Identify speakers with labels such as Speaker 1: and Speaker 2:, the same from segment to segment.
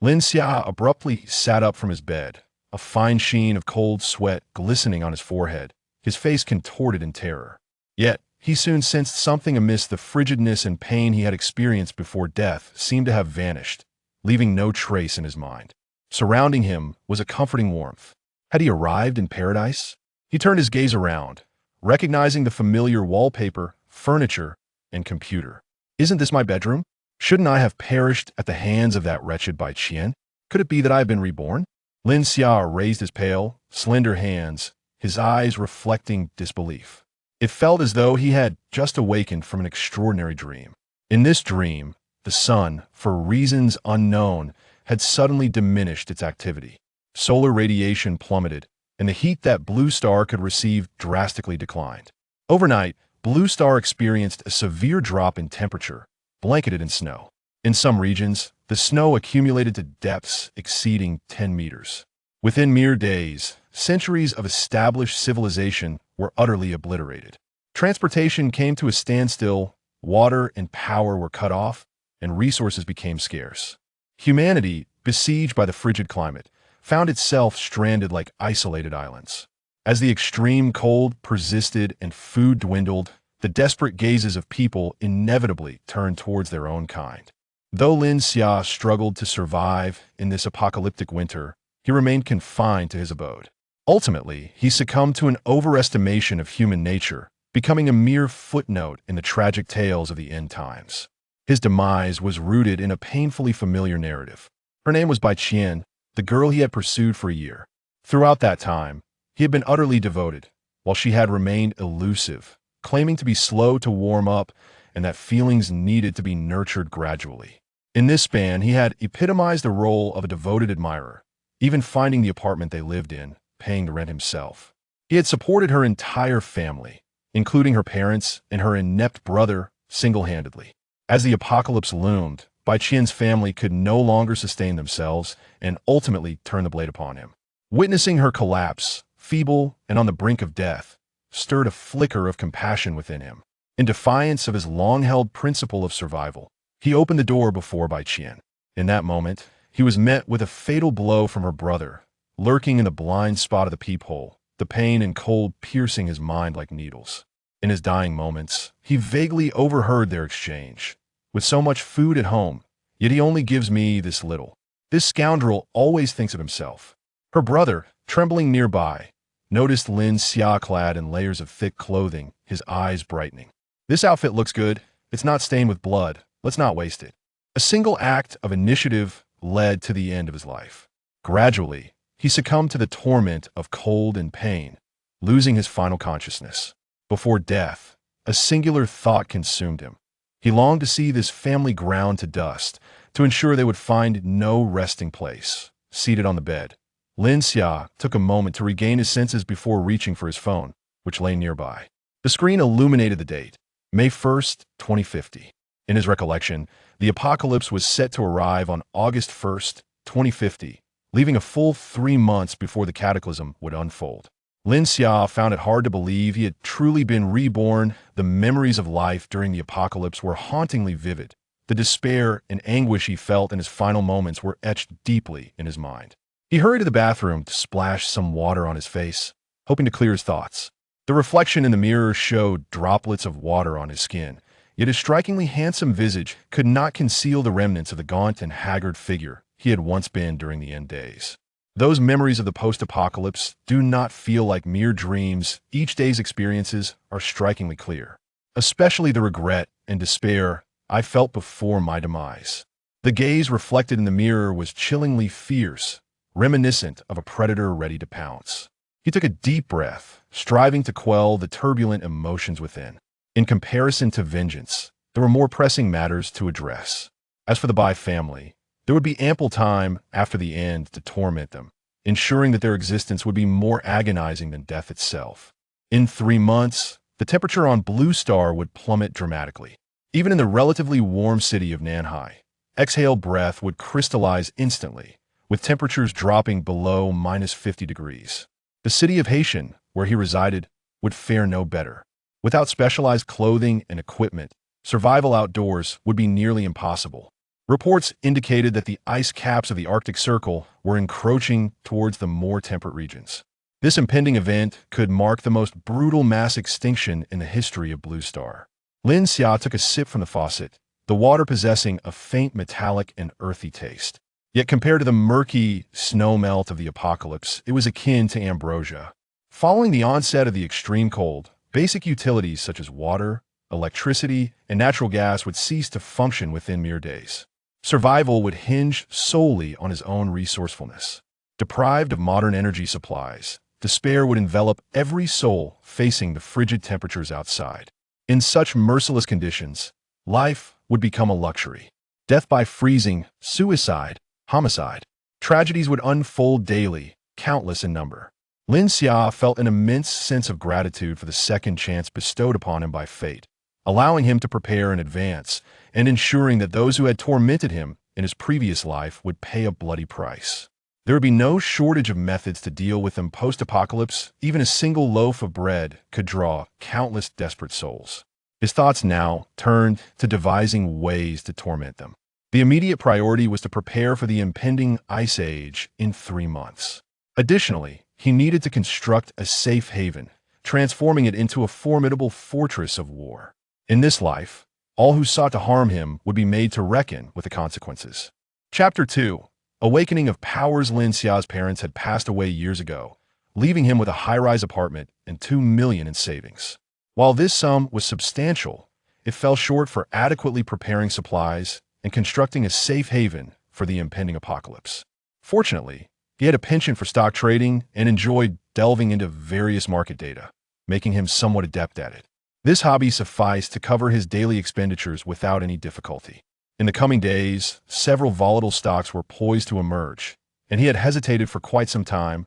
Speaker 1: Lin Xia abruptly sat up from his bed, a fine sheen of cold sweat glistening on his forehead, his face contorted in terror. Yet, he soon sensed something amiss. The frigidness and pain he had experienced before death seemed to have vanished, leaving no trace in his mind. Surrounding him was a comforting warmth. Had he arrived in paradise? He turned his gaze around, recognizing the familiar wallpaper, furniture, and computer. Isn't this my bedroom? Shouldn't I have perished at the hands of that wretched Bai Qian? Could it be that I have been reborn? Lin Xia raised his pale, slender hands, his eyes reflecting disbelief. It felt as though he had just awakened from an extraordinary dream. In this dream, the sun, for reasons unknown, had suddenly diminished its activity. Solar radiation plummeted, and the heat that Blue Star could receive drastically declined. Overnight, Blue Star experienced a severe drop in temperature, blanketed in snow. In some regions, the snow accumulated to depths exceeding 10 meters. Within mere days, centuries of established civilization were utterly obliterated. Transportation came to a standstill, water and power were cut off, and resources became scarce. Humanity, besieged by the frigid climate, found itself stranded like isolated islands. As the extreme cold persisted and food dwindled, the desperate gazes of people inevitably turned towards their own kind. Though Lin Xia struggled to survive in this apocalyptic winter, he remained confined to his abode. Ultimately, he succumbed to an overestimation of human nature, becoming a mere footnote in the tragic tales of the end times. His demise was rooted in a painfully familiar narrative. Her name was Bai Qian, the girl he had pursued for a year. Throughout that time, he had been utterly devoted, while she had remained elusive, claiming to be slow to warm up and that feelings needed to be nurtured gradually. In this span, he had epitomized the role of a devoted admirer, even finding the apartment they lived in, paying the rent himself. He had supported her entire family, including her parents and her inept brother, single-handedly. As the apocalypse loomed, Bai Qian's family could no longer sustain themselves and ultimately turned the blade upon him. Witnessing her collapse, feeble and on the brink of death, stirred a flicker of compassion within him. In defiance of his long-held principle of survival, he opened the door before Bai Qian. In that moment, he was met with a fatal blow from her brother, lurking in the blind spot of the peephole, the pain and cold piercing his mind like needles. In his dying moments, he vaguely overheard their exchange. With so much food at home, yet he only gives me this little. This scoundrel always thinks of himself. Her brother, trembling nearby, noticed Lin Xia clad in layers of thick clothing, his eyes brightening. This outfit looks good. It's not stained with blood. Let's not waste it. A single act of initiative led to the end of his life. Gradually, he succumbed to the torment of cold and pain, losing his final consciousness. Before death, a singular thought consumed him. He longed to see this family ground to dust, to ensure they would find no resting place. Seated on the bed, Lin Xia took a moment to regain his senses before reaching for his phone, which lay nearby. The screen illuminated the date, May 1st, 2050. In his recollection, the apocalypse was set to arrive on August 1st, 2050, leaving a full 3 months before the cataclysm would unfold. Lin Xia found it hard to believe he had truly been reborn. The memories of life during the apocalypse were hauntingly vivid. The despair and anguish he felt in his final moments were etched deeply in his mind. He hurried to the bathroom to splash some water on his face, hoping to clear his thoughts. The reflection in the mirror showed droplets of water on his skin, yet his strikingly handsome visage could not conceal the remnants of the gaunt and haggard figure he had once been during the end days. Those memories of the post-apocalypse do not feel like mere dreams. Each day's experiences are strikingly clear, especially the regret and despair I felt before my demise. The gaze reflected in the mirror was chillingly fierce, reminiscent of a predator ready to pounce. He took a deep breath, striving to quell the turbulent emotions within. In comparison to vengeance, there were more pressing matters to address. As for the Bai family, there would be ample time after the end to torment them, ensuring that their existence would be more agonizing than death itself. In 3 months, the temperature on Blue Star would plummet dramatically. Even in the relatively warm city of Nanhai, exhaled breath would crystallize instantly, with temperatures dropping below -50 degrees. The city of Haitian, where he resided, would fare no better. Without specialized clothing and equipment, survival outdoors would be nearly impossible. Reports indicated that the ice caps of the Arctic Circle were encroaching towards the more temperate regions. This impending event could mark the most brutal mass extinction in the history of Blue Star. Lin Xia took a sip from the faucet, the water possessing a faint metallic and earthy taste. Yet compared to the murky snow melt of the apocalypse, it was akin to ambrosia. Following the onset of the extreme cold, basic utilities such as water, electricity, and natural gas would cease to function within mere days. Survival would hinge solely on his own resourcefulness. Deprived of modern energy supplies, despair would envelop every soul facing the frigid temperatures outside. In such merciless conditions, life would become a luxury. Death by freezing, suicide, homicide. Tragedies would unfold daily, countless in number. Lin Xia felt an immense sense of gratitude for the second chance bestowed upon him by fate, allowing him to prepare in advance and ensuring that those who had tormented him in his previous life would pay a bloody price. There would be no shortage of methods to deal with them post-apocalypse. Even a single loaf of bread could draw countless desperate souls. His thoughts now turned to devising ways to torment them. The immediate priority was to prepare for the impending ice age in 3 months. Additionally, he needed to construct a safe haven, transforming it into a formidable fortress of war. In this life, all who sought to harm him would be made to reckon with the consequences. Chapter 2. Awakening of Powers. Lin Xia's parents had passed away years ago, leaving him with a high-rise apartment and 2 million in savings. While this sum was substantial, it fell short for adequately preparing supplies and constructing a safe haven for the impending apocalypse. Fortunately, he had a penchant for stock trading and enjoyed delving into various market data, making him somewhat adept at it. This hobby sufficed to cover his daily expenditures without any difficulty. In the coming days, several volatile stocks were poised to emerge, and he had hesitated for quite some time,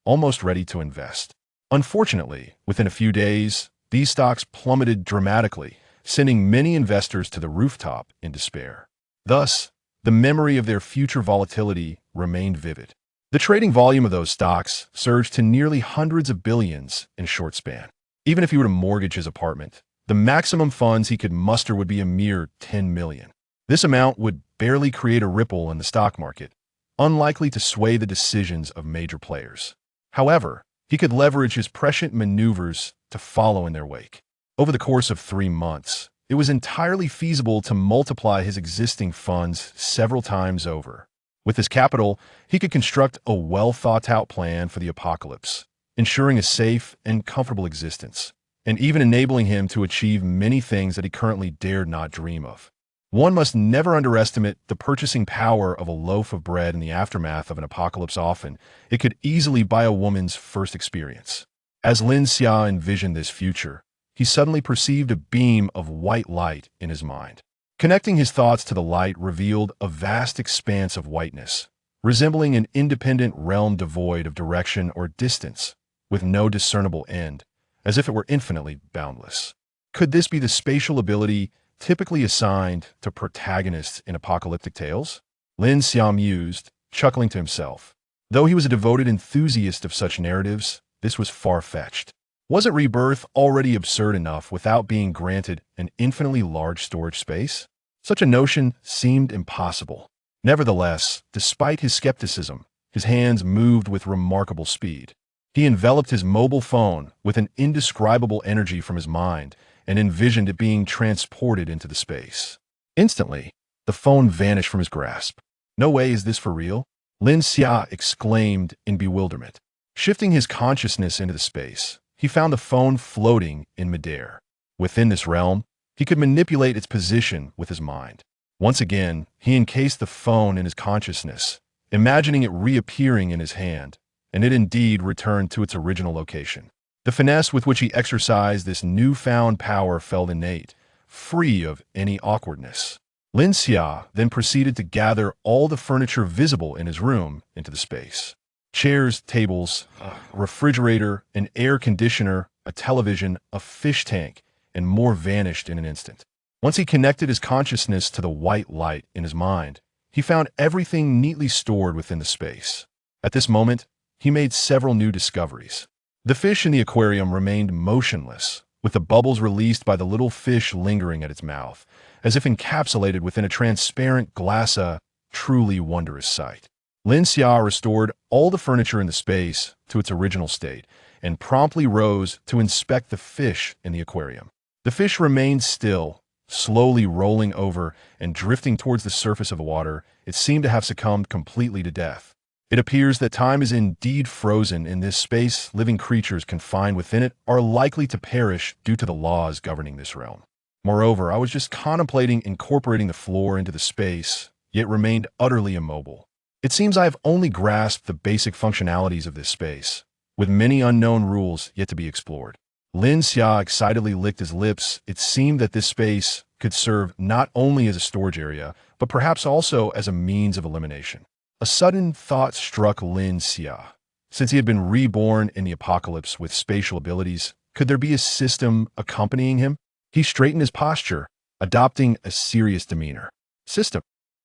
Speaker 1: almost ready to invest. Unfortunately, within a few days, these stocks plummeted dramatically, sending many investors to the rooftop in despair. Thus, the memory of their future volatility remained vivid. The trading volume of those stocks surged to nearly hundreds of billions in a short span. Even if he were to mortgage his apartment, the maximum funds he could muster would be a mere 10 million. This amount would barely create a ripple in the stock market, unlikely to sway the decisions of major players. However, he could leverage his prescient maneuvers to follow in their wake. Over the course of 3 months, it was entirely feasible to multiply his existing funds several times over. With his capital, he could construct a well-thought-out plan for the apocalypse, ensuring a safe and comfortable existence, and even enabling him to achieve many things that he currently dared not dream of. One must never underestimate the purchasing power of a loaf of bread in the aftermath of an apocalypse. Often, it could easily buy a woman's first experience. As Lin Xia envisioned this future, he suddenly perceived a beam of white light in his mind. Connecting his thoughts to the light revealed a vast expanse of whiteness, resembling an independent realm devoid of direction or distance, with no discernible end, as if it were infinitely boundless. Could this be the spatial ability typically assigned to protagonists in apocalyptic tales? Lin Xia mused, chuckling to himself. Though he was a devoted enthusiast of such narratives, this was far-fetched. Wasn't Rebirth already absurd enough without being granted an infinitely large storage space? Such a notion seemed impossible. Nevertheless, despite his skepticism, his hands moved with remarkable speed. He enveloped his mobile phone with an indescribable energy from his mind and envisioned it being transported into the space. Instantly, the phone vanished from his grasp. "No way, is this for real?" Lin Xia exclaimed in bewilderment. Shifting his consciousness into the space, he found the phone floating in midair. Within this realm, he could manipulate its position with his mind. Once again, he encased the phone in his consciousness, imagining it reappearing in his hand, and it indeed returned to its original location. The finesse with which he exercised this newfound power felt innate, free of any awkwardness. Lin Xia then proceeded to gather all the furniture visible in his room into the space. Chairs, tables, a refrigerator, an air conditioner, a television, a fish tank, and more vanished in an instant. Once he connected his consciousness to the white light in his mind, he found everything neatly stored within the space. At this moment, he made several new discoveries. The fish in the aquarium remained motionless, with the bubbles released by the little fish lingering at its mouth, as if encapsulated within a transparent glass, a truly wondrous sight. Lin Xia restored all the furniture in the space to its original state and promptly rose to inspect the fish in the aquarium. The fish remained still, slowly rolling over and drifting towards the surface of the water. It seemed to have succumbed completely to death. It appears that time is indeed frozen in this space. Living creatures confined within it are likely to perish due to the laws governing this realm. Moreover, I was just contemplating incorporating the floor into the space, yet remained utterly immobile. It seems I have only grasped the basic functionalities of this space, with many unknown rules yet to be explored. Lin Xia excitedly licked his lips. It seemed that this space could serve not only as a storage area, but perhaps also as a means of elimination. A sudden thought struck Lin Xia. Since he had been reborn in the apocalypse with spatial abilities, could there be a system accompanying him? He straightened his posture, adopting a serious demeanor. System.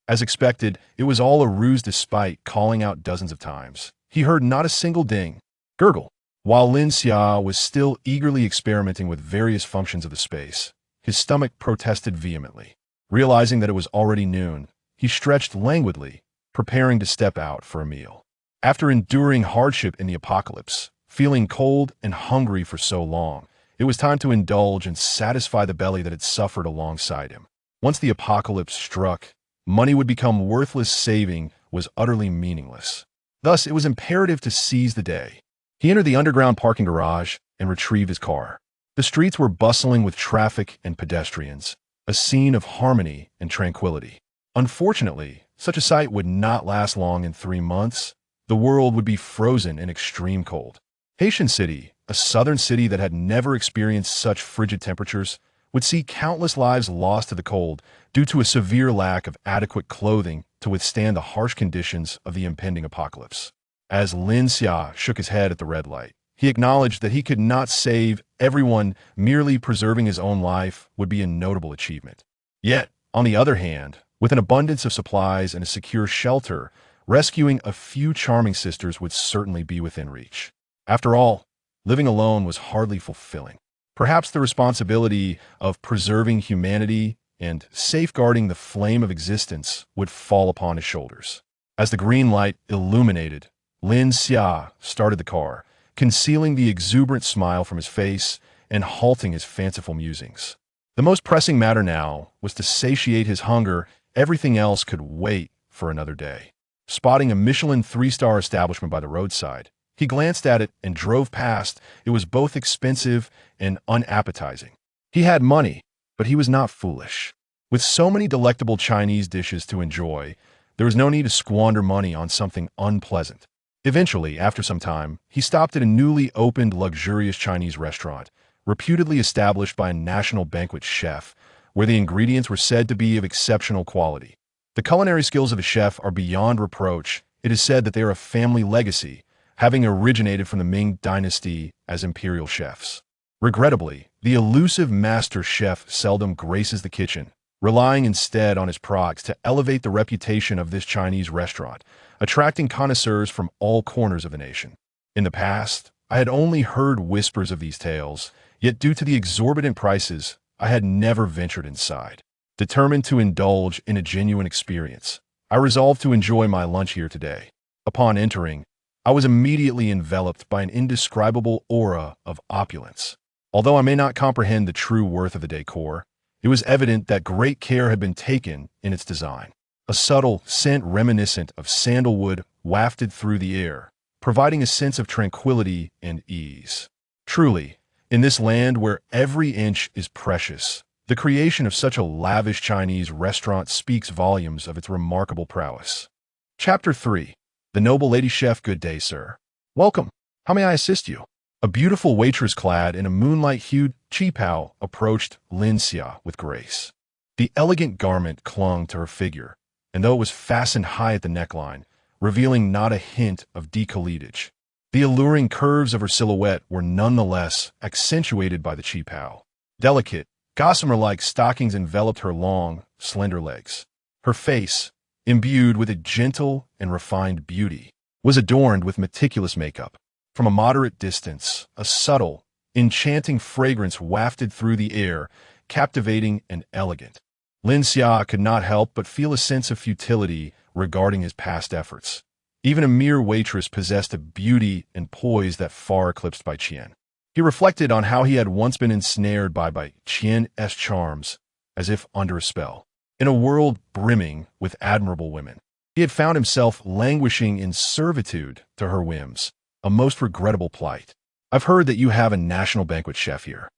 Speaker 1: As expected, it was all a ruse despite calling out dozens of times. He heard not a single ding, gurgle. While Lin Xia was still eagerly experimenting with various functions of the space, his stomach protested vehemently. Realizing that it was already noon, he stretched languidly, preparing to step out for a meal. After enduring hardship in the apocalypse, feeling cold and hungry for so long, it was time to indulge and satisfy the belly that had suffered alongside him. Once the apocalypse struck, money would become worthless. Saving was utterly meaningless. Thus, it was imperative to seize the day. He entered the underground parking garage and retrieved his car. The streets were bustling with traffic and pedestrians, a scene of harmony and tranquility. Unfortunately, such a sight would not last long. In 3 months, the world would be frozen in extreme cold. Haitian City, a southern city that had never experienced such frigid temperatures, would see countless lives lost to the cold due to a severe lack of adequate clothing to withstand the harsh conditions of the impending apocalypse. As Lin Xia shook his head at the red light, he acknowledged that he could not save everyone. Merely preserving his own life would be a notable achievement. Yet, on the other hand, with an abundance of supplies and a secure shelter, rescuing a few charming sisters would certainly be within reach. After all, living alone was hardly fulfilling. Perhaps the responsibility of preserving humanity and safeguarding the flame of existence would fall upon his shoulders. As the green light illuminated, Lin Xia started the car, concealing the exuberant smile from his face and halting his fanciful musings. The most pressing matter now was to satiate his hunger. Everything else could wait for another day. Spotting a Michelin 3-star establishment by the roadside, he glanced at it and drove past. It was both expensive and unappetizing. He had money, but he was not foolish. With so many delectable Chinese dishes to enjoy, there was no need to squander money on something unpleasant. Eventually, after some time, he stopped at a newly opened luxurious Chinese restaurant, reputedly established by a national banquet chef, where the ingredients were said to be of exceptional quality. The culinary skills of a chef are beyond reproach. It is said that they are a family legacy, having originated from the Ming dynasty as imperial chefs. Regrettably, the elusive master chef seldom graces the kitchen, relying instead on his prods to elevate the reputation of this Chinese restaurant, attracting connoisseurs from all corners of the nation. In the past, I had only heard whispers of these tales, yet due to the exorbitant prices, I had never ventured inside. Determined to indulge in a genuine experience, I resolved to enjoy my lunch here today. Upon entering, I was immediately enveloped by an indescribable aura of opulence. Although I may not comprehend the true worth of the decor, it was evident that great care had been taken in its design. A subtle scent reminiscent of sandalwood wafted through the air, providing a sense of tranquility and ease. Truly, in this land where every inch is precious, the creation of such a lavish Chinese restaurant speaks volumes of its remarkable prowess. Chapter 3. The Noble Lady Chef. Good day, sir. Welcome. How may I assist you? A beautiful waitress clad in a moonlight-hued qipao approached Lin Xia with grace. The elegant garment clung to her figure, and though it was fastened high at the neckline, revealing not a hint of decolletage, the alluring curves of her silhouette were nonetheless accentuated by the qipao. Delicate, gossamer-like stockings enveloped her long, slender legs. Her face, imbued with a gentle and refined beauty, was adorned with meticulous makeup. From a moderate distance, a subtle, enchanting fragrance wafted through the air, captivating and elegant. Lin Xia could not help but feel a sense of futility regarding his past efforts. Even a mere waitress possessed a beauty and poise that far eclipsed Bai Qian. He reflected on how he had once been ensnared by Bai Qian's charms, as if under a spell. In a world brimming with admirable women, he had found himself languishing in servitude to her whims, a most regrettable plight. I've heard that you have a national banquet chef here.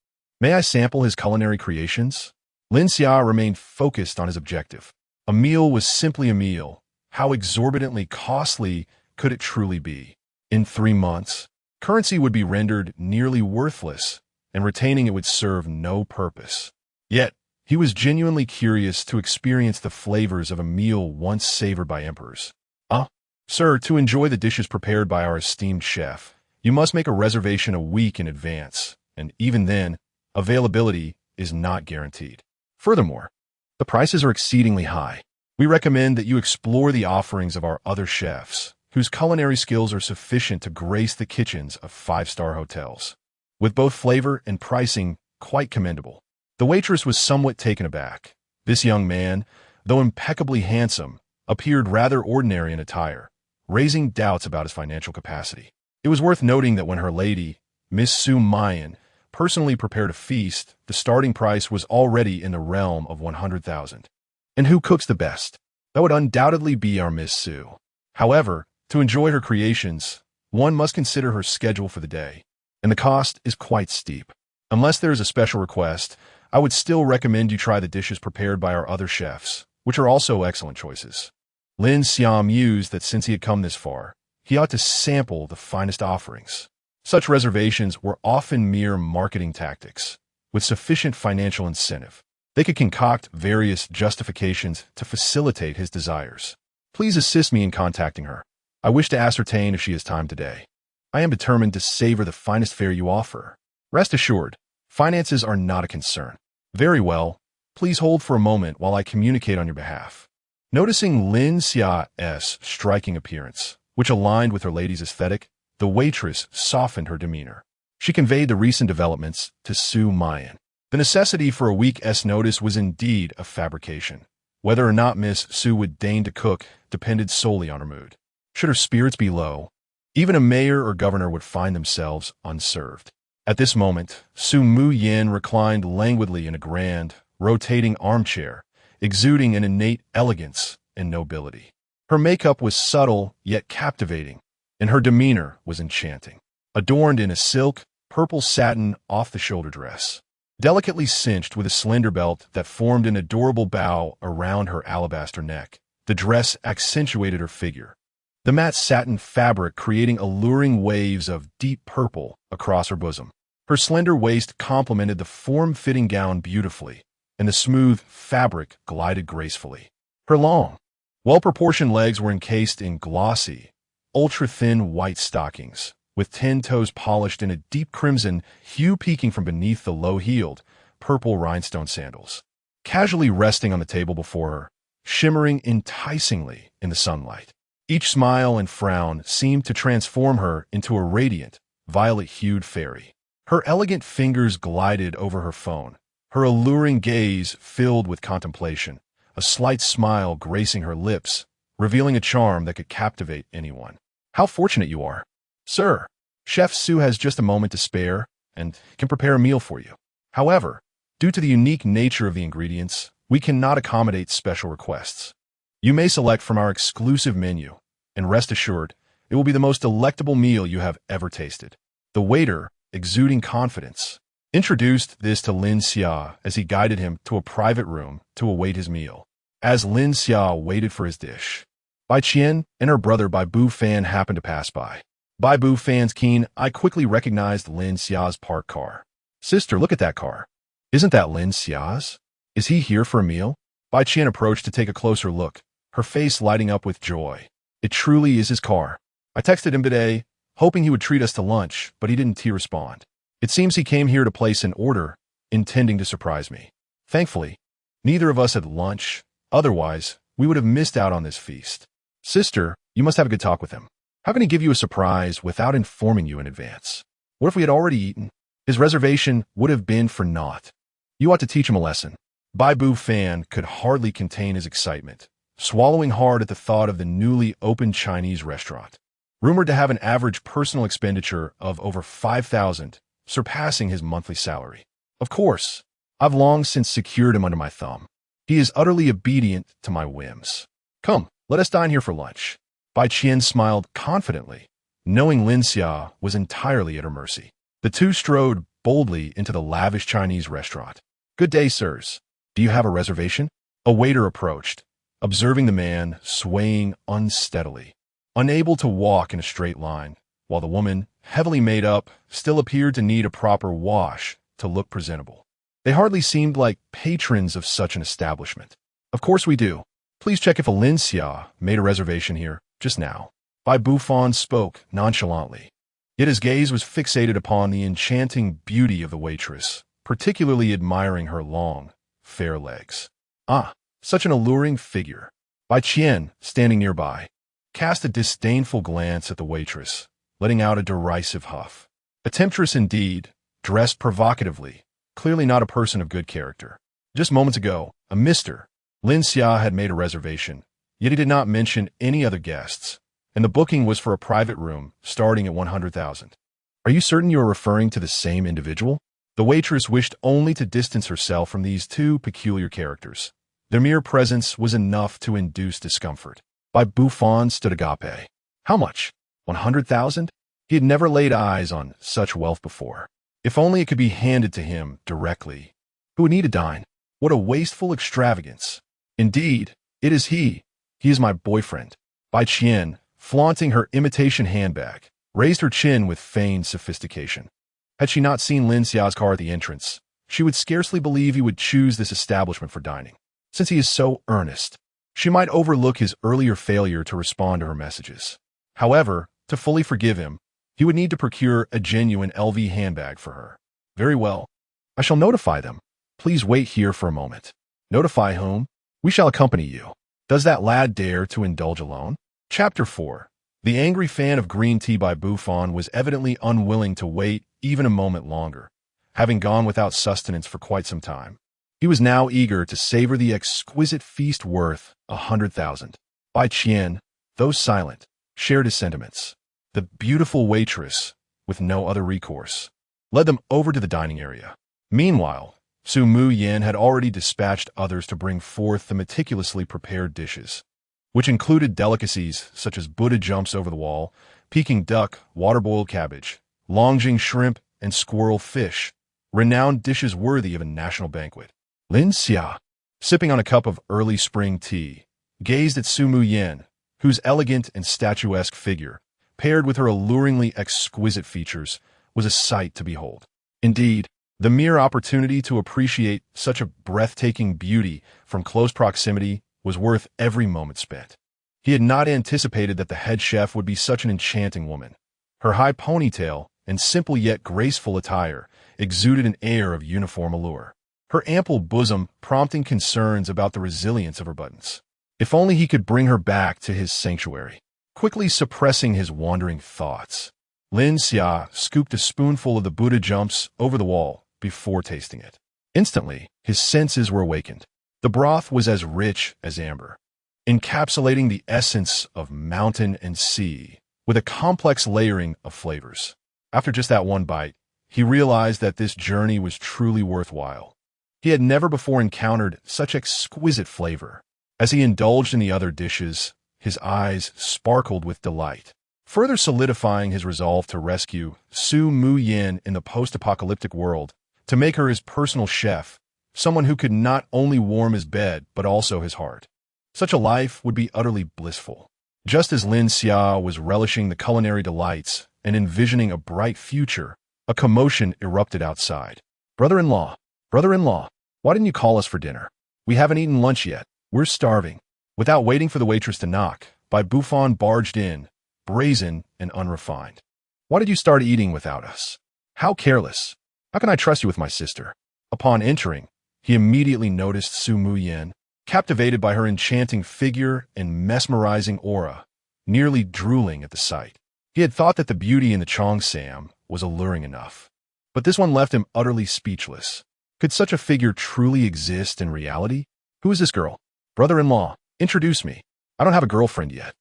Speaker 1: May I sample his culinary creations? Lin Xia remained focused on his objective. A meal was simply a meal. How exorbitantly costly could it truly be? In 3 months, currency would be rendered nearly worthless, and retaining it would serve no purpose. Yet, he was genuinely curious to experience the flavors of a meal once savored by emperors. Sir, to enjoy the dishes prepared by our esteemed chef, you must make a reservation a week in advance, and even then, availability is not guaranteed. Furthermore, the prices are exceedingly high. We recommend that you explore the offerings of our other chefs, whose culinary skills are sufficient to grace the kitchens of 5-star hotels. With both flavor and pricing quite commendable. The waitress was somewhat taken aback. This young man, though impeccably handsome, appeared rather ordinary in attire, raising doubts about his financial capacity. It was worth noting that when her lady, Miss Su Mayan, personally prepared a feast, the starting price was already in the realm of 100,000. And who cooks the best? That would undoubtedly be our Miss Su. However, to enjoy her creations, one must consider her schedule for the day, and the cost is quite steep. Unless there is a special request, I would still recommend you try the dishes prepared by our other chefs, which are also excellent choices. Lin Xia mused that since he had come this far, he ought to sample the finest offerings. Such reservations were often mere marketing tactics, with sufficient financial incentive. They could concoct various justifications to facilitate his desires. Please assist me in contacting her. I wish to ascertain if she has time today. I am determined to savor the finest fare you offer. Rest assured, finances are not a concern. Very well. Please hold for a moment while I communicate on your behalf. Noticing Lin Xia's striking appearance, which aligned with her lady's aesthetic, the waitress softened her demeanor. She conveyed the recent developments to Su Mayan. The necessity for a week's notice was indeed a fabrication. Whether or not Miss Su would deign to cook depended solely on her mood. Should her spirits be low, even a mayor or governor would find themselves unserved. At this moment, Su Mu Yin reclined languidly in a grand, rotating armchair, exuding an innate elegance and nobility. Her makeup was subtle yet captivating, and her demeanor was enchanting. Adorned in a silk, purple satin off-the-shoulder dress, delicately cinched with a slender belt that formed an adorable bow around her alabaster neck, the dress accentuated her figure, the matte satin fabric creating alluring waves of deep purple across her bosom. Her slender waist complemented the form-fitting gown beautifully, and the smooth fabric glided gracefully. Her long, well-proportioned legs were encased in glossy, ultra-thin white stockings, with 10 toes polished in a deep crimson hue peeking from beneath the low-heeled, purple rhinestone sandals. Casually resting on the table before her, shimmering enticingly in the sunlight. Each smile and frown seemed to transform her into a radiant, violet-hued fairy. Her elegant fingers glided over her phone, her alluring gaze filled with contemplation, a slight smile gracing her lips, revealing a charm that could captivate anyone. How fortunate you are. Sir, Chef Su has just a moment to spare and can prepare a meal for you. However, due to the unique nature of the ingredients, we cannot accommodate special requests. You may select from our exclusive menu, and rest assured, it will be the most delectable meal you have ever tasted. The waiter, exuding confidence, introduced this to Lin Xia as he guided him to a private room to await his meal. As Lin Xia waited for his dish, Bai Qian and her brother Bai Bu Fan happened to pass by. Bai Bu Fan's keen eye quickly recognized Lin Xia's parked car. Sister, look at that car. Isn't that Lin Xia's? Is he here for a meal? Bai Qian approached to take a closer look, her face lighting up with joy. It truly is his car. I texted him today, hoping he would treat us to lunch, but he didn't respond. It seems he came here to place an order, intending to surprise me. Thankfully, neither of us had lunch, otherwise, we would have missed out on this feast. Sister, you must have a good talk with him. How can he give you a surprise without informing you in advance? What if we had already eaten? His reservation would have been for naught. You ought to teach him a lesson. Bai Bu Fan could hardly contain his excitement, swallowing hard at the thought of the newly opened Chinese restaurant. Rumored to have an average personal expenditure of over 5,000, surpassing his monthly salary. Of course, I've long since secured him under my thumb. He is utterly obedient to my whims. Come, let us dine here for lunch. Bai Qian smiled confidently, knowing Lin Xia was entirely at her mercy. The two strode boldly into the lavish Chinese restaurant. Good day, sirs. Do you have a reservation? A waiter approached, observing the man swaying unsteadily, unable to walk in a straight line, while the woman, heavily made up, still appeared to need a proper wash to look presentable. They hardly seemed like patrons of such an establishment. Of course we do. Please check if a Lin Xia made a reservation here just now. Bai Bufan spoke nonchalantly, yet his gaze was fixated upon the enchanting beauty of the waitress, particularly admiring her long, fair legs. Ah, such an alluring figure. Bai Qian, standing nearby, cast a disdainful glance at the waitress, letting out a derisive huff. A temptress indeed, dressed provocatively, clearly not a person of good character. Just moments ago, a Mr. Lin Xia had made a reservation, yet he did not mention any other guests, and the booking was for a private room starting at 100,000. Are you certain you are referring to the same individual? The waitress wished only to distance herself from these two peculiar characters. Their mere presence was enough to induce discomfort. Bai Bufan stood agape. How much? 100,000? He had never laid eyes on such wealth before. If only it could be handed to him directly. Who would need to dine? What a wasteful extravagance. Indeed, it is he. He is my boyfriend. Bai Qian, flaunting her imitation handbag, raised her chin with feigned sophistication. Had she not seen Lin Xia's car at the entrance, she would scarcely believe he would choose this establishment for dining. Since he is so earnest, she might overlook his earlier failure to respond to her messages. However, to fully forgive him, he would need to procure a genuine LV handbag for her. Very well. I shall notify them. Please wait here for a moment. Notify whom? We shall accompany you. Does that lad dare to indulge alone? Chapter 4. The angry fan of green tea by Bufan was evidently unwilling to wait even a moment longer, having gone without sustenance for quite some time. He was now eager to savor the exquisite feast worth 100,000. Bai Qian, though silent, shared his sentiments. The beautiful waitress, with no other recourse, led them over to the dining area. Meanwhile, Su Mu Yen had already dispatched others to bring forth the meticulously prepared dishes, which included delicacies such as Buddha jumps over the wall, Peking duck, water-boiled cabbage, Longjing shrimp, and squirrel fish, renowned dishes worthy of a national banquet. Lin Xia, sipping on a cup of early spring tea, gazed at Su Mu Yen, whose elegant and statuesque figure, paired with her alluringly exquisite features, was a sight to behold. Indeed, the mere opportunity to appreciate such a breathtaking beauty from close proximity was worth every moment spent. He had not anticipated that the head chef would be such an enchanting woman. Her high ponytail and simple yet graceful attire exuded an air of uniform allure, her ample bosom prompting concerns about the resilience of her buttons. If only he could bring her back to his sanctuary. Quickly suppressing his wandering thoughts, Lin Xia scooped a spoonful of the Buddha jumps over the wall before tasting it. Instantly, his senses were awakened. The broth was as rich as amber, encapsulating the essence of mountain and sea with a complex layering of flavors. After just that one bite, he realized that this journey was truly worthwhile. He had never before encountered such exquisite flavor. As he indulged in the other dishes, his eyes sparkled with delight, further solidifying his resolve to rescue Su Mu Yen in the post-apocalyptic world, to make her his personal chef, someone who could not only warm his bed but also his heart. Such a life would be utterly blissful. Just as Lin Xia was relishing the culinary delights and envisioning a bright future, a commotion erupted outside. Brother-in-law, why didn't you call us for dinner? We haven't eaten lunch yet. We're starving. Without waiting for the waitress to knock, Bai Bufan barged in, brazen and unrefined. Why did you start eating without us? How careless. How can I trust you with my sister? Upon entering, he immediately noticed Su Mu Yen, captivated by her enchanting figure and mesmerizing aura, nearly drooling at the sight. He had thought that the beauty in the Cheongsam was alluring enough, But this one left him utterly speechless. Could such a figure truly exist in reality? Who is this girl? Brother-in-law, introduce me. I don't have a girlfriend yet.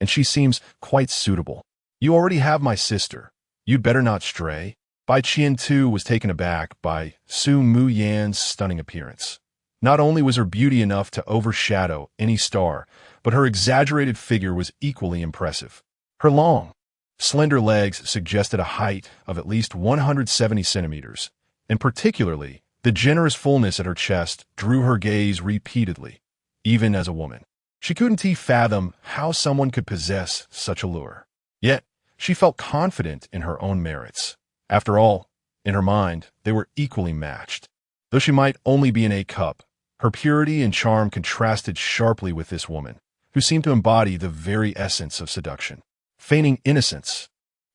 Speaker 1: And she seems quite suitable. You already have my sister. You'd better not stray. Bai Qian too was taken aback by Su Mu Yan's stunning appearance. Not only was her beauty enough to overshadow any star, but her exaggerated figure was equally impressive. Her long, slender legs suggested a height of at least 170 centimeters, and particularly, the generous fullness at her chest drew her gaze repeatedly, even as a woman. She couldn't fathom how someone could possess such allure. Yet, she felt confident in her own merits. After all, in her mind, they were equally matched. Though she might only be an A-cup, her purity and charm contrasted sharply with this woman, who seemed to embody the very essence of seduction. Feigning innocence,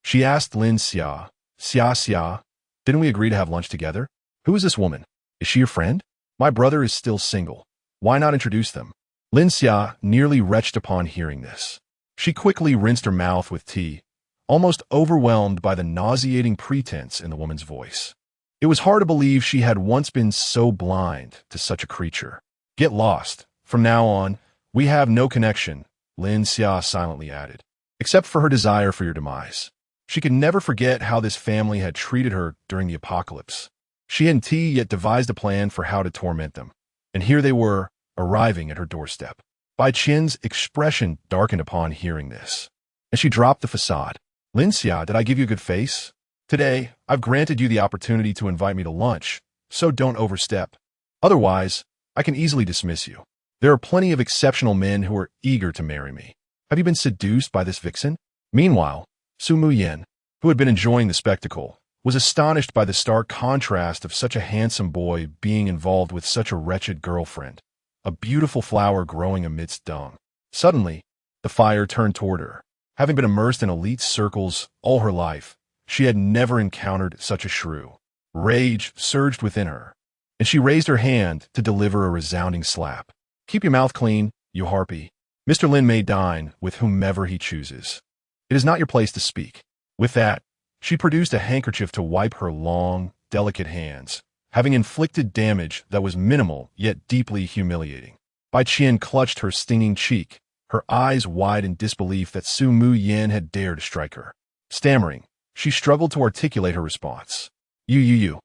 Speaker 1: she asked Lin Xia, Xia, didn't we agree to have lunch together? Who is this woman? Is she your friend? My brother is still single. Why not introduce them? Lin Xia nearly retched upon hearing this. She quickly rinsed her mouth with tea, almost overwhelmed by the nauseating pretense in the woman's voice. It was hard to believe she had once been so blind to such a creature. Get lost. From now on, we have no connection, Lin Xia silently added, except for her desire for your demise. She could never forget how this family had treated her during the apocalypse. She and T yet devised a plan for how to torment them. And here they were, arriving at her doorstep. Bai Qian's expression darkened upon hearing this, and she dropped the facade. Lin Xia, did I give you a good face? Today, I've granted you the opportunity to invite me to lunch, so don't overstep. Otherwise, I can easily dismiss you. There are plenty of exceptional men who are eager to marry me. Have you been seduced by this vixen? Meanwhile, Su Mu Yan, who had been enjoying the spectacle, was astonished by the stark contrast of such a handsome boy being involved with such a wretched girlfriend, a beautiful flower growing amidst dung. Suddenly, the fire turned toward her. Having been immersed in elite circles all her life, she had never encountered such a shrew. Rage surged within her, and she raised her hand to deliver a resounding slap. Keep your mouth clean, you harpy. Mr. Lin may dine with whomever he chooses. It is not your place to speak. With that, she produced a handkerchief to wipe her long, delicate hands, having inflicted damage that was minimal yet deeply humiliating. Bai Qian clutched her stinging cheek, her eyes wide in disbelief that Su Mu Yan had dared to strike her. Stammering, she struggled to articulate her response. You.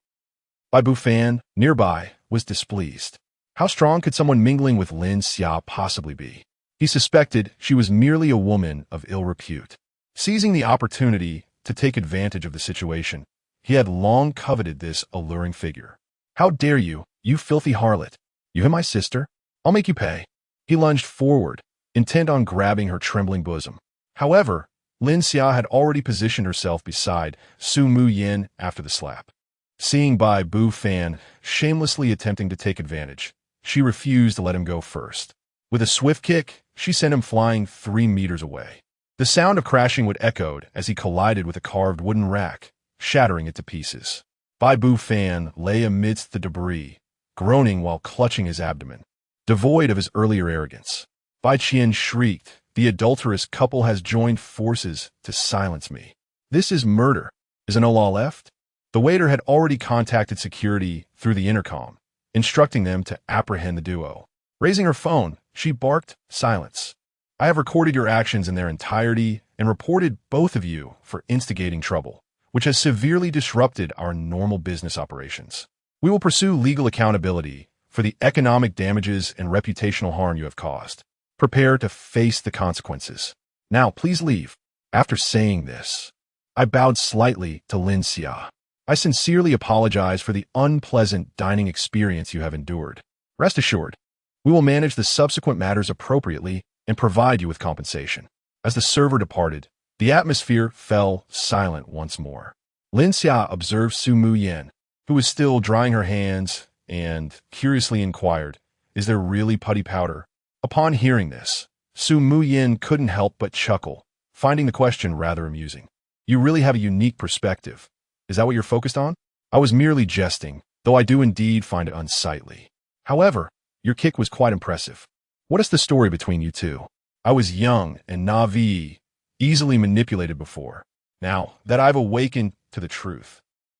Speaker 1: Bai Bufan, nearby, was displeased. How strong could someone mingling with Lin Xia possibly be? He suspected she was merely a woman of ill repute. Seizing the opportunity to take advantage of the situation, he had long coveted this alluring figure. How dare you, you filthy harlot? You hit my sister? I'll make you pay. He lunged forward, intent on grabbing her trembling bosom. However, Lin Xia had already positioned herself beside Su Mu Yan after the slap. Seeing Bai Bufan shamelessly attempting to take advantage, she refused to let him go first. With a swift kick, she sent him flying 3 meters away. The sound of crashing wood echoed as he collided with a carved wooden rack, shattering it to pieces. Bai Bufan lay amidst the debris, groaning while clutching his abdomen. Devoid of his earlier arrogance, Bai Qian shrieked, "The adulterous couple has joined forces to silence me. This is murder. Is no law left?" The waiter had already contacted security through the intercom, instructing them to apprehend the duo. Raising her phone, she barked, "Silence. I have recorded your actions in their entirety and reported both of you for instigating trouble, which has severely disrupted our normal business operations. We will pursue legal accountability for the economic damages and reputational harm you have caused. Prepare to face the consequences. Now, please leave." After saying this, I bowed slightly to Lin Xia. "I sincerely apologize for the unpleasant dining experience you have endured. Rest assured, we will manage the subsequent matters appropriately and provide you with compensation." As the server departed, the atmosphere fell silent once more. Lin Xia observed Su Mu Yan, who was still drying her hands, and curiously inquired, "Is there really putty powder?" Upon hearing this, Su Mu Yan couldn't help but chuckle, finding the question rather amusing. "You really have a unique perspective. Is that what you're focused on?" "I was merely jesting, though I do indeed find it unsightly. However, your kick was quite impressive. What is the story between you two? I was young and naive, easily manipulated before. Now that I've awakened to the truth,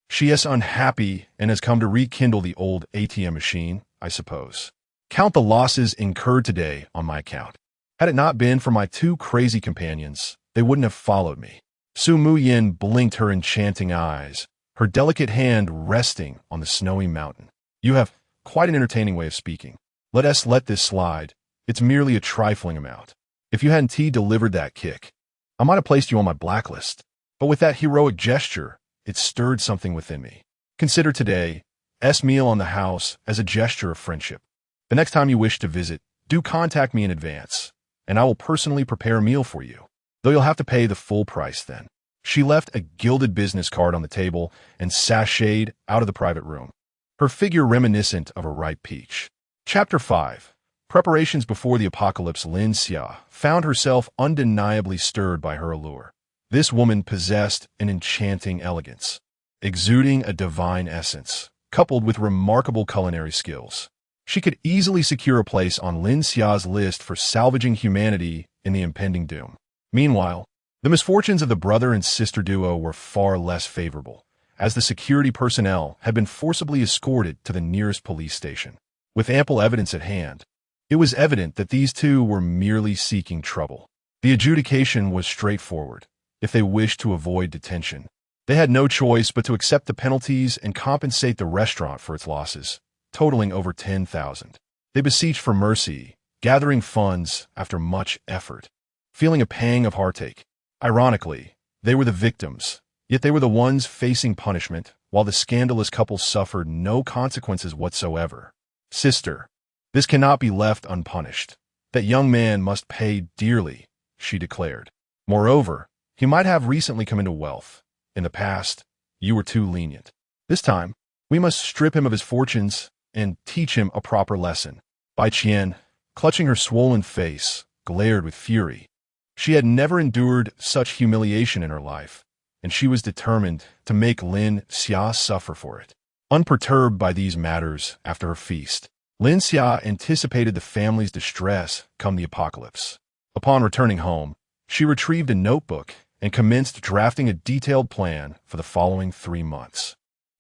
Speaker 1: She is unhappy and has come to rekindle the old ATM machine, I suppose. Count the losses incurred today on my account. Had it not been for my two crazy companions, they wouldn't have followed me. Su Muyin blinked her enchanting eyes, her delicate hand resting on the snowy mountain. You have quite an entertaining way of speaking. Let us let this slide. It's merely a trifling amount. If you hadn't delivered that kick, I might have placed you on my blacklist. But with that heroic gesture, it stirred something within me. Consider today's meal on the house as a gesture of friendship. The next time you wish to visit, do contact me in advance, and I will personally prepare a meal for you, though you'll have to pay the full price then. She left a gilded business card on the table and sashayed out of the private room, her figure reminiscent of a ripe peach. Chapter 5. Preparations before the apocalypse. Lin Xia found herself undeniably stirred by her allure. This woman possessed an enchanting elegance, exuding a divine essence, coupled with remarkable culinary skills. She could easily secure a place on Lin Xia's list for salvaging humanity in the impending doom. Meanwhile, the misfortunes of the brother and sister duo were far less favorable, as the security personnel had been forcibly escorted to the nearest police station. With ample evidence at hand, it was evident that these two were merely seeking trouble. The adjudication was straightforward. If they wished to avoid detention, they had no choice but to accept the penalties and compensate the restaurant for its losses, totaling over 10,000. They beseeched for mercy, gathering funds after much effort, feeling a pang of heartache. Ironically, they were the victims, yet they were the ones facing punishment, while the scandalous couple suffered no consequences whatsoever. Sister, this cannot be left unpunished. That young man must pay dearly, she declared. Moreover, he might have recently come into wealth. In the past, you were too lenient. This time, we must strip him of his fortunes and teach him a proper lesson. Bai Qian, clutching her swollen face, glared with fury. She had never endured such humiliation in her life, and she was determined to make Lin Xia suffer for it. Unperturbed by these matters after her feast, Lin Xia anticipated the family's distress come the apocalypse. Upon returning home, she retrieved a notebook and commenced drafting a detailed plan for the following 3 months.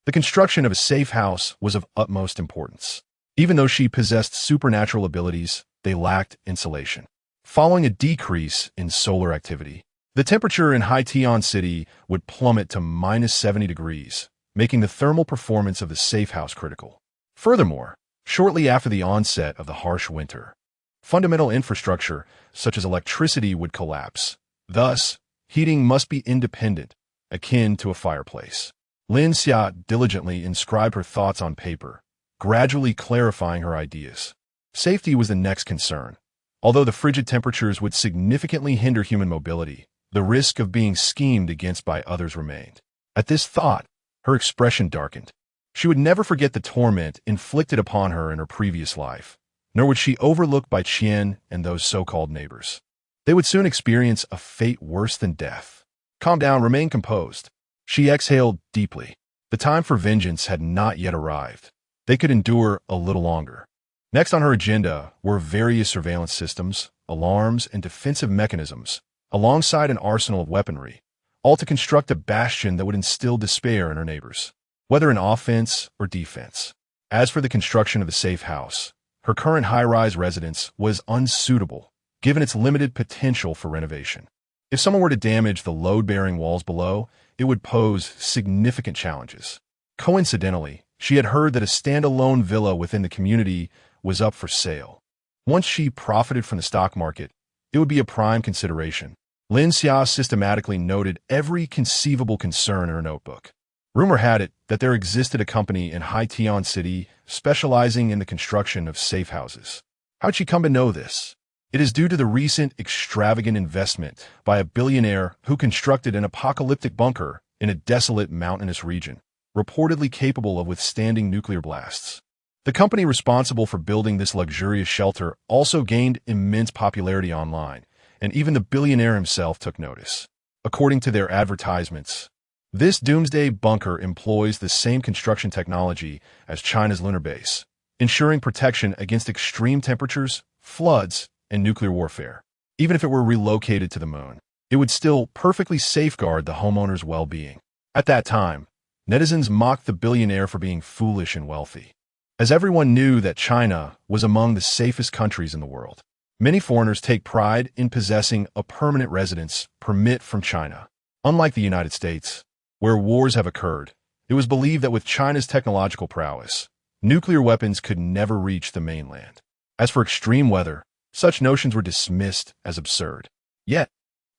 Speaker 1: The construction of a safe house was of utmost importance. Even though she possessed supernatural abilities, they lacked insulation. Following a decrease in solar activity, the temperature in Pantheon City would plummet to -70 degrees, making the thermal performance of the safe house critical. Furthermore, shortly after the onset of the harsh winter, fundamental infrastructure such as electricity would collapse. Thus, heating must be independent, akin to a fireplace. Lin Xia diligently inscribed her thoughts on paper, gradually clarifying her ideas. Safety was the next concern. Although the frigid temperatures would significantly hinder human mobility, the risk of being schemed against by others remained. At this thought, her expression darkened. She would never forget the torment inflicted upon her in her previous life, nor would she overlook Bai Qian and those so-called neighbors. They would soon experience a fate worse than death. Calm down, remain composed. She exhaled deeply. The time for vengeance had not yet arrived. They could endure a little longer. Next on her agenda were various surveillance systems, alarms, and defensive mechanisms, alongside an arsenal of weaponry, all to construct a bastion that would instill despair in her neighbors, whether in offense or defense. As for the construction of the safe house, her current high-rise residence was unsuitable, given its limited potential for renovation. If someone were to damage the load-bearing walls below, it would pose significant challenges. Coincidentally, she had heard that a standalone villa within the community was up for sale. Once she profited from the stock market, it would be a prime consideration. Lin Xia systematically noted every conceivable concern in her notebook. Rumor had it that there existed a company in Pantheon City specializing in the construction of safe houses. How'd she come to know this? It is due to the recent extravagant investment by a billionaire who constructed an apocalyptic bunker in a desolate mountainous region, reportedly capable of withstanding nuclear blasts. The company responsible for building this luxurious shelter also gained immense popularity online, and even the billionaire himself took notice. According to their advertisements, this Doomsday bunker employs the same construction technology as China's lunar base, ensuring protection against extreme temperatures, floods, and nuclear warfare. Even if it were relocated to the moon, it would still perfectly safeguard the homeowner's well-being. At that time, Netizens mocked the billionaire for being foolish and wealthy. As everyone knew that China was among the safest countries in the world, many foreigners take pride in possessing a permanent residence permit from China. Unlike the United States, where wars have occurred, it was believed that with China's technological prowess, nuclear weapons could never reach the mainland. As for extreme weather, such notions were dismissed as absurd. Yet,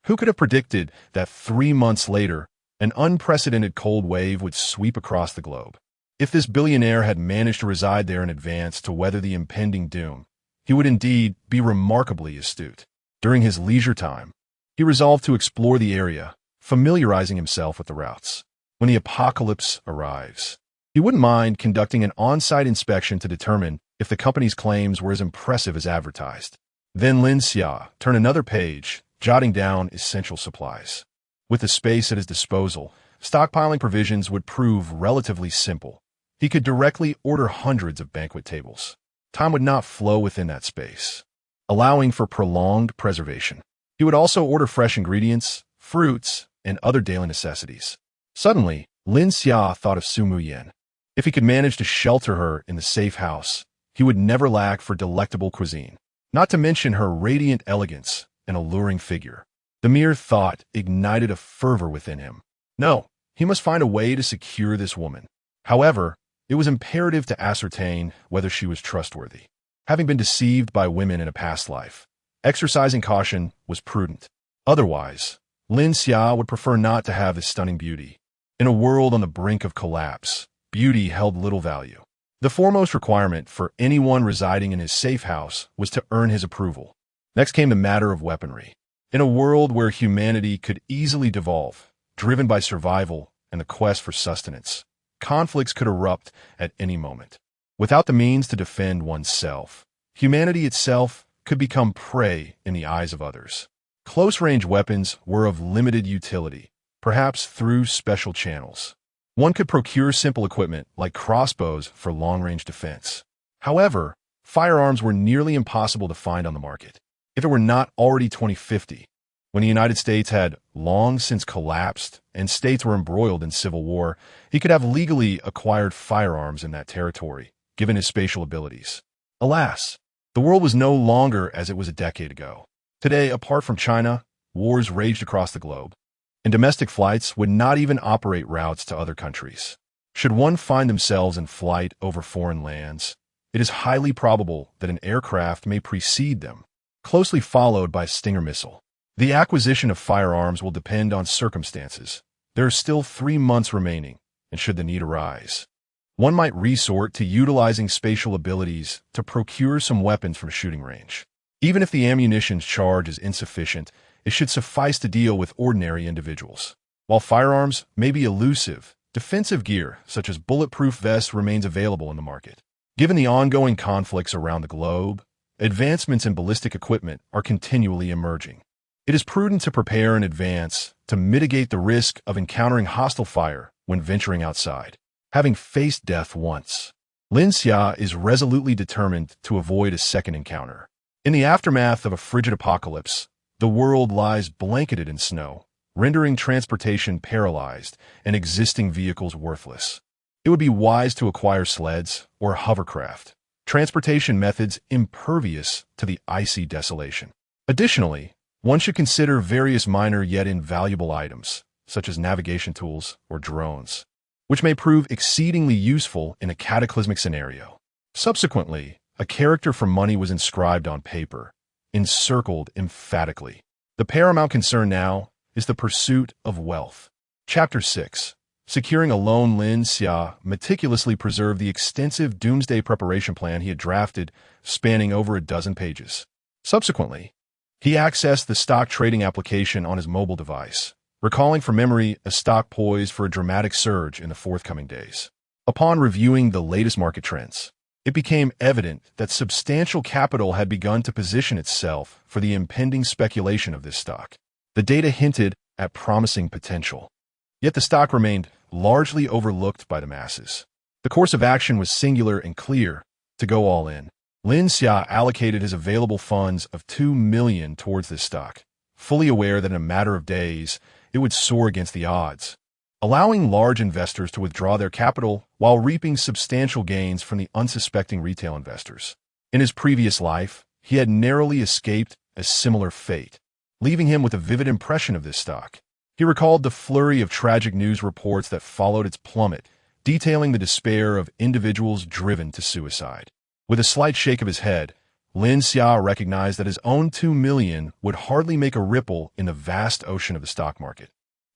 Speaker 1: who could have predicted that 3 months later, an unprecedented cold wave would sweep across the globe? If this billionaire had managed to reside there in advance to weather the impending doom, he would indeed be remarkably astute. During his leisure time, he resolved to explore the area, familiarizing himself with the routes. When the apocalypse arrives, he wouldn't mind conducting an on-site inspection to determine if the company's claims were as impressive as advertised. Then Lin Xia turned another page, jotting down essential supplies. With the space at his disposal, stockpiling provisions would prove relatively simple. He could directly order hundreds of banquet tables. Time would not flow within that space, allowing for prolonged preservation. He would also order fresh ingredients, fruits, and other daily necessities. Suddenly, Lin Xia thought of Su Muyan. If he could manage to shelter her in the safe house, he would never lack for delectable cuisine, not to mention her radiant elegance and alluring figure. The mere thought ignited a fervor within him. No, he must find a way to secure this woman. However, it was imperative to ascertain whether she was trustworthy. Having been deceived by women in a past life, exercising caution was prudent. Otherwise, Lin Xia would prefer not to have this stunning beauty. In a world on the brink of collapse, beauty held little value. The foremost requirement for anyone residing in his safe house was to earn his approval. Next came the matter of weaponry. In a world where humanity could easily devolve, driven by survival and the quest for sustenance, conflicts could erupt at any moment. Without the means to defend oneself, humanity itself could become prey in the eyes of others. Close-range weapons were of limited utility, perhaps through special channels. One could procure simple equipment like crossbows for long-range defense. However, firearms were nearly impossible to find on the market, if it were not already 2050, when the United States had long since collapsed and states were embroiled in civil war. He could have legally acquired firearms in that territory, given his spatial abilities. Alas, the world was no longer as it was a decade ago. Today, apart from China, wars raged across the globe, and domestic flights would not even operate routes to other countries. Should one find themselves in flight over foreign lands, it is highly probable that an aircraft may precede them, closely followed by a Stinger missile. The acquisition of firearms will depend on circumstances. There are still 3 months remaining, and should the need arise, one might resort to utilizing spatial abilities to procure some weapons from shooting range. Even if the ammunition's charge is insufficient, it should suffice to deal with ordinary individuals. While firearms may be elusive, defensive gear, such as bulletproof vests, remains available in the market. Given the ongoing conflicts around the globe, advancements in ballistic equipment are continually emerging. It is prudent to prepare in advance to mitigate the risk of encountering hostile fire when venturing outside. Having faced death once, Lin Xia is resolutely determined to avoid a second encounter. In the aftermath of a frigid apocalypse, the world lies blanketed in snow, rendering transportation paralyzed and existing vehicles worthless. It would be wise to acquire sleds or hovercraft, transportation methods impervious to the icy desolation. Additionally, one should consider various minor yet invaluable items, such as navigation tools or drones, which may prove exceedingly useful in a cataclysmic scenario. Subsequently, a character for money was inscribed on paper, encircled emphatically. The paramount concern now is the pursuit of wealth. Chapter 6. Securing a loan. Lin Xia meticulously preserved the extensive Doomsday preparation plan he had drafted, spanning over a dozen pages. Subsequently, he accessed the stock trading application on his mobile device, recalling from memory a stock poised for a dramatic surge in the forthcoming days. Upon reviewing the latest market trends, it became evident that substantial capital had begun to position itself for the impending speculation of this stock. The data hinted at promising potential, yet the stock remained largely overlooked by the masses. The course of action was singular and clear: to go all in. Lin Xia allocated his available funds of 2 million towards this stock, fully aware that in a matter of days, it would soar against the odds. allowing large investors to withdraw their capital while reaping substantial gains from the unsuspecting retail investors. In his previous life, he had narrowly escaped a similar fate, leaving him with a vivid impression of this stock. He recalled the flurry of tragic news reports that followed its plummet, detailing the despair of individuals driven to suicide. With a slight shake of his head, Lin Xia recognized that his own 2 million would hardly make a ripple in the vast ocean of the stock market,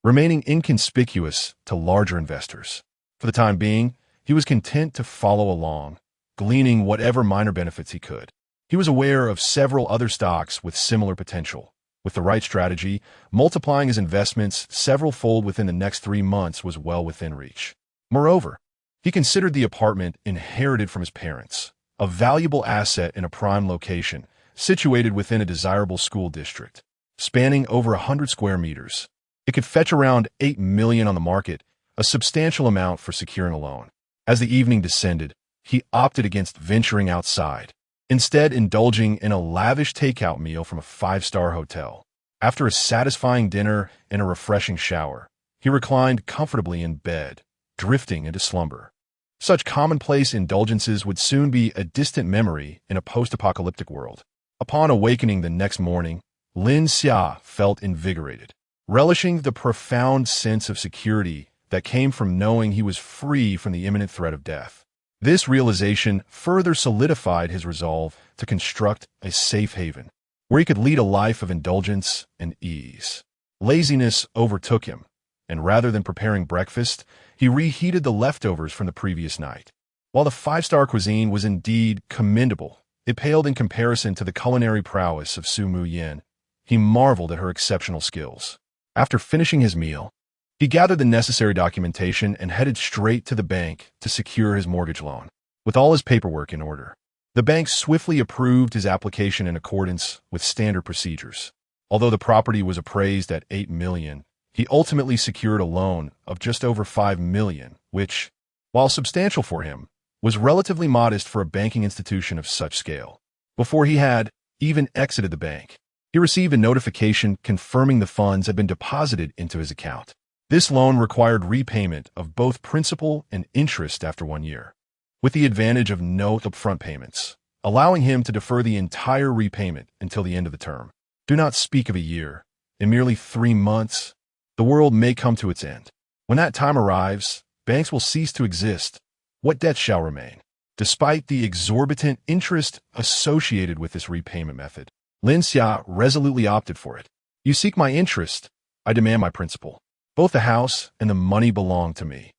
Speaker 1: remaining inconspicuous to larger investors. For the time being, he was content to follow along, gleaning whatever minor benefits he could. He was aware of several other stocks with similar potential. With the right strategy, multiplying his investments several-fold within the next 3 months was well within reach. Moreover, he considered the apartment inherited from his parents, a valuable asset in a prime location, situated within a desirable school district, spanning over 100 square meters. It could fetch around 8 million on the market, a substantial amount for securing a loan. As the evening descended, he opted against venturing outside, instead indulging in a lavish takeout meal from a 5-star hotel. After a satisfying dinner and a refreshing shower, he reclined comfortably in bed, drifting into slumber. Such commonplace indulgences would soon be a distant memory in a post-apocalyptic world. Upon awakening the next morning, Lin Xia felt invigorated, relishing the profound sense of security that came from knowing he was free from the imminent threat of death. This realization further solidified his resolve to construct a safe haven, where he could lead a life of indulgence and ease. Laziness overtook him, and rather than preparing breakfast, he reheated the leftovers from the previous night. While the 5-star cuisine was indeed commendable, it paled in comparison to the culinary prowess of Su Mu Yin. He marveled at her exceptional skills. After finishing his meal, he gathered the necessary documentation and headed straight to the bank to secure his mortgage loan. With all his paperwork in order, the bank swiftly approved his application in accordance with standard procedures. Although the property was appraised at 8 million, he ultimately secured a loan of just over 5 million, which, while substantial for him, was relatively modest for a banking institution of such scale. Before he had even exited the bank, he received a notification confirming the funds had been deposited into his account. This loan required repayment of both principal and interest after 1 year, with the advantage of no upfront payments, allowing him to defer the entire repayment until the end of the term. Do not speak of a year. In merely 3 months, the world may come to its end. When that time arrives, banks will cease to exist. What debt shall remain? Despite the exorbitant interest associated with this repayment method, Lin Xia resolutely opted for it. You seek my interest, I demand my principal. Both the house and the money belong to me.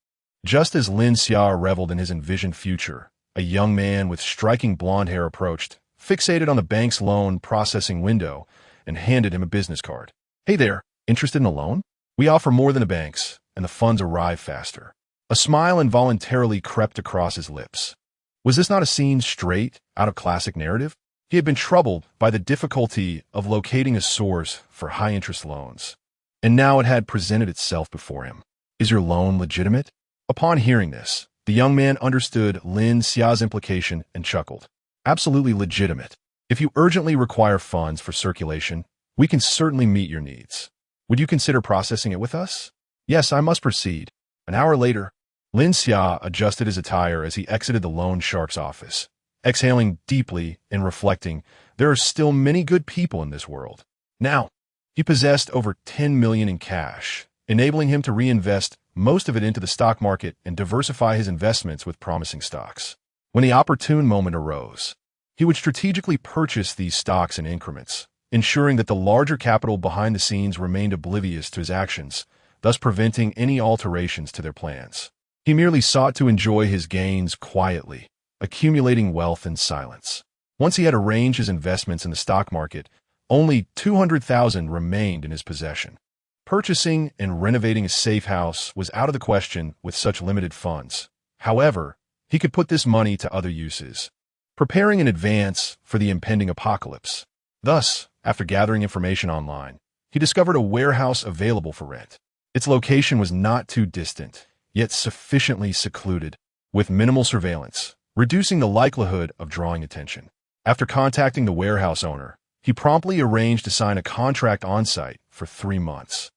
Speaker 1: Just as Lin Xia reveled in his envisioned future, a young man with striking blonde hair approached, fixated on the bank's loan processing window, and handed him a business card. Hey there, interested in a loan? We offer more than the banks, and the funds arrive faster. A smile involuntarily crept across his lips. Was this not a scene straight out of classic narrative? He had been troubled by the difficulty of locating a source for high-interest loans, and now it had presented itself before him. Is your loan legitimate? Upon hearing this, the young man understood Lin Xia's implication and chuckled. Absolutely legitimate. If you urgently require funds for circulation, we can certainly meet your needs. Would you consider processing it with us? Yes, I must proceed. An hour later, Lin Xia adjusted his attire as he exited the loan shark's office, exhaling deeply and reflecting, there are still many good people in this world. Now, he possessed over 10 million in cash, enabling him to reinvest most of it into the stock market and diversify his investments with promising stocks. When the opportune moment arose, he would strategically purchase these stocks in increments, ensuring that the larger capital behind the scenes remained oblivious to his actions, thus preventing any alterations to their plans. He merely sought to enjoy his gains quietly, accumulating wealth in silence. Once he had arranged his investments in the stock market, only 200,000 remained in his possession. Purchasing and renovating a safe house was out of the question with such limited funds. However, he could put this money to other uses, preparing in advance for the impending apocalypse. Thus, after gathering information online, he discovered a warehouse available for rent. Its location was not too distant, yet sufficiently secluded, with minimal surveillance, reducing the likelihood of drawing attention. After contacting the warehouse owner, he promptly arranged to sign a contract on-site for 3 months.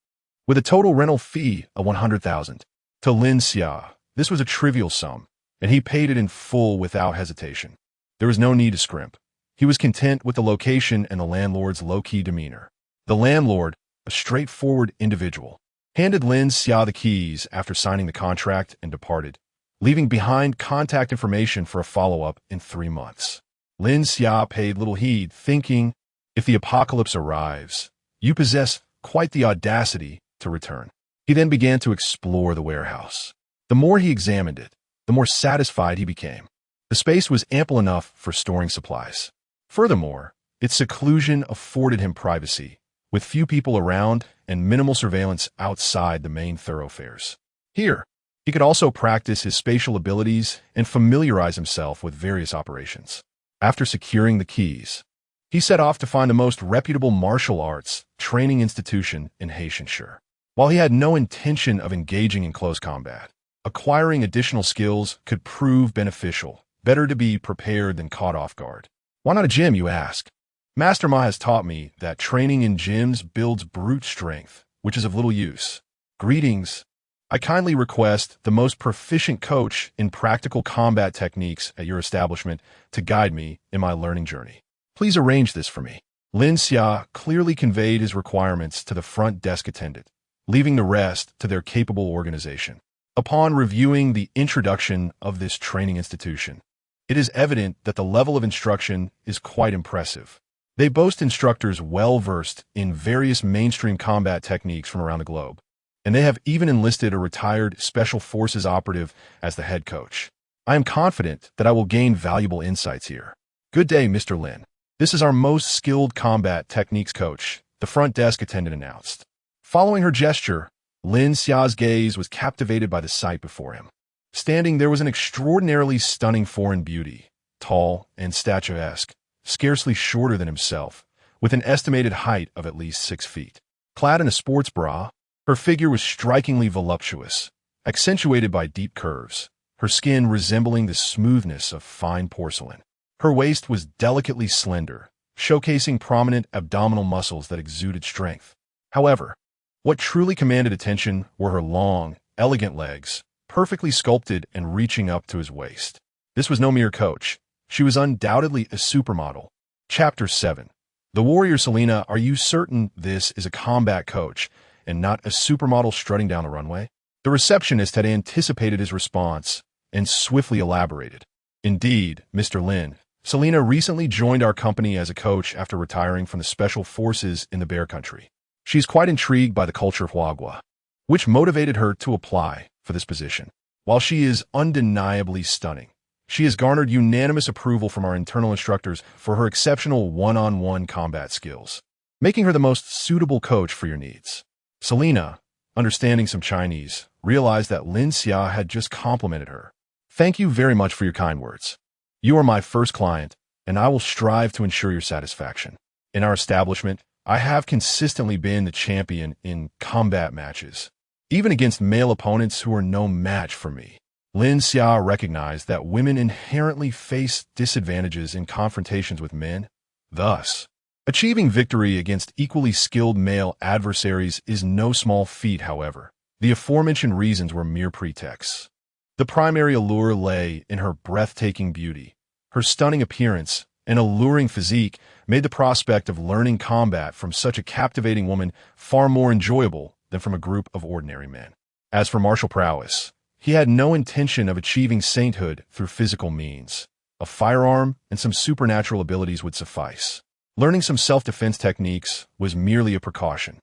Speaker 1: with a total rental fee of 100,000. To Lin Xia, this was a trivial sum, and he paid it in full without hesitation. There was no need to scrimp. He was content with the location and the landlord's low-key demeanor. The landlord, a straightforward individual, handed Lin Xia the keys after signing the contract and departed, leaving behind contact information for a follow-up in 3 months. Lin Xia paid little heed, thinking, if the apocalypse arrives, you possess quite the audacity to return. He then began to explore the warehouse. The more he examined it, the more satisfied he became. The space was ample enough for storing supplies. Furthermore, its seclusion afforded him privacy, with few people around and minimal surveillance outside the main thoroughfares. Here, he could also practice his spatial abilities and familiarize himself with various operations. After securing the keys, he set off to find the most reputable martial arts training institution in Haitianshire. While he had no intention of engaging in close combat, acquiring additional skills could prove beneficial. Better to be prepared than caught off guard. Why not a gym, you ask? Master Ma has taught me that training in gyms builds brute strength, which is of little use. Greetings. I kindly request the most proficient coach in practical combat techniques at your establishment to guide me in my learning journey. Please arrange this for me. Lin Xia clearly conveyed his requirements to the front desk attendant, leaving the rest to their capable organization. Upon reviewing the introduction of this training institution, it is evident that the level of instruction is quite impressive. They boast instructors well-versed in various mainstream combat techniques from around the globe, and they have even enlisted a retired Special Forces operative as the head coach. I am confident that I will gain valuable insights here. Good day, Mr. Lin. This is our most skilled combat techniques coach, the front desk attendant announced. Following her gesture, Lin Xia's gaze was captivated by the sight before him. Standing there was an extraordinarily stunning foreign beauty, tall and statuesque, scarcely shorter than himself, with an estimated height of at least 6 feet. Clad in a sports bra, her figure was strikingly voluptuous, accentuated by deep curves, her skin resembling the smoothness of fine porcelain. Her waist was delicately slender, showcasing prominent abdominal muscles that exuded strength. However, what truly commanded attention were her long, elegant legs, perfectly sculpted and reaching up to his waist. This was no mere coach. She was undoubtedly a supermodel. Chapter 7. The warrior Selena, are you certain this is a combat coach and not a supermodel strutting down the runway? The receptionist had anticipated his response and swiftly elaborated. Indeed, Mr. Lin, Selena recently joined our company as a coach after retiring from the Special Forces in the Bear Country. She's quite intrigued by the culture of Huagua, which motivated her to apply for this position. While she is undeniably stunning, she has garnered unanimous approval from our internal instructors for her exceptional one-on-one combat skills, making her the most suitable coach for your needs. Selena, understanding some Chinese, realized that Lin Xia had just complimented her. Thank you very much for your kind words. You are my first client, and I will strive to ensure your satisfaction. In our establishment, I have consistently been the champion in combat matches, even against male opponents who are no match for me. Lin Xia recognized that women inherently face disadvantages in confrontations with men. Thus, achieving victory against equally skilled male adversaries is no small feat, however. The aforementioned reasons were mere pretexts. The primary allure lay in her breathtaking beauty. Her stunning appearance and alluring physique made the prospect of learning combat from such a captivating woman far more enjoyable than from a group of ordinary men. As for martial prowess, he had no intention of achieving sainthood through physical means. A firearm and some supernatural abilities would suffice. Learning some self-defense techniques was merely a precaution.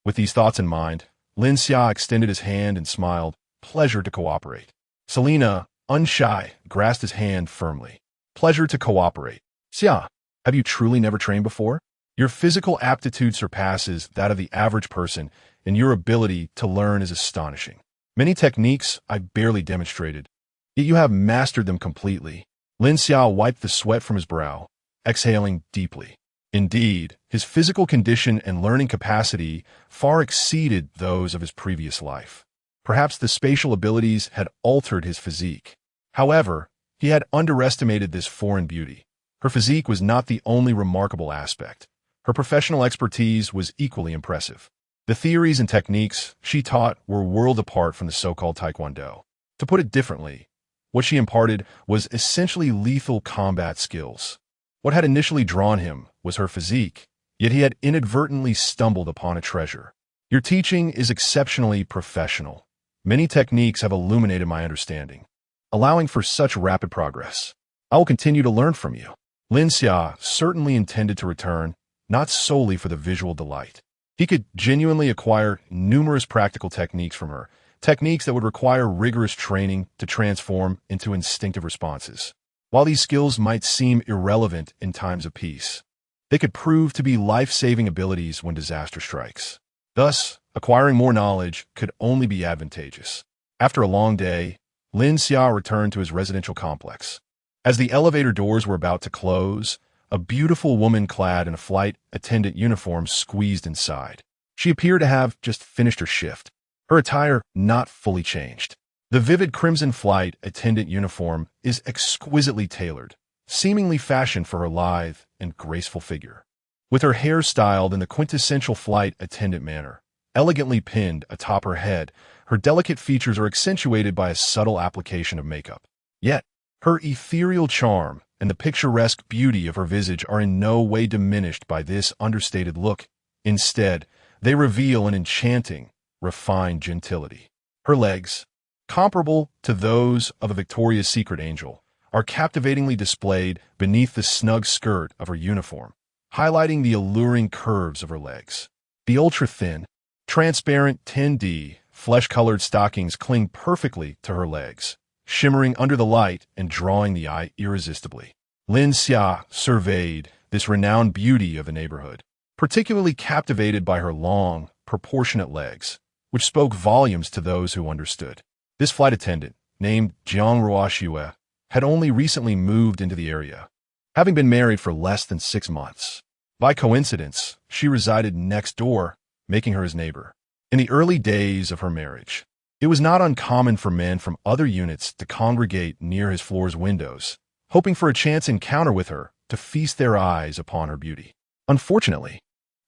Speaker 1: With these thoughts in mind, Lin Xia extended his hand and smiled, pleasure to cooperate. Selena, unshy, grasped his hand firmly. Pleasure to cooperate. Xia, have you truly never trained before? Your physical aptitude surpasses that of the average person, and your ability to learn is astonishing. Many techniques I barely demonstrated, yet you have mastered them completely. Lin Xia wiped the sweat from his brow, exhaling deeply. Indeed, his physical condition and learning capacity far exceeded those of his previous life. Perhaps the spatial abilities had altered his physique. However, he had underestimated this foreign beauty. Her physique was not the only remarkable aspect. Her professional expertise was equally impressive. The theories and techniques she taught were worlds apart from the so-called taekwondo. To put it differently, what she imparted was essentially lethal combat skills. What had initially drawn him was her physique, yet he had inadvertently stumbled upon a treasure. Your teaching is exceptionally professional. Many techniques have illuminated my understanding, allowing for such rapid progress. I will continue to learn from you. Lin Xia certainly intended to return, not solely for the visual delight. He could genuinely acquire numerous practical techniques from her, techniques that would require rigorous training to transform into instinctive responses. While these skills might seem irrelevant in times of peace, they could prove to be life-saving abilities when disaster strikes. Thus, acquiring more knowledge could only be advantageous. After a long day, Lin Xia returned to his residential complex. As the elevator doors were about to close, a beautiful woman clad in a flight attendant uniform squeezed inside. She appeared to have just finished her shift, her attire not fully changed. The vivid crimson flight attendant uniform is exquisitely tailored, seemingly fashioned for her lithe and graceful figure. With her hair styled in the quintessential flight attendant manner, elegantly pinned atop her head, her delicate features are accentuated by a subtle application of makeup. Yet, her ethereal charm and the picturesque beauty of her visage are in no way diminished by this understated look. Instead, they reveal an enchanting, refined gentility. Her legs, comparable to those of a Victoria's Secret angel, are captivatingly displayed beneath the snug skirt of her uniform, highlighting the alluring curves of her legs. The ultra-thin, transparent 10D, flesh-colored stockings cling perfectly to her legs, shimmering under the light and drawing the eye irresistibly. Lin Xia surveyed this renowned beauty of the neighborhood, particularly captivated by her long, proportionate legs, which spoke volumes to those who understood. This flight attendant, named Jiang Ruoxue, had only recently moved into the area, having been married for less than 6 months. By coincidence, she resided next door, making her his neighbor. In the early days of her marriage, it was not uncommon for men from other units to congregate near his floor's windows, hoping for a chance encounter with her to feast their eyes upon her beauty. Unfortunately,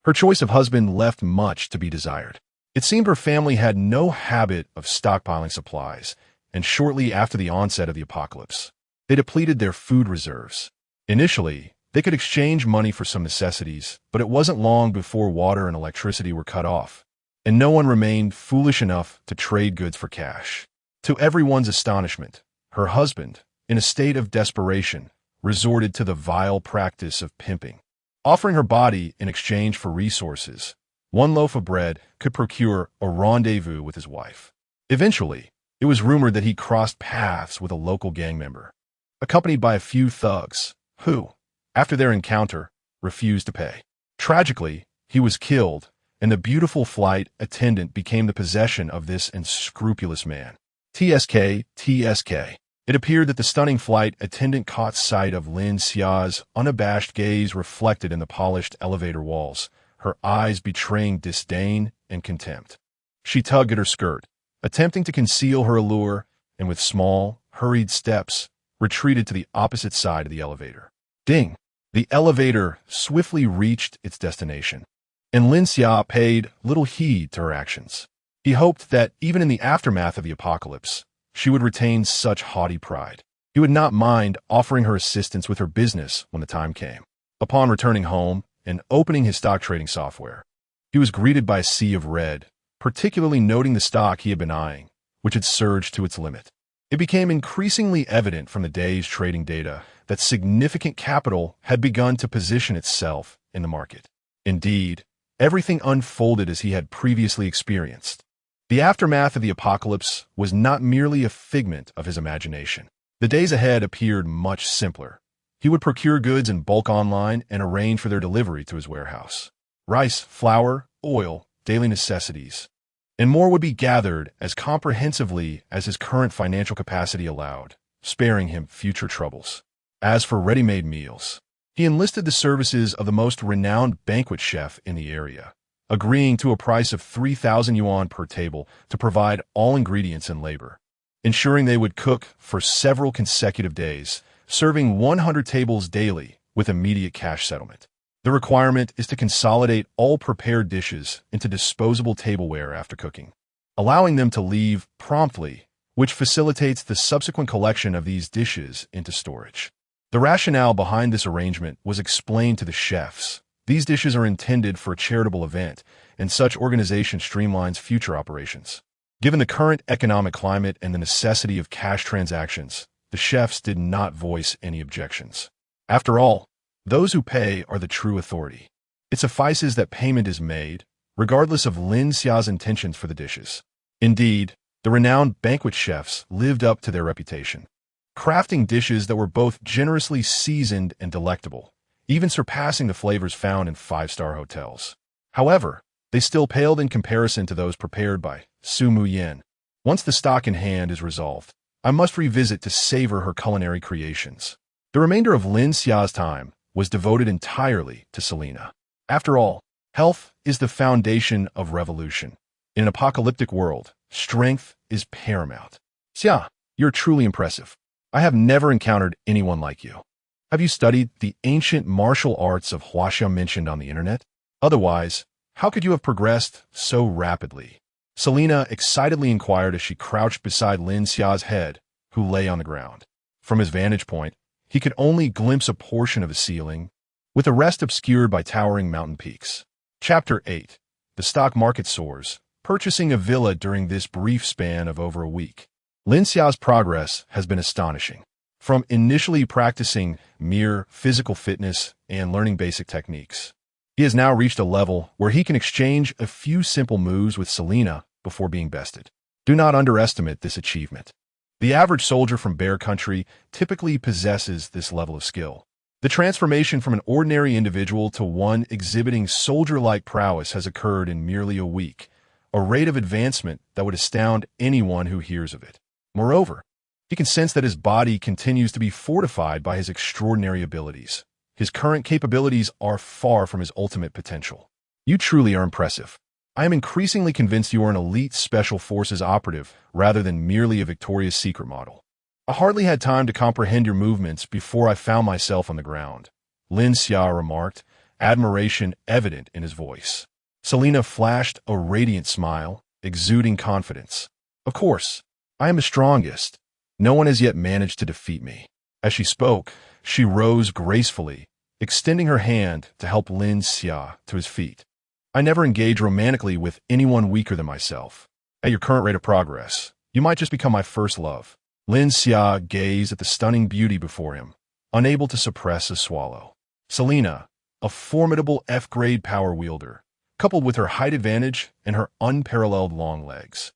Speaker 1: her choice of husband left much to be desired. It seemed her family had no habit of stockpiling supplies, and shortly after the onset of the apocalypse, they depleted their food reserves. Initially, they could exchange money for some necessities, but it wasn't long before water and electricity were cut off, and no one remained foolish enough to trade goods for cash. To everyone's astonishment, her husband, in a state of desperation, resorted to the vile practice of pimping. Offering her body in exchange for resources, one loaf of bread could procure a rendezvous with his wife. Eventually, it was rumored that he crossed paths with a local gang member, accompanied by a few thugs, who, after their encounter, refused to pay. Tragically, he was killed, and the beautiful flight attendant became the possession of this unscrupulous man. TSK. It appeared that the stunning flight attendant caught sight of Lin Xia's unabashed gaze reflected in the polished elevator walls, her eyes betraying disdain and contempt. She tugged at her skirt, attempting to conceal her allure, and with small, hurried steps, retreated to the opposite side of the elevator. Ding! The elevator swiftly reached its destination, and Lin Xia paid little heed to her actions. He hoped that even in the aftermath of the apocalypse, she would retain such haughty pride. He would not mind offering her assistance with her business when the time came. Upon returning home and opening his stock trading software, he was greeted by a sea of red, particularly noting the stock he had been eyeing, which had surged to its limit. It became increasingly evident from the day's trading data that significant capital had begun to position itself in the market. Indeed, everything unfolded as he had previously experienced. The aftermath of the apocalypse was not merely a figment of his imagination. The days ahead appeared much simpler. He would procure goods in bulk online and arrange for their delivery to his warehouse. Rice, flour, oil, daily necessities, and more would be gathered as comprehensively as his current financial capacity allowed, sparing him future troubles. As for ready-made meals, he enlisted the services of the most renowned banquet chef in the area, agreeing to a price of 3,000 yuan per table to provide all ingredients and labor, ensuring they would cook for several consecutive days, serving 100 tables daily with immediate cash settlement. The requirement is to consolidate all prepared dishes into disposable tableware after cooking, allowing them to leave promptly, which facilitates the subsequent collection of these dishes into storage. The rationale behind this arrangement was explained to the chefs. These dishes are intended for a charitable event, and such organization streamlines future operations. Given the current economic climate and the necessity of cash transactions, the chefs did not voice any objections. After all, those who pay are the true authority. It suffices that payment is made, regardless of Lin Xia's intentions for the dishes. Indeed, the renowned banquet chefs lived up to their reputation, crafting dishes that were both generously seasoned and delectable, even surpassing the flavors found in five-star hotels. However, they still paled in comparison to those prepared by Su Muyen. Once the stock in hand is resolved, I must revisit to savor her culinary creations. The remainder of Lin Xia's time was devoted entirely to Selena. After all, health is the foundation of revolution. In an apocalyptic world, strength is paramount. Xia, you're truly impressive. I have never encountered anyone like you. Have you studied the ancient martial arts of Huaxia mentioned on the internet? Otherwise, how could you have progressed so rapidly? Selena excitedly inquired as she crouched beside Lin Xia's head, who lay on the ground. From his vantage point, he could only glimpse a portion of the ceiling, with the rest obscured by towering mountain peaks. Chapter 8. The stock market soars, purchasing a villa during this brief span of over a week. Lin Xia's progress has been astonishing. From initially practicing mere physical fitness and learning basic techniques, he has now reached a level where he can exchange a few simple moves with Selena before being bested. Do not underestimate this achievement. The average soldier from Bear Country typically possesses this level of skill. The transformation from an ordinary individual to one exhibiting soldier-like prowess has occurred in merely a week, a rate of advancement that would astound anyone who hears of it. Moreover, he can sense that his body continues to be fortified by his extraordinary abilities. His current capabilities are far from his ultimate potential. You truly are impressive. I am increasingly convinced you are an elite special forces operative rather than merely a Victoria's Secret model. I hardly had time to comprehend your movements before I found myself on the ground, Lin Xia remarked, admiration evident in his voice. Selena flashed a radiant smile, exuding confidence. Of course, I am the strongest. No one has yet managed to defeat me. As she spoke, she rose gracefully, extending her hand to help Lin Xia to his feet. I never engage romantically with anyone weaker than myself. At your current rate of progress, you might just become my first love. Lin Xia gazed at the stunning beauty before him, unable to suppress a swallow. Selena, a formidable F-grade power wielder, coupled with her height advantage and her unparalleled long legs,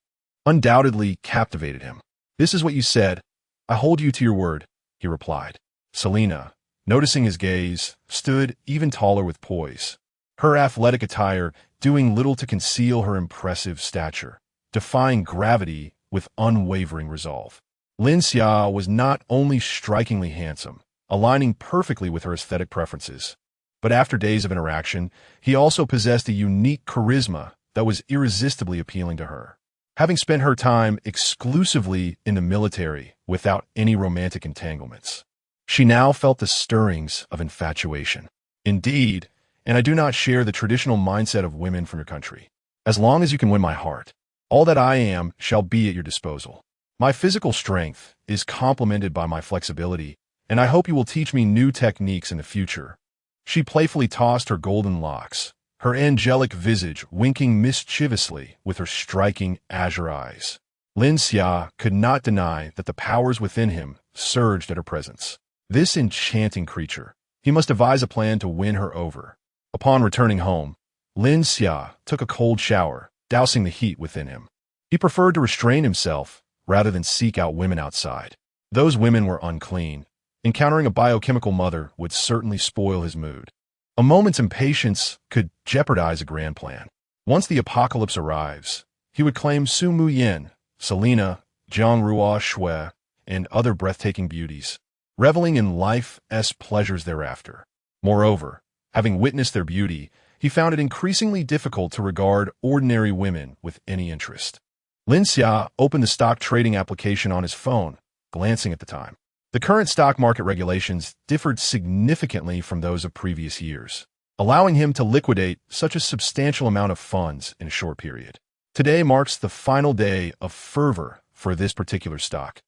Speaker 1: undoubtedly captivated him. This is what you said. I hold you to your word, he replied. Selena, noticing his gaze, stood even taller with poise, her athletic attire doing little to conceal her impressive stature, defying gravity with unwavering resolve. Lin Xia was not only strikingly handsome, aligning perfectly with her aesthetic preferences, but after days of interaction, he also possessed a unique charisma that was irresistibly appealing to her. Having spent her time exclusively in the military without any romantic entanglements, she now felt the stirrings of infatuation. Indeed, and I do not share the traditional mindset of women from your country. As long as you can win my heart, all that I am shall be at your disposal. My physical strength is complemented by my flexibility, and I hope you will teach me new techniques in the future. She playfully tossed her golden locks, her angelic visage winking mischievously with her striking azure eyes. Lin Xia could not deny that the powers within him surged at her presence. This enchanting creature, he must devise a plan to win her over. Upon returning home, Lin Xia took a cold shower, dousing the heat within him. He preferred to restrain himself rather than seek out women outside. Those women were unclean. Encountering a biochemical mother would certainly spoil his mood. A moment's impatience could jeopardize a grand plan. Once the apocalypse arrives, he would claim Su Muyen, Selena, Jiangrua Shui, and other breathtaking beauties, reveling in life's pleasures thereafter. Moreover, having witnessed their beauty, he found it increasingly difficult to regard ordinary women with any interest. Lin Xia opened the stock trading application on his phone, glancing at the time. The current stock market regulations differed significantly from those of previous years. allowing him to liquidate such a substantial amount of funds in a short period. Today marks the final day of fervor for this particular stock,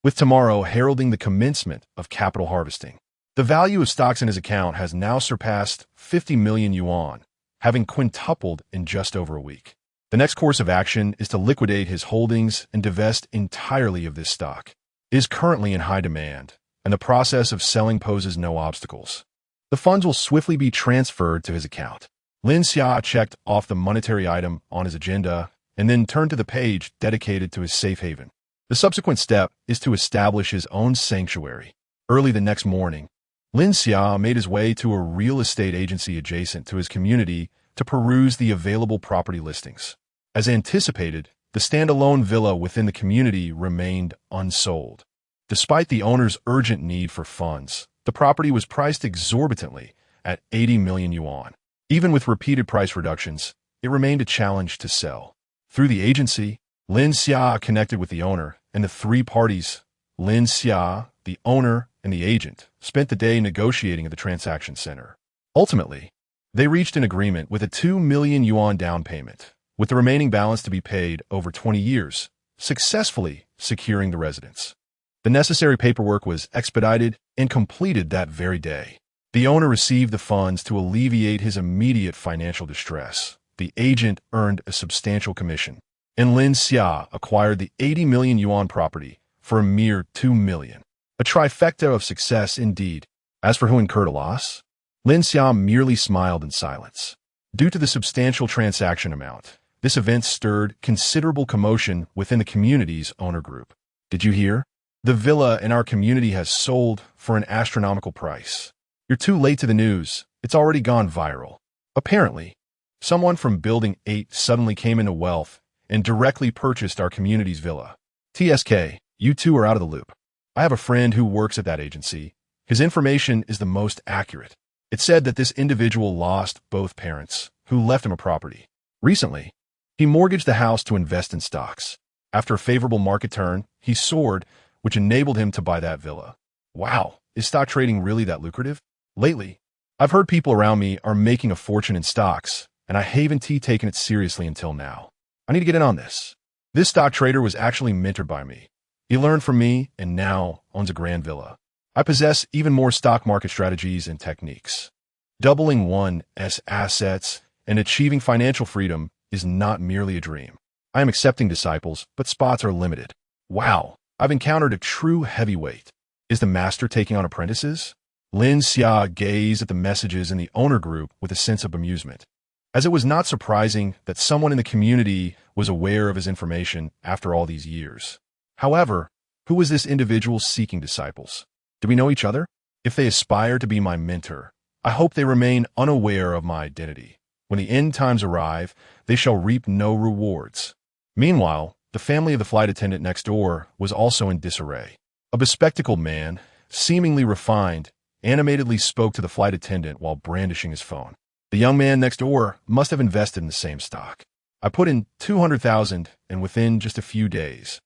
Speaker 1: with tomorrow heralding the commencement of capital harvesting. The value of stocks in his account has now surpassed 50 million yuan, having quintupled in just over a week. The next course of action is to liquidate his holdings and divest entirely of this stock. It is currently in high demand, and the process of selling poses no obstacles. The funds will swiftly be transferred to his account. Lin Xia checked off the monetary item on his agenda and then turned to the page dedicated to his safe haven. The subsequent step is to establish his own sanctuary. Early the next morning, Lin Xia made his way to a real estate agency adjacent to his community to peruse the available property listings. As anticipated, the standalone villa within the community remained unsold. Despite the owner's urgent need for funds, the property was priced exorbitantly at 80 million yuan. Even with repeated price reductions, it remained a challenge to sell. Through the agency, Lin Xia connected with the owner, and the three parties, Lin Xia, the owner, and the agent, spent the day negotiating at the transaction center. Ultimately, they reached an agreement with a 2 million yuan down payment, with the remaining balance to be paid over 20 years, successfully securing the residence. The necessary paperwork was expedited and completed that very day. The owner received the funds to alleviate his immediate financial distress. The agent earned a substantial commission, and Lin Xia acquired the 80 million yuan property for a mere 2 million. A trifecta of success indeed. As for who incurred a loss, Lin Xia merely smiled in silence. Due to the substantial transaction amount, this event stirred considerable commotion within the community's owner group. Did you hear? The villa in our community has sold for an astronomical price. You're too late to the news. It's already gone viral. Apparently, someone from Building 8 suddenly came into wealth and directly purchased our community's villa. TSK, you two are out of the loop. I have a friend who works at that agency. His information is the most accurate. It said that this individual lost both parents, who left him a property. Recently, he mortgaged the house to invest in stocks. After a favorable market turn, he soared, which enabled him to buy that villa. Wow, is stock trading really that lucrative? Lately, I've heard people around me are making a fortune in stocks, and I haven't taken it seriously until now. I need to get in on this. This stock trader was actually mentored by me. He learned from me and now owns a grand villa. I possess even more stock market strategies and techniques. Doubling one's assets and achieving financial freedom is not merely a dream. I am accepting disciples, but spots are limited. Wow, I've encountered a true heavyweight. Is the master taking on apprentices? Lin Xia gazed at the messages in the owner group with a sense of amusement, as it was not surprising that someone in the community was aware of his information after all these years. However, who was this individual seeking disciples? Do we know each other? If they aspire to be my mentor, I hope they remain unaware of my identity. When the end times arrive, they shall reap no rewards. Meanwhile, the family of the flight attendant next door was also in disarray. A bespectacled man, seemingly refined, animatedly spoke to the flight attendant while brandishing his phone. The young man next door must have invested in the same stock. I put in 200,000, and within just a few days,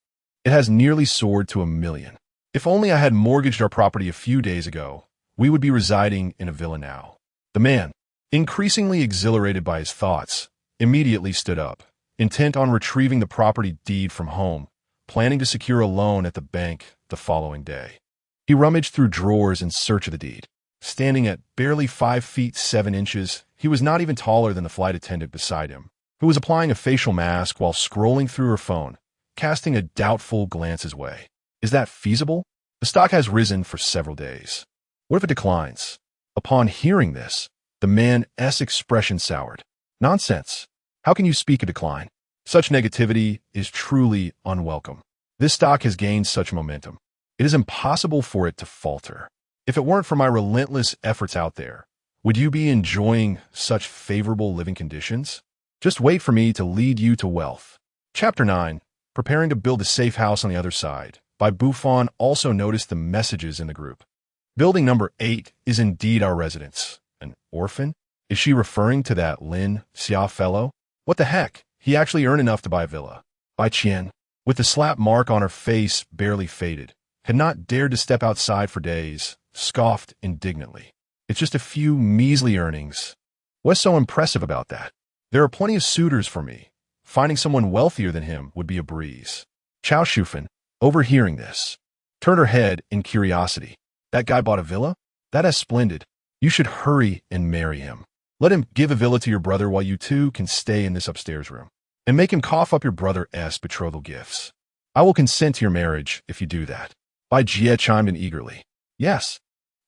Speaker 1: it has nearly soared to 1 million. If only I had mortgaged our property a few days ago, we would be residing in a villa now. The man, increasingly exhilarated by his thoughts, immediately stood up, intent on retrieving the property deed from home, planning to secure a loan at the bank the following day. He rummaged through drawers in search of the deed. Standing at barely 5 feet 7 inches, he was not even taller than the flight attendant beside him, who was applying a facial mask while scrolling through her phone, casting a doubtful glance his way. Is that feasible? The stock has risen for several days. What if it declines? Upon hearing this, the man's expression soured. Nonsense. How can you speak a decline? Such negativity is truly unwelcome. This stock has gained such momentum. It is impossible for it to falter. If it weren't for my relentless efforts out there, would you be enjoying such favorable living conditions? Just wait for me to lead you to wealth. Chapter 9. Preparing to build a safe house on the other side. By Buffon also noticed the messages in the group. Building number 8 is indeed our residence. An orphan? Is she referring to that Lin Xia fellow? What the heck? He actually earned enough to buy a villa. Bai Qian, with the slap mark on her face barely faded, had not dared to step outside for days, scoffed indignantly. It's just a few measly earnings. What's so impressive about that? There are plenty of suitors for me. Finding someone wealthier than him would be a breeze. Chao Shufan, overhearing this, turned her head in curiosity. That guy bought a villa? That is splendid. You should hurry and marry him. Let him give a villa to your brother while you two can stay in this upstairs room. And make him cough up your brother's betrothal gifts. I will consent to your marriage if you do that. Bai Jie chimed in eagerly. Yes.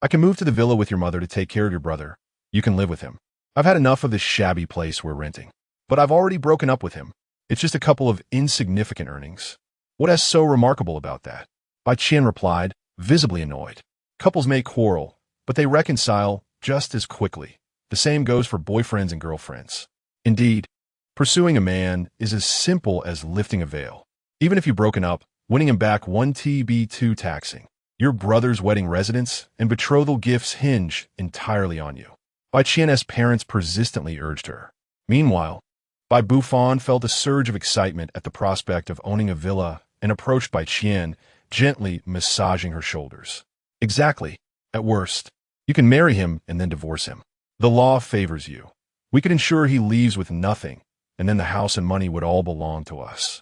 Speaker 1: I can move to the villa with your mother to take care of your brother. You can live with him. I've had enough of this shabby place we're renting. But I've already broken up with him. It's just a couple of insignificant earnings. What is so remarkable about that? Bai Qian replied, visibly annoyed. Couples may quarrel, but they reconcile just as quickly. The same goes for boyfriends and girlfriends. Indeed, pursuing a man is as simple as lifting a veil. Even if you've broken up, winning him back won't be too taxing. Your brother's wedding residence and betrothal gifts hinge entirely on you. Bai Qian's parents persistently urged her. Meanwhile, Bai Bufan felt a surge of excitement at the prospect of owning a villa and approached Bai Qian, gently massaging her shoulders. Exactly. At worst, you can marry him and then divorce him. The law favors you. We could ensure he leaves with nothing, and then the house and money would all belong to us.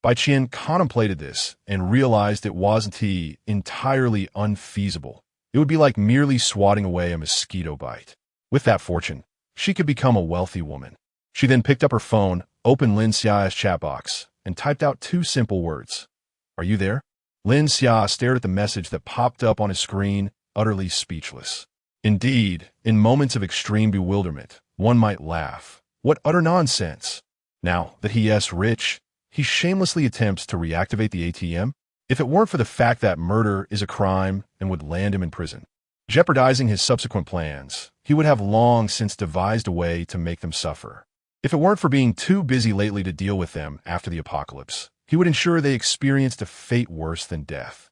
Speaker 1: Bai Qian contemplated this and realized it wasn't entirely unfeasible. It would be like merely swatting away a mosquito bite. With that fortune, she could become a wealthy woman. She then picked up her phone, opened Lin Xia's chat box, and typed out 2 simple words. Are you there? Lin Xia stared at the message that popped up on his screen, utterly speechless. Indeed, in moments of extreme bewilderment, one might laugh. What utter nonsense! Now that he is rich, he shamelessly attempts to reactivate the ATM? If it weren't for the fact that murder is a crime and would land him in prison, jeopardizing his subsequent plans, he would have long since devised a way to make them suffer. If it weren't for being too busy lately to deal with them after the apocalypse, he would ensure they experienced a fate worse than death.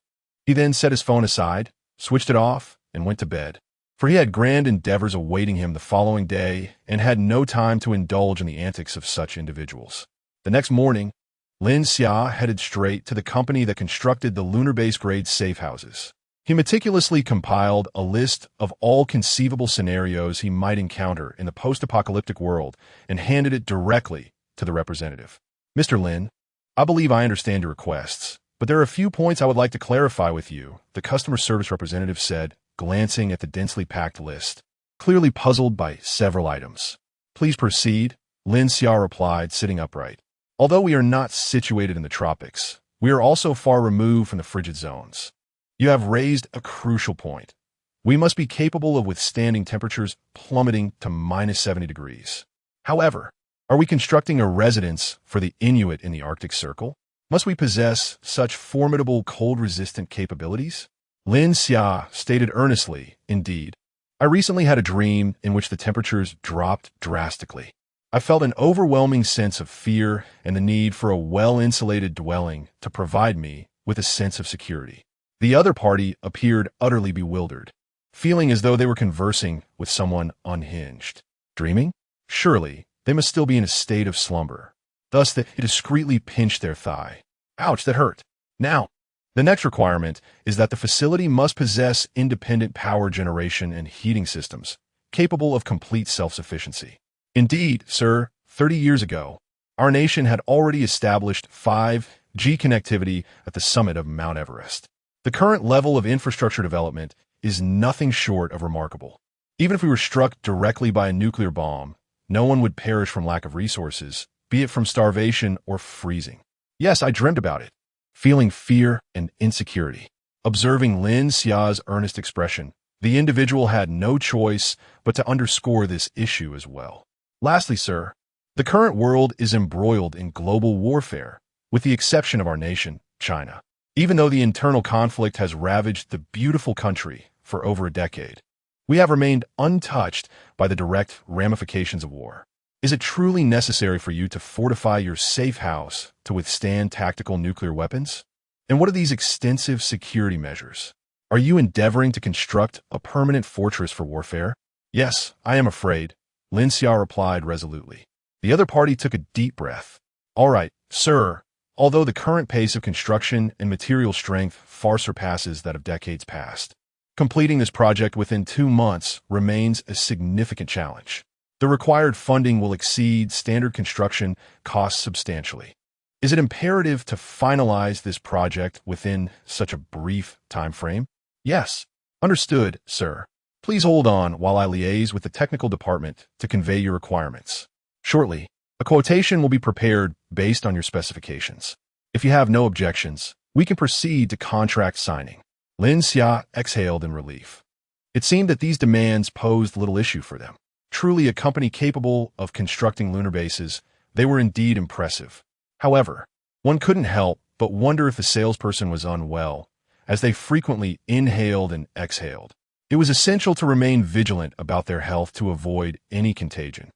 Speaker 1: He then set his phone aside, switched it off, and went to bed. For he had grand endeavors awaiting him the following day and had no time to indulge in the antics of such individuals. The next morning, Lin Xia headed straight to the company that constructed the lunar base grade safe houses. He meticulously compiled a list of all conceivable scenarios he might encounter in the post-apocalyptic world and handed it directly to the representative. Mr. Lin, I believe I understand your requests, but there are a few points I would like to clarify with you, the customer service representative said, glancing at the densely packed list, clearly puzzled by several items. Please proceed, Lin Xia replied, sitting upright. Although we are not situated in the tropics, we are also far removed from the frigid zones. You have raised a crucial point. We must be capable of withstanding temperatures plummeting to -70 degrees. However, are we constructing a residence for the Inuit in the Arctic Circle? Must we possess such formidable cold-resistant capabilities? Lin Xia stated earnestly, indeed. I recently had a dream in which the temperatures dropped drastically. I felt an overwhelming sense of fear and the need for a well-insulated dwelling to provide me with a sense of security. The other party appeared utterly bewildered, feeling as though they were conversing with someone unhinged. Dreaming? Surely, they must still be in a state of slumber. Thus, they discreetly pinched their thigh. Ouch, that hurt. Now, the next requirement is that the facility must possess independent power generation and heating systems, capable of complete self-sufficiency. Indeed, sir, 30 years ago, our nation had already established 5G connectivity at the summit of Mount Everest. The current level of infrastructure development is nothing short of remarkable. Even if we were struck directly by a nuclear bomb, no one would perish from lack of resources, be it from starvation or freezing. Yes, I dreamed about it, feeling fear and insecurity. Observing Lin Xia's earnest expression, the individual had no choice but to underscore this issue as well. Lastly, sir, the current world is embroiled in global warfare, with the exception of our nation, China. Even though the internal conflict has ravaged the beautiful country for over a decade, we have remained untouched by the direct ramifications of war. Is it truly necessary for you to fortify your safe house to withstand tactical nuclear weapons? And what are these extensive security measures? Are you endeavoring to construct a permanent fortress for warfare? Yes, I am afraid, Lin Xia replied resolutely. The other party took a deep breath. All right, sir. Although the current pace of construction and material strength far surpasses that of decades past, completing this project within 2 months remains a significant challenge. The required funding will exceed standard construction costs substantially. Is it imperative to finalize this project within such a brief time frame? Yes. Understood, sir. Please hold on while I liaise with the technical department to convey your requirements. Shortly, a quotation will be prepared based on your specifications. If you have no objections, we can proceed to contract signing. Lin Xia exhaled in relief. It seemed that these demands posed little issue for them. Truly a company capable of constructing lunar bases, they were indeed impressive. However, one couldn't help but wonder if the salesperson was unwell, as they frequently inhaled and exhaled. It was essential to remain vigilant about their health to avoid any contagion.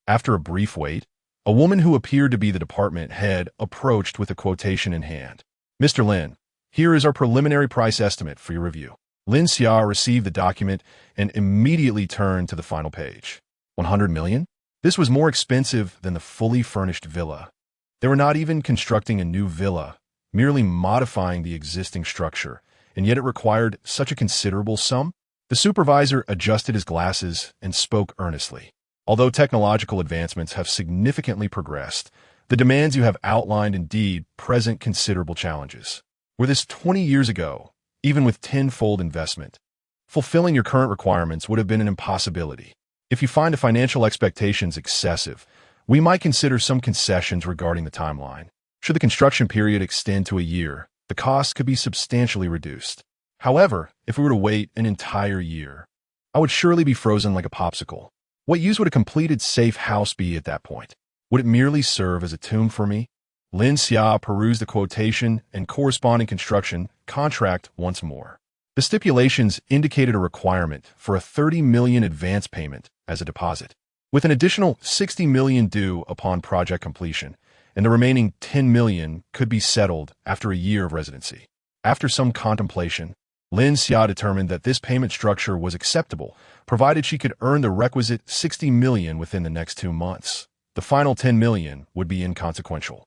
Speaker 1: After a brief wait, a woman who appeared to be the department head approached with a quotation in hand. Mr. Lin, here is our preliminary price estimate for your review. Lin Xia received the document and immediately turned to the final page. 100 million? This was more expensive than the fully furnished villa. They were not even constructing a new villa, merely modifying the existing structure, and yet it required such a considerable sum? The supervisor adjusted his glasses and spoke earnestly. Although technological advancements have significantly progressed, the demands you have outlined indeed present considerable challenges. Were this 20 years ago, even with tenfold investment, fulfilling your current requirements would have been an impossibility. If you find the financial expectations excessive, we might consider some concessions regarding the timeline. Should the construction period extend to a year, the cost could be substantially reduced. However, if we were to wait an entire year, I would surely be frozen like a popsicle. What use would a completed safe house be at that point? Would it merely serve as a tomb for me? Lin Xia perused the quotation and corresponding construction contract once more. The stipulations indicated a requirement for a 30 million advance payment as a deposit, with an additional 60 million due upon project completion, and the remaining 10 million could be settled after a year of residency. After some contemplation, Lin Xia determined that this payment structure was acceptable, provided she could earn the requisite 60 million within the next 2 months. The final 10 million would be inconsequential.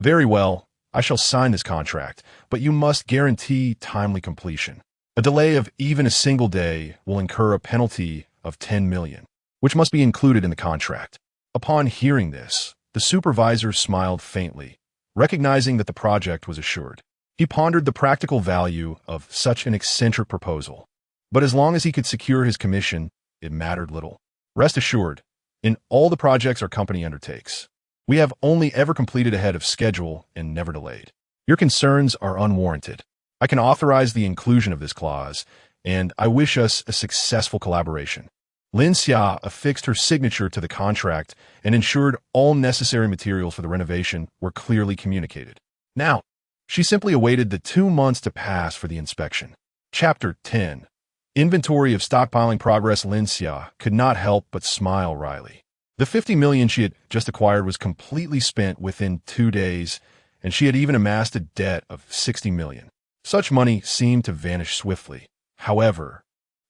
Speaker 1: Very well, I shall sign this contract, but you must guarantee timely completion. A delay of even a single day will incur a penalty of 10 million, which must be included in the contract. Upon hearing this, the supervisor smiled faintly, recognizing that the project was assured. He pondered the practical value of such an eccentric proposal, but as long as he could secure his commission, it mattered little. Rest assured, in all the projects our company undertakes, we have only ever completed ahead of schedule and never delayed. Your concerns are unwarranted. I can authorize the inclusion of this clause, and I wish us a successful collaboration. Lin Xia affixed her signature to the contract and ensured all necessary materials for the renovation were clearly communicated. Now, she simply awaited the 2 months to pass for the inspection. Chapter 10. Inventory of stockpiling progress. Lin Xia could not help but smile wryly. The 50 million she had just acquired was completely spent within 2 days, and she had even amassed a debt of 60 million. Such money seemed to vanish swiftly. However,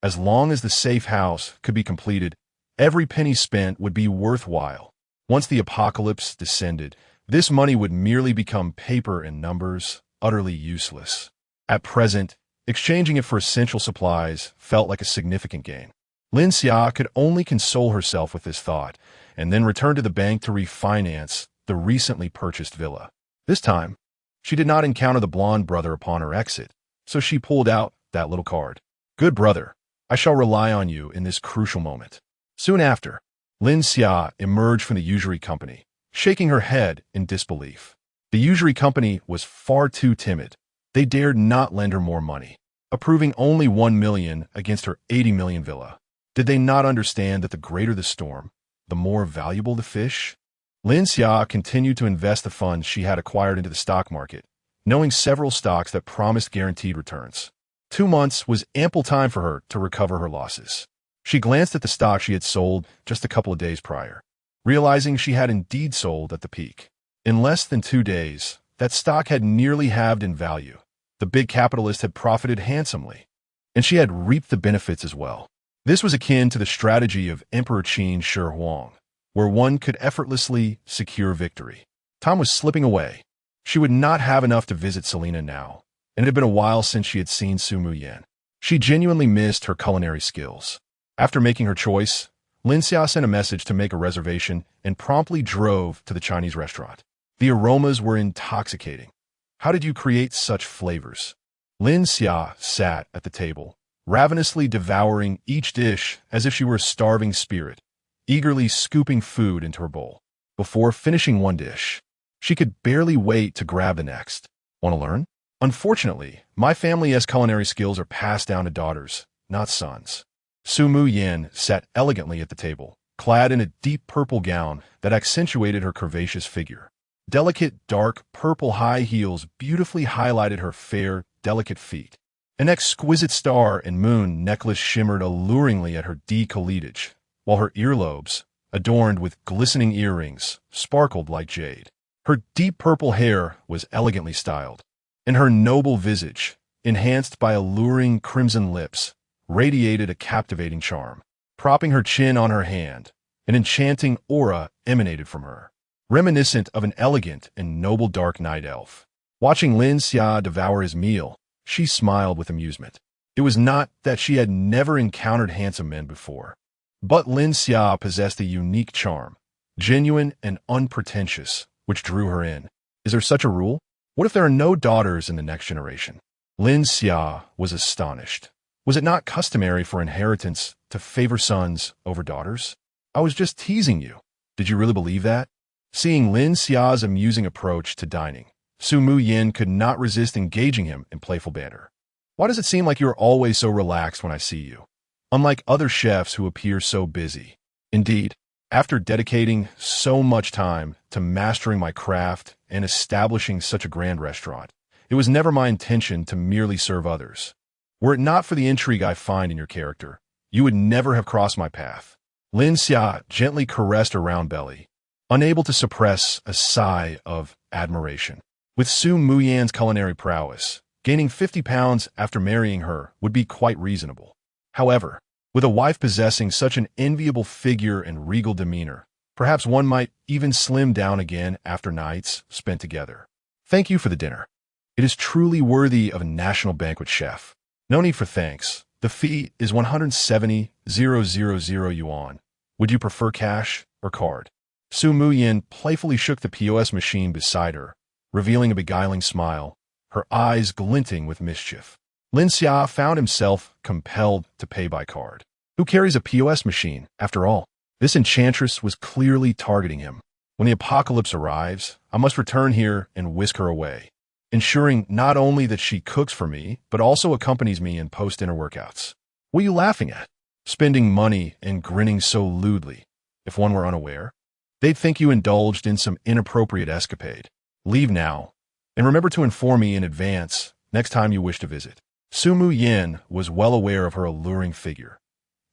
Speaker 1: as long as the safe house could be completed, every penny spent would be worthwhile. Once the apocalypse descended, this money would merely become paper and numbers, utterly useless. At present, exchanging it for essential supplies felt like a significant gain. Lin Xia could only console herself with this thought, and then return to the bank to refinance the recently purchased villa. This time, she did not encounter the blonde brother upon her exit, so she pulled out that little card. Good brother, I shall rely on you in this crucial moment. Soon after, Lin Xia emerged from the usury company, shaking her head in disbelief. The usury company was far too timid. They dared not lend her more money, approving only 1 million against her 80 million villa. Did they not understand that the greater the storm, the more valuable the fish? Lin Xia continued to invest the funds she had acquired into the stock market, knowing several stocks that promised guaranteed returns. 2 months was ample time for her to recover her losses. She glanced at the stock she had sold just a couple of days prior, realizing she had indeed sold at the peak. In less than 2 days, that stock had nearly halved in value. The big capitalist had profited handsomely, and she had reaped the benefits as well. This was akin to the strategy of Emperor Qin Shi Huang, where one could effortlessly secure victory. Time was slipping away. She would not have enough to visit Selena now, and it had been a while since she had seen Su Muyan. She genuinely missed her culinary skills. After making her choice, Lin Xia sent a message to make a reservation and promptly drove to the Chinese restaurant. The aromas were intoxicating. How did you create such flavors? Lin Xia sat at the table, ravenously devouring each dish as if she were a starving spirit, eagerly scooping food into her bowl. Before finishing one dish, she could barely wait to grab the next. Want to learn? Unfortunately, my family's culinary skills are passed down to daughters, not sons. Su Mu Yin sat elegantly at the table, clad in a deep purple gown that accentuated her curvaceous figure. Delicate, dark, purple high heels beautifully highlighted her fair, delicate feet. An exquisite star and moon necklace shimmered alluringly at her décolletage, while her earlobes, adorned with glistening earrings, sparkled like jade. Her deep purple hair was elegantly styled, and her noble visage, enhanced by alluring crimson lips, radiated a captivating charm. Propping her chin on her hand, an enchanting aura emanated from her, reminiscent of an elegant and noble dark night elf. Watching Lin Xia devour his meal, she smiled with amusement. It was not that she had never encountered handsome men before, but Lin Xia possessed a unique charm, genuine and unpretentious, which drew her in. Is there such a rule? What if there are no daughters in the next generation? Lin Xia was astonished. Was it not customary for inheritance to favor sons over daughters? I was just teasing you. Did you really believe that? Seeing Lin Xia's amusing approach to dining, Su Mu Yin could not resist engaging him in playful banter. Why does it seem like you are always so relaxed when I see you? Unlike other chefs who appear so busy. Indeed, after dedicating so much time to mastering my craft and establishing such a grand restaurant, it was never my intention to merely serve others. Were it not for the intrigue I find in your character, you would never have crossed my path. Lin Xia gently caressed her round belly, unable to suppress a sigh of admiration. With Su Mu Yan's culinary prowess, gaining 50 pounds after marrying her would be quite reasonable. However, with a wife possessing such an enviable figure and regal demeanor, perhaps one might even slim down again after nights spent together. Thank you for the dinner. It is truly worthy of a national banquet chef. No need for thanks. The fee is 170,000 yuan. Would you prefer cash or card? Su Mu Yin playfully shook the POS machine beside her, revealing a beguiling smile, her eyes glinting with mischief. Lin Xia found himself compelled to pay by card. Who carries a POS machine, after all? This enchantress was clearly targeting him. When the apocalypse arrives, I must return here and whisk her away, ensuring not only that she cooks for me, but also accompanies me in post-dinner workouts. What are you laughing at? Spending money and grinning so lewdly. If one were unaware, they'd think you indulged in some inappropriate escapade. Leave now, and remember to inform me in advance next time you wish to visit. Su Mu Yin was well aware of her alluring figure.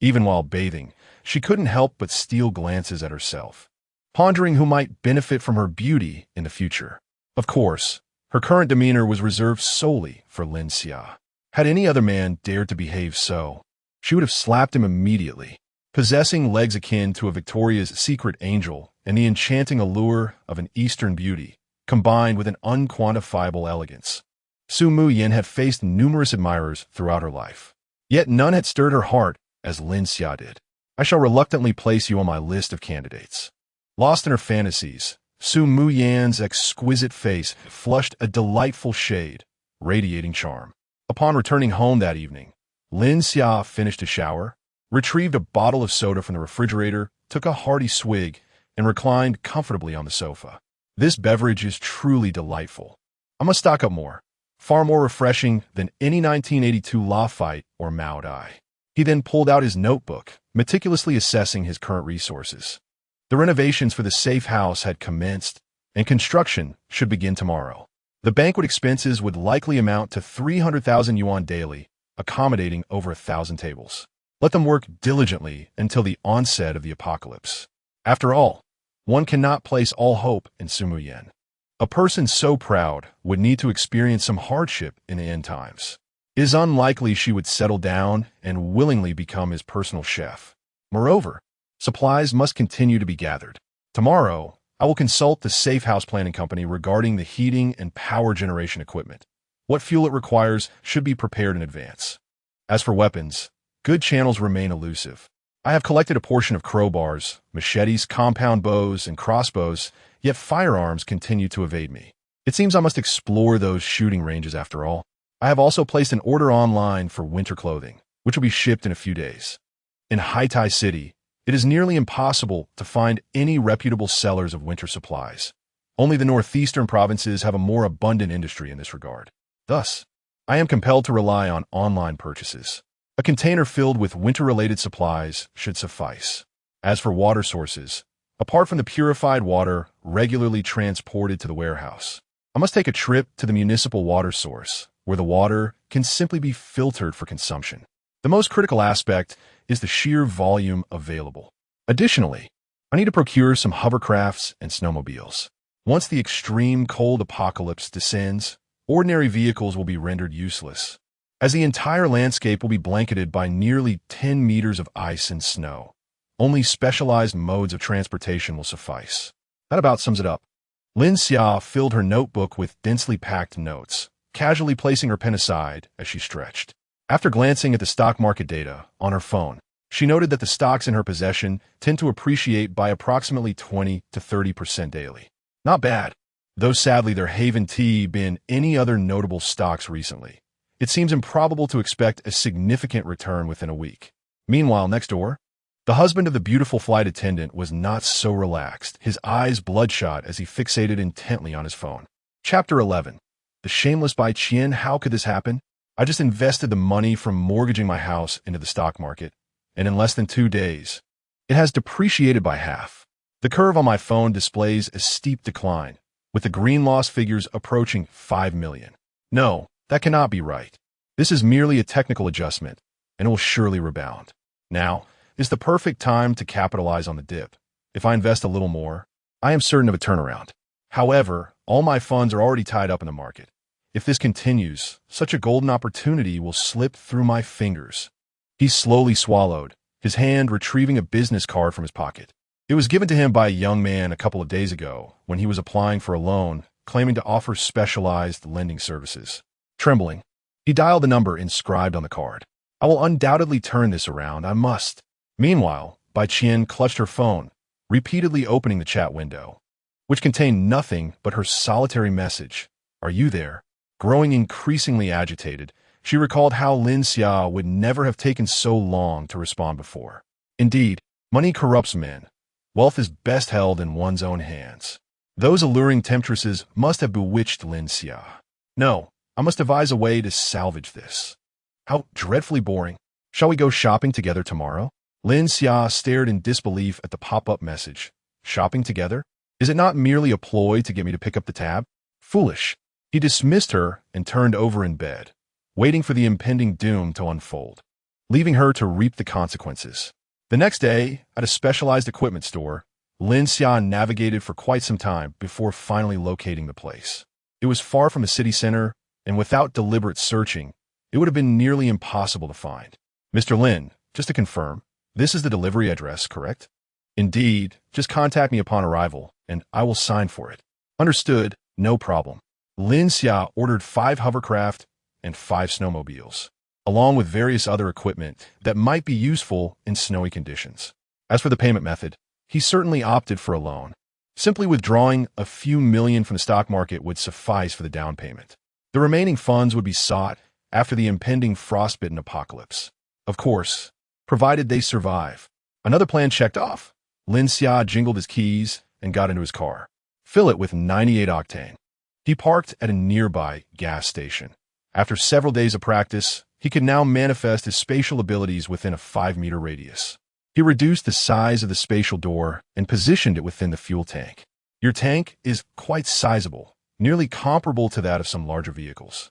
Speaker 1: Even while bathing, she couldn't help but steal glances at herself, pondering who might benefit from her beauty in the future. Of course, her current demeanor was reserved solely for Lin Xia. Had any other man dared to behave so, she would have slapped him immediately. Possessing legs akin to a Victoria's Secret angel and the enchanting allure of an Eastern beauty, combined with an unquantifiable elegance, Su Mu Yin had faced numerous admirers throughout her life. Yet none had stirred her heart as Lin Xia did. I shall reluctantly place you on my list of candidates. Lost in her fantasies, Su Mu Yan's exquisite face flushed a delightful shade, radiating charm. Upon returning home that evening, Lin Xia finished a shower, retrieved a bottle of soda from the refrigerator, took a hearty swig, and reclined comfortably on the sofa. This beverage is truly delightful. I must stock up more. Far more refreshing than any 1982 law fight or Mao Dai. He then pulled out his notebook, meticulously assessing his current resources. The renovations for the safe house had commenced, and construction should begin tomorrow. The banquet expenses would likely amount to 300,000 yuan daily, accommodating over 1,000 tables. Let them work diligently until the onset of the apocalypse. After all, one cannot place all hope in Su Mu Yin. A person so proud would need to experience some hardship in the end times. It is unlikely she would settle down and willingly become his personal chef. Moreover, supplies must continue to be gathered. Tomorrow, I will consult the safe house planning company regarding the heating and power generation equipment. What fuel it requires should be prepared in advance. As for weapons, good channels remain elusive. I have collected a portion of crowbars, machetes, compound bows, and crossbows, yet firearms continue to evade me. It seems I must explore those shooting ranges after all. I have also placed an order online for winter clothing, which will be shipped in a few days. In Haitai City, it is nearly impossible to find any reputable sellers of winter supplies. Only the northeastern provinces have a more abundant industry in this regard. Thus, I am compelled to rely on online purchases. A container filled with winter-related supplies should suffice. As for water sources, apart from the purified water regularly transported to the warehouse, I must take a trip to the municipal water source, where the water can simply be filtered for consumption. The most critical aspect is the sheer volume available. Additionally, I need to procure some hovercrafts and snowmobiles. Once the extreme cold apocalypse descends, ordinary vehicles will be rendered useless, as the entire landscape will be blanketed by nearly 10 meters of ice and snow. Only specialized modes of transportation will suffice. That about sums it up. Lin Xia filled her notebook with densely packed notes, casually placing her pen aside as she stretched. After glancing at the stock market data on her phone, she noted that the stocks in her possession tend to appreciate by approximately 20 to 30% daily. Not bad, though sadly there haven't been any other notable stocks recently. It seems improbable to expect a significant return within a week. Meanwhile, next door, the husband of the beautiful flight attendant was not so relaxed, his eyes bloodshot as he fixated intently on his phone. Chapter 11. The Shameless by Chien. How could this happen? I just invested the money from mortgaging my house into the stock market, and in less than 2 days, it has depreciated by half. The curve on my phone displays a steep decline, with the green loss figures approaching 5 million. No, that cannot be right. This is merely a technical adjustment, and it will surely rebound. Now is the perfect time to capitalize on the dip. If I invest a little more, I am certain of a turnaround. However, all my funds are already tied up in the market. If this continues, such a golden opportunity will slip through my fingers. He slowly swallowed, his hand retrieving a business card from his pocket. It was given to him by a young man a couple of days ago when he was applying for a loan, claiming to offer specialized lending services. Trembling, he dialed the number inscribed on the card. I will undoubtedly turn this around, I must. Meanwhile, Bai Qian clutched her phone, repeatedly opening the chat window, which contained nothing but her solitary message, "Are you there?" Growing increasingly agitated, she recalled how Lin Xia would never have taken so long to respond before. Indeed, money corrupts men. Wealth is best held in one's own hands. Those alluring temptresses must have bewitched Lin Xia. No, I must devise a way to salvage this. How dreadfully boring. Shall we go shopping together tomorrow? Lin Xia stared in disbelief at the pop-up message. Shopping together? Is it not merely a ploy to get me to pick up the tab? Foolish. He dismissed her and turned over in bed, waiting for the impending doom to unfold, leaving her to reap the consequences. The next day, at a specialized equipment store, Lin Xia navigated for quite some time before finally locating the place. It was far from the city center, and without deliberate searching, it would have been nearly impossible to find. Mr. Lin, just to confirm, this is the delivery address, correct? Indeed, just contact me upon arrival, and I will sign for it. Understood, no problem. Lin Xia ordered 5 hovercraft and 5 snowmobiles, along with various other equipment that might be useful in snowy conditions. As for the payment method, he certainly opted for a loan. Simply withdrawing a few million from the stock market would suffice for the down payment. The remaining funds would be sought after the impending frostbitten apocalypse. Of course, provided they survive. Another plan checked off. Lin Xia jingled his keys and got into his car. Fill it with 98 octane. He parked at a nearby gas station. After several days of practice, he could now manifest his spatial abilities within a 5-meter radius. He reduced the size of the spatial door and positioned it within the fuel tank. Your tank is quite sizable, nearly comparable to that of some larger vehicles.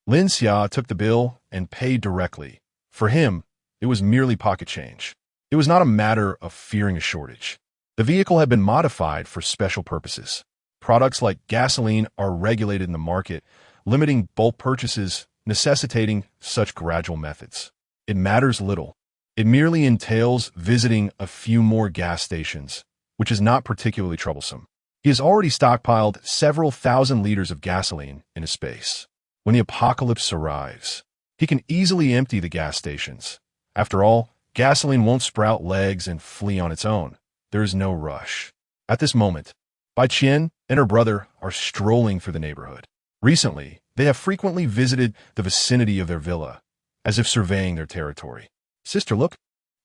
Speaker 1: Lin Xia took the bill and paid directly. For him, it was merely pocket change. It was not a matter of fearing a shortage. The vehicle had been modified for special purposes. Products like gasoline are regulated in the market, limiting bulk purchases, necessitating such gradual methods. It matters little. It merely entails visiting a few more gas stations, which is not particularly troublesome. He has already stockpiled several thousand liters of gasoline in his space. When the apocalypse arrives, he can easily empty the gas stations. After all, Gasoline won't sprout legs and flee on its own. There is no rush. At this moment, Bai Qian and her brother are strolling through the neighborhood. Recently, they have frequently visited the vicinity of their villa, as if surveying their territory. Sister, look.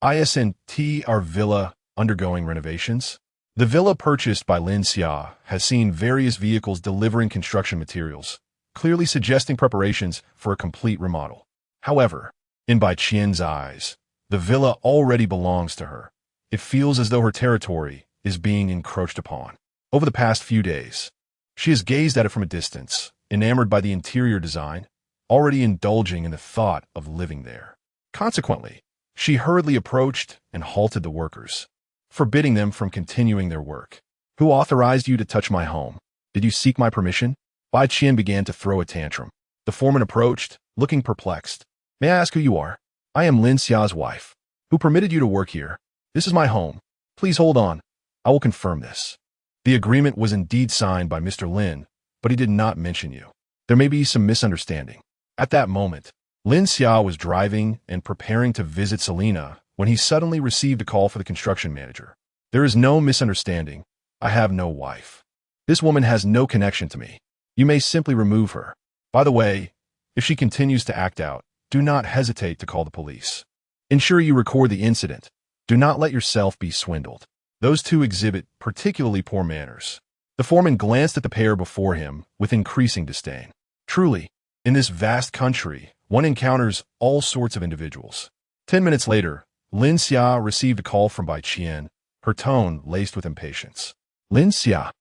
Speaker 1: ISNT, our villa undergoing renovations. The villa purchased by Lin Xia has seen various vehicles delivering construction materials, clearly suggesting preparations for a complete remodel. However, in Bai Qian's eyes, the villa already belongs to her. It feels as though her territory is being encroached upon. Over the past few days, she has gazed at it from a distance, enamored by the interior design, already indulging in the thought of living there. Consequently, she hurriedly approached and halted the workers, forbidding them from continuing their work. Who authorized you to touch my home? Did you seek my permission? Bai Qian began to throw a tantrum. The foreman approached, looking perplexed. May I ask who you are? I am Lin Xia's wife. Who permitted you to work here? This is my home. Please hold on. I will confirm this. The agreement was indeed signed by Mr. Lin, but he did not mention you. There may be some misunderstanding. At that moment, Lin Xia was driving and preparing to visit Selena when he suddenly received a call for the construction manager. There is no misunderstanding. I have no wife. This woman has no connection to me. You may simply remove her. By the way, if she continues to act out, do not hesitate to call the police. Ensure you record the incident. Do not let yourself be swindled. Those two exhibit particularly poor manners. The foreman glanced at the pair before him with increasing disdain. Truly, in this vast country, one encounters all sorts of individuals. 10 minutes later, Lin Xia received a call from Bai Qian, her tone laced with impatience. Lin Xia,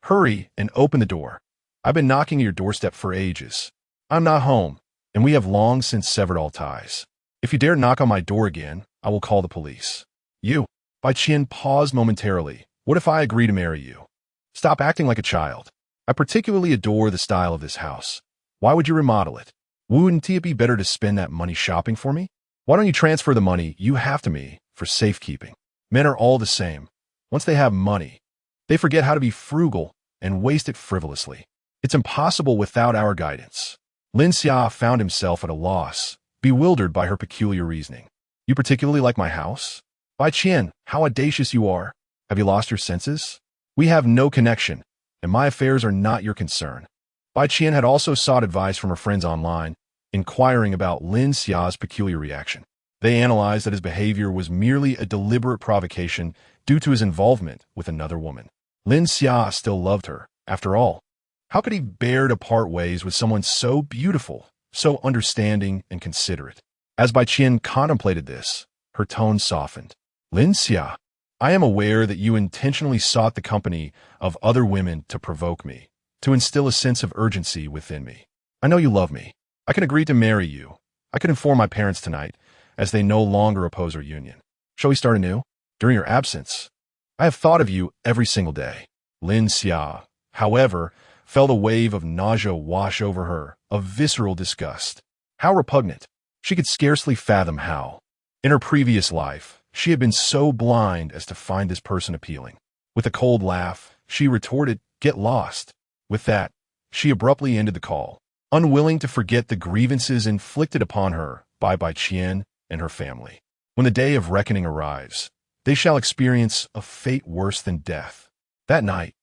Speaker 1: hurry and open the door. I've been knocking at your doorstep for ages. I'm not home, and we have long since severed all ties. If you dare knock on my door again, I will call the police. You. Bai Qian paused momentarily. What if I agree to marry you? Stop acting like a child. I particularly adore the style of this house. Why would you remodel it? Wouldn't it be better to spend that money shopping for me? Why don't you transfer the money you have to me for safekeeping? Men are all the same. Once they have money, they forget how to be frugal and waste it frivolously. It's impossible without our guidance. Lin Xia found himself at a loss, bewildered by her peculiar reasoning. You particularly like my house? Bai Qian, how audacious you are. Have you lost your senses? We have no connection, and my affairs are not your concern. Bai Qian had also sought advice from her friends online, inquiring about Lin Xia's peculiar reaction. They analyzed that his behavior was merely a deliberate provocation due to his involvement with another woman. Lin Xia still loved her, after all. How could he bear to part ways with someone so beautiful, so understanding and considerate? As Bai Qian contemplated this, her tone softened. Lin Xia, I am aware that you intentionally sought the company of other women to provoke me, to instill a sense of urgency within me. I know you love me. I can agree to marry you. I can inform my parents tonight, as they no longer oppose our union. Shall we start anew? During your absence, I have thought of you every single day. Lin Xia, however, felt a wave of nausea wash over her, of visceral disgust. How repugnant. She could scarcely fathom how. In her previous life, she had been so blind as to find this person appealing. With a cold laugh, she retorted, "Get lost." With that, she abruptly ended the call, unwilling to forget the grievances inflicted upon her by Bai Qian and her family. When the day of reckoning arrives, they shall experience a fate worse than death. That night,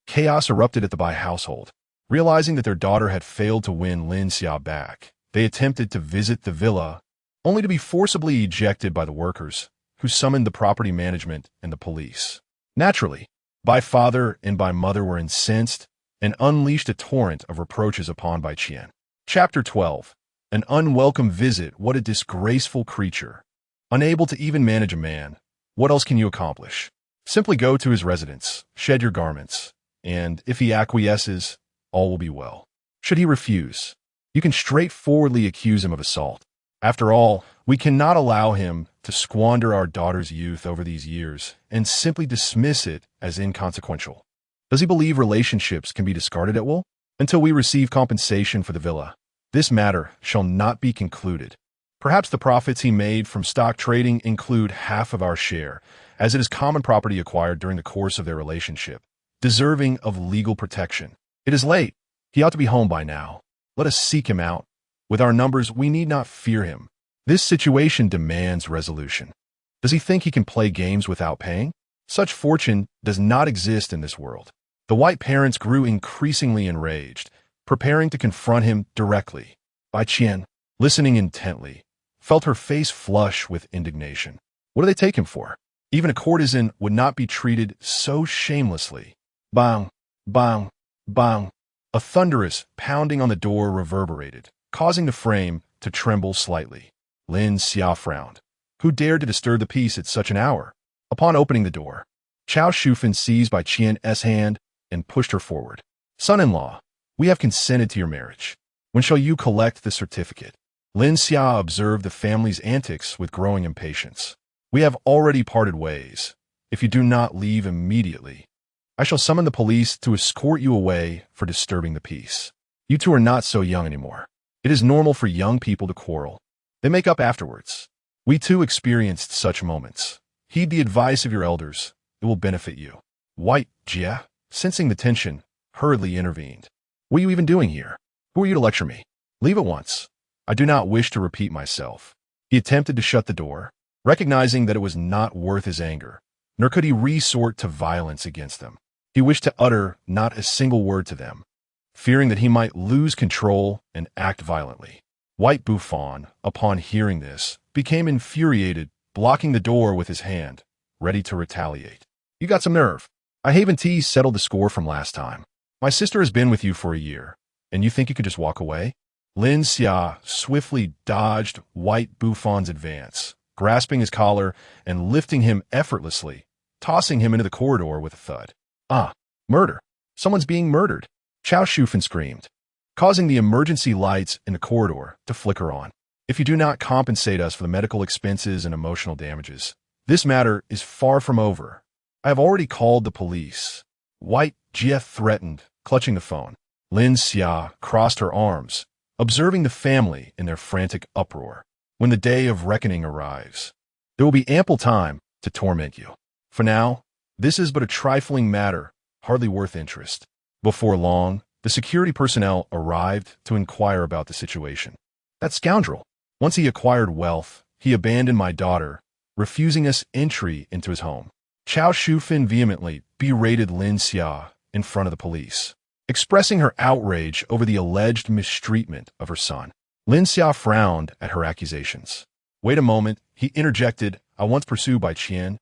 Speaker 1: chaos erupted at the Bai household. Realizing that their daughter had failed to win Lin Xia back, they attempted to visit the villa, only to be forcibly ejected by the workers, who summoned the property management and the police. Naturally, Bai father and Bai mother were incensed and unleashed a torrent of reproaches upon Bai Qian. Chapter 12. An unwelcome visit. What a disgraceful creature. Unable to even manage a man, what else can you accomplish? Simply go to his residence, shed your garments, and if he acquiesces, all will be well. Should he refuse, you can straightforwardly accuse him of assault. After all, we cannot allow him to squander our daughter's youth over these years and simply dismiss it as inconsequential. Does he believe relationships can be discarded at will? Until we receive compensation for the villa, this matter shall not be concluded. Perhaps the profits he made from stock trading include half of our share, as it is common property acquired during the course of their relationship, deserving of legal protection. It is late. He ought to be home by now. Let us seek him out. With our numbers, we need not fear him. This situation demands resolution. Does he think he can play games without paying? Such fortune does not exist in this world. The white parents grew increasingly enraged, preparing to confront him directly. Bai Qian, listening intently, felt her face flush with indignation. What do they take him for? Even a courtesan would not be treated so shamelessly. Bang, bang, bang. A thunderous pounding on the door reverberated, causing the frame to tremble slightly. Lin Xia frowned. Who dared to disturb the peace at such an hour? Upon opening the door, Chao Shufan seized Bai Qian's hand and pushed her forward. Son-in-law, we have consented to your marriage. When shall you collect the certificate? Lin Xia observed the family's antics with growing impatience. We have already parted ways. If you do not leave immediately, I shall summon the police to escort you away for disturbing the peace. You two are not so young anymore. It is normal for young people to quarrel. They make up afterwards. We too experienced such moments. Heed the advice of your elders. It will benefit you. White Jia, sensing the tension, hurriedly intervened. What are you even doing here? Who are you to lecture me? Leave at once. I do not wish to repeat myself. He attempted to shut the door, recognizing that it was not worth his anger, nor could he resort to violence against them. He wished to utter not a single word to them, fearing that he might lose control and act violently. White Buffon, upon hearing this, became infuriated, blocking the door with his hand, ready to retaliate. You got some nerve. I haven't settled the score from last time. My sister has been with you for a year, and you think you could just walk away? Lin Xia swiftly dodged White Buffon's advance, grasping his collar and lifting him effortlessly, tossing him into the corridor with a thud. Ah, murder. Someone's being murdered. Chao Shufan screamed, causing the emergency lights in the corridor to flicker on. If you do not compensate us for the medical expenses and emotional damages, this matter is far from over. I have already called the police. White Jia threatened, clutching the phone. Lin Xia crossed her arms, observing the family in their frantic uproar. When the day of reckoning arrives, there will be ample time to torment you. For now, this is but a trifling matter, hardly worth interest. Before long, the security personnel arrived to inquire about the situation. That scoundrel. Once he acquired wealth, he abandoned my daughter, refusing us entry into his home. Chao Shufan vehemently berated Lin Xia in front of the police, expressing her outrage over the alleged mistreatment of her son. Lin Xia frowned at her accusations. Wait a moment, he interjected. I once pursued Bai Qian,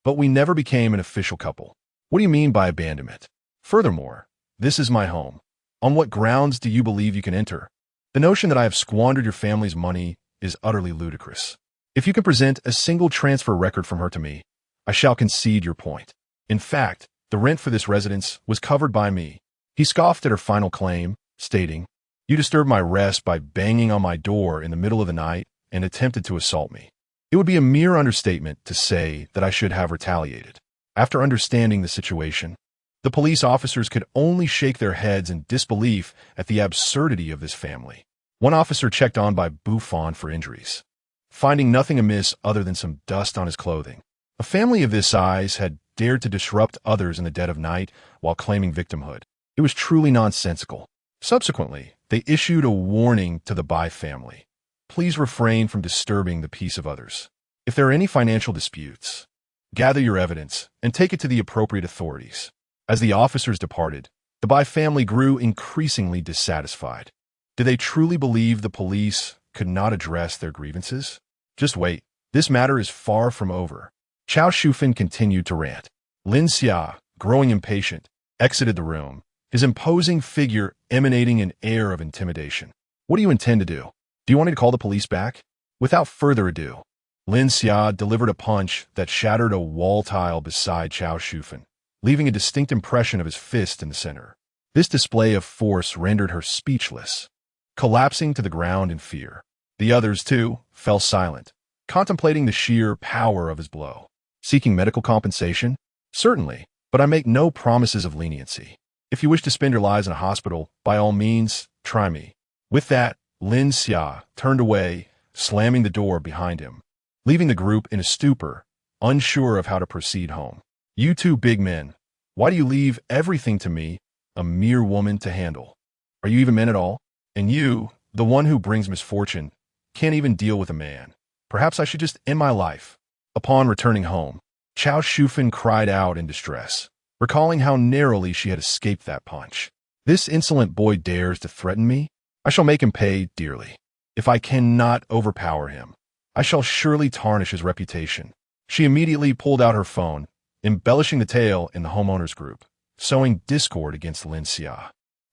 Speaker 1: but we never became an official couple. What do you mean by abandonment? Furthermore, this is my home. On what grounds do you believe you can enter? The notion that I have squandered your family's money is utterly ludicrous. If you can present a single transfer record from her to me, I shall concede your point. In fact, the rent for this residence was covered by me. He scoffed at her final claim, stating, You disturbed my rest by banging on my door in the middle of the night and attempted to assault me. It would be a mere understatement to say that I should have retaliated. After understanding the situation, the police officers could only shake their heads in disbelief at the absurdity of this family. One officer checked on by Buffon for injuries, finding nothing amiss other than some dust on his clothing. A family of this size had dared to disrupt others in the dead of night while claiming victimhood. It was truly nonsensical. Subsequently, they issued a warning to the Bai family. Please refrain from disturbing the peace of others. If there are any financial disputes, gather your evidence and take it to the appropriate authorities. As the officers departed, the Bai family grew increasingly dissatisfied. Did they truly believe the police could not address their grievances? Just wait. This matter is far from over. Chao Shufan continued to rant. Lin Xia, growing impatient, exited the room, his imposing figure emanating an air of intimidation. What do you intend to do? Do you want me to call the police back? Without further ado, Lin Xia delivered a punch that shattered a wall tile beside Chao Shufan, leaving a distinct impression of his fist in the center. This display of force rendered her speechless, collapsing to the ground in fear. The others, too, fell silent, contemplating the sheer power of his blow. Seeking medical compensation? Certainly, but I make no promises of leniency. If you wish to spend your lives in a hospital, by all means, try me. With that, Lin Xia turned away, slamming the door behind him, leaving the group in a stupor, unsure of how to proceed home. You two big men, why do you leave everything to me, a mere woman, to handle? Are you even men at all? And you, the one who brings misfortune, can't even deal with a man. Perhaps I should just end my life. Upon returning home, Chao Shufan cried out in distress, recalling how narrowly she had escaped that punch. This insolent boy dares to threaten me? I shall make him pay dearly. If I cannot overpower him, I shall surely tarnish his reputation. She immediately pulled out her phone, embellishing the tale in the homeowners group, sowing discord against Lin Xia.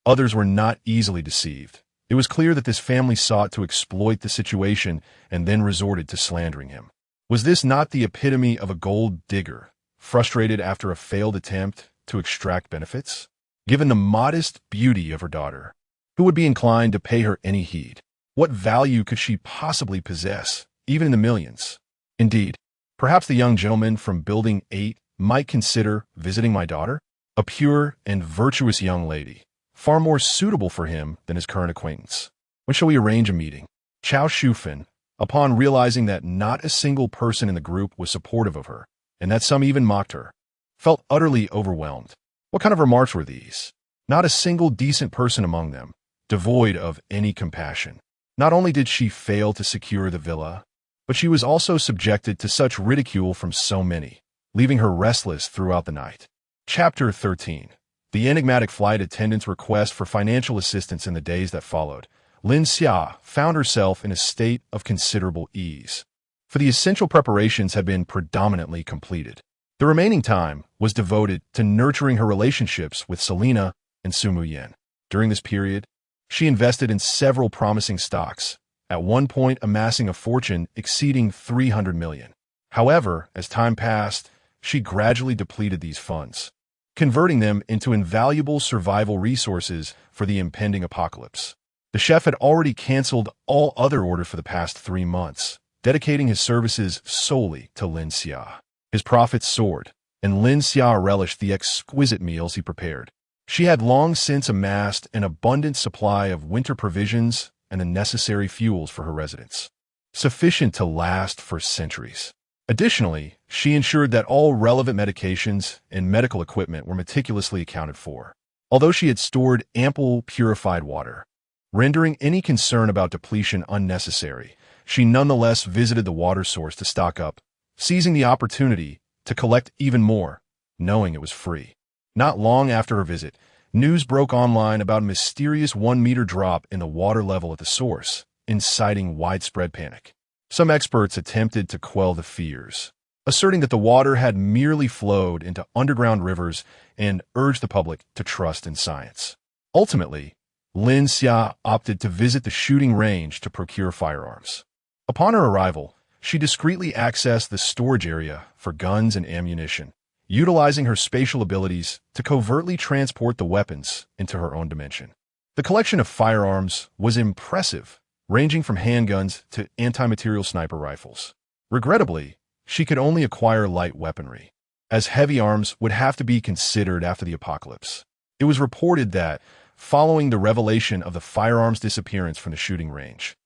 Speaker 1: Others were not easily deceived. It was clear that this family sought to exploit the situation and then resorted to slandering him. Was this not the epitome of a gold digger, frustrated after a failed attempt to extract benefits? Given the modest beauty of her daughter, who would be inclined to pay her any heed? What value could she possibly possess, even in the millions? Indeed, perhaps the young gentleman from Building 8 might consider visiting my daughter, a pure and virtuous young lady, far more suitable for him than his current acquaintance. When shall we arrange a meeting? Chao Shufan, upon realizing that not a single person in the group was supportive of her, and that some even mocked her, felt utterly overwhelmed. What kind of remarks were these? Not a single decent person among them, devoid of any compassion. Not only did she fail to secure the villa, but she was also subjected to such ridicule from so many, leaving her restless throughout the night. Chapter 13. The enigmatic flight attendant's request for financial assistance. In the days that followed, Lin Xia found herself in a state of considerable ease, for the essential preparations had been predominantly completed. The remaining time was devoted to nurturing her relationships with Selena and Sumu Yen. During this period, she invested in several promising stocks, at one point amassing a fortune exceeding 300 million. However, as time passed, she gradually depleted these funds, converting them into invaluable survival resources for the impending apocalypse. The chef had already canceled all other orders for the past 3 months, dedicating his services solely to Lin Xia. His profits soared, and Lin Xia relished the exquisite meals he prepared. She had long since amassed an abundant supply of winter provisions and the necessary fuels for her residence, sufficient to last for centuries. Additionally, she ensured that all relevant medications and medical equipment were meticulously accounted for. Although she had stored ample purified water, rendering any concern about depletion unnecessary, she nonetheless visited the water source to stock up, seizing the opportunity to collect even more, knowing it was free. Not long after her visit, news broke online about a mysterious 1-meter drop in the water level at the source, inciting widespread panic. Some experts attempted to quell the fears, asserting that the water had merely flowed into underground rivers and urged the public to trust in science. Ultimately, Lin Xia opted to visit the shooting range to procure firearms. Upon her arrival, she discreetly accessed the storage area for guns and ammunition, utilizing her spatial abilities to covertly transport the weapons into her own dimension. The collection of firearms was impressive, ranging from handguns to anti-material sniper rifles. Regrettably, she could only acquire light weaponry, as heavy arms would have to be considered after the apocalypse. It was reported that, following the revelation of the firearms disappearance from the shooting range,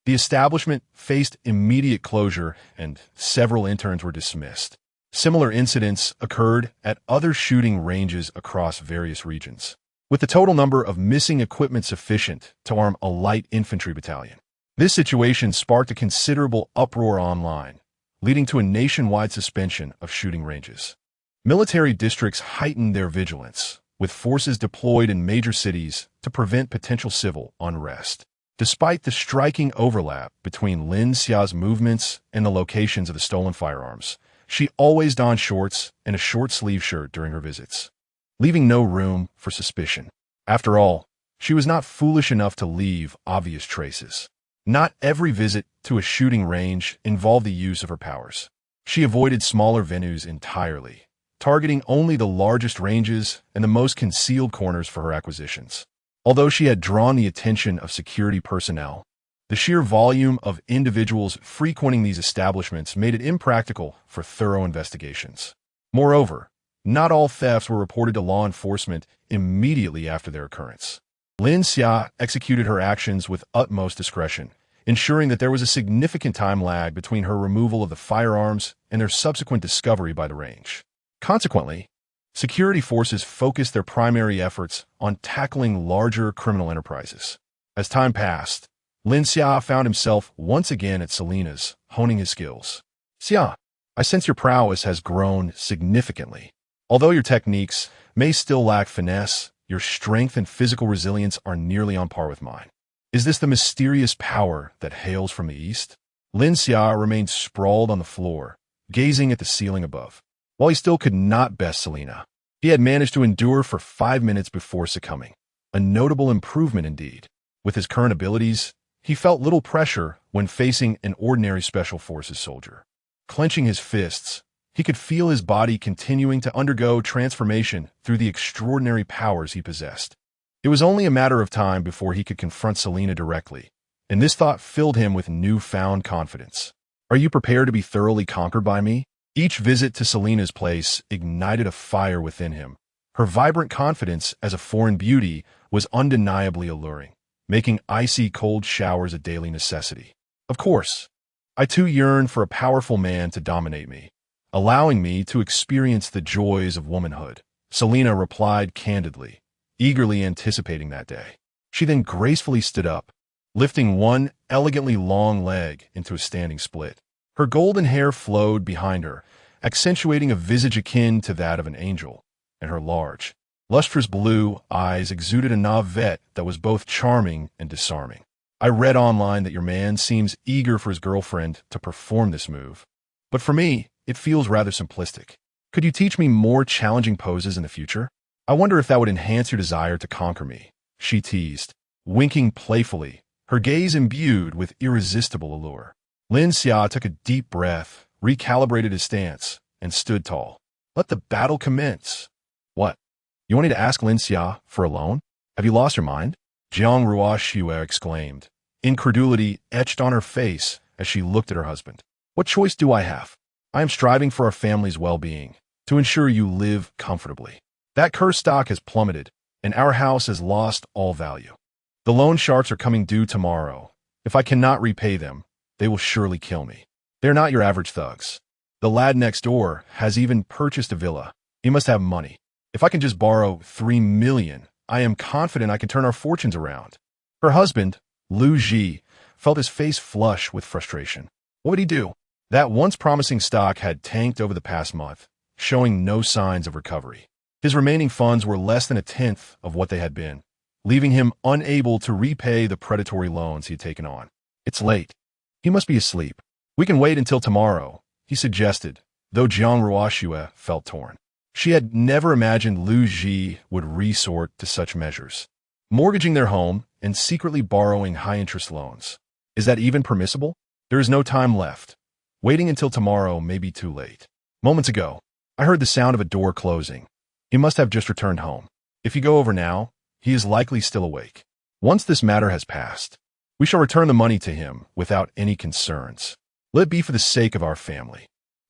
Speaker 1: the establishment faced immediate closure and several interns were dismissed. Similar incidents occurred at other shooting ranges across various regions, with the total number of missing equipment sufficient to arm a light infantry battalion. This situation sparked a considerable uproar online, leading to a nationwide suspension of shooting ranges. Military districts heightened their vigilance, with forces deployed in major cities to prevent potential civil unrest. Despite the striking overlap between Lin Xia's movements and the locations of the stolen firearms, she always donned shorts and a short-sleeve shirt during her visits, leaving no room for suspicion. After all, she was not foolish enough to leave obvious traces. Not every visit to a shooting range involved the use of her powers. She avoided smaller venues entirely, targeting only the largest ranges and the most concealed corners for her acquisitions. Although she had drawn the attention of security personnel, the sheer volume of individuals frequenting these establishments made it impractical for thorough investigations. Moreover, not all thefts were reported to law enforcement immediately after their occurrence. Lin Xia executed her actions with utmost discretion, ensuring that there was a significant time lag between her removal of the firearms and their subsequent discovery by the range. Consequently, security forces focused their primary efforts on tackling larger criminal enterprises. As time passed, Lin Xia found himself once again at Selena's, honing his skills. "Xia, I sense your prowess has grown significantly. Although your techniques may still lack finesse, your strength and physical resilience are nearly on par with mine. Is this the mysterious power that hails from the east? Lin Xia remained sprawled on the floor, gazing at the ceiling above. While he still could not best Selena, he had managed to endure for 5 minutes before succumbing. A notable improvement indeed. With his current abilities, he felt little pressure when facing an ordinary special forces soldier. Clenching his fists, he could feel his body continuing to undergo transformation through the extraordinary powers he possessed. It was only a matter of time before he could confront Selena directly, and this thought filled him with newfound confidence. Are you prepared to be thoroughly conquered by me? Each visit to Selena's place ignited a fire within him. Her vibrant confidence as a foreign beauty was undeniably alluring, making icy cold showers a daily necessity. Of course, I too yearn for a powerful man to dominate me, allowing me to experience the joys of womanhood, Selena replied candidly, eagerly anticipating that day. She then gracefully stood up, lifting one elegantly long leg into a standing split. Her golden hair flowed behind her, accentuating a visage akin to that of an angel, and her large, lustrous blue eyes exuded a navet that was both charming and disarming. I read online that your man seems eager for his girlfriend to perform this move, but for me, it feels rather simplistic. Could you teach me more challenging poses in the future? I wonder if that would enhance your desire to conquer me, she teased, winking playfully, her gaze imbued with irresistible allure. Lin Xia took a deep breath, recalibrated his stance, and stood tall. Let the battle commence. What? You want me to ask Lin Xia for a loan? Have you lost your mind? Jiang Ruoxue exclaimed, incredulity etched on her face as she looked at her husband. What choice do I have? I am striving for our family's well-being, to ensure you live comfortably. That cursed stock has plummeted, and our house has lost all value. The loan sharks are coming due tomorrow. If I cannot repay them, they will surely kill me. They're not your average thugs. The lad next door has even purchased a villa. He must have money. If I can just borrow 3 million, I am confident I can turn our fortunes around. Her husband, Lu Ji, felt his face flush with frustration. What would he do? That once promising stock had tanked over the past month, showing no signs of recovery. His remaining funds were less than a tenth of what they had been, leaving him unable to repay the predatory loans he had taken on. It's late. He must be asleep. We can wait until tomorrow, he suggested, though Jiang Ruoxue felt torn. She had never imagined Lu Ji would resort to such measures. Mortgaging their home and secretly borrowing high-interest loans. Is that even permissible? There is no time left. Waiting until tomorrow may be too late. Moments ago, I heard the sound of a door closing. He must have just returned home. If you go over now, he is likely still awake. Once this matter has passed, we shall return the money to him without any concerns. Let it be for the sake of our family.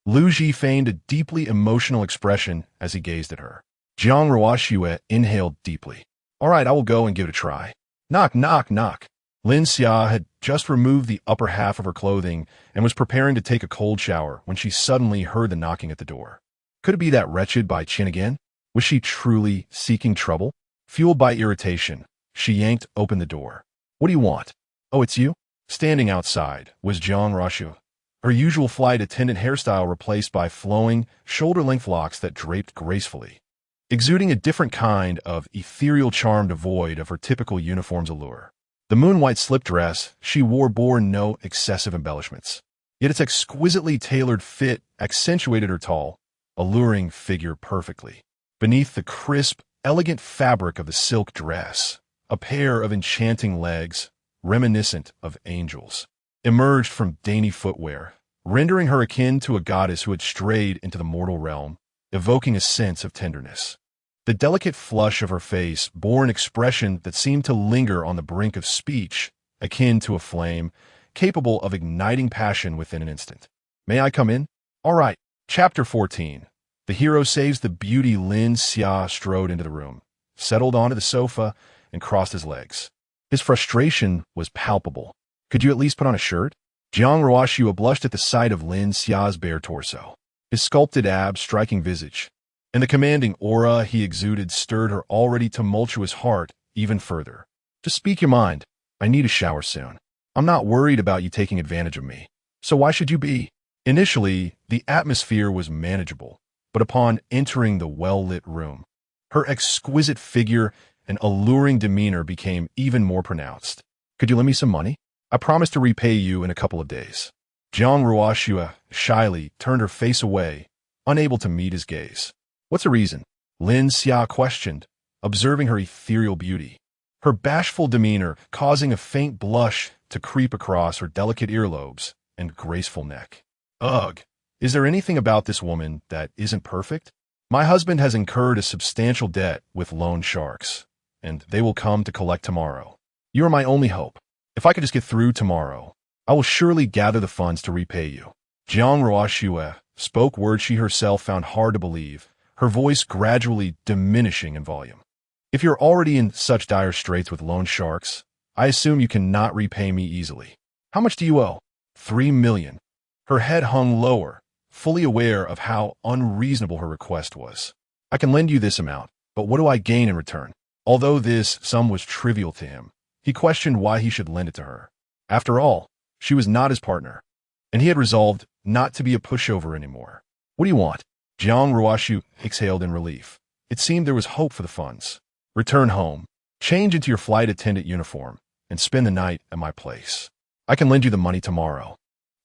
Speaker 1: Lu Ji feigned a deeply emotional expression as he gazed at her. Jiang Ruoxue inhaled deeply. All right, I will go and give it a try. Knock, knock, knock. Lin Xia had just removed the upper half of her clothing and was preparing to take a cold shower when she suddenly heard the knocking at the door. Could it be that wretched Bai Qin again? Was she truly seeking trouble? Fueled by irritation, she yanked open the door. What do you want? Oh, it's you? Standing outside was Jiang Ruoxue, her usual flight attendant hairstyle replaced by flowing, shoulder-length locks that draped gracefully, exuding a different kind of ethereal charm devoid of her typical uniform's allure. The moon-white slip dress she wore bore no excessive embellishments, yet its exquisitely tailored fit accentuated her tall, alluring figure perfectly. Beneath the crisp, elegant fabric of the silk dress, a pair of enchanting legs, reminiscent of angels, emerged from dainty footwear, rendering her akin to a goddess who had strayed into the mortal realm, evoking a sense of tenderness. The delicate flush of her face bore an expression that seemed to linger on the brink of speech, akin to a flame, capable of igniting passion within an instant. May I come in? All right. Chapter 14. The hero saves the beauty. Lin Xia strode into the room, settled onto the sofa, and crossed his legs. His frustration was palpable. Could you at least put on a shirt? Jiang Ruoxue blushed at the sight of Lin Xia's bare torso, his sculpted abs striking visage, and the commanding aura he exuded stirred her already tumultuous heart even further. Just speak your mind. I need a shower soon. I'm not worried about you taking advantage of me. So why should you be? Initially, the atmosphere was manageable, but upon entering the well-lit room, her exquisite figure and alluring demeanor became even more pronounced. "Could you lend me some money? I promise to repay you in a couple of days." Jiang Ruoxue shyly turned her face away, unable to meet his gaze. "What's the reason?" Lin Xia questioned, observing her ethereal beauty, her bashful demeanor causing a faint blush to creep across her delicate earlobes and graceful neck. "Ugh, is there anything about this woman that isn't perfect? My husband has incurred a substantial debt with loan sharks, and they will come to collect tomorrow. You are my only hope. If I could just get through tomorrow, I will surely gather the funds to repay you." Jiang Ruoxue spoke words she herself found hard to believe, her voice gradually diminishing in volume. "If you're already in such dire straits with loan sharks, I assume you cannot repay me easily. How much do you owe?" 3 million. Her head hung lower, fully aware of how unreasonable her request was. "I can lend you this amount, but what do I gain in return?" Although this sum was trivial to him, he questioned why he should lend it to her. After all, she was not his partner, and he had resolved not to be a pushover anymore. "What do you want?" Jiang Ruoxue exhaled in relief. It seemed there was hope for the funds. "Return home, change into your flight attendant uniform, and spend the night at my place. I can lend you the money tomorrow."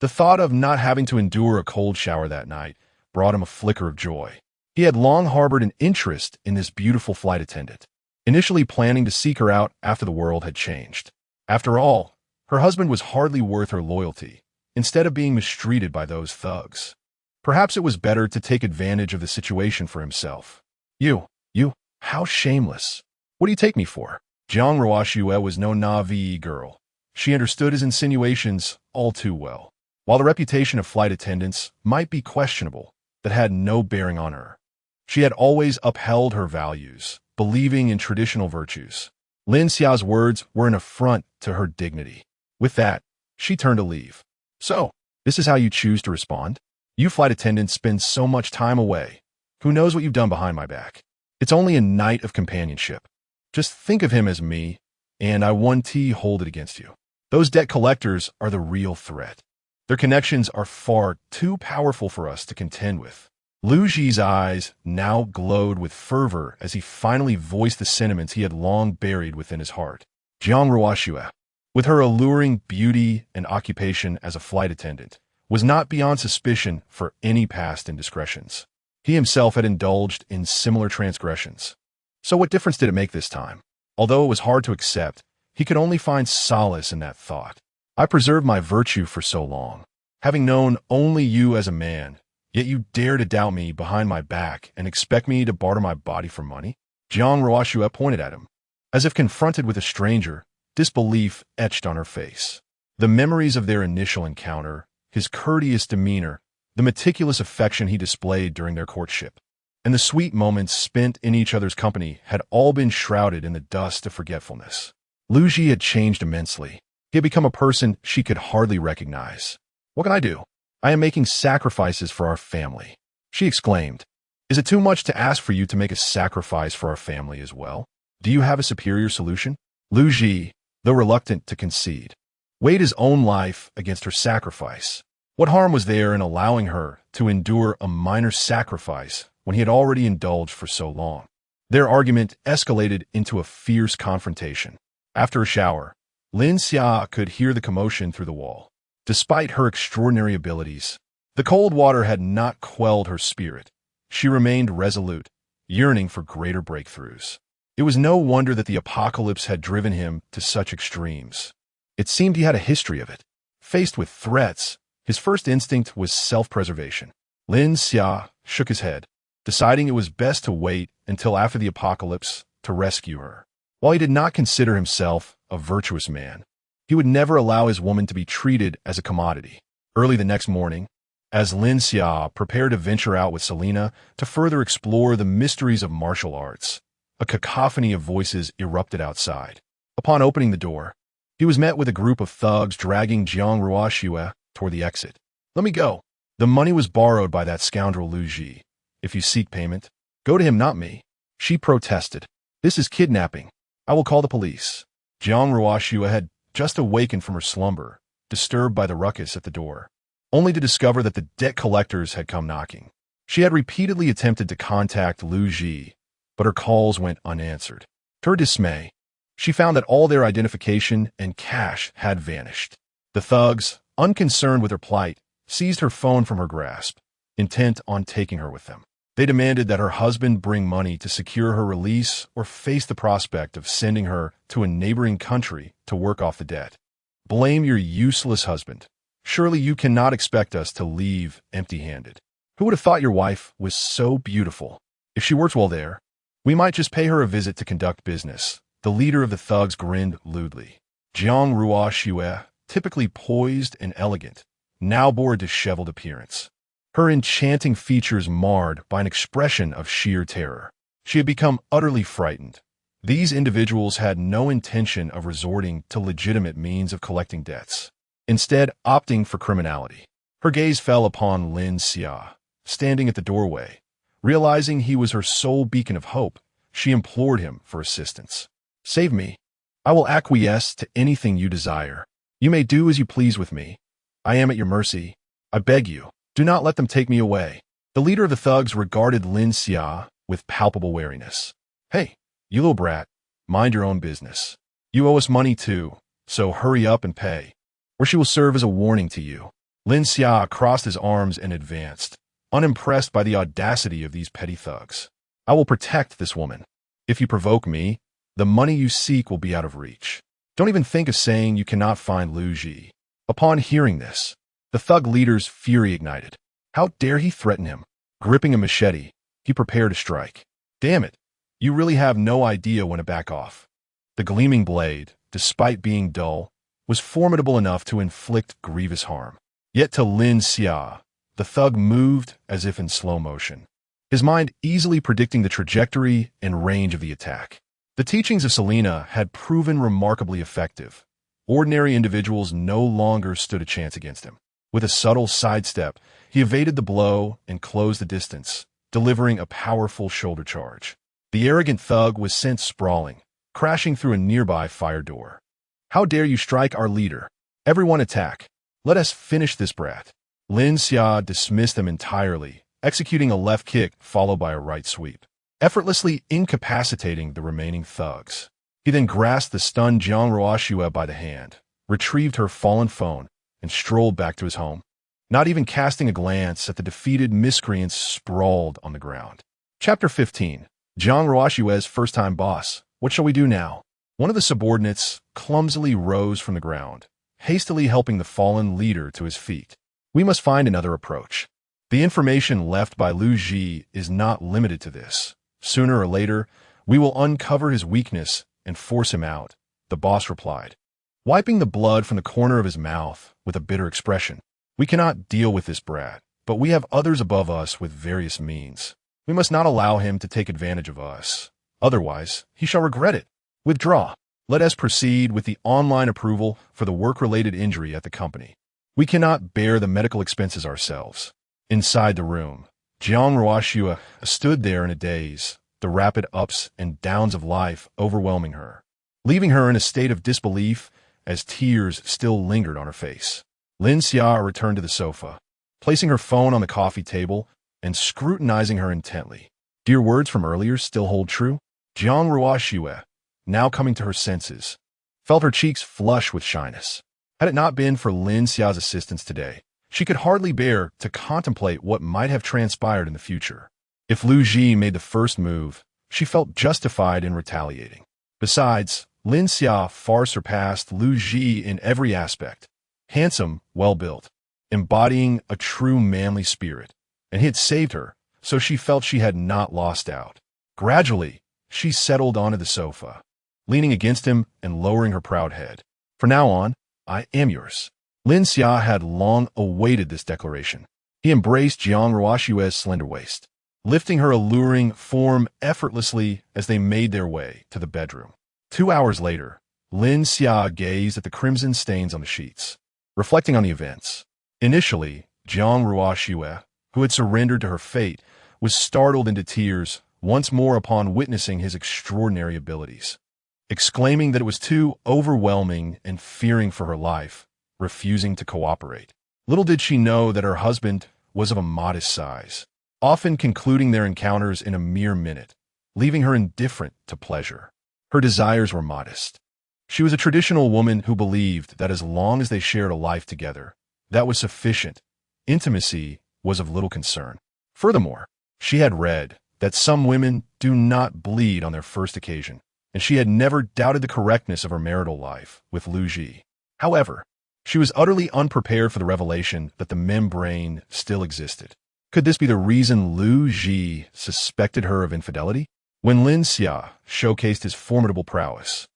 Speaker 1: The thought of not having to endure a cold shower that night brought him a flicker of joy. He had long harbored an interest in this beautiful flight attendant, initially planning to seek her out after the world had changed. After all, her husband was hardly worth her loyalty, instead of being mistreated by those thugs. Perhaps it was better to take advantage of the situation for himself. You, how shameless. What do you take me for?" Jiang Ruoxue was no naive girl. She understood his insinuations all too well. While the reputation of flight attendants might be questionable, that had no bearing on her. She had always upheld her values, believing in traditional virtues. Lin Xiao's words were an affront to her dignity. With that, she turned to leave. "So, this is how you choose to respond? You flight attendants spend so much time away. Who knows what you've done behind my back? It's only a night of companionship. Just think of him as me, and I hold it against you. Those debt collectors are the real threat. Their connections are far too powerful for us to contend with." Lu Ji's eyes now glowed with fervor as he finally voiced the sentiments he had long buried within his heart. Jiang Ruoxue, with her alluring beauty and occupation as a flight attendant, was not beyond suspicion for any past indiscretions. He himself had indulged in similar transgressions. So what difference did it make this time? Although it was hard to accept, he could only find solace in that thought. "I preserved my virtue for so long, having known only you as a man, yet you dare to doubt me behind my back and expect me to barter my body for money?" Jiang Ruoxue pointed at him. As if confronted with a stranger, disbelief etched on her face. The memories of their initial encounter, his courteous demeanor, the meticulous affection he displayed during their courtship, and the sweet moments spent in each other's company had all been shrouded in the dust of forgetfulness. Lu Ji had changed immensely. He had become a person she could hardly recognize. "What can I do? I am making sacrifices for our family," she exclaimed. "Is it too much to ask for you to make a sacrifice for our family as well? Do you have a superior solution?" Lu Ji, though reluctant to concede, weighed his own life against her sacrifice. What harm was there in allowing her to endure a minor sacrifice when he had already indulged for so long? Their argument escalated into a fierce confrontation. After a shower, Lin Xia could hear the commotion through the wall. Despite her extraordinary abilities, the cold water had not quelled her spirit. She remained resolute, yearning for greater breakthroughs. It was no wonder that the apocalypse had driven him to such extremes. It seemed he had a history of it. Faced with threats, his first instinct was self-preservation. Lin Xia shook his head, deciding it was best to wait until after the apocalypse to rescue her. While he did not consider himself a virtuous man, he would never allow his woman to be treated as a commodity. Early the next morning, as Lin Xia prepared to venture out with Selena to further explore the mysteries of martial arts, a cacophony of voices erupted outside. Upon opening the door, he was met with a group of thugs dragging Jiang Ruoxue toward the exit. "Let me go. The money was borrowed by that scoundrel Lu Ji. If you seek payment, go to him, not me," she protested. "This is kidnapping. I will call the police." Jiang Ruoxue had just awakened from her slumber, disturbed by the ruckus at the door. only to discover that the debt collectors had come knocking. She had repeatedly attempted to contact Lu Ji, but her calls went unanswered. To her dismay, she found that all their identification and cash had vanished. The thugs, unconcerned with her plight, seized her phone from her grasp, intent on taking her with them. They demanded that her husband bring money to secure her release or face the prospect of sending her to a neighboring country to work off the debt. Blame your useless husband. Surely you cannot expect us to leave empty-handed. Who would have thought your wife was so beautiful? If she works well there, we might just pay her a visit to conduct business. The leader of the thugs grinned lewdly. Jiang Ruoxue, typically poised and elegant, now bore a disheveled appearance, her enchanting features marred by an expression of sheer terror. She had become utterly frightened. These individuals had no intention of resorting to legitimate means of collecting debts, instead opting for criminality. Her gaze fell upon Lin Xia, standing at the doorway. Realizing he was her sole beacon of hope, she implored him for assistance. "Save me. I will acquiesce to anything you desire. You may do as you please with me. I am at your mercy. I beg you, do not let them take me away." The leader of the thugs regarded Lin Xia with palpable wariness. "Hey, you little brat, mind your own business. You owe us money too, so hurry up and pay, or she will serve as a warning to you." Lin Xia crossed his arms and advanced, unimpressed by the audacity of these petty thugs. "I will protect this woman. If you provoke me, the money you seek will be out of reach. Don't even think of saying you cannot find Lu Ji." Upon hearing this, the thug leader's fury ignited. How dare he threaten him? Gripping a machete, he prepared to strike. "Damn it, you really have no idea when to back off." The gleaming blade, despite being dull, was formidable enough to inflict grievous harm. Yet to Lin Xia, the thug moved as if in slow motion, his mind easily predicting the trajectory and range of the attack. The teachings of Selena had proven remarkably effective. Ordinary individuals no longer stood a chance against him. With a subtle sidestep, he evaded the blow and closed the distance, delivering a powerful shoulder charge. The arrogant thug was sent sprawling, crashing through a nearby fire door. "How dare you strike our leader? Everyone attack. Let us finish this brat." Lin Xia dismissed them entirely, executing a left kick followed by a right sweep, effortlessly incapacitating the remaining thugs. He then grasped the stunned Jiang Ruoxue by the hand, retrieved her fallen phone, and strolled back to his home, not even casting a glance at the defeated miscreants sprawled on the ground. Chapter 15. Jiang Ruoxue's first-time boss. What shall we do now? One of the subordinates clumsily rose from the ground, hastily helping the fallen leader to his feet. "We must find another approach. The information left by Lu Ji is not limited to this. Sooner or later, we will uncover his weakness and force him out," the boss replied, wiping the blood from the corner of his mouth with a bitter expression. "We cannot deal with this brat, but we have others above us with various means. We must not allow him to take advantage of us. Otherwise, he shall regret it. Withdraw. Let us proceed with the online approval for the work-related injury at the company. We cannot bear the medical expenses ourselves." Inside the room, Jiang Ruoxue stood there in a daze, the rapid ups and downs of life overwhelming her, leaving her in a state of disbelief as tears still lingered on her face. Lin Xia returned to the sofa, placing her phone on the coffee table and scrutinizing her intently. "Do your words from earlier still hold true?" Jiang Ruoxue, now coming to her senses, felt her cheeks flush with shyness. Had it not been for Lin Xia's assistance today, she could hardly bear to contemplate what might have transpired in the future. If Lu Ji made the first move, she felt justified in retaliating. Besides, Lin Xia far surpassed Lu Ji in every aspect. Handsome, well-built, embodying a true manly spirit, and he had saved her, so she felt she had not lost out. Gradually, she settled onto the sofa, leaning against him and lowering her proud head. "From now on, I am yours." Lin Xia had long awaited this declaration. He embraced Jiang Ruoxue's slender waist, lifting her alluring form effortlessly as they made their way to the bedroom. 2 hours later, Lin Xia gazed at the crimson stains on the sheets, reflecting on the events. Initially, Jiang Ruoxue, who had surrendered to her fate, was startled into tears once more upon witnessing his extraordinary abilities, exclaiming that it was too overwhelming and fearing for her life, refusing to cooperate. Little did she know that her husband was of a modest size, often concluding their encounters in a mere minute, leaving her indifferent to pleasure. Her desires were modest. She was a traditional woman who believed that as long as they shared a life together, that was sufficient. Intimacy was of little concern. Furthermore, she had read that some women do not bleed on their first occasion, and she had never doubted the correctness of her marital life with Lu Ji. However, she was utterly unprepared for the revelation that the membrane still existed. Could this be the reason Lu Ji suspected her of infidelity? When Lin Xia showcased his formidable prowess,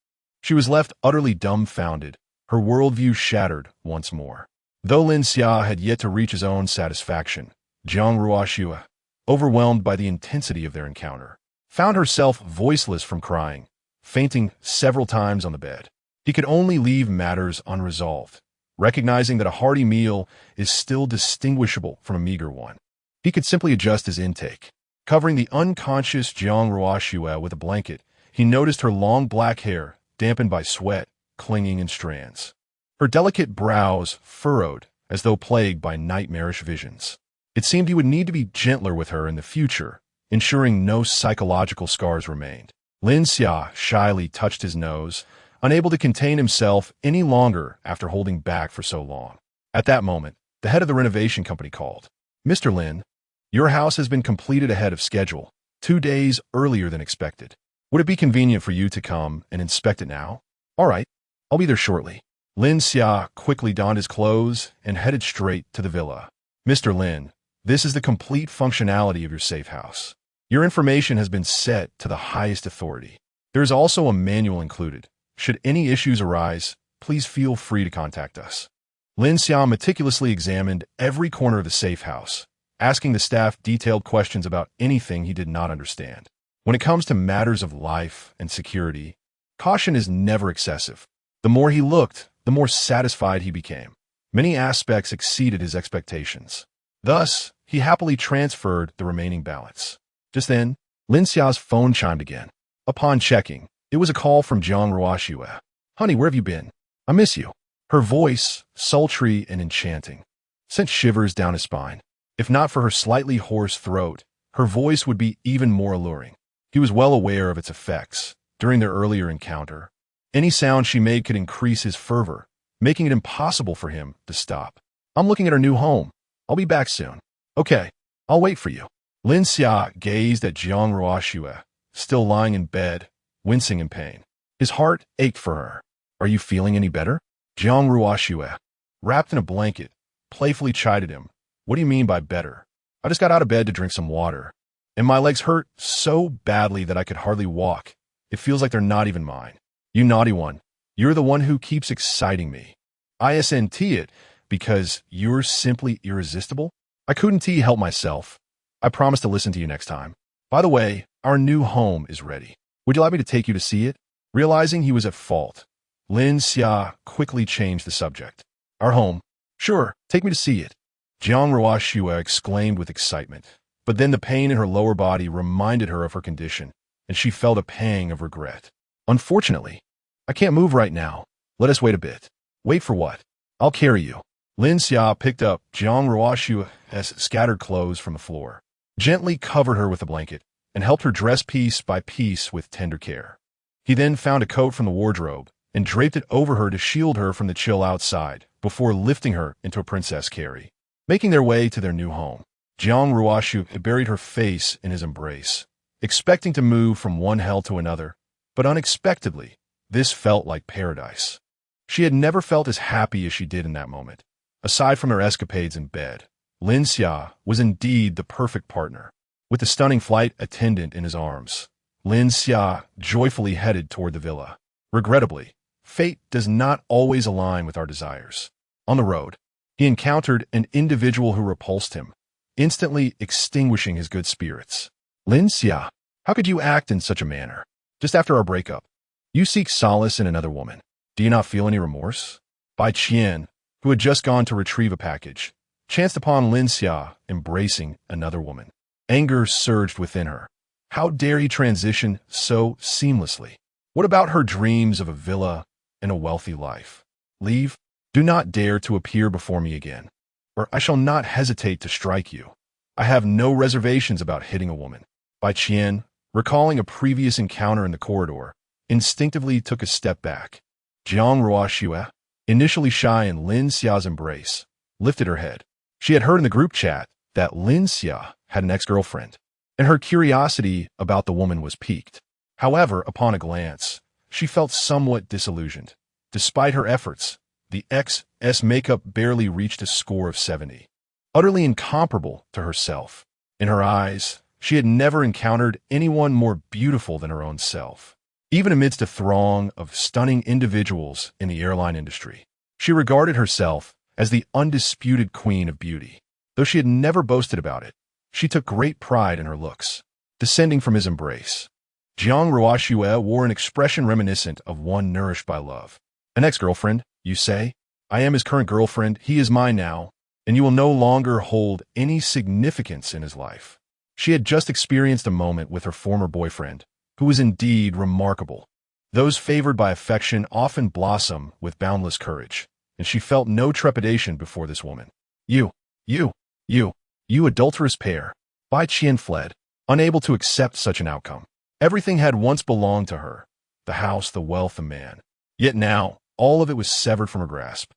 Speaker 1: she was left utterly dumbfounded, her worldview shattered once more. Though Lin Xia had yet to reach his own satisfaction, Jiang Ruoxue, overwhelmed by the intensity of their encounter, found herself voiceless from crying, fainting several times on the bed. He could only leave matters unresolved, recognizing that a hearty meal is still distinguishable from a meager one. He could simply adjust his intake. Covering the unconscious Jiang Ruoxue with a blanket, he noticed her long black hair dampened by sweat, clinging in strands. Her delicate brows furrowed as though plagued by nightmarish visions. It seemed he would need to be gentler with her in the future, ensuring no psychological scars remained. Lin Xia shyly touched his nose, unable to contain himself any longer after holding back for so long. At that moment, the head of the renovation company called. "Mr. Lin, your house has been completed ahead of schedule, 2 days earlier than expected. Would it be convenient for you to come and inspect it now?" "All right, I'll be there shortly." Lin Xia quickly donned his clothes and headed straight to the villa. "Mr. Lin, this is the complete functionality of your safe house. Your information has been set to the highest authority. There is also a manual included. Should any issues arise, please feel free to contact us." Lin Xia meticulously examined every corner of the safe house, asking the staff detailed questions about anything he did not understand. When it comes to matters of life and security, caution is never excessive. The more he looked, the more satisfied he became. Many aspects exceeded his expectations. Thus, he happily transferred the remaining balance. Just then, Lin Xiao's phone chimed again. Upon checking, it was a call from Jiang Ruoxue. "Honey, where have you been? I miss you." Her voice, sultry and enchanting, sent shivers down his spine. If not for her slightly hoarse throat, her voice would be even more alluring. He was well aware of its effects. During their earlier encounter, any sound she made could increase his fervor, making it impossible for him to stop. "I'm looking at our new home. I'll be back soon." "Okay, I'll wait for you." Lin Xia gazed at Jiang Ruoxue, still lying in bed, wincing in pain. His heart ached for her. "Are you feeling any better?" Jiang Ruoxue, wrapped in a blanket, playfully chided him. "What do you mean by better? I just got out of bed to drink some water, and my legs hurt so badly that I could hardly walk. It feels like they're not even mine." "You naughty one. You're the one who keeps exciting me. ISNT it because you're simply irresistible. I couldn't help myself. I promise to listen to you next time. By the way, our new home is ready. Would you like me to take you to see it?" Realizing he was at fault, Lin Xia quickly changed the subject. "Our home? Sure, take me to see it." Jiang Ruoxue exclaimed with excitement, but then the pain in her lower body reminded her of her condition, and she felt a pang of regret. "Unfortunately, I can't move right now. Let us wait a bit." "Wait for what? I'll carry you." Lin Xia picked up Jiang Ruoxue's scattered clothes from the floor, gently covered her with a blanket, and helped her dress piece by piece with tender care. He then found a coat from the wardrobe and draped it over her to shield her from the chill outside before lifting her into a princess carry. Making their way to their new home, Jiang Ruoxue buried her face in his embrace, expecting to move from one hell to another, but unexpectedly, this felt like paradise. She had never felt as happy as she did in that moment. Aside from her escapades in bed, Lin Xia was indeed the perfect partner. With the stunning flight attendant in his arms, Lin Xia joyfully headed toward the villa. Regrettably, fate does not always align with our desires. On the road, he encountered an individual who repulsed him, instantly extinguishing his good spirits. "Lin Xia, how could you act in such a manner? Just after our breakup, you seek solace in another woman. Do you not feel any remorse?" Bai Qian, who had just gone to retrieve a package, chanced upon Lin Xia embracing another woman. Anger surged within her. How dare he transition so seamlessly? What about her dreams of a villa and a wealthy life? "Leave. Do not dare to appear before me again." or I shall not hesitate to strike you. I have no reservations about hitting a woman. Bai Qian, recalling a previous encounter in the corridor, instinctively took a step back. Jiang Ruoxue, initially shy in Lin Xia's embrace, lifted her head. She had heard in the group chat that Lin Xia had an ex-girlfriend, and her curiosity about the woman was piqued. However, upon a glance, she felt somewhat disillusioned. Despite her efforts, the ex-S makeup barely reached a score of 70. Utterly incomparable to herself. In her eyes, she had never encountered anyone more beautiful than her own self. Even amidst a throng of stunning individuals in the airline industry, she regarded herself as the undisputed queen of beauty. Though she had never boasted about it, she took great pride in her looks. Descending from his embrace, Jiang Ruoxue wore an expression reminiscent of one nourished by love. An ex-girlfriend, you say? I am his current girlfriend, he is mine now, and you will no longer hold any significance in his life. She had just experienced a moment with her former boyfriend, who was indeed remarkable. Those favored by affection often blossom with boundless courage, and she felt no trepidation before this woman. You adulterous pair. Bai Qian fled, unable to accept such an outcome. Everything had once belonged to her, the house, the wealth, the man. Yet now, all of it was severed from her grasp,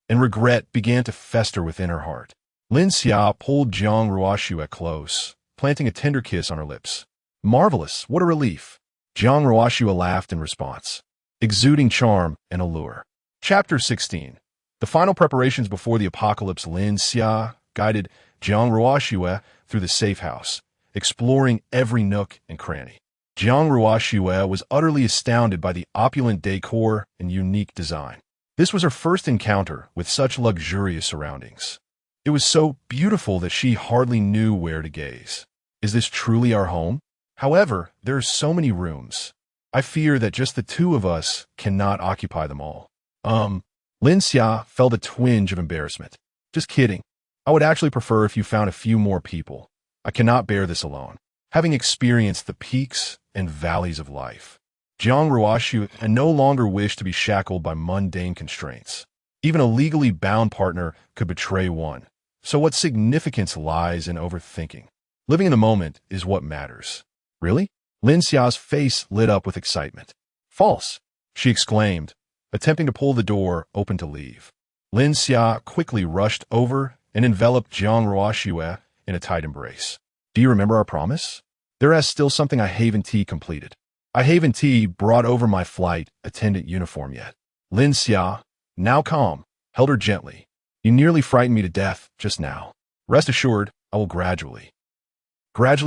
Speaker 1: and regret began to fester within her heart. Lin Xia pulled Jiang Ruoxue close, planting a tender kiss on her lips. Marvelous, what a relief. Jiang Ruoxue laughed in response, exuding charm and allure. Chapter 16. The final preparations before the apocalypse. Lin Xia guided Jiang Ruoxue through the safe house, exploring every nook and cranny. Jiang Ruoxue was utterly astounded by the opulent decor and unique design. This was her first encounter with such luxurious surroundings. It was so beautiful that she hardly knew where to gaze. Is this truly our home? However, there are so many rooms. I fear that just the two of us cannot occupy them all. Lin Xia felt a twinge of embarrassment. Just kidding. I would actually prefer if you found a few more people. I cannot bear this alone, having experienced the peaks and valleys of life. Jiang Ruoxue no longer wished to be shackled by mundane constraints. Even a legally bound partner could betray one. So what significance lies in overthinking? Living in the moment is what matters. Really? Lin Xia's face lit up with excitement. False, she exclaimed, attempting to pull the door open to leave. Lin Xia quickly rushed over and enveloped Jiang Ruoxue in a tight embrace. Do you remember our promise? There is still something I haven't completed. I haven't brought over my flight attendant uniform yet. Lin Xia, now calm, held her gently. You nearly frightened me to death just now. Rest assured, I will gradually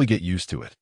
Speaker 1: get used to it.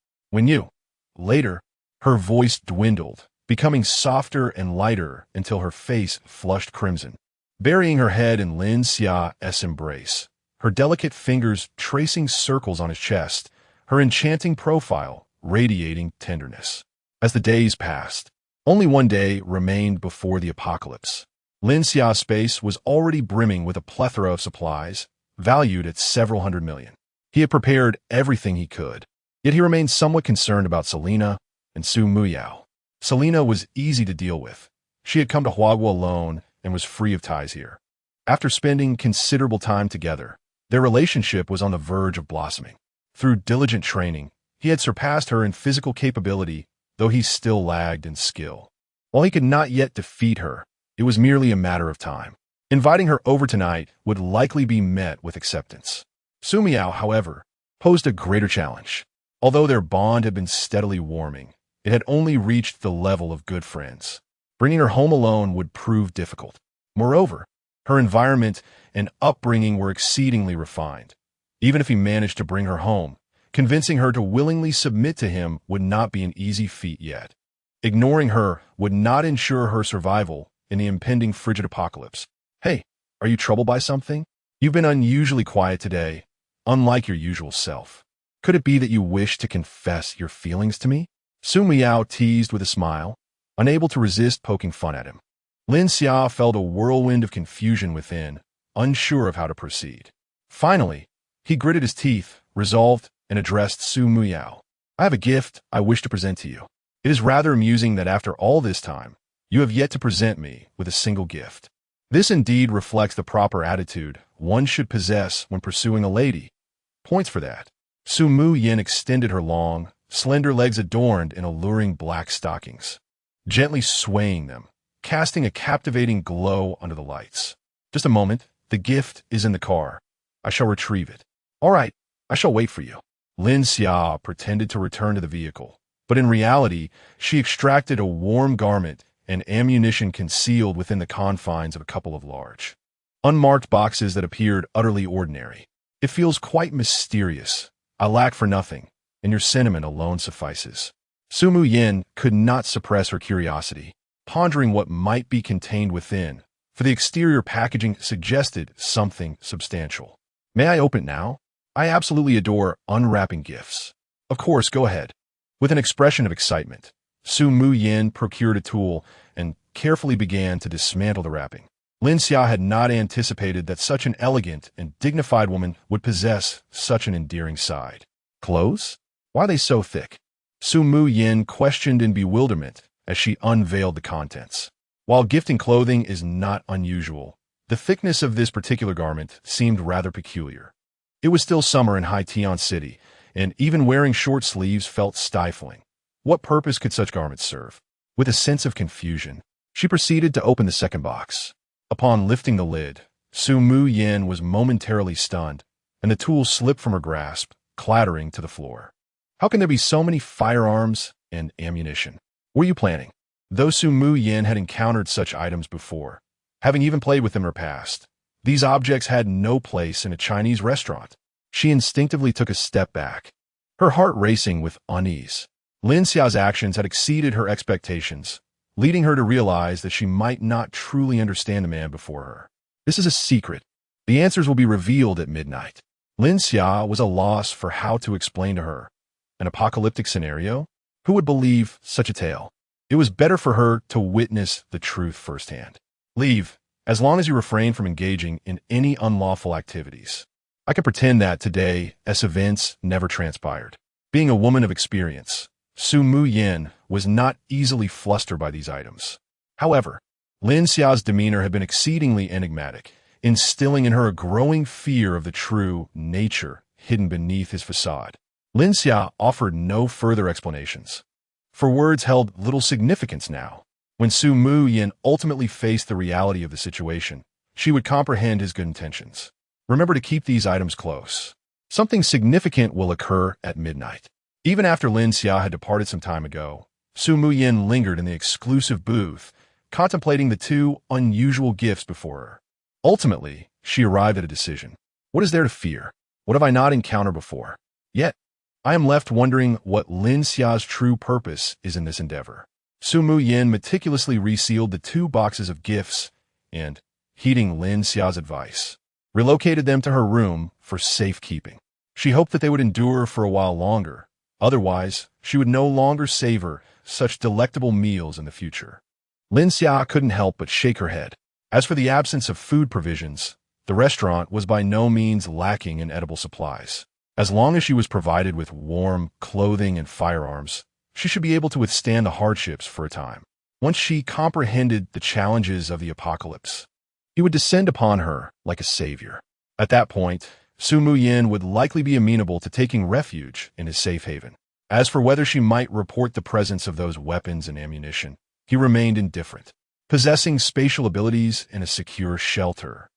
Speaker 1: Later, her voice dwindled, becoming softer and lighter until her face flushed crimson. Burying her head in Lin Xia's embrace, her delicate fingers tracing circles on his chest, her enchanting profile radiating tenderness. As the days passed, only one day remained before the apocalypse. Lin Xia's space was already brimming with a plethora of supplies, valued at several hundred million. He had prepared everything he could, yet he remained somewhat concerned about Selena and Su Muyao. Selena was easy to deal with. She had come to Huagua alone and was free of ties here. After spending considerable time together, their relationship was on the verge of blossoming. Through diligent training, he had surpassed her in physical capability, though he still lagged in skill. While he could not yet defeat her, it was merely a matter of time. Inviting her over tonight would likely be met with acceptance. Su Muyao, however, posed a greater challenge. Although their bond had been steadily warming, it had only reached the level of good friends. Bringing her home alone would prove difficult. Moreover, her environment and upbringing were exceedingly refined. Even if he managed to bring her home, convincing her to willingly submit to him would not be an easy feat yet. Ignoring her would not ensure her survival in the impending frigid apocalypse. Hey, are you troubled by something? You've been unusually quiet today, unlike your usual self. Could it be that you wish to confess your feelings to me? Su Muyao teased with a smile, unable to resist poking fun at him. Lin Xia felt a whirlwind of confusion within, unsure of how to proceed. Finally, he gritted his teeth, resolved, and addressed Su Muyao. I have a gift I wish to present to you. It is rather amusing that after all this time, you have yet to present me with a single gift. This indeed reflects the proper attitude one should possess when pursuing a lady. Points for that. Su Mu Yin extended her long, slender legs adorned in alluring black stockings, gently swaying them, casting a captivating glow under the lights. Just a moment, the gift is in the car. I shall retrieve it. All right, I shall wait for you. Lin Xia pretended to return to the vehicle, but in reality, she extracted a warm garment and ammunition concealed within the confines of a couple of large, unmarked boxes that appeared utterly ordinary. It feels quite mysterious. I lack for nothing, and your sentiment alone suffices. Su Mu Yin could not suppress her curiosity, pondering what might be contained within, for the exterior packaging suggested something substantial. May I open it now? I absolutely adore unwrapping gifts. Of course, go ahead. With an expression of excitement, Su Mu Yin procured a tool and carefully began to dismantle the wrapping. Lin Xia had not anticipated that such an elegant and dignified woman would possess such an endearing side. Clothes? Why are they so thick? Su Mu Yin questioned in bewilderment as she unveiled the contents. While gifting clothing is not unusual, the thickness of this particular garment seemed rather peculiar. It was still summer in Pantheon City, and even wearing short sleeves felt stifling. What purpose could such garments serve? With a sense of confusion, she proceeded to open the second box. Upon lifting the lid, Su Mu Yin was momentarily stunned, and the tool slipped from her grasp, clattering to the floor. How can there be so many firearms and ammunition? What are you planning? Though Su Mu Yin had encountered such items before, having even played with them in her past, these objects had no place in a Chinese restaurant. She instinctively took a step back, her heart racing with unease. Lin Xiao's actions had exceeded her expectations, leading her to realize that she might not truly understand the man before her. This is a secret. The answers will be revealed at midnight. Lin Xia was a loss for how to explain to her. An apocalyptic scenario? Who would believe such a tale? It was better for her to witness the truth firsthand. Leave, as long as you refrain from engaging in any unlawful activities. I can pretend that today, as events never transpired. Being a woman of experience, Su Mu Yin was not easily flustered by these items. However, Lin Xiao's demeanor had been exceedingly enigmatic, instilling in her a growing fear of the true nature hidden beneath his facade. Lin Xia offered no further explanations, for words held little significance now. When Su Mu Yin ultimately faced the reality of the situation, she would comprehend his good intentions. Remember to keep these items close. Something significant will occur at midnight. Even after Lin Xia had departed some time ago, Su Mu Yin lingered in the exclusive booth, contemplating the two unusual gifts before her. Ultimately, she arrived at a decision. What is there to fear? What have I not encountered before? Yet, I am left wondering what Lin Xiao's true purpose is in this endeavor. Su Mu Yin meticulously resealed the two boxes of gifts and, heeding Lin Xiao's advice, relocated them to her room for safekeeping. She hoped that they would endure for a while longer. Otherwise, she would no longer savor such delectable meals in the future. Lin Xia couldn't help but shake her head. As for the absence of food provisions, the restaurant was by no means lacking in edible supplies. As long as she was provided with warm clothing and firearms, she should be able to withstand the hardships for a time. Once she comprehended the challenges of the apocalypse, he would descend upon her like a savior. At that point, Su Mu Yin would likely be amenable to taking refuge in his safe haven. As for whether she might report the presence of those weapons and ammunition, he remained indifferent. Possessing spatial abilities in a secure shelter,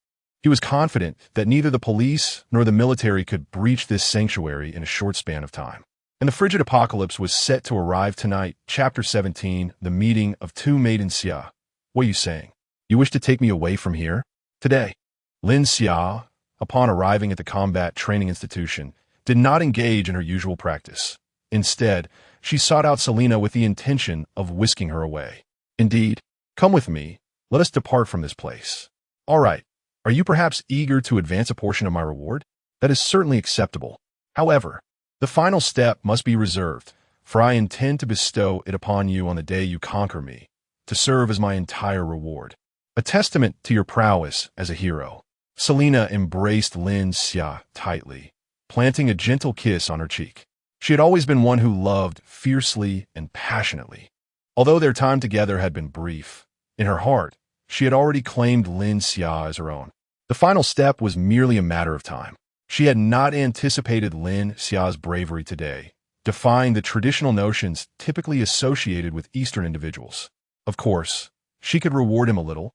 Speaker 1: he was confident that neither the police nor the military could breach this sanctuary in a short span of time. And the frigid apocalypse was set to arrive tonight. Chapter 17, The Meeting of Two Maidens Xia. What are you saying? You wish to take me away from here? Today, Lin Xia, upon arriving at the combat training institution, did not engage in her usual practice. Instead, she sought out Selena with the intention of whisking her away. Indeed, come with me. Let us depart from this place. All right. Are you perhaps eager to advance a portion of my reward? That is certainly acceptable. However, the final step must be reserved, for I intend to bestow it upon you on the day you conquer me, to serve as my entire reward. A testament to your prowess as a hero. Selena embraced Lin Xia tightly, planting a gentle kiss on her cheek. She had always been one who loved fiercely and passionately. Although their time together had been brief, in her heart, she had already claimed Lin Xia as her own. The final step was merely a matter of time. She had not anticipated Lin Xia's bravery today, defying the traditional notions typically associated with Eastern individuals. Of course, she could reward him a little,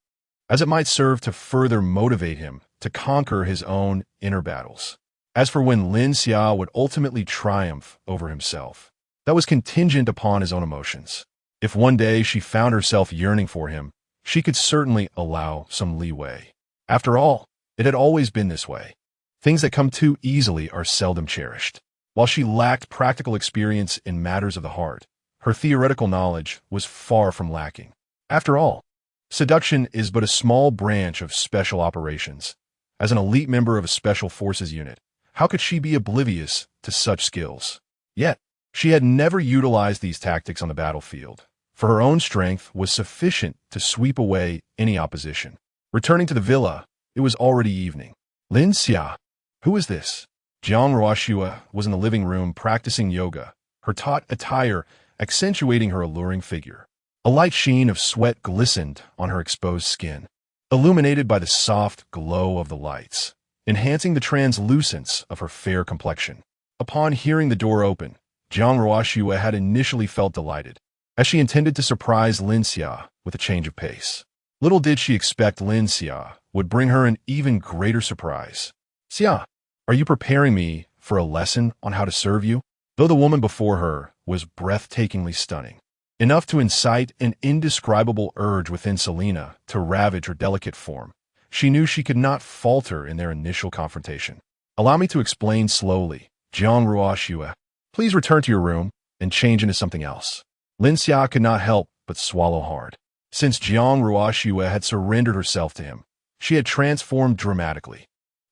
Speaker 1: as it might serve to further motivate him to conquer his own inner battles. As for when Lin Xia would ultimately triumph over himself, that was contingent upon his own emotions. If one day she found herself yearning for him, she could certainly allow some leeway. After all, it had always been this way. Things that come too easily are seldom cherished. While she lacked practical experience in matters of the heart, her theoretical knowledge was far from lacking. After all, seduction is but a small branch of special operations. As an elite member of a special forces unit, how could she be oblivious to such skills? Yet, she had never utilized these tactics on the battlefield, for her own strength was sufficient to sweep away any opposition. Returning to the villa, it was already evening. Lin Xia, who is this? Jiang Ruoxue was in the living room practicing yoga, her taut attire accentuating her alluring figure. A light sheen of sweat glistened on her exposed skin, illuminated by the soft glow of the lights, enhancing the translucence of her fair complexion. Upon hearing the door open, Jiang Ruoxue had initially felt delighted, as she intended to surprise Lin Xia with a change of pace. Little did she expect Lin Xia would bring her an even greater surprise. Xia, are you preparing me for a lesson on how to serve you? Though the woman before her was breathtakingly stunning, enough to incite an indescribable urge within Selena to ravage her delicate form, she knew she could not falter in their initial confrontation. Allow me to explain slowly, Jiang Ruoxue. Please return to your room and change into something else. Lin Xia could not help but swallow hard. Since Jiang Ruoxue had surrendered herself to him, she had transformed dramatically.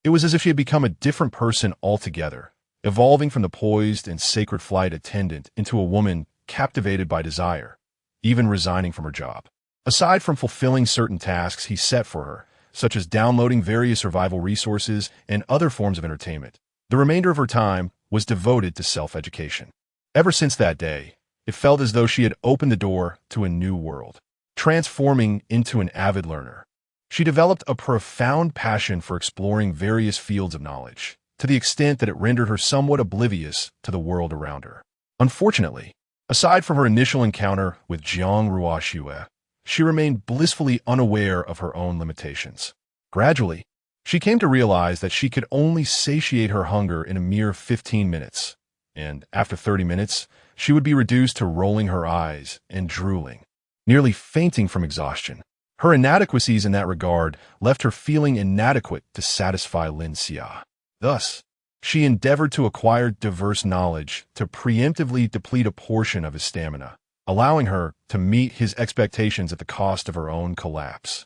Speaker 1: It was as if she had become a different person altogether, evolving from the poised and sacred flight attendant into a woman captivated by desire, even resigning from her job. Aside from fulfilling certain tasks he set for her, such as downloading various survival resources and other forms of entertainment, the remainder of her time was devoted to self-education. Ever since that day, it felt as though she had opened the door to a new world, transforming into an avid learner. She developed a profound passion for exploring various fields of knowledge, to the extent that it rendered her somewhat oblivious to the world around her. Unfortunately, aside from her initial encounter with Jiang Ruoxue, she remained blissfully unaware of her own limitations. Gradually, she came to realize that she could only satiate her hunger in a mere 15 minutes, and after 30 minutes, she would be reduced to rolling her eyes and drooling, nearly fainting from exhaustion. Her inadequacies in that regard left her feeling inadequate to satisfy Lin Xia. Thus, she endeavored to acquire diverse knowledge to preemptively deplete a portion of his stamina, allowing her to meet his expectations at the cost of her own collapse,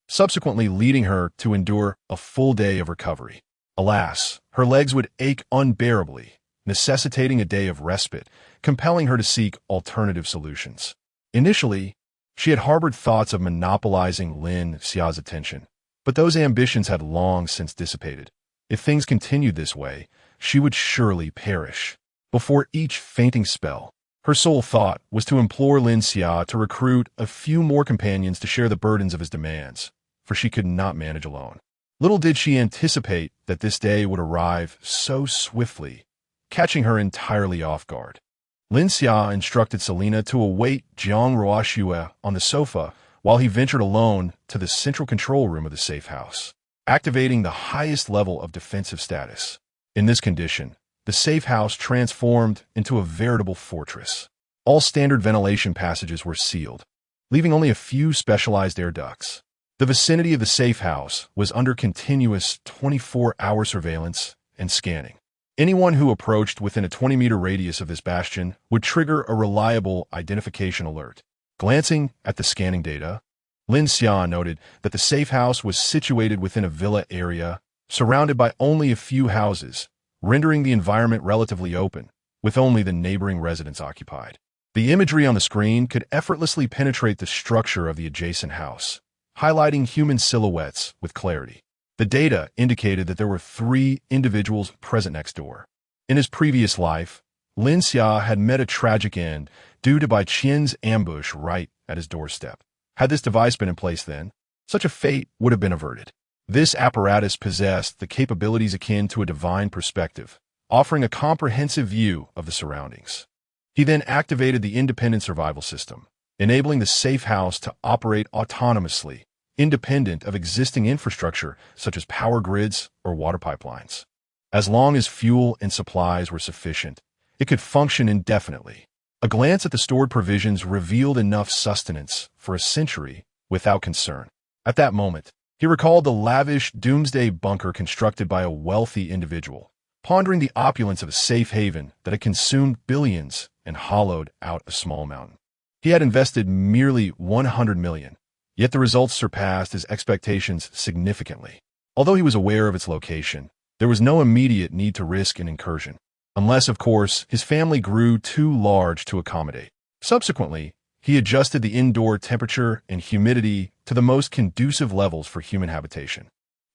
Speaker 1: subsequently leading her to endure a full day of recovery. Alas, her legs would ache unbearably, necessitating a day of respite, compelling her to seek alternative solutions. Initially, she had harbored thoughts of monopolizing Lin Xia's attention, but those ambitions had long since dissipated. If things continued this way, she would surely perish. Before each fainting spell, her sole thought was to implore Lin Xia to recruit a few more companions to share the burdens of his demands, for she could not manage alone. Little did she anticipate that this day would arrive so swiftly, catching her entirely off guard. Lin Xia instructed Selena to await Jiang Ruoxue on the sofa while he ventured alone to the central control room of the safe house, activating the highest level of defensive status. In this condition, the safe house transformed into a veritable fortress. All standard ventilation passages were sealed, leaving only a few specialized air ducts. The vicinity of the safe house was under continuous 24-hour surveillance and scanning. Anyone who approached within a 20-meter radius of this bastion would trigger a reliable identification alert. Glancing at the scanning data, Lin Xia noted that the safe house was situated within a villa area, surrounded by only a few houses, rendering the environment relatively open, with only the neighboring residents occupied. The imagery on the screen could effortlessly penetrate the structure of the adjacent house, highlighting human silhouettes with clarity. The data indicated that there were 3 individuals present next door. In his previous life, Lin Xia had met a tragic end due to Bai Qian's ambush right at his doorstep. Had this device been in place then, such a fate would have been averted. This apparatus possessed the capabilities akin to a divine perspective, offering a comprehensive view of the surroundings. He then activated the independent survival system, enabling the safe house to operate autonomously, independent of existing infrastructure such as power grids or water pipelines. As long as fuel and supplies were sufficient, it could function indefinitely. A glance at the stored provisions revealed enough sustenance for a century without concern. At that moment, he recalled the lavish Doomsday bunker constructed by a wealthy individual, pondering the opulence of a safe haven that had consumed billions and hollowed out a small mountain. He had invested merely 100 million, yet the results surpassed his expectations significantly. Although he was aware of its location, there was no immediate need to risk an incursion, unless, of course, his family grew too large to accommodate. Subsequently, he adjusted the indoor temperature and humidity to the most conducive levels for human habitation.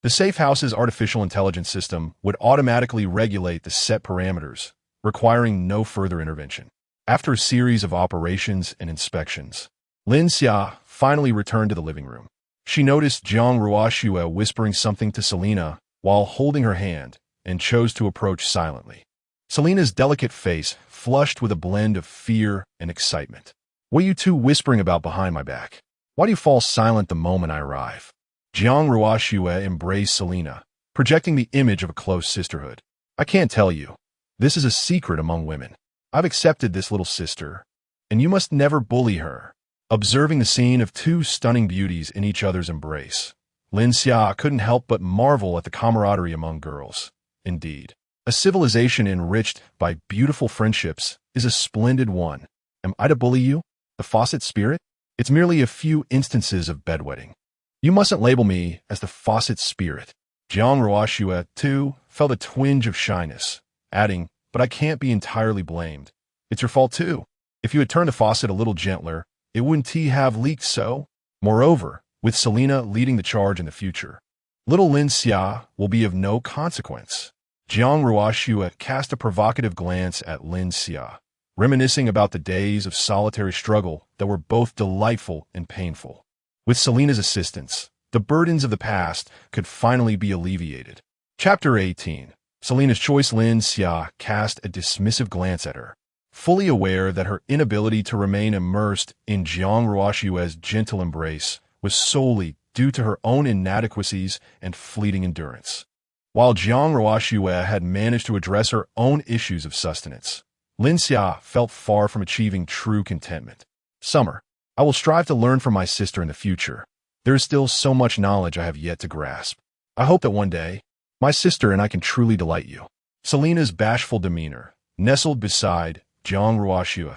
Speaker 1: The safe house's artificial intelligence system would automatically regulate the set parameters, requiring no further intervention. After a series of operations and inspections, Lin Xia finally returned to the living room. She noticed Jiang Ruoxue whispering something to Selena while holding her hand, and chose to approach silently. Selena's delicate face flushed with a blend of fear and excitement. "What are you two whispering about behind my back? Why do you fall silent the moment I arrive?" Jiang Ruoxue embraced Selena, projecting the image of a close sisterhood. "I can't tell you. This is a secret among women. I've accepted this little sister, and you must never bully her." Observing the scene of two stunning beauties in each other's embrace, Lin Xia couldn't help but marvel at the camaraderie among girls. Indeed, a civilization enriched by beautiful friendships is a splendid one. Am I to bully you, the faucet spirit? It's merely a few instances of bedwetting. You mustn't label me as the faucet spirit. Jiang Ruoxue, too, felt a twinge of shyness, adding, "But I can't be entirely blamed. It's your fault, too. If you had turned the faucet a little gentler, it wouldn't have leaked so." Moreover, with Selena leading the charge in the future, little Lin Xia will be of no consequence. Jiang Ruoxue cast a provocative glance at Lin Xia, reminiscing about the days of solitary struggle that were both delightful and painful. With Selena's assistance, the burdens of the past could finally be alleviated. Chapter 18. Selena's choice. Lin Xia cast a dismissive glance at her, fully aware that her inability to remain immersed in Jiang Ruoxue's gentle embrace was solely due to her own inadequacies and fleeting endurance. While Jiang Ruoxue had managed to address her own issues of sustenance, Lin Xia felt far from achieving true contentment. "Summer, I will strive to learn from my sister in the future. There is still so much knowledge I have yet to grasp. I hope that one day, my sister and I can truly delight you." Selena's bashful demeanor, nestled beside Jiang Ruoxue,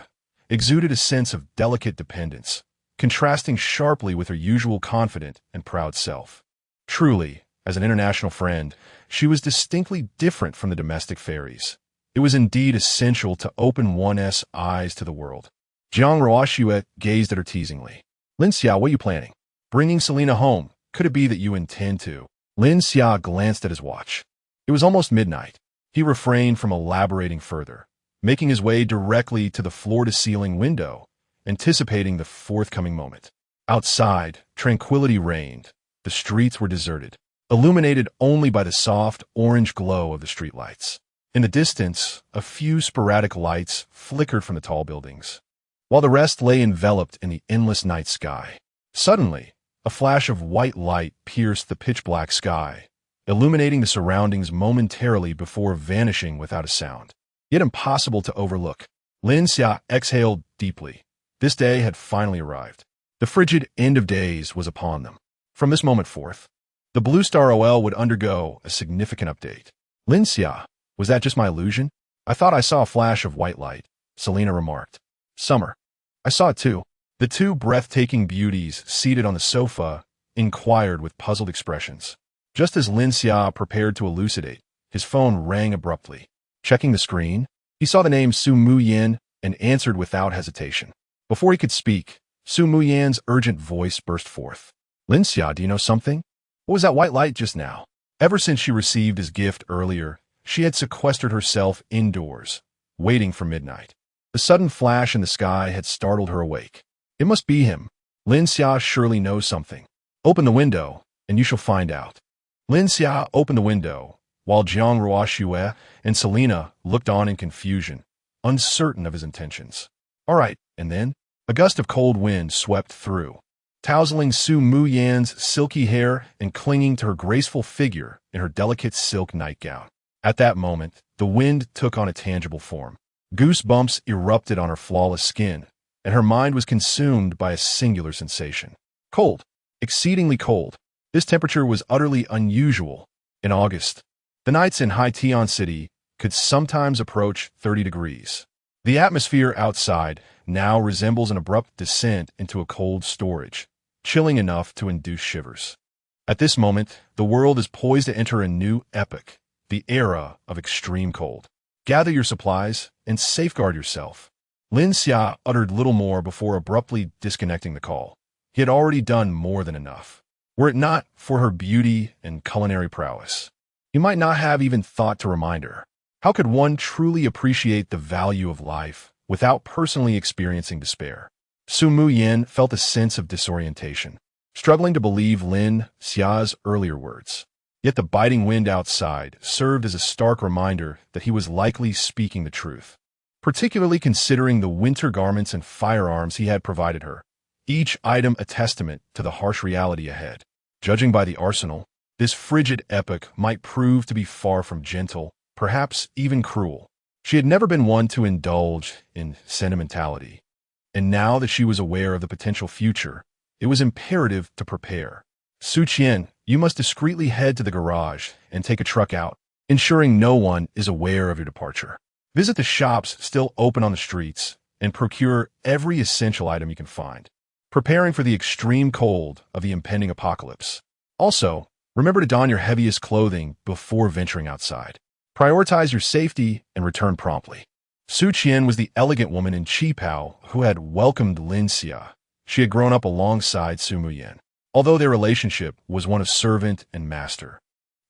Speaker 1: exuded a sense of delicate dependence, contrasting sharply with her usual confident and proud self. Truly, as an international friend, she was distinctly different from the domestic fairies. It was indeed essential to open one's eyes to the world. Jiang Ruoxue gazed at her teasingly. "Lin Xia, what are you planning? Bringing Selena home? Could it be that you intend to?" Lin Xia glanced at his watch. It was almost midnight. He refrained from elaborating further, making his way directly to the floor-to-ceiling window, anticipating the forthcoming moment. Outside, tranquility reigned. The streets were deserted, illuminated only by the soft orange glow of the streetlights. In the distance, a few sporadic lights flickered from the tall buildings, while the rest lay enveloped in the endless night sky. Suddenly, a flash of white light pierced the pitch-black sky, illuminating the surroundings momentarily before vanishing without a sound, yet impossible to overlook. Lin Xia exhaled deeply. This day had finally arrived. The frigid end of days was upon them. From this moment forth, the Blue Star OL would undergo a significant update. "Lin Xia, was that just my illusion? I thought I saw a flash of white light," Selena remarked. "Summer, I saw it too." The two breathtaking beauties seated on the sofa inquired with puzzled expressions. Just as Lin Xia prepared to elucidate, his phone rang abruptly. Checking the screen, he saw the name Su Muyan and answered without hesitation. Before he could speak, Su Muyan's urgent voice burst forth. "Lin Xia, do you know something? What was that white light just now?" Ever since she received his gift earlier, she had sequestered herself indoors, waiting for midnight. The sudden flash in the sky had startled her awake. "It must be him. Lin Xia surely knows something. Open the window, and you shall find out." Lin Xia opened the window, while Jiang Ruoxue and Selena looked on in confusion, uncertain of his intentions. All right, and then? A gust of cold wind swept through, tousling Su Muyan's silky hair and clinging to her graceful figure in her delicate silk nightgown. At that moment, the wind took on a tangible form. Goosebumps erupted on her flawless skin, and her mind was consumed by a singular sensation. Cold. Exceedingly cold. This temperature was utterly unusual. In August, the nights in Haitian City could sometimes approach 30 degrees. The atmosphere outside now resembles an abrupt descent into a cold storage, chilling enough to induce shivers. At this moment, the world is poised to enter a new epoch, the era of extreme cold. Gather your supplies and safeguard yourself. Lin Xia uttered little more before abruptly disconnecting the call. He had already done more than enough. Were it not for her beauty and culinary prowess, he might not have even thought to remind her. How could one truly appreciate the value of life without personally experiencing despair? Su Muyan felt a sense of disorientation, struggling to believe Lin Xia's earlier words. Yet the biting wind outside served as a stark reminder that he was likely speaking the truth, particularly considering the winter garments and firearms he had provided her, each item a testament to the harsh reality ahead. Judging by the arsenal, this frigid epoch might prove to be far from gentle, perhaps even cruel. She had never been one to indulge in sentimentality, and now that she was aware of the potential future, it was imperative to prepare. Su Qian, you must discreetly head to the garage and take a truck out, ensuring no one is aware of your departure. Visit the shops still open on the streets and procure every essential item you can find, preparing for the extreme cold of the impending apocalypse. Also, remember to don your heaviest clothing before venturing outside. Prioritize your safety and return promptly. Su Qian was the elegant woman in Qipao who had welcomed Lin Xia. She had grown up alongside Su Muyan. Although their relationship was one of servant and master,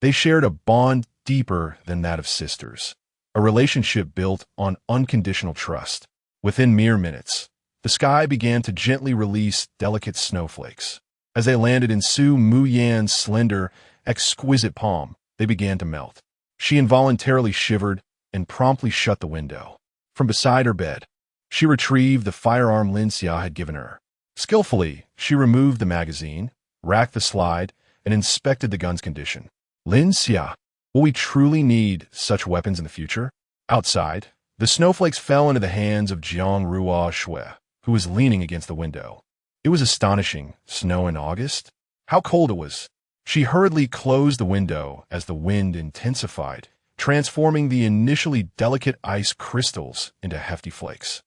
Speaker 1: they shared a bond deeper than that of sisters, a relationship built on unconditional trust. Within mere minutes, the sky began to gently release delicate snowflakes. As they landed in Su Muyan's slender, exquisite palm, they began to melt. She involuntarily shivered and promptly shut the window. From beside her bed, she retrieved the firearm Lin Xia had given her. Skillfully, she removed the magazine, racked the slide, and inspected the gun's condition. Lin Xia, will we truly need such weapons in the future? Outside, the snowflakes fell into the hands of Jiang Ruoxue, who was leaning against the window. It was astonishing. Snow in August? How cold it was. She hurriedly closed the window as the wind intensified, transforming the initially delicate ice crystals into hefty flakes.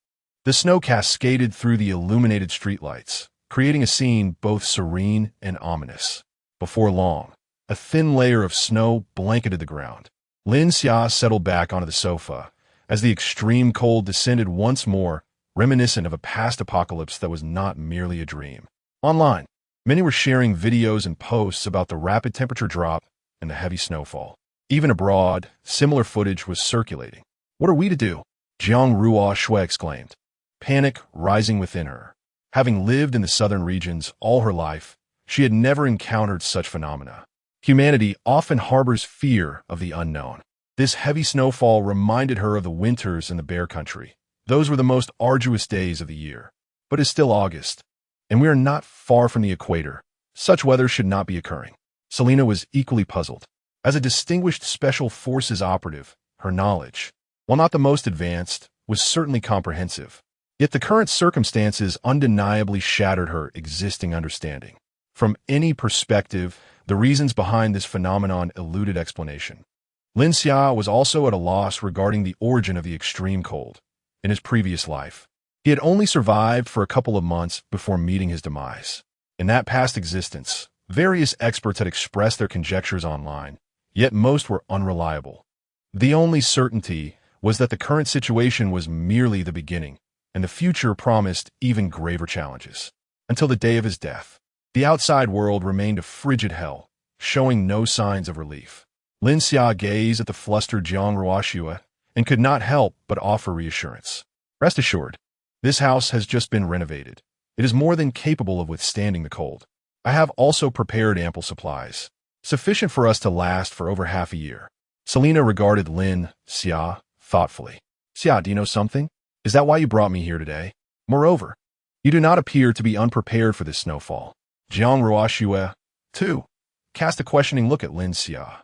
Speaker 1: The snow cascaded through the illuminated streetlights, creating a scene both serene and ominous. Before long, a thin layer of snow blanketed the ground. Lin Xia settled back onto the sofa as the extreme cold descended once more, reminiscent of a past apocalypse that was not merely a dream. Online, many were sharing videos and posts about the rapid temperature drop and the heavy snowfall. Even abroad, similar footage was circulating. What are we to do? Jiang Ruoxue exclaimed, panic rising within her. Having lived in the southern regions all her life, she had never encountered such phenomena. Humanity often harbors fear of the unknown. This heavy snowfall reminded her of the winters in the Bear Country. Those were the most arduous days of the year. But it's still August, and we are not far from the equator. Such weather should not be occurring. Selena was equally puzzled. As a distinguished special forces operative, her knowledge, while not the most advanced, was certainly comprehensive. Yet the current circumstances undeniably shattered her existing understanding. From any perspective, the reasons behind this phenomenon eluded explanation. Lin Xia was also at a loss regarding the origin of the extreme cold. In his previous life, he had only survived for a couple of months before meeting his demise. In that past existence, various experts had expressed their conjectures online, yet most were unreliable. The only certainty was that the current situation was merely the beginning, and the future promised even graver challenges. Until the day of his death, the outside world remained a frigid hell, showing no signs of relief. Lin Xia gazed at the flustered Jiang Ruoxue and could not help but offer reassurance. Rest assured, this house has just been renovated. It is more than capable of withstanding the cold. I have also prepared ample supplies. sufficient for us to last for over half a year. Selena regarded Lin Xia thoughtfully. Xia, do you know something? Is that why you brought me here today? Moreover, you do not appear to be unprepared for this snowfall. Jiang Ruoxue, too, cast a questioning look at Lin Xia.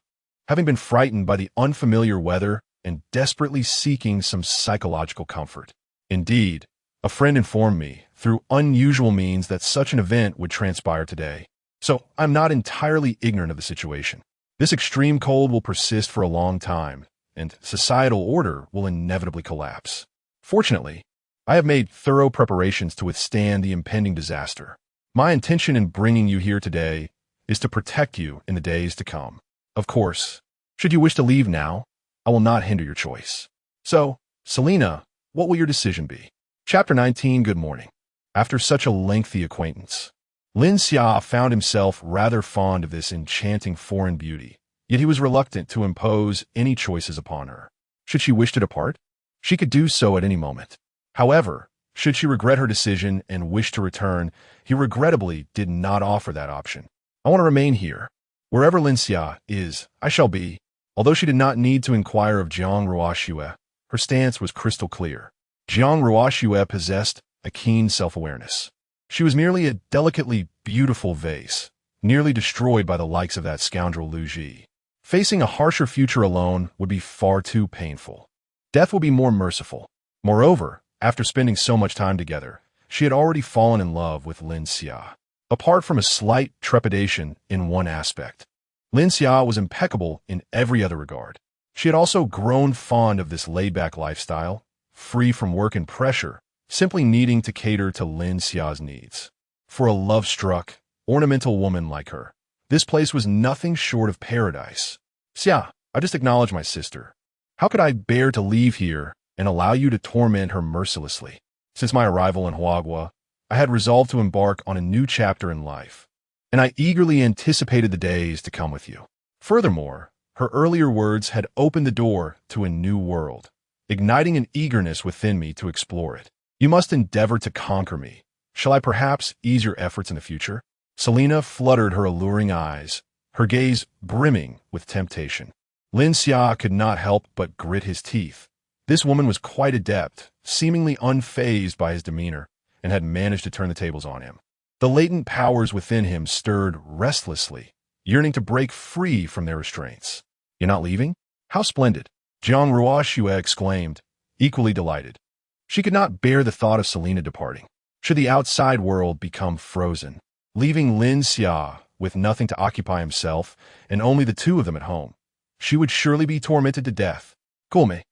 Speaker 1: Having been frightened by the unfamiliar weather and desperately seeking some psychological comfort. Indeed, a friend informed me, through unusual means, that such an event would transpire today. So I'm not entirely ignorant of the situation. This extreme cold will persist for a long time, and societal order will inevitably collapse. Fortunately, I have made thorough preparations to withstand the impending disaster. My intention in bringing you here today is to protect you in the days to come. Of course, should you wish to leave now, I will not hinder your choice. So, Selena, what will your decision be? Chapter 19. Good morning. After such a lengthy acquaintance, Lin Xia found himself rather fond of this enchanting foreign beauty, yet he was reluctant to impose any choices upon her. Should she wish to depart? She could do so at any moment. However, should she regret her decision and wish to return, he regrettably did not offer that option. I want to remain here. Wherever Lin Xia is, I shall be. Although she did not need to inquire of Jiang Ruoxue, her stance was crystal clear. Jiang Ruoxue possessed a keen self-awareness. She was merely a delicately beautiful vase, nearly destroyed by the likes of that scoundrel Lu Ji. Facing a harsher future alone would be far too painful. Death will be more merciful. Moreover, after spending so much time together, she had already fallen in love with Lin Xia. Apart from a slight trepidation in one aspect, Lin Xia was impeccable in every other regard. She had also grown fond of this laid-back lifestyle, free from work and pressure, simply needing to cater to Lin Xia's needs. For a love-struck, ornamental woman like her, this place was nothing short of paradise. Xia, I just acknowledged my sister. How could I bear to leave here and allow you to torment her mercilessly? Since my arrival in Huagua, I had resolved to embark on a new chapter in life, and I eagerly anticipated the days to come with you. Furthermore, her earlier words had opened the door to a new world, igniting an eagerness within me to explore it. You must endeavor to conquer me. Shall I perhaps ease your efforts in the future? Selena fluttered her alluring eyes, her gaze brimming with temptation. Lin Xia could not help but grit his teeth. This woman was quite adept, seemingly unfazed by his demeanor, and had managed to turn the tables on him. The latent powers within him stirred restlessly, yearning to break free from their restraints. You're not leaving? How splendid! Jiang Ruoxue exclaimed, equally delighted. She could not bear the thought of Selena departing. Should the outside world become frozen, leaving Lin Xia with nothing to occupy himself and only the two of them at home, she would surely be tormented to death. Gulme,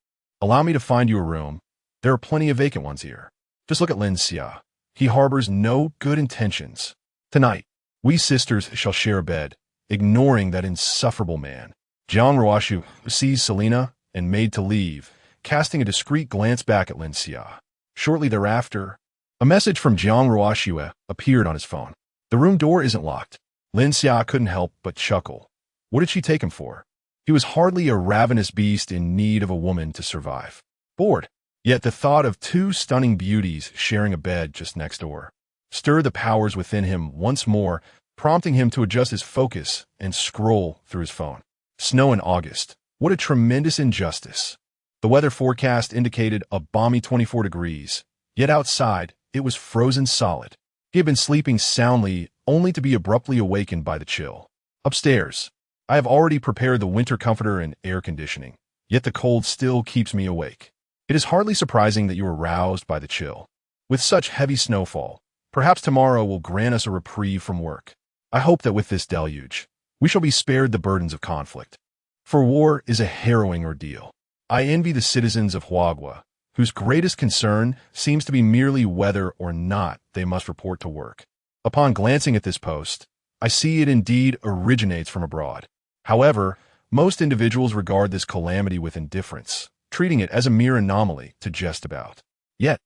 Speaker 1: allow me to find you a room. There are plenty of vacant ones here. Just look at Lin Xia. He harbors no good intentions. Tonight, we sisters shall share a bed, ignoring that insufferable man. Jiang Ruoxue seized Selena and made to leave, casting a discreet glance back at Lin Xia. Shortly thereafter, a message from Jiang Ruoxue appeared on his phone. The room door isn't locked. Lin Xia couldn't help but chuckle. What did she take him for? He was hardly a ravenous beast in need of a woman to survive. Bored. Yet the thought of two stunning beauties sharing a bed just next door stirred the powers within him once more, prompting him to adjust his focus and scroll through his phone. Snow in August. What a tremendous injustice. The weather forecast indicated a balmy 24 degrees, yet outside it was frozen solid. He had been sleeping soundly only to be abruptly awakened by the chill. Upstairs, I have already prepared the winter comforter and air conditioning, yet the cold still keeps me awake. It is hardly surprising that you were roused by the chill. With such heavy snowfall, perhaps tomorrow will grant us a reprieve from work. I hope that with this deluge, we shall be spared the burdens of conflict. For war is a harrowing ordeal. I envy the citizens of Huagua, whose greatest concern seems to be merely whether or not they must report to work. Upon glancing at this post, I see it indeed originates from abroad. However, most individuals regard this calamity with indifference, treating it as a mere anomaly to jest about. Yet,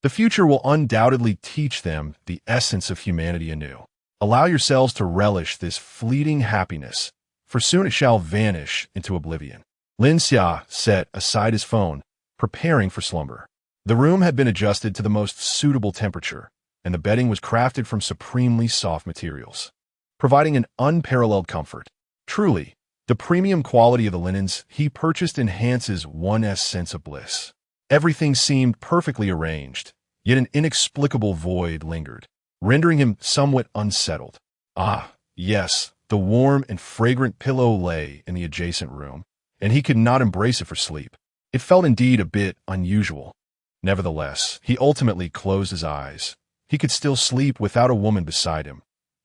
Speaker 1: the future will undoubtedly teach them the essence of humanity anew. Allow yourselves to relish this fleeting happiness, for soon it shall vanish into oblivion. Lin Xia set aside his phone, preparing for slumber. The room had been adjusted to the most suitable temperature, and the bedding was crafted from supremely soft materials, providing an unparalleled comfort. Truly, the premium quality of the linens he purchased enhances one's sense of bliss. Everything seemed perfectly arranged, yet an inexplicable void lingered, rendering him somewhat unsettled. Ah, yes, the warm and fragrant pillow lay in the adjacent room, and he could not embrace it for sleep. It felt indeed a bit unusual. Nevertheless, he ultimately closed his eyes. He could still sleep without a woman beside him.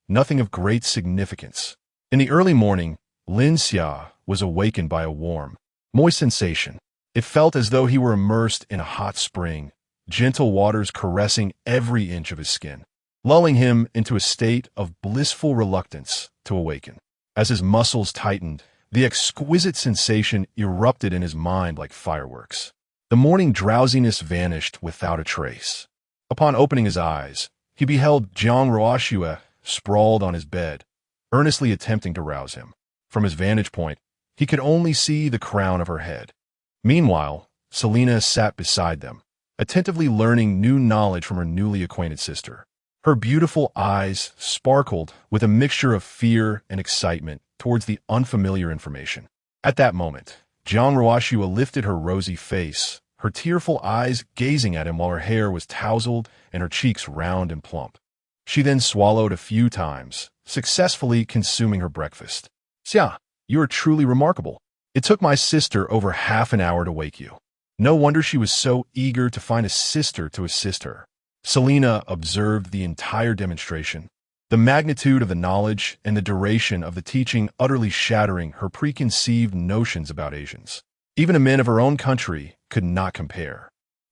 Speaker 1: Nothing of great significance. In the early morning, Lin Xia was awakened by a warm, moist sensation. It felt as though he were immersed in a hot spring, gentle waters caressing every inch of his skin, lulling him into a state of blissful reluctance to awaken. As his muscles tightened, the exquisite sensation erupted in his mind like fireworks. The morning drowsiness vanished without a trace. Upon opening his eyes, he beheld Jiang Ruoxue sprawled on his bed, earnestly attempting to rouse him. From his vantage point, he could only see the crown of her head. Meanwhile, Selena sat beside them, attentively learning new knowledge from her newly acquainted sister. Her beautiful eyes sparkled with a mixture of fear and excitement towards the unfamiliar information. At that moment, Jiang Ruoxue lifted her rosy face, her tearful eyes gazing at him while her hair was tousled and her cheeks round and plump. She then swallowed a few times, successfully consuming her breakfast. "Xia, you are truly remarkable. It took my sister over half an hour to wake you. No wonder she was so eager to find a sister to assist her." Selena observed the entire demonstration, the magnitude of the knowledge and the duration of the teaching utterly shattering her preconceived notions about Asians. Even a man of her own country could not compare.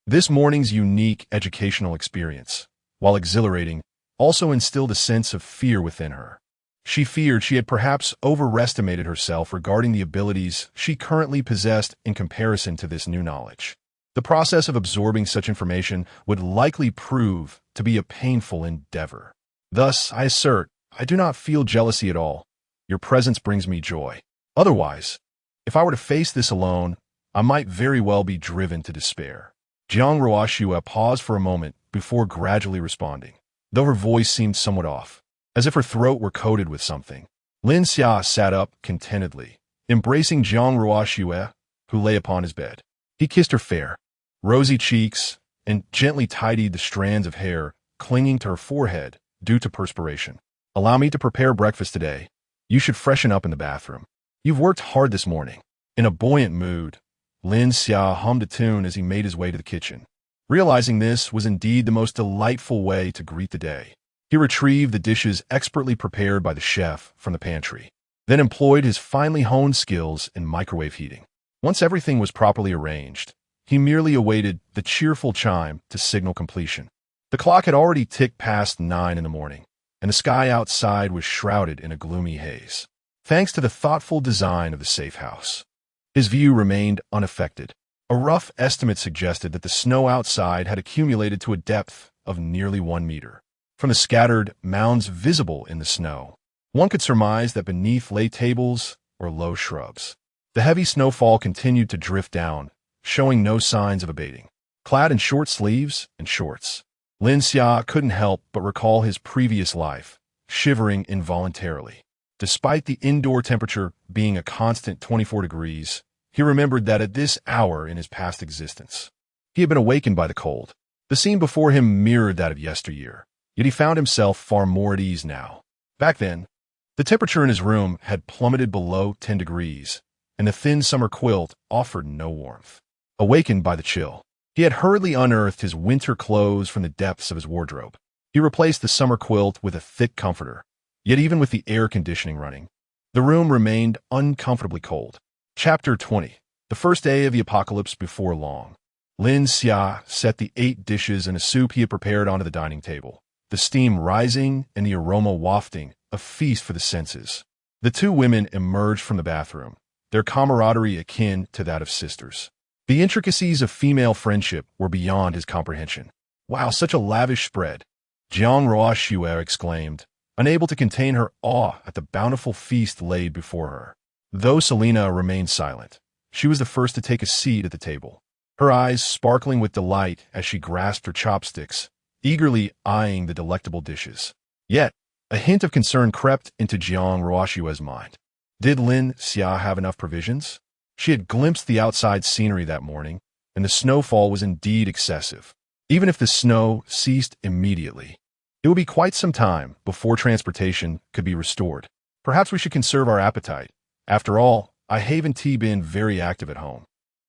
Speaker 1: This morning's unique educational experience, while exhilarating, also instilled a sense of fear within her. She feared she had perhaps overestimated herself regarding the abilities she currently possessed in comparison to this new knowledge. The process of absorbing such information would likely prove to be a painful endeavor. Thus, I assert, I do not feel jealousy at all. Your presence brings me joy. Otherwise, if I were to face this alone, I might very well be driven to despair. Jiang Ruoxue paused for a moment before gradually responding, though her voice seemed somewhat off, as if her throat were coated with something. Lin Xia sat up contentedly, embracing Jiang Ruoxue, who lay upon his bed. He kissed her fair, rosy cheeks and gently tidied the strands of hair clinging to her forehead due to perspiration. "Allow me to prepare breakfast today. You should freshen up in the bathroom. You've worked hard this morning." In a buoyant mood, Lin Xia hummed a tune as he made his way to the kitchen. Realizing this was indeed the most delightful way to greet the day, he retrieved the dishes expertly prepared by the chef from the pantry, then employed his finely honed skills in microwave heating. Once everything was properly arranged, he merely awaited the cheerful chime to signal completion. The clock had already ticked past 9 in the morning, and the sky outside was shrouded in a gloomy haze. Thanks to the thoughtful design of the safe house, his view remained unaffected. A rough estimate suggested that the snow outside had accumulated to a depth of nearly 1 meter. From the scattered mounds visible in the snow, one could surmise that beneath lay tables or low shrubs. The heavy snowfall continued to drift down, showing no signs of abating. Clad in short sleeves and shorts, Lin Xia couldn't help but recall his previous life, shivering involuntarily. Despite the indoor temperature being a constant 24 degrees, he remembered that at this hour in his past existence, he had been awakened by the cold. The scene before him mirrored that of yesteryear, yet he found himself far more at ease now. Back then, the temperature in his room had plummeted below 10 degrees, and the thin summer quilt offered no warmth. Awakened by the chill, he had hurriedly unearthed his winter clothes from the depths of his wardrobe. He replaced the summer quilt with a thick comforter, yet even with the air conditioning running, the room remained uncomfortably cold. Chapter 20. The first day of the apocalypse before long. Lin Xia set the 8 dishes and a soup he had prepared onto the dining table, the steam rising and the aroma wafting, a feast for the senses. The 2 women emerged from the bathroom, their camaraderie akin to that of sisters. The intricacies of female friendship were beyond his comprehension. "Wow, such a lavish spread," Jiang Ruoxue exclaimed, unable to contain her awe at the bountiful feast laid before her. Though Selena remained silent, she was the first to take a seat at the table, her eyes sparkling with delight as she grasped her chopsticks, eagerly eyeing the delectable dishes. Yet, a hint of concern crept into Jiang Ruoxue's mind. Did Lin Xia have enough provisions? She had glimpsed the outside scenery that morning, and the snowfall was indeed excessive. Even if the snow ceased immediately, it would be quite some time before transportation could be restored. Perhaps we should conserve our appetite. After all, I haven't been very active at home.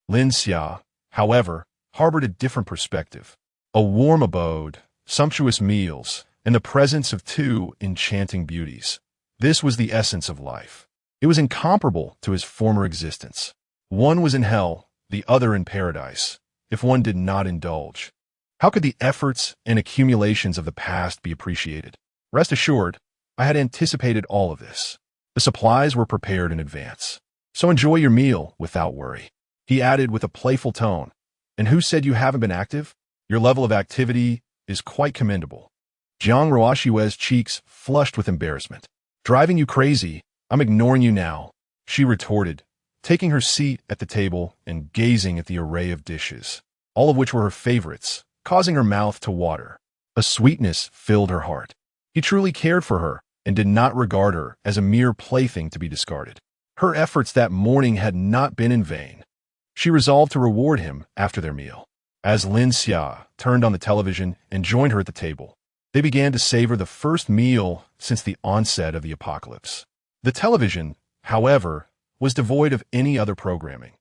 Speaker 1: Lin Xia, however, harbored a different perspective. A warm abode, sumptuous meals, and the presence of two enchanting beauties. This was the essence of life. It was incomparable to his former existence. One was in hell, the other in paradise, if one did not indulge. How could the efforts and accumulations of the past be appreciated? Rest assured, I had anticipated all of this. The supplies were prepared in advance. So enjoy your meal without worry. He added with a playful tone. And who said you haven't been active? Your level of activity is quite commendable. Jiang Ruoshiwe's cheeks flushed with embarrassment. Driving you crazy, I'm ignoring you now, she retorted, taking her seat at the table and gazing at the array of dishes, all of which were her favorites, causing her mouth to water. A sweetness filled her heart. He truly cared for her and did not regard her as a mere plaything to be discarded. Her efforts that morning had not been in vain. She resolved to reward him after their meal. As Lin Xia turned on the television and joined her at the table, they began to savor the first meal since the onset of the apocalypse. The television, however, was devoid of any other programming.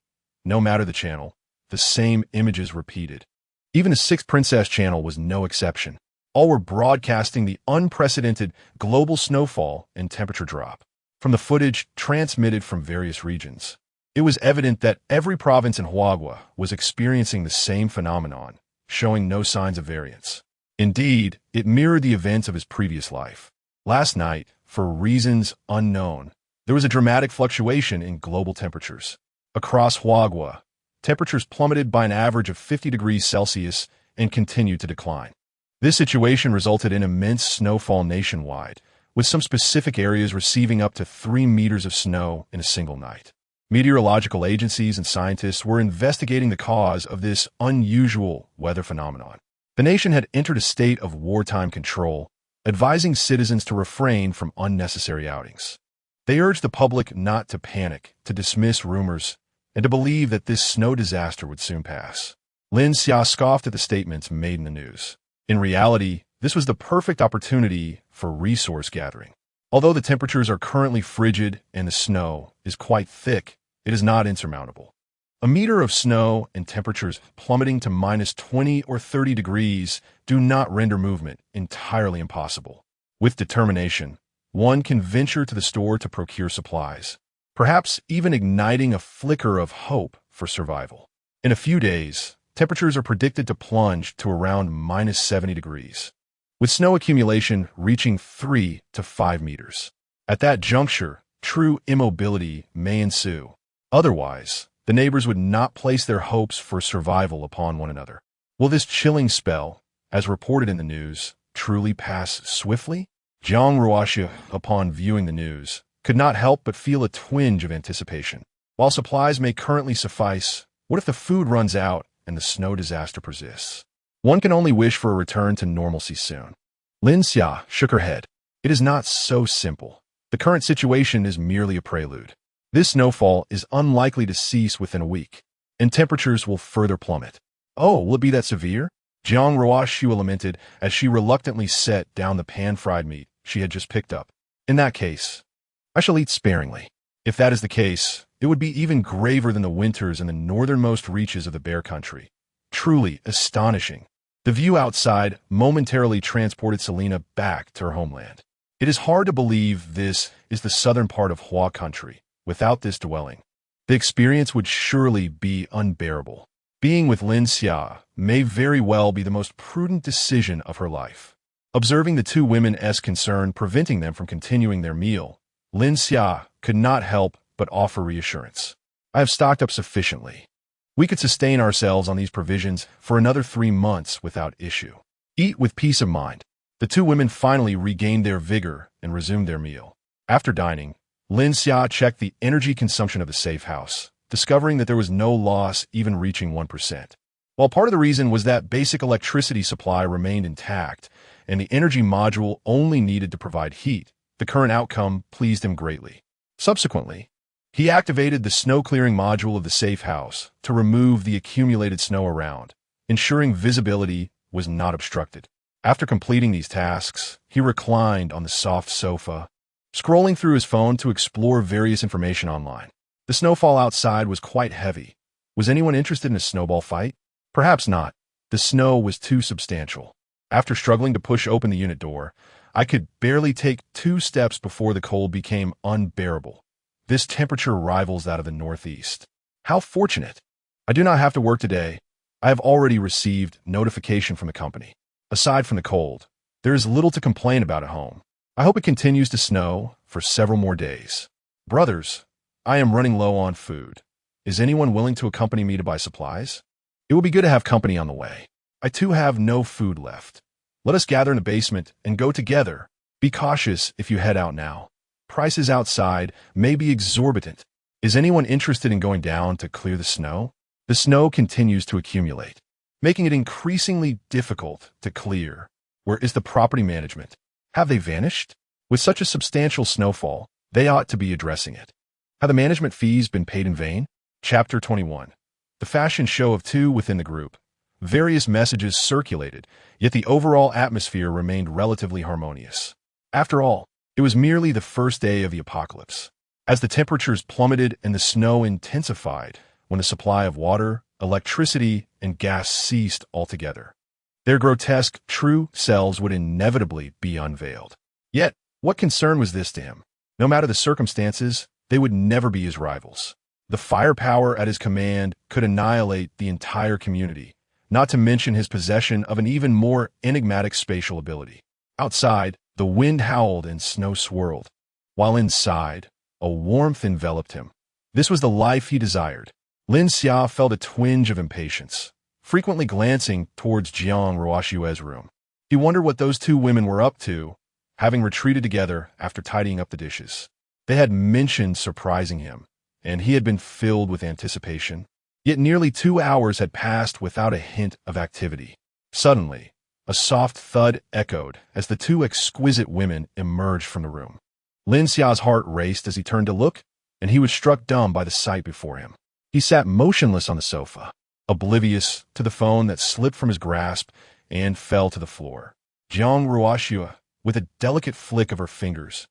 Speaker 1: No matter the channel, the same images repeated. Even the Sixth Princess channel was no exception. All were broadcasting the unprecedented global snowfall and temperature drop. From the footage transmitted from various regions, it was evident that every province in Huagua was experiencing the same phenomenon, showing no signs of variance. Indeed, it mirrored the events of his previous life. Last night, for reasons unknown, there was a dramatic fluctuation in global temperatures. Across Huagua, temperatures plummeted by an average of 50 degrees Celsius and continued to decline. This situation resulted in immense snowfall nationwide, with some specific areas receiving up to 3 meters of snow in a single night. Meteorological agencies and scientists were investigating the cause of this unusual weather phenomenon. The nation had entered a state of wartime control, advising citizens to refrain from unnecessary outings. They urged the public not to panic, to dismiss rumors, and to believe that this snow disaster would soon pass. Lin Xia scoffed at the statements made in the news. In reality, this was the perfect opportunity for resource gathering. Although the temperatures are currently frigid and the snow is quite thick, it is not insurmountable. A meter of snow and temperatures plummeting to minus 20 or 30 degrees do not render movement entirely impossible. With determination, one can venture to the store to procure supplies, perhaps even igniting a flicker of hope for survival. In a few days, temperatures are predicted to plunge to around minus 70 degrees, with snow accumulation reaching 3 to 5 meters. At that juncture, true immobility may ensue. Otherwise, the neighbors would not place their hopes for survival upon one another. Will this chilling spell, as reported in the news, truly pass swiftly? Jiang Ruoshi, upon viewing the news, could not help but feel a twinge of anticipation. While supplies may currently suffice, what if the food runs out and the snow disaster persists? One can only wish for a return to normalcy soon. Lin Xia shook her head. It is not so simple. The current situation is merely a prelude. This snowfall is unlikely to cease within a week, and temperatures will further plummet. Oh, will it be that severe? Jiang Ruoshi lamented as she reluctantly set down the pan-fried meat she had just picked up. In that case, I shall eat sparingly. If that is the case, it would be even graver than the winters in the northernmost reaches of the Bear Country. Truly astonishing. The view outside momentarily transported Selena back to her homeland. It is hard to believe this is the southern part of Hua Country without this dwelling. The experience would surely be unbearable. Being with Lin Xia may very well be the most prudent decision of her life. Observing the two women's concern preventing them from continuing their meal, Lin Xia could not help but offer reassurance. I have stocked up sufficiently. We could sustain ourselves on these provisions for another 3 months without issue. Eat with peace of mind. The two women finally regained their vigor and resumed their meal. After dining, Lin Xia checked the energy consumption of the safe house, discovering that there was no loss even reaching 1%. While part of the reason was that basic electricity supply remained intact and the energy module only needed to provide heat, the current outcome pleased him greatly. Subsequently, he activated the snow-clearing module of the safe house to remove the accumulated snow around, ensuring visibility was not obstructed. After completing these tasks, he reclined on the soft sofa, scrolling through his phone to explore various information online. The snowfall outside was quite heavy. Was anyone interested in a snowball fight? Perhaps not. The snow was too substantial. After struggling to push open the unit door, I could barely take 2 steps before the cold became unbearable. This temperature rivals that of the Northeast. How fortunate! I do not have to work today. I have already received notification from the company. Aside from the cold, there is little to complain about at home. I hope it continues to snow for several more days. Brothers, I am running low on food. Is anyone willing to accompany me to buy supplies? It will be good to have company on the way. I too have no food left. Let us gather in the basement and go together. Be cautious if you head out now. Prices outside may be exorbitant. Is anyone interested in going down to clear the snow? The snow continues to accumulate, making it increasingly difficult to clear. Where is the property management? Have they vanished? With such a substantial snowfall, they ought to be addressing it. Have the management fees been paid in vain? Chapter 21. The fashion show of 2 within the group. Various messages circulated, yet the overall atmosphere remained relatively harmonious. After all, it was merely the first day of the apocalypse. As the temperatures plummeted and the snow intensified, when the supply of water, electricity, and gas ceased altogether, their grotesque, true selves would inevitably be unveiled. Yet, what concern was this to him? No matter the circumstances, they would never be his rivals. The firepower at his command could annihilate the entire community, not to mention his possession of an even more enigmatic spatial ability. Outside, the wind howled and snow swirled, while inside, a warmth enveloped him. This was the life he desired. Lin Xia felt a twinge of impatience, frequently glancing towards Jiang Ruoxue's room. He wondered what those 2 women were up to, having retreated together after tidying up the dishes. They had mentioned surprising him, and he had been filled with anticipation. Yet nearly 2 hours had passed without a hint of activity. Suddenly, a soft thud echoed as the 2 exquisite women emerged from the room. Lin Xia's heart raced as he turned to look, and he was struck dumb by the sight before him. He sat motionless on the sofa, oblivious to the phone that slipped from his grasp and fell to the floor. Jiang Ruoxue, with a delicate flick of her fingers,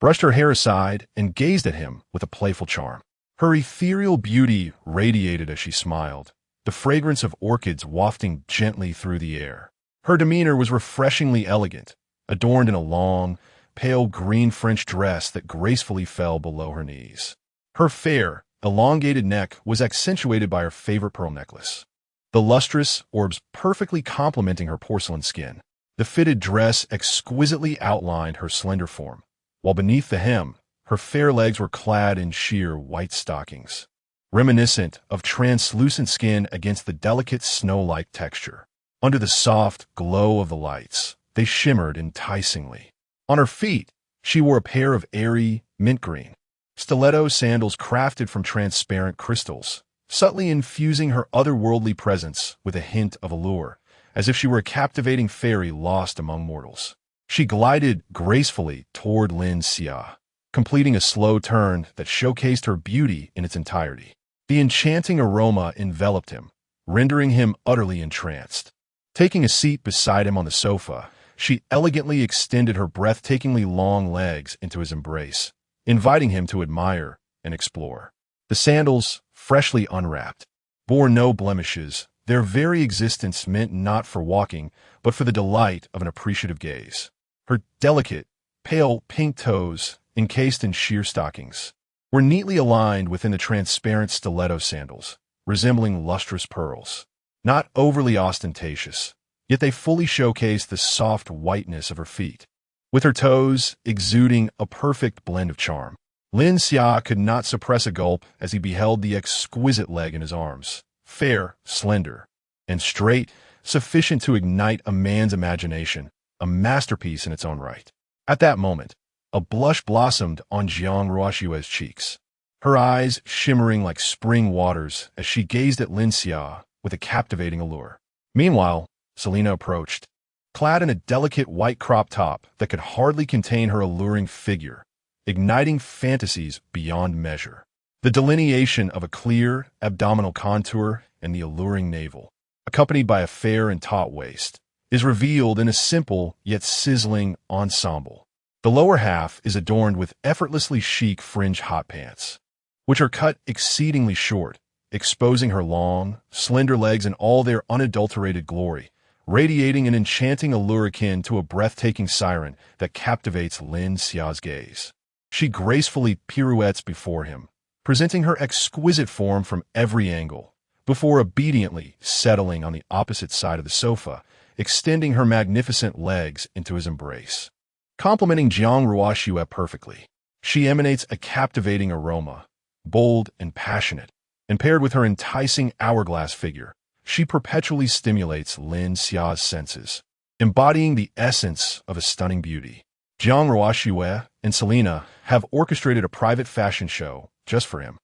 Speaker 1: brushed her hair aside and gazed at him with a playful charm. Her ethereal beauty radiated as she smiled, the fragrance of orchids wafting gently through the air. Her demeanor was refreshingly elegant, adorned in a long, pale green French dress that gracefully fell below her knees. Her fair, elongated neck was accentuated by her favorite pearl necklace, the lustrous orbs perfectly complementing her porcelain skin. The fitted dress exquisitely outlined her slender form, while beneath the hem, her fair legs were clad in sheer white stockings, reminiscent of translucent skin against the delicate snow-like texture. Under the soft glow of the lights, they shimmered enticingly. On her feet, she wore a pair of airy, mint green stiletto sandals crafted from transparent crystals, subtly infusing her otherworldly presence with a hint of allure, as if she were a captivating fairy lost among mortals. She glided gracefully toward Lin Xia, completing a slow turn that showcased her beauty in its entirety. The enchanting aroma enveloped him, rendering him utterly entranced. Taking a seat beside him on the sofa, she elegantly extended her breathtakingly long legs into his embrace, inviting him to admire and explore. The sandals, freshly unwrapped, bore no blemishes, their very existence meant not for walking, but for the delight of an appreciative gaze. Her delicate, pale pink toes, encased in sheer stockings, were neatly aligned within the transparent stiletto sandals, resembling lustrous pearls. Not overly ostentatious, yet they fully showcased the soft whiteness of her feet, with her toes exuding a perfect blend of charm. Lin Xia could not suppress a gulp as he beheld the exquisite leg in his arms, fair, slender, and straight, sufficient to ignite a man's imagination, a masterpiece in its own right. At that moment, a blush blossomed on Jiang Ruoxue's cheeks, her eyes shimmering like spring waters as she gazed at Lin Xia with a captivating allure. Meanwhile, Selena approached, clad in a delicate white crop top that could hardly contain her alluring figure, igniting fantasies beyond measure. The delineation of a clear abdominal contour and the alluring navel, accompanied by a fair and taut waist, is revealed in a simple yet sizzling ensemble. The lower half is adorned with effortlessly chic fringe hot pants, which are cut exceedingly short, exposing her long, slender legs in all their unadulterated glory, radiating an enchanting allure akin to a breathtaking siren that captivates Lin Xia's gaze. She gracefully pirouettes before him, presenting her exquisite form from every angle, before obediently settling on the opposite side of the sofa, extending her magnificent legs into his embrace. Complementing Jiang Ruoxue perfectly, she emanates a captivating aroma, bold and passionate, and paired with her enticing hourglass figure, she perpetually stimulates Lin Xia's senses, embodying the essence of a stunning beauty. Jiang Ruoxue and Selena have orchestrated a private fashion show just for him,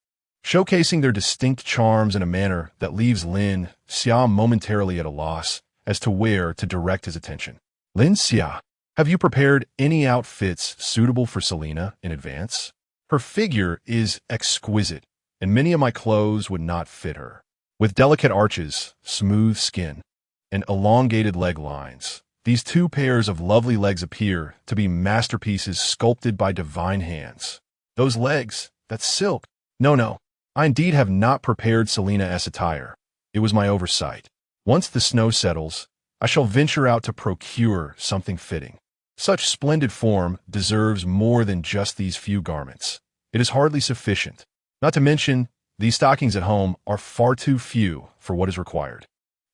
Speaker 1: showcasing their distinct charms in a manner that leaves Lin Xia momentarily at a loss as to where to direct his attention. Lin Xia, have you prepared any outfits suitable for Selena in advance? Her figure is exquisite, and many of my clothes would not fit her. With delicate arches, smooth skin, and elongated leg lines, these two pairs of lovely legs appear to be masterpieces sculpted by divine hands. Those legs, that silk. No, I indeed have not prepared Selena-esque attire. It was my oversight. Once the snow settles, I shall venture out to procure something fitting. Such splendid form deserves more than just these few garments. It is hardly sufficient. Not to mention, these stockings at home are far too few for what is required.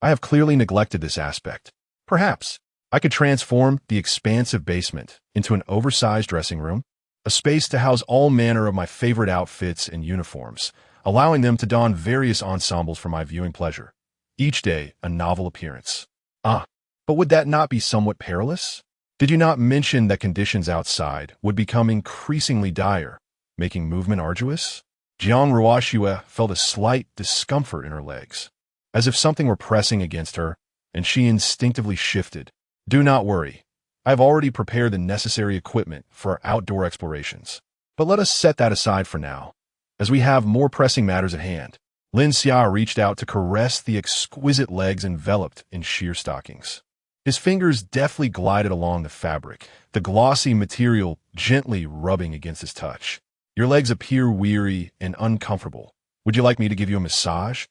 Speaker 1: I have clearly neglected this aspect. Perhaps I could transform the expansive basement into an oversized dressing room, a space to house all manner of my favorite outfits and uniforms, allowing them to don various ensembles for my viewing pleasure. Each day, a novel appearance. But would that not be somewhat perilous? Did you not mention that conditions outside would become increasingly dire, making movement arduous? Jiang Ruoxue felt a slight discomfort in her legs, as if something were pressing against her, and she instinctively shifted. Do not worry. I have already prepared the necessary equipment for our outdoor explorations. But let us set that aside for now, as we have more pressing matters at hand. Lin Xia reached out to caress the exquisite legs enveloped in sheer stockings. His fingers deftly glided along the fabric, the glossy material gently rubbing against his touch. Your legs appear weary and uncomfortable. Would you like me to give you a massage?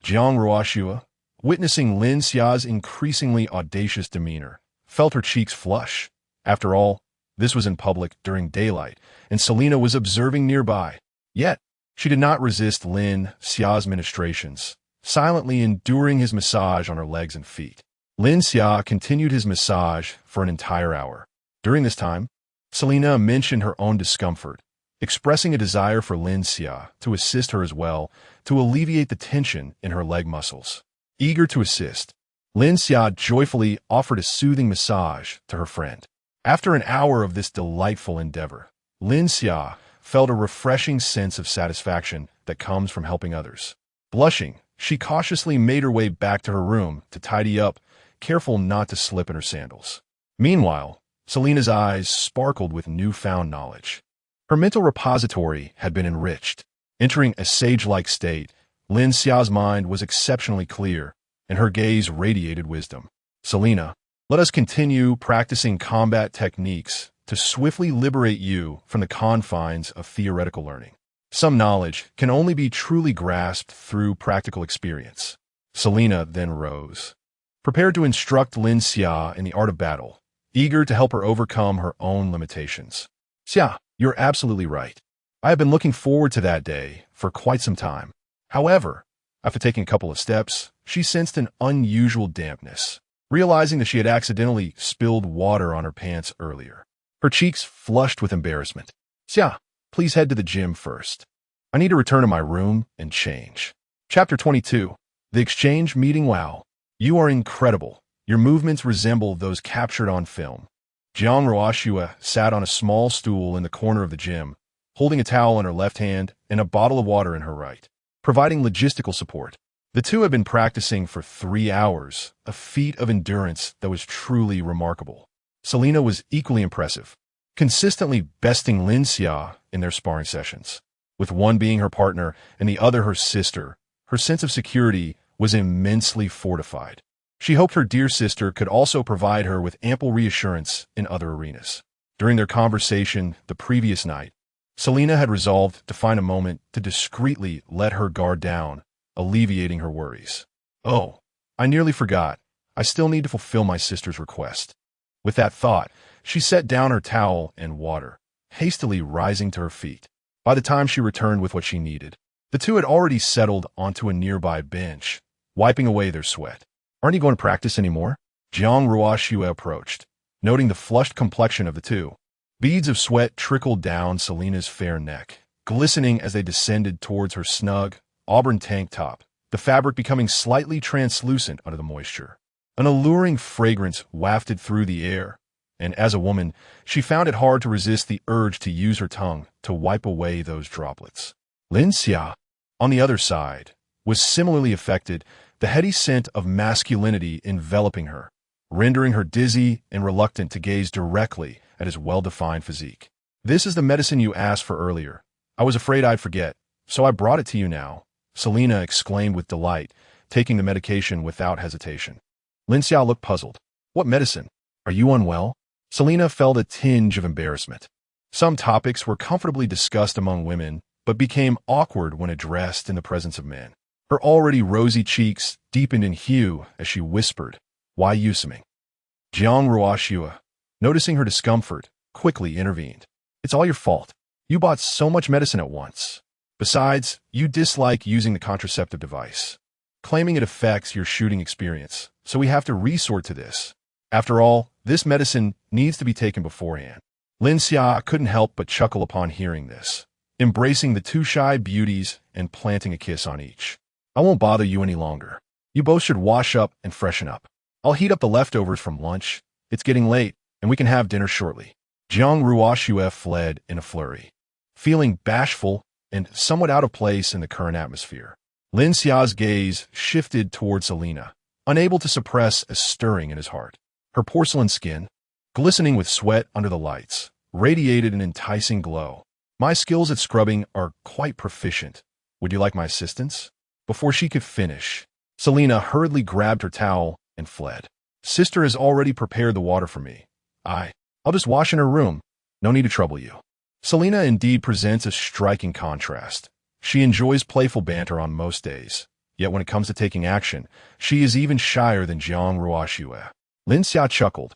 Speaker 1: Jiang Ruoxue, witnessing Lin Xia's increasingly audacious demeanor, felt her cheeks flush. After all, this was in public during daylight, and Selena was observing nearby. Yet, she did not resist Lin Xia's ministrations, silently enduring his massage on her legs and feet. Lin Xia continued his massage for an entire hour. During this time, Selena mentioned her own discomfort, expressing a desire for Lin Xia to assist her as well to alleviate the tension in her leg muscles. Eager to assist, Lin Xia joyfully offered a soothing massage to her friend. After an hour of this delightful endeavor, Lin Xia felt a refreshing sense of satisfaction that comes from helping others. Blushing, she cautiously made her way back to her room to tidy up, careful not to slip in her sandals. Meanwhile, Selena's eyes sparkled with newfound knowledge. Her mental repository had been enriched. Entering a sage-like state, Lin Xia's mind was exceptionally clear, and her gaze radiated wisdom. Selena, let us continue practicing combat techniques to swiftly liberate you from the confines of theoretical learning. Some knowledge can only be truly grasped through practical experience. Selena then rose, prepared to instruct Lin Xia in the art of battle, eager to help her overcome her own limitations. Xia, you're absolutely right. I have been looking forward to that day for quite some time. However, after taking a couple of steps, she sensed an unusual dampness, realizing that she had accidentally spilled water on her pants earlier. Her cheeks flushed with embarrassment. Xia, please head to the gym first. I need to return to my room and change. Chapter 22. The Exchange Meeting. Wow. You are incredible. Your movements resemble those captured on film. Jiang Ruoxue sat on a small stool in the corner of the gym, holding a towel in her left hand and a bottle of water in her right, providing logistical support. The two had been practicing for 3 hours, a feat of endurance that was truly remarkable. Selena was equally impressive. consistently besting Lin Xia in their sparring sessions. With one being her partner and the other her sister, her sense of security was immensely fortified. She hoped her dear sister could also provide her with ample reassurance in other arenas. During their conversation the previous night, Selena had resolved to find a moment to discreetly let her guard down, alleviating her worries. "Oh, I nearly forgot. I still need to fulfill my sister's request." With that thought, she set down her towel and water, hastily rising to her feet. By the time she returned with what she needed, the two had already settled onto a nearby bench, wiping away their sweat. "Aren't you going to practice anymore?" Jiang Ruoxue approached, noting the flushed complexion of the two. Beads of sweat trickled down Selena's fair neck, glistening as they descended towards her snug, auburn tank top, the fabric becoming slightly translucent under the moisture. An alluring fragrance wafted through the air, and as a woman, she found it hard to resist the urge to use her tongue to wipe away those droplets. Lin Xia, on the other side, was similarly affected, the heady scent of masculinity enveloping her, rendering her dizzy and reluctant to gaze directly at his well-defined physique. "This is the medicine you asked for earlier. I was afraid I'd forget, so I brought it to you now," Selena exclaimed with delight, taking the medication without hesitation. Lin Xia looked puzzled. "What medicine? Are you unwell?" Selena felt a tinge of embarrassment. Some topics were comfortably discussed among women, but became awkward when addressed in the presence of men. Her already rosy cheeks deepened in hue as she whispered, "Why Yusaming?" Jiang Ruoxue, noticing her discomfort, quickly intervened. "It's all your fault. You bought so much medicine at once. Besides, you dislike using the contraceptive device, claiming it affects your shooting experience, so we have to resort to this. After all, this medicine needs to be taken beforehand." Lin Xia couldn't help but chuckle upon hearing this, embracing the two shy beauties and planting a kiss on each. "I won't bother you any longer. You both should wash up and freshen up. I'll heat up the leftovers from lunch. It's getting late, and we can have dinner shortly." Jiang Ruoxue fled in a flurry, feeling bashful and somewhat out of place in the current atmosphere. Lin Xia's gaze shifted toward Selena, unable to suppress a stirring in his heart. Her porcelain skin, glistening with sweat under the lights, radiated an enticing glow. "My skills at scrubbing are quite proficient. Would you like my assistance?" Before she could finish, Selena hurriedly grabbed her towel and fled. "Sister has already prepared the water for me. I'll just wash in her room. No need to trouble you." Selena indeed presents a striking contrast. She enjoys playful banter on most days, yet when it comes to taking action, she is even shyer than Jiang Ruoxue. Lin Xia chuckled,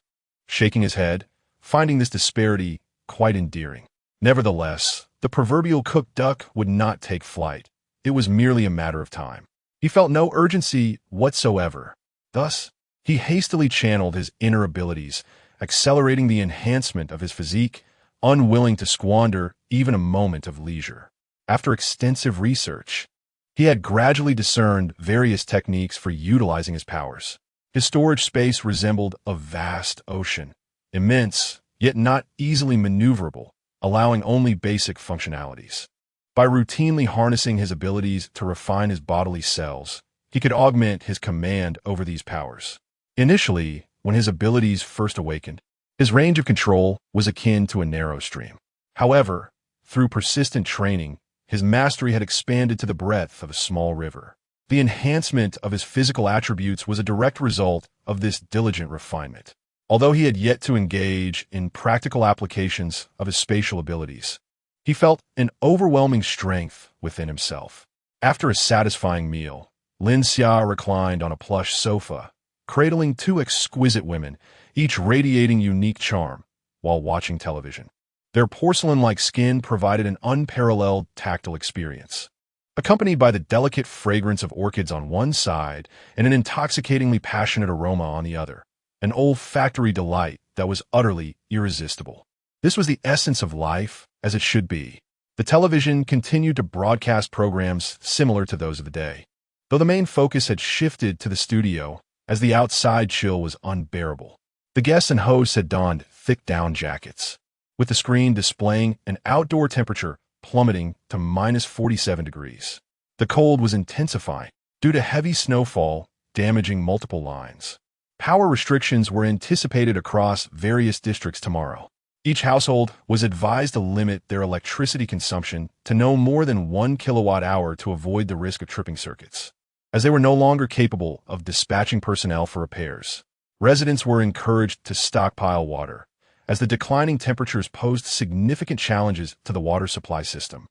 Speaker 1: shaking his head, finding this disparity quite endearing. Nevertheless, the proverbial cooked duck would not take flight. It was merely a matter of time. He felt no urgency whatsoever. Thus, he hastily channeled his inner abilities, accelerating the enhancement of his physique, unwilling to squander even a moment of leisure. After extensive research, he had gradually discerned various techniques for utilizing his powers. His storage space resembled a vast ocean, immense, yet not easily maneuverable, allowing only basic functionalities. By routinely harnessing his abilities to refine his bodily cells, he could augment his command over these powers. Initially, when his abilities first awakened, his range of control was akin to a narrow stream. However, through persistent training, his mastery had expanded to the breadth of a small river. The enhancement of his physical attributes was a direct result of this diligent refinement. Although he had yet to engage in practical applications of his spatial abilities, he felt an overwhelming strength within himself. After a satisfying meal, Lin Xia reclined on a plush sofa, cradling two exquisite women, each radiating unique charm, while watching television. Their porcelain-like skin provided an unparalleled tactile experience, accompanied by the delicate fragrance of orchids on one side and an intoxicatingly passionate aroma on the other, an olfactory delight that was utterly irresistible. This was the essence of life, as it should be. The television continued to broadcast programs similar to those of the day, though the main focus had shifted to the studio as the outside chill was unbearable. The guests and hosts had donned thick down jackets, with the screen displaying an outdoor temperature plummeting to -47 degrees. The cold was intensifying due to heavy snowfall damaging multiple lines. Power restrictions were anticipated across various districts tomorrow. Each household was advised to limit their electricity consumption to no more than 1 kilowatt-hour to avoid the risk of tripping circuits. As they were no longer capable of dispatching personnel for repairs, residents were encouraged to stockpile water, as the declining temperatures posed significant challenges to the water supply system.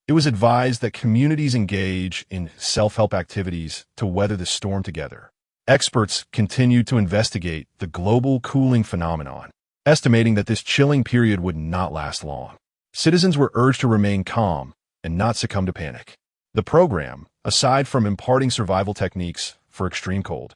Speaker 1: It was advised that communities engage in self-help activities to weather the storm together. Experts continued to investigate the global cooling phenomenon, estimating that this chilling period would not last long. Citizens were urged to remain calm and not succumb to panic. The program, aside from imparting survival techniques for extreme cold,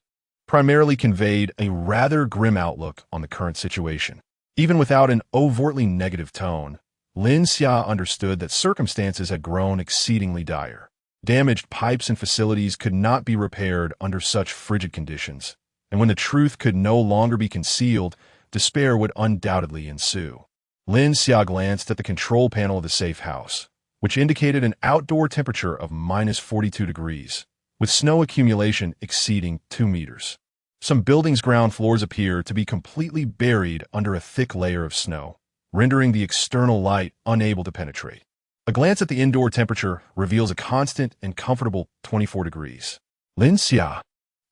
Speaker 1: primarily conveyed a rather grim outlook on the current situation. Even without an overtly negative tone, Lin Xia understood that circumstances had grown exceedingly dire. Damaged pipes and facilities could not be repaired under such frigid conditions, and when the truth could no longer be concealed, despair would undoubtedly ensue. Lin Xia glanced at the control panel of the safe house, which indicated an outdoor temperature of -42 degrees, with snow accumulation exceeding 2 meters. Some buildings' ground floors appear to be completely buried under a thick layer of snow, rendering the external light unable to penetrate. A glance at the indoor temperature reveals a constant and comfortable 24 degrees. Lin Xia,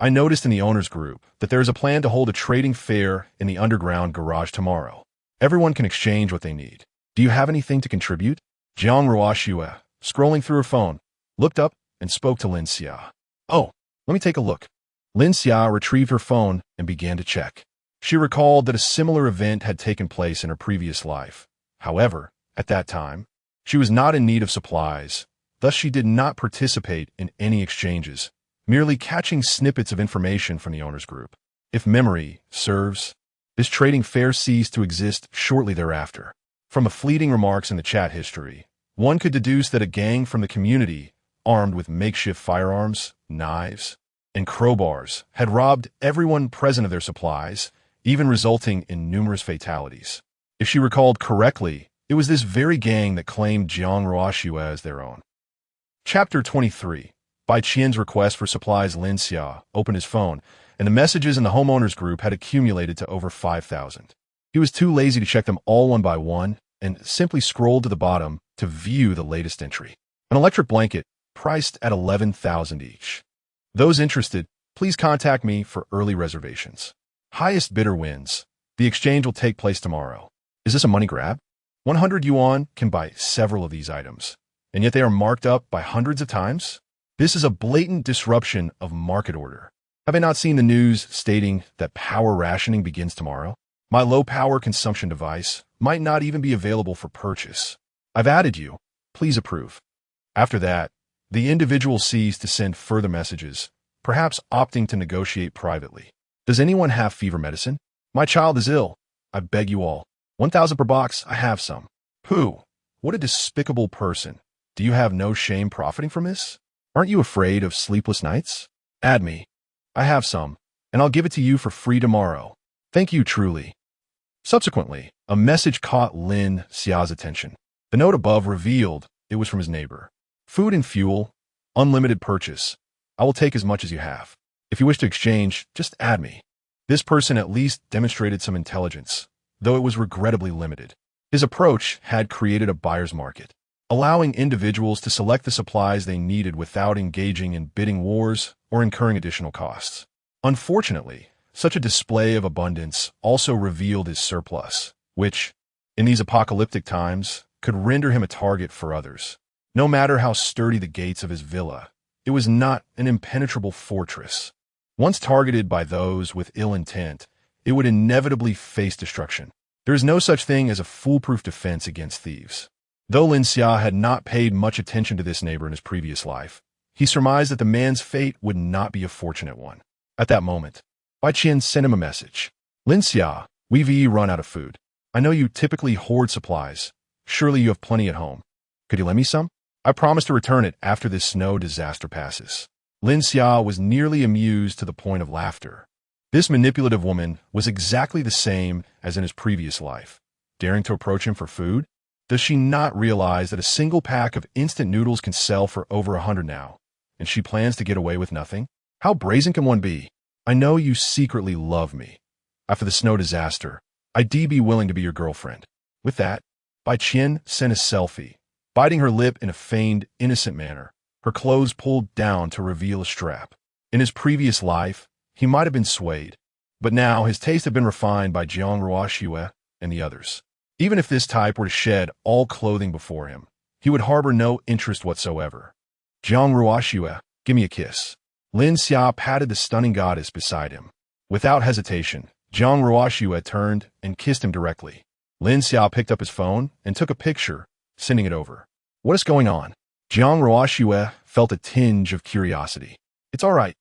Speaker 1: I noticed in the owners group that there is a plan to hold a trading fair in the underground garage tomorrow. Everyone can exchange what they need. Do you have anything to contribute? Jiang Ruoxue, scrolling through her phone, looked up and spoke to Lin Xia. Oh, let me take a look. Lin Xia retrieved her phone and began to check. She recalled that a similar event had taken place in her previous life. However, at that time, she was not in need of supplies, thus she did not participate in any exchanges, merely catching snippets of information from the owners group. If memory serves, this trading fair ceased to exist shortly thereafter. From the fleeting remarks in the chat history, one could deduce that a gang from the community, armed with makeshift firearms, knives, and crowbars, had robbed everyone present of their supplies, even resulting in numerous fatalities. If she recalled correctly, it was this very gang that claimed Jiang Ruoxue as their own. Chapter 23. By Qian's request for supplies, Lin Xia opened his phone, and the messages in the homeowners group had accumulated to over 5,000. He was too lazy to check them all one by one, and simply scrolled to the bottom to view the latest entry. An electric blanket, priced at 11,000 each. Those interested, please contact me for early reservations. Highest bidder wins. The exchange will take place tomorrow. Is this a money grab? 100 yuan can buy several of these items, and yet they are marked up by hundreds of times? This is a blatant disruption of market order. Have I not seen the news stating that power rationing begins tomorrow? My low-power consumption device might not even be available for purchase. I've added you. Please approve. After that, the individual ceased to send further messages, perhaps opting to negotiate privately. Does anyone have fever medicine? My child is ill. I beg you all. 1,000 per box, I have some. Pooh, what a despicable person. Do you have no shame profiting from this? Aren't you afraid of sleepless nights? Add me. I have some, and I'll give it to you for free tomorrow. Thank you truly. Subsequently, a message caught Lin Xia's attention. The note above revealed it was from his neighbor. Food and fuel, unlimited purchase. I will take as much as you have. If you wish to exchange, just add me. This person at least demonstrated some intelligence, though it was regrettably limited. His approach had created a buyer's market, allowing individuals to select the supplies they needed without engaging in bidding wars or incurring additional costs. Unfortunately, such a display of abundance also revealed his surplus, which, in these apocalyptic times, could render him a target for others. No matter how sturdy the gates of his villa, it was not an impenetrable fortress. Once targeted by those with ill intent, it would inevitably face destruction. There is no such thing as a foolproof defense against thieves. Though Lin Xia had not paid much attention to this neighbor in his previous life, he surmised that the man's fate would not be a fortunate one. At that moment, Bai Qian sent him a message. Lin Xia, we've run out of food. I know you typically hoard supplies. Surely you have plenty at home. Could you lend me some? I promise to return it after this snow disaster passes. Lin Xia was nearly amused to the point of laughter. This manipulative woman was exactly the same as in his previous life. Daring to approach him for food? Does she not realize that a single pack of instant noodles can sell for over 100 now, and she plans to get away with nothing? How brazen can one be? I know you secretly love me. After the snow disaster, I'd be willing to be your girlfriend. With that, Bai Qian sent a selfie, biting her lip in a feigned, innocent manner, her clothes pulled down to reveal a strap. In his previous life, he might have been swayed, but now his taste had been refined by Jiang Ruoxue and the others. Even if this type were to shed all clothing before him, he would harbor no interest whatsoever. Jiang Ruoxue, give me a kiss. Lin Xia patted the stunning goddess beside him. Without hesitation, Jiang Ruoxue turned and kissed him directly. Lin Xia picked up his phone and took a picture, sending it over. What is going on? Jiang Ruoxue felt a tinge of curiosity. It's all right.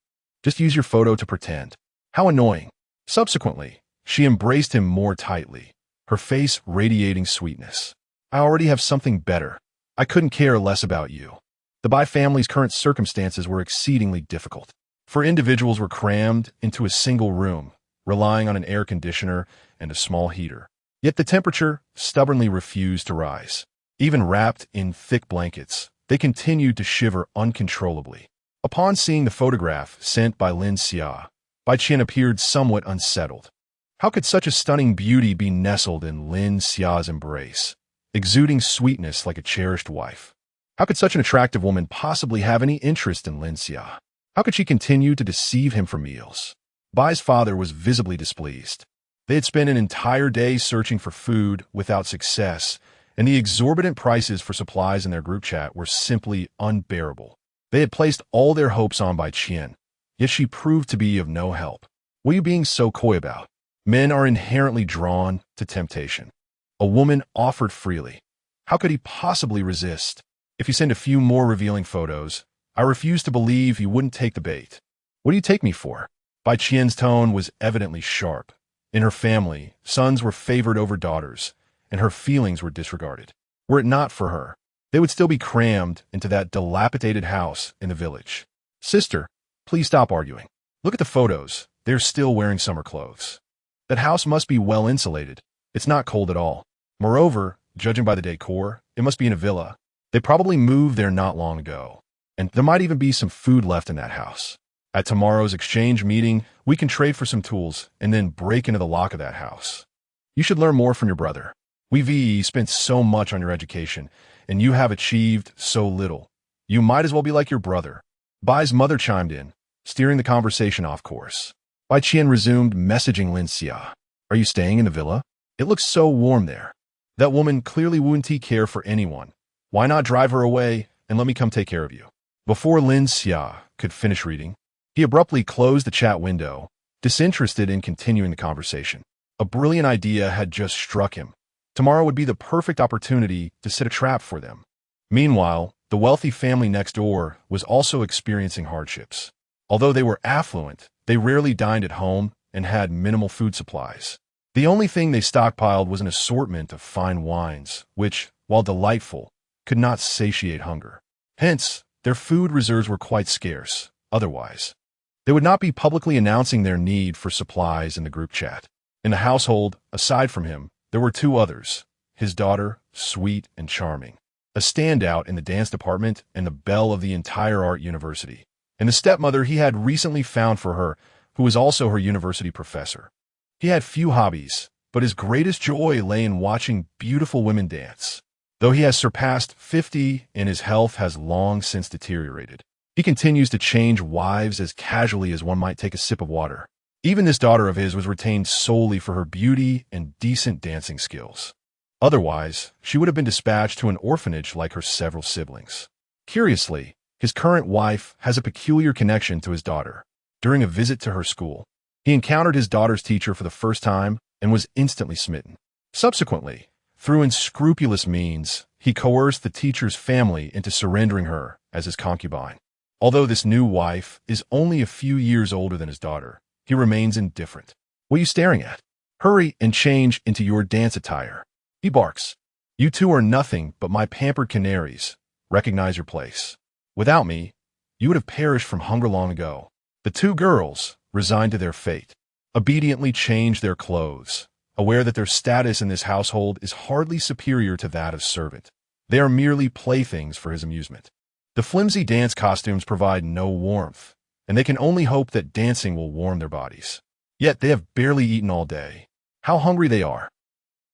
Speaker 1: Just use your photo to pretend. How annoying. Subsequently, she embraced him more tightly, her face radiating sweetness. I already have something better. I couldn't care less about you. The Bai family's current circumstances were exceedingly difficult. For individuals were crammed into a single room, relying on an air conditioner and a small heater. Yet the temperature stubbornly refused to rise. Even wrapped in thick blankets, they continued to shiver uncontrollably. Upon seeing the photograph sent by Lin Xia, Bai Qian appeared somewhat unsettled. How could such a stunning beauty be nestled in Lin Xia's embrace, exuding sweetness like a cherished wife? How could such an attractive woman possibly have any interest in Lin Xia? How could she continue to deceive him for meals? Bai's father was visibly displeased. They had spent an entire day searching for food without success, and the exorbitant prices for supplies in their group chat were simply unbearable. They had placed all their hopes on Bai Qian, yet she proved to be of no help. What are you being so coy about? Men are inherently drawn to temptation. A woman offered freely. How could he possibly resist? If you send a few more revealing photos, I refuse to believe you wouldn't take the bait. What do you take me for? Bai Qian's tone was evidently sharp. In her family, sons were favored over daughters, and her feelings were disregarded. Were it not for her, they would still be crammed into that dilapidated house in the village. Sister, please stop arguing. Look at the photos. They're still wearing summer clothes. That house must be well insulated. It's not cold at all. Moreover, judging by the decor, it must be in a villa. They probably moved there not long ago. And there might even be some food left in that house. At tomorrow's exchange meeting, we can trade for some tools and then break into the lock of that house. You should learn more from your brother. We spent so much on your education, and you have achieved so little. You might as well be like your brother. Bai's mother chimed in, steering the conversation off course. Bai Qian resumed messaging Lin Xia. Are you staying in the villa? It looks so warm there. That woman clearly wouldn't care for anyone. Why not drive her away and let me come take care of you? Before Lin Xia could finish reading, he abruptly closed the chat window, disinterested in continuing the conversation. A brilliant idea had just struck him. Tomorrow would be the perfect opportunity to set a trap for them. Meanwhile, the wealthy family next door was also experiencing hardships. Although they were affluent, they rarely dined at home and had minimal food supplies. The only thing they stockpiled was an assortment of fine wines, which, while delightful, could not satiate hunger. Hence, their food reserves were quite scarce. Otherwise, they would not be publicly announcing their need for supplies in the group chat. In the household, aside from him, there were two others, his daughter, sweet and charming, a standout in the dance department and the belle of the entire art university, and the stepmother he had recently found for her, who was also her university professor. He had few hobbies, but his greatest joy lay in watching beautiful women dance. Though he has surpassed 50 and his health has long since deteriorated, he continues to change wives as casually as one might take a sip of water. Even this daughter of his was retained solely for her beauty and decent dancing skills. Otherwise, she would have been dispatched to an orphanage like her several siblings. Curiously, his current wife has a peculiar connection to his daughter. During a visit to her school, he encountered his daughter's teacher for the first time and was instantly smitten. Subsequently, through unscrupulous means, he coerced the teacher's family into surrendering her as his concubine. Although this new wife is only a few years older than his daughter, he remains indifferent. What are you staring at? Hurry and change into your dance attire. He barks. You two are nothing but my pampered canaries. Recognize your place. Without me, you would have perished from hunger long ago. The two girls, resigned to their fate, obediently changed their clothes, aware that their status in this household is hardly superior to that of servant. They are merely playthings for his amusement. The flimsy dance costumes provide no warmth, and they can only hope that dancing will warm their bodies. Yet they have barely eaten all day. How hungry they are.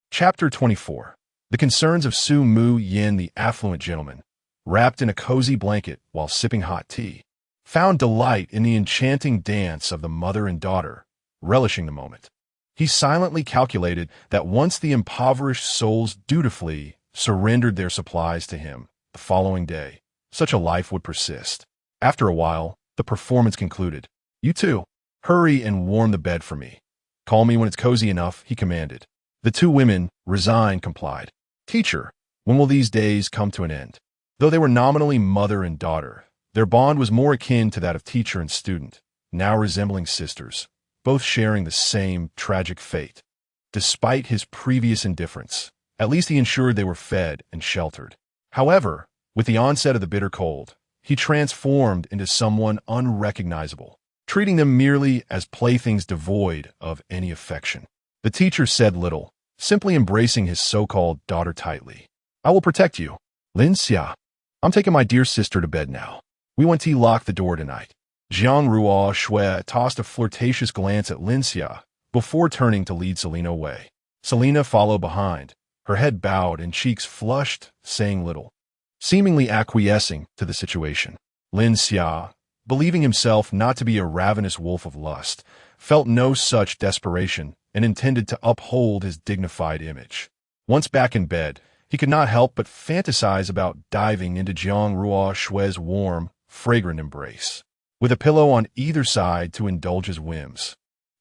Speaker 1: Chapter 24. The concerns of Su Mu Yin, the affluent gentleman, wrapped in a cozy blanket while sipping hot tea, found delight in the enchanting dance of the mother and daughter, relishing the moment. He silently calculated that once the impoverished souls dutifully surrendered their supplies to him the following day, such a life would persist. After a while, the performance concluded. "You two, hurry and warm the bed for me. Call me when it's cozy enough," he commanded. The two women, resigned, complied. "Teacher, when will these days come to an end?" Though they were nominally mother and daughter, their bond was more akin to that of teacher and student, now resembling sisters, both sharing the same tragic fate. Despite his previous indifference, at least he ensured they were fed and sheltered. However, with the onset of the bitter cold, he transformed into someone unrecognizable, treating them merely as playthings devoid of any affection. The teacher said little, simply embracing his so-called daughter tightly. "I will protect you, Lin Xia. I'm taking my dear sister to bed now. We want to lock the door tonight." Jiang Ruo Shui tossed a flirtatious glance at Lin Xia before turning to lead Selena away. Selena followed behind, her head bowed and cheeks flushed, saying little, seemingly acquiescing to the situation. Lin Xia, believing himself not to be a ravenous wolf of lust, felt no such desperation and intended to uphold his dignified image. Once back in bed, he could not help but fantasize about diving into Jiang Ruo Shui's warm, fragrant embrace, with a pillow on either side to indulge his whims.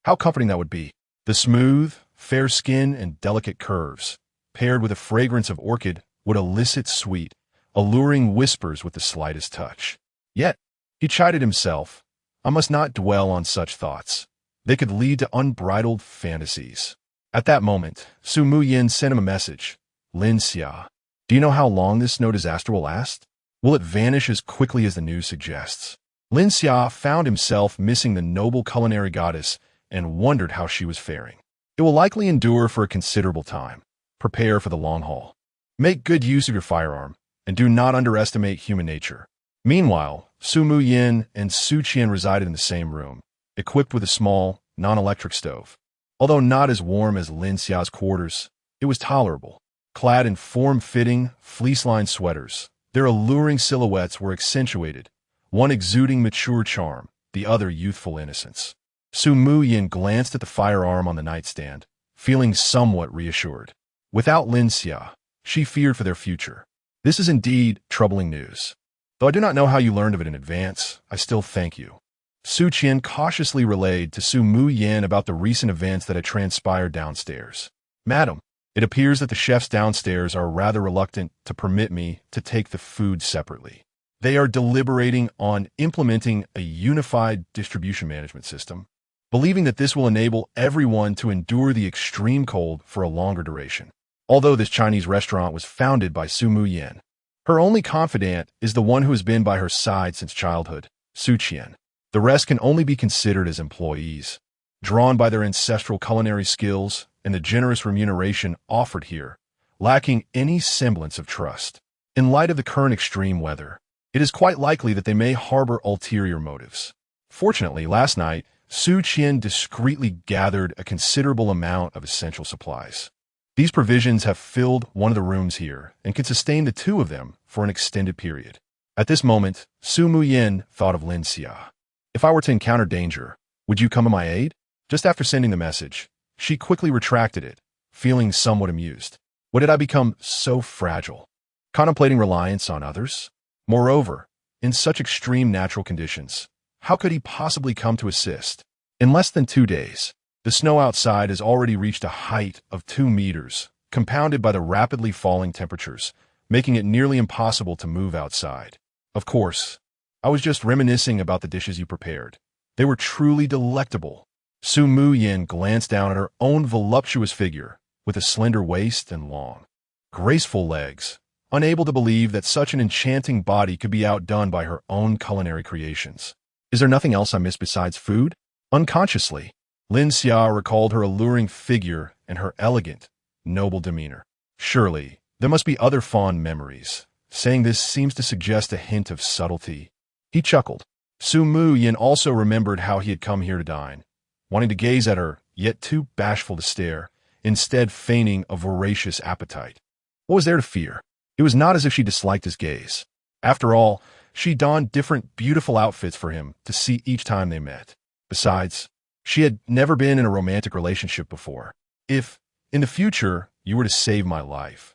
Speaker 1: How comforting that would be. The smooth, fair skin and delicate curves, paired with a fragrance of orchid, would elicit sweet, alluring whispers with the slightest touch. Yet, he chided himself, I must not dwell on such thoughts. They could lead to unbridled fantasies. At that moment, Su Mu Yin sent him a message. "Lin Xia, do you know how long this snow disaster will last? Will it vanish as quickly as the news suggests?" Lin Xia found himself missing the noble culinary goddess and wondered how she was faring. "It will likely endure for a considerable time. Prepare for the long haul. Make good use of your firearm, and do not underestimate human nature." Meanwhile, Su Mu Yin and Su Qian resided in the same room, equipped with a small, non-electric stove. Although not as warm as Lin Xia's quarters, it was tolerable. Clad in form-fitting, fleece-lined sweaters, their alluring silhouettes were accentuated, one exuding mature charm, the other youthful innocence. Su Mu Yin glanced at the firearm on the nightstand, feeling somewhat reassured. Without Lin Xia, she feared for their future. This is indeed troubling news. Though I do not know how you learned of it in advance, I still thank you. Su Qian cautiously relayed to Su Mu Yin about the recent events that had transpired downstairs. "Madam, it appears that the chefs downstairs are rather reluctant to permit me to take the food separately. They are deliberating on implementing a unified distribution management system, believing that this will enable everyone to endure the extreme cold for a longer duration." Although this Chinese restaurant was founded by Su Mu Yin, her only confidant is the one who has been by her side since childhood, Su Qian. The rest can only be considered as employees, drawn by their ancestral culinary skills and the generous remuneration offered here, lacking any semblance of trust. In light of the current extreme weather, it is quite likely that they may harbor ulterior motives. Fortunately, last night, Su Qian discreetly gathered a considerable amount of essential supplies. These provisions have filled one of the rooms here and can sustain the two of them for an extended period. At this moment, Su Mu Yin thought of Lin Xia. "If I were to encounter danger, would you come to my aid?" Just after sending the message, she quickly retracted it, feeling somewhat amused. What did I become so fragile? Contemplating reliance on others? Moreover, in such extreme natural conditions, how could he possibly come to assist? In less than 2 days, the snow outside has already reached a height of 2 meters, compounded by the rapidly falling temperatures, making it nearly impossible to move outside. Of course, I was just reminiscing about the dishes you prepared. They were truly delectable. Su Mu Yin glanced down at her own voluptuous figure, with a slender waist and long, graceful legs, unable to believe that such an enchanting body could be outdone by her own culinary creations. "Is there nothing else I miss besides food?" Unconsciously, Lin Xia recalled her alluring figure and her elegant, noble demeanor. Surely, there must be other fond memories. Saying this seems to suggest a hint of subtlety. He chuckled. Su Mu Yin also remembered how he had come here to dine, wanting to gaze at her, yet too bashful to stare, instead feigning a voracious appetite. What was there to fear? It was not as if she disliked his gaze. After all, she donned different beautiful outfits for him to see each time they met. Besides, she had never been in a romantic relationship before. If, in the future, you were to save my life,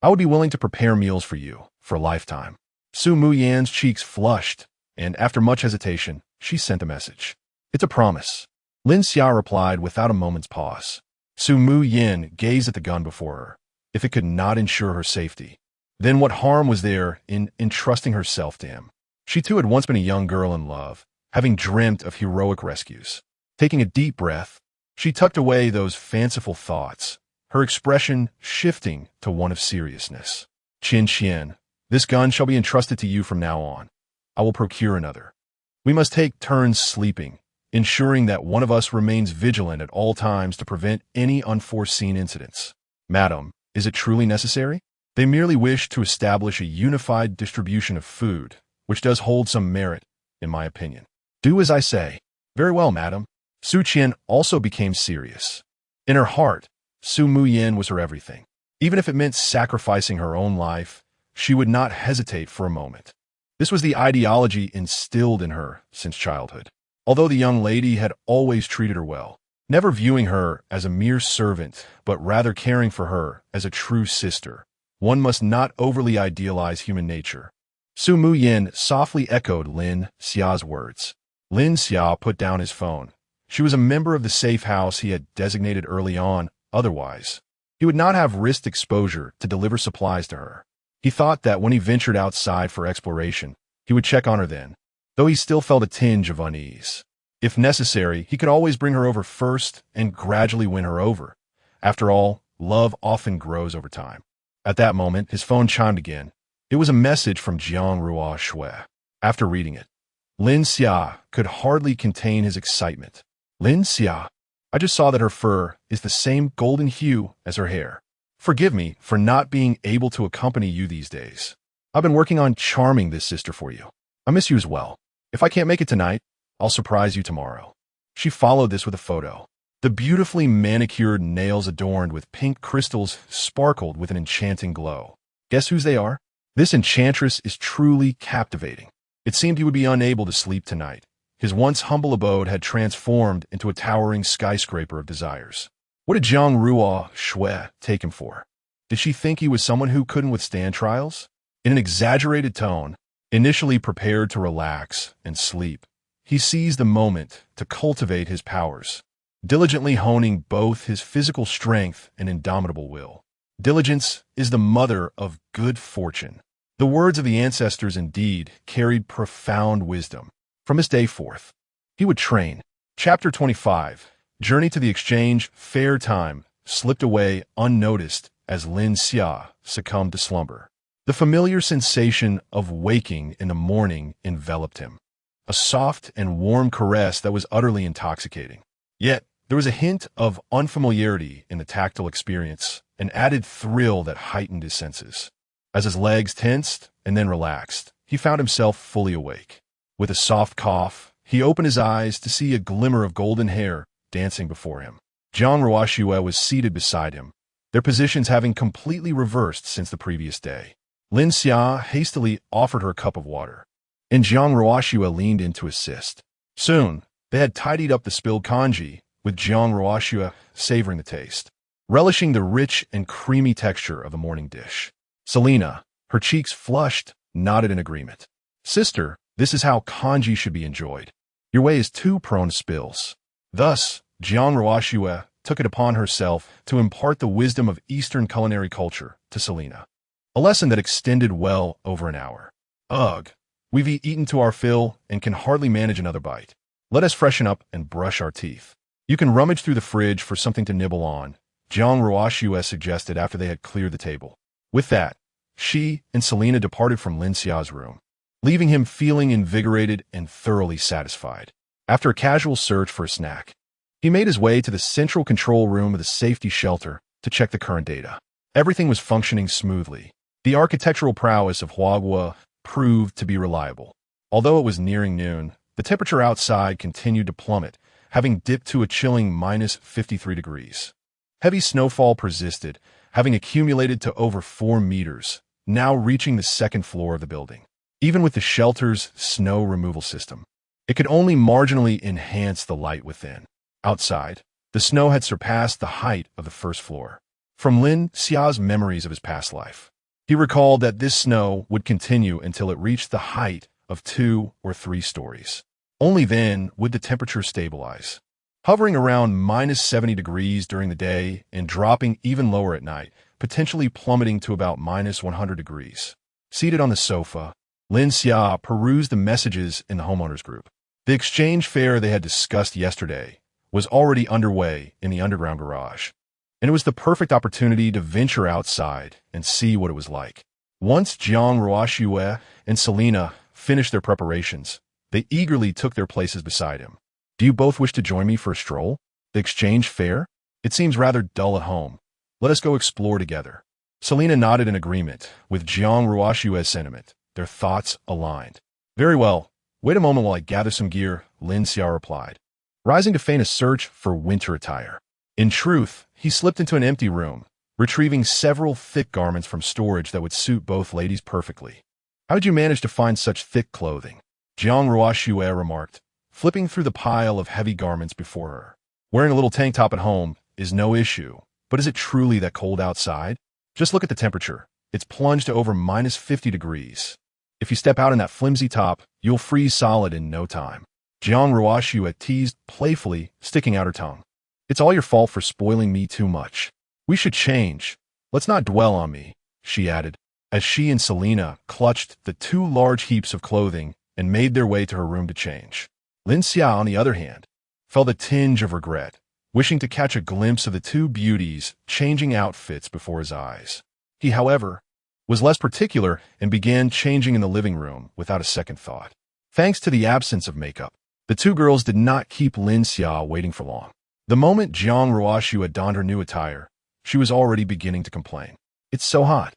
Speaker 1: I would be willing to prepare meals for you for a lifetime. Su Muyan's cheeks flushed, and after much hesitation, she sent a message. It's a promise. Lin Xia replied without a moment's pause. Su Muyan gazed at the gun before her. If it could not ensure her safety, then what harm was there in entrusting herself to him? She too had once been a young girl in love, having dreamt of heroic rescues. Taking a deep breath, she tucked away those fanciful thoughts, her expression shifting to one of seriousness. Qin Qian, this gun shall be entrusted to you from now on. I will procure another. We must take turns sleeping, ensuring that one of us remains vigilant at all times to prevent any unforeseen incidents. Madam, is it truly necessary? They merely wish to establish a unified distribution of food, which does hold some merit, in my opinion. Do as I say. Very well, madam. Su Qian also became serious. In her heart, Su Muyan was her everything. Even if it meant sacrificing her own life, she would not hesitate for a moment. This was the ideology instilled in her since childhood. Although the young lady had always treated her well, never viewing her as a mere servant, but rather caring for her as a true sister, one must not overly idealize human nature. Su Muyan softly echoed Lin Xia's words. Lin Xia put down his phone. She was a member of the safe house he had designated early on. Otherwise, he would not have risked exposure to deliver supplies to her. He thought that when he ventured outside for exploration, he would check on her then, though he still felt a tinge of unease. If necessary, he could always bring her over first and gradually win her over. After all, love often grows over time. At that moment, his phone chimed again. It was a message from Jiang Rua Shui. After reading it, Lin Xia could hardly contain his excitement. Lin Xia, I just saw that her fur is the same golden hue as her hair. Forgive me for not being able to accompany you these days. I've been working on charming this sister for you. I miss you as well. If I can't make it tonight, I'll surprise you tomorrow. She followed this with a photo. The beautifully manicured nails adorned with pink crystals sparkled with an enchanting glow. Guess whose they are? This enchantress is truly captivating. It seemed he would be unable to sleep tonight. His once humble abode had transformed into a towering skyscraper of desires. What did Jiang Rua Shui take him for? Did she think he was someone who couldn't withstand trials? In an exaggerated tone, initially prepared to relax and sleep, he seized the moment to cultivate his powers, diligently honing both his physical strength and indomitable will. Diligence is the mother of good fortune. The words of the ancestors indeed carried profound wisdom. From this day forth, he would train. Chapter 25. Journey to the exchange, fair time, slipped away unnoticed as Lin Xia succumbed to slumber. The familiar sensation of waking in the morning enveloped him. A soft and warm caress that was utterly intoxicating. Yet, there was a hint of unfamiliarity in the tactile experience, an added thrill that heightened his senses. As his legs tensed and then relaxed, he found himself fully awake. With a soft cough, he opened his eyes to see a glimmer of golden hair dancing before him. Jiang Ruoxue was seated beside him, their positions having completely reversed since the previous day. Lin Xia hastily offered her a cup of water, and Jiang Ruoxue leaned in to assist. Soon, they had tidied up the spilled congee, with Jiang Ruoxue savoring the taste, relishing the rich and creamy texture of the morning dish. Selena, her cheeks flushed, nodded in agreement. Sister, this is how congee should be enjoyed. Your way is too prone to spills. Thus, Jiang Ruoxue took it upon herself to impart the wisdom of Eastern culinary culture to Selena. A lesson that extended well over an hour. Ugh, we've eaten to our fill and can hardly manage another bite. Let us freshen up and brush our teeth. You can rummage through the fridge for something to nibble on, Jiang Ruoxue suggested after they had cleared the table. With that, she and Selena departed from Lin Xia's room, leaving him feeling invigorated and thoroughly satisfied. After a casual search for a snack, he made his way to the central control room of the safety shelter to check the current data. Everything was functioning smoothly. The architectural prowess of Huagua proved to be reliable. Although it was nearing noon, the temperature outside continued to plummet, having dipped to a chilling -53 degrees. Heavy snowfall persisted, having accumulated to over 4 meters, now reaching the second floor of the building. Even with the shelter's snow removal system, it could only marginally enhance the light within. Outside, the snow had surpassed the height of the first floor. From Lin Xia's memories of his past life, he recalled that this snow would continue until it reached the height of 2 or 3 stories. Only then would the temperature stabilize, hovering around -70 degrees during the day and dropping even lower at night, potentially plummeting to about -100 degrees. Seated on the sofa, Lin Xia perused the messages in the homeowners group. The exchange fair they had discussed yesterday was already underway in the underground garage, and it was the perfect opportunity to venture outside and see what it was like. Once Jiang Ruoxue and Selena finished their preparations, they eagerly took their places beside him. "Do you both wish to join me for a stroll? The exchange fair? It seems rather dull at home. Let us go explore together." Selena nodded in agreement with Jiang Ruoxue's sentiment. Their thoughts aligned. "Very well. Wait a moment while I gather some gear," Lin Xia replied, rising to feign a search for winter attire. In truth, he slipped into an empty room, retrieving several thick garments from storage that would suit both ladies perfectly. "How did you manage to find such thick clothing?" Jiang Ruoxue remarked, flipping through the pile of heavy garments before her. "Wearing a little tank top at home is no issue, but is it truly that cold outside? Just look at the temperature. It's plunged to over -50 degrees. If you step out in that flimsy top, you'll freeze solid in no time." Jiang Ruoxue teased playfully, sticking out her tongue. "It's all your fault for spoiling me too much. We should change. Let's not dwell on me," she added, as she and Selena clutched the 2 large heaps of clothing and made their way to her room to change. Lin Xia, on the other hand, felt a tinge of regret, wishing to catch a glimpse of the 2 beauties changing outfits before his eyes. He, however, was less particular and began changing in the living room without a second thought. Thanks to the absence of makeup, the 2 girls did not keep Lin Xia waiting for long. The moment Jiang Ruoxue had donned her new attire, she was already beginning to complain. "It's so hot.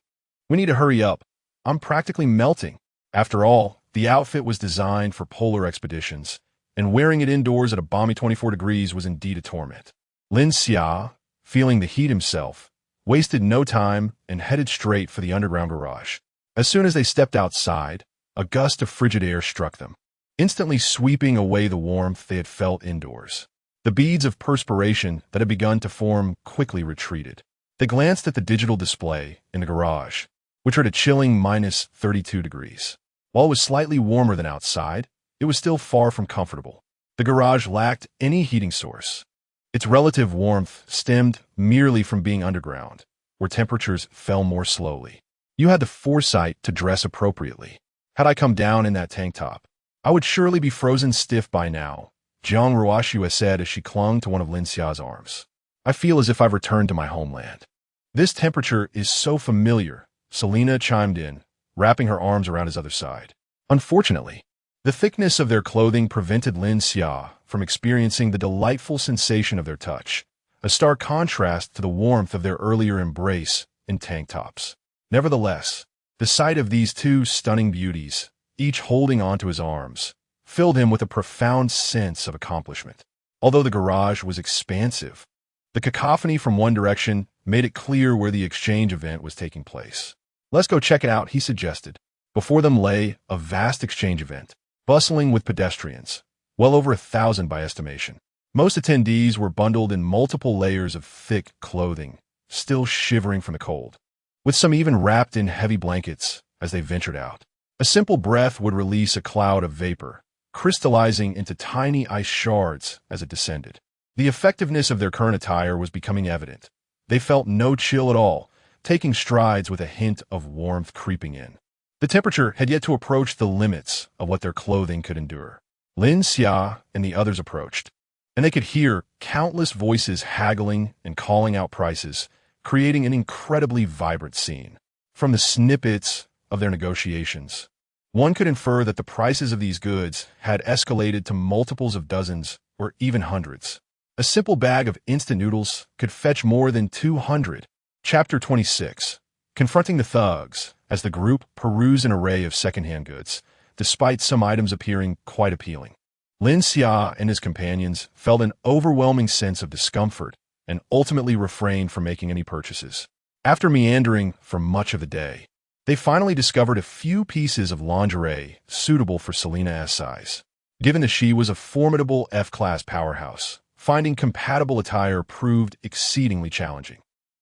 Speaker 1: We need to hurry up. I'm practically melting." After all, the outfit was designed for polar expeditions, and wearing it indoors at a balmy 24 degrees was indeed a torment. Lin Xia, feeling the heat himself, wasted no time and headed straight for the underground garage. As soon as they stepped outside, a gust of frigid air struck them, instantly sweeping away the warmth they had felt indoors. The beads of perspiration that had begun to form quickly retreated. They glanced at the digital display in the garage, which were at a chilling -32 degrees. While it was slightly warmer than outside, it was still far from comfortable. The garage lacked any heating source. Its relative warmth stemmed merely from being underground, where temperatures fell more slowly. "You had the foresight to dress appropriately. Had I come down in that tank top, I would surely be frozen stiff by now," Jiang Ruoxue said as she clung to one of Lin Xia's arms. "I feel as if I've returned to my homeland." "This temperature is so familiar," Selena chimed in, wrapping her arms around his other side. Unfortunately, the thickness of their clothing prevented Lin Xia from experiencing the delightful sensation of their touch, a stark contrast to the warmth of their earlier embrace in tank tops. Nevertheless, the sight of these 2 stunning beauties, each holding onto his arms, filled him with a profound sense of accomplishment. Although the garage was expansive, the cacophony from one direction made it clear where the exchange event was taking place. "Let's go check it out," he suggested. Before them lay a vast exchange event, bustling with pedestrians, well over 1,000 by estimation. Most attendees were bundled in multiple layers of thick clothing, still shivering from the cold, with some even wrapped in heavy blankets as they ventured out. A simple breath would release a cloud of vapor, crystallizing into tiny ice shards as it descended. The effectiveness of their current attire was becoming evident. They felt no chill at all, taking strides with a hint of warmth creeping in. The temperature had yet to approach the limits of what their clothing could endure. Lin Xia and the others approached, and they could hear countless voices haggling and calling out prices, creating an incredibly vibrant scene. From the snippets of their negotiations, one could infer that the prices of these goods had escalated to multiples of dozens or even hundreds. A simple bag of instant noodles could fetch more than 200. Chapter 26. Confronting the thugs, as the group perused an array of secondhand goods, despite some items appearing quite appealing. Lin Xia and his companions felt an overwhelming sense of discomfort and ultimately refrained from making any purchases. After meandering for much of the day, they finally discovered a few pieces of lingerie suitable for Selena's size. Given that she was a formidable F-class powerhouse, finding compatible attire proved exceedingly challenging.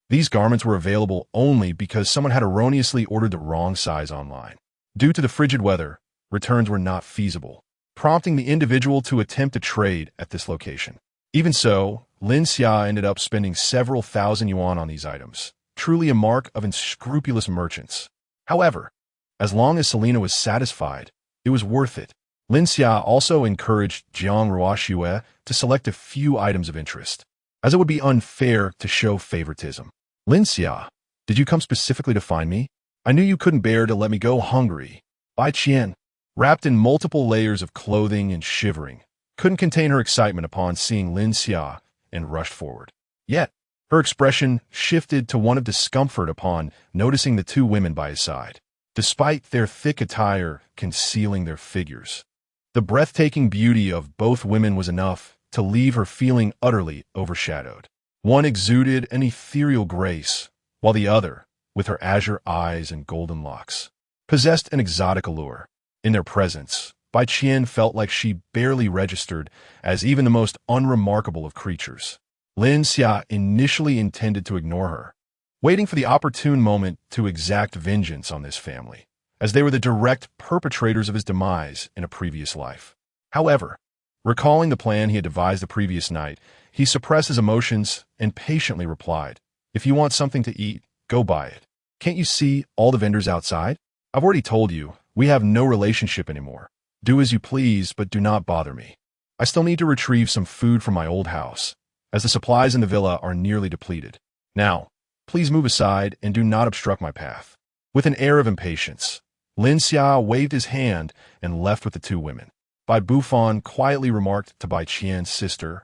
Speaker 1: These garments were available only because someone had erroneously ordered the wrong size online. Due to the frigid weather, returns were not feasible, prompting the individual to attempt a trade at this location. Even so, Lin Xia ended up spending several thousand yuan on these items, truly a mark of unscrupulous merchants. However, as long as Selena was satisfied, it was worth it. Lin Xia also encouraged Jiang Ruoxue to select a few items of interest, as it would be unfair to show favoritism. Lin Xia, did you come specifically to find me? I knew you couldn't bear to let me go hungry. Bai Qian, wrapped in multiple layers of clothing and shivering, couldn't contain her excitement upon seeing Lin Xia and rushed forward. Yet, her expression shifted to one of discomfort upon noticing the two women by his side, despite their thick attire concealing their figures. The breathtaking beauty of both women was enough to leave her feeling utterly overshadowed. One exuded an ethereal grace, while the other, with her azure eyes and golden locks, possessed an exotic allure. In their presence, Bai Qian felt like she barely registered as even the most unremarkable of creatures. Lin Xia initially intended to ignore her, waiting for the opportune moment to exact vengeance on this family, as they were the direct perpetrators of his demise in a previous life. However, recalling the plan he had devised the previous night, he suppressed his emotions and patiently replied, "If you want something to eat, go buy it. Can't you see all the vendors outside? I've already told you, we have no relationship anymore. Do as you please, but do not bother me. I still need to retrieve some food from my old house, as the supplies in the villa are nearly depleted. Now, please move aside and do not obstruct my path." With an air of impatience, Lin Xia waved his hand and left with the two women. Bai Bufan quietly remarked to Bai Qian's sister,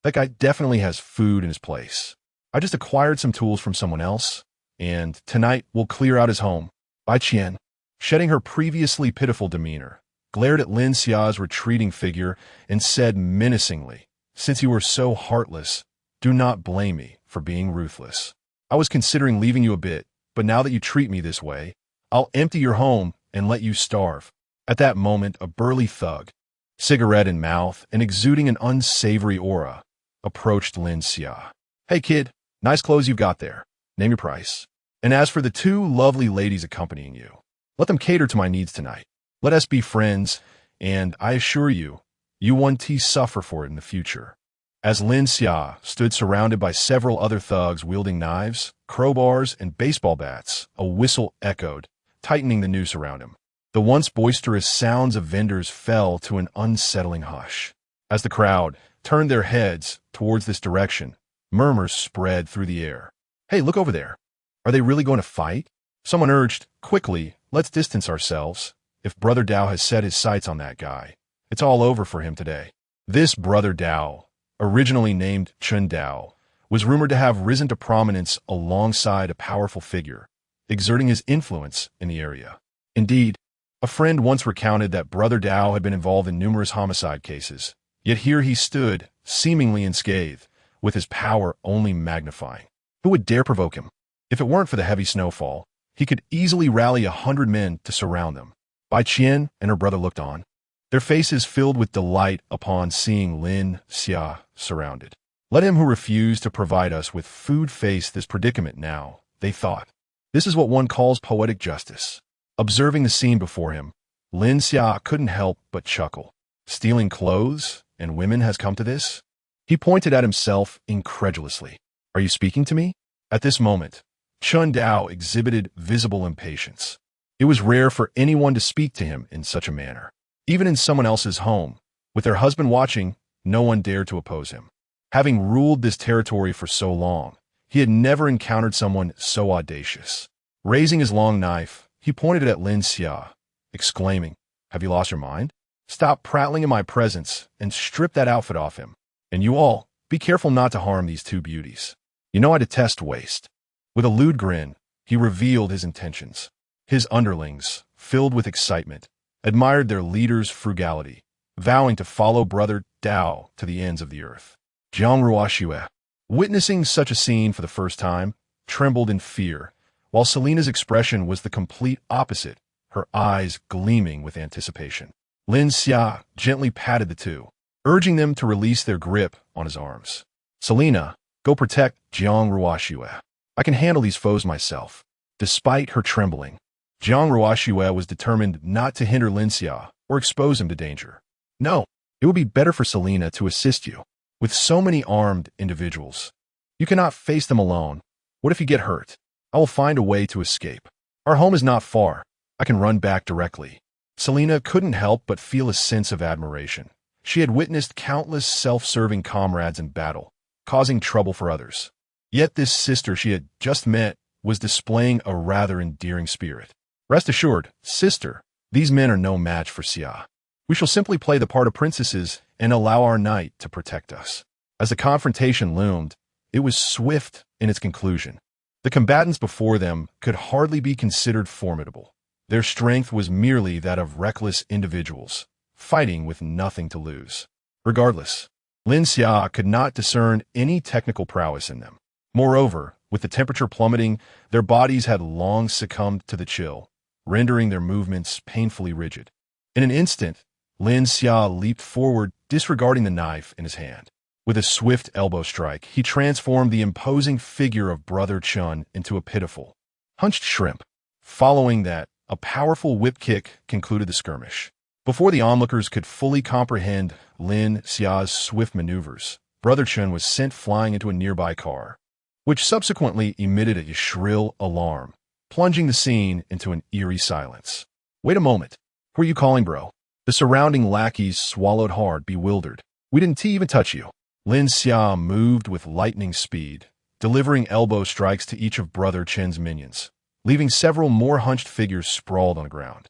Speaker 1: "That guy definitely has food in his place. I just acquired some tools from someone else, and tonight we'll clear out his home." Bai Qian, shedding her previously pitiful demeanor, glared at Lin Xia's retreating figure and said menacingly, "Since you were so heartless, do not blame me for being ruthless. I was considering leaving you a bit, but now that you treat me this way, I'll empty your home and let you starve." At that moment, a burly thug, cigarette in mouth and exuding an unsavory aura, approached Lin Xia. "Hey kid, nice clothes you've got there. Name your price. And as for the two lovely ladies accompanying you, let them cater to my needs tonight. Let us be friends, and I assure you, you won't suffer for it in the future." As Lin Xia stood surrounded by several other thugs wielding knives, crowbars, and baseball bats, a whistle echoed, tightening the noose around him. The once boisterous sounds of vendors fell to an unsettling hush. As the crowd turned their heads towards this direction, murmurs spread through the air. "Hey, look over there. Are they really going to fight?" Someone urged, "Quickly, let's distance ourselves. If Brother Dao has set his sights on that guy, it's all over for him today." This Brother Dao, originally named Chun Dao, was rumored to have risen to prominence alongside a powerful figure, exerting his influence in the area. Indeed, a friend once recounted that Brother Dao had been involved in numerous homicide cases, yet here he stood, seemingly unscathed, with his power only magnifying. Who would dare provoke him? If it weren't for the heavy snowfall, he could easily rally 100 men to surround them. Bai Qian and her brother looked on, their faces filled with delight upon seeing Lin Xia surrounded. "Let him who refused to provide us with food face this predicament now," they thought. This is what one calls poetic justice. Observing the scene before him, Lin Xia couldn't help but chuckle. Stealing clothes and women has come to this? He pointed at himself incredulously. "Are you speaking to me?" At this moment, Chun Dao exhibited visible impatience. It was rare for anyone to speak to him in such a manner. Even in someone else's home, with their husband watching, no one dared to oppose him. Having ruled this territory for so long, he had never encountered someone so audacious. Raising his long knife, he pointed it at Lin Xia, exclaiming, "Have you lost your mind? Stop prattling in my presence and strip that outfit off him. And you all, be careful not to harm these two beauties. You know I detest waste." With a lewd grin, he revealed his intentions. His underlings, filled with excitement, admired their leader's frugality, vowing to follow Brother Dao to the ends of the earth. Jiang Ruoxue, witnessing such a scene for the first time, trembled in fear, while Selena's expression was the complete opposite, her eyes gleaming with anticipation. Lin Xia gently patted the two, urging them to release their grip on his arms. Selena, go protect Jiang Ruoxue. I can handle these foes myself. Despite her trembling, Jiang Ruoxue was determined not to hinder Lin Xia or expose him to danger. No, it would be better for Selena to assist you. With so many armed individuals, you cannot face them alone. What if you get hurt? I will find a way to escape. Our home is not far. I can run back directly. Selena couldn't help but feel a sense of admiration. She had witnessed countless self-serving comrades in battle, causing trouble for others. Yet this sister she had just met was displaying a rather endearing spirit. Rest assured, sister, these men are no match for Xia. We shall simply play the part of princesses and allow our knight to protect us. As the confrontation loomed, it was swift in its conclusion. The combatants before them could hardly be considered formidable. Their strength was merely that of reckless individuals, fighting with nothing to lose. Regardless, Lin Xia could not discern any technical prowess in them. Moreover, with the temperature plummeting, their bodies had long succumbed to the chill, rendering their movements painfully rigid. In an instant, Lin Xia leaped forward, disregarding the knife in his hand. With a swift elbow strike, he transformed the imposing figure of Brother Chun into a pitiful, hunched shrimp. Following that, a powerful whip kick concluded the skirmish. Before the onlookers could fully comprehend Lin Xia's swift maneuvers, Brother Chun was sent flying into a nearby car, which subsequently emitted a shrill alarm, plunging the scene into an eerie silence. Wait a moment. Who are you calling, bro? The surrounding lackeys swallowed hard, bewildered. We didn't even touch you. Lin Xia moved with lightning speed, delivering elbow strikes to each of Brother Chen's minions, leaving several more hunched figures sprawled on the ground.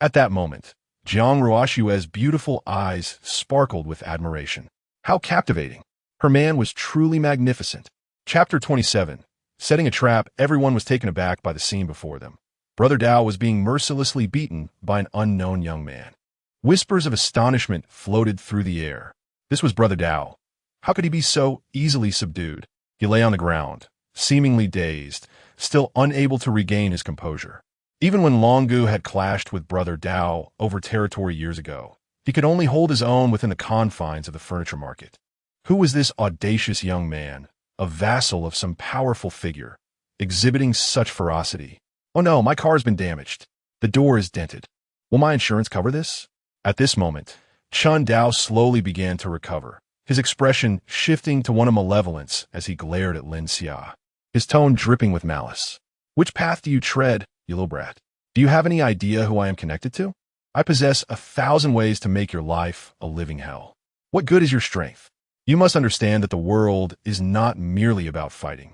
Speaker 1: At that moment, Jiang Ruoxue's beautiful eyes sparkled with admiration. How captivating! Her man was truly magnificent. Chapter 27. Setting a trap, everyone was taken aback by the scene before them. Brother Dao was being mercilessly beaten by an unknown young man. Whispers of astonishment floated through the air. This was Brother Dao. How could he be so easily subdued? He lay on the ground, seemingly dazed, still unable to regain his composure. Even when Longu had clashed with Brother Dao over territory years ago, he could only hold his own within the confines of the furniture market. Who was this audacious young man, a vassal of some powerful figure, exhibiting such ferocity? Oh no, my car's been damaged. The door is dented. Will my insurance cover this? At this moment, Chun Dao slowly began to recover, his expression shifting to one of malevolence as he glared at Lin Xia, his tone dripping with malice. Which path do you tread, you little brat? Do you have any idea who I am connected to? I possess 1,000 ways to make your life a living hell. What good is your strength? You must understand that the world is not merely about fighting.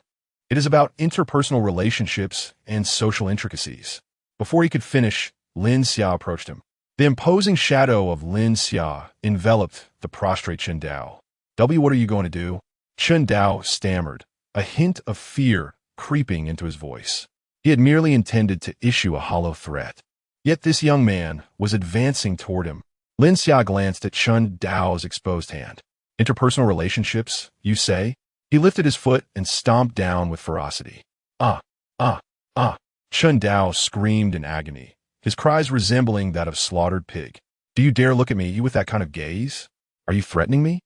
Speaker 1: It is about interpersonal relationships and social intricacies. Before he could finish, Lin Xia approached him. The imposing shadow of Lin Xia enveloped the prostrate Chun Dao. What are you going to do? Chun Dao stammered, a hint of fear creeping into his voice. He had merely intended to issue a hollow threat. Yet this young man was advancing toward him. Lin Xia glanced at Chun Dao's exposed hand. Interpersonal relationships, you say? He lifted his foot and stomped down with ferocity. Ah! Chun Dao screamed in agony, his cries resembling that of slaughtered pig. Do you dare look at me with that kind of gaze? Are you threatening me?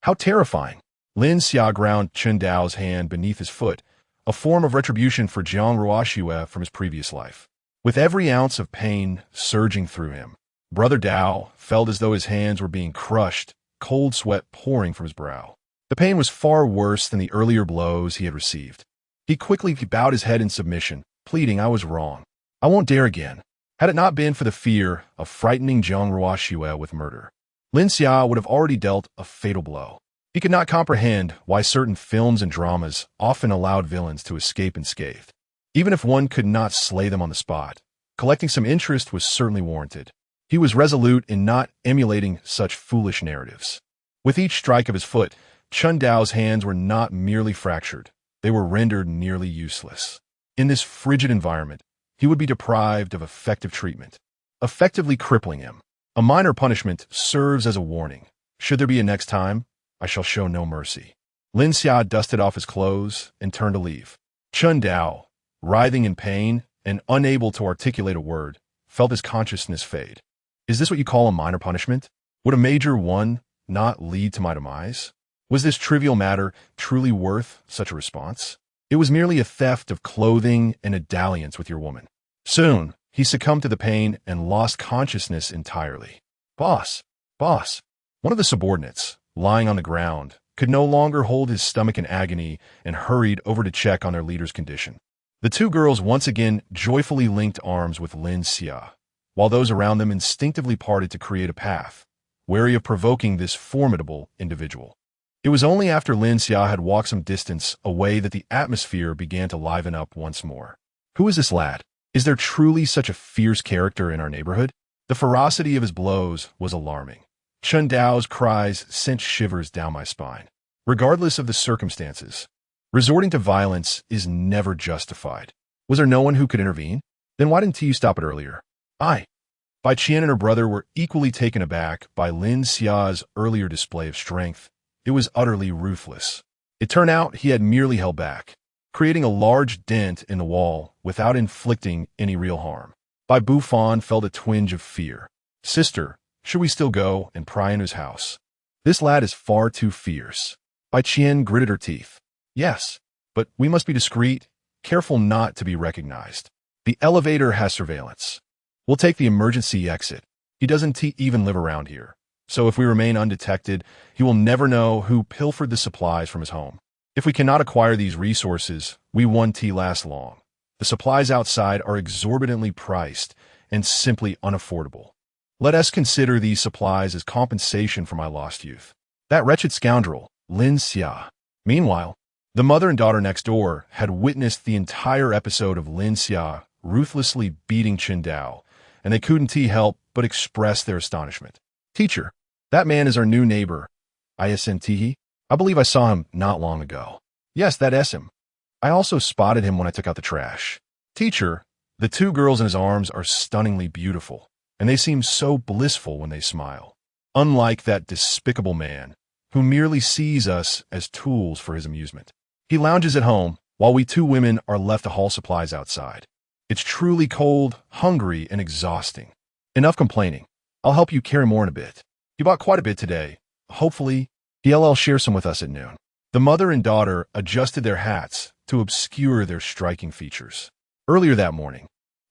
Speaker 1: How terrifying! Lin Xia ground Chun Dao's hand beneath his foot, a form of retribution for Jiang Ruoxue from his previous life. With every ounce of pain surging through him, Brother Dao felt as though his hands were being crushed, cold sweat pouring from his brow. The pain was far worse than the earlier blows he had received. He quickly bowed his head in submission, pleading, I was wrong. I won't dare again. Had it not been for the fear of frightening Jiang Ruoxue with murder, Lin Xia would have already dealt a fatal blow. He could not comprehend why certain films and dramas often allowed villains to escape unscathed. Even if one could not slay them on the spot, collecting some interest was certainly warranted. He was resolute in not emulating such foolish narratives. With each strike of his foot, Chun Dao's hands were not merely fractured, they were rendered nearly useless. In this frigid environment, he would be deprived of effective treatment, effectively crippling him. A minor punishment serves as a warning. Should there be a next time, I shall show no mercy. Lin Xia dusted off his clothes and turned to leave. Chun Dao, writhing in pain and unable to articulate a word, felt his consciousness fade. Is this what you call a minor punishment? Would a major one not lead to my demise? Was this trivial matter truly worth such a response? It was merely a theft of clothing and a dalliance with your woman. Soon, he succumbed to the pain and lost consciousness entirely. Boss! Boss! One of the subordinates, lying on the ground, could no longer hold his stomach in agony and hurried over to check on their leader's condition. The two girls once again joyfully linked arms with Lin Xia, while those around them instinctively parted to create a path, wary of provoking this formidable individual. It was only after Lin Xia had walked some distance away that the atmosphere began to liven up once more. Who is this lad? Is there truly such a fierce character in our neighborhood? The ferocity of his blows was alarming. Chun Dao's cries sent shivers down my spine. Regardless of the circumstances, resorting to violence is never justified. Was there no one who could intervene? Then why didn't you stop it earlier? Bai Qian and her brother were equally taken aback by Lin Xia's earlier display of strength. It was utterly ruthless. It turned out he had merely held back, creating a large dent in the wall without inflicting any real harm. Bai Bufan felt a twinge of fear. Sister, should we still go and pry into his house? This lad is far too fierce. Bai Qian gritted her teeth. Yes, but we must be discreet, careful not to be recognized. The elevator has surveillance. We'll take the emergency exit. He doesn't even live around here, so if we remain undetected, he will never know who pilfered the supplies from his home. If we cannot acquire these resources, we won't last long. The supplies outside are exorbitantly priced and simply unaffordable. Let us consider these supplies as compensation for my lost youth. That wretched scoundrel, Lin Xia. Meanwhile, the mother and daughter next door had witnessed the entire episode of Lin Xia ruthlessly beating Chun Dao, and they couldn't help but express their astonishment. Teacher, that man is our new neighbor. Isn't? I believe I saw him not long ago. Yes, that is him. I also spotted him when I took out the trash. Teacher, the two girls in his arms are stunningly beautiful, and they seem so blissful when they smile. Unlike that despicable man, who merely sees us as tools for his amusement. He lounges at home, while we two women are left to haul supplies outside. It's truly cold, hungry, and exhausting. Enough complaining. I'll help you carry more in a bit. You bought quite a bit today. Hopefully, he'll share some with us at noon. The mother and daughter adjusted their hats to obscure their striking features. Earlier that morning,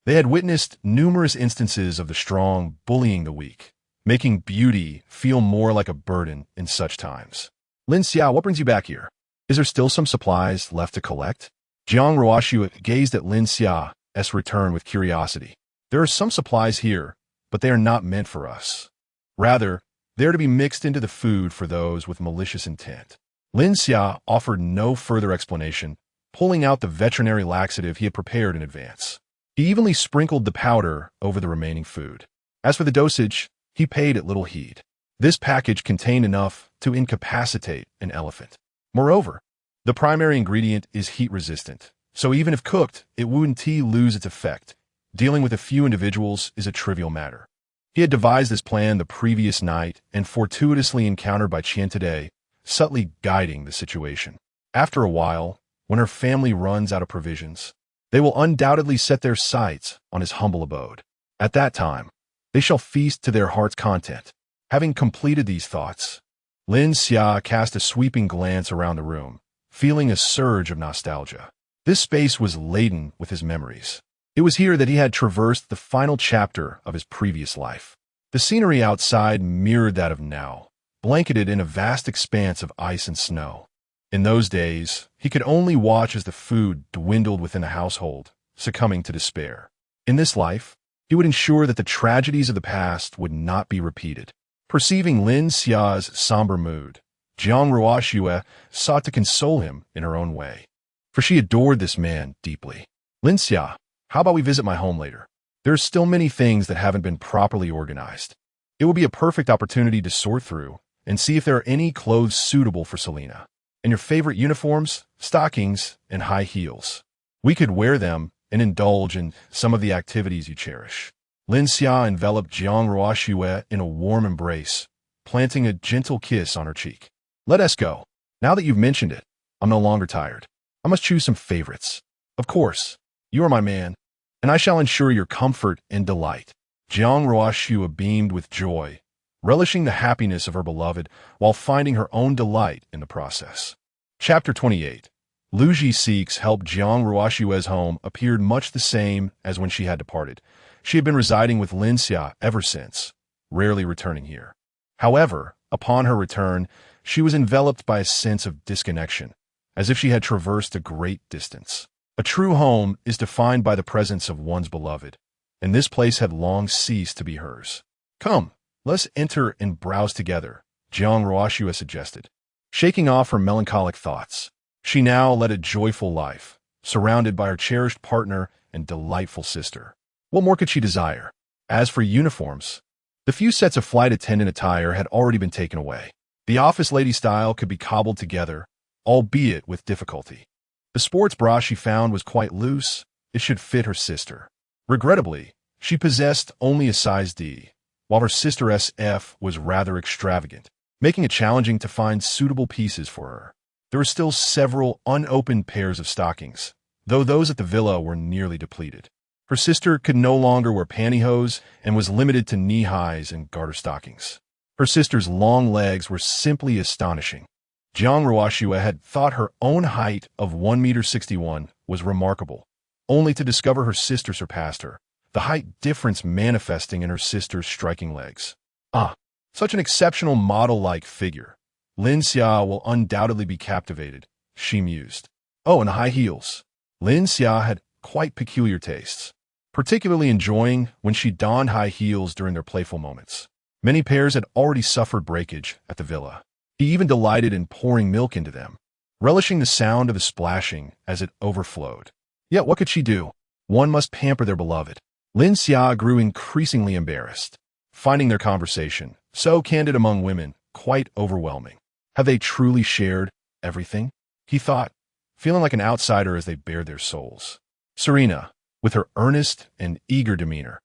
Speaker 1: they had witnessed numerous instances of the strong bullying the weak, making beauty feel more like a burden in such times. Lin Xia, what brings you back here? Is there still some supplies left to collect? Jiang Ruoshu gazed at Lin Xia's return with curiosity. There are some supplies here, but they are not meant for us. Rather, they are to be mixed into the food for those with malicious intent. Lin Xia offered no further explanation, pulling out the veterinary laxative he had prepared in advance. He evenly sprinkled the powder over the remaining food. As for the dosage, he paid it little heed. This package contained enough to incapacitate an elephant. Moreover, the primary ingredient is heat-resistant, so even if cooked, it wouldn't lose its effect. Dealing with a few individuals is a trivial matter. He had devised this plan the previous night and fortuitously encountered Bai Qian today, subtly guiding the situation. After a while, when her family runs out of provisions, they will undoubtedly set their sights on his humble abode. At that time, they shall feast to their heart's content. Having completed these thoughts, Lin Xia cast a sweeping glance around the room, feeling a surge of nostalgia. This space was laden with his memories. It was here that he had traversed the final chapter of his previous life. The scenery outside mirrored that of now, blanketed in a vast expanse of ice and snow. In those days, he could only watch as the food dwindled within the household, succumbing to despair. In this life, he would ensure that the tragedies of the past would not be repeated. Perceiving Lin Xia's somber mood, Jiang Ruoxue sought to console him in her own way, for she adored this man deeply. Lin Xia, how about we visit my home later? There are still many things that haven't been properly organized. It will be a perfect opportunity to sort through and see if there are any clothes suitable for Selena. And your favorite uniforms, stockings, and high heels. We could wear them and indulge in some of the activities you cherish. Lin Xia enveloped Jiang Ruoxue in a warm embrace, planting a gentle kiss on her cheek. Let us go. Now that you've mentioned it, I'm no longer tired. I must choose some favorites. Of course, you are my man, and I shall ensure your comfort and delight. Jiang Ruoxua beamed with joy, relishing the happiness of her beloved while finding her own delight in the process. Chapter 28. Lu Seek's help. Jiang Ruoxua's home appeared much the same as when she had departed. She had been residing with Lin Xia ever since, rarely returning here. However, upon her return, she was enveloped by a sense of disconnection, as if she had traversed a great distance. A true home is defined by the presence of one's beloved, and this place had long ceased to be hers. Come, let's enter and browse together, Jiang Ruoxua suggested. Shaking off her melancholic thoughts, she now led a joyful life, surrounded by her cherished partner and delightful sister. What more could she desire? As for uniforms, the few sets of flight attendant attire had already been taken away. The office lady style could be cobbled together, albeit with difficulty. The sports bra she found was quite loose. It should fit her sister. Regrettably, she possessed only a size D, while her sister SF was rather extravagant, making it challenging to find suitable pieces for her. There were still several unopened pairs of stockings, though those at the villa were nearly depleted. Her sister could no longer wear pantyhose and was limited to knee-highs and garter stockings. Her sister's long legs were simply astonishing. Jiang Ruoxua had thought her own height of 1.61 meters was remarkable, only to discover her sister surpassed her, the height difference manifesting in her sister's striking legs. Ah, such an exceptional model-like figure. Lin Xia will undoubtedly be captivated, she mused. Oh, and high heels. Lin Xia had quite peculiar tastes, particularly enjoying when she donned high heels during their playful moments. Many pairs had already suffered breakage at the villa. He even delighted in pouring milk into them, relishing the sound of the splashing as it overflowed. Yet what could she do? One must pamper their beloved. Lin Xia grew increasingly embarrassed, finding their conversation, so candid among women, quite overwhelming. Have they truly shared everything? He thought, feeling like an outsider as they bared their souls. Selena, with her earnest and eager demeanor,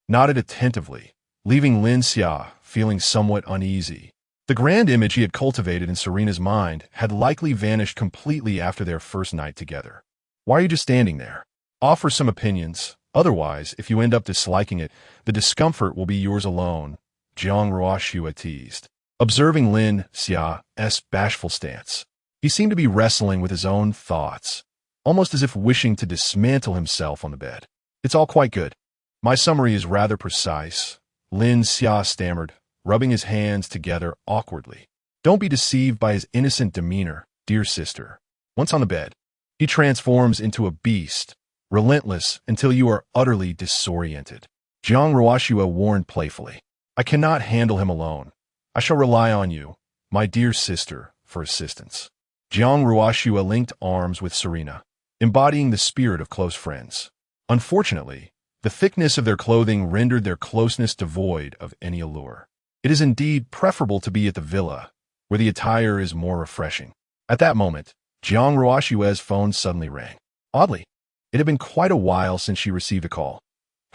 Speaker 1: nodded attentively, leaving Lin Xia feeling somewhat uneasy. The grand image he had cultivated in Serena's mind had likely vanished completely after their first night together. Why are you just standing there? Offer some opinions. Otherwise, if you end up disliking it, the discomfort will be yours alone, Jiang Ruoxua teased. Observing Lin Xia's bashful stance, he seemed to be wrestling with his own thoughts, almost as if wishing to dismantle himself on the bed. It's all quite good. My summary is rather precise, Lin Xia stammered, rubbing his hands together awkwardly. Don't be deceived by his innocent demeanor, dear sister. Once on the bed, he transforms into a beast, relentless until you are utterly disoriented. Jiang Ruoxua warned playfully. I cannot handle him alone. I shall rely on you, my dear sister, for assistance. Jiang Ruoxua linked arms with Selena, embodying the spirit of close friends. Unfortunately, the thickness of their clothing rendered their closeness devoid of any allure. It is indeed preferable to be at the villa, where the attire is more refreshing. At that moment, Jiang Ruoxua's phone suddenly rang. Oddly, it had been quite a while since she received a call.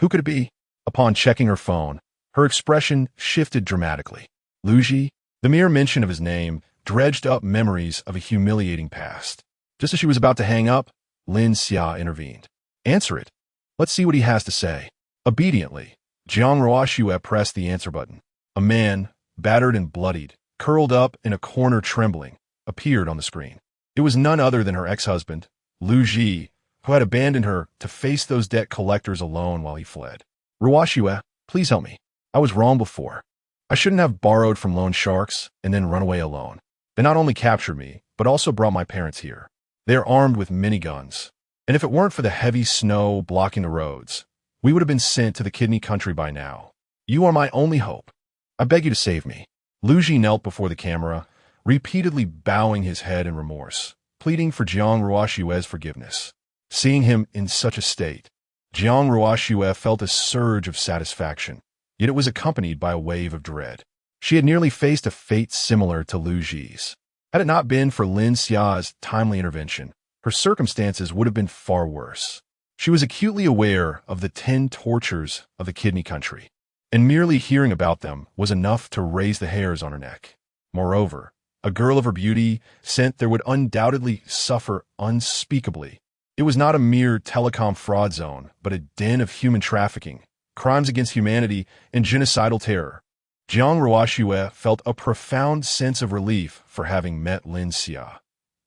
Speaker 1: Who could it be? Upon checking her phone, her expression shifted dramatically. Lu Ji, the mere mention of his name, dredged up memories of a humiliating past. Just as she was about to hang up, Lin Xia intervened. Answer it. Let's see what he has to say. Obediently, Jiang Ruoxua pressed the answer button. A man, battered and bloodied, curled up in a corner trembling, appeared on the screen. It was none other than her ex-husband, Lu Ji, who had abandoned her to face those debt collectors alone while he fled. Ruoxua, please help me. I was wrong before. I shouldn't have borrowed from loan sharks and then run away alone. They not only captured me, but also brought my parents here. They are armed with miniguns, and if it weren't for the heavy snow blocking the roads, we would have been sent to the kidney country by now. You are my only hope. I beg you to save me. Lu Ji knelt before the camera, repeatedly bowing his head in remorse, pleading for Jiang Ruoxua's forgiveness. Seeing him in such a state, Jiang Ruoxua felt a surge of satisfaction, yet it was accompanied by a wave of dread. She had nearly faced a fate similar to Lu Ji's. Had it not been for Lin Xia's timely intervention, her circumstances would have been far worse. She was acutely aware of the 10 tortures of the kidney country, and merely hearing about them was enough to raise the hairs on her neck. Moreover, a girl of her beauty sent there would undoubtedly suffer unspeakably It was not a mere telecom fraud zone, but a den of human trafficking, crimes against humanity, and genocidal terror. Jiang Ruoxue felt a profound sense of relief for having met Lin Xia.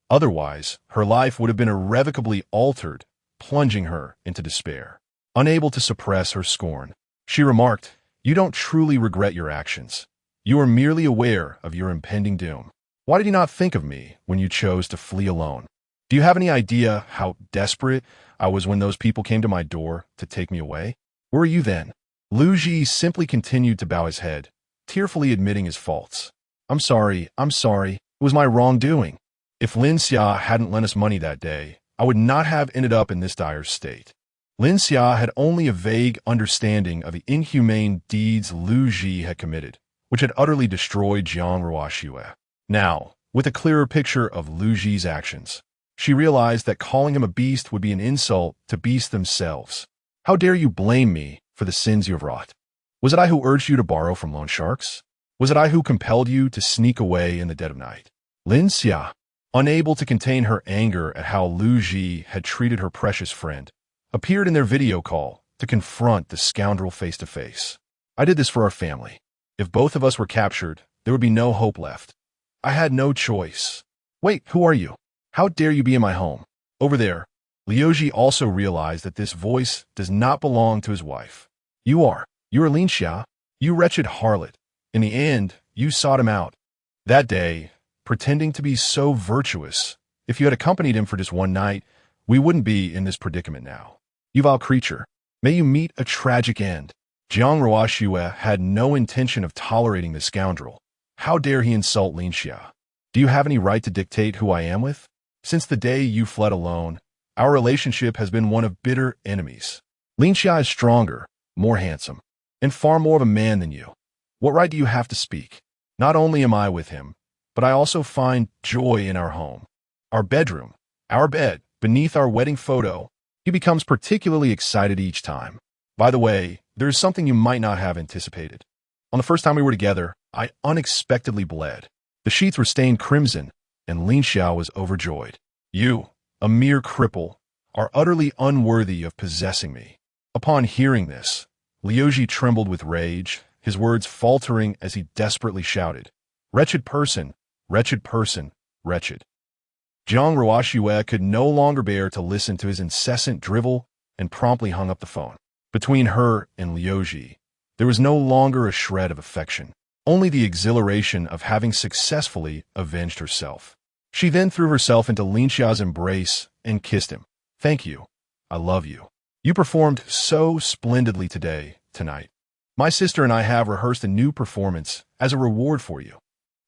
Speaker 1: Otherwise, her life would have been irrevocably altered, plunging her into despair. Unable to suppress her scorn, she remarked, "You don't truly regret your actions. You are merely aware of your impending doom. Why did you not think of me when you chose to flee alone? Do you have any idea how desperate I was when those people came to my door to take me away? Where were you then?" Lu Ji simply continued to bow his head, tearfully admitting his faults. I'm sorry. It was my wrongdoing. If Lin Xia hadn't lent us money that day, I would not have ended up in this dire state." Lin Xia had only a vague understanding of the inhumane deeds Lu Ji had committed, which had utterly destroyed Jiang Ruoxue. Now, with a clearer picture of Lu Ji's actions, she realized that calling him a beast would be an insult to beasts themselves. "How dare you blame me for the sins you have wrought? Was it I who urged you to borrow from loan sharks? Was it I who compelled you to sneak away in the dead of night?" Lin Xia, unable to contain her anger at how Lu Ji had treated her precious friend, appeared in their video call to confront the scoundrel face to face. "I did this for our family. If both of us were captured, there would be no hope left. I had no choice." "Wait, who are you? How dare you be in my home?" Over there, Liuji also realized that this voice does not belong to his wife. You are Lin Xia, you wretched harlot. In the end, you sought him out. That day, pretending to be so virtuous, if you had accompanied him for just one night, we wouldn't be in this predicament now. You vile creature, may you meet a tragic end. Jiang Ruoxue had no intention of tolerating this scoundrel. How dare he insult Lin Xia? Do you have any right to dictate who I am with? Since the day you fled alone, our relationship has been one of bitter enemies. Lin Xia is stronger, more handsome, and far more of a man than you. What right do you have to speak? Not only am I with him, but I also find joy in our home. Our bedroom, our bed, beneath our wedding photo. He becomes particularly excited each time. By the way, there is something you might not have anticipated. On the first time we were together, I unexpectedly bled. The sheets were stained crimson, and Lin Xia was overjoyed. You, a mere cripple, are utterly unworthy of possessing me. Upon hearing this, Liuji trembled with rage, his words faltering as he desperately shouted, "Wretched person, wretched person, wretched." Jiang Ruoxue could no longer bear to listen to his incessant drivel and promptly hung up the phone. Between her and Liuji, there was no longer a shred of affection, only the exhilaration of having successfully avenged herself. She then threw herself into Lin Xia's embrace and kissed him. "Thank you. I love you. You performed so splendidly tonight. My sister and I have rehearsed a new performance as a reward for you."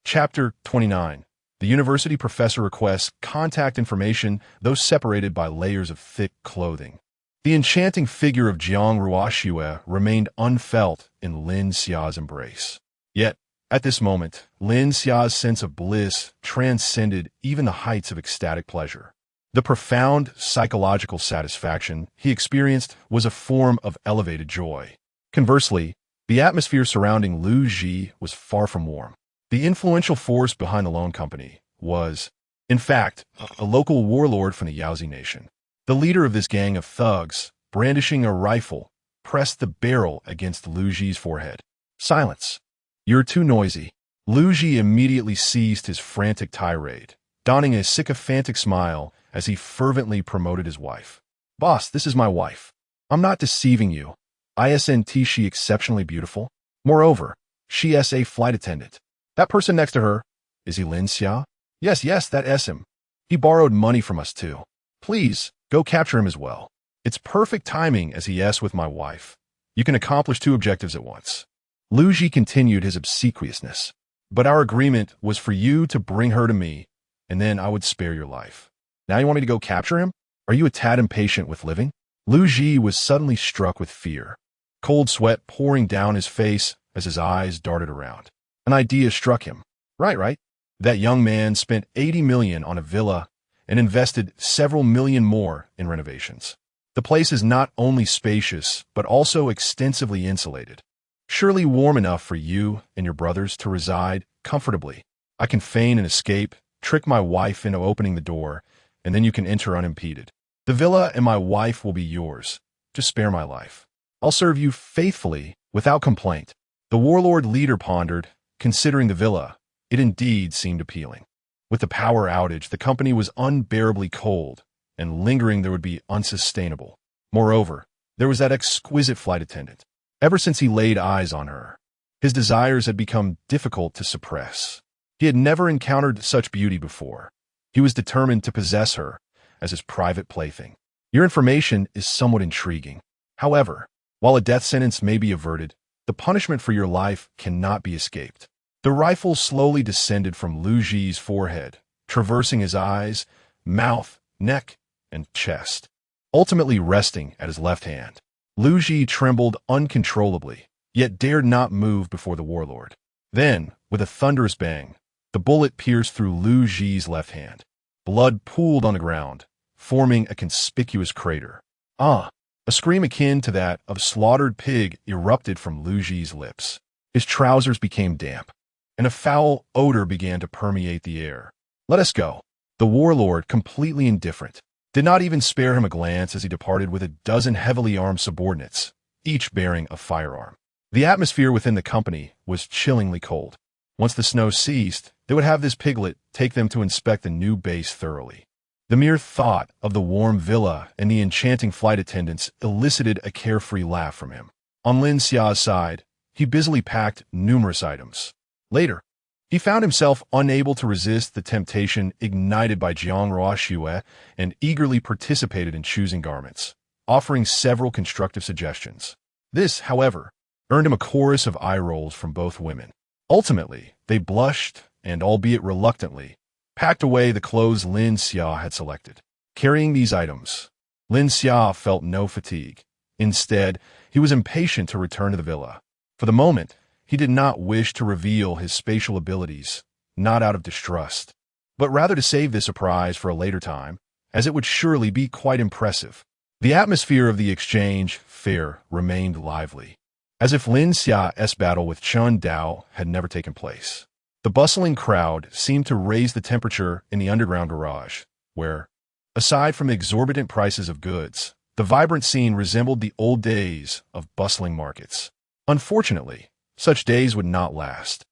Speaker 1: Chapter 29. The university professor requests contact information, though separated by layers of thick clothing. The enchanting figure of Jiang Ruoxue remained unfelt in Lin Xia's embrace. Yet, at this moment, Lin Xia's sense of bliss transcended even the heights of ecstatic pleasure. The profound psychological satisfaction he experienced was a form of elevated joy. Conversely, the atmosphere surrounding Lu Ji was far from warm. The influential force behind the loan company was, in fact, a local warlord from the Yaozi nation. The leader of this gang of thugs, brandishing a rifle, pressed the barrel against Lu Ji's forehead. "Silence. You're too noisy." Lu Ji immediately ceased his frantic tirade, donning a sycophantic smile as he fervently promoted his wife. "Boss, this is my wife. I'm not deceiving you. Isn't she exceptionally beautiful? Moreover, she is a flight attendant. That person next to her, is he Lin Xia? Yes, that is him. He borrowed money from us too. Please, go capture him as well. It's perfect timing as he is with my wife. You can accomplish two objectives at once." Lu Ji continued his obsequiousness. "But our agreement was for you to bring her to me, and then I would spare your life. Now you want me to go capture him? Are you a tad impatient with living?" Lu Ji was suddenly struck with fear, cold sweat pouring down his face as his eyes darted around. An idea struck him. Right. That young man spent 80 million on a villa and invested several million more in renovations. The place is not only spacious, but also extensively insulated. Surely warm enough for you and your brothers to reside comfortably. I can feign an escape, trick my wife into opening the door, and then you can enter unimpeded. The villa and my wife will be yours. Just spare my life. I'll serve you faithfully, without complaint. The warlord leader pondered, considering the villa. It indeed seemed appealing. With the power outage, the company was unbearably cold, and lingering there would be unsustainable. Moreover, there was that exquisite flight attendant. Ever since he laid eyes on her, his desires had become difficult to suppress. He had never encountered such beauty before. He was determined to possess her as his private plaything. Your information is somewhat intriguing. However, while a death sentence may be averted, the punishment for your life cannot be escaped. The rifle slowly descended from Lu Ji's forehead, traversing his eyes, mouth, neck, and chest, ultimately resting at his left hand. Lu Ji trembled uncontrollably, yet dared not move before the warlord. Then, with a thunderous bang, the bullet pierced through Lu Ji's left hand. Blood pooled on the ground, forming a conspicuous crater. Ah! A scream akin to that of a slaughtered pig erupted from Lu Ji's lips. His trousers became damp, and a foul odor began to permeate the air. Let us go. The warlord, completely indifferent, did not even spare him a glance as he departed with a dozen heavily armed subordinates, each bearing a firearm. The atmosphere within the company was chillingly cold. Once the snow ceased, they would have this piglet take them to inspect the new base thoroughly. The mere thought of the warm villa and the enchanting flight attendants elicited a carefree laugh from him. On Lin Xia's side, he busily packed numerous items. Later, he found himself unable to resist the temptation ignited by Jiang Ruoxue and eagerly participated in choosing garments, offering several constructive suggestions. This, however, earned him a chorus of eye rolls from both women. Ultimately, they blushed and, albeit reluctantly, packed away the clothes Lin Xia had selected. Carrying these items, Lin Xia felt no fatigue. Instead, he was impatient to return to the villa. For the moment, he did not wish to reveal his spatial abilities, not out of distrust, but rather to save this surprise for a later time, as it would surely be quite impressive. The atmosphere of the exchange fair remained lively, as if Lin Xia's battle with Chun Dao had never taken place. The bustling crowd seemed to raise the temperature in the underground garage, where, aside from the exorbitant prices of goods, the vibrant scene resembled the old days of bustling markets. Unfortunately, such days would not last.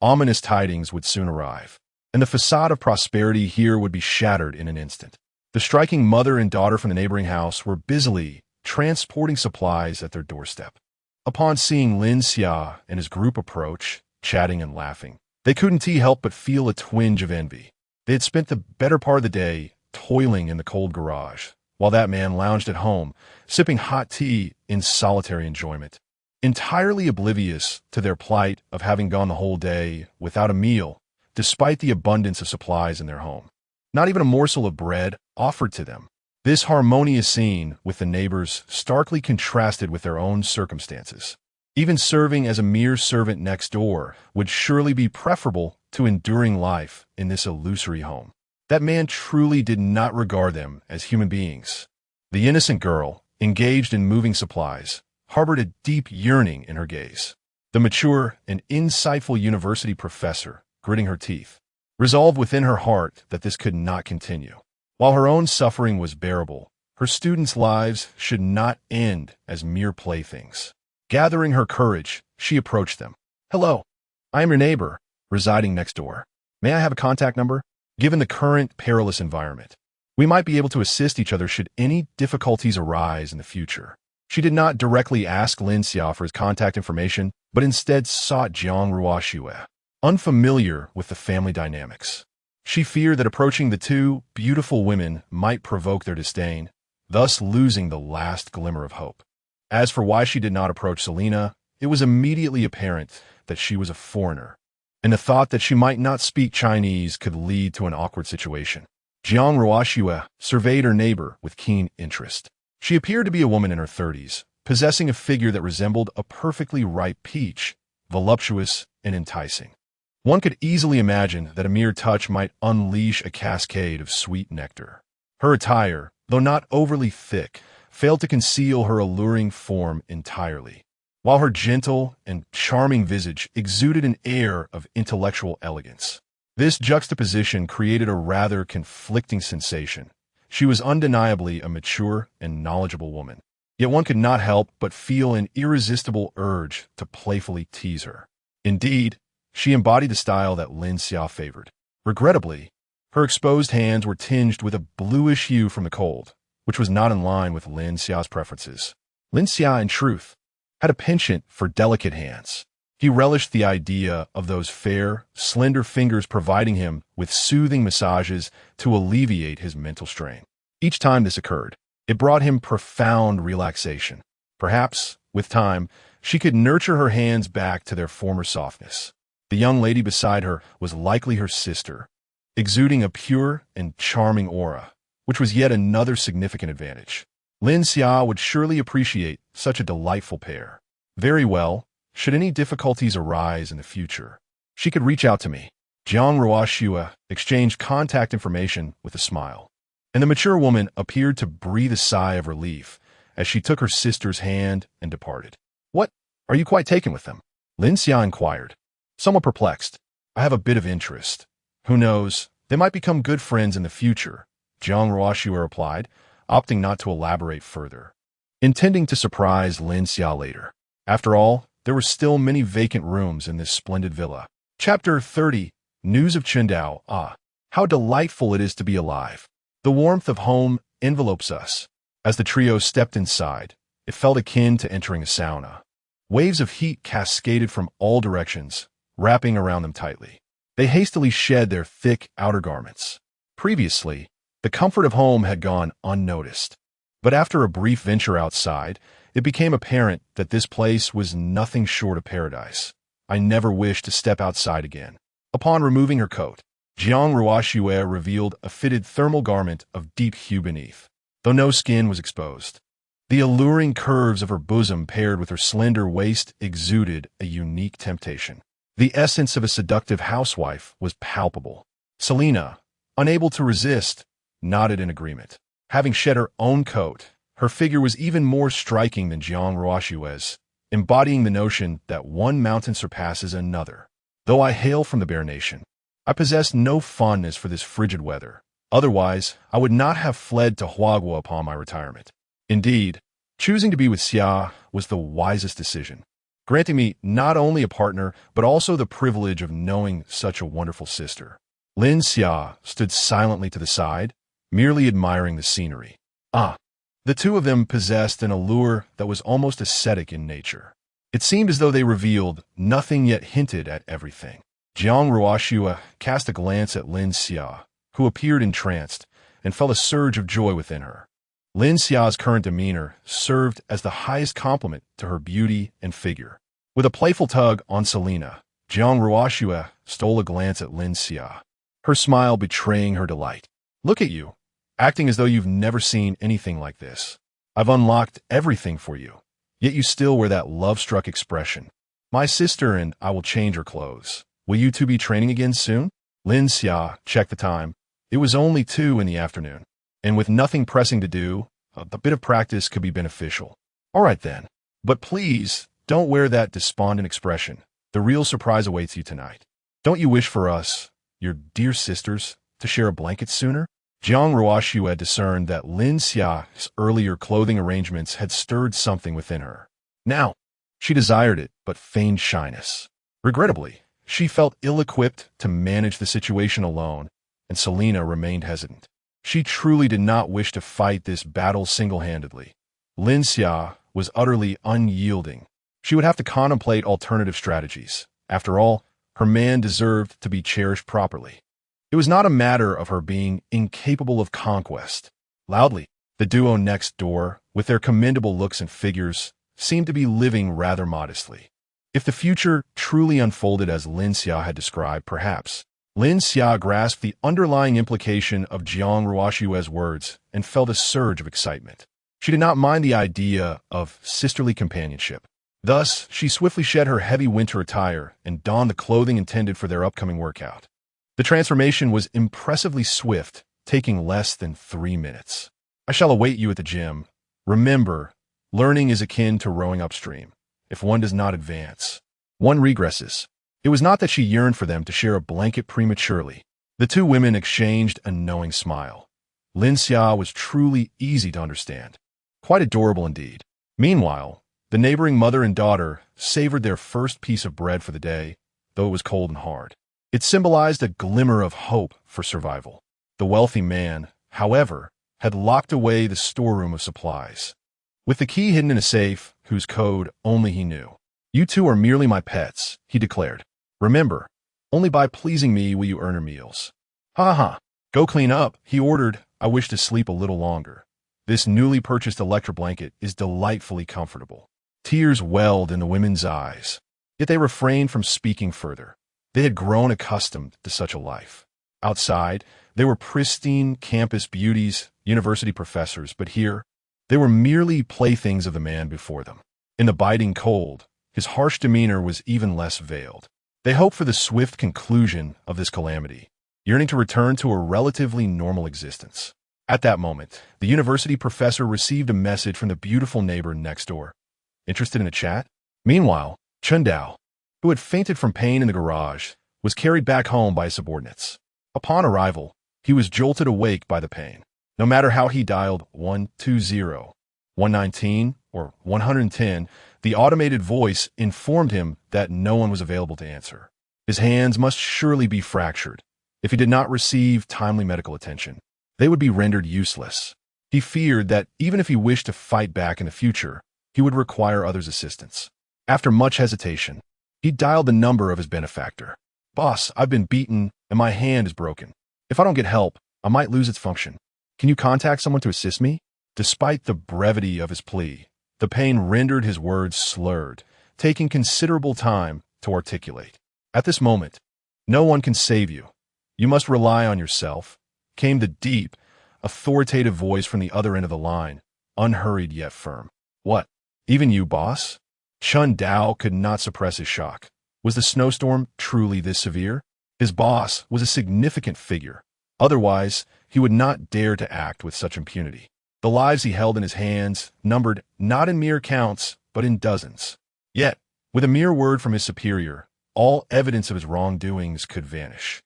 Speaker 1: Ominous tidings would soon arrive, and the facade of prosperity here would be shattered in an instant. The striking mother and daughter from the neighboring house were busily transporting supplies at their doorstep. Upon seeing Lin Xia and his group approach, chatting and laughing, they couldn't help but feel a twinge of envy. They had spent the better part of the day toiling in the cold garage, while that man lounged at home, sipping hot tea in solitary enjoyment, entirely oblivious to their plight of having gone the whole day without a meal, despite the abundance of supplies in their home. Not even a morsel of bread offered to them. This harmonious scene with the neighbors starkly contrasted with their own circumstances. Even serving as a mere servant next door would surely be preferable to enduring life in this illusory home. That man truly did not regard them as human beings. The innocent girl, engaged in moving supplies, harbored a deep yearning in her gaze. The mature and insightful university professor, gritting her teeth, resolved within her heart that this could not continue. While her own suffering was bearable, her students' lives should not end as mere playthings. Gathering her courage, she approached them. "Hello, I am your neighbor, residing next door. May I have a contact number? Given the current perilous environment, we might be able to assist each other should any difficulties arise in the future." She did not directly ask Lin Xia for his contact information, but instead sought Jiang Ruoxue, unfamiliar with the family dynamics. She feared that approaching the two beautiful women might provoke their disdain, thus losing the last glimmer of hope. As for why she did not approach Selena, it was immediately apparent that she was a foreigner, and the thought that she might not speak Chinese could lead to an awkward situation. Jiang Ruoxue surveyed her neighbor with keen interest. She appeared to be a woman in her 30s, possessing a figure that resembled a perfectly ripe peach, voluptuous and enticing. One could easily imagine that a mere touch might unleash a cascade of sweet nectar. Her attire, though not overly thick, failed to conceal her alluring form entirely, while her gentle and charming visage exuded an air of intellectual elegance. This juxtaposition created a rather conflicting sensation. She was undeniably a mature and knowledgeable woman. Yet one could not help but feel an irresistible urge to playfully tease her. Indeed, she embodied the style that Lin Xia favored. Regrettably, her exposed hands were tinged with a bluish hue from the cold, which was not in line with Lin Xia's preferences. Lin Xia, in truth, had a penchant for delicate hands. He relished the idea of those fair, slender fingers providing him with soothing massages to alleviate his mental strain. Each time this occurred, it brought him profound relaxation. Perhaps, with time, she could nurture her hands back to their former softness. The young lady beside her was likely her sister, exuding a pure and charming aura, which was yet another significant advantage. Lin Xia would surely appreciate such a delightful pair. Very well, should any difficulties arise in the future, she could reach out to me. Jiang Ruoxue exchanged contact information with a smile, and the mature woman appeared to breathe a sigh of relief as she took her sister's hand and departed. "What? Are you quite taken with them?" Lin Xia inquired, somewhat perplexed. "I have a bit of interest. Who knows, they might become good friends in the future," Jiang Ruoxue replied, opting not to elaborate further, intending to surprise Lin Xia later. After all, there were still many vacant rooms in this splendid villa. Chapter 30. News of Qingdao. Ah, how delightful it is to be alive. The warmth of home envelopes us. As the trio stepped inside, it felt akin to entering a sauna. Waves of heat cascaded from all directions, wrapping around them tightly. They hastily shed their thick outer garments. Previously, the comfort of home had gone unnoticed. But after a brief venture outside, it became apparent that this place was nothing short of paradise. I never wished to step outside again. Upon removing her coat, Jiang Ruoxue revealed a fitted thermal garment of deep hue beneath, though no skin was exposed. The alluring curves of her bosom paired with her slender waist exuded a unique temptation. The essence of a seductive housewife was palpable. Selena, unable to resist, nodded in agreement. Having shed her own coat, her figure was even more striking than Jiang Ruoxue's, embodying the notion that one mountain surpasses another. Though I hail from the Bear Nation, I possess no fondness for this frigid weather. Otherwise, I would not have fled to Huagua upon my retirement. Indeed, choosing to be with Xia was the wisest decision, granting me not only a partner, but also the privilege of knowing such a wonderful sister. Lin Xia stood silently to the side, merely admiring the scenery. The two of them possessed an allure that was almost ascetic in nature. It seemed as though they revealed nothing yet hinted at everything. Jiang Ruoxue cast a glance at Lin Xia, who appeared entranced, and felt a surge of joy within her. Lin Xia's current demeanor served as the highest compliment to her beauty and figure. With a playful tug on Selena, Jiang Ruoxue stole a glance at Lin Xia, her smile betraying her delight. "Look at you, acting as though you've never seen anything like this. I've unlocked everything for you, yet you still wear that love-struck expression. My sister and I will change our clothes. Will you two be training again soon?" Lin Xia checked the time. It was only 2 in the afternoon, and with nothing pressing to do, a bit of practice could be beneficial. "All right then, but please don't wear that despondent expression. The real surprise awaits you tonight. Don't you wish for us, your dear sisters, to share a blanket sooner?" Jiang Ruoxue had discerned that Lin Xia's earlier clothing arrangements had stirred something within her. Now, she desired it, but feigned shyness. Regrettably, she felt ill-equipped to manage the situation alone, and Selena remained hesitant. She truly did not wish to fight this battle single-handedly. Lin Xia was utterly unyielding. She would have to contemplate alternative strategies. After all, her man deserved to be cherished properly. It was not a matter of her being incapable of conquest. Loudly, the duo next door, with their commendable looks and figures, seemed to be living rather modestly. If the future truly unfolded as Lin Xia had described, perhaps. Lin Xia grasped the underlying implication of Jiang Ruoxue's words and felt a surge of excitement. She did not mind the idea of sisterly companionship. Thus, she swiftly shed her heavy winter attire and donned the clothing intended for their upcoming workout. The transformation was impressively swift, taking less than 3 minutes. "I shall await you at the gym. Remember, learning is akin to rowing upstream. If one does not advance, one regresses." It was not that she yearned for them to share a blanket prematurely. The two women exchanged a knowing smile. Lin Xia was truly easy to understand. Quite adorable indeed. Meanwhile, the neighboring mother and daughter savored their first piece of bread for the day, though it was cold and hard. It symbolized a glimmer of hope for survival. The wealthy man, however, had locked away the storeroom of supplies, with the key hidden in a safe whose code only he knew. "You two are merely my pets," he declared. "Remember, only by pleasing me will you earn your meals." "Ha ha. Go clean up," he ordered. "I wish to sleep a little longer. This newly purchased electric blanket is delightfully comfortable." Tears welled in the women's eyes, yet they refrained from speaking further. They had grown accustomed to such a life. Outside, they were pristine campus beauties, university professors, but here, they were merely playthings of the man before them. In the biting cold, his harsh demeanor was even less veiled. They hoped for the swift conclusion of this calamity, yearning to return to a relatively normal existence. At that moment, the university professor received a message from the beautiful neighbor next door. Interested in a chat? Meanwhile, Chun Dao, who had fainted from pain in the garage, was carried back home by his subordinates. Upon arrival, he was jolted awake by the pain. No matter how he dialed 120, 119, or 110, the automated voice informed him that no one was available to answer. His hands must surely be fractured. If he did not receive timely medical attention, they would be rendered useless. He feared that even if he wished to fight back in the future, he would require others' assistance. After much hesitation, he dialed the number of his benefactor. "Boss, I've been beaten and my hand is broken. If I don't get help, I might lose its function. Can you contact someone to assist me?" Despite the brevity of his plea, the pain rendered his words slurred, taking considerable time to articulate. At this moment, "No one can save you. You must rely on yourself," came the deep, authoritative voice from the other end of the line, unhurried yet firm. "What? Even you, boss?" Chun Dao could not suppress his shock. Was the snowstorm truly this severe? His boss was a significant figure. Otherwise, he would not dare to act with such impunity. The lives he held in his hands numbered not in mere counts, but in dozens. Yet, with a mere word from his superior, all evidence of his wrongdoings could vanish,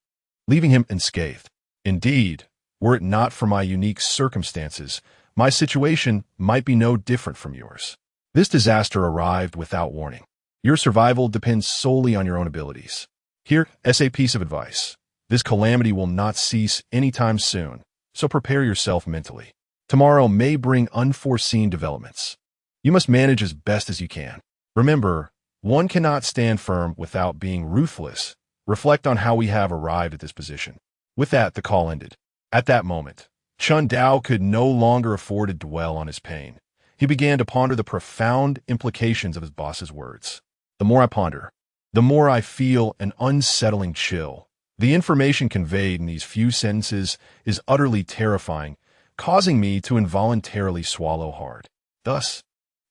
Speaker 1: leaving him unscathed. Indeed, were it not for my unique circumstances, my situation might be no different from yours. This disaster arrived without warning. Your survival depends solely on your own abilities. Here is a piece of advice. This calamity will not cease anytime soon, so prepare yourself mentally. Tomorrow may bring unforeseen developments. You must manage as best as you can. Remember, one cannot stand firm without being ruthless. Reflect on how we have arrived at this position. With that, the call ended. At that moment, Chun Dao could no longer afford to dwell on his pain. He began to ponder the profound implications of his boss's words. The more I ponder, the more I feel an unsettling chill. The information conveyed in these few sentences is utterly terrifying, causing me to involuntarily swallow hard. Thus,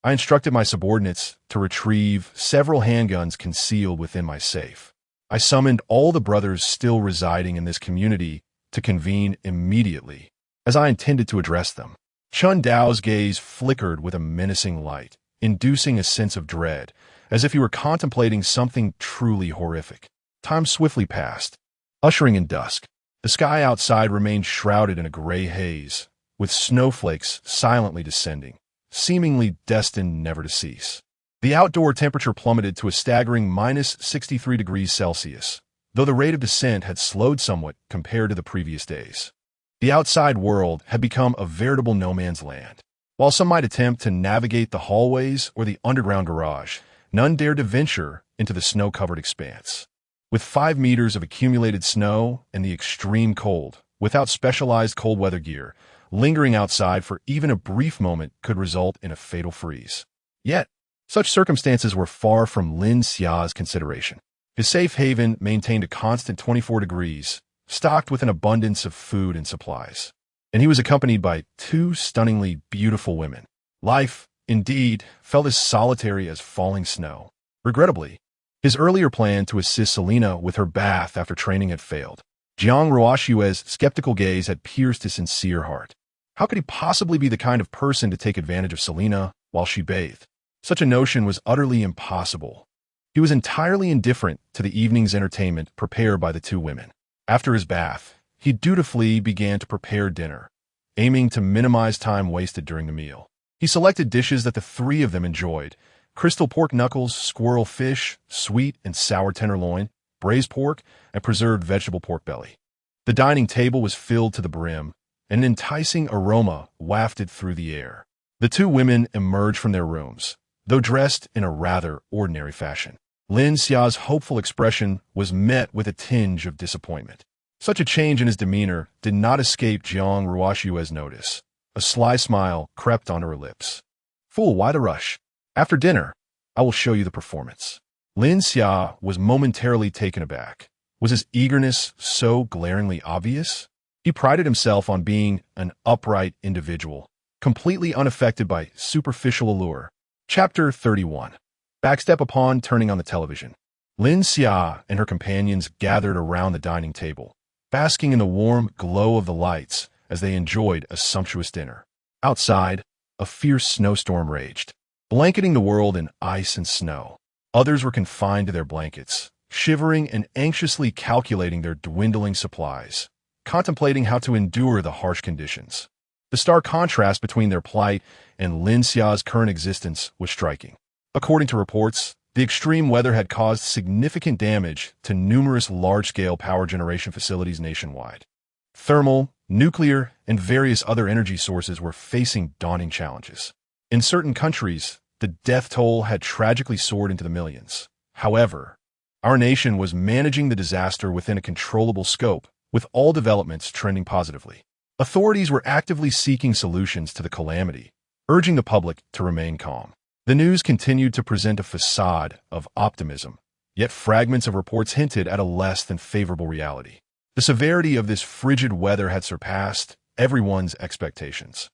Speaker 1: I instructed my subordinates to retrieve several handguns concealed within my safe. I summoned all the brothers still residing in this community to convene immediately, as I intended to address them. Chun Dao's gaze flickered with a menacing light, inducing a sense of dread, as if he were contemplating something truly horrific. Time swiftly passed, ushering in dusk. The sky outside remained shrouded in a gray haze, with snowflakes silently descending, seemingly destined never to cease. The outdoor temperature plummeted to a staggering -63 degrees Celsius, though the rate of descent had slowed somewhat compared to the previous days. The outside world had become a veritable no-man's land. While some might attempt to navigate the hallways or the underground garage, none dared to venture into the snow-covered expanse. With 5 meters of accumulated snow and the extreme cold, without specialized cold weather gear, lingering outside for even a brief moment could result in a fatal freeze. Yet, such circumstances were far from Lin Xia's consideration. His safe haven maintained a constant 24 degrees, stocked with an abundance of food and supplies. And he was accompanied by 2 stunningly beautiful women. Life, indeed, felt as solitary as falling snow. Regrettably, his earlier plan to assist Selena with her bath after training had failed. Jiang Ruoshue's skeptical gaze had pierced his sincere heart. How could he possibly be the kind of person to take advantage of Selena while she bathed? Such a notion was utterly impossible. He was entirely indifferent to the evening's entertainment prepared by the 2 women. After his bath, he dutifully began to prepare dinner, aiming to minimize time wasted during the meal. He selected dishes that the three of them enjoyed: crystal pork knuckles, squirrel fish, sweet and sour tenderloin, braised pork, and preserved vegetable pork belly. The dining table was filled to the brim, and an enticing aroma wafted through the air. The two women emerged from their rooms, though dressed in a rather ordinary fashion. Lin Xia's hopeful expression was met with a tinge of disappointment. Such a change in his demeanor did not escape Jiang Ruoxue's notice. A sly smile crept onto her lips. "Fool, why the rush? After dinner, I will show you the performance." Lin Xia was momentarily taken aback. Was his eagerness so glaringly obvious? He prided himself on being an upright individual, completely unaffected by superficial allure. Chapter 31. Backstep. Upon turning on the television, Lin Xia and her companions gathered around the dining table, basking in the warm glow of the lights as they enjoyed a sumptuous dinner. Outside, a fierce snowstorm raged, blanketing the world in ice and snow. Others were confined to their blankets, shivering and anxiously calculating their dwindling supplies, contemplating how to endure the harsh conditions. The stark contrast between their plight and Lin Xia's current existence was striking. According to reports, the extreme weather had caused significant damage to numerous large-scale power generation facilities nationwide. Thermal, nuclear, and various other energy sources were facing daunting challenges. In certain countries, the death toll had tragically soared into the millions. However, our nation was managing the disaster within a controllable scope, with all developments trending positively. Authorities were actively seeking solutions to the calamity, urging the public to remain calm. The news continued to present a facade of optimism, yet fragments of reports hinted at a less than favorable reality. The severity of this frigid weather had surpassed everyone's expectations.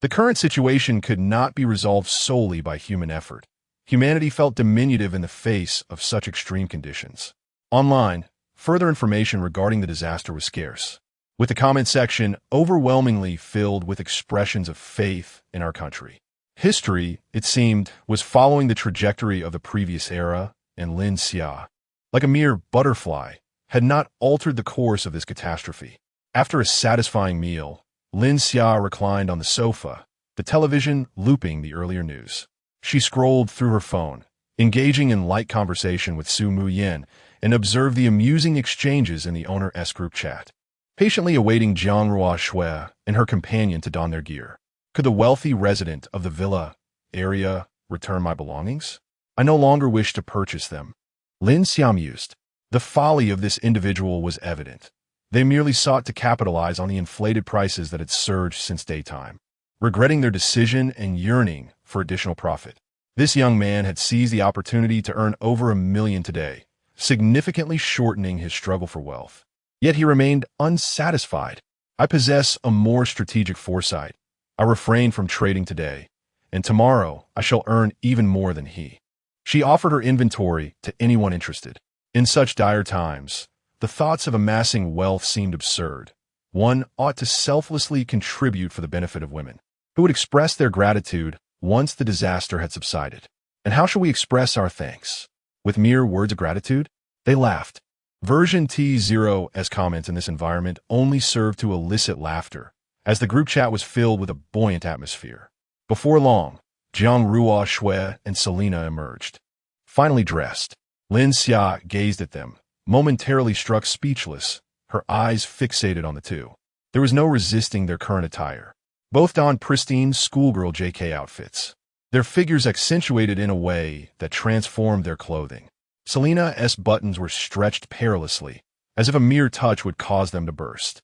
Speaker 1: The current situation could not be resolved solely by human effort. Humanity felt diminutive in the face of such extreme conditions. Online, further information regarding the disaster was scarce, with the comment section overwhelmingly filled with expressions of faith in our country. History, it seemed, was following the trajectory of the previous era, and Lin Xia, like a mere butterfly, had not altered the course of this catastrophe. After a satisfying meal, Lin Xia reclined on the sofa, the television looping the earlier news. She scrolled through her phone, engaging in light conversation with Su Muyin, and observed the amusing exchanges in the Owner S group chat, patiently awaiting Jiang Ruoxue and her companion to don their gear. Could the wealthy resident of the villa area return my belongings? I no longer wish to purchase them. Lin Xia mused. The folly of this individual was evident. They merely sought to capitalize on the inflated prices that had surged since daytime, regretting their decision and yearning for additional profit. This young man had seized the opportunity to earn over $1 million today, significantly shortening his struggle for wealth. Yet he remained unsatisfied. I possess a more strategic foresight. I refrain from trading today, and tomorrow I shall earn even more than he. She offered her inventory to anyone interested. In such dire times, the thoughts of amassing wealth seemed absurd. One ought to selflessly contribute for the benefit of women, who would express their gratitude once the disaster had subsided. And how shall we express our thanks? With mere words of gratitude? They laughed. Version T0's comments in this environment only served to elicit laughter, as the group chat was filled with a buoyant atmosphere. Before long, Jiang Ruoxue and Selena emerged. Finally dressed, Lin Xia gazed at them, momentarily struck speechless, her eyes fixated on the two. There was no resisting their current attire. Both donned pristine schoolgirl JK outfits, their figures accentuated in a way that transformed their clothing. Selena's buttons were stretched perilously, as if a mere touch would cause them to burst.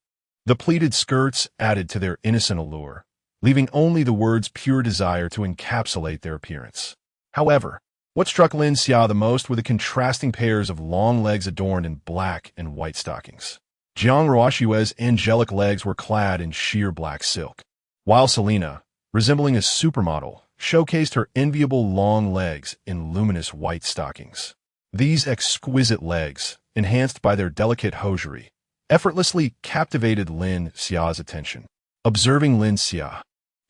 Speaker 1: The pleated skirts added to their innocent allure, leaving only the words pure desire to encapsulate their appearance. However, what struck Lin Xia the most were the contrasting pairs of long legs adorned in black and white stockings. Jiang Ruoxue's angelic legs were clad in sheer black silk, while Selena, resembling a supermodel, showcased her enviable long legs in luminous white stockings. These exquisite legs, enhanced by their delicate hosiery, effortlessly captivated Lin Xia's attention. Observing Lin Xia,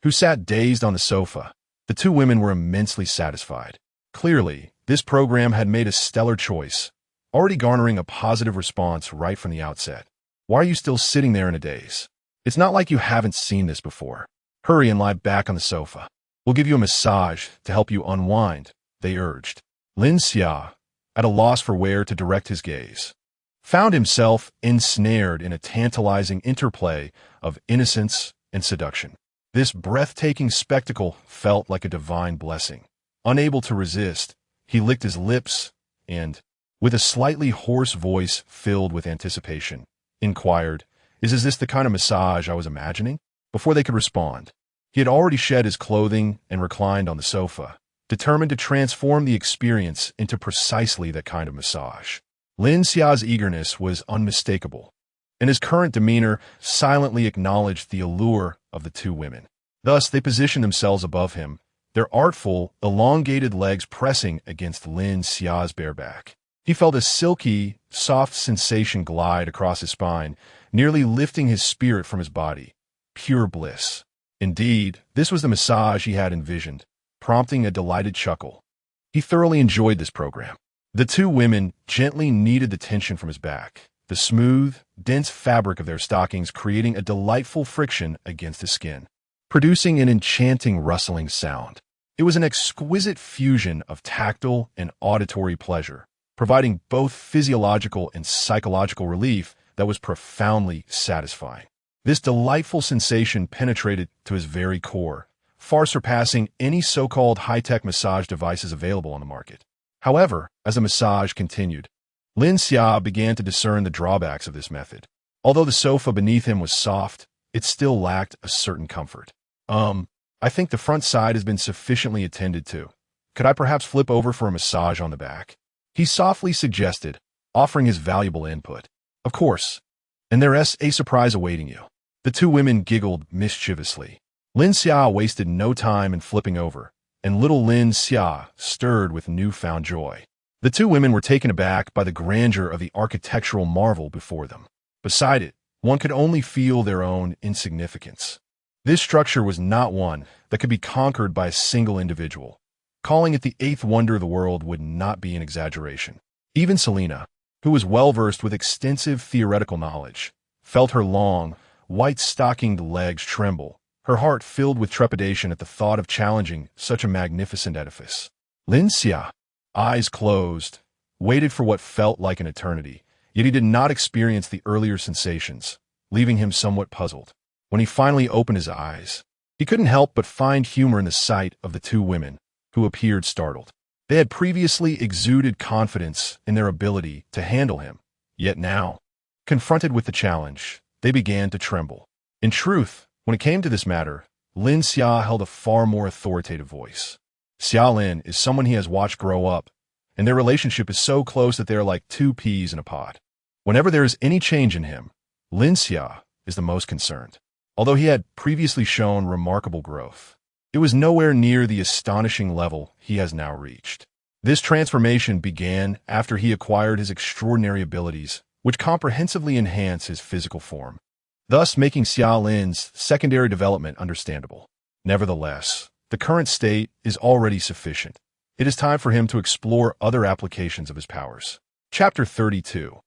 Speaker 1: who sat dazed on the sofa, the two women were immensely satisfied. Clearly, this program had made a stellar choice, already garnering a positive response right from the outset. Why are you still sitting there in a daze? It's not like you haven't seen this before. Hurry and lie back on the sofa. We'll give you a massage to help you unwind, they urged. Lin Xia, at a loss for where to direct his gaze, found himself ensnared in a tantalizing interplay of innocence and seduction. This breathtaking spectacle felt like a divine blessing. Unable to resist, he licked his lips and, with a slightly hoarse voice filled with anticipation, inquired, Is this the kind of massage I was imagining? Before they could respond, he had already shed his clothing and reclined on the sofa, determined to transform the experience into precisely that kind of massage. Lin Xia's eagerness was unmistakable, and his current demeanor silently acknowledged the allure of the two women. Thus, they positioned themselves above him, their artful, elongated legs pressing against Lin Xia's bare back. He felt a silky, soft sensation glide across his spine, nearly lifting his spirit from his body. Pure bliss. Indeed, this was the massage he had envisioned, prompting a delighted chuckle. He thoroughly enjoyed this program. The two women gently kneaded the tension from his back, the smooth, dense fabric of their stockings creating a delightful friction against his skin, producing an enchanting rustling sound. It was an exquisite fusion of tactile and auditory pleasure, providing both physiological and psychological relief that was profoundly satisfying. This delightful sensation penetrated to his very core, far surpassing any so-called high-tech massage devices available on the market. However, as the massage continued, Lin Xia began to discern the drawbacks of this method. Although the sofa beneath him was soft, it still lacked a certain comfort. I think the front side has been sufficiently attended to. Could I perhaps flip over for a massage on the back? He softly suggested, offering his valuable input. Of course. And there's a surprise awaiting you. The two women giggled mischievously. Lin Xia wasted no time in flipping over, and little Lin Xia stirred with newfound joy. The two women were taken aback by the grandeur of the architectural marvel before them. Beside it, one could only feel their own insignificance. This structure was not one that could be conquered by a single individual. Calling it the eighth wonder of the world would not be an exaggeration. Even Selena, who was well-versed with extensive theoretical knowledge, felt her long, white-stockinged legs tremble, her heart filled with trepidation at the thought of challenging such a magnificent edifice. Lin Xia, eyes closed, waited for what felt like an eternity, yet he did not experience the earlier sensations, leaving him somewhat puzzled. When he finally opened his eyes, he couldn't help but find humor in the sight of the two women, who appeared startled. They had previously exuded confidence in their ability to handle him, yet now, confronted with the challenge, they began to tremble. In truth, when it came to this matter, Lin Xia held a far more authoritative voice. Xia Lin is someone he has watched grow up, and their relationship is so close that they are like two peas in a pod. Whenever there is any change in him, Lin Xia is the most concerned. Although he had previously shown remarkable growth, it was nowhere near the astonishing level he has now reached. This transformation began after he acquired his extraordinary abilities, which comprehensively enhance his physical form, thus making Xia Lin's secondary development understandable. Nevertheless, the current state is already sufficient. It is time for him to explore other applications of his powers. Chapter 32.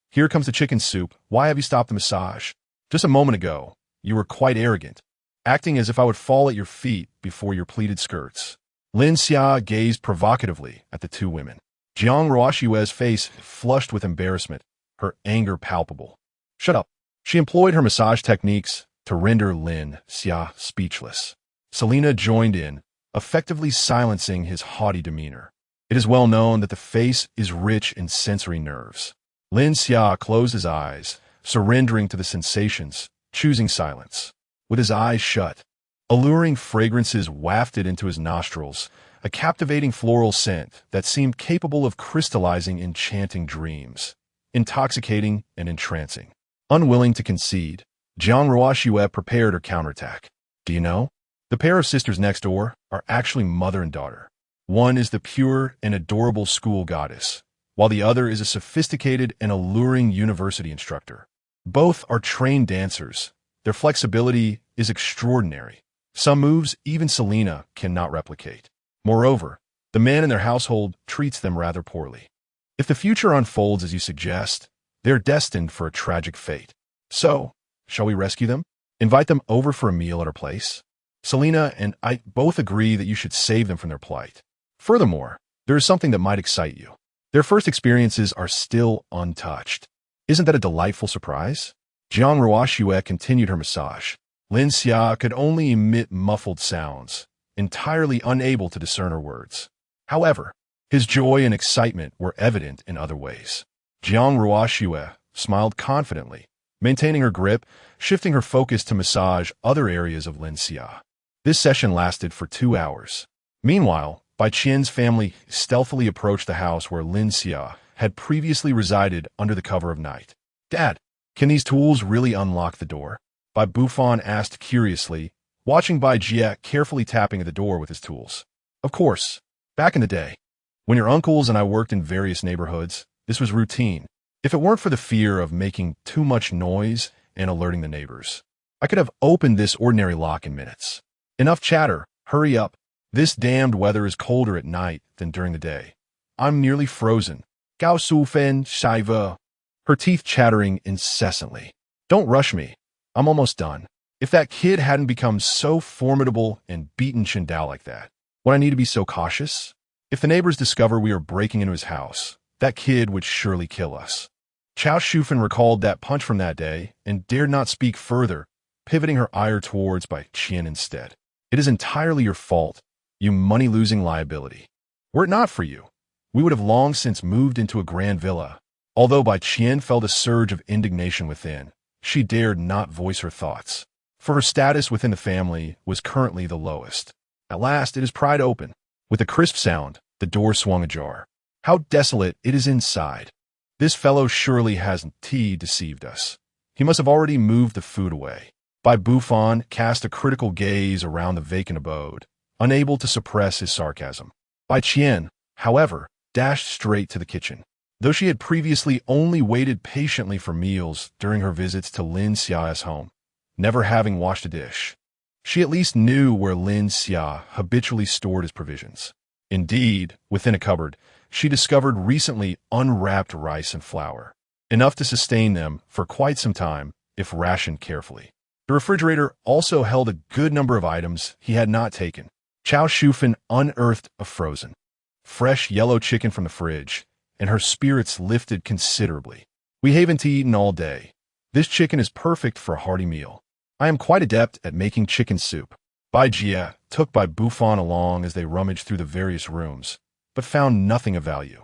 Speaker 1: Here comes the chicken soup. Why have you stopped the massage? Just a moment ago, you were quite arrogant, acting as if I would fall at your feet before your pleated skirts. Lin Xia gazed provocatively at the two women. Jiang Ruoxue's face flushed with embarrassment, her anger palpable. Shut up. She employed her massage techniques to render Lin Xia speechless. Selena joined in, effectively silencing his haughty demeanor. It is well known that the face is rich in sensory nerves. Lin Xia closed his eyes, surrendering to the sensations, choosing silence. With his eyes shut, alluring fragrances wafted into his nostrils, a captivating floral scent that seemed capable of crystallizing enchanting dreams, intoxicating and entrancing. Unwilling to concede, Jiang Ruoxue prepared her counterattack. Do you know? The pair of sisters next door are actually mother and daughter. One is the pure and adorable school goddess, while the other is a sophisticated and alluring university instructor. Both are trained dancers. Their flexibility is extraordinary. Some moves even Selena cannot replicate. Moreover, the man in their household treats them rather poorly. If the future unfolds as you suggest, they're destined for a tragic fate. So, shall we rescue them? Invite them over for a meal at our place. Selena and I both agree that you should save them from their plight. Furthermore, there is something that might excite you. Their first experiences are still untouched. Isn't that a delightful surprise? Jiang Ruoxue continued her massage. Lin Xia could only emit muffled sounds, entirely unable to discern her words. However, his joy and excitement were evident in other ways. Jiang Ruoxue smiled confidently, maintaining her grip, shifting her focus to massage other areas of Lin Xia. This session lasted for 2 hours. Meanwhile, Bai Qian's family stealthily approached the house where Lin Xia had previously resided under the cover of night. "Dad, can these tools really unlock the door?" Bai Bufan asked curiously, watching Bai Jie carefully tapping at the door with his tools. "Of course. Back in the day, when your uncles and I worked in various neighborhoods, this was routine. If it weren't for the fear of making too much noise and alerting the neighbors, I could have opened this ordinary lock in minutes. Enough chatter. Hurry up. This damned weather is colder at night than during the day. I'm nearly frozen." Gao Sufen Shaiva, her teeth chattering incessantly. "Don't rush me. I'm almost done. If that kid hadn't become so formidable and beaten Qingdao like that, would I need to be so cautious? If the neighbors discover we are breaking into his house, that kid would surely kill us." Chao Shufen recalled that punch from that day and dared not speak further, pivoting her ire towards Bai Qian instead. "It is entirely your fault, you money-losing liability. Were it not for you, we would have long since moved into a grand villa." Although Bai Qian felt a surge of indignation within, she dared not voice her thoughts, for her status within the family was currently the lowest. At last it is pried open. With a crisp sound, the door swung ajar. "How desolate it is inside. This fellow surely hasn't deceived us. He must have already moved the food away." Bai Bufan cast a critical gaze around the vacant abode, unable to suppress his sarcasm. Bai Qian, however, dashed straight to the kitchen. Though she had previously only waited patiently for meals during her visits to Lin Xia's home, never having washed a dish, she at least knew where Lin Xia habitually stored his provisions. Indeed, within a cupboard, she discovered recently unwrapped rice and flour, enough to sustain them for quite some time if rationed carefully. The refrigerator also held a good number of items he had not taken. Chao Shufen unearthed a frozen, fresh yellow chicken from the fridge, and her spirits lifted considerably. "We haven't eaten all day. This chicken is perfect for a hearty meal. I am quite adept at making chicken soup." Bai Jie took Bai Bufan along as they rummaged through the various rooms, but found nothing of value.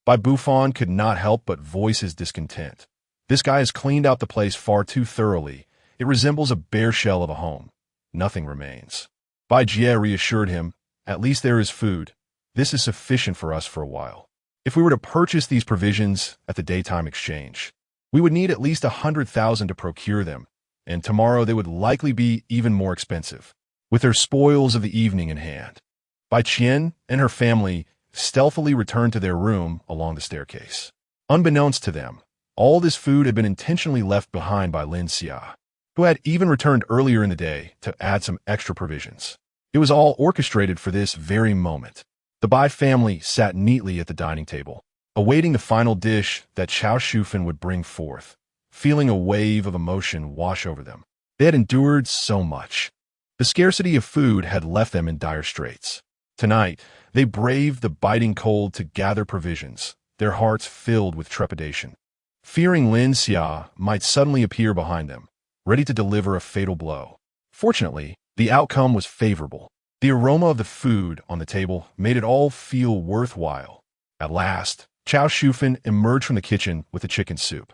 Speaker 1: Bai Bufan could not help but voice his discontent. "This guy has cleaned out the place far too thoroughly. It resembles a bare shell of a home. Nothing remains." Bai Jie reassured him, "At least there is food. This is sufficient for us for a while. If we were to purchase these provisions at the daytime exchange, we would need at least 100,000 to procure them, and tomorrow they would likely be even more expensive." With their spoils of the evening in hand, Bai Qian and her family stealthily returned to their room along the staircase. Unbeknownst to them, all this food had been intentionally left behind by Lin Xia, who had even returned earlier in the day to add some extra provisions. It was all orchestrated for this very moment. The Bai family sat neatly at the dining table, awaiting the final dish that Chao Shufen would bring forth, feeling a wave of emotion wash over them. They had endured so much. The scarcity of food had left them in dire straits. Tonight, they braved the biting cold to gather provisions, their hearts filled with trepidation, fearing Lin Xia might suddenly appear behind them, ready to deliver a fatal blow. Fortunately, the outcome was favorable. The aroma of the food on the table made it all feel worthwhile. At last, Chao Shufen emerged from the kitchen with the chicken soup.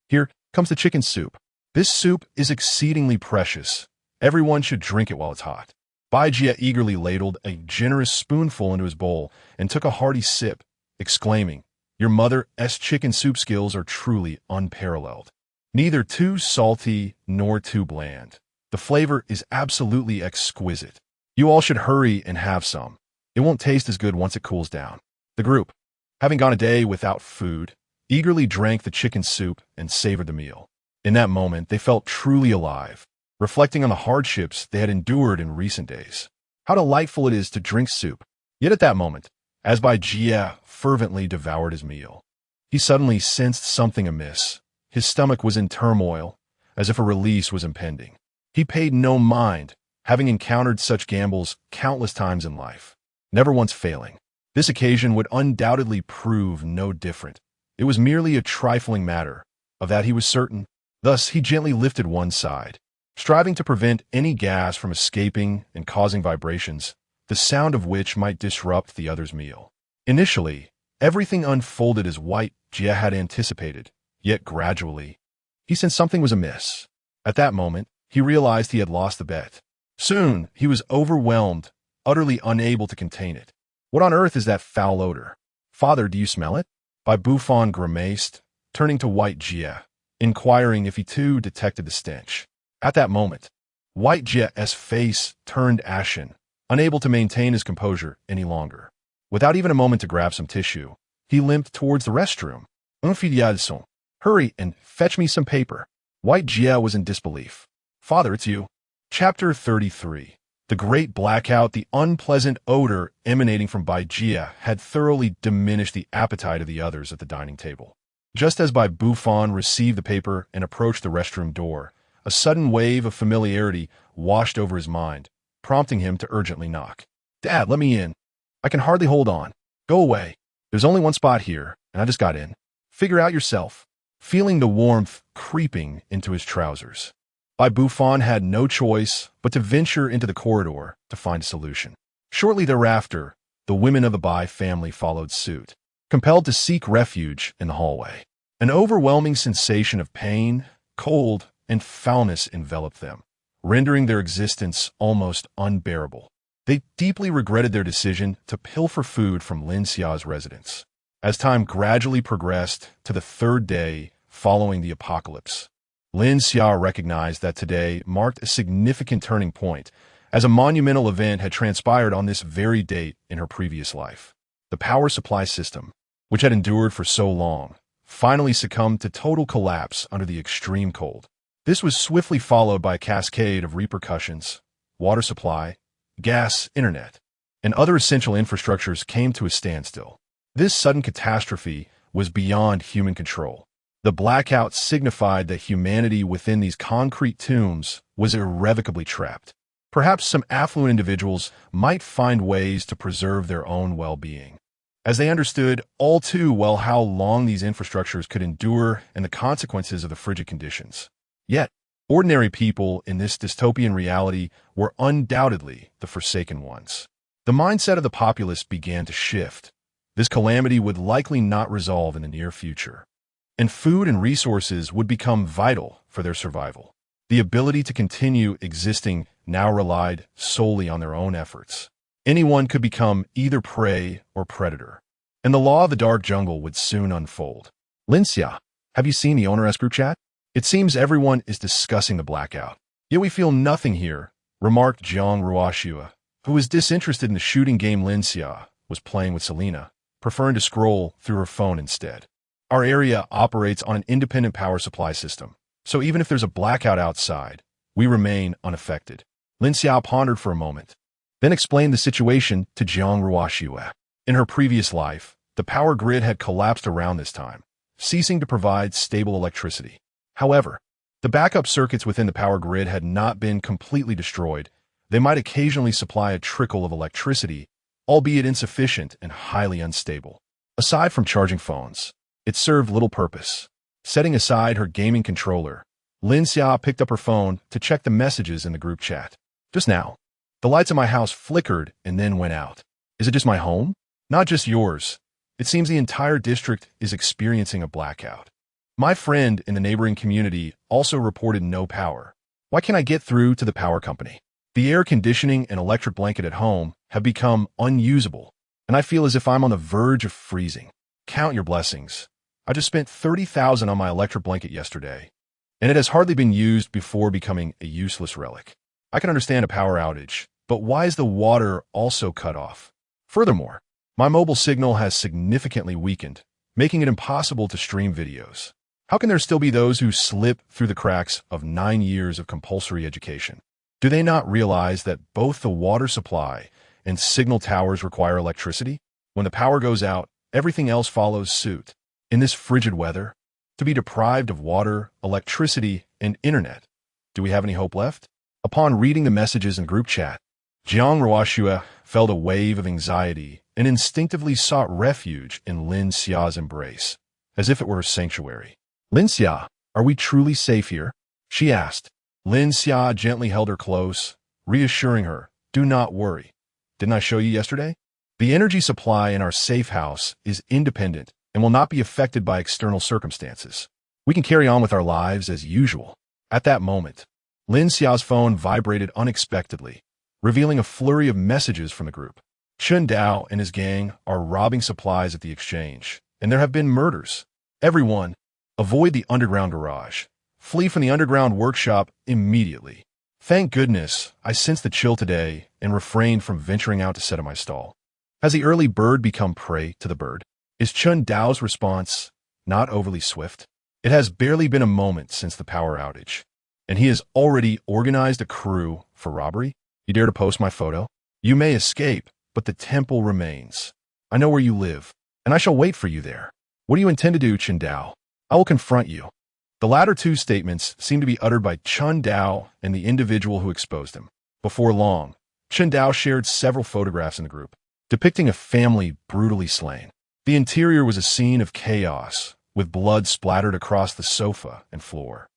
Speaker 1: Here comes the chicken soup. This soup is exceedingly precious. Everyone should drink it while it's hot." Bai Jie eagerly ladled a generous spoonful into his bowl and took a hearty sip, exclaiming, "Your mother's chicken soup skills are truly unparalleled. Neither too salty nor too bland. The flavor is absolutely exquisite. You all should hurry and have some. It won't taste as good once it cools down." The group, having gone a day without food, eagerly drank the chicken soup and savored the meal. In that moment, they felt truly alive, reflecting on the hardships they had endured in recent days. How delightful it is to drink soup. Yet at that moment, as Bai Jie fervently devoured his meal, he suddenly sensed something amiss. His stomach was in turmoil, as if a release was impending. He paid no mind, having encountered such gambles countless times in life, never once failing. This occasion would undoubtedly prove no different. It was merely a trifling matter, of that he was certain. Thus, he gently lifted one side, striving to prevent any gas from escaping and causing vibrations, the sound of which might disrupt the other's meal. Initially, everything unfolded as White Jia had anticipated, yet gradually, he sensed something was amiss. At that moment, he realized he had lost the bet. Soon, he was overwhelmed, utterly unable to contain it. What on earth is that foul odor? Father, do you smell it? Bai Buffon grimaced, turning to White Jia, inquiring if he too detected the stench. At that moment, White Jia's face turned ashen, unable to maintain his composure any longer. Without even a moment to grab some tissue, he limped towards the restroom. Infidèle, hurry and fetch me some paper. White Jia was in disbelief. Father, it's you. Chapter 33. The great blackout, the unpleasant odor emanating from Bai Jia had thoroughly diminished the appetite of the others at the dining table. Just as Bai Buffon received the paper and approached the restroom door, a sudden wave of familiarity washed over his mind, prompting him to urgently knock. Dad, let me in. I can hardly hold on. Go away. There's only one spot here, and I just got in. Figure out yourself. Feeling the warmth creeping into his trousers, Bai Buffon had no choice but to venture into the corridor to find a solution. Shortly thereafter, the women of the Bai family followed suit, compelled to seek refuge in the hallway. An overwhelming sensation of pain, cold, and foulness enveloped them, rendering their existence almost unbearable. They deeply regretted their decision to pilfer food from Lin Xia's residence. As time gradually progressed to the third day following the apocalypse, Lin Xia recognized that today marked a significant turning point, as a monumental event had transpired on this very date in her previous life. The power supply system, which had endured for so long, finally succumbed to total collapse under the extreme cold. This was swiftly followed by a cascade of repercussions. Water supply, gas, internet, and other essential infrastructures came to a standstill. This sudden catastrophe was beyond human control. The blackout signified that humanity within these concrete tombs was irrevocably trapped. Perhaps some affluent individuals might find ways to preserve their own well-being, as they understood all too well how long these infrastructures could endure and the consequences of the frigid conditions. Yet, ordinary people in this dystopian reality were undoubtedly the forsaken ones. The mindset of the populace began to shift. This calamity would likely not resolve in the near future, and food and resources would become vital for their survival. The ability to continue existing now relied solely on their own efforts. Anyone could become either prey or predator, and the law of the dark jungle would soon unfold. Lin Xia, have you seen the owners group chat? It seems everyone is discussing the blackout. Yet we feel nothing here, remarked Jiang Ruoxue, who was disinterested in the shooting game Lin Xia was playing with Selena, preferring to scroll through her phone instead. Our area operates on an independent power supply system, so even if there's a blackout outside, we remain unaffected. Lin Xia pondered for a moment, then explained the situation to Jiang Ruoxue. In her previous life, the power grid had collapsed around this time, ceasing to provide stable electricity. However, the backup circuits within the power grid had not been completely destroyed. They might occasionally supply a trickle of electricity, albeit insufficient and highly unstable. Aside from charging phones, it served little purpose. Setting aside her gaming controller, Lin Xia picked up her phone to check the messages in the group chat. Just now, the lights in my house flickered and then went out. Is it just my home? Not just yours. It seems the entire district is experiencing a blackout. My friend in the neighboring community also reported no power. Why can't I get through to the power company? The air conditioning and electric blanket at home have become unusable, and I feel as if I'm on the verge of freezing. Count your blessings. I just spent $30,000 on my electric blanket yesterday, and it has hardly been used before becoming a useless relic. I can understand a power outage, but why is the water also cut off? Furthermore, my mobile signal has significantly weakened, making it impossible to stream videos. How can there still be those who slip through the cracks of 9 years of compulsory education? Do they not realize that both the water supply and signal towers require electricity? When the power goes out, everything else follows suit. In this frigid weather, to be deprived of water, electricity, and internet. Do we have any hope left? Upon reading the messages in group chat, Jiang Ruoxue felt a wave of anxiety and instinctively sought refuge in Lin Xia's embrace, as if it were her sanctuary. Lin Xia, are we truly safe here? She asked. Lin Xia gently held her close, reassuring her, do not worry. Didn't I show you yesterday? The energy supply in our safe house is independent and will not be affected by external circumstances. We can carry on with our lives as usual. At that moment, Lin Xiao's phone vibrated unexpectedly, revealing a flurry of messages from the group. Chen Dao and his gang are robbing supplies at the exchange, and there have been murders. Everyone, avoid the underground garage. Flee from the underground workshop immediately. Thank goodness I sensed the chill today and refrained from venturing out to set up my stall. Has the early bird become prey to the bird? Is Chen Dao's response not overly swift? It has barely been a moment since the power outage, and he has already organized a crew for robbery? You dare to post my photo? You may escape, but the temple remains. I know where you live, and I shall wait for you there. What do you intend to do, Chen Dao? I will confront you. The latter two statements seem to be uttered by Chen Dao and the individual who exposed him. Before long, Chen Dao shared several photographs in the group, depicting a family brutally slain. The interior was a scene of chaos, with blood splattered across the sofa and floor.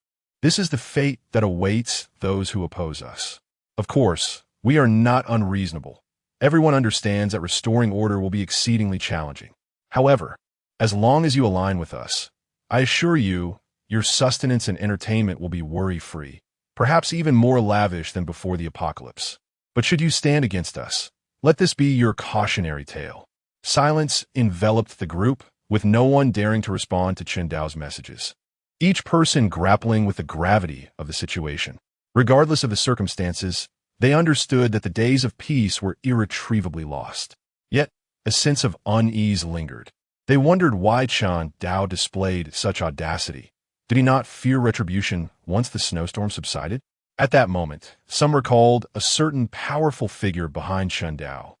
Speaker 1: This is the fate that awaits those who oppose us. Of course, we are not unreasonable. Everyone understands that restoring order will be exceedingly challenging. However, as long as you align with us, I assure you, your sustenance and entertainment will be worry-free, perhaps even more lavish than before the apocalypse. But should you stand against us, let this be your cautionary tale. Silence enveloped the group, with no one daring to respond to Chen Dao's messages. Each person grappling with the gravity of the situation. Regardless of the circumstances, they understood that the days of peace were irretrievably lost. Yet, a sense of unease lingered. They wondered why Chen Dao displayed such audacity. Did he not fear retribution once the snowstorm subsided? At that moment, some recalled a certain powerful figure behind Chen Dao,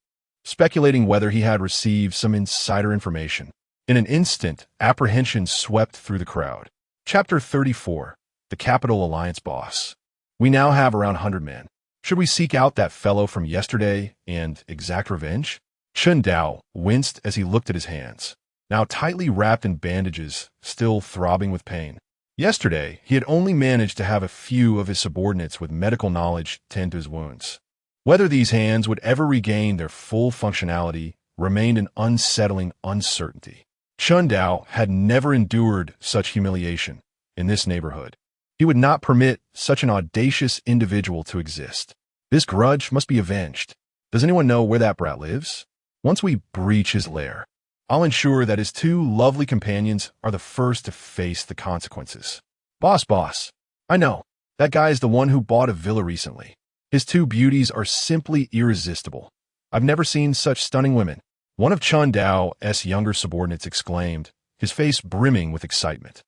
Speaker 1: speculating whether he had received some insider information. In an instant, apprehension swept through the crowd. Chapter 34. The Capital Alliance Boss. We now have around 100 men. Should we seek out that fellow from yesterday and exact revenge? Chen Dao winced as he looked at his hands, now tightly wrapped in bandages, still throbbing with pain. Yesterday, he had only managed to have a few of his subordinates with medical knowledge tend to his wounds. Whether these hands would ever regain their full functionality remained an unsettling uncertainty. Chen Dao had never endured such humiliation in this neighborhood. He would not permit such an audacious individual to exist. This grudge must be avenged. Does anyone know where that brat lives? Once we breach his lair, I'll ensure that his two lovely companions are the first to face the consequences. Boss, I know. That guy is the one who bought a villa recently. His two beauties are simply irresistible. I've never seen such stunning women. One of Chen Dao's younger subordinates exclaimed, his face brimming with excitement.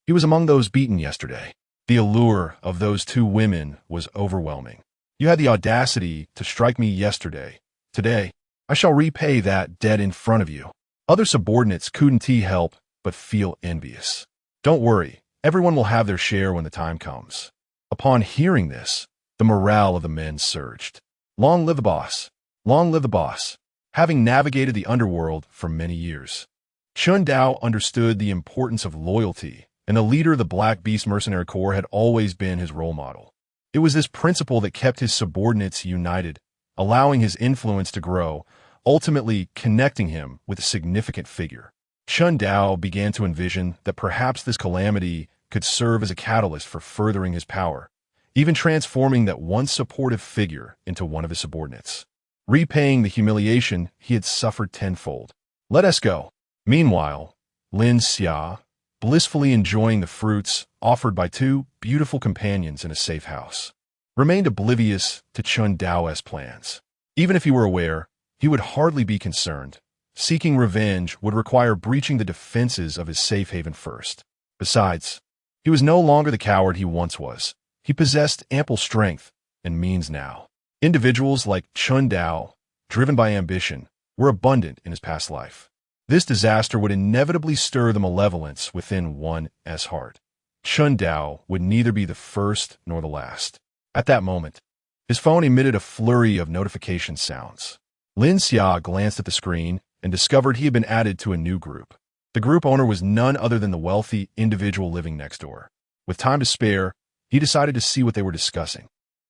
Speaker 1: He was among those beaten yesterday. The allure of those two women was overwhelming. You had the audacity to strike me yesterday. Today, I shall repay that debt in front of you. Other subordinates couldn't help but feel envious. Don't worry, everyone will have their share when the time comes. Upon hearing this, the morale of the men surged. Long live the boss! Long live the boss! Having navigated the underworld for many years, Chen Dao understood the importance of loyalty, and the leader of the Black Beast Mercenary Corps had always been his role model. It was this principle that kept his subordinates united, allowing his influence to grow, ultimately connecting him with a significant figure. Chen Dao began to envision that perhaps this calamity could serve as a catalyst for furthering his power, even transforming that once supportive figure into one of his subordinates, repaying the humiliation he had suffered tenfold. Let us go. Meanwhile, Lin Xia, blissfully enjoying the fruits offered by two beautiful companions in a safe house, remained oblivious to Chen Dao's plans. Even if he were aware, he would hardly be concerned. Seeking revenge would require breaching the defenses of his safe haven first. Besides, he was no longer the coward he once was. He possessed ample strength and means now. Individuals like Chen Dao, driven by ambition, were abundant in his past life. This disaster would inevitably stir the malevolence within one's heart. Chun Dao would neither be the first nor the last. At that moment, his phone emitted a flurry of notification sounds. Lin Xia glanced at the screen and discovered he had been added to a new group. The group owner was none other than the wealthy individual living next door. With time to spare, he decided to see what they were discussing.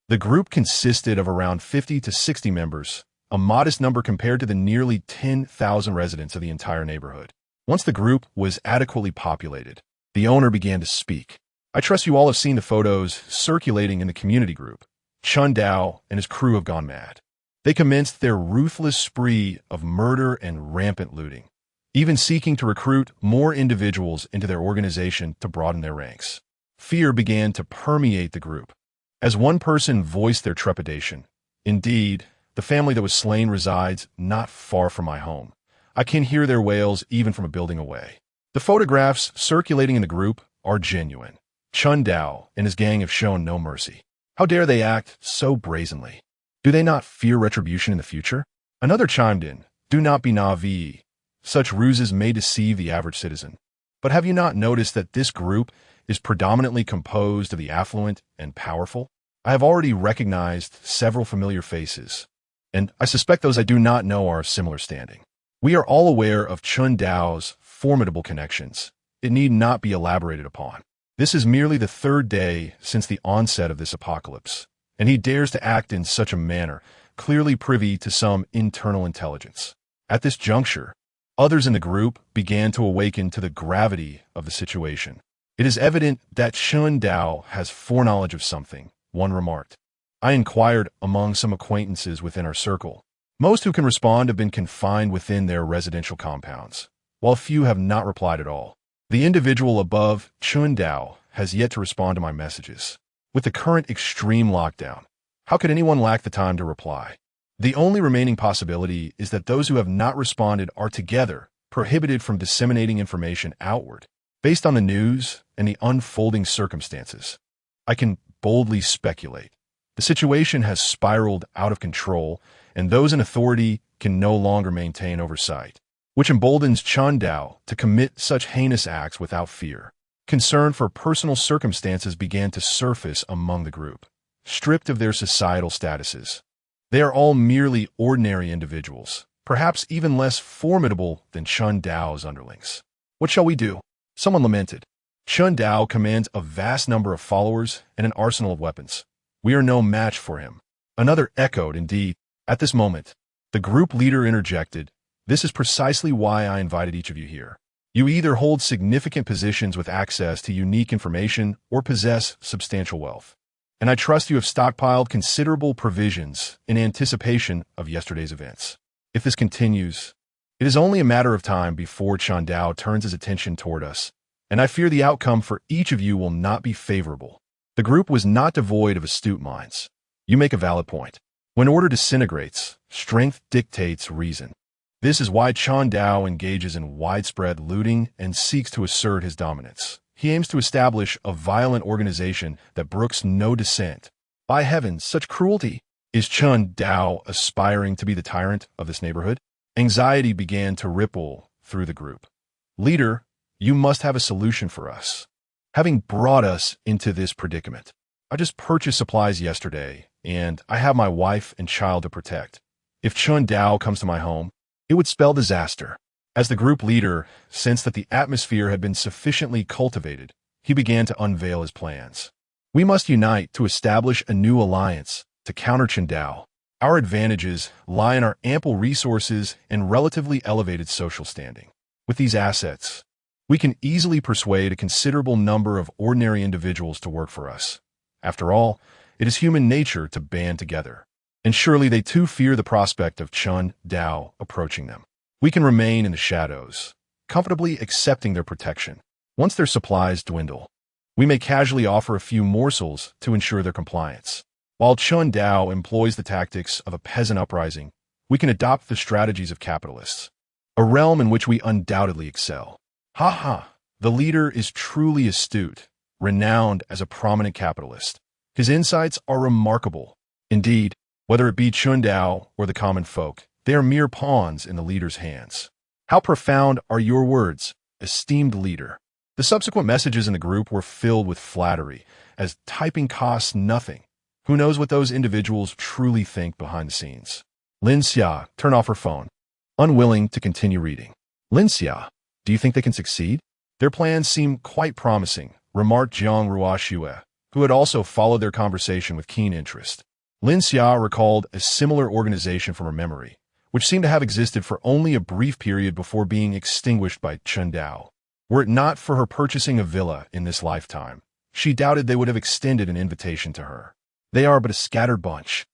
Speaker 1: The group consisted of around 50 to 60 members, a modest number compared to the nearly 10,000 residents of the entire neighborhood. Once the group was adequately populated, the owner began to speak. I trust you all have seen the photos circulating in the community group. Chun Dao and his crew have gone mad. They commenced their ruthless spree of murder and rampant looting, even seeking to recruit more individuals into their organization to broaden their ranks. Fear began to permeate the group. As one person voiced their trepidation, "Indeed, the family that was slain resides not far from my home. I can hear their wails even from a building away." The photographs circulating in the group are genuine. Chun Dao and his gang have shown no mercy. How dare they act so brazenly? Do they not fear retribution in the future? Another chimed in, "Do not be naive. Such ruses may deceive the average citizen. But have you not noticed that this group is predominantly composed of the affluent and powerful? I have already recognized several familiar faces, and I suspect those I do not know are of similar standing. We are all aware of Chun Dao's formidable connections. It need not be elaborated upon. This is merely the third day since the onset of this apocalypse, and he dares to act in such a manner, clearly privy to some internal intelligence." At this juncture, others in the group began to awaken to the gravity of the situation. "It is evident that Chun Dao has foreknowledge of something," one remarked. I inquired among some acquaintances within our circle. Most who can respond have been confined within their residential compounds, while few have not replied at all. The individual above, Chun Dao, has yet to respond to my messages. With the current extreme lockdown, how could anyone lack the time to reply? The only remaining possibility is that those who have not responded are together prohibited from disseminating information outward. Based on the news and the unfolding circumstances, I can boldly speculate. The situation has spiraled out of control, and those in authority can no longer maintain oversight, which emboldens Chun Dao to commit such heinous acts without fear. Concern for personal circumstances began to surface among the group, stripped of their societal statuses. They are all merely ordinary individuals, perhaps even less formidable than Chun Dao's underlings. "What shall we do?" Someone lamented. "Chun Dao commands a vast number of followers and an arsenal of weapons. We are no match for him." Another echoed, "Indeed." At this moment, the group leader interjected, "This is precisely why I invited each of you here. You either hold significant positions with access to unique information or possess substantial wealth. And I trust you have stockpiled considerable provisions in anticipation of yesterday's events. If this continues, it is only a matter of time before Chun Dao turns his attention toward us, and I fear the outcome for each of you will not be favorable." The group was not devoid of astute minds. You make a valid point. When order disintegrates, strength dictates reason. This is why Chun Dao engages in widespread looting and seeks to assert his dominance. He aims to establish a violent organization that brooks no dissent. By heavens, such cruelty! Is Chun Dao aspiring to be the tyrant of this neighborhood? Anxiety began to ripple through the group. "Leader, you must have a solution for us. Having brought us into this predicament, I just purchased supplies yesterday, and I have my wife and child to protect. If Chun Dao comes to my home, it would spell disaster." As the group leader sensed that the atmosphere had been sufficiently cultivated, he began to unveil his plans. "We must unite to establish a new alliance to counter Chun Dao. Our advantages lie in our ample resources and relatively elevated social standing. With these assets, we can easily persuade a considerable number of ordinary individuals to work for us. After all, it is human nature to band together, and surely they too fear the prospect of Chun Dao approaching them. We can remain in the shadows, comfortably accepting their protection. Once their supplies dwindle, we may casually offer a few morsels to ensure their compliance. While Chun Dao employs the tactics of a peasant uprising, we can adopt the strategies of capitalists, a realm in which we undoubtedly excel." Ha ha! The leader is truly astute, renowned as a prominent capitalist. His insights are remarkable. Indeed, whether it be Chun Dao or the common folk, they are mere pawns in the leader's hands. How profound are your words, esteemed leader. The subsequent messages in the group were filled with flattery, as typing costs nothing. Who knows what those individuals truly think behind the scenes? Lin Xia turned off her phone, unwilling to continue reading. Lin Xia, do you think they can succeed? Their plans seem quite promising, remarked Jiang Ruoxue, who had also followed their conversation with keen interest. Lin Xia recalled a similar organization from her memory, which seemed to have existed for only a brief period before being extinguished by Chen Dao. Were it not for her purchasing a villa in this lifetime, she doubted they would have extended an invitation to her. They are but a scattered bunch,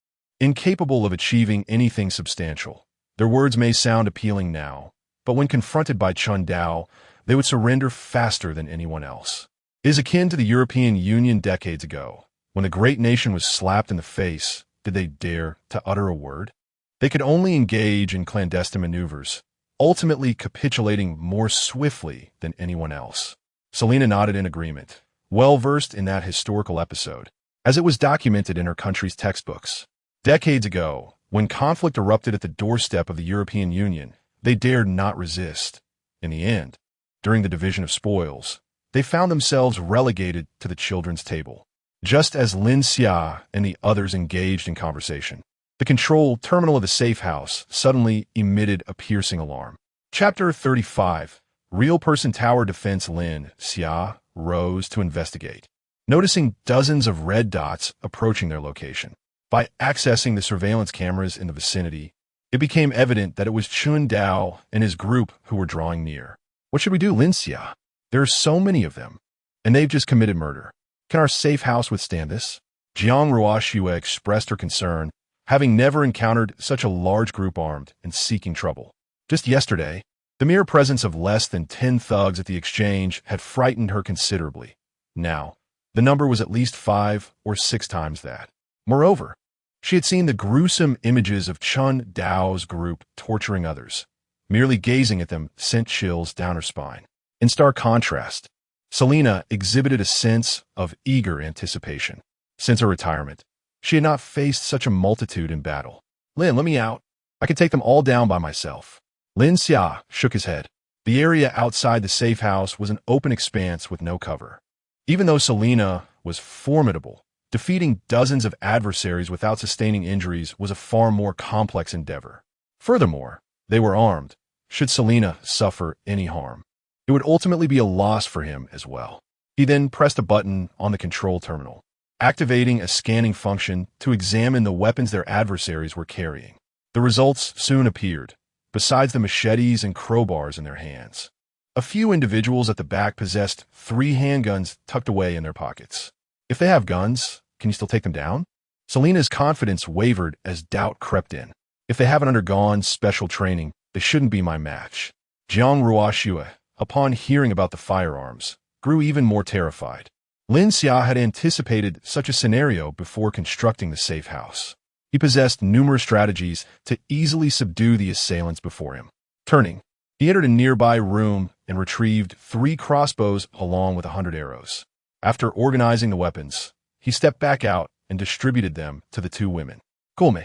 Speaker 1: incapable of achieving anything substantial. Their words may sound appealing now, but when confronted by Chen Dao, they would surrender faster than anyone else. It is akin to the European Union decades ago. When the great nation was slapped in the face, did they dare to utter a word? They could only engage in clandestine maneuvers, ultimately capitulating more swiftly than anyone else. Selena nodded in agreement, well versed in that historical episode, as it was documented in her country's textbooks. Decades ago, when conflict erupted at the doorstep of the European Union, they dared not resist. In the end, during the division of spoils, they found themselves relegated to the children's table. Just as Lin Xia and the others engaged in conversation, the control terminal of the safe house suddenly emitted a piercing alarm. Chapter 35. Real Person Tower Defense. Lin Xia rose to investigate, noticing dozens of red dots approaching their location. By accessing the surveillance cameras in the vicinity, it became evident that it was Chen Dao and his group who were drawing near. What should we do, Lin Xia? There are so many of them, and they've just committed murder. Can our safe house withstand this? Jiang Ruoxue expressed her concern, having never encountered such a large group armed and seeking trouble. Just yesterday, the mere presence of less than 10 thugs at the exchange had frightened her considerably. Now, the number was at least 5 or 6 times that. Moreover, she had seen the gruesome images of Chen Dao's group torturing others. Merely gazing at them sent chills down her spine. In stark contrast, Selena exhibited a sense of eager anticipation. Since her retirement, she had not faced such a multitude in battle. Lin, let me out. I can take them all down by myself. Lin Xia shook his head. The area outside the safe house was an open expanse with no cover. Even though Selena was formidable, defeating dozens of adversaries without sustaining injuries was a far more complex endeavor. Furthermore, they were armed. Should Selena suffer any harm, it would ultimately be a loss for him as well. He then pressed a button on the control terminal, activating a scanning function to examine the weapons their adversaries were carrying. The results soon appeared, besides the machetes and crowbars in their hands. A few individuals at the back possessed 3 handguns tucked away in their pockets. If they have guns, can you still take them down? Selena's confidence wavered as doubt crept in. If they haven't undergone special training, they shouldn't be my match. Jiang Ruoxue, upon hearing about the firearms, grew even more terrified. Lin Xia had anticipated such a scenario before constructing the safe house. He possessed numerous strategies to easily subdue the assailants before him. Turning, he entered a nearby room and retrieved 3 crossbows along with 100 arrows. After organizing the weapons, he stepped back out and distributed them to the 2 women. Colme,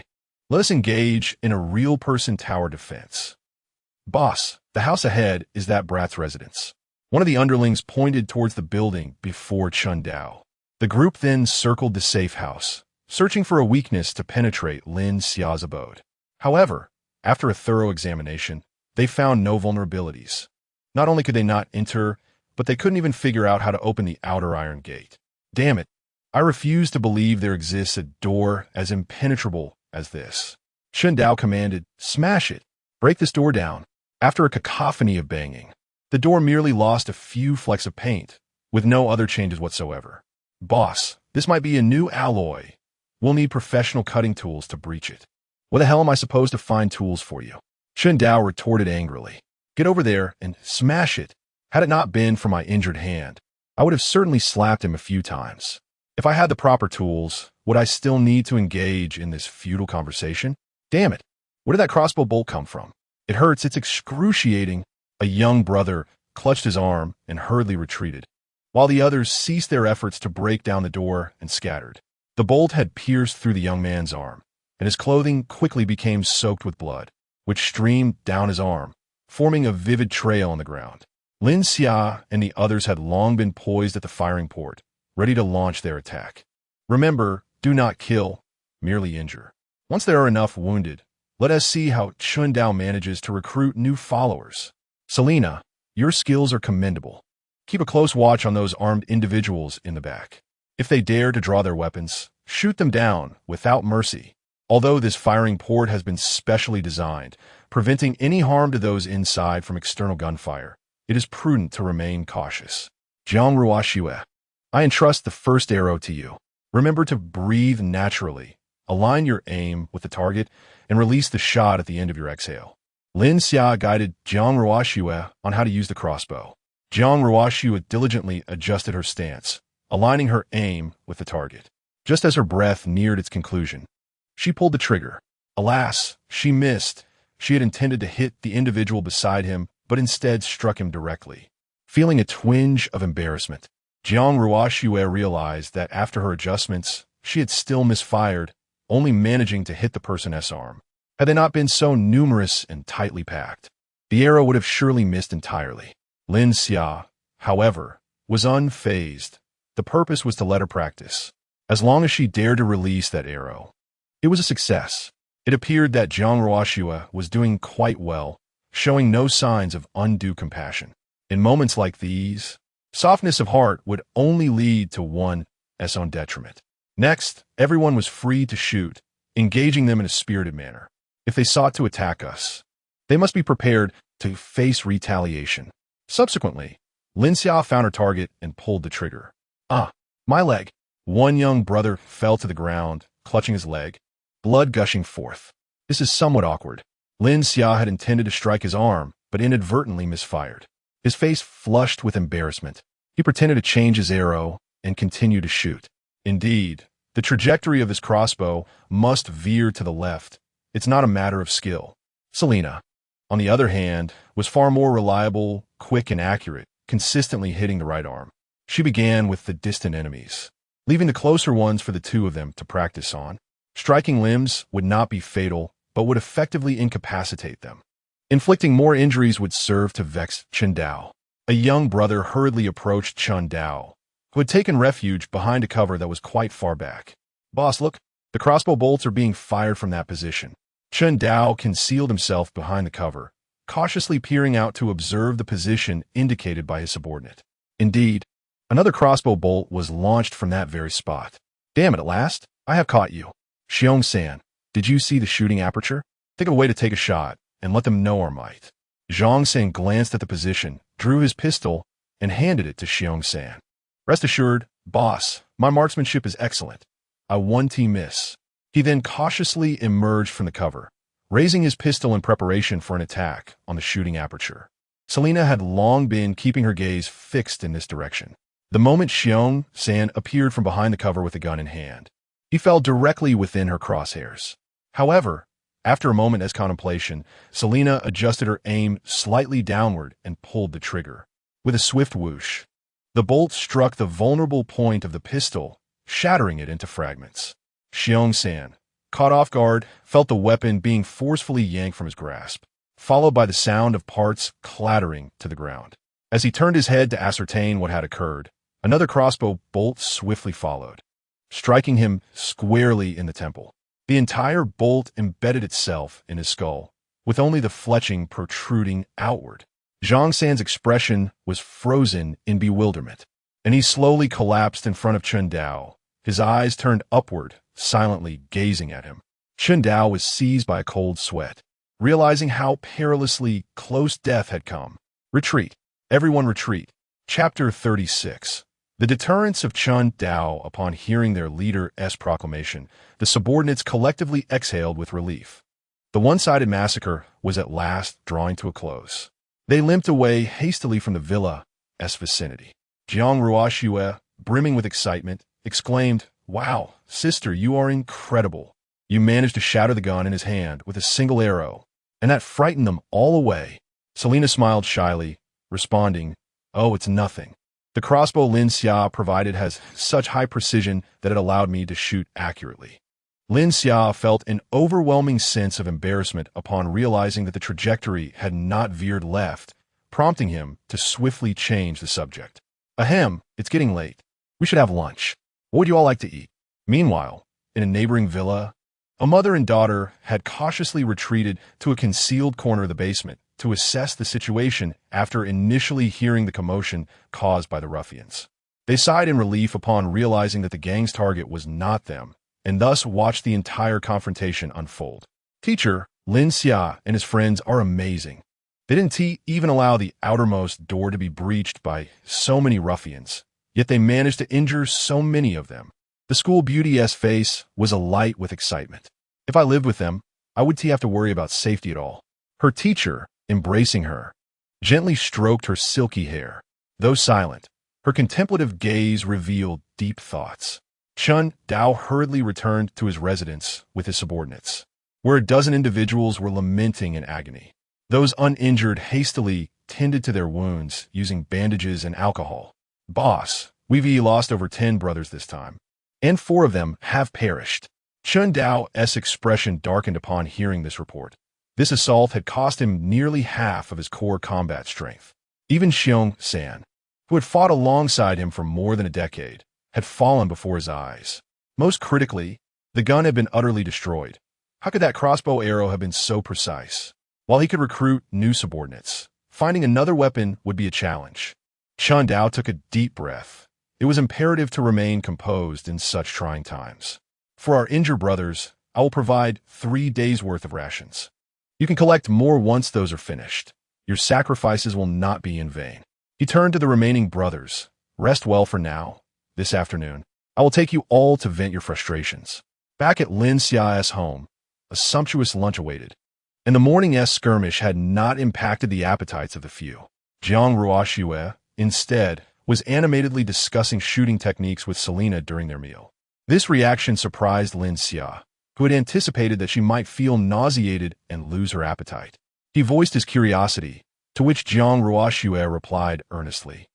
Speaker 1: let us engage in a real person tower defense. Boss, the house ahead is that brat's residence. One of the underlings pointed towards the building before Chen Dao. The group then circled the safe house, searching for a weakness to penetrate Lin Xia's abode. However, after a thorough examination, they found no vulnerabilities. Not only could they not enter, but they couldn't even figure out how to open the outer iron gate. Damn it, I refuse to believe there exists a door as impenetrable as this. Chen Dao commanded, smash it, break this door down. After a cacophony of banging, the door merely lost a few flecks of paint, with no other changes whatsoever. Boss, this might be a new alloy. We'll need professional cutting tools to breach it. Where the hell am I supposed to find tools for you? Chen Dao retorted angrily. Get over there and smash it. Had it not been for my injured hand, I would have certainly slapped him a few times. If I had the proper tools, would I still need to engage in this futile conversation? Damn it. Where did that crossbow bolt come from? It hurts, it's excruciating. A young brother clutched his arm and hurriedly retreated, while the others ceased their efforts to break down the door and scattered. The bolt had pierced through the young man's arm, and his clothing quickly became soaked with blood, which streamed down his arm, forming a vivid trail on the ground. Lin Xia and the others had long been poised at the firing port, ready to launch their attack. Remember, do not kill, merely injure. Once there are enough wounded, let us see how Chun Dao manages to recruit new followers. Selena, your skills are commendable. Keep a close watch on those armed individuals in the back. If they dare to draw their weapons, shoot them down without mercy. Although this firing port has been specially designed, preventing any harm to those inside from external gunfire, it is prudent to remain cautious. Jiang Ruoxue, I entrust the first arrow to you. Remember to breathe naturally, align your aim with the target, and release the shot at the end of your exhale. Lin Xia guided Jiang Ruoxue on how to use the crossbow. Jiang Ruoxue diligently adjusted her stance, aligning her aim with the target. Just as her breath neared its conclusion, she pulled the trigger. Alas, she missed. She had intended to hit the individual beside him, but instead struck him directly. Feeling a twinge of embarrassment, Jiang Ruoxue realized that after her adjustments, she had still misfired, only managing to hit the person's arm. Had they not been so numerous and tightly packed, the arrow would have surely missed entirely. Lin Xia, however, was unfazed. The purpose was to let her practice. As long as she dared to release that arrow, it was a success. It appeared that Jiang Ruoxue was doing quite well, showing no signs of undue compassion. In moments like these, softness of heart would only lead to one's own detriment. Next, everyone was free to shoot, engaging them in a spirited manner. If they sought to attack us, they must be prepared to face retaliation. Subsequently, Lin Xia found her target and pulled the trigger. My leg. One young brother fell to the ground, clutching his leg, blood gushing forth. This is somewhat awkward. Lin Xia had intended to strike his arm, but inadvertently misfired. His face flushed with embarrassment. He pretended to change his arrow and continue to shoot. Indeed, the trajectory of his crossbow must veer to the left. It's not a matter of skill. Selena, on the other hand, was far more reliable, quick and accurate, consistently hitting the right arm. She began with the distant enemies, leaving the closer ones for the two of them to practice on. Striking limbs would not be fatal, but would effectively incapacitate them. Inflicting more injuries would serve to vex Chun Dao. A young brother hurriedly approached Chun Dao, who had taken refuge behind a cover that was quite far back. Boss, look, the crossbow bolts are being fired from that position. Chun Dao concealed himself behind the cover, cautiously peering out to observe the position indicated by his subordinate. Indeed, another crossbow bolt was launched from that very spot. Damn it, at last, I have caught you. Xiong-san, did you see the shooting aperture? Think of a way to take a shot, and let them know our might. Zhang-san glanced at the position, drew his pistol, and handed it to Xiong-san. Rest assured, boss, my marksmanship is excellent. I one-T miss. He then cautiously emerged from the cover, raising his pistol in preparation for an attack on the shooting aperture. Selena had long been keeping her gaze fixed in this direction. The moment Xiong-san appeared from behind the cover with a gun in hand, he fell directly within her crosshairs. However, after a moment's contemplation, Selena adjusted her aim slightly downward and pulled the trigger. With a swift whoosh, the bolt struck the vulnerable point of the pistol, shattering it into fragments. Xiong-san, caught off guard, felt the weapon being forcefully yanked from his grasp, followed by the sound of parts clattering to the ground. As he turned his head to ascertain what had occurred, another crossbow bolt swiftly followed, striking him squarely in the temple. The entire bolt embedded itself in his skull, with only the fletching protruding outward. Zhang-san's expression was frozen in bewilderment, and he slowly collapsed in front of Chun Dao, his eyes turned upward, silently gazing at him. Chun Dao was seized by a cold sweat, realizing how perilously close death had come. Retreat. Everyone retreat. Chapter 36. The deterrence of Chun Dao upon hearing their leader's proclamation, the subordinates collectively exhaled with relief. The one-sided massacre was at last drawing to a close. They limped away hastily from the villa's vicinity. Jiang Ruoxue, brimming with excitement, exclaimed, "Wow, sister, you are incredible. You managed to shatter the gun in his hand with a single arrow, and that frightened them all away." Selena smiled shyly, responding, "Oh, it's nothing. The crossbow Lin Xia provided has such high precision that it allowed me to shoot accurately." Lin Xia felt an overwhelming sense of embarrassment upon realizing that the trajectory had not veered left, prompting him to swiftly change the subject. Ahem, it's getting late. We should have lunch. What would you all like to eat? Meanwhile, in a neighboring villa, a mother and daughter had cautiously retreated to a concealed corner of the basement to assess the situation after initially hearing the commotion caused by the ruffians. They sighed in relief upon realizing that the gang's target was not them, and thus watched the entire confrontation unfold. Teacher Lin Xia and his friends are amazing. They didn't even allow the outermost door to be breached by so many ruffians, yet they managed to injure so many of them. The school beauty's face was alight with excitement. If I lived with them, I wouldn't have to worry about safety at all. Her teacher, embracing her, gently stroked her silky hair. Though silent, her contemplative gaze revealed deep thoughts. Chun Dao hurriedly returned to his residence with his subordinates, where a dozen individuals were lamenting in agony. Those uninjured hastily tended to their wounds using bandages and alcohol. Boss, we've lost over 10 brothers this time, and 4 of them have perished. Chun Dao's expression darkened upon hearing this report. This assault had cost him nearly half of his core combat strength. Even Xiong San, who had fought alongside him for more than a decade, had fallen before his eyes. Most critically, the gun had been utterly destroyed. How could that crossbow arrow have been so precise? While he could recruit new subordinates, finding another weapon would be a challenge. Chun Dao took a deep breath. It was imperative to remain composed in such trying times. For our injured brothers, I will provide 3 days' worth of rations. You can collect more once those are finished. Your sacrifices will not be in vain. He turned to the remaining brothers. Rest well for now. This afternoon, I will take you all to vent your frustrations. Back at Lin Xia's home, a sumptuous lunch awaited, and the morning's skirmish had not impacted the appetites of the few. Jiang Ruoxue, instead, was animatedly discussing shooting techniques with Selena during their meal. This reaction surprised Lin Xia, who had anticipated that she might feel nauseated and lose her appetite. He voiced his curiosity, to which Jiang Ruoxue replied earnestly,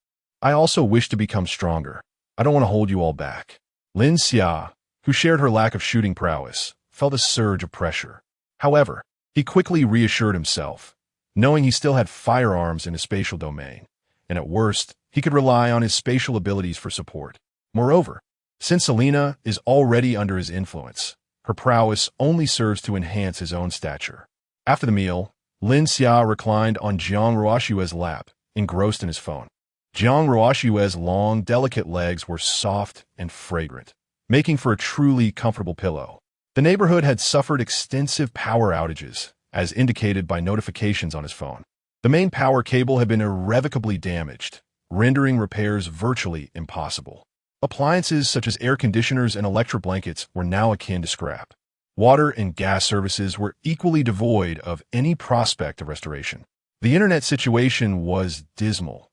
Speaker 1: I also wish to become stronger. I don't want to hold you all back. Lin Xia, who shared her lack of shooting prowess, felt a surge of pressure. However, he quickly reassured himself, knowing he still had firearms in his spatial domain, and at worst, he could rely on his spatial abilities for support. Moreover, since Selena is already under his influence, her prowess only serves to enhance his own stature. After the meal, Lin Xia reclined on Jiang Ruoxue's lap, engrossed in his phone. Jiang Ruoxue's long, delicate legs were soft and fragrant, making for a truly comfortable pillow. The neighborhood had suffered extensive power outages, as indicated by notifications on his phone. The main power cable had been irrevocably damaged, rendering repairs virtually impossible. Appliances such as air conditioners and electric blankets were now akin to scrap. Water and gas services were equally devoid of any prospect of restoration. The internet situation was dismal.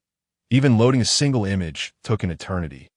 Speaker 1: Even loading a single image took an eternity,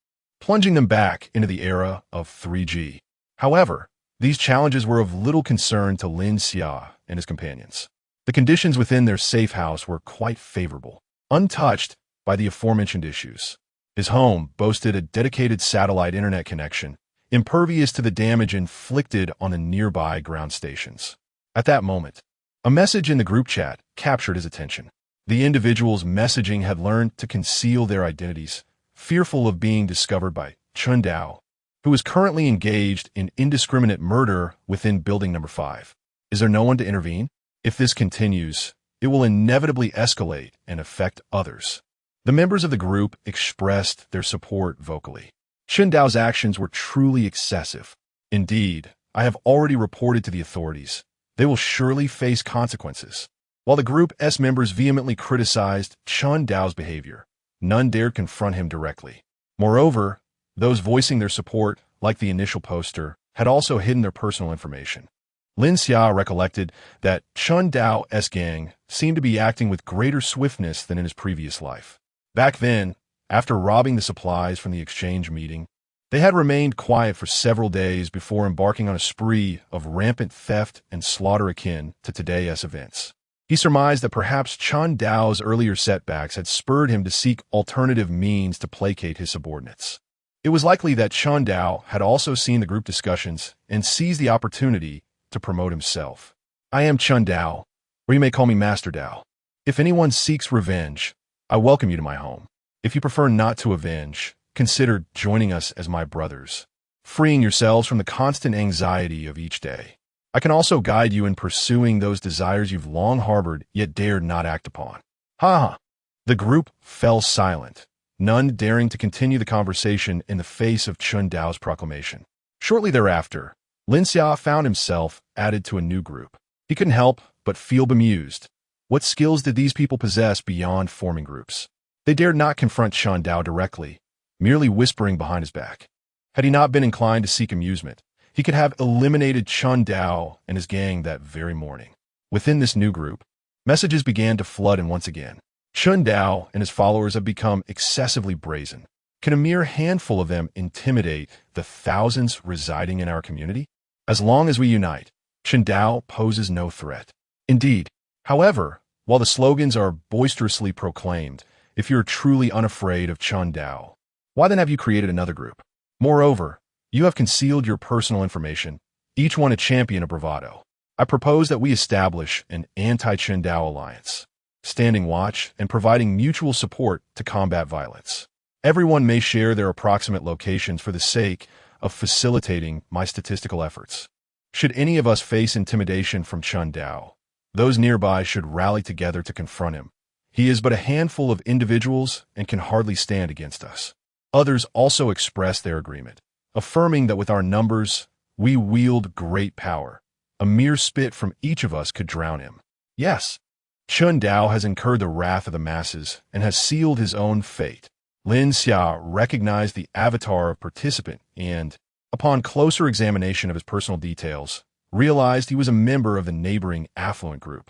Speaker 1: plunging them back into the era of 3G. However, these challenges were of little concern to Lin Xia and his companions. The conditions within their safe house were quite favorable, untouched by the aforementioned issues. His home boasted a dedicated satellite internet connection, impervious to the damage inflicted on the nearby ground stations. At that moment, a message in the group chat captured his attention. The individuals messaging had learned to conceal their identities, fearful of being discovered by Chun Dao, who is currently engaged in indiscriminate murder within building number 5. Is there no one to intervene? If this continues, it will inevitably escalate and affect others. The members of the group expressed their support vocally. Chun Dao's actions were truly excessive. Indeed, I have already reported to the authorities. They will surely face consequences. While the group's members vehemently criticized Chun Dao's behavior, none dared confront him directly. Moreover, those voicing their support, like the initial poster, had also hidden their personal information. Lin Xia recollected that Chun Dao's gang seemed to be acting with greater swiftness than in his previous life. Back then, after robbing the supplies from the exchange meeting, they had remained quiet for several days before embarking on a spree of rampant theft and slaughter akin to today's events. He surmised that perhaps Chun Dao's earlier setbacks had spurred him to seek alternative means to placate his subordinates. It was likely that Chun Dao had also seen the group discussions and seized the opportunity to promote himself. I am Chun Dao, or you may call me Master Dao. If anyone seeks revenge, I welcome you to my home. If you prefer not to avenge, consider joining us as my brothers, freeing yourselves from the constant anxiety of each day. I can also guide you in pursuing those desires you've long harbored yet dared not act upon. Ha ha! The group fell silent, none daring to continue the conversation in the face of Chun Dao's proclamation. Shortly thereafter, Lin Xia found himself added to a new group. He couldn't help but feel bemused. What skills did these people possess beyond forming groups? They dared not confront Chun Dao directly, merely whispering behind his back. Had he not been inclined to seek amusement, he could have eliminated Chun Dao and his gang that very morning. Within this new group, messages began to flood in once again. Chun Dao and his followers have become excessively brazen. Can a mere handful of them intimidate the thousands residing in our community? As long as we unite, Chun Dao poses no threat. Indeed, however, while the slogans are boisterously proclaimed, if you're truly unafraid of Chun Dao, why then have you created another group? Moreover, you have concealed your personal information, each one a champion of bravado. I propose that we establish an anti-Chun Dao alliance, standing watch and providing mutual support to combat violence. Everyone may share their approximate locations for the sake of facilitating my statistical efforts. Should any of us face intimidation from Chun Dao, those nearby should rally together to confront him. He is but a handful of individuals and can hardly stand against us. Others also expressed their agreement, affirming that with our numbers, we wield great power. A mere spit from each of us could drown him. Yes, Chun Dao has incurred the wrath of the masses and has sealed his own fate. Lin Xia recognized the avatar of participant and, upon closer examination of his personal details, realized he was a member of the neighboring affluent group.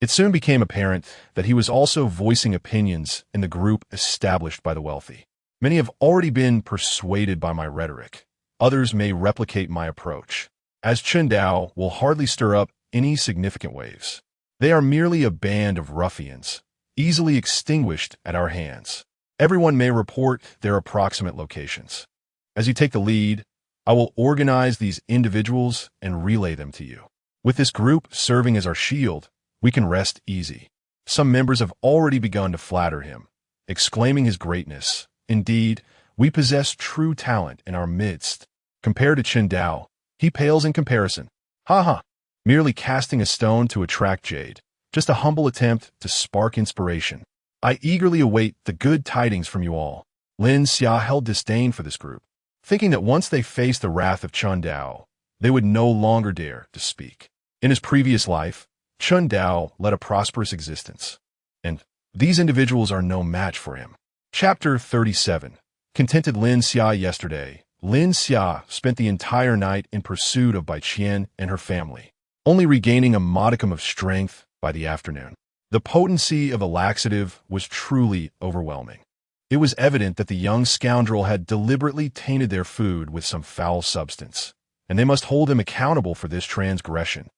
Speaker 1: It soon became apparent that he was also voicing opinions in the group established by the wealthy. Many have already been persuaded by my rhetoric. Others may replicate my approach, as Chun Dao will hardly stir up any significant waves. They are merely a band of ruffians, easily extinguished at our hands. Everyone may report their approximate locations. As you take the lead, I will organize these individuals and relay them to you. With this group serving as our shield, we can rest easy. Some members have already begun to flatter him, exclaiming his greatness. Indeed, we possess true talent in our midst. Compared to Chun Dao, he pales in comparison. Ha ha! Merely casting a stone to attract jade. Just a humble attempt to spark inspiration. I eagerly await the good tidings from you all. Lin Xia held disdain for this group, thinking that once they faced the wrath of Chun Dao, they would no longer dare to speak. In his previous life, Chun Dao led a prosperous existence, and these individuals are no match for him. Chapter 37. Contented Lin Xia yesterday. Lin Xia spent the entire night in pursuit of Bai Qian and her family, only regaining a modicum of strength by the afternoon. The potency of the laxative was truly overwhelming. It was evident that the young scoundrel had deliberately tainted their food with some foul substance, and they must hold him accountable for this transgression.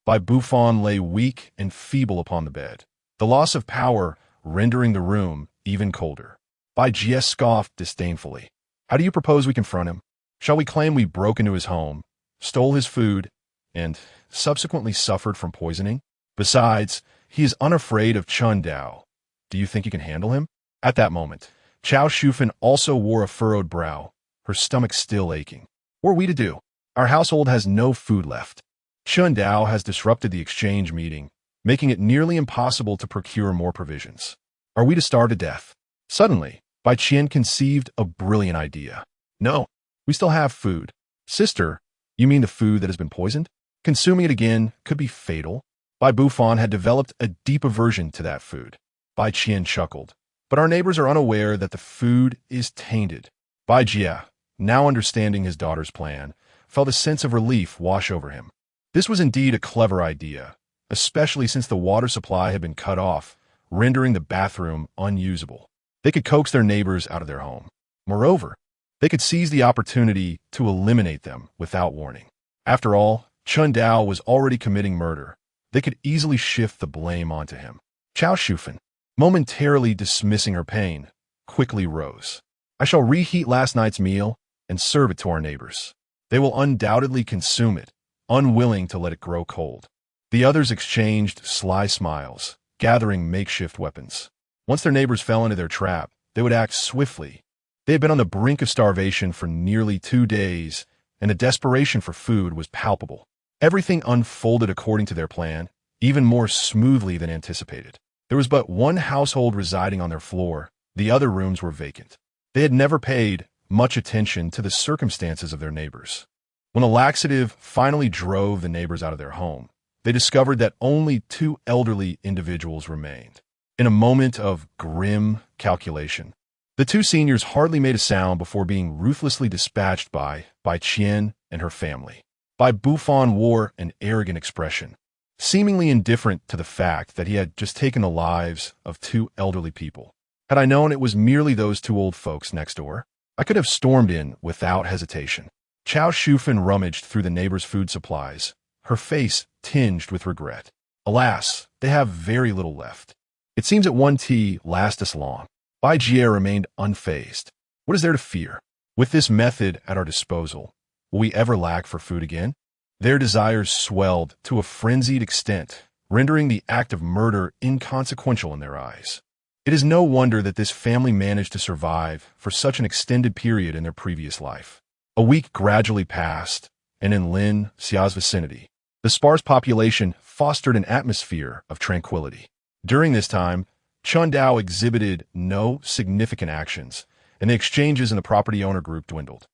Speaker 1: Bai Buffon lay weak and feeble upon the bed, the loss of power rendering the room even colder. Bai Jie scoffed disdainfully. How do you propose we confront him? Shall we claim we broke into his home, stole his food, and subsequently suffered from poisoning? Besides, he is unafraid of Chun Dao. Do you think you can handle him? At that moment, Chao Shufan also wore a furrowed brow, her stomach still aching. What are we to do? Our household has no food left. Chun Dao has disrupted the exchange meeting, making it nearly impossible to procure more provisions. Are we to starve to death? Suddenly, Bai Qian conceived a brilliant idea. No, we still have food. Sister, you mean the food that has been poisoned? Consuming it again could be fatal. Bai Buffon had developed a deep aversion to that food. Bai Qian chuckled. But our neighbors are unaware that the food is tainted. Bai Jie, now understanding his daughter's plan, felt a sense of relief wash over him. This was indeed a clever idea, especially since the water supply had been cut off, rendering the bathroom unusable. They could coax their neighbors out of their home. Moreover, they could seize the opportunity to eliminate them without warning. After all, Chun Dao was already committing murder. They could easily shift the blame onto him. Chao Shufan, momentarily dismissing her pain, quickly rose. I shall reheat last night's meal and serve it to our neighbors. They will undoubtedly consume it, unwilling to let it grow cold. The others exchanged sly smiles, gathering makeshift weapons. Once their neighbors fell into their trap, they would act swiftly. They had been on the brink of starvation for nearly 2 days, and the desperation for food was palpable. Everything unfolded according to their plan, even more smoothly than anticipated. There was but one household residing on their floor. The other rooms were vacant. They had never paid much attention to the circumstances of their neighbors. When a laxative finally drove the neighbors out of their home, they discovered that only 2 elderly individuals remained. In a moment of grim calculation, the 2 seniors hardly made a sound before being ruthlessly dispatched by Qian and her family. Bai Bufan wore an arrogant expression, seemingly indifferent to the fact that he had just taken the lives of 2 elderly people. Had I known it was merely those 2 old folks next door, I could have stormed in without hesitation. Chao Shufan rummaged through the neighbor's food supplies, her face tinged with regret. Alas, they have very little left. It seems that 1 tea lasts us long. Bai Jie remained unfazed. What is there to fear? With this method at our disposal, will we ever lack for food again? Their desires swelled to a frenzied extent, rendering the act of murder inconsequential in their eyes. It is no wonder that this family managed to survive for such an extended period in their previous life. A week gradually passed, and in Lin Xia's vicinity, the sparse population fostered an atmosphere of tranquility. During this time, Chun Dao exhibited no significant actions, and the exchanges in the property owner group dwindled.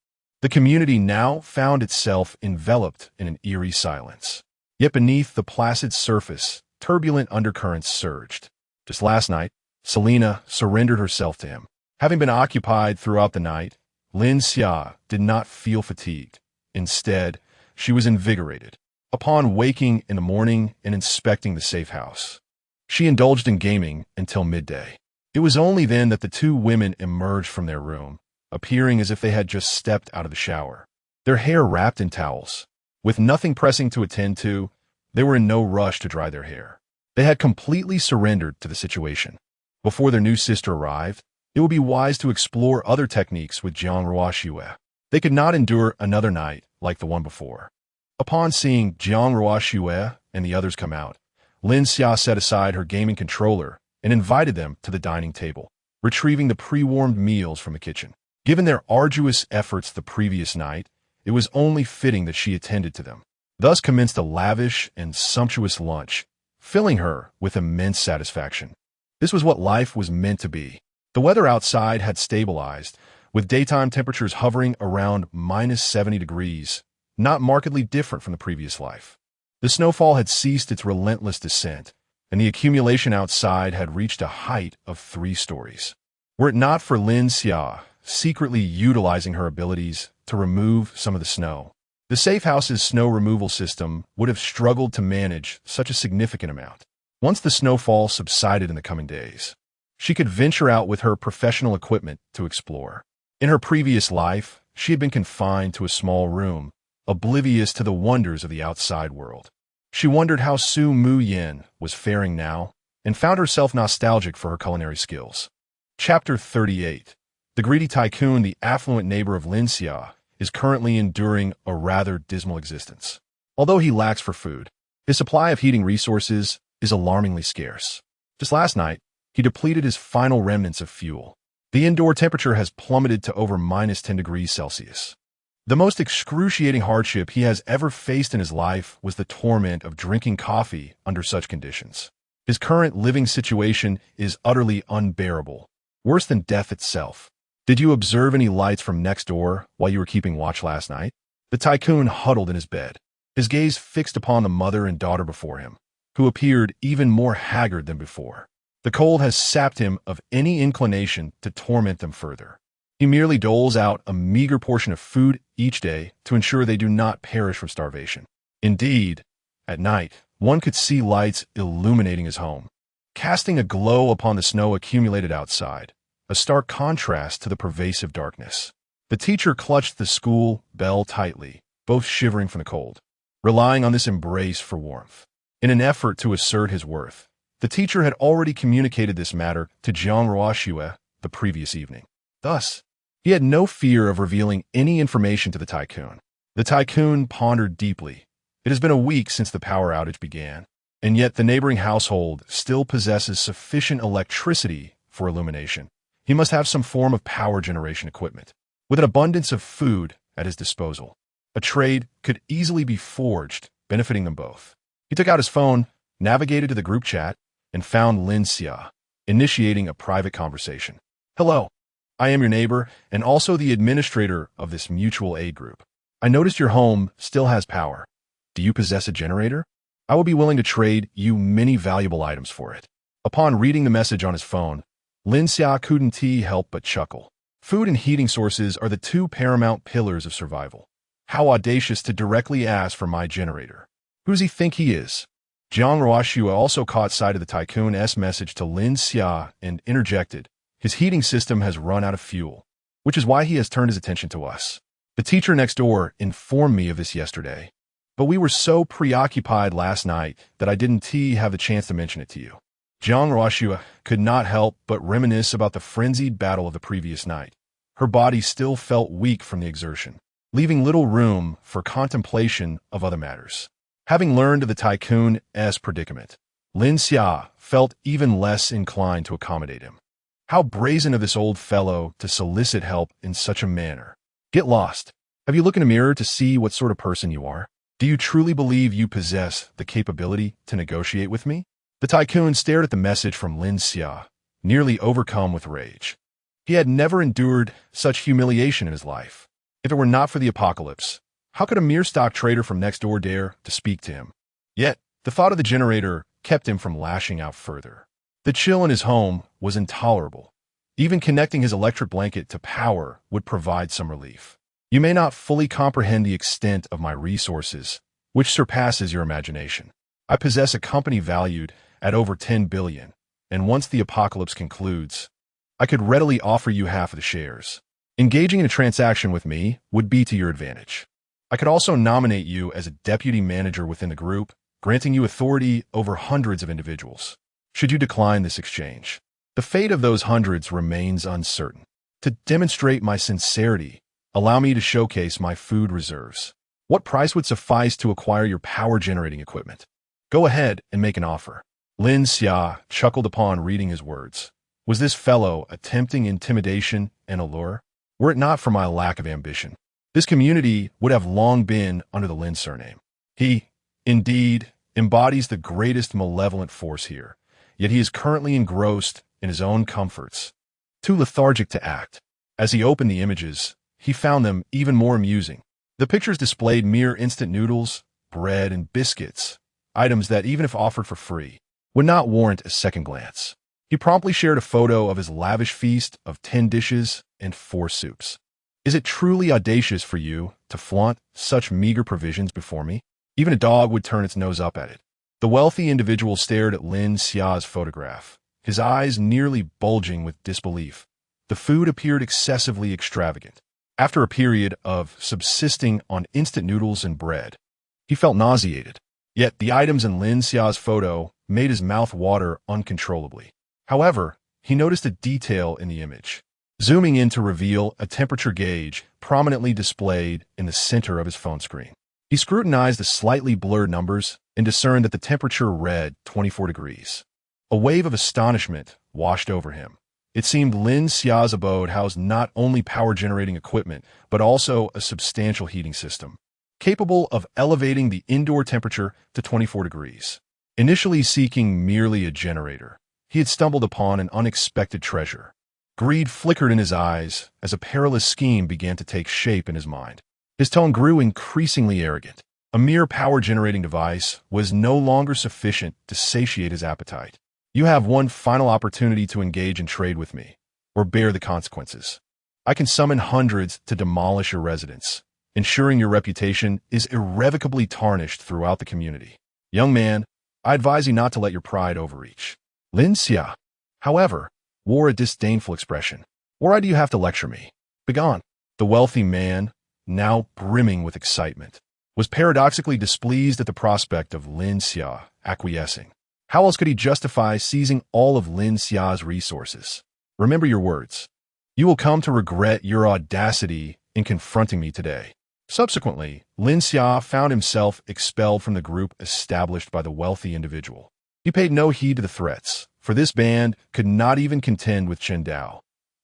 Speaker 1: The community now found itself enveloped in an eerie silence. Yet beneath the placid surface, turbulent undercurrents surged. Just last night, Selena surrendered herself to him. Having been occupied throughout the night, Lin Xia did not feel fatigued. Instead, she was invigorated. Upon waking in the morning and inspecting the safe house, she indulged in gaming until midday. It was only then that the 2 women emerged from their room, appearing as if they had just stepped out of the shower, their hair wrapped in towels. With nothing pressing to attend to, they were in no rush to dry their hair. They had completely surrendered to the situation. Before their new sister arrived, it would be wise to explore other techniques with Jiang Ruoxue. They could not endure another night like the one before. Upon seeing Jiang Ruoxue and the others come out, Lin Xia set aside her gaming controller and invited them to the dining table, retrieving the pre-warmed meals from the kitchen. Given their arduous efforts the previous night, it was only fitting that she attended to them. Thus commenced a lavish and sumptuous lunch, filling her with immense satisfaction. This was what life was meant to be. The weather outside had stabilized, with daytime temperatures hovering around -70 degrees, not markedly different from the previous life. The snowfall had ceased its relentless descent, and the accumulation outside had reached a height of 3 stories. Were it not for Lin Xia secretly utilizing her abilities to remove some of the snow, the safe house's snow removal system would have struggled to manage such a significant amount. Once the snowfall subsided in the coming days, she could venture out with her professional equipment to explore. In her previous life, she had been confined to a small room, oblivious to the wonders of the outside world. She wondered how Su Mu Yin was faring now, and found herself nostalgic for her culinary skills. Chapter 38. The greedy tycoon, the affluent neighbor of Lin Xia, is currently enduring a rather dismal existence. Although he lacks for food, his supply of heating resources is alarmingly scarce. Just last night, he depleted his final remnants of fuel. The indoor temperature has plummeted to over -10 degrees Celsius. The most excruciating hardship he has ever faced in his life was the torment of drinking coffee under such conditions. His current living situation is utterly unbearable, worse than death itself. Did you observe any lights from next door while you were keeping watch last night? The tycoon huddled in his bed, his gaze fixed upon the mother and daughter before him, who appeared even more haggard than before. The cold has sapped him of any inclination to torment them further. He merely doles out a meager portion of food each day to ensure they do not perish from starvation. Indeed, at night, one could see lights illuminating his home, casting a glow upon the snow accumulated outside, a stark contrast to the pervasive darkness. The teacher clutched the school bell tightly, both shivering from the cold, relying on this embrace for warmth. In an effort to assert his worth, the teacher had already communicated this matter to Jiang Ruoxue the previous evening. Thus, he had no fear of revealing any information to the tycoon. The tycoon pondered deeply. It has been a week since the power outage began. and yet the neighboring household still possesses sufficient electricity for illumination. He must have some form of power generation equipment. With an abundance of food at his disposal, a trade could easily be forged, benefiting them both. He took out his phone, navigated to the group chat, and found Lin Xia, initiating a private conversation. "Hello, I am your neighbor and also the administrator of this mutual aid group. I noticed your home still has power. Do you possess a generator? I will be willing to trade you many valuable items for it." Upon reading the message on his phone, Lin Xia couldn't help but chuckle. Food and heating sources are the two paramount pillars of survival. How audacious to directly ask for my generator. Who does he think he is? Jiang Ruoxue also caught sight of the tycoon's message to Lin Xia and interjected, "His heating system has run out of fuel, which is why he has turned his attention to us. The teacher next door informed me of this yesterday, but we were so preoccupied last night that I didn't have the chance to mention it to you." Jiang Ruoxue could not help but reminisce about the frenzied battle of the previous night. Her body still felt weak from the exertion, leaving little room for contemplation of other matters. Having learned of the tycoon's predicament, Lin Xia felt even less inclined to accommodate him. How brazen of this old fellow to solicit help in such a manner. Get lost. Have you looked in a mirror to see what sort of person you are? Do you truly believe you possess the capability to negotiate with me? The tycoon stared at the message from Lin Xia, nearly overcome with rage. He had never endured such humiliation in his life. If it were not for the apocalypse, how could a mere stock trader from next door dare to speak to him? Yet, the thought of the generator kept him from lashing out further. The chill in his home was intolerable. Even connecting his electric blanket to power would provide some relief. You may not fully comprehend the extent of my resources, which surpasses your imagination. I possess a company valued at over 10 billion, and once the apocalypse concludes, I could readily offer you half of the shares. Engaging in a transaction with me would be to your advantage. I could also nominate you as a deputy manager within the group, granting you authority over hundreds of individuals. Should you decline this exchange, the fate of those hundreds remains uncertain. To demonstrate my sincerity, allow me to showcase my food reserves. What price would suffice to acquire your power-generating equipment? Go ahead and make an offer." Lin Xia chuckled upon reading his words. Was this fellow attempting intimidation and allure? Were it not for my lack of ambition, this community would have long been under the Lin surname. He, indeed, embodies the greatest malevolent force here, yet he is currently engrossed in his own comforts, too lethargic to act. As he opened the images, he found them even more amusing. The pictures displayed mere instant noodles, bread, and biscuits, items that, even if offered for free, would not warrant a second glance. He promptly shared a photo of his lavish feast of 10 dishes and 4 soups. Is it truly audacious for you to flaunt such meager provisions before me? Even a dog would turn its nose up at it. The wealthy individual stared at Lin Xia's photograph, his eyes nearly bulging with disbelief. The food appeared excessively extravagant. After a period of subsisting on instant noodles and bread, he felt nauseated. Yet the items in Lin Xia's photo made his mouth water uncontrollably. However, he noticed a detail in the image, zooming in to reveal a temperature gauge prominently displayed in the center of his phone screen. He scrutinized the slightly blurred numbers and discerned that the temperature read 24 degrees. A wave of astonishment washed over him. It seemed Lin Xia's abode housed not only power-generating equipment, but also a substantial heating system, capable of elevating the indoor temperature to 24 degrees. Initially seeking merely a generator, he had stumbled upon an unexpected treasure. Greed flickered in his eyes as a perilous scheme began to take shape in his mind. His tone grew increasingly arrogant. A mere power-generating device was no longer sufficient to satiate his appetite. You have one final opportunity to engage in trade with me, or bear the consequences. I can summon hundreds to demolish your residence, ensuring your reputation is irrevocably tarnished throughout the community. Young man, I advise you not to let your pride overreach. Lin Xia, however, wore a disdainful expression. Why do you have to lecture me? Begone. The wealthy man, now brimming with excitement, was paradoxically displeased at the prospect of Lin Xia acquiescing. How else could he justify seizing all of Lin Xia's resources? Remember your words. You will come to regret your audacity in confronting me today. Subsequently, Lin Xia found himself expelled from the group established by the wealthy individual. He paid no heed to the threats, for this band could not even contend with Chen Dao.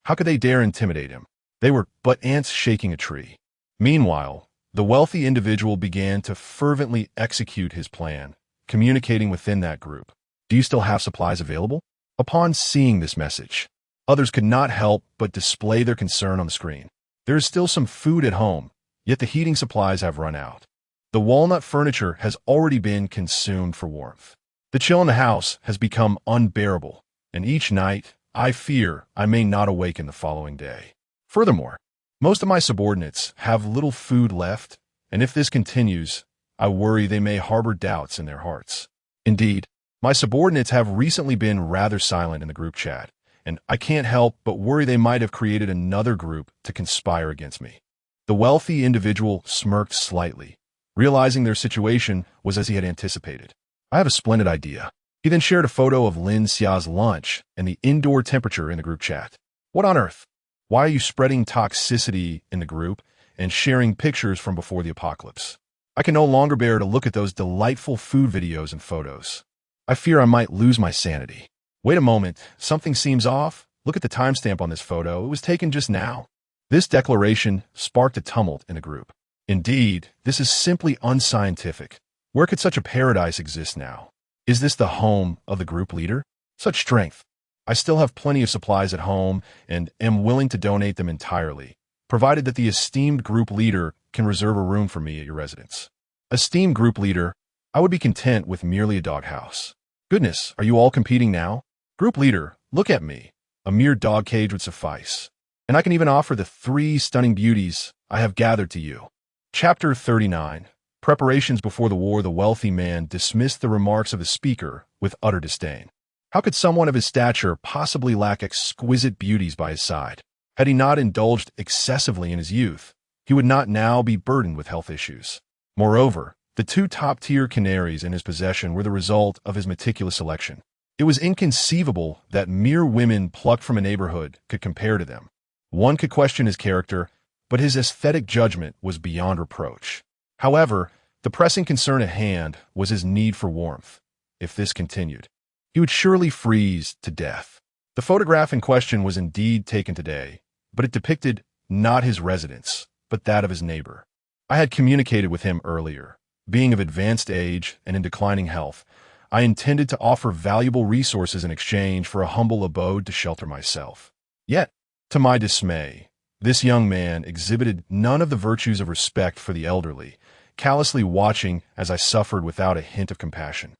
Speaker 1: How could they dare intimidate him? They were but ants shaking a tree. Meanwhile, the wealthy individual began to fervently execute his plan, communicating within that group. Do you still have supplies available? Upon seeing this message, others could not help but display their concern on the screen. There is still some food at home, yet the heating supplies have run out. The walnut furniture has already been consumed for warmth. The chill in the house has become unbearable, and each night, I fear I may not awaken the following day. Furthermore, most of my subordinates have little food left, and if this continues, I worry they may harbor doubts in their hearts. Indeed, my subordinates have recently been rather silent in the group chat, and I can't help but worry they might have created another group to conspire against me. The wealthy individual smirked slightly, realizing their situation was as he had anticipated. I have a splendid idea. He then shared a photo of Lin Xia's lunch and the indoor temperature in the group chat. What on earth? Why are you spreading toxicity in the group and sharing pictures from before the apocalypse? I can no longer bear to look at those delightful food videos and photos. I fear I might lose my sanity. Wait a moment, something seems off. Look at the timestamp on this photo. It was taken just now. This declaration sparked a tumult in the group. Indeed, this is simply unscientific. Where could such a paradise exist now? Is this the home of the group leader? Such strength. I still have plenty of supplies at home and am willing to donate them entirely, provided that the esteemed group leader can reserve a room for me at your residence. Esteemed group leader, I would be content with merely a doghouse. Goodness, are you all competing now? Group leader, look at me. A mere dog cage would suffice. And I can even offer the 3 stunning beauties I have gathered to you. Chapter 39. Preparations before the war. The wealthy man dismissed the remarks of the speaker with utter disdain. How could someone of his stature possibly lack exquisite beauties by his side? Had he not indulged excessively in his youth, he would not now be burdened with health issues. Moreover, the 2 top-tier canaries in his possession were the result of his meticulous selection. It was inconceivable that mere women plucked from a neighborhood could compare to them. One could question his character, but his aesthetic judgment was beyond reproach. However, the pressing concern at hand was his need for warmth. If this continued, he would surely freeze to death. The photograph in question was indeed taken today, but it depicted not his residence, but that of his neighbor. I had communicated with him earlier. Being of advanced age and in declining health, I intended to offer valuable resources in exchange for a humble abode to shelter myself. Yet, to my dismay, this young man exhibited none of the virtues of respect for the elderly, callously watching as I suffered without a hint of compassion.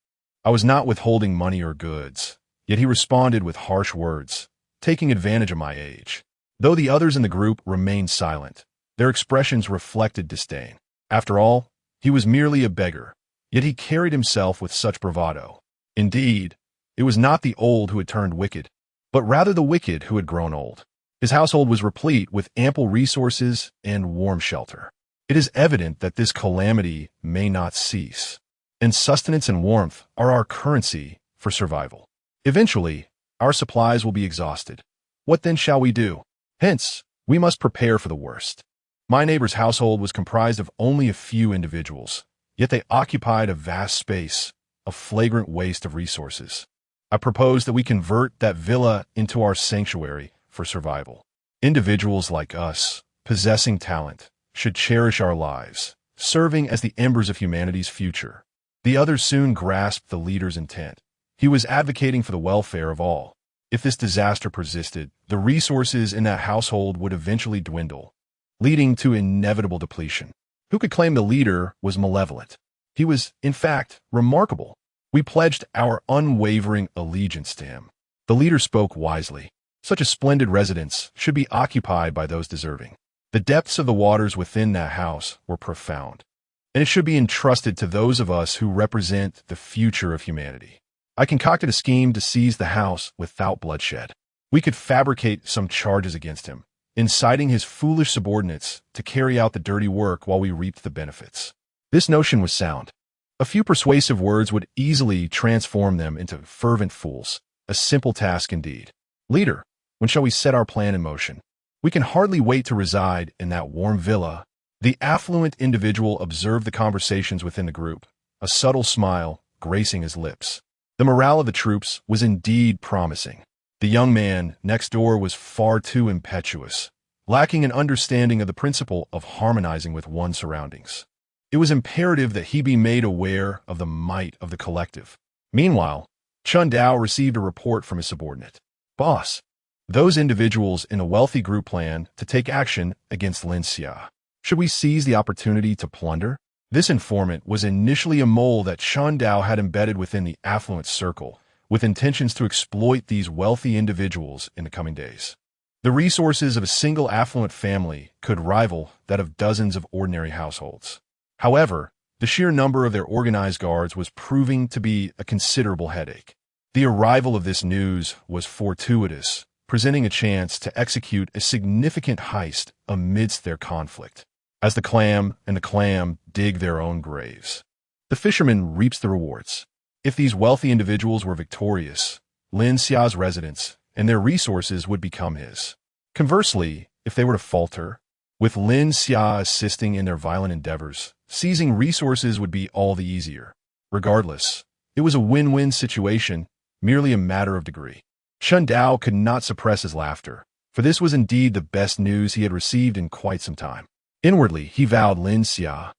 Speaker 1: I was not withholding money or goods, yet he responded with harsh words, taking advantage of my age. Though the others in the group remained silent, their expressions reflected disdain. After all, he was merely a beggar, yet he carried himself with such bravado. Indeed, it was not the old who had turned wicked, but rather the wicked who had grown old. His household was replete with ample resources and warm shelter. It is evident that this calamity may not cease, and sustenance and warmth are our currency for survival. Eventually, our supplies will be exhausted. What then shall we do? Hence, we must prepare for the worst. My neighbor's household was comprised of only a few individuals, yet they occupied a vast space, a flagrant waste of resources. I propose that we convert that villa into our sanctuary for survival. Individuals like us, possessing talent, should cherish our lives, serving as the embers of humanity's future. The others soon grasped the leader's intent. He was advocating for the welfare of all. If this disaster persisted, the resources in that household would eventually dwindle, leading to inevitable depletion. Who could claim the leader was malevolent? He was, in fact, remarkable. We pledged our unwavering allegiance to him. The leader spoke wisely. Such a splendid residence should be occupied by those deserving. The depths of the waters within that house were profound, and it should be entrusted to those of us who represent the future of humanity. I concocted a scheme to seize the house without bloodshed. We could fabricate some charges against him, inciting his foolish subordinates to carry out the dirty work while we reaped the benefits. This notion was sound. A few persuasive words would easily transform them into fervent fools. A simple task indeed. Leader, when shall we set our plan in motion? We can hardly wait to reside in that warm villa The affluent individual observed the conversations within the group, a subtle smile gracing his lips. The morale of the troops was indeed promising. The young man next door was far too impetuous, lacking an understanding of the principle of harmonizing with one's surroundings. It was imperative that he be made aware of the might of the collective. Meanwhile, Chun Dao received a report from his subordinate. Boss, those individuals in a wealthy group plan to take action against Lin Xia. Should we seize the opportunity to plunder? This informant was initially a mole that Chun Dao had embedded within the affluent circle, with intentions to exploit these wealthy individuals in the coming days. The resources of a single affluent family could rival that of dozens of ordinary households. However, the sheer number of their organized guards was proving to be a considerable headache. The arrival of this news was fortuitous, presenting a chance to execute a significant heist amidst their conflict. As the clam and the clam dig their own graves, the fisherman reaps the rewards. If these wealthy individuals were victorious, Lin Xia's residence and their resources would become his. Conversely, if they were to falter, with Lin Xia assisting in their violent endeavors, seizing resources would be all the easier. Regardless, it was a win-win situation, merely a matter of degree. Chun Dao could not suppress his laughter, for this was indeed the best news he had received in quite some time. Inwardly, he vowed Lin Xia,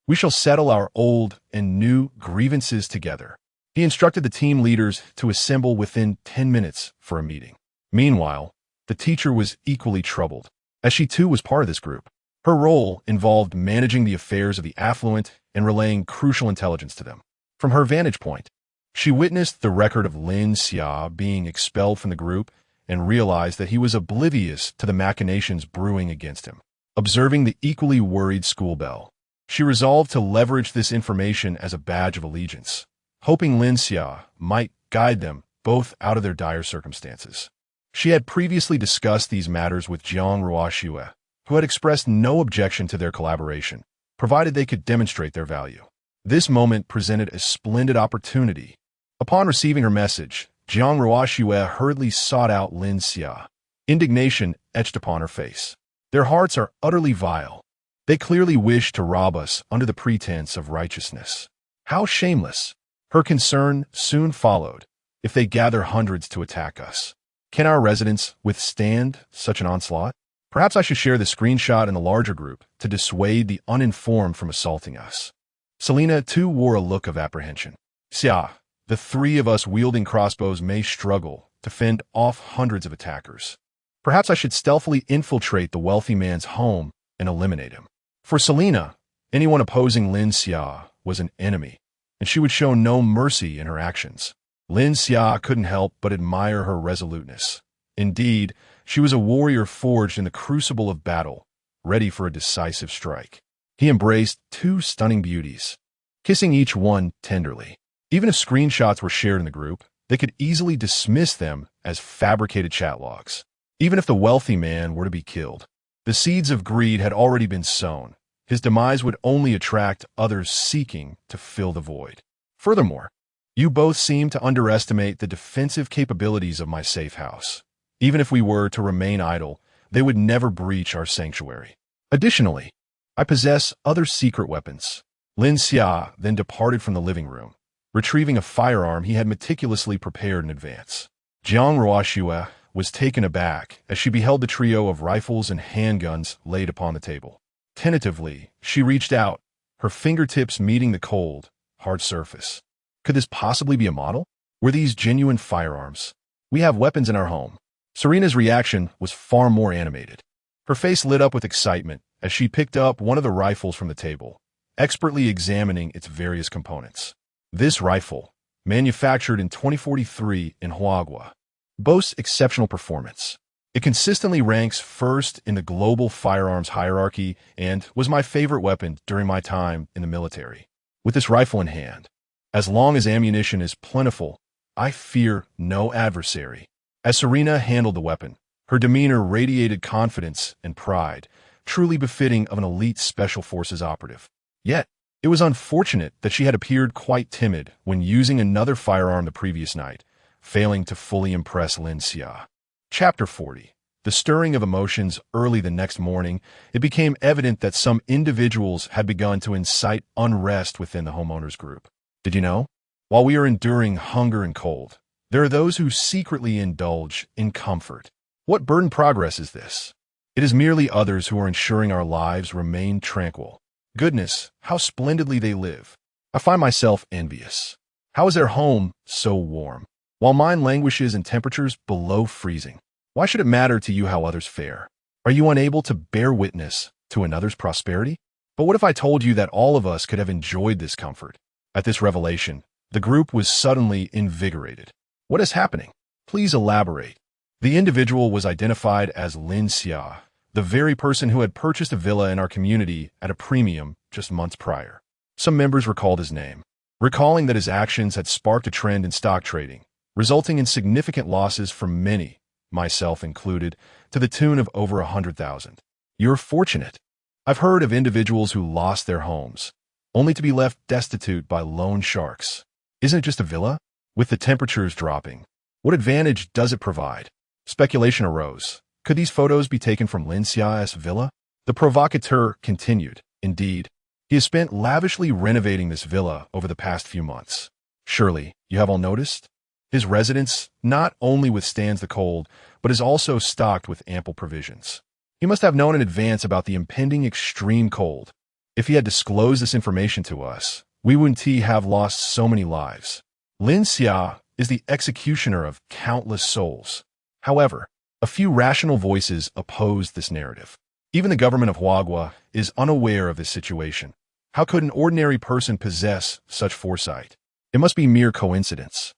Speaker 1: "We shall settle our old and new grievances together." He instructed the team leaders to assemble within 10 minutes for a meeting. Meanwhile, the teacher was equally troubled, as she too was part of this group. Her role involved managing the affairs of the affluent and relaying crucial intelligence to them. From her vantage point, she witnessed the record of Lin Xia being expelled from the group and realized that he was oblivious to the machinations brewing against him. Observing the equally worried schoolbell, she resolved to leverage this information as a badge of allegiance, hoping Lin Xia might guide them both out of their dire circumstances. She had previously discussed these matters with Jiang Ruoxue, who had expressed no objection to their collaboration, provided they could demonstrate their value. This moment presented a splendid opportunity. Upon receiving her message, Jiang Ruoxue hurriedly sought out Lin Xia. Indignation etched upon her face. Their hearts are utterly vile. They clearly wish to rob us under the pretense of righteousness. How shameless! Her concern soon followed. If they gather hundreds to attack us, can our residents withstand such an onslaught? Perhaps I should share the screenshot in the larger group to dissuade the uninformed from assaulting us. Selena too wore a look of apprehension. Xia, the three of us wielding crossbows may struggle to fend off hundreds of attackers. Perhaps I should stealthily infiltrate the wealthy man's home and eliminate him. For Selena, anyone opposing Lin Xia was an enemy, and she would show no mercy in her actions. Lin Xia couldn't help but admire her resoluteness. Indeed, she was a warrior forged in the crucible of battle, ready for a decisive strike. He embraced two stunning beauties, kissing each one tenderly. Even if screenshots were shared in the group, they could easily dismiss them as fabricated chat logs. Even if the wealthy man were to be killed, the seeds of greed had already been sown. His demise would only attract others seeking to fill the void. Furthermore, you both seem to underestimate the defensive capabilities of my safe house. Even if we were to remain idle, they would never breach our sanctuary. Additionally, I possess other secret weapons. Lin Xia then departed from the living room, retrieving a firearm he had meticulously prepared in advance. Jiang Ruoxue was taken aback as she beheld the trio of rifles and handguns laid upon the table. Tentatively, she reached out, her fingertips meeting the cold, hard surface. Could this possibly be a model? Were these genuine firearms? We have weapons in our home. Serena's reaction was far more animated. Her face lit up with excitement as she picked up one of the rifles from the table, expertly examining its various components. This rifle, manufactured in 2043 in Huagua, boasts exceptional performance. It consistently ranks first in the global firearms hierarchy and was my favorite weapon during my time in the military. With this rifle in hand, as long as ammunition is plentiful, I fear no adversary. As Serena handled the weapon, her demeanor radiated confidence and pride, truly befitting of an elite special forces operative. Yet, it was unfortunate that she had appeared quite timid when using another firearm the previous night, failing to fully impress Lin Xia. Chapter 40. The stirring of emotions early the next morning, it became evident that some individuals had begun to incite unrest within the homeowners group. Did you know? While we are enduring hunger and cold, there are those who secretly indulge in comfort. What burdened progress is this? It is merely others who are ensuring our lives remain tranquil. Goodness, how splendidly they live. I find myself envious. How is their home so warm, while mine languishes in temperatures below freezing? Why should it matter to you how others fare? Are you unable to bear witness to another's prosperity? But what if I told you that all of us could have enjoyed this comfort? At this revelation, the group was suddenly invigorated. What is happening? Please elaborate. The individual was identified as Lin Xia, the very person who had purchased a villa in our community at a premium just months prior. Some members recalled his name, recalling that his actions had sparked a trend in stock trading, resulting in significant losses for many, myself included, to the tune of over 100,000. You're fortunate. I've heard of individuals who lost their homes, only to be left destitute by loan sharks. Isn't it just a villa? With the temperatures dropping, what advantage does it provide? Speculation arose. Could these photos be taken from Lin Xia's villa? The provocateur continued. Indeed, he has spent lavishly renovating this villa over the past few months. Surely, you have all noticed? His residence not only withstands the cold, but is also stocked with ample provisions. He must have known in advance about the impending extreme cold. If he had disclosed this information to us, we wouldn't have lost so many lives. Lin Xia is the executioner of countless souls. However, a few rational voices oppose this narrative. Even the government of Huagua is unaware of this situation. How could an ordinary person possess such foresight? It must be mere coincidence.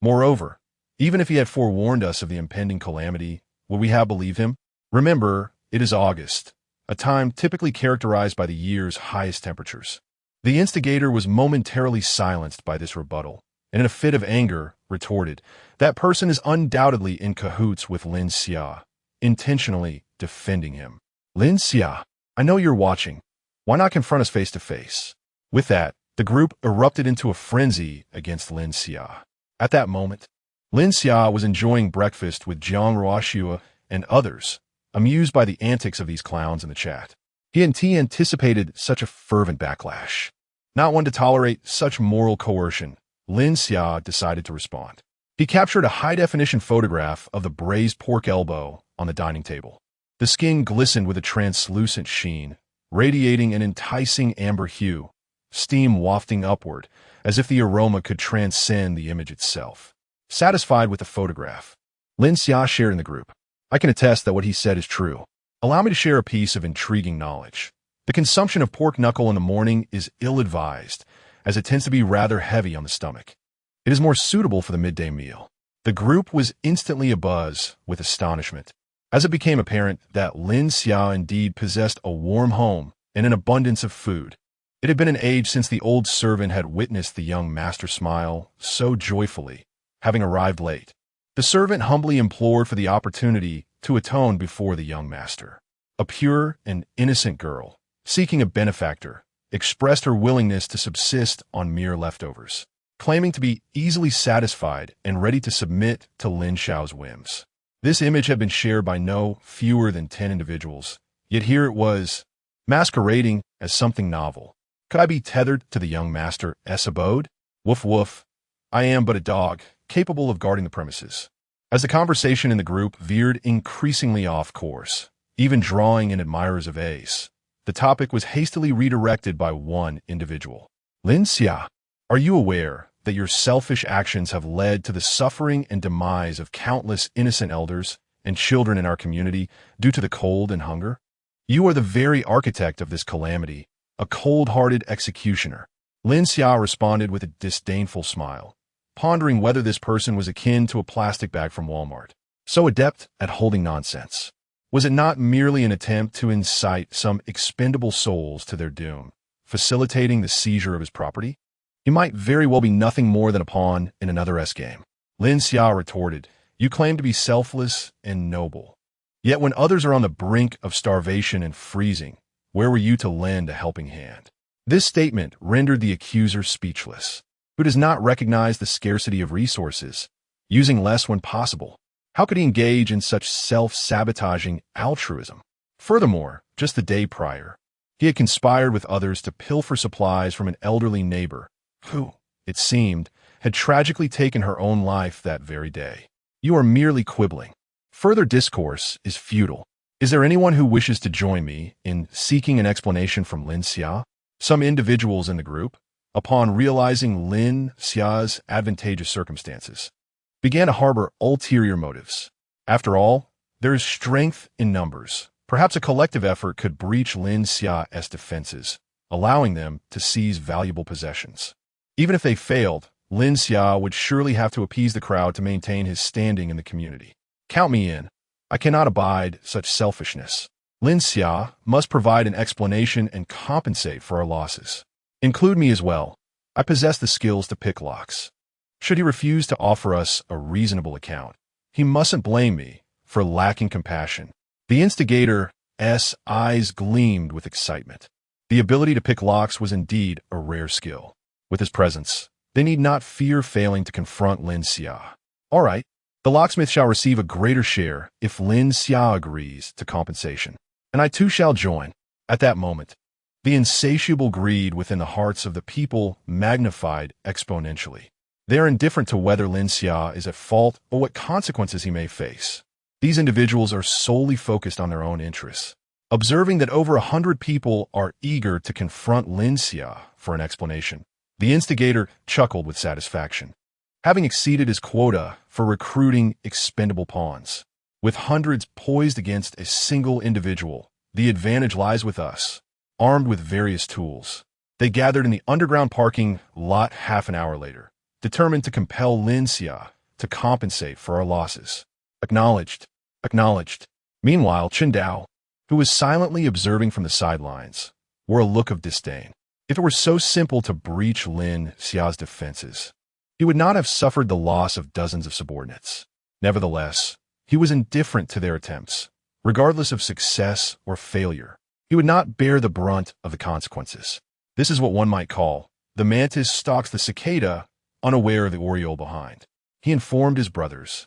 Speaker 1: Moreover, even if he had forewarned us of the impending calamity, would we have believed him? Remember, it is August, a time typically characterized by the year's highest temperatures. The instigator was momentarily silenced by this rebuttal, and in a fit of anger, retorted, that person is undoubtedly in cahoots with Lin Xia, intentionally defending him. Lin Xia, I know you're watching. Why not confront us face to face? With that, the group erupted into a frenzy against Lin Xia. At that moment, Lin Xia was enjoying breakfast with Jiang Ruoxua and others, amused by the antics of these clowns in the chat. He anticipated such a fervent backlash. Not one to tolerate such moral coercion, Lin Xia decided to respond. He captured a high-definition photograph of the braised pork elbow on the dining table. The skin glistened with a translucent sheen, radiating an enticing amber hue, steam wafting upward, as if the aroma could transcend the image itself. Satisfied with the photograph, Lin Xia shared in the group. I can attest that what he said is true. Allow me to share a piece of intriguing knowledge. The consumption of pork knuckle in the morning is ill-advised, as it tends to be rather heavy on the stomach. It is more suitable for the midday meal. The group was instantly abuzz with astonishment, as it became apparent that Lin Xia indeed possessed a warm home and an abundance of food. It had been an age since the old servant had witnessed the young master smile so joyfully, having arrived late. The servant humbly implored for the opportunity to atone before the young master. A pure and innocent girl, seeking a benefactor, expressed her willingness to subsist on mere leftovers, claiming to be easily satisfied and ready to submit to Lin Xiao's whims. This image had been shared by no fewer than 10 individuals, yet here it was, masquerading as something novel. Could I be tethered to the young master's abode? Woof woof. I am but a dog, capable of guarding the premises. As the conversation in the group veered increasingly off course, even drawing in admirers of Ace, the topic was hastily redirected by one individual. Lin Xia, are you aware that your selfish actions have led to the suffering and demise of countless innocent elders and children in our community due to the cold and hunger? You are the very architect of this calamity, a cold-hearted executioner. Lin Xia responded with a disdainful smile, pondering whether this person was akin to a plastic bag from Walmart, so adept at holding nonsense. Was it not merely an attempt to incite some expendable souls to their doom, facilitating the seizure of his property? He might very well be nothing more than a pawn in another S-game. Lin Xia retorted, you claim to be selfless and noble. Yet when others are on the brink of starvation and freezing, where were you to lend a helping hand? This statement rendered the accuser speechless. Who does not recognize the scarcity of resources, using less when possible? How could he engage in such self-sabotaging altruism? Furthermore, just the day prior, he had conspired with others to pilfer supplies from an elderly neighbor who, it seemed, had tragically taken her own life that very day. You are merely quibbling. Further discourse is futile. Is there anyone who wishes to join me in seeking an explanation from Lin Xia? Some individuals in the group, upon realizing Lin Xia's advantageous circumstances, began to harbor ulterior motives. After all, there is strength in numbers. Perhaps a collective effort could breach Lin Xia's defenses, allowing them to seize valuable possessions. Even if they failed, Lin Xia would surely have to appease the crowd to maintain his standing in the community. Count me in. I cannot abide such selfishness. Lin Xia must provide an explanation and compensate for our losses. Include me as well. I possess the skills to pick locks. Should he refuse to offer us a reasonable account, he mustn't blame me for lacking compassion. The instigator's eyes gleamed with excitement. The ability to pick locks was indeed a rare skill. With his presence, they need not fear failing to confront Lin Xia. All right, the locksmith shall receive a greater share if Lin Xia agrees to compensation, and I too shall join. At that moment, the insatiable greed within the hearts of the people magnified exponentially. They are indifferent to whether Lin Xia is at fault or what consequences he may face. These individuals are solely focused on their own interests. Observing that over 100 people are eager to confront Lin Xia for an explanation, the instigator chuckled with satisfaction. Having exceeded his quota for recruiting expendable pawns, with hundreds poised against a single individual, the advantage lies with us. Armed with various tools, they gathered in the underground parking lot half an hour later, determined to compel Lin Xia to compensate for our losses. Acknowledged. Acknowledged. Meanwhile, Chen Dao, who was silently observing from the sidelines, wore a look of disdain. If it were so simple to breach Lin Xia's defenses, he would not have suffered the loss of dozens of subordinates. Nevertheless, he was indifferent to their attempts. Regardless of success or failure, he would not bear the brunt of the consequences. This is what one might call, the mantis stalks the cicada, unaware of the oriole behind. He informed his brothers.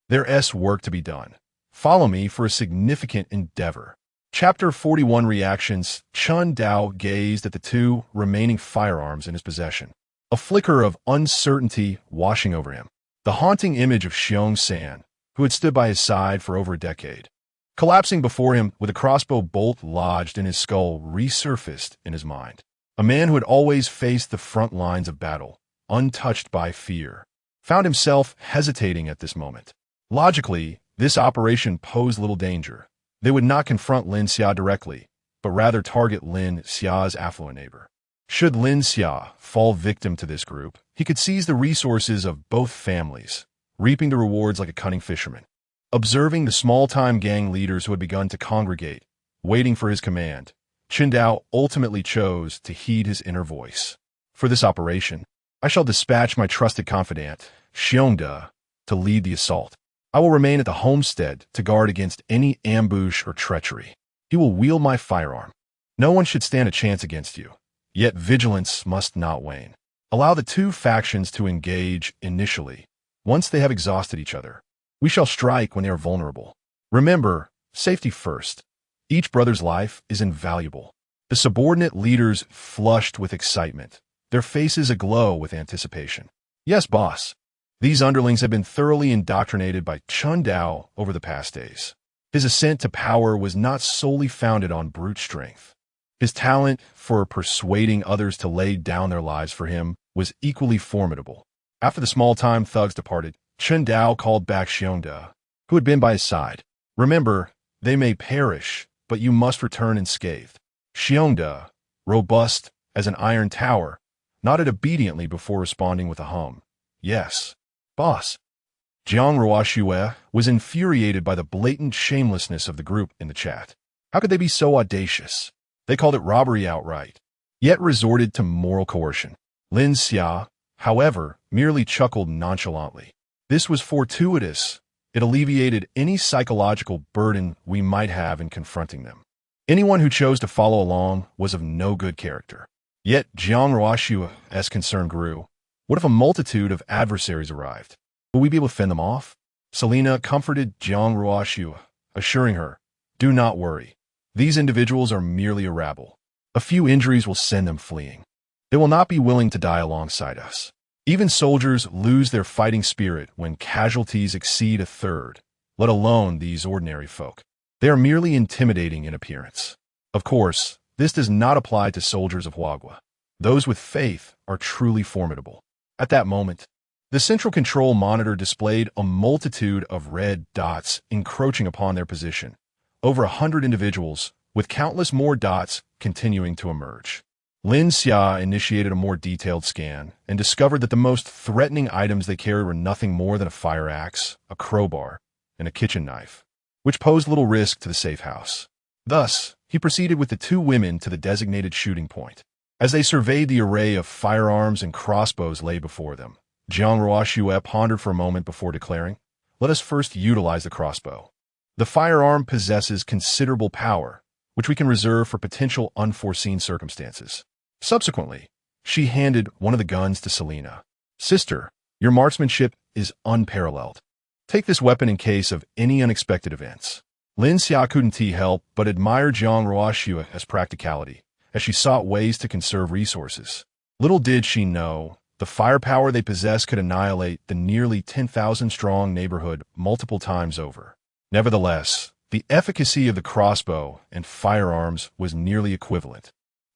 Speaker 1: There's work to be done. Follow me for a significant endeavor. Chapter 41 Reactions. Chen Dao gazed at the two remaining firearms in his possession, a flicker of uncertainty washing over him. The haunting image of Xiong San, who had stood by his side for over a decade, collapsing before him with a crossbow bolt lodged in his skull, resurfaced in his mind. A man who had always faced the front lines of battle, untouched by fear, found himself hesitating at this moment. Logically, this operation posed little danger. They would not confront Lin Xia directly, but rather target Lin Xia's affluent neighbor. Should Lin Xia fall victim to this group, he could seize the resources of both families, reaping the rewards like a cunning fisherman. Observing the small-time gang leaders who had begun to congregate, waiting for his command, Chen Dao ultimately chose to heed his inner voice. For this operation, I shall dispatch my trusted confidant, Xiongda, to lead the assault. I will remain at the homestead to guard against any ambush or treachery. He will wield my firearm. No one should stand a chance against you. Yet vigilance must not wane. Allow the two factions to engage initially. Once they have exhausted each other, we shall strike when they are vulnerable. Remember, safety first. Each brother's life is invaluable. The subordinate leaders flushed with excitement, their faces aglow with anticipation. Yes, boss. These underlings have been thoroughly indoctrinated by Chen Dao over the past days. His ascent to power was not solely founded on brute strength. His talent for persuading others to lay down their lives for him was equally formidable. After the small-time thugs departed, Chen Dao called back Xiongda, who had been by his side. Remember, they may perish, but you must return unscathed. Xiongda, robust as an iron tower, nodded obediently before responding with a hum. Yes, boss. Jiang Ruoxue was infuriated by the blatant shamelessness of the group in the chat. How could they be so audacious? They called it robbery outright, yet resorted to moral coercion. Lin Xia, however, merely chuckled nonchalantly. This was fortuitous. It alleviated any psychological burden we might have in confronting them. Anyone who chose to follow along was of no good character. Yet Jiang Ruoxue's concern grew. What if a multitude of adversaries arrived? Will we be able to fend them off? Selena comforted Jiang Ruoxiu, assuring her, "Do not worry. These individuals are merely a rabble. A few injuries will send them fleeing. They will not be willing to die alongside us. Even soldiers lose their fighting spirit when casualties exceed a third, let alone these ordinary folk. They are merely intimidating in appearance. Of course, this does not apply to soldiers of Huagua. Those with faith are truly formidable." At that moment, the central control monitor displayed a multitude of red dots encroaching upon their position, over 100 individuals, with countless more dots continuing to emerge. Lin Xia initiated a more detailed scan and discovered that the most threatening items they carried were nothing more than a fire axe, a crowbar, and a kitchen knife, which posed little risk to the safe house. Thus, he proceeded with the two women to the designated shooting point. As they surveyed the array of firearms and crossbows lay before them, Jiang Ruoxiu pondered for a moment before declaring, "Let us first utilize the crossbow. The firearm possesses considerable power, which we can reserve for potential unforeseen circumstances." Subsequently, she handed one of the guns to Selena. "Sister, your marksmanship is unparalleled. Take this weapon in case of any unexpected events." Lin Xia couldn't help but admire Jiang Ruoxiu's practicality, as she sought ways to conserve resources. Little did she know, the firepower they possessed could annihilate the nearly 10,000-strong neighborhood multiple times over. Nevertheless, the efficacy of the crossbow and firearms was nearly equivalent.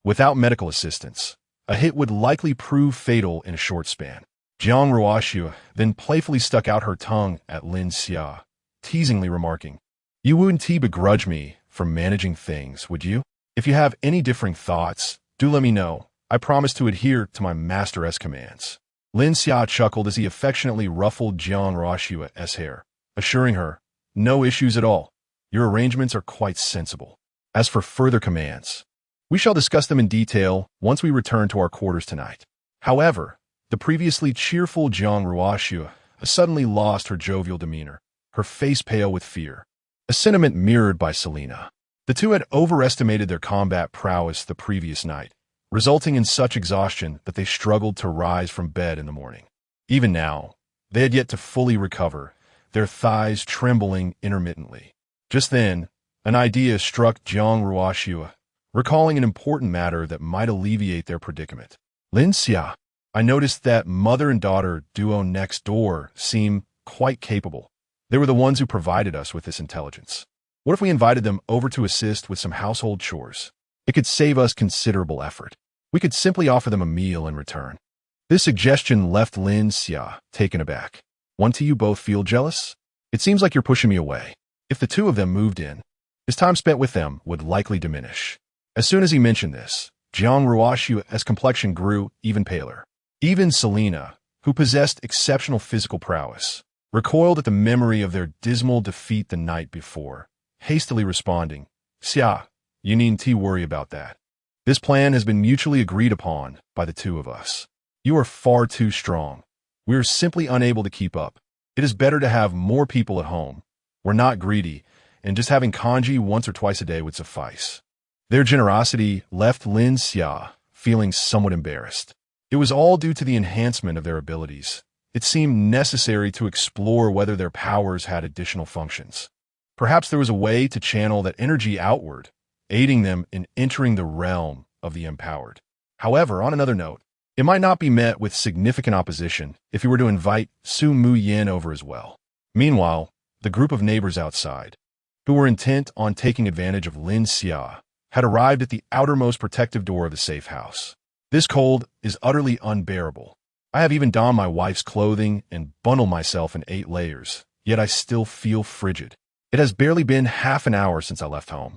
Speaker 1: Without medical assistance, a hit would likely prove fatal in a short span. Jiang Ruoxiu then playfully stuck out her tongue at Lin Xia, teasingly remarking, "You wouldn't begrudge me for managing things, would you? If you have any differing thoughts, do let me know. I promise to adhere to my master's commands." Lin Xia chuckled as he affectionately ruffled Jiang Ruoxiu's hair, assuring her, "No issues at all. Your arrangements are quite sensible. As for further commands, we shall discuss them in detail once we return to our quarters tonight." However, the previously cheerful Jiang Ruoxiu suddenly lost her jovial demeanor, her face pale with fear, a sentiment mirrored by Selena. The two had overestimated their combat prowess the previous night, resulting in such exhaustion that they struggled to rise from bed in the morning. Even now, they had yet to fully recover, their thighs trembling intermittently. Just then, an idea struck Jiang Ruoxiu, recalling an important matter that might alleviate their predicament. "Lin Xia, I noticed that mother and daughter duo next door seem quite capable. They were the ones who provided us with this intelligence. What if we invited them over to assist with some household chores? It could save us considerable effort. We could simply offer them a meal in return." This suggestion left Lin Xia taken aback. "Won't you both feel jealous? It seems like you're pushing me away." If the two of them moved in, his time spent with them would likely diminish. As soon as he mentioned this, Jiang Ruoxiu's complexion grew even paler. Even Selena, who possessed exceptional physical prowess, recoiled at the memory of their dismal defeat the night before, hastily responding, "Xia, you needn't worry about that. This plan has been mutually agreed upon by the two of us. You are far too strong. We are simply unable to keep up. It is better to have more people at home. We're not greedy, and just having kanji once or twice a day would suffice." Their generosity left Lin Xia feeling somewhat embarrassed. It was all due to the enhancement of their abilities. It seemed necessary to explore whether their powers had additional functions. Perhaps there was a way to channel that energy outward, aiding them in entering the realm of the empowered. However, on another note, it might not be met with significant opposition if he were to invite Su Mu Yin over as well. Meanwhile, the group of neighbors outside, who were intent on taking advantage of Lin Xia, had arrived at the outermost protective door of the safe house. "This cold is utterly unbearable. I have even donned my wife's clothing and bundled myself in 8 layers, yet I still feel frigid. It has barely been half an hour since I left home,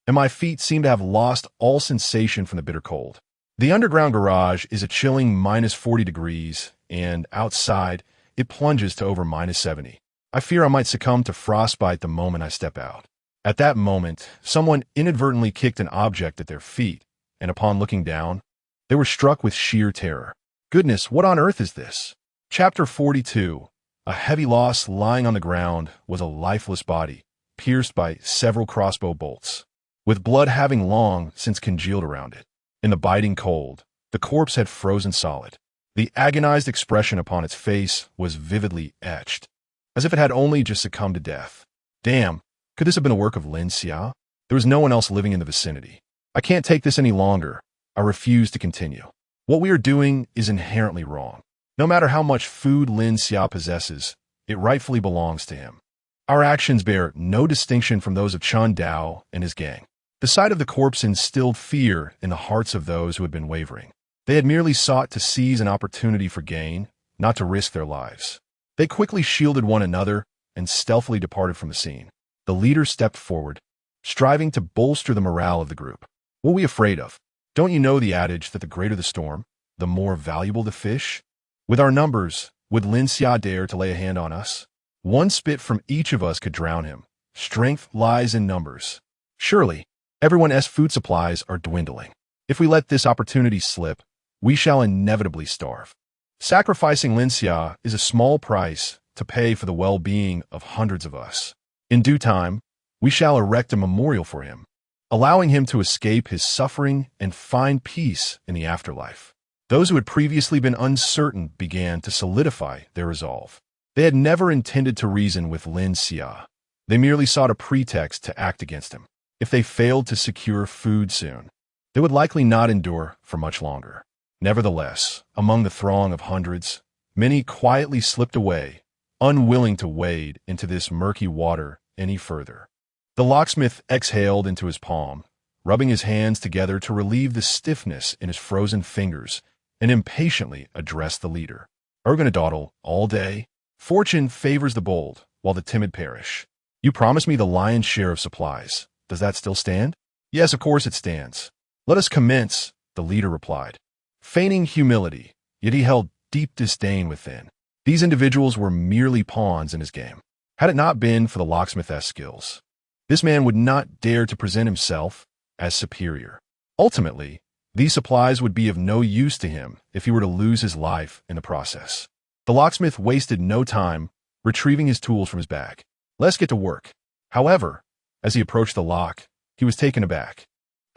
Speaker 1: and my feet seem to have lost all sensation from the bitter cold. The underground garage is a chilling -40 degrees, and outside, it plunges to over -70. I fear I might succumb to frostbite the moment I step out." At that moment, someone inadvertently kicked an object at their feet, and upon looking down, they were struck with sheer terror. Goodness, what on earth is this? Chapter 42. A heavy loss lying on the ground was a lifeless body, pierced by several crossbow bolts, with blood having long since congealed around it. In the biting cold, the corpse had frozen solid. The agonized expression upon its face was vividly etched. as if it had only just succumbed to death. Damn, could this have been a work of Lin Xia? There was no one else living in the vicinity. I can't take this any longer. I refuse to continue. What we are doing is inherently wrong. No matter how much food Lin Xia possesses, it rightfully belongs to him. Our actions bear no distinction from those of Chun Dao and his gang. The sight of the corpse instilled fear in the hearts of those who had been wavering. They had merely sought to seize an opportunity for gain, not to risk their lives. They quickly shielded one another and stealthily departed from the scene. The leader stepped forward, striving to bolster the morale of the group. What are we afraid of? Don't you know the adage that the greater the storm, the more valuable the fish? With our numbers, would Lin Xia dare to lay a hand on us? One spit from each of us could drown him. Strength lies in numbers. Surely, everyone's food supplies are dwindling. If we let this opportunity slip, we shall inevitably starve. Sacrificing Lin Xia is a small price to pay for the well-being of hundreds of us. In due time, we shall erect a memorial for him, allowing him to escape his suffering and find peace in the afterlife. Those who had previously been uncertain began to solidify their resolve. They had never intended to reason with Lin Xia. They merely sought a pretext to act against him. If they failed to secure food soon, they would likely not endure for much longer. Nevertheless, among the throng of hundreds, many quietly slipped away, unwilling to wade into this murky water any further. The locksmith exhaled into his palm, rubbing his hands together to relieve the stiffness in his frozen fingers, and impatiently addressed the leader. "Are we going to dawdle all day? Fortune favors the bold, while the timid perish. You promised me the lion's share of supplies. Does that still stand?" "Yes, of course it stands." "Let us commence," the leader replied, feigning humility, yet he held deep disdain within. These individuals were merely pawns in his game. Had it not been for the locksmith's skills, this man would not dare to present himself as superior. Ultimately, these supplies would be of no use to him if he were to lose his life in the process. The locksmith wasted no time retrieving his tools from his bag. "Let's get to work." However, as he approached the lock, he was taken aback.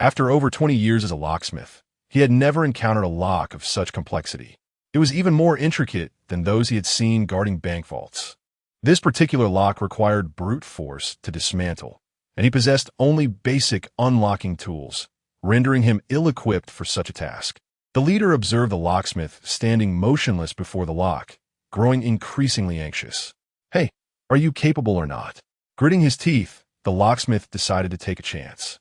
Speaker 1: After over 20 years as a locksmith, he had never encountered a lock of such complexity. It was even more intricate than those he had seen guarding bank vaults. This particular lock required brute force to dismantle, and he possessed only basic unlocking tools, rendering him ill-equipped for such a task. The leader observed the locksmith standing motionless before the lock, growing increasingly anxious. "Hey, are you capable or not?" Gritting his teeth, the locksmith decided to take a chance.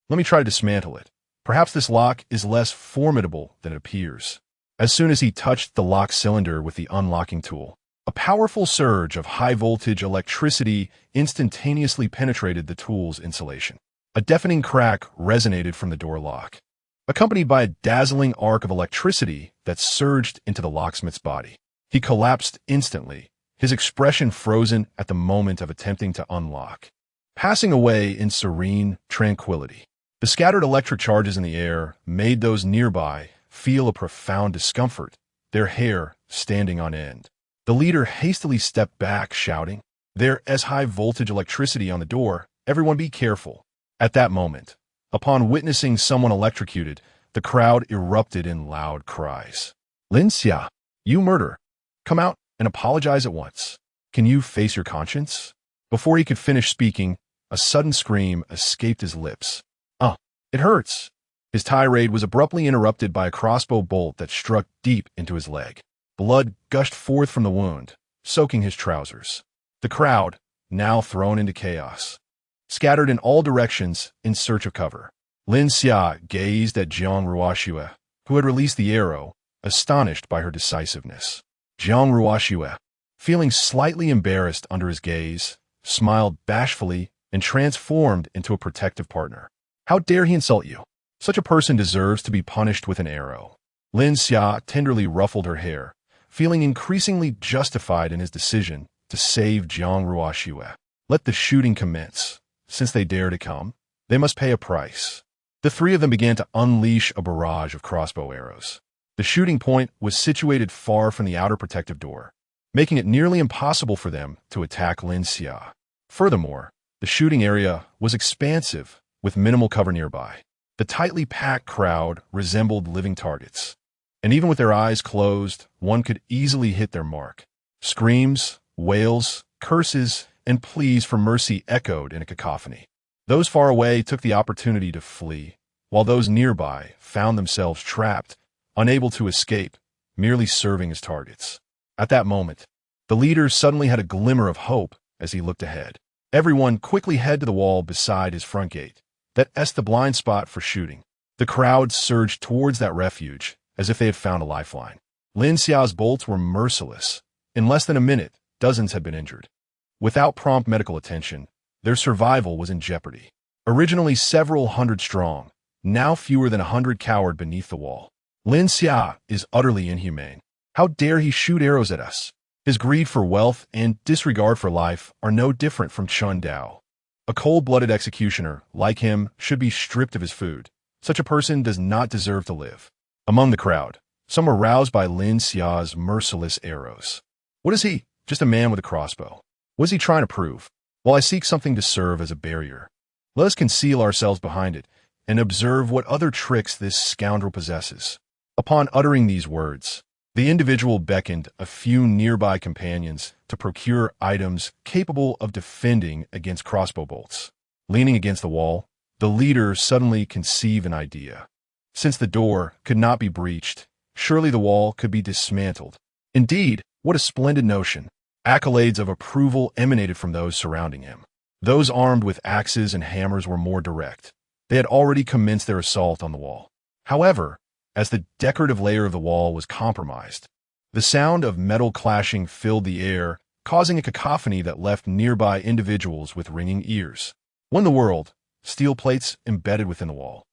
Speaker 1: "Let me try to dismantle it. Perhaps this lock is less formidable than it appears." As soon as he touched the lock cylinder with the unlocking tool, a powerful surge of high-voltage electricity instantaneously penetrated the tool's insulation. A deafening crack resonated from the door lock, accompanied by a dazzling arc of electricity that surged into the locksmith's body. He collapsed instantly, his expression frozen at the moment of attempting to unlock, passing away in serene tranquility. The scattered electric charges in the air made those nearby feel a profound discomfort, their hair standing on end. The leader hastily stepped back, shouting, "There is high-voltage electricity on the door. Everyone be careful." At that moment, upon witnessing someone electrocuted, the crowd erupted in loud cries. "Lin Xia, you murderer! Come out and apologize at once. Can you face your conscience?" Before he could finish speaking, a sudden scream escaped his lips. It hurts." His tirade was abruptly interrupted by a crossbow bolt that struck deep into his leg. Blood gushed forth from the wound, soaking his trousers. The crowd, now thrown into chaos, scattered in all directions in search of cover. Lin Xia gazed at Jiang Ruoxue, who had released the arrow, astonished by her decisiveness. Jiang Ruoxue, feeling slightly embarrassed under his gaze, smiled bashfully and transformed into a protective partner. "How dare he insult you? Such a person deserves to be punished with an arrow." Lin Xia tenderly ruffled her hair, feeling increasingly justified in his decision to save Jiang Ruoxue. "Let the shooting commence. Since they dare to come, they must pay a price." The three of them began to unleash a barrage of crossbow arrows. The shooting point was situated far from the outer protective door, making it nearly impossible for them to attack Lin Xia. Furthermore, the shooting area was expansive, with minimal cover nearby. The tightly packed crowd resembled living targets, and even with their eyes closed, one could easily hit their mark. Screams, wails, curses, and pleas for mercy echoed in a cacophony. Those far away took the opportunity to flee, while those nearby found themselves trapped, unable to escape, merely serving as targets. At that moment, the leader suddenly had a glimmer of hope as he looked ahead. Everyone quickly headed to the wall beside his front gate. That's the blind spot for shooting. The crowd surged towards that refuge as if they had found a lifeline. Lin Xiao's bolts were merciless. In less than a minute, dozens had been injured. Without prompt medical attention, their survival was in jeopardy. Originally several hundred strong, now fewer than 100 cowered beneath the wall. Lin Xia is utterly inhumane. How dare he shoot arrows at us? His greed for wealth and disregard for life are no different from Chun Dao. A cold-blooded executioner, like him, should be stripped of his food. Such a person does not deserve to live. Among the crowd, some were roused by Lin Xiao's merciless arrows. What is he? Just a man with a crossbow. What is he trying to prove? While I seek something to serve as a barrier, let us conceal ourselves behind it and observe what other tricks this scoundrel possesses. Upon uttering these words, the individual beckoned a few nearby companions to procure items capable of defending against crossbow bolts. Leaning against the wall, the leader suddenly conceived an idea. Since the door could not be breached, surely the wall could be dismantled. Indeed, what a splendid notion. Accolades of approval emanated from those surrounding him. Those armed with axes and hammers were more direct. They had already commenced their assault on the wall. However, as the decorative layer of the wall was compromised, the sound of metal clashing filled the air, causing a cacophony that left nearby individuals with ringing ears. What in the world? Steel plates embedded within the wall.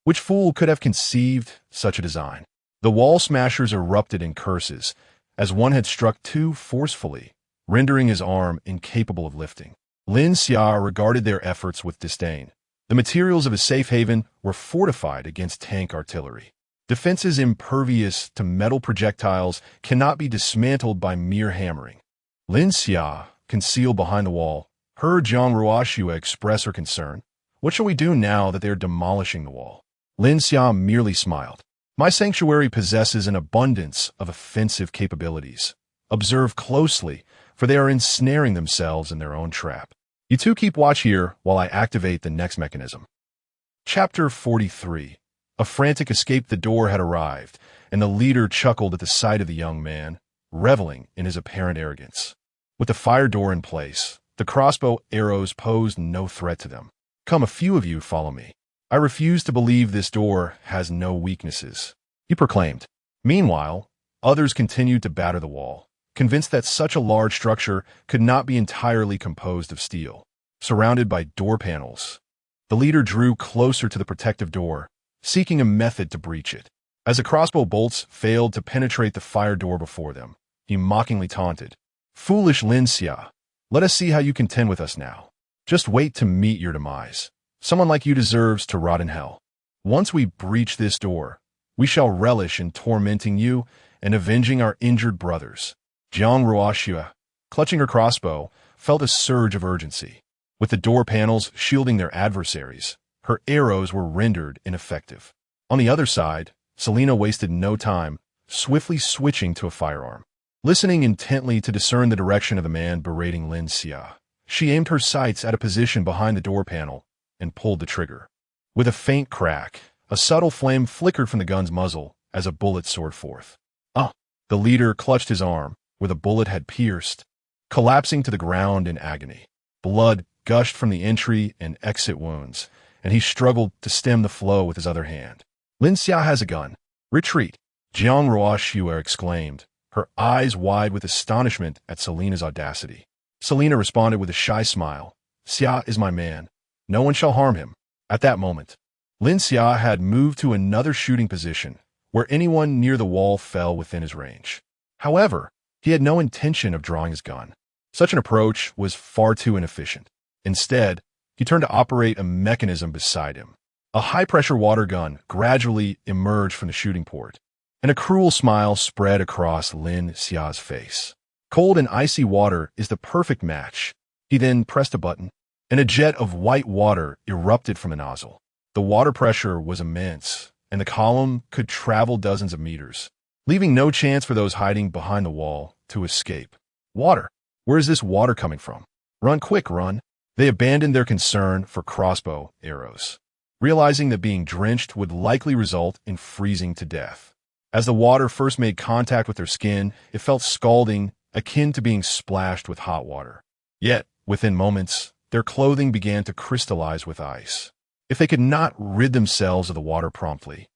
Speaker 1: Which fool could have conceived such a design? The wall smashers erupted in curses, as one had struck too forcefully, rendering his arm incapable of lifting. Lin Xia regarded their efforts with disdain. The materials of his safe haven were fortified against tank artillery. Defenses impervious to metal projectiles cannot be dismantled by mere hammering. Lin Xia, concealed behind the wall, heard Jiang Ruoxue express her concern. What shall we do now that they are demolishing the wall? Lin Xia merely smiled. My sanctuary possesses an abundance of offensive capabilities. Observe closely, for they are ensnaring themselves in their own trap. You two keep watch here while I activate the next mechanism. Chapter 43. A frantic escape the door had arrived, and the leader chuckled at the sight of the young man, reveling in his apparent arrogance. With the fire door in place, the crossbow arrows posed no threat to them. Come, a few of you follow me. I refuse to believe this door has no weaknesses, he proclaimed. Meanwhile, others continued to batter the wall, convinced that such a large structure could not be entirely composed of steel. Surrounded by door panels, the leader drew closer to the protective door, seeking a method to breach it. As the crossbow bolts failed to penetrate the fire door before them, he mockingly taunted, "Foolish Lin Xia, let us see how you contend with us now. Just wait to meet your demise. Someone like you deserves to rot in hell. Once we breach this door, we shall relish in tormenting you and avenging our injured brothers." Jiang Ruoxue, clutching her crossbow, felt a surge of urgency. With the door panels shielding their adversaries, her arrows were rendered ineffective. On the other side, Selena wasted no time, swiftly switching to a firearm. Listening intently to discern the direction of the man berating Lin Xia, she aimed her sights at a position behind the door panel and pulled the trigger. With a faint crack, a subtle flame flickered from the gun's muzzle as a bullet soared forth. The leader clutched his arm, where the bullet had pierced, collapsing to the ground in agony. Blood gushed from the entry and exit wounds, and he struggled to stem the flow with his other hand. Lin Xia has a gun. Retreat, Jiang Ruoxue exclaimed, her eyes wide with astonishment at Selena's audacity. Selena responded with a shy smile. Xia is my man. No one shall harm him. At that moment, Lin Xia had moved to another shooting position, where anyone near the wall fell within his range. However, he had no intention of drawing his gun. Such an approach was far too inefficient. Instead, he turned to operate a mechanism beside him. A high-pressure water gun gradually emerged from the shooting port, and a cruel smile spread across Lin Xia's face. Cold and icy water is the perfect match. He then pressed a button, and a jet of white water erupted from the nozzle. The water pressure was immense, and the column could travel dozens of meters, leaving no chance for those hiding behind the wall to escape. Water. Where is this water coming from? Run quick, run. They abandoned their concern for crossbow arrows, realizing that being drenched would likely result in freezing to death. As the water first made contact with their skin, it felt scalding, akin to being splashed with hot water. Yet, within moments, their clothing began to crystallize with ice. If they could not rid themselves of the water promptly,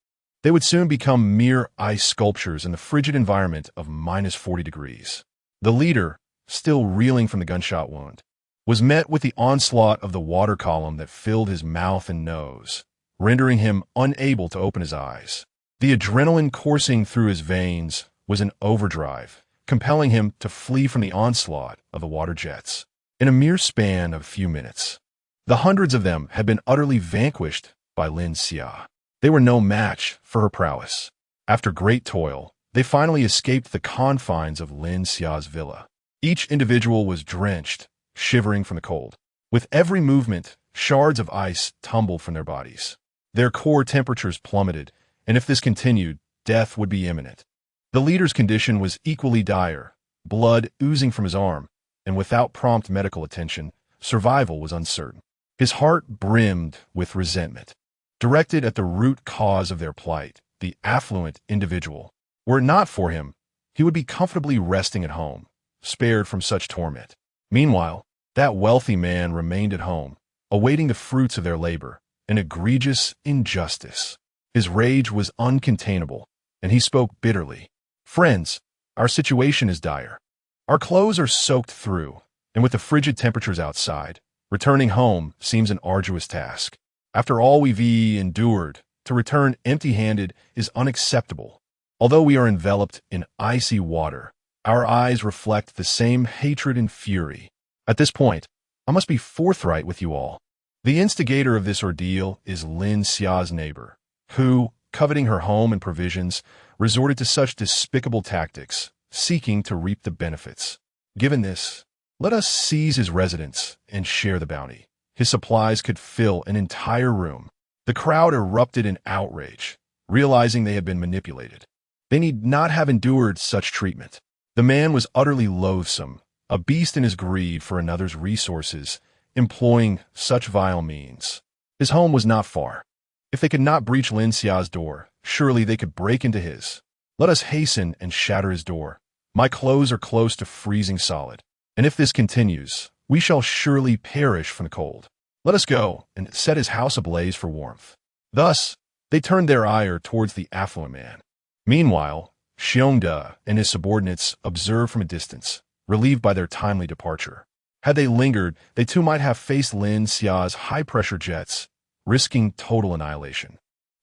Speaker 1: they would soon become mere ice sculptures in the frigid environment of -40 degrees. The leader, still reeling from the gunshot wound, was met with the onslaught of the water column that filled his mouth and nose, rendering him unable to open his eyes. The adrenaline coursing through his veins was in overdrive, compelling him to flee from the onslaught of the water jets. In a mere span of a few minutes, the hundreds of them had been utterly vanquished by Lin Xia. They were no match for her prowess. After great toil, they finally escaped the confines of Lin Xia's villa. Each individual was drenched, shivering from the cold. With every movement, shards of ice tumbled from their bodies. Their core temperatures plummeted, and if this continued, death would be imminent. The leader's condition was equally dire, blood oozing from his arm, and without prompt medical attention, survival was uncertain. His heart brimmed with resentment, directed at the root cause of their plight, the affluent individual. Were it not for him, he would be comfortably resting at home, spared from such torment. Meanwhile, that wealthy man remained at home, awaiting the fruits of their labor, an egregious injustice. His rage was uncontainable, and he spoke bitterly. "Friends, our situation is dire. Our clothes are soaked through, and with the frigid temperatures outside, returning home seems an arduous task. After all we've endured, to return empty-handed is unacceptable. Although we are enveloped in icy water, our eyes reflect the same hatred and fury. At this point, I must be forthright with you all. The instigator of this ordeal is Lin Xia's neighbor, who, coveting her home and provisions, resorted to such despicable tactics, seeking to reap the benefits. Given this, let us seize his residence and share the bounty." His supplies could fill an entire room. The crowd erupted in outrage, realizing they had been manipulated. They need not have endured such treatment. The man was utterly loathsome, a beast in his greed for another's resources, employing such vile means. His home was not far. If they could not breach Lin Xia's door, surely they could break into his. Let us hasten and shatter his door. My clothes are close to freezing solid, and if this continues, we shall surely perish from the cold. Let us go and set his house ablaze for warmth." Thus, they turned their ire towards the affluent man. Meanwhile, Xiongda and his subordinates observed from a distance, relieved by their timely departure. Had they lingered, they too might have faced Lin Xia's high-pressure jets, risking total annihilation.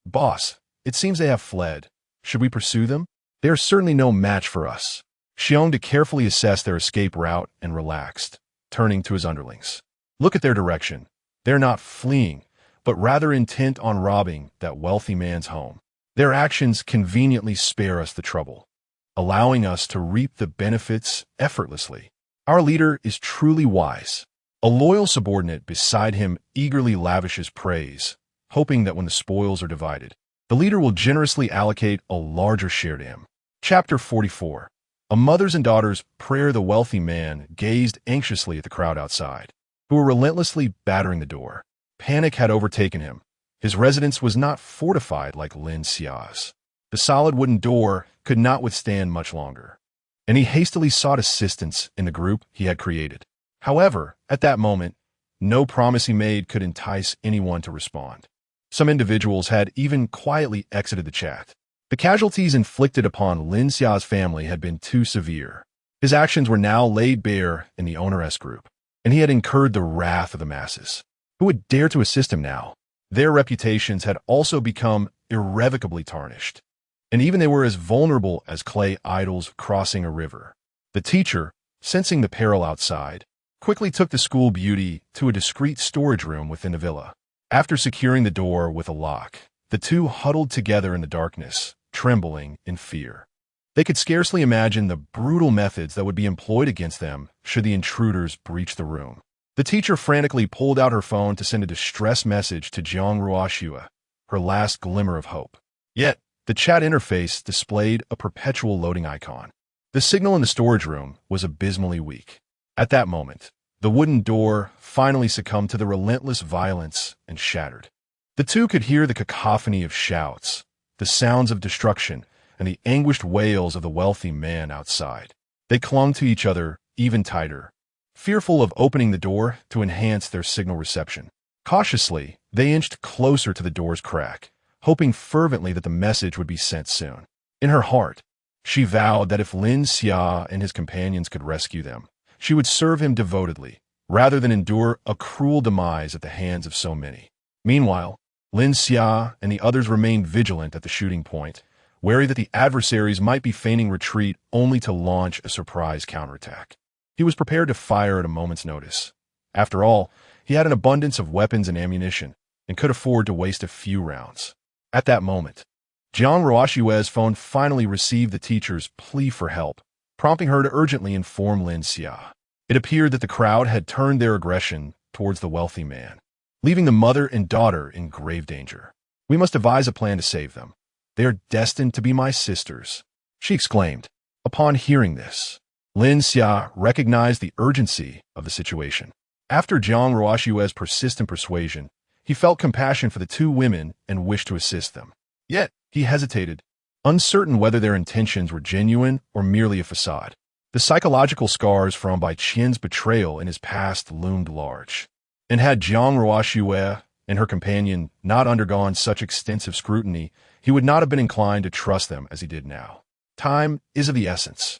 Speaker 1: "Boss, it seems they have fled. Should we pursue them? They are certainly no match for us." Xiongda carefully assessed their escape route and relaxed, turning to his underlings. "Look at their direction. They're not fleeing, but rather intent on robbing that wealthy man's home. Their actions conveniently spare us the trouble, allowing us to reap the benefits effortlessly. Our leader is truly wise." A loyal subordinate beside him eagerly lavishes praise, hoping that when the spoils are divided, the leader will generously allocate a larger share to him. Chapter 44. A mother's and daughter's prayer. The wealthy man gazed anxiously at the crowd outside, who were relentlessly battering the door. Panic had overtaken him. His residence was not fortified like Lin Xia's. The solid wooden door could not withstand much longer, and he hastily sought assistance in the group he had created. However, at that moment, no promise he made could entice anyone to respond. Some individuals had even quietly exited the chat. The casualties inflicted upon Lin Xia's family had been too severe. His actions were now laid bare in the owner-s group, and he had incurred the wrath of the masses. Who would dare to assist him now? Their reputations had also become irrevocably tarnished, and even they were as vulnerable as clay idols crossing a river. The teacher, sensing the peril outside, quickly took the school beauty to a discreet storage room within the villa. After securing the door with a lock, the two huddled together in the darkness, trembling in fear. They could scarcely imagine the brutal methods that would be employed against them should the intruders breach the room. The teacher frantically pulled out her phone to send a distress message to Jiang Ruoxua, her last glimmer of hope. Yet, the chat interface displayed a perpetual loading icon. The signal in the storage room was abysmally weak. At that moment, the wooden door finally succumbed to the relentless violence and shattered. The two could hear the cacophony of shouts, the sounds of destruction, and the anguished wails of the wealthy man outside. They clung to each other even tighter, fearful of opening the door to enhance their signal reception. Cautiously, they inched closer to the door's crack, hoping fervently that the message would be sent soon. In her heart, she vowed that if Lin Xia and his companions could rescue them, she would serve him devotedly, rather than endure a cruel demise at the hands of so many. Meanwhile, Lin Xia and the others remained vigilant at the shooting point, wary that the adversaries might be feigning retreat only to launch a surprise counterattack. He was prepared to fire at a moment's notice. After all, he had an abundance of weapons and ammunition, and could afford to waste a few rounds. At that moment, Jiang Ruoxue's phone finally received the teacher's plea for help, prompting her to urgently inform Lin Xia. It appeared that the crowd had turned their aggression towards the wealthy man, leaving the mother and daughter in grave danger. "We must devise a plan to save them. They are destined to be my sisters," she exclaimed. Upon hearing this, Lin Xia recognized the urgency of the situation. After Jiang Ruoxue's persistent persuasion, he felt compassion for the two women and wished to assist them. Yet, he hesitated, uncertain whether their intentions were genuine or merely a facade. The psychological scars from Bai Qian's betrayal in his past loomed large. And had Jiang Ruoxue and her companion not undergone such extensive scrutiny, he would not have been inclined to trust them as he did now. Time is of the essence.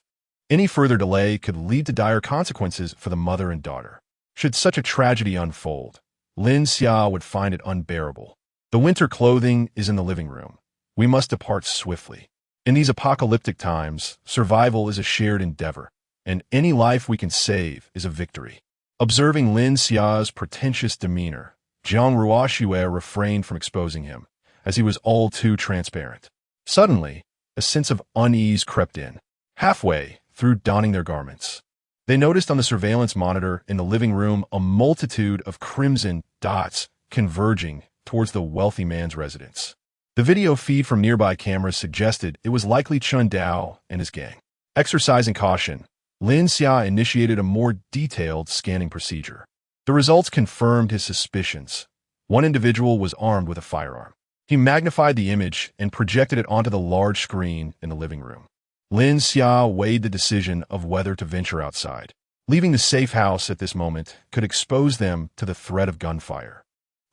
Speaker 1: Any further delay could lead to dire consequences for the mother and daughter. Should such a tragedy unfold, Lin Xia would find it unbearable. The winter clothing is in the living room. We must depart swiftly. In these apocalyptic times, survival is a shared endeavor, and any life we can save is a victory. Observing Lin Xia's pretentious demeanor, Jiang Ruoxue refrained from exposing him, as he was all too transparent. Suddenly, a sense of unease crept in. Halfway through donning their garments, they noticed on the surveillance monitor in the living room a multitude of crimson dots converging towards the wealthy man's residence. The video feed from nearby cameras suggested it was likely Chun Dao and his gang. Exercising caution, Lin Xia initiated a more detailed scanning procedure. The results confirmed his suspicions. One individual was armed with a firearm. He magnified the image and projected it onto the large screen in the living room. Lin Xia weighed the decision of whether to venture outside. Leaving the safe house at this moment could expose them to the threat of gunfire,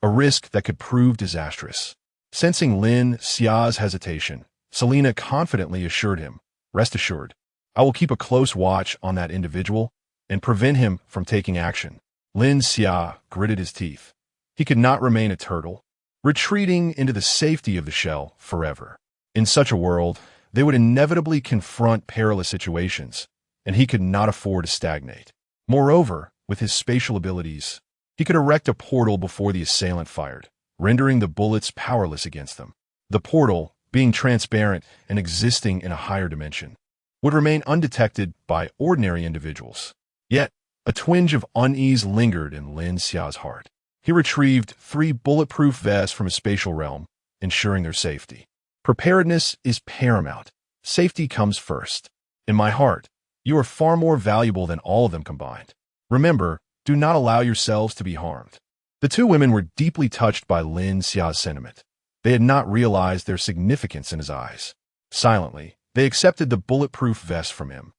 Speaker 1: a risk that could prove disastrous. Sensing Lin Xia's hesitation, Selena confidently assured him, "Rest assured, I will keep a close watch on that individual and prevent him from taking action." Lin Xia gritted his teeth. He could not remain a turtle, retreating into the safety of the shell forever. In such a world, they would inevitably confront perilous situations, and he could not afford to stagnate. Moreover, with his spatial abilities, he could erect a portal before the assailant fired, rendering the bullets powerless against them. The portal, being transparent and existing in a higher dimension, would remain undetected by ordinary individuals. Yet, a twinge of unease lingered in Lin Xia's heart. He retrieved 3 bulletproof vests from his spatial realm, ensuring their safety. Preparedness is paramount. Safety comes first. In my heart, you are far more valuable than all of them combined. Remember, do not allow yourselves to be harmed. The two women were deeply touched by Lin Xia's sentiment. They had not realized their significance in his eyes. Silently, they accepted the bulletproof vest from him,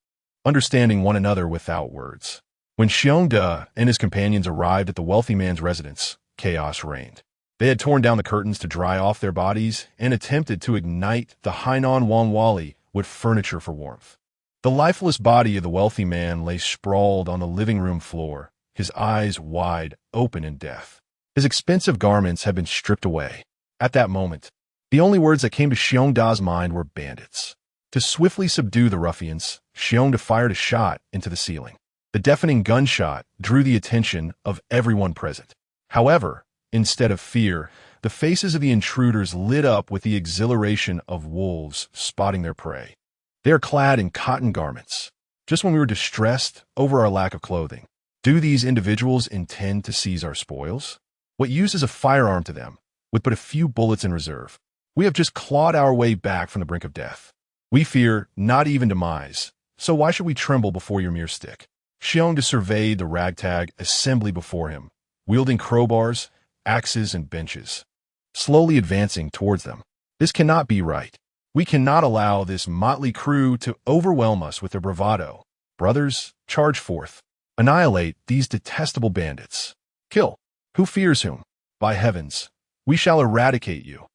Speaker 1: understanding one another without words. When Xiongda and his companions arrived at the wealthy man's residence, chaos reigned. They had torn down the curtains to dry off their bodies and attempted to ignite the Hainan Wangwali with furniture for warmth. The lifeless body of the wealthy man lay sprawled on the living room floor, his eyes wide open in death. His expensive garments had been stripped away. At that moment, the only words that came to Xiongda's mind were bandits. To swiftly subdue the ruffians, Xiongda fired a shot into the ceiling. The deafening gunshot drew the attention of everyone present. However, instead of fear, the faces of the intruders lit up with the exhilaration of wolves spotting their prey. They are clad in cotton garments, just when we were distressed over our lack of clothing. Do these individuals intend to seize our spoils? What use is a firearm to them, with but a few bullets in reserve? We have just clawed our way back from the brink of death. We fear not even demise, so why should we tremble before your mere stick? Xiongda surveyed the ragtag assembly before him, wielding crowbars, axes, and benches, slowly advancing towards them. This cannot be right. We cannot allow this motley crew to overwhelm us with their bravado. Brothers, charge forth. Annihilate these detestable bandits. Kill. Who fears whom? By heavens, we shall eradicate you.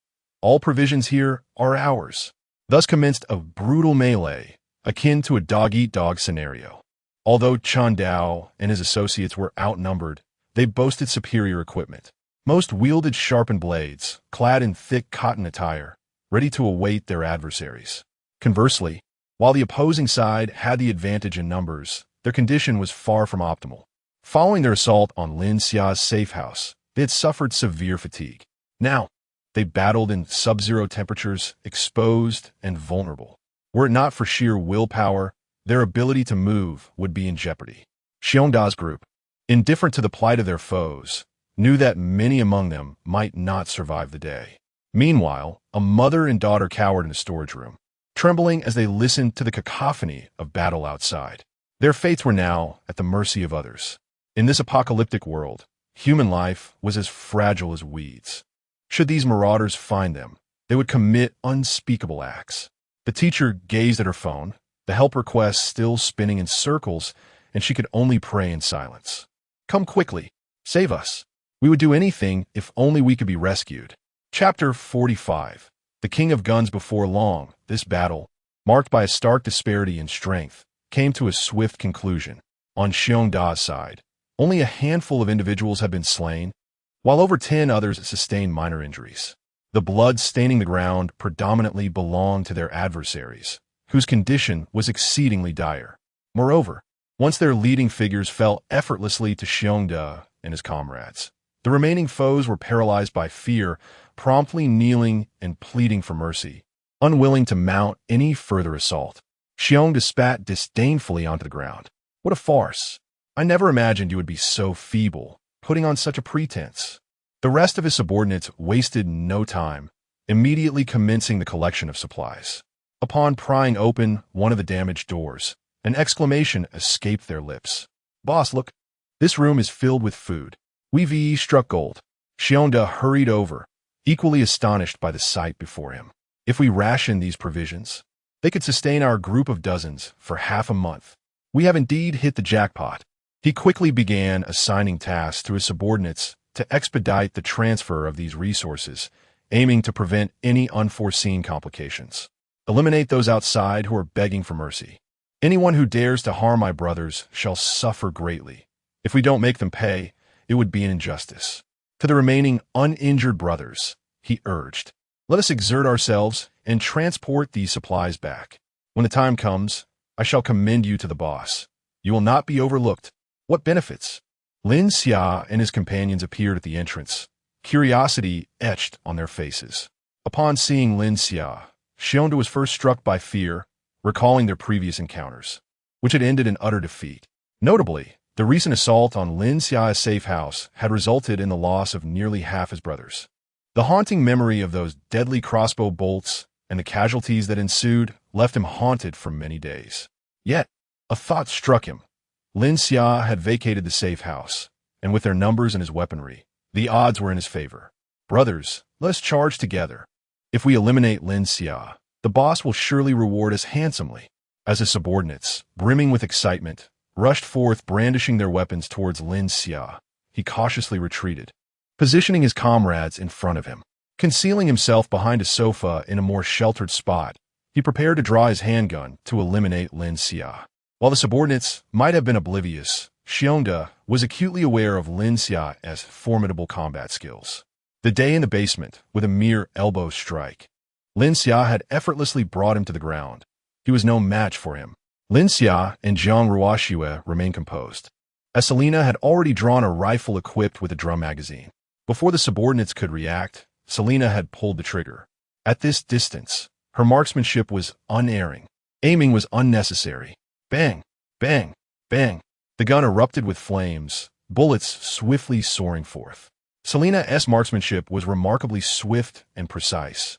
Speaker 1: All provisions here are ours. Thus commenced a brutal melee, akin to a dog-eat-dog scenario. Although Chan Dao and his associates were outnumbered, they boasted superior equipment. Most wielded sharpened blades, clad in thick cotton attire, ready to await their adversaries. Conversely, while the opposing side had the advantage in numbers, their condition was far from optimal. Following their assault on Lin Xia's safe house, they had suffered severe fatigue. Now, they battled in sub-zero temperatures, exposed and vulnerable. Were it not for sheer willpower, their ability to move would be in jeopardy. Xiongda's group, indifferent to the plight of their foes, knew that many among them might not survive the day. Meanwhile, a mother and daughter cowered in a storage room, trembling as they listened to the cacophony of battle outside. Their fates were now at the mercy of others. In this apocalyptic world, human life was as fragile as weeds. Should these marauders find them, they would commit unspeakable acts. The teacher gazed at her phone, the help request still spinning in circles, and she could only pray in silence. Come quickly. Save us. We would do anything if only we could be rescued. Chapter 45. The King of Guns. Before long, this battle, marked by a stark disparity in strength, came to a swift conclusion. On Xiongda's side, only a handful of individuals had been slain, while over 10 others sustained minor injuries. The blood staining the ground predominantly belonged to their adversaries, whose condition was exceedingly dire. Moreover, once their leading figures fell effortlessly to Xiongda and his comrades, the remaining foes were paralyzed by fear, promptly kneeling and pleading for mercy, unwilling to mount any further assault. Xiongda spat disdainfully onto the ground. What a farce! I never imagined you would be so feeble, putting on such a pretense. The rest of his subordinates wasted no time, immediately commencing the collection of supplies. Upon prying open one of the damaged doors, an exclamation escaped their lips. Boss, look, this room is filled with food. We've struck gold. Xiongda hurried over, equally astonished by the sight before him. If we ration these provisions, they could sustain our group of dozens for half a month. We have indeed hit the jackpot. He quickly began assigning tasks to his subordinates to expedite the transfer of these resources, aiming to prevent any unforeseen complications. Eliminate those outside who are begging for mercy. Anyone who dares to harm my brothers shall suffer greatly. If we don't make them pay, it would be an injustice. To the remaining uninjured brothers, he urged, let us exert ourselves and transport these supplies back. When the time comes, I shall commend you to the boss. You will not be overlooked. What benefits? Lin Xia and his companions appeared at the entrance, curiosity etched on their faces. Upon seeing Lin Xia, Xiongda was first struck by fear, recalling their previous encounters, which had ended in utter defeat. Notably, the recent assault on Lin Xia's safe house had resulted in the loss of nearly half his brothers. The haunting memory of those deadly crossbow bolts and the casualties that ensued left him haunted for many days. Yet, a thought struck him. Lin Xia had vacated the safe house, and with their numbers and his weaponry, the odds were in his favor. Brothers, let us charge together. If we eliminate Lin Xia, the boss will surely reward us handsomely. As his subordinates, brimming with excitement, rushed forth brandishing their weapons towards Lin Xia, he cautiously retreated, positioning his comrades in front of him. Concealing himself behind a sofa in a more sheltered spot, he prepared to draw his handgun to eliminate Lin Xia. While the subordinates might have been oblivious, Xiongda was acutely aware of Lin Xia's formidable combat skills. The day in the basement, with a mere elbow strike, Lin Xia had effortlessly brought him to the ground. He was no match for him. Lin Xia and Jiang Ruoxue remained composed, as Selena had already drawn a rifle equipped with a drum magazine. Before the subordinates could react, Selena had pulled the trigger. At this distance, her marksmanship was unerring. Aiming was unnecessary. Bang, bang, bang. The gun erupted with flames, bullets swiftly soaring forth. Selena's marksmanship was remarkably swift and precise.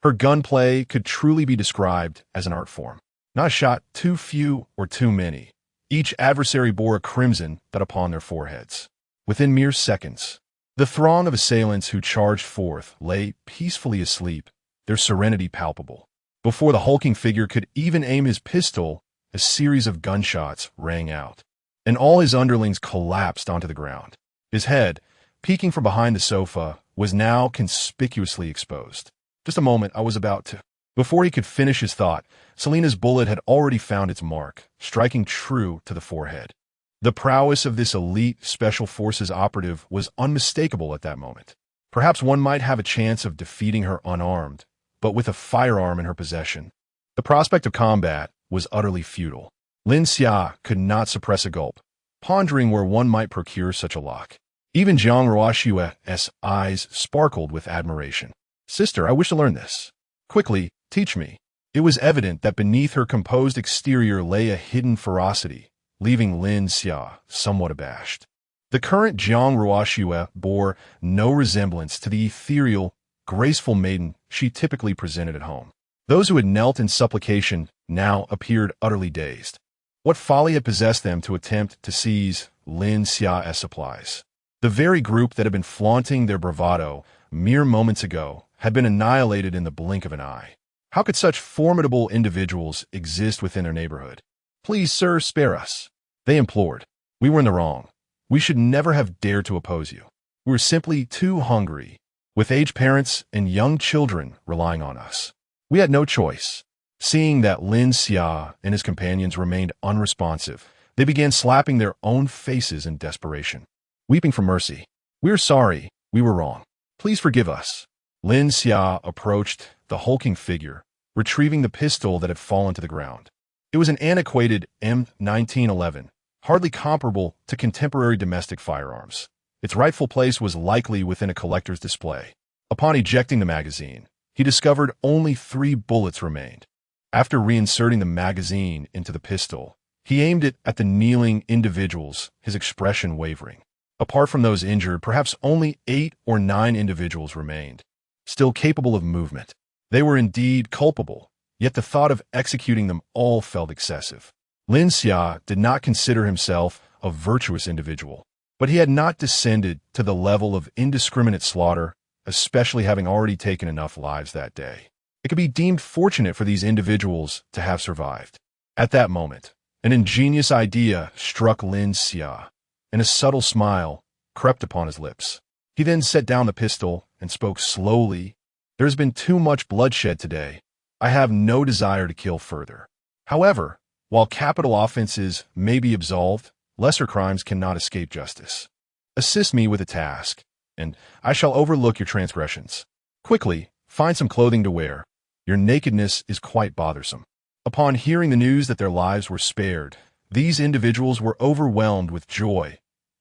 Speaker 1: Her gunplay could truly be described as an art form. Not a shot too few or too many, Each adversary bore a crimson dot upon their foreheads. Within mere seconds, the throng of assailants who charged forth lay peacefully asleep, their serenity palpable. Before the hulking figure could even aim his pistol, a series of gunshots rang out, and all his underlings collapsed onto the ground. His head, peeking from behind the sofa, was now conspicuously exposed. Just a moment, I was about to... Before he could finish his thought, Selena's bullet had already found its mark, striking true to the forehead. The prowess of this elite Special Forces operative was unmistakable at that moment. Perhaps one might have a chance of defeating her unarmed, but with a firearm in her possession. The prospect of combat was utterly futile. Lin Xia could not suppress a gulp, pondering where one might procure such a lock. Even Jiang Ruoshue's eyes sparkled with admiration. "Sister, I wish to learn this. Quickly, teach me." It was evident that beneath her composed exterior lay a hidden ferocity, leaving Lin Xia somewhat abashed. The current Jiang Ruoshue bore no resemblance to the ethereal, graceful maiden she typically presented at home. Those who had knelt in supplication now appeared utterly dazed. What folly had possessed them to attempt to seize Lin Xia's supplies? The very group that had been flaunting their bravado mere moments ago had been annihilated in the blink of an eye. How could such formidable individuals exist within their neighborhood? "Please, sir, spare us," they implored. "We were in the wrong. We should never have dared to oppose you. We were simply too hungry, with aged parents and young children relying on us. We had no choice." Seeing that Lin Xia and his companions remained unresponsive, they began slapping their own faces in desperation, weeping for mercy. "We are sorry. We were wrong. Please forgive us." Lin Xia approached the hulking figure, retrieving the pistol that had fallen to the ground. It was an antiquated M1911, hardly comparable to contemporary domestic firearms. Its rightful place was likely within a collector's display. Upon ejecting the magazine, he discovered only 3 bullets remained. After reinserting the magazine into the pistol, he aimed it at the kneeling individuals, his expression wavering. Apart from those injured, perhaps only 8 or 9 individuals remained, still capable of movement. They were indeed culpable, yet the thought of executing them all felt excessive. Lin Xia did not consider himself a virtuous individual, but he had not descended to the level of indiscriminate slaughter, especially having already taken enough lives that day. It could be deemed fortunate for these individuals to have survived. At that moment, an ingenious idea struck Lin Xia, and a subtle smile crept upon his lips. He then set down the pistol and spoke slowly. "There has been too much bloodshed today. I have no desire to kill further. However, while capital offenses may be absolved, lesser crimes cannot escape justice. Assist me with a task, and I shall overlook your transgressions. Quickly, find some clothing to wear. Your nakedness is quite bothersome." Upon hearing the news that their lives were spared, these individuals were overwhelmed with joy,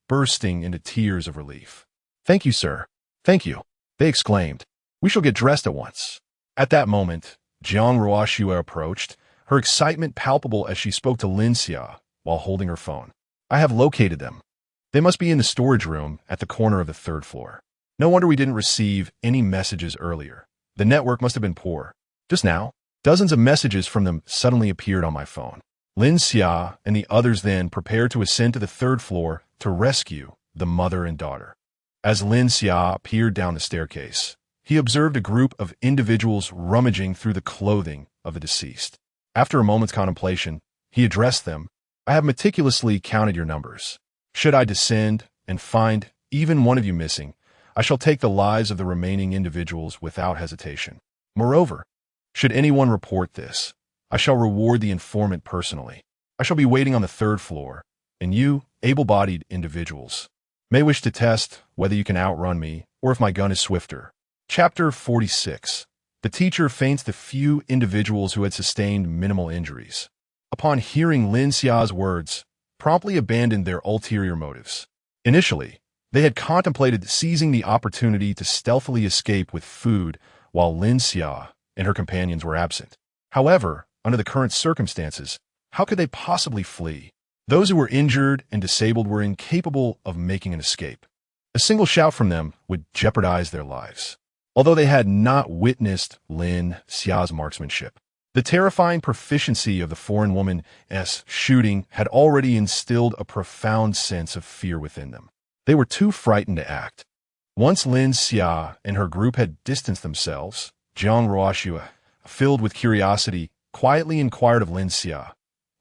Speaker 1: bursting into tears of relief. "Thank you, sir. Thank you," they exclaimed. "We shall get dressed at once." At that moment, Jiang Ruoshue approached, her excitement palpable as she spoke to Lin Xia while holding her phone. "I have located them. They must be in the storage room at the corner of the 3rd floor. No wonder we didn't receive any messages earlier. The network must have been poor. Just now, dozens of messages from them suddenly appeared on my phone." Lin Xia and the others then prepared to ascend to the 3rd floor to rescue the mother and daughter. As Lin Xia peered down the staircase, he observed a group of individuals rummaging through the clothing of the deceased. After a moment's contemplation, he addressed them. "I have meticulously counted your numbers. Should I descend and find even one of you missing, I shall take the lives of the remaining individuals without hesitation. Moreover, should anyone report this, I shall reward the informant personally. I shall be waiting on the 3rd floor, and you, able-bodied individuals, may wish to test whether you can outrun me or if my gun is swifter." Chapter 46. The teacher feints the few individuals who had sustained minimal injuries, upon hearing Lin Xia's words, promptly abandoned their ulterior motives. Initially, they had contemplated seizing the opportunity to stealthily escape with food while Lin Xia and her companions were absent. However, under the current circumstances, how could they possibly flee? Those who were injured and disabled were incapable of making an escape. A single shout from them would jeopardize their lives. Although they had not witnessed Lin Xia's marksmanship, The terrifying proficiency of the foreign woman's shooting had already instilled a profound sense of fear within them. They were too frightened to act. Once Lin Xia and her group had distanced themselves, Jiang Ruoxue, filled with curiosity, quietly inquired of Lin Xia,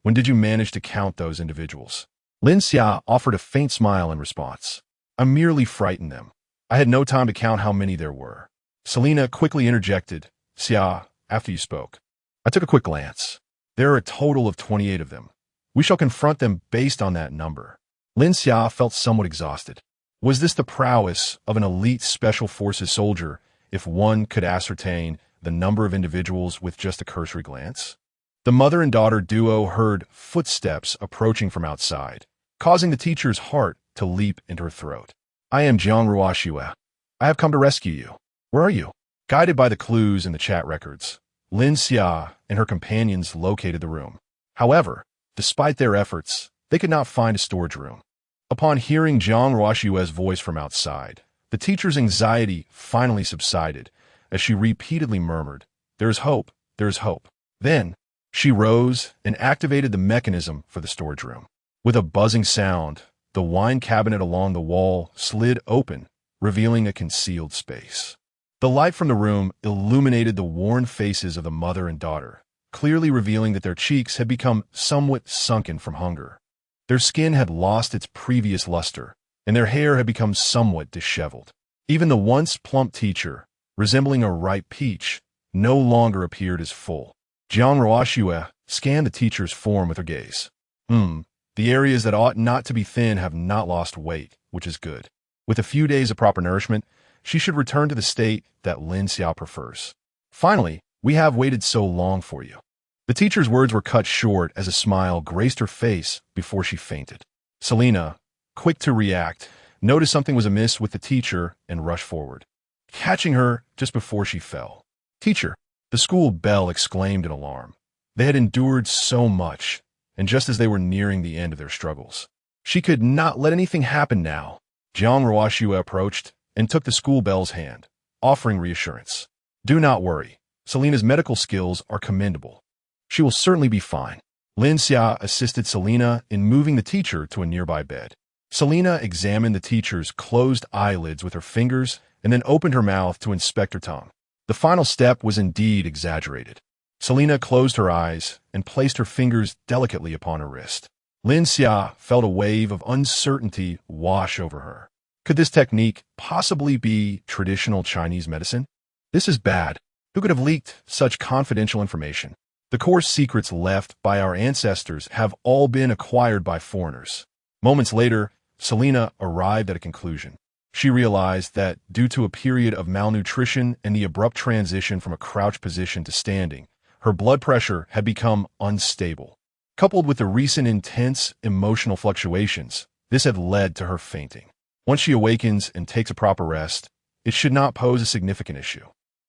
Speaker 1: "When did you manage to count those individuals?" Lin Xia offered a faint smile in response. "I merely frightened them. I had no time to count how many there were." Selena quickly interjected, "Xia, after you spoke, I took a quick glance. There are a total of 28 of them. We shall confront them based on that number." Lin Xia felt somewhat exhausted. Was this the prowess of an elite special forces soldier if one could ascertain the number of individuals with just a cursory glance? The mother and daughter duo heard footsteps approaching from outside, causing the teacher's heart to leap into her throat. "I am Jiang Ruoxue. I have come to rescue you. Where are you?" Guided by the clues in the chat records, Lin Xia and her companions located the room. However, despite their efforts, they could not find a storage room. Upon hearing Jiang Ruoxue's voice from outside, the teacher's anxiety finally subsided as she repeatedly murmured, "There is hope, there is hope." Then, she rose and activated the mechanism for the storage room. With a buzzing sound, the wine cabinet along the wall slid open, revealing a concealed space. The light from the room illuminated the worn faces of the mother and daughter, clearly revealing that their cheeks had become somewhat sunken from hunger. Their skin had lost its previous luster, and their hair had become somewhat disheveled. Even the once plump teacher, resembling a ripe peach, no longer appeared as full. Jiang Ruoxue scanned the teacher's form with her gaze. The areas that ought not to be thin have not lost weight, which is good. With a few days of proper nourishment, she should return to the state that Lin Xia prefers. Finally, we have waited so long for you." The teacher's words were cut short as a smile graced her face before she fainted. Selena, quick to react, noticed something was amiss with the teacher and rushed forward, catching her just before she fell. "Teacher!" The school bell exclaimed in alarm. They had endured so much, and just as they were nearing the end of their struggles, she could not let anything happen now. Jiang Ruoxue approached and took the school bell's hand, offering reassurance. "Do not worry. Selena's medical skills are commendable. She will certainly be fine." Lin Xia assisted Selena in moving the teacher to a nearby bed. Selena examined the teacher's closed eyelids with her fingers and then opened her mouth to inspect her tongue. The final step was indeed exaggerated. Selena closed her eyes and placed her fingers delicately upon her wrist. Lin Xia felt a wave of uncertainty wash over her. Could this technique possibly be traditional Chinese medicine? This is bad. Who could have leaked such confidential information? The core secrets left by our ancestors have all been acquired by foreigners. Moments later, Selena arrived at a conclusion. She realized that due to a period of malnutrition and the abrupt transition from a crouched position to standing, her blood pressure had become unstable. Coupled with the recent intense emotional fluctuations, this had led to her fainting. Once she awakens and takes a proper rest, it should not pose a significant issue.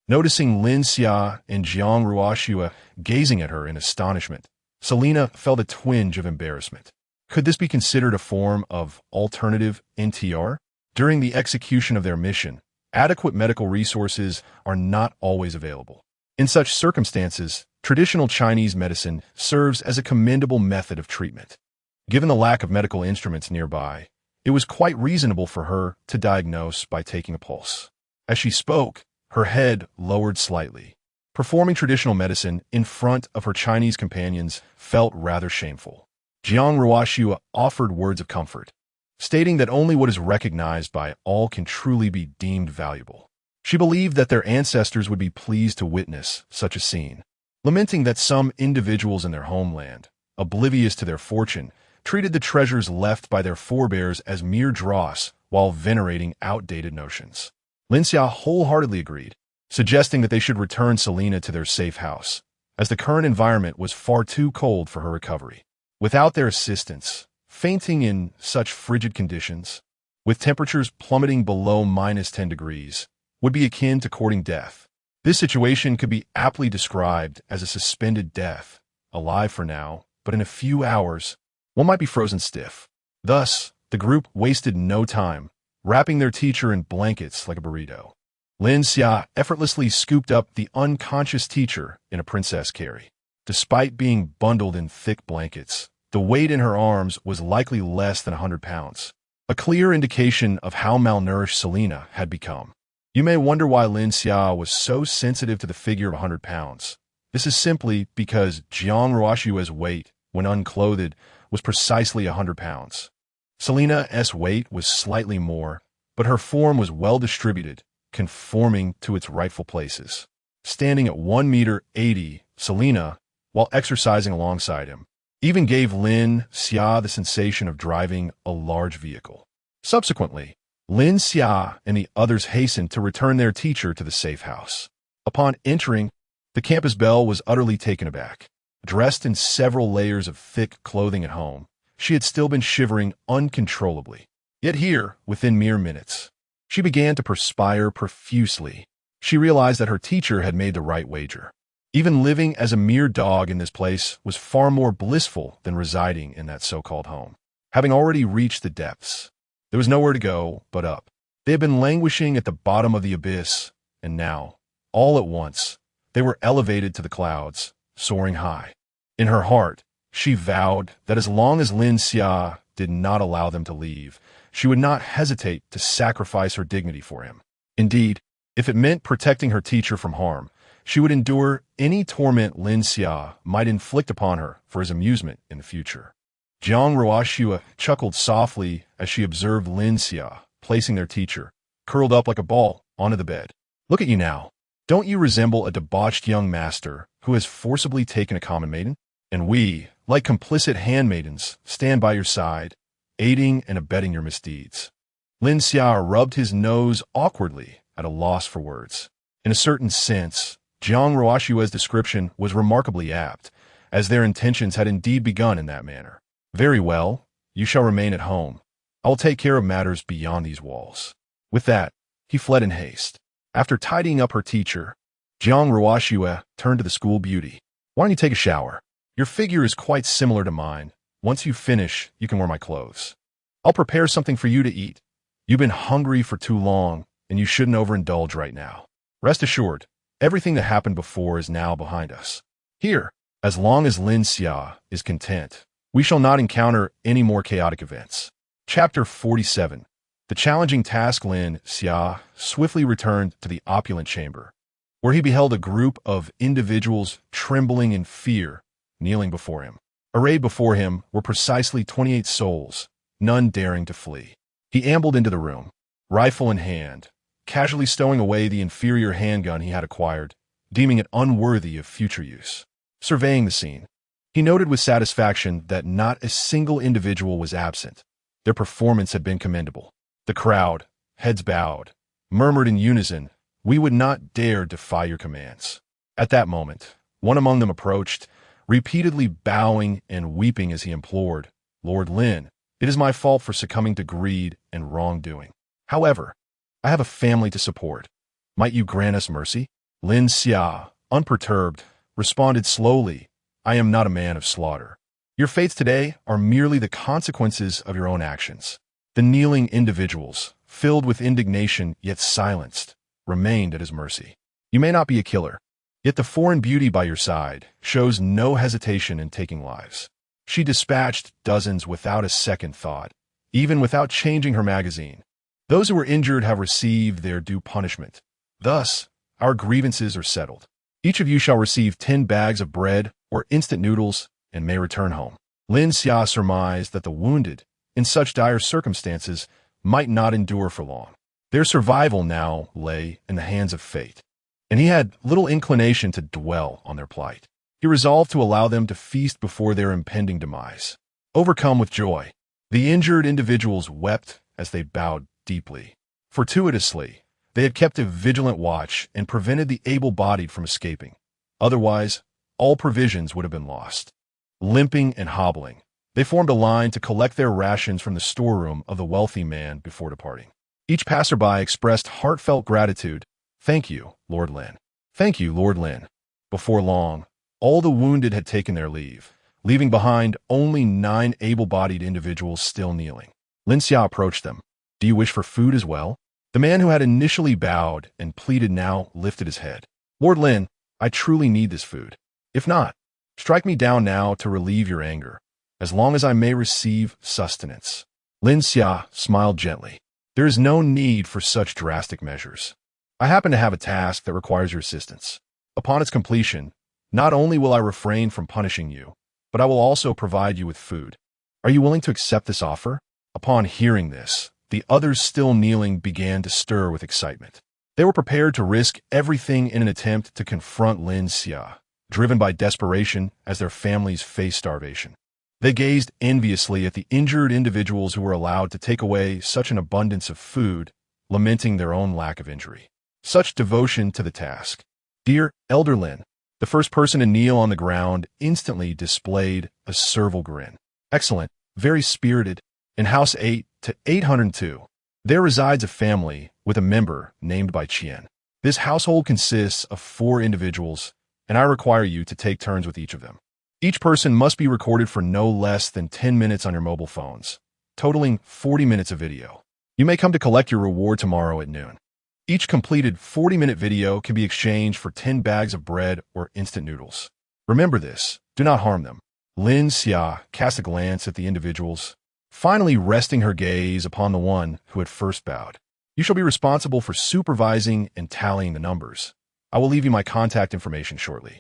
Speaker 1: Noticing Lin Xia and Jiang Ruoxue gazing at her in astonishment, Selena felt a twinge of embarrassment. Could this be considered a form of alternative NTR? During the execution of their mission, adequate medical resources are not always available. In such circumstances, traditional Chinese medicine serves as a commendable method of treatment. Given the lack of medical instruments nearby, it was quite reasonable for her to diagnose by taking a pulse. As she spoke, her head lowered slightly. Performing traditional medicine in front of her Chinese companions felt rather shameful. Jiang Ruoxue offered words of comfort, stating that only what is recognized by all can truly be deemed valuable. She believed that their ancestors would be pleased to witness such a scene, lamenting that some individuals in their homeland, oblivious to their fortune, treated the treasures left by their forebears as mere dross while venerating outdated notions. Lin Xia wholeheartedly agreed, suggesting that they should return Selena to their safe house, as the current environment was far too cold for her recovery. Without their assistance, fainting in such frigid conditions, with temperatures plummeting below -10 degrees, would be akin to courting death. This situation could be aptly described as a suspended death, alive for now, but in a few hours, one might be frozen stiff. Thus, the group wasted no time, wrapping their teacher in blankets like a burrito. Lin Xia effortlessly scooped up the unconscious teacher in a princess carry. Despite being bundled in thick blankets, the weight in her arms was likely less than 100 pounds, a clear indication of how malnourished Selena had become. You may wonder why Lin Xia was so sensitive to the figure of 100 pounds. This is simply because Jiang Ruoshua's weight, when unclothed, was precisely 100 pounds. Selena's weight was slightly more, but her form was well distributed, conforming to its rightful places. Standing at 1 meter 80, Selena, while exercising alongside him, even gave Lin Xia the sensation of driving a large vehicle. Subsequently, Lin Xia and the others hastened to return their teacher to the safe house. Upon entering, the campus belle was utterly taken aback. Dressed in several layers of thick clothing at home, she had still been shivering uncontrollably. Yet here, within mere minutes, she began to perspire profusely. She realized that her teacher had made the right wager. Even living as a mere dog in this place was far more blissful than residing in that so-called home. Having already reached the depths, there was nowhere to go but up. They had been languishing at the bottom of the abyss, and now, all at once, they were elevated to the clouds, soaring high. In her heart, she vowed that as long as Lin Xia did not allow them to leave, she would not hesitate to sacrifice her dignity for him. Indeed, if it meant protecting her teacher from harm, she would endure any torment Lin Xia might inflict upon her for his amusement in the future. Jiang Ruoshua chuckled softly as she observed Lin Xia placing their teacher, curled up like a ball, onto the bed. Look at you now. Don't you resemble a debauched young master who has forcibly taken a common maiden? And we, like complicit handmaidens, stand by your side, aiding and abetting your misdeeds. Lin Xia rubbed his nose awkwardly, at a loss for words. In a certain sense, Jiang Ruoshua's description was remarkably apt, as their intentions had indeed begun in that manner. Very well, you shall remain at home. I will take care of matters beyond these walls. With that, he fled in haste. After tidying up her teacher, Jiang Ruoshua turned to the school beauty. Why don't you take a shower? Your figure is quite similar to mine. Once you finish, you can wear my clothes. I'll prepare something for you to eat. You've been hungry for too long, and you shouldn't overindulge right now. Rest assured, everything that happened before is now behind us. Here, as long as Lin Xia is content, we shall not encounter any more chaotic events. Chapter 47. The challenging task. Lin Xia swiftly returned to the opulent chamber, where he beheld a group of individuals trembling in fear, kneeling before him. Arrayed before him were precisely 28 souls, none daring to flee. He ambled into the room, rifle in hand, casually stowing away the inferior handgun he had acquired, deeming it unworthy of future use. Surveying the scene, he noted with satisfaction that not a single individual was absent. Their performance had been commendable. The crowd, heads bowed, murmured in unison, "We would not dare defy your commands." At that moment, one among them approached, repeatedly bowing and weeping as he implored, "Lord Lin, it is my fault for succumbing to greed and wrongdoing. However, I have a family to support. Might you grant us mercy?" Lin Xia, unperturbed, responded slowly, "I am not a man of slaughter. Your fates today are merely the consequences of your own actions." The kneeling individuals, filled with indignation yet silenced, remained at his mercy. You may not be a killer, yet the foreign beauty by your side shows no hesitation in taking lives. She dispatched dozens without a second thought, even without changing her magazine. Those who were injured have received their due punishment. Thus, our grievances are settled. Each of you shall receive 10 bags of bread or instant noodles and may return home. Lin Xia surmised that the wounded, in such dire circumstances, might not endure for long. Their survival now lay in the hands of fate, and he had little inclination to dwell on their plight. He resolved to allow them to feast before their impending demise. Overcome with joy, the injured individuals wept as they bowed deeply. Fortuitously, they had kept a vigilant watch and prevented the able-bodied from escaping. Otherwise, all provisions would have been lost. Limping and hobbling, they formed a line to collect their rations from the storeroom of the wealthy man before departing. Each passerby expressed heartfelt gratitude. "Thank you, Lord Lin. Thank you, Lord Lin." Before long, all the wounded had taken their leave, leaving behind only 9 able-bodied individuals still kneeling. Lin Xia approached them. "Do you wish for food as well?" The man who had initially bowed and pleaded now lifted his head. "Lord Lin, I truly need this food. If not, Strike me down now to relieve your anger, as long as I may receive sustenance. Lin Xia smiled gently. There is no need for such drastic measures. I happen to have a task that requires your assistance. Upon its completion, not only will I refrain from punishing you, but I will also provide you with food. Are you willing to accept this offer? Upon hearing this, the others still kneeling began to stir with excitement. They were prepared to risk everything in an attempt to confront Lin Xia, driven by desperation as their families faced starvation. They gazed enviously at the injured individuals who were allowed to take away such an abundance of food, lamenting their own lack of injury. Such devotion to the task. Dear Elder Lin, the first person to kneel on the ground instantly displayed a servile grin. Excellent, very spirited. In House 8 to 802, there resides a family with a member named by Qian. This household consists of 4 individuals, and I require you to take turns with each of them. Each person must be recorded for no less than 10 minutes on your mobile phones, totaling 40 minutes of video. You may come to collect your reward tomorrow at noon. Each completed 40-minute video can be exchanged for 10 bags of bread or instant noodles. Remember this, do not harm them. Lin Xia cast a glance at the individuals, finally resting her gaze upon the one who had first bowed. You shall be responsible for supervising and tallying the numbers. I will leave you my contact information shortly.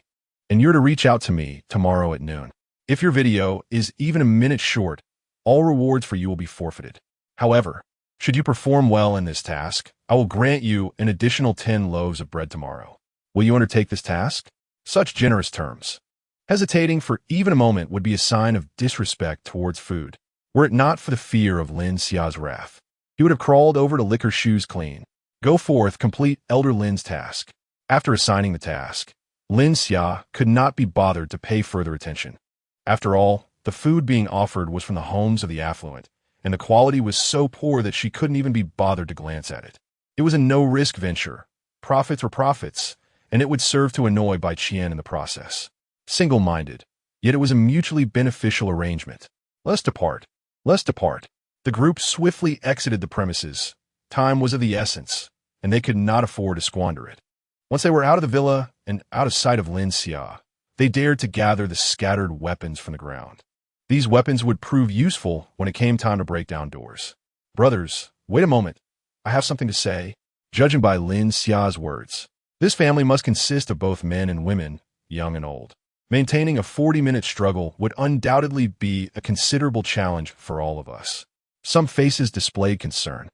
Speaker 1: And you're to reach out to me tomorrow at noon. If your video is even a minute short, all rewards for you will be forfeited. However, should you perform well in this task, I will grant you an additional 10 loaves of bread tomorrow. Will you undertake this task? Such generous terms. Hesitating for even a moment would be a sign of disrespect towards food. Were it not for the fear of Lin Xia's wrath, he would have crawled over to lick her shoes clean. Go forth, complete Elder Lin's task. After assigning the task, Lin Xia could not be bothered to pay further attention. After all, the food being offered was from the homes of the affluent, and the quality was so poor that she couldn't even be bothered to glance at it. It was a no-risk venture. Profits were profits, and it would serve to annoy Bai Qian in the process. Single-minded, yet it was a mutually beneficial arrangement. Let's depart. Let's depart. The group swiftly exited the premises. Time was of the essence, and they could not afford to squander it. Once they were out of the villa and out of sight of Lin Xia, they dared to gather the scattered weapons from the ground. These weapons would prove useful when it came time to break down doors. Brothers, wait a moment. I have something to say. Judging by Lin Xia's words, this family must consist of both men and women, young and old. Maintaining a 40-minute struggle would undoubtedly be a considerable challenge for all of us. Some faces displayed concern,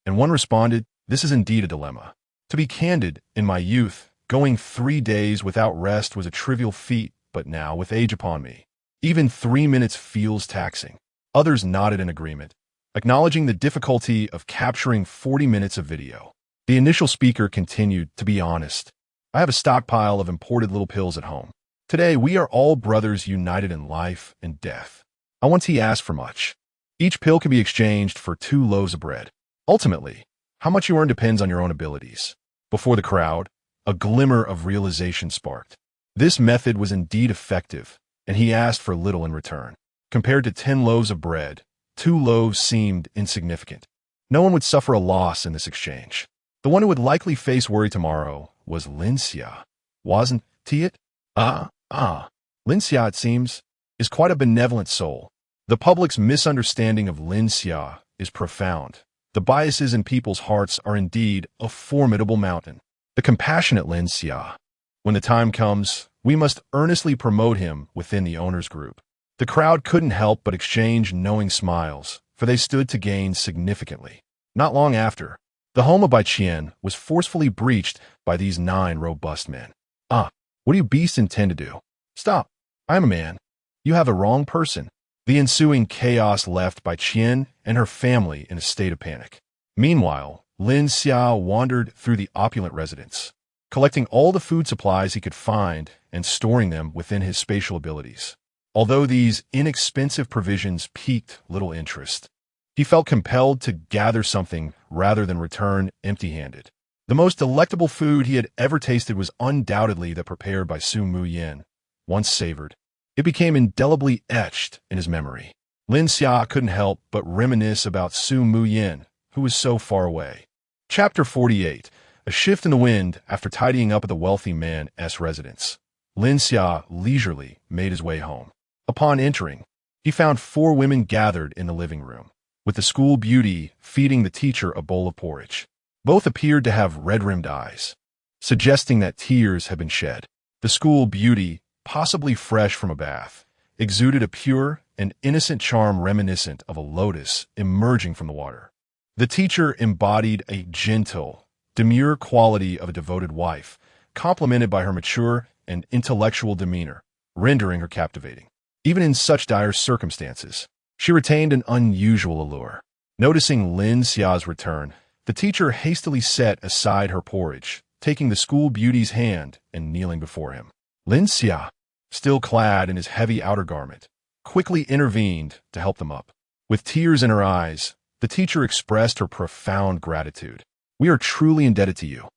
Speaker 1: and one responded, "This is indeed a dilemma. To be candid, in my youth, going 3 days without rest was a trivial feat, but now, with age upon me, even 3 minutes feels taxing." Others nodded in agreement, acknowledging the difficulty of capturing 40 minutes of video. The initial speaker continued, "To be honest, I have a stockpile of imported little pills at home. Today, we are all brothers united in life and death. I won't ask for much. Each pill can be exchanged for 2 loaves of bread. Ultimately, how much you earn depends on your own abilities." Before the crowd, a glimmer of realization sparked. This method was indeed effective, and he asked for little in return. Compared to 10 loaves of bread, 2 loaves seemed insignificant. No one would suffer a loss in this exchange. The one who would likely face worry tomorrow was Lin Xia. Wasn't he it? Lin Xia, it seems, is quite a benevolent soul. The public's misunderstanding of Lin Xia is profound. The biases in people's hearts are indeed a formidable mountain. The compassionate Lin Xia. When the time comes, we must earnestly promote him within the owners group. The crowd couldn't help but exchange knowing smiles, for they stood to gain significantly. Not long after, the home of Bai Qian was forcefully breached by these 9 robust men. What do you beasts intend to do? Stop. I am a man. You have the wrong person. The ensuing chaos left Bai Qian and her family in a state of panic. Meanwhile, Lin Xia wandered through the opulent residence, collecting all the food supplies he could find and storing them within his spatial abilities. Although these inexpensive provisions piqued little interest, he felt compelled to gather something rather than return empty-handed. The most delectable food he had ever tasted was undoubtedly that prepared by Su Mu Yin. Once savored, it became indelibly etched in his memory. Lin Xia couldn't help but reminisce about Su Mu Yin, who was so far away. Chapter 48. A shift in the wind after tidying up at the wealthy man's residence. Lin Xia leisurely made his way home. Upon entering, he found 4 women gathered in the living room, with the school beauty feeding the teacher a bowl of porridge. Both appeared to have red-rimmed eyes, suggesting that tears had been shed. The school beauty, possibly fresh from a bath, exuded a pure and innocent charm reminiscent of a lotus emerging from the water. The teacher embodied a gentle, demure quality of a devoted wife, complemented by her mature and intellectual demeanor, rendering her captivating. Even in such dire circumstances, she retained an unusual allure. Noticing Lin Xia's return, the teacher hastily set aside her porridge, taking the school beauty's hand and kneeling before him. Lin Xia, still clad in his heavy outer garment, quickly intervened to help them up. With tears in her eyes, the teacher expressed her profound gratitude. "We are truly indebted to you.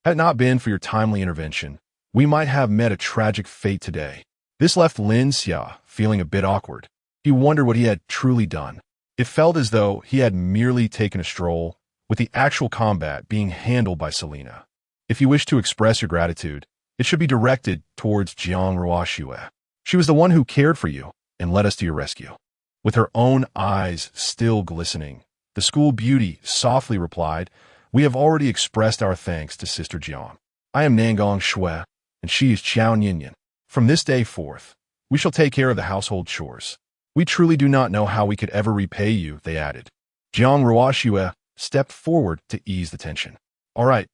Speaker 1: Had it not been for your timely intervention, we might have met a tragic fate today." This left Lin Xia feeling a bit awkward. He wondered what he had truly done. It felt as though he had merely taken a stroll, with the actual combat being handled by Selena. If you wish to express your gratitude, it should be directed towards Jiang Ruoxue. She was the one who cared for you and led us to your rescue. With her own eyes still glistening, the school beauty softly replied, "We have already expressed our thanks to Sister Jiang. I am Nangong Shui, and she is Qiao Ninian. From this day forth, we shall take care of the household chores. We truly do not know how we could ever repay you," they added. Jiang Ruoxue stepped forward to ease the tension. All right,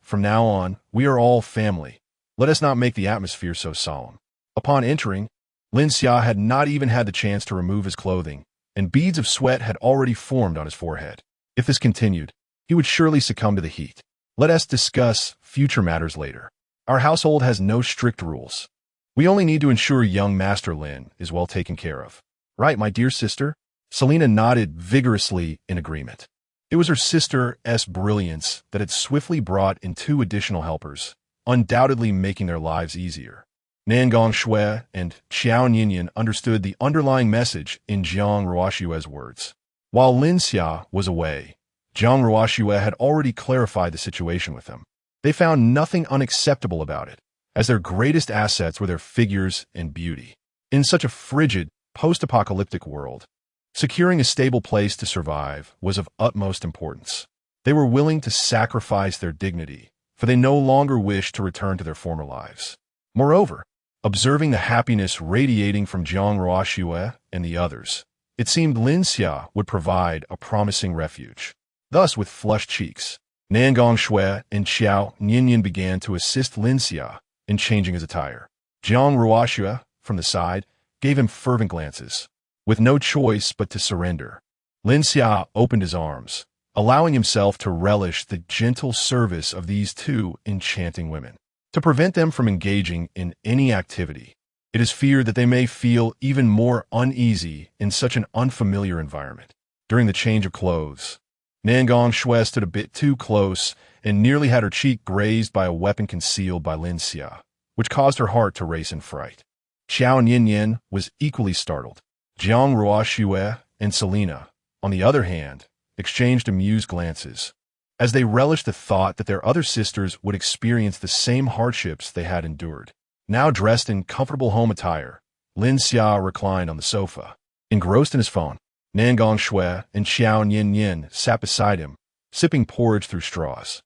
Speaker 1: from now on, we are all family. Let us not make the atmosphere so solemn." Upon entering, Lin Xia had not even had the chance to remove his clothing, and beads of sweat had already formed on his forehead. If this continued, he would surely succumb to the heat. "Let us discuss future matters later. Our household has no strict rules. We only need to ensure young Master Lin is well taken care of." "Right, my dear sister?" Selena nodded vigorously in agreement. It was her sister's brilliance that had swiftly brought in 2 additional helpers, undoubtedly making their lives easier. Nangong Shui and Qiao Ninian understood the underlying message in Jiang Ruoxue's words. While Lin Xia was away, Jiang Ruoxue had already clarified the situation with them. They found nothing unacceptable about it, as their greatest assets were their figures and beauty. In such a frigid, post-apocalyptic world, securing a stable place to survive was of utmost importance. They were willing to sacrifice their dignity, for they no longer wished to return to their former lives. Moreover, observing the happiness radiating from Jiang Ruoxue and the others, it seemed Lin Xia would provide a promising refuge. Thus, with flushed cheeks, Nangong Shui and Qiao Ninian began to assist Lin Xia in changing his attire. Jiang Ruoxue, from the side, gave him fervent glances. With no choice but to surrender, Lin Xia opened his arms, allowing himself to relish the gentle service of these 2 enchanting women. To prevent them from engaging in any activity, it is feared that they may feel even more uneasy in such an unfamiliar environment. During the change of clothes, Nangong Shui stood a bit too close and nearly had her cheek grazed by a weapon concealed by Lin Xia, which caused her heart to race in fright. Qiao Ninian was equally startled. Jiang Ruoxue and Selena, on the other hand, exchanged amused glances, as they relished the thought that their other sisters would experience the same hardships they had endured. Now dressed in comfortable home attire, Lin Xia reclined on the sofa. Engrossed in his phone, Nangong Shui and Qiao Ninian sat beside him, sipping porridge through straws.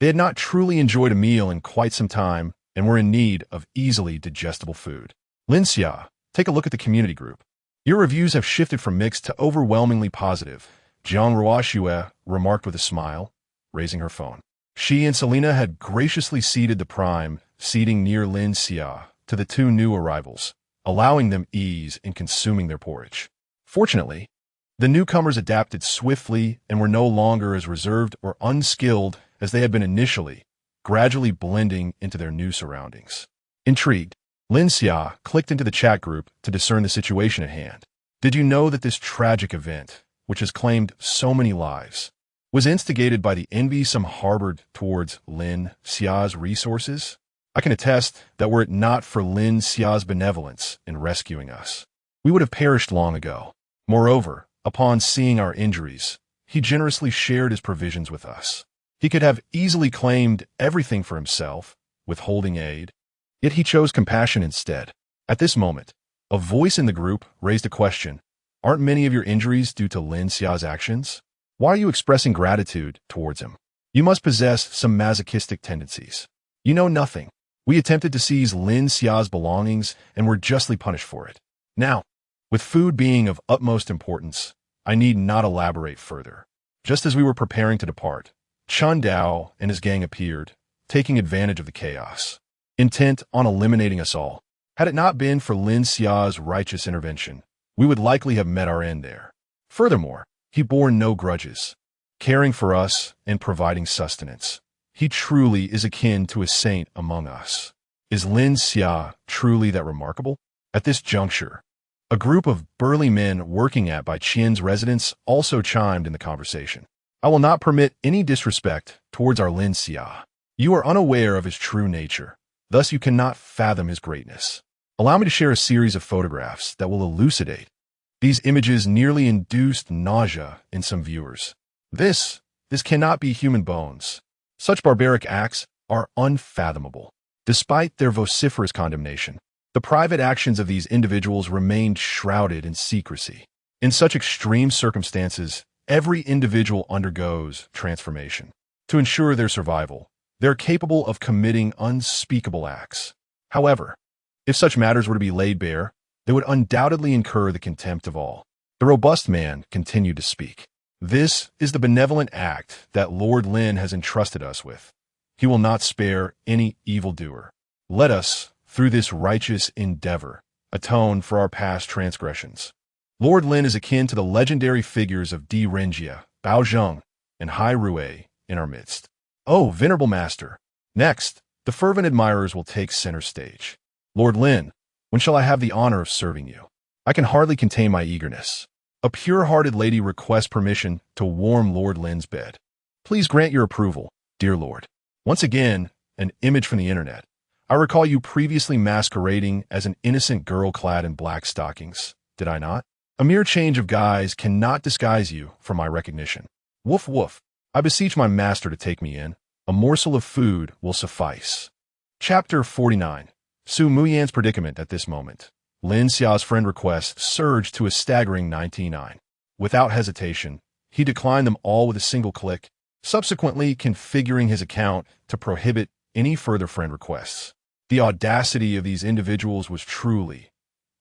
Speaker 1: They had not truly enjoyed a meal in quite some time and were in need of easily digestible food. "Lin Xia, take a look at the community group. Your reviews have shifted from mixed to overwhelmingly positive," Jiang Ruoxue remarked with a smile, raising her phone. She and Selena had graciously ceded the prime seating near Lin Xia to the 2 new arrivals, allowing them ease in consuming their porridge. Fortunately, the newcomers adapted swiftly and were no longer as reserved or unskilled as they had been initially, gradually blending into their new surroundings. Intrigued, Lin Xia clicked into the chat group to discern the situation at hand. "Did you know that this tragic event, which has claimed so many lives, was instigated by the envy some harbored towards Lin Xia's resources? I can attest that were it not for Lin Xia's benevolence in rescuing us, we would have perished long ago. Moreover, upon seeing our injuries, he generously shared his provisions with us. He could have easily claimed everything for himself, withholding aid. Yet he chose compassion instead. At this moment, a voice in the group raised a question. Aren't many of your injuries due to Lin Xia's actions? Why are you expressing gratitude towards him? You must possess some masochistic tendencies. You know nothing. We attempted to seize Lin Xia's belongings and were justly punished for it. Now, with food being of utmost importance, I need not elaborate further. Just as we were preparing to depart, Chun Dao and his gang appeared, taking advantage of the chaos, intent on eliminating us all. Had it not been for Lin Xia's righteous intervention, we would likely have met our end there. Furthermore, he bore no grudges, caring for us and providing sustenance. He truly is akin to a saint among us. Is Lin Xia truly that remarkable? At this juncture, a group of burly men working at Bai Qian's residence also chimed in the conversation. I will not permit any disrespect towards our Lin Xia. You are unaware of his true nature, thus you cannot fathom his greatness. Allow me to share a series of photographs that will elucidate. These images nearly induced nausea in some viewers. This cannot be human bones. Such barbaric acts are unfathomable. Despite their vociferous condemnation, the private actions of these individuals remained shrouded in secrecy. In such extreme circumstances, every individual undergoes transformation. To ensure their survival, they're capable of committing unspeakable acts. However, if such matters were to be laid bare, they would undoubtedly incur the contempt of all. The robust man continued to speak. This is the benevolent act that Lord Lin has entrusted us with. He will not spare any evildoer. Let us, through this righteous endeavor, atone for our past transgressions. Lord Lin is akin to the legendary figures of Di Renjia, Bao Zheng, and Hai Rui in our midst. Oh, venerable master! Next, the fervent admirers will take center stage. Lord Lin, when shall I have the honor of serving you? I can hardly contain my eagerness. A pure-hearted lady requests permission to warm Lord Lin's bed. Please grant your approval, dear Lord. Once again, an image from the internet. I recall you previously masquerading as an innocent girl clad in black stockings, did I not? A mere change of guise cannot disguise you from my recognition. Woof woof. I beseech my master to take me in. A morsel of food will suffice. Chapter 49. Su Muyan's predicament at this moment. Lin Xia's friend requests surged to a staggering 99. Without hesitation, he declined them all with a single click, subsequently configuring his account to prohibit any further friend requests. The audacity of these individuals was truly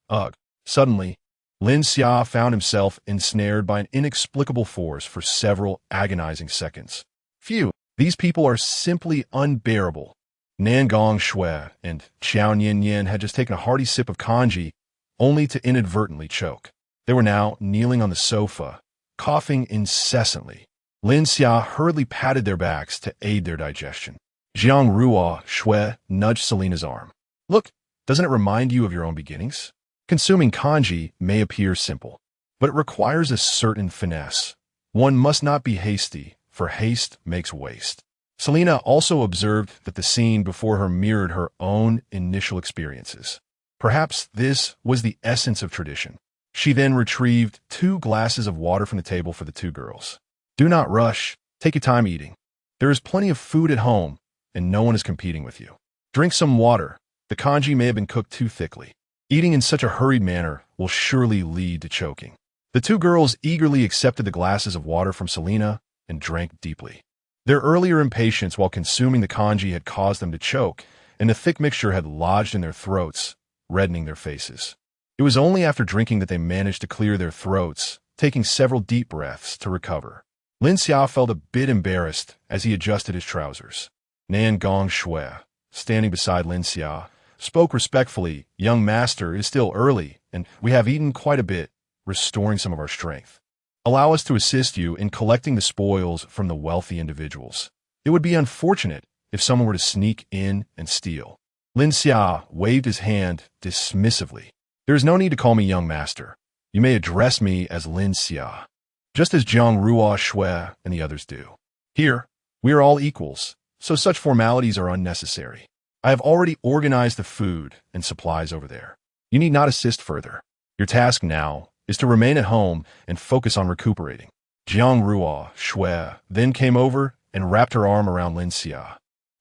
Speaker 1: ugh. Suddenly, Lin Xia found himself ensnared by an inexplicable force for several agonizing seconds. Phew, these people are simply unbearable. Nangong Shui and Qiao Nian had just taken a hearty sip of kanji, only to inadvertently choke. They were now kneeling on the sofa, coughing incessantly. Lin Xia hurriedly patted their backs to aid their digestion. Jiang Ruo Shui nudged Selena's arm. Look, doesn't it remind you of your own beginnings? Consuming kanji may appear simple, but it requires a certain finesse. One must not be hasty, for haste makes waste. Selena also observed that the scene before her mirrored her own initial experiences. Perhaps this was the essence of tradition. She then retrieved 2 glasses of water from the table for the 2 girls. Do not rush. Take your time eating. There is plenty of food at home, and no one is competing with you. Drink some water. The kanji may have been cooked too thickly. Eating in such a hurried manner will surely lead to choking. The 2 girls eagerly accepted the glasses of water from Selena and drank deeply. Their earlier impatience while consuming the kanji had caused them to choke, and the thick mixture had lodged in their throats, reddening their faces. It was only after drinking that they managed to clear their throats, taking several deep breaths to recover. Lin Xia felt a bit embarrassed as he adjusted his trousers. Nan Gong Shui, standing beside Lin Xia, spoke respectfully. Young master, it is still early, and we have eaten quite a bit, restoring some of our strength. Allow us to assist you in collecting the spoils from the wealthy individuals. It would be unfortunate if someone were to sneak in and steal. Lin Xia waved his hand dismissively. There is no need to call me young master. You may address me as Lin Xia, just as Jiang Ruo Shui and the others do. Here, we are all equals, so such formalities are unnecessary. I have already organized the food and supplies over there. You need not assist further. Your task now is to remain at home and focus on recuperating. Jiang Ruo Shui then came over and wrapped her arm around Lin Xia,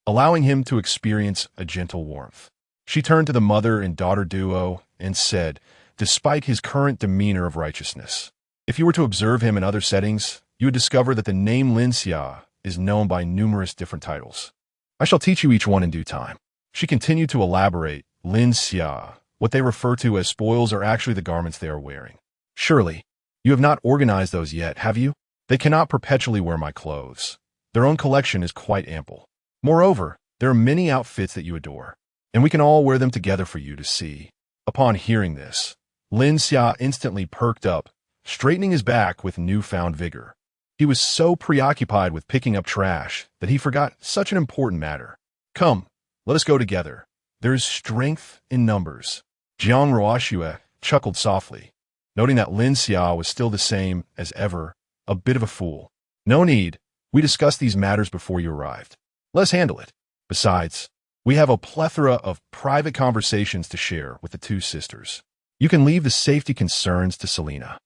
Speaker 1: allowing him to experience a gentle warmth. She turned to the mother and daughter duo and said, despite his current demeanor of righteousness, if you were to observe him in other settings, you would discover that the name Lin Xia is known by numerous different titles. I shall teach you each one in due time. She continued to elaborate. Lin Xia, what they refer to as spoils, are actually the garments they are wearing. Surely, you have not organized those yet, have you? They cannot perpetually wear my clothes. Their own collection is quite ample. Moreover, there are many outfits that you adore, and we can all wear them together for you to see. Upon hearing this, Lin Xia instantly perked up, straightening his back with newfound vigor. He was so preoccupied with picking up trash that he forgot such an important matter. Come, let us go together. There is strength in numbers. Jiang Ruoxue chuckled softly, noting that Lin Xia was still the same as ever, a bit of a fool. No need. We discussed these matters before you arrived. Let's handle it. Besides, we have a plethora of private conversations to share with the two sisters. You can leave the safety concerns to Selena.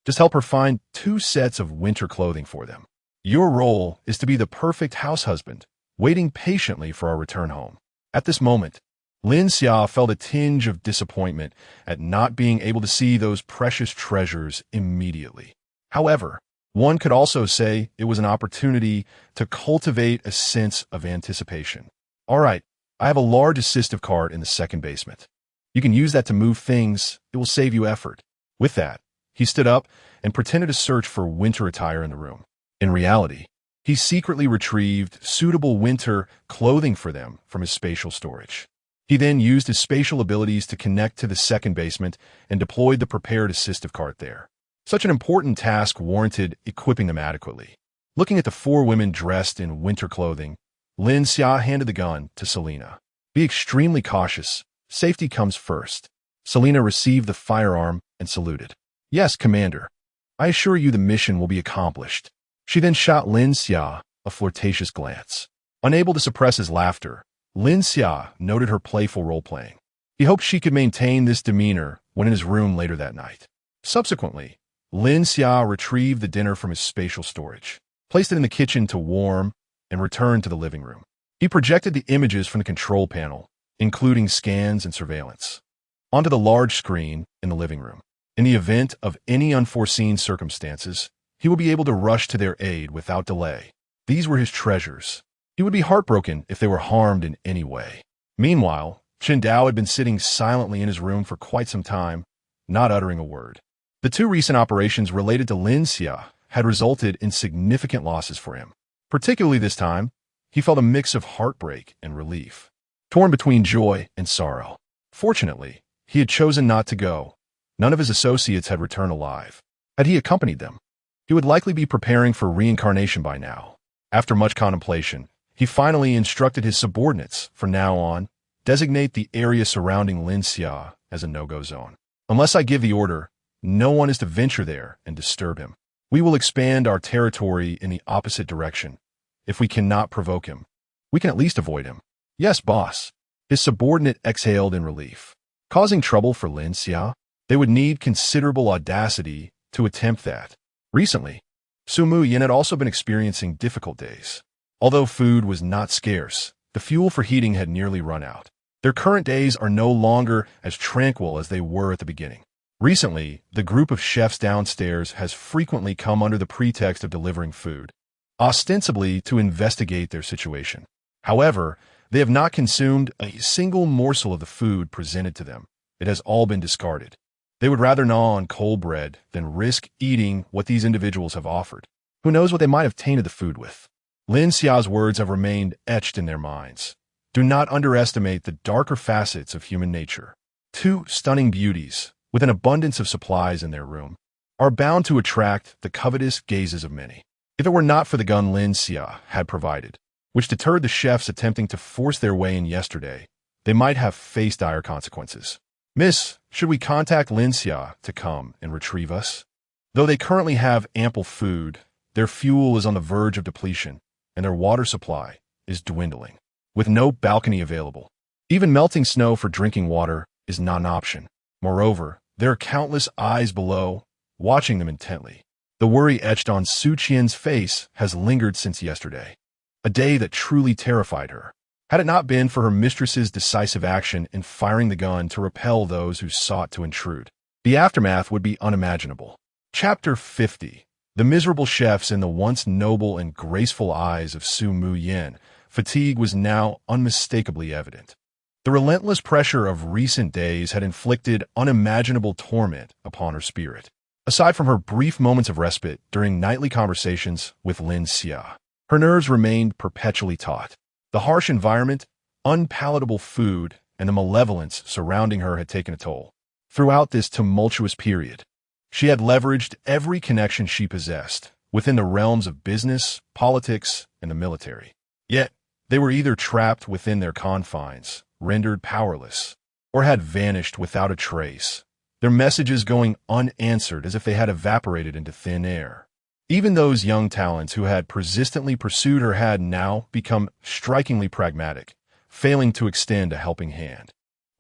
Speaker 1: Just help her find 2 sets of winter clothing for them. Your role is to be the perfect house husband, waiting patiently for our return home. At this moment, Lin Xia felt a tinge of disappointment at not being able to see those precious treasures immediately. However, one could also say it was an opportunity to cultivate a sense of anticipation. All right, I have a large assistive cart in the second basement. You can use that to move things. It will save you effort. With that, he stood up and pretended to search for winter attire in the room. In reality, he secretly retrieved suitable winter clothing for them from his spatial storage. He then used his spatial abilities to connect to the second basement and deployed the prepared assistive cart there. Such an important task warranted equipping them adequately. Looking at the 4 women dressed in winter clothing, Lin Xia handed the gun to Selena. Be extremely cautious. Safety comes first. Selena received the firearm and saluted. Yes, Commander. I assure you the mission will be accomplished. She then shot Lin Xia a flirtatious glance. Unable to suppress his laughter, Lin Xia noted her playful role-playing. He hoped she could maintain this demeanor when in his room later that night. Subsequently, Lin Xia retrieved the dinner from his spatial storage, placed it in the kitchen to warm, and returned to the living room. He projected the images from the control panel, including scans and surveillance, onto the large screen in the living room. In the event of any unforeseen circumstances, he would be able to rush to their aid without delay. These were his treasures. He would be heartbroken if they were harmed in any way. Meanwhile, Chen Dao had been sitting silently in his room for quite some time, not uttering a word. The 2 recent operations related to Lin Xia had resulted in significant losses for him. Particularly this time, he felt a mix of heartbreak and relief, torn between joy and sorrow. Fortunately, he had chosen not to go. None of his associates had returned alive. Had he accompanied them, he would likely be preparing for reincarnation by now. After much contemplation, he finally instructed his subordinates, from now on, designate the area surrounding Lin Xia as a no-go zone. Unless I give the order, no one is to venture there and disturb him. We will expand our territory in the opposite direction. If we cannot provoke him, we can at least avoid him. Yes, boss. His subordinate exhaled in relief. Causing trouble for Lin Xia? They would need considerable audacity to attempt that. Recently, Su Mu Yin had also been experiencing difficult days. Although food was not scarce, the fuel for heating had nearly run out. Their current days are no longer as tranquil as they were at the beginning. Recently, the group of chefs downstairs has frequently come under the pretext of delivering food, ostensibly to investigate their situation. However, they have not consumed a single morsel of the food presented to them. It has all been discarded. They would rather gnaw on cold bread than risk eating what these individuals have offered. Who knows what they might have tainted the food with? Lin Xiao's words have remained etched in their minds. Do not underestimate the darker facets of human nature. 2 stunning beauties, with an abundance of supplies in their room, are bound to attract the covetous gazes of many. If it were not for the gun Lin Xia had provided, which deterred the chefs attempting to force their way in yesterday, they might have faced dire consequences. Miss, should we contact Lin Xia to come and retrieve us? Though they currently have ample food, their fuel is on the verge of depletion, and their water supply is dwindling. With no balcony available, even melting snow for drinking water is not an option. Moreover, there are countless eyes below, watching them intently. The worry etched on Su Qian's face has lingered since yesterday, a day that truly terrified her. had it not been for her mistress's decisive action in firing the gun to repel those who sought to intrude. The aftermath would be unimaginable. Chapter 50. The miserable chefs in the once noble and graceful eyes of Su Mu Yin. Fatigue was now unmistakably evident. The relentless pressure of recent days had inflicted unimaginable torment upon her spirit. Aside from her brief moments of respite during nightly conversations with Lin Xia, her nerves remained perpetually taut. The harsh environment, unpalatable food, and the malevolence surrounding her had taken a toll. Throughout this tumultuous period, she had leveraged every connection she possessed within the realms of business, politics, and the military. Yet, they were either trapped within their confines, rendered powerless, or had vanished without a trace, their messages going unanswered as if they had evaporated into thin air. Even those young talents who had persistently pursued her had now become strikingly pragmatic, failing to extend a helping hand.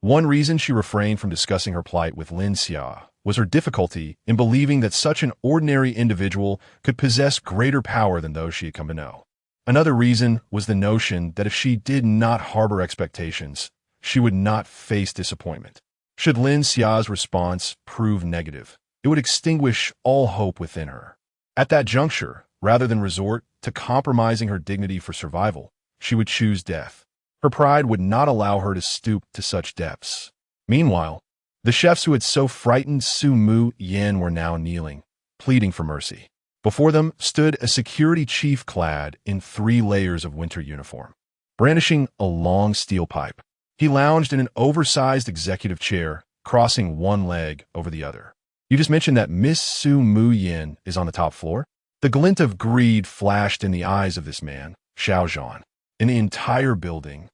Speaker 1: One reason she refrained from discussing her plight with Lin Xia was her difficulty in believing that such an ordinary individual could possess greater power than those she had come to know. Another reason was the notion that if she did not harbor expectations, she would not face disappointment. Should Lin Xia's response prove negative, it would extinguish all hope within her. At that juncture, rather than resort to compromising her dignity for survival, she would choose death. Her pride would not allow her to stoop to such depths. Meanwhile, the chefs who had so frightened Su Mu Yin were now kneeling, pleading for mercy. Before them stood a security chief clad in 3 layers of winter uniform. Brandishing a long steel pipe, he lounged in an oversized executive chair, crossing one leg over the other. You just mentioned that Miss Su Mu Yin is on the top floor? The glint of greed flashed in the eyes of this man, Xiao Zhan, in the entire building,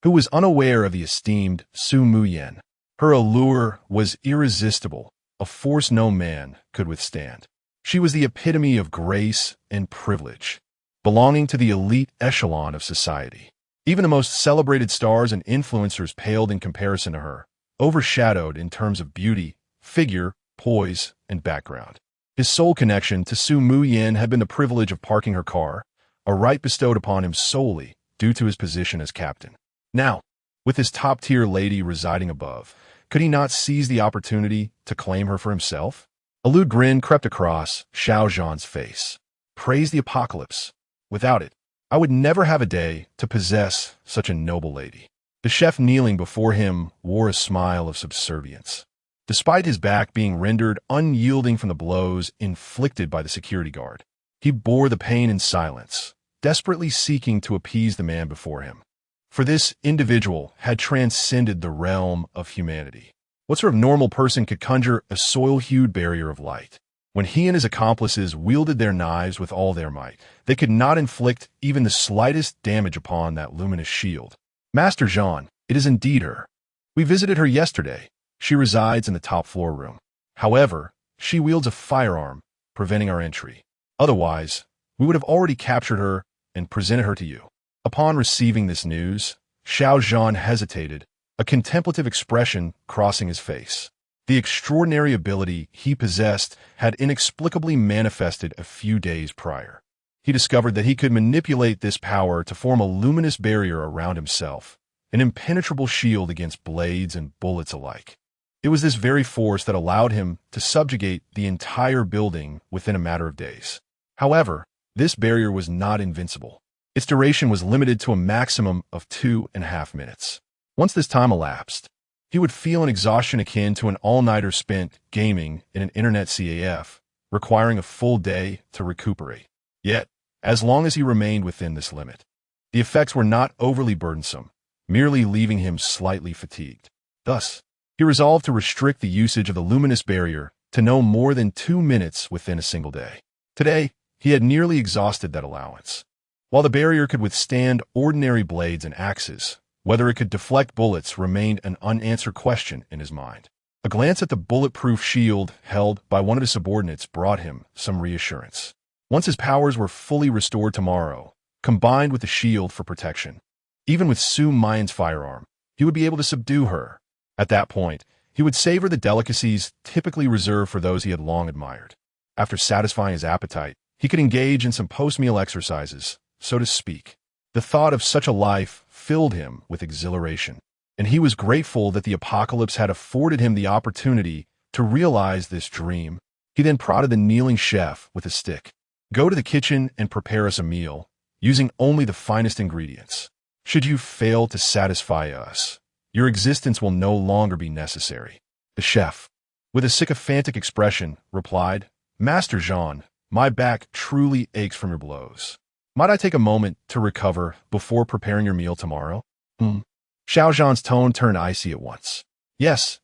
Speaker 1: who was unaware of the esteemed Su Mu Yin. Her allure was irresistible, a force no man could withstand. She was the epitome of grace and privilege, belonging to the elite echelon of society. Even the most celebrated stars and influencers paled in comparison to her, overshadowed in terms of beauty, figure, poise, and background. His sole connection to Su Mu Yin had been the privilege of parking her car, a right bestowed upon him solely due to his position as captain. Now, with his top-tier lady residing above, could he not seize the opportunity to claim her for himself? A lewd grin crept across Xiao Zhan's face. Praise the apocalypse. Without it, I would never have a day to possess such a noble lady. The chef kneeling before him wore a smile of subservience. Despite his back being rendered unyielding from the blows inflicted by the security guard, he bore the pain in silence, desperately seeking to appease the man before him. For this individual had transcended the realm of humanity. What sort of normal person could conjure a soil-hued barrier of light? When he and his accomplices wielded their knives with all their might, they could not inflict even the slightest damage upon that luminous shield. Master Zhan, it is indeed her. We visited her yesterday. She resides in the top floor room. However, she wields a firearm, preventing our entry. Otherwise, we would have already captured her and presented her to you. Upon receiving this news, Xiao Zhan hesitated, a contemplative expression crossing his face. The extraordinary ability he possessed had inexplicably manifested a few days prior. He discovered that he could manipulate this power to form a luminous barrier around himself, an impenetrable shield against blades and bullets alike. It was this very force that allowed him to subjugate the entire building within a matter of days. However, this barrier was not invincible. Its duration was limited to a maximum of 2.5 minutes. Once this time elapsed, he would feel an exhaustion akin to an all-nighter spent gaming in an internet CAF, requiring a full day to recuperate. Yet, as long as he remained within this limit, the effects were not overly burdensome, merely leaving him slightly fatigued. Thus, he resolved to restrict the usage of the luminous barrier to no more than 2 minutes within a single day. Today, he had nearly exhausted that allowance. While the barrier could withstand ordinary blades and axes, whether it could deflect bullets remained an unanswered question in his mind. A glance at the bulletproof shield held by one of his subordinates brought him some reassurance. Once his powers were fully restored tomorrow, combined with the shield for protection, even with Su Mai's firearm, he would be able to subdue her. At that point, he would savor the delicacies typically reserved for those he had long admired. After satisfying his appetite, he could engage in some post-meal exercises, so to speak. The thought of such a life filled him with exhilaration, and he was grateful that the apocalypse had afforded him the opportunity to realize this dream. He then prodded the kneeling chef with a stick. Go to the kitchen and prepare us a meal, using only the finest ingredients. Should you fail to satisfy us, your existence will no longer be necessary. The chef, with a sycophantic expression, replied, Master Jean, my back truly aches from your blows. Might I take a moment to recover before preparing your meal tomorrow? Xiao Zhan's tone turned icy at once. Yes,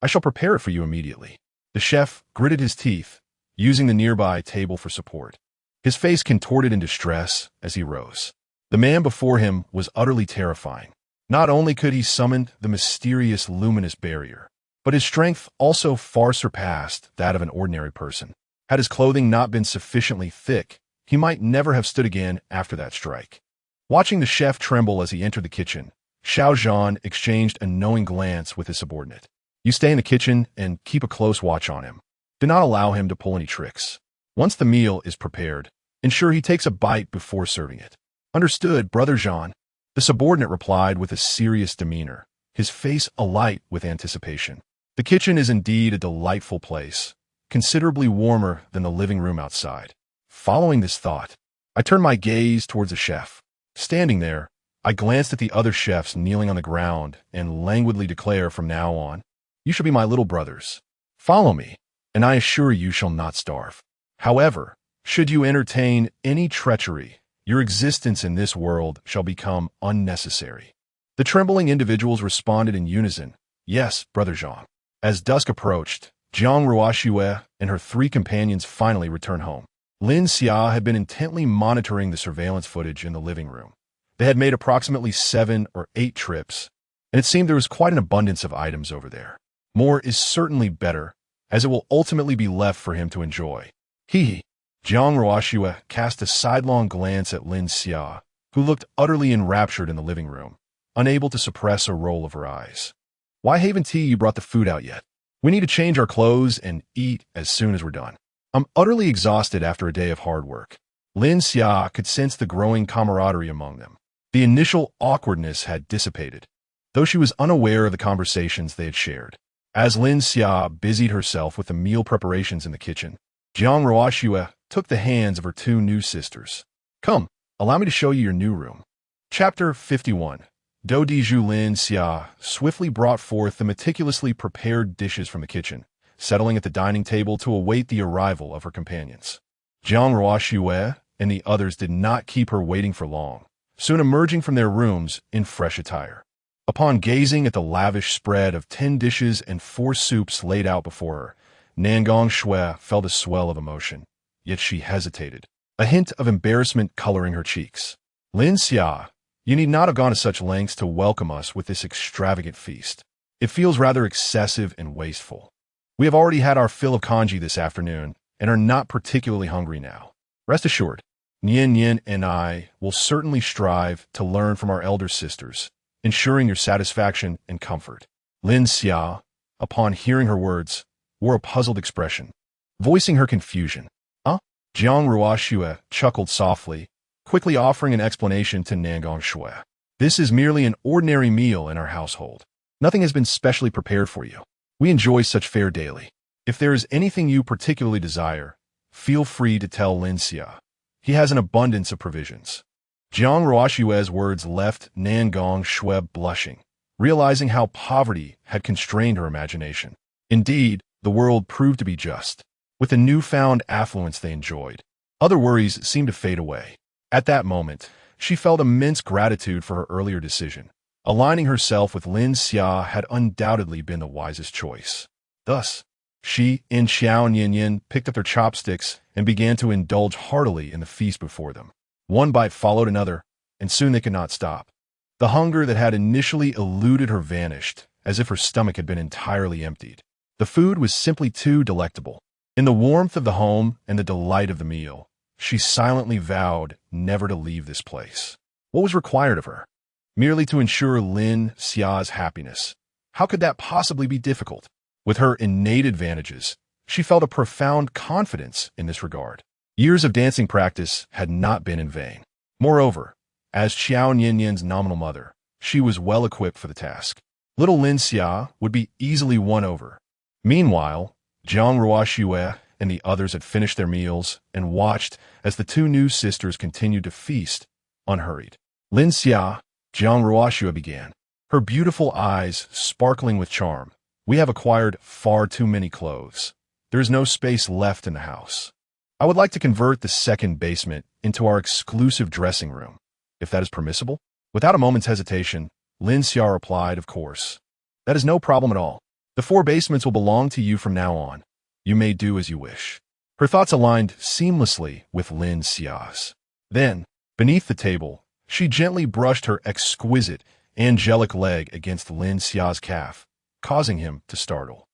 Speaker 1: I shall prepare it for you immediately. The chef gritted his teeth, using the nearby table for support. His face contorted in distress as he rose. The man before him was utterly terrifying. Not only could he summon the mysterious luminous barrier, but his strength also far surpassed that of an ordinary person. Had his clothing not been sufficiently thick, he might never have stood again after that strike. Watching the chef tremble as he entered the kitchen, Xiao Zhan exchanged a knowing glance with his subordinate. You stay in the kitchen and keep a close watch on him. Do not allow him to pull any tricks. Once the meal is prepared, ensure he takes a bite before serving it. Understood, Brother Jean. The subordinate replied with a serious demeanor, his face alight with anticipation. The kitchen is indeed a delightful place, considerably warmer than the living room outside. Following this thought, I turned my gaze towards the chef. Standing there, I glanced at the other chefs kneeling on the ground and languidly declare from now on, you shall be my little brothers. Follow me, and I assure you shall not starve. However, should you entertain any treachery, your existence in this world shall become unnecessary. The trembling individuals responded in unison, yes, Brother Jean. As dusk approached, Jiang Ruoxue and her 3 companions finally returned home. Lin Xia had been intently monitoring the surveillance footage in the living room. They had made approximately 7 or 8 trips, and it seemed there was quite an abundance of items over there. More is certainly better, as it will ultimately be left for him to enjoy. Jiang Ruoxue cast a sidelong glance at Lin Xia, who looked utterly enraptured in the living room, unable to suppress a roll of her eyes. Why haven't you brought the food out yet? We need to change our clothes and eat as soon as we're done. I'm utterly exhausted after a day of hard work. Lin Xia could sense the growing camaraderie among them. The initial awkwardness had dissipated, though she was unaware of the conversations they had shared. As Lin Xia busied herself with the meal preparations in the kitchen, Jiang Ruoxue took the hands of her 2 new sisters. Come, allow me to show you your new room. Chapter 51. Do Diju Lin Xia swiftly brought forth the meticulously prepared dishes from the kitchen, settling at the dining table to await the arrival of her companions. Jiang Ruoxue and the others did not keep her waiting for long, soon emerging from their rooms in fresh attire. Upon gazing at the lavish spread of 10 dishes and 4 soups laid out before her, Nangong Shui felt a swell of emotion, yet she hesitated, a hint of embarrassment coloring her cheeks. Lin Xia, you need not have gone to such lengths to welcome us with this extravagant feast. It feels rather excessive and wasteful. We have already had our fill of congee this afternoon and are not particularly hungry now. Rest assured, Nian and I will certainly strive to learn from our elder sisters, ensuring your satisfaction and comfort. Lin Xia, upon hearing her words, wore a puzzled expression, voicing her confusion. Jiang Ruoxue chuckled softly, quickly offering an explanation to Nangong Shui. This is merely an ordinary meal in our household. Nothing has been specially prepared for you. We enjoy such fare daily. If there is anything you particularly desire, feel free to tell Lin Xia. He has an abundance of provisions. Jiang Ruoxue's words left Nangong Shui blushing, realizing how poverty had constrained her imagination. Indeed, the world proved to be just. With the newfound affluence they enjoyed, other worries seemed to fade away. At that moment, she felt immense gratitude for her earlier decision. Aligning herself with Lin Xia had undoubtedly been the wisest choice. Thus, she and Xiao Nian picked up their chopsticks and began to indulge heartily in the feast before them. One bite followed another, and soon they could not stop. The hunger that had initially eluded her vanished, as if her stomach had been entirely emptied. The food was simply too delectable. In the warmth of the home and the delight of the meal, she silently vowed never to leave this place. What was required of her? Merely to ensure Lin Xia's happiness. How could that possibly be difficult? With her innate advantages, she felt a profound confidence in this regard. Years of dancing practice had not been in vain. Moreover, As Xiao Nianyan's nominal mother, she was well equipped for the task. Little Lin Xia would be easily won over. Meanwhile, Jiang Ruoxue and the others had finished their meals and watched as the two new sisters continued to feast, unhurried. Lin Xia, Jiang Ruoxue began, her beautiful eyes sparkling with charm. We have acquired far too many clothes. There is no space left in the house. I would like to convert the second basement into our exclusive dressing room, if that is permissible. Without a moment's hesitation, Lin Xia replied, of course. That is no problem at all. The 4 basements will belong to you from now on. You may do as you wish. Her thoughts aligned seamlessly with Lin Xia's. Then, beneath the table, she gently brushed her exquisite, angelic leg against Lin Xia's calf, causing him to startle.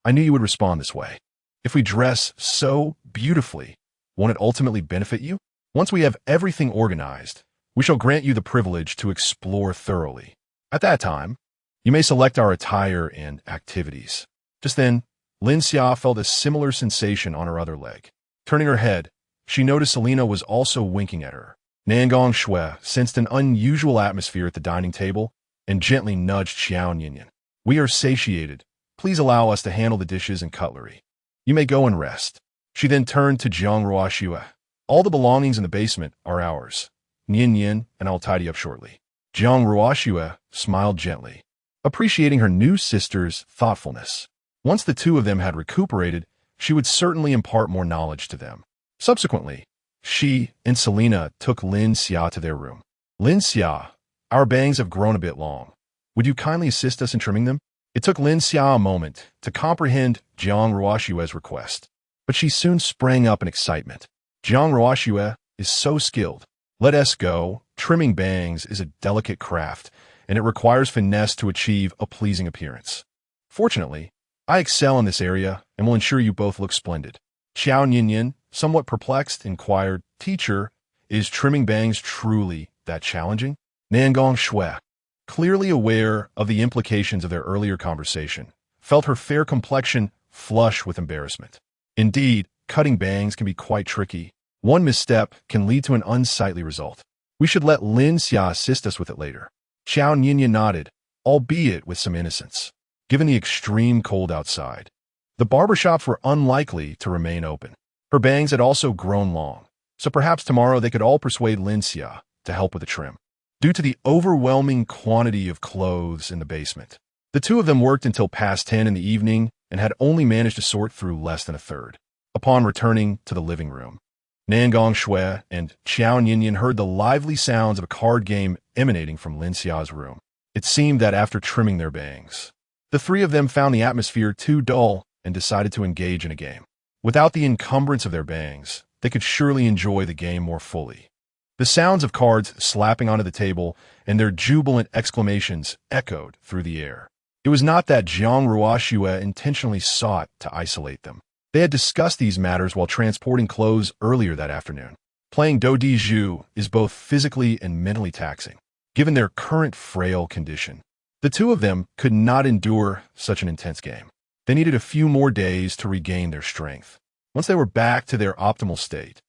Speaker 1: I knew you would respond this way. If we dress so beautifully, won't it ultimately benefit you? Once we have everything organized, we shall grant you the privilege to explore thoroughly. At that time, you may select our attire and activities. Just then, Lin Xia felt a similar sensation on her other leg. Turning her head, she noticed Selena was also winking at her. Nangong Shui sensed an unusual atmosphere at the dining table and gently nudged Xiao Nianyan. We are satiated. Please allow us to handle the dishes and cutlery. You may go and rest. She then turned to Jiang Ruoxue. All the belongings in the basement are ours. Nianyan and I'll tidy up shortly. Jiang Ruoxue smiled gently, appreciating her new sister's thoughtfulness. Once the two of them had recuperated, she would certainly impart more knowledge to them. Subsequently, she and Selena took Lin Xia to their room. Lin Xia, our bangs have grown a bit long. Would you kindly assist us in trimming them? It took Lin Xia a moment to comprehend Jiang Ruoxue's request, but she soon sprang up in excitement. Jiang Ruoxue is so skilled. Let us go. Trimming bangs is a delicate craft, and it requires finesse to achieve a pleasing appearance. Fortunately, I excel in this area and will ensure you both look splendid. Xiao Nianyan, somewhat perplexed, inquired, Teacher, is trimming bangs truly that challenging? Nangong Shui, clearly aware of the implications of their earlier conversation, felt her fair complexion flush with embarrassment. Indeed, cutting bangs can be quite tricky. One misstep can lead to an unsightly result. We should let Lin Xia assist us with it later. Xiao Nianyan nodded, albeit with some innocence. Given the extreme cold outside, the barbershops were unlikely to remain open. Her bangs had also grown long, so perhaps tomorrow they could all persuade Lin Xia to help with the trim. Due to the overwhelming quantity of clothes in the basement, the two of them worked until past 10 in the evening and had only managed to sort through less than a third. Upon returning to the living room, Nangong Shui and Xiao Nianyan heard the lively sounds of a card game emanating from Lin Xia's room. It seemed that after trimming their bangs, the three of them found the atmosphere too dull and decided to engage in a game. Without the encumbrance of their bangs, they could surely enjoy the game more fully. The sounds of cards slapping onto the table and their jubilant exclamations echoed through the air. It was not that Jiang Ruoxue intentionally sought to isolate them. They had discussed these matters while transporting clothes earlier that afternoon. Playing do di zhu is both physically and mentally taxing. Given their current frail condition, the two of them could not endure such an intense game. They needed a few more days to regain their strength. Once they were back to their optimal state,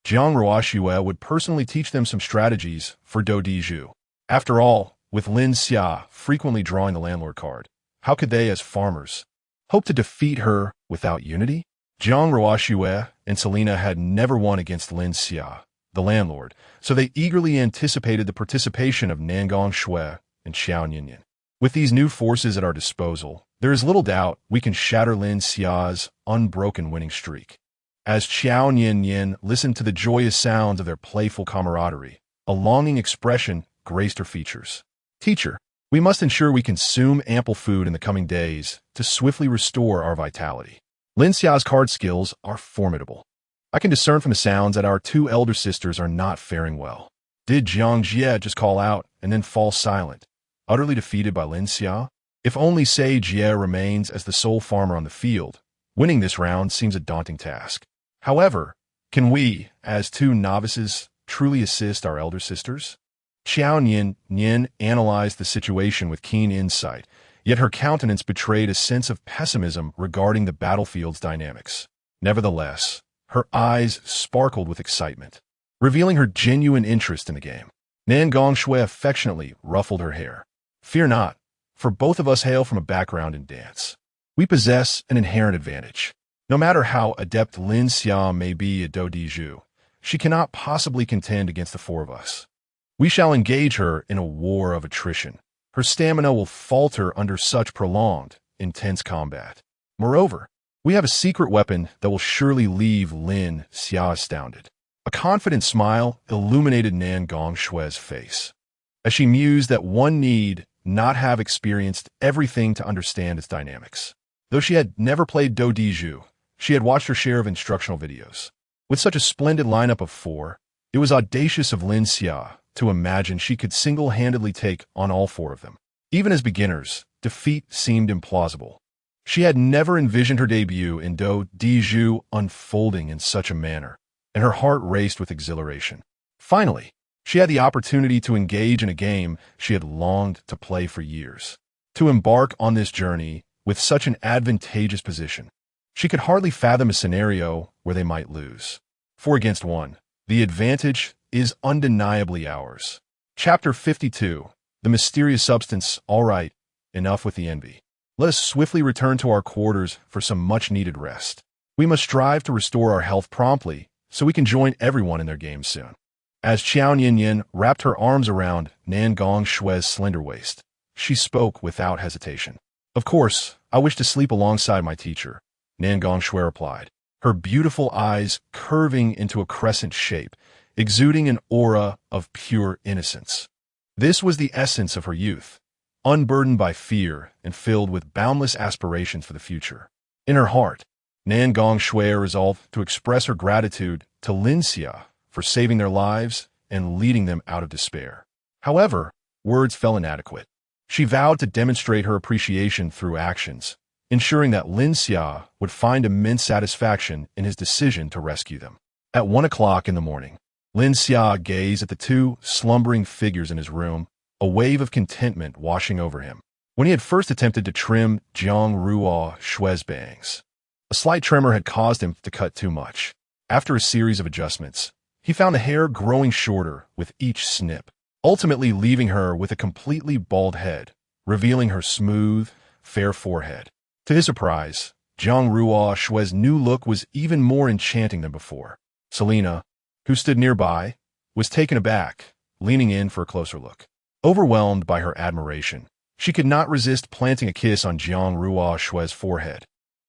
Speaker 1: Jiang Ruoxue would personally teach them some strategies for do di zhu. After all, with Lin Xia frequently drawing the landlord card, how could they, as farmers, hope to defeat her without unity? Jiang Ruoxue and Selena had never won against Lin Xia, the landlord, so they eagerly anticipated the participation of Nangong Shui and Xiao Nianyan. With these new forces at our disposal, there is little doubt we can shatter Lin Xia's unbroken winning streak. As Xiao Nianyan listened to the joyous sounds of their playful camaraderie, a longing expression graced her features. Teacher, we must ensure we consume ample food in the coming days to swiftly restore our vitality. Lin Xia's card skills are formidable. I can discern from the sounds that our two elder sisters are not faring well. Did Jiang Jie just call out and then fall silent, utterly defeated by Lin Xia? If only Sei Jie remains as the sole farmer on the field, winning this round seems a daunting task. However, can we, as two novices, truly assist our elder sisters? Xiao Nianyan analyzed the situation with keen insight, yet her countenance betrayed a sense of pessimism regarding the battlefield's dynamics. Nevertheless, her eyes sparkled with excitement, revealing her genuine interest in the game. Nan Gongshui affectionately ruffled her hair. Fear not, for both of us hail from a background in dance. We possess an inherent advantage. No matter how adept Lin Xia may be at Do Di Zhu, she cannot possibly contend against the four of us. We shall engage her in a war of attrition. Her stamina will falter under such prolonged, intense combat. Moreover, we have a secret weapon that will surely leave Lin Xia astounded. A confident smile illuminated Nan Gongshui's face, as she mused that one need not have experienced everything to understand its dynamics. Though she had never played Do Di Zhu, she had watched her share of instructional videos. With such a splendid lineup of four, it was audacious of Lin Xia to imagine she could single-handedly take on all four of them. Even as beginners, defeat seemed implausible. She had never envisioned her debut in Do Di Zhu unfolding in such a manner, and her heart raced with exhilaration. Finally, she had the opportunity to engage in a game she had longed to play for years. To embark on this journey with such an advantageous position, she could hardly fathom a scenario where they might lose. 4 against 1. The advantage is undeniably ours. Chapter 52. The Mysterious Substance. All right, enough with the envy. Let us swiftly return to our quarters for some much-needed rest. We must strive to restore our health promptly, so we can join everyone in their games soon. As Qiao Nianyan wrapped her arms around Nan Gongshui's slender waist, she spoke without hesitation. Of course, I wish to sleep alongside my teacher, Nan Gongshui replied, her beautiful eyes curving into a crescent shape, exuding an aura of pure innocence. This was the essence of her youth, unburdened by fear and filled with boundless aspirations for the future. In her heart, Nan Gongshui resolved to express her gratitude to Lin Xia for saving their lives and leading them out of despair. However, words fell inadequate. She vowed to demonstrate her appreciation through actions, ensuring that Lin Xia would find immense satisfaction in his decision to rescue them. At 1 o'clock in the morning, Lin Xia gazed at the two slumbering figures in his room, a wave of contentment washing over him. When he had first attempted to trim Jiang Ruo Shui's bangs, a slight tremor had caused him to cut too much. After a series of adjustments, he found the hair growing shorter with each snip, ultimately leaving her with a completely bald head, revealing her smooth, fair forehead. To his surprise, Jiang Ruo Shui's new look was even more enchanting than before. Selena, who stood nearby, was taken aback, leaning in for a closer look. Overwhelmed by her admiration, she could not resist planting a kiss on Jiang Ruo Shui's forehead,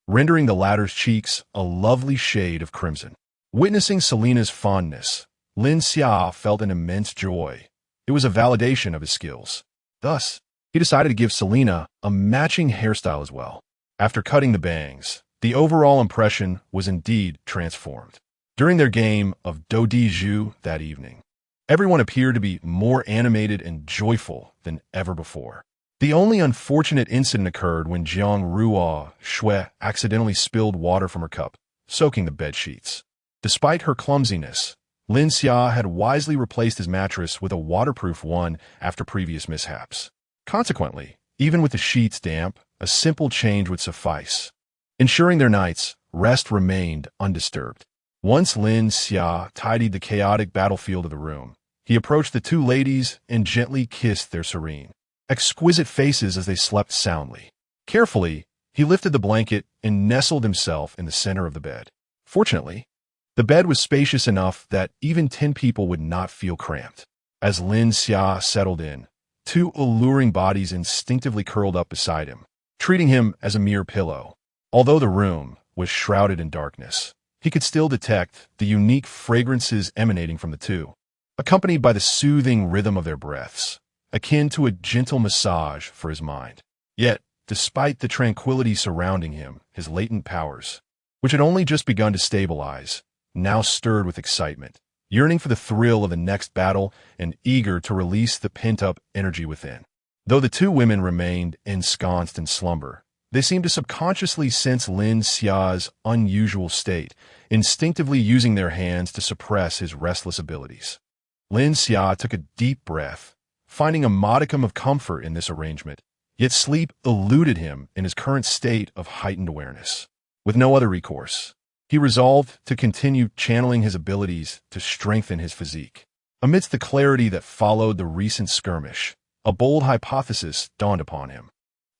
Speaker 1: rendering the latter's cheeks a lovely shade of crimson. Witnessing Selena's fondness, Lin Xia felt an immense joy. It was a validation of his skills. Thus, he decided to give Selena a matching hairstyle as well. After cutting the bangs, the overall impression was indeed transformed. During their game of Do Di Zhu that evening, everyone appeared to be more animated and joyful than ever before. The only unfortunate incident occurred when Jiang Ruo Shui accidentally spilled water from her cup, soaking the bed sheets. Despite her clumsiness, Lin Xia had wisely replaced his mattress with a waterproof one after previous mishaps. Consequently, even with the sheets damp, a simple change would suffice, ensuring their night's rest remained undisturbed. Once Lin Xia tidied the chaotic battlefield of the room, he approached the two ladies and gently kissed their serene, exquisite faces as they slept soundly. Carefully, he lifted the blanket and nestled himself in the center of the bed. Fortunately, the bed was spacious enough that even 10 people would not feel cramped. As Lin Xia settled in, 2 alluring bodies instinctively curled up beside him, treating him as a mere pillow. Although the room was shrouded in darkness, he could still detect the unique fragrances emanating from the two, accompanied by the soothing rhythm of their breaths, akin to a gentle massage for his mind. Yet, despite the tranquility surrounding him, his latent powers, which had only just begun to stabilize, now stirred with excitement, yearning for the thrill of the next battle and eager to release the pent-up energy within. Though the two women remained ensconced in slumber, they seemed to subconsciously sense Lin Xia's unusual state, instinctively using their hands to suppress his restless abilities. Lin Xia took a deep breath, finding a modicum of comfort in this arrangement, yet sleep eluded him in his current state of heightened awareness. With no other recourse, he resolved to continue channeling his abilities to strengthen his physique. Amidst the clarity that followed the recent skirmish, a bold hypothesis dawned upon him.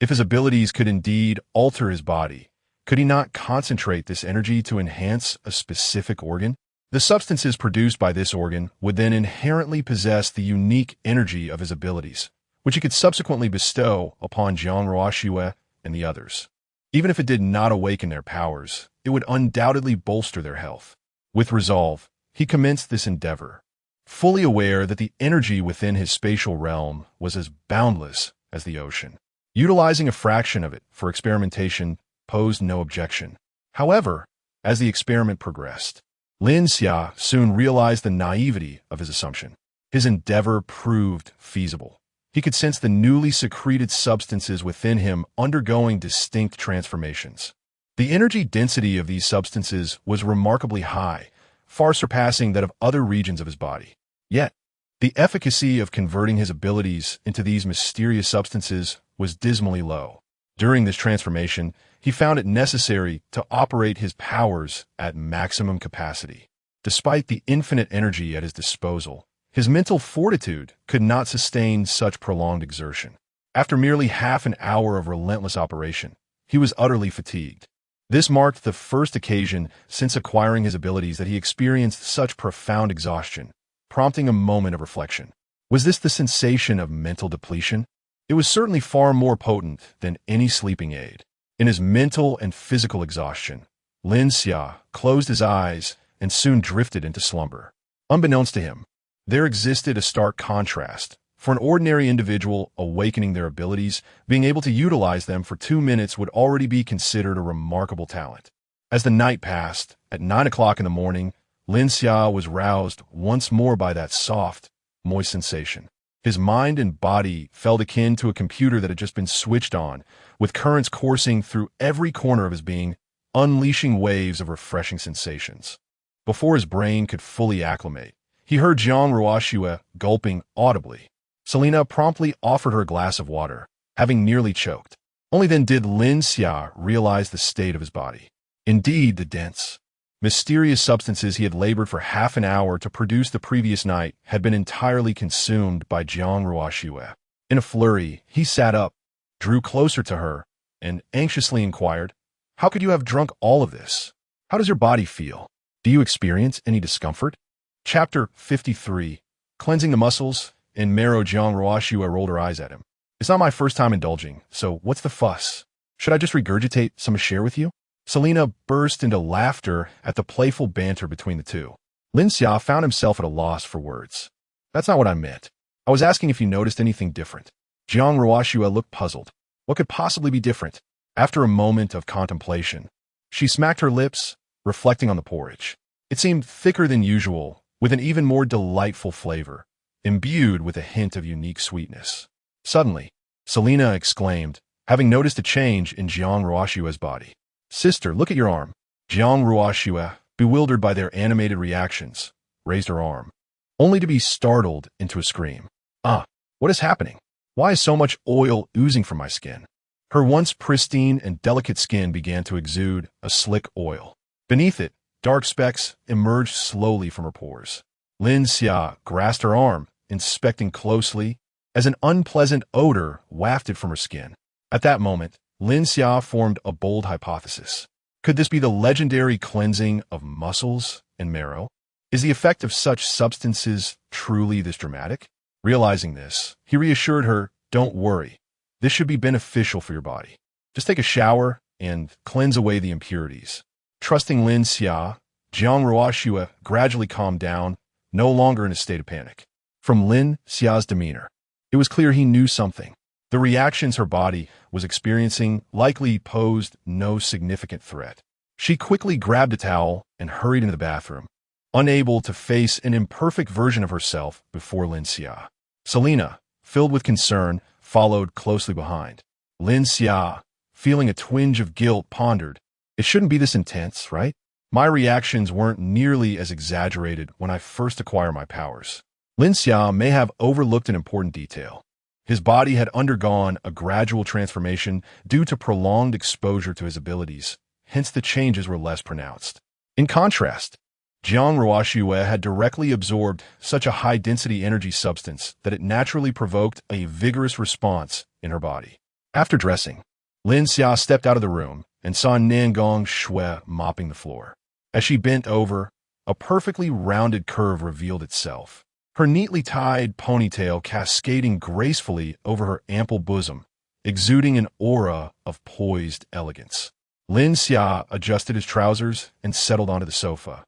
Speaker 1: If his abilities could indeed alter his body, could he not concentrate this energy to enhance a specific organ? The substances produced by this organ would then inherently possess the unique energy of his abilities, which he could subsequently bestow upon Jiang Ruoxue and the others. Even if it did not awaken their powers, it would undoubtedly bolster their health. With resolve, he commenced this endeavor, fully aware that the energy within his spatial realm was as boundless as the ocean. Utilizing a fraction of it for experimentation posed no objection. However, as the experiment progressed, Lin Xia soon realized the naivety of his assumption. His endeavor proved feasible. He could sense the newly secreted substances within him undergoing distinct transformations. The energy density of these substances was remarkably high, far surpassing that of other regions of his body. Yet, the efficacy of converting his abilities into these mysterious substances was dismally low. During this transformation, he found it necessary to operate his powers at maximum capacity. Despite the infinite energy at his disposal, his mental fortitude could not sustain such prolonged exertion. After merely half an hour of relentless operation, he was utterly fatigued. This marked the first occasion since acquiring his abilities that he experienced such profound exhaustion, prompting a moment of reflection. Was this the sensation of mental depletion? It was certainly far more potent than any sleeping aid. In his mental and physical exhaustion, Lin Xia closed his eyes and soon drifted into slumber. Unbeknownst to him, there existed a stark contrast. For an ordinary individual awakening their abilities, being able to utilize them for 2 minutes would already be considered a remarkable talent. As the night passed, at 9 o'clock in the morning, Lin Xia was roused once more by that soft, moist sensation. His mind and body felt akin to a computer that had just been switched on, with currents coursing through every corner of his being, unleashing waves of refreshing sensations. Before his brain could fully acclimate, he heard Jiang Ruoxue gulping audibly. Selena promptly offered her a glass of water, having nearly choked. Only then did Lin Xia realize the state of his body. Indeed, the dense, mysterious substances he had labored for half an hour to produce the previous night had been entirely consumed by Jiang Ruoxue. In a flurry, he sat up, drew closer to her, and anxiously inquired, "How could you have drunk all of this? How does your body feel? Do you experience any discomfort?" Chapter 53. Cleansing the muscles and marrow. Jiang Ruoxue rolled her eyes at him. "It's not my first time indulging, so what's the fuss? Should I just regurgitate some to share with you?" Selena burst into laughter at the playful banter between the two. Lin Xia found himself at a loss for words. "That's not what I meant. I was asking if you noticed anything different." Jiang Ruoxue looked puzzled. What could possibly be different? After a moment of contemplation, she smacked her lips, reflecting on the porridge. It seemed thicker than usual, with an even more delightful flavor, imbued with a hint of unique sweetness. Suddenly, Selena exclaimed, having noticed a change in Jiang Ruoxue's body. "Sister, look at your arm." Jiang Ruoxue, bewildered by their animated reactions, raised her arm, only to be startled into a scream. "Ah, what is happening? Why is so much oil oozing from my skin?" Her once pristine and delicate skin began to exude a slick oil. Beneath it, dark specks emerged slowly from her pores. Lin Xia grasped her arm, inspecting closely, as an unpleasant odor wafted from her skin. At that moment, Lin Xia formed a bold hypothesis. Could this be the legendary cleansing of muscles and marrow? Is the effect of such substances truly this dramatic? Realizing this, he reassured her, "Don't worry. This should be beneficial for your body. Just take a shower and cleanse away the impurities." Trusting Lin Xia, Jiang Ruoxue gradually calmed down, no longer in a state of panic. From Lin Xia's demeanor, it was clear he knew something. The reactions her body was experiencing likely posed no significant threat. She quickly grabbed a towel and hurried into the bathroom, unable to face an imperfect version of herself before Lin Xia. Selena, filled with concern, followed closely behind. Lin Xia, feeling a twinge of guilt, pondered, "It shouldn't be this intense, right? My reactions weren't nearly as exaggerated when I first acquired my powers." Lin Xia may have overlooked an important detail. His body had undergone a gradual transformation due to prolonged exposure to his abilities, hence the changes were less pronounced. In contrast, Jiang Ruoxue had directly absorbed such a high-density energy substance that it naturally provoked a vigorous response in her body. After dressing, Lin Xia stepped out of the room and saw Nangong Shui mopping the floor. As she bent over, a perfectly rounded curve revealed itself, her neatly tied ponytail cascading gracefully over her ample bosom, exuding an aura of poised elegance. Lin Xia adjusted his trousers and settled onto the sofa,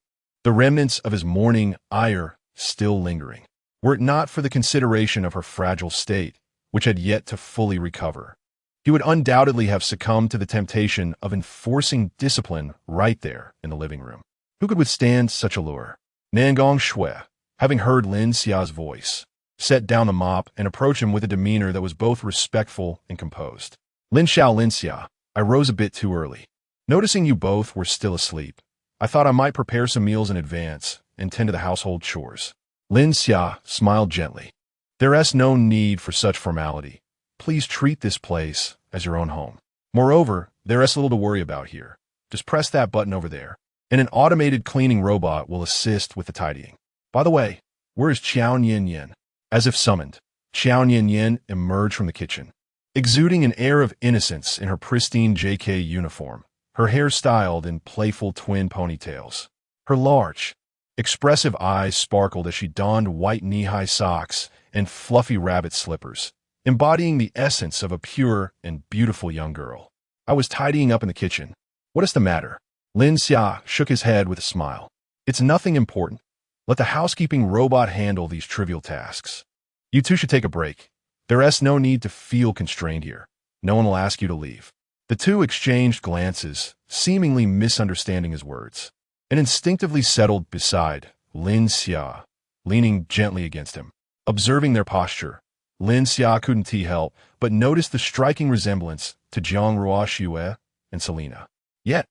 Speaker 1: the remnants of his morning ire still lingering. Were it not for the consideration of her fragile state, which had yet to fully recover, he would undoubtedly have succumbed to the temptation of enforcing discipline right there in the living room. Who could withstand such a lure? Nangong Shui, having heard Lin Xia's voice, set down the mop and approached him with a demeanor that was both respectful and composed. Lin Xia, I rose a bit too early. Noticing you both were still asleep, I thought I might prepare some meals in advance and tend to the household chores. Lin Xia smiled gently. There is no need for such formality. Please treat this place as your own home. Moreover, there is little to worry about here. Just press that button over there, and an automated cleaning robot will assist with the tidying. By the way, where is Qiao Yin? As if summoned, Qiao Yin emerged from the kitchen, exuding an air of innocence in her pristine JK uniform, her hair styled in playful twin ponytails. Her large, expressive eyes sparkled as she donned white knee-high socks and fluffy rabbit slippers, embodying the essence of a pure and beautiful young girl. I was tidying up in the kitchen. What is the matter? Lin Xia shook his head with a smile. It's nothing important. Let the housekeeping robot handle these trivial tasks. You two should take a break. There is no need to feel constrained here. No one will ask you to leave. The two exchanged glances, seemingly misunderstanding his words, and instinctively settled beside Lin Xia, leaning gently against him. Observing their posture, Lin Xia couldn't help but notice the striking resemblance to Jiang Ruoxue and Selena. Yet,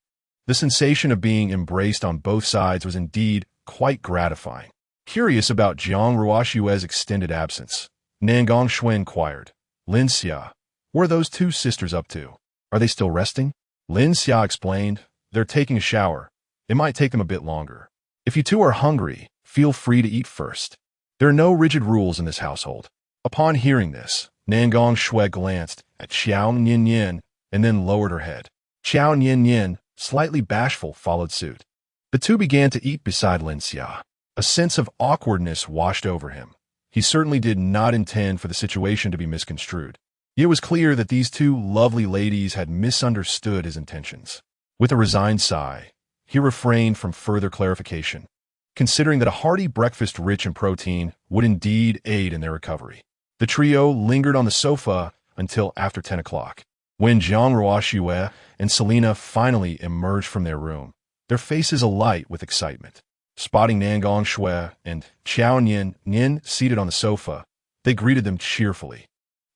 Speaker 1: the sensation of being embraced on both sides was indeed quite gratifying. Curious about Jiang Ruoxue's extended absence, Nangong Shui inquired, Lin Xia, what are those two sisters up to? Are they still resting? Lin Xia explained, they're taking a shower. It might take them a bit longer. If you two are hungry, feel free to eat first. There are no rigid rules in this household. Upon hearing this, Nangong Shui glanced at Qiao Yin and then lowered her head. Qiao Yin, slightly bashful, followed suit. The two began to eat beside Lin Xia. A sense of awkwardness washed over him. He certainly did not intend for the situation to be misconstrued. It was clear that these two lovely ladies had misunderstood his intentions. With a resigned sigh, he refrained from further clarification, considering that a hearty breakfast rich in protein would indeed aid in their recovery. The trio lingered on the sofa until after 10 o'clock. When Jiang Ruoxue and Selena finally emerged from their room, their faces alight with excitement. Spotting Nangong Shui and Qiao Yin seated on the sofa, they greeted them cheerfully.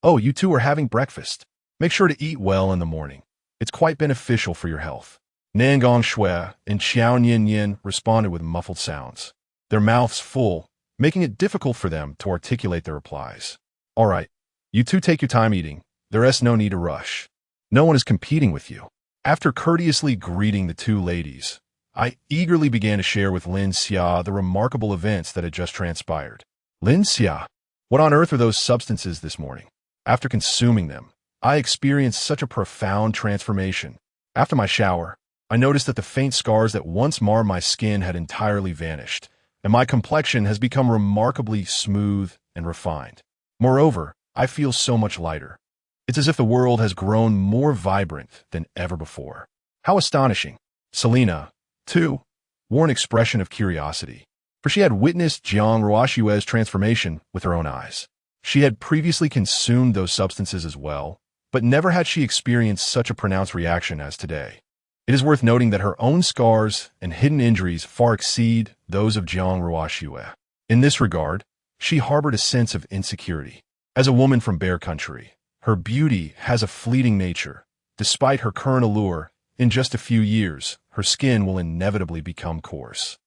Speaker 1: Oh, you two are having breakfast. Make sure to eat well in the morning. It's quite beneficial for your health. Nangong Shui and Qiao Yin responded with muffled sounds, their mouths full, making it difficult for them to articulate their replies. All right, you two take your time eating. There is no need to rush. No one is competing with you. After courteously greeting the two ladies, I eagerly began to share with Lin Xia the remarkable events that had just transpired. Lin Xia, what on earth are those substances this morning? After consuming them, I experienced such a profound transformation. After my shower, I noticed that the faint scars that once marred my skin had entirely vanished, and my complexion has become remarkably smooth and refined. Moreover, I feel so much lighter. It's as if the world has grown more vibrant than ever before. How astonishing! Selena, too, wore an expression of curiosity, for she had witnessed Jiang Ruoxue's transformation with her own eyes. She had previously consumed those substances as well, but never had she experienced such a pronounced reaction as today. It is worth noting that her own scars and hidden injuries far exceed those of Jiang Ruoxue. In this regard, she harbored a sense of insecurity. As a woman from Bear Country, her beauty has a fleeting nature. Despite her current allure, in just a few years, her skin will inevitably become coarse,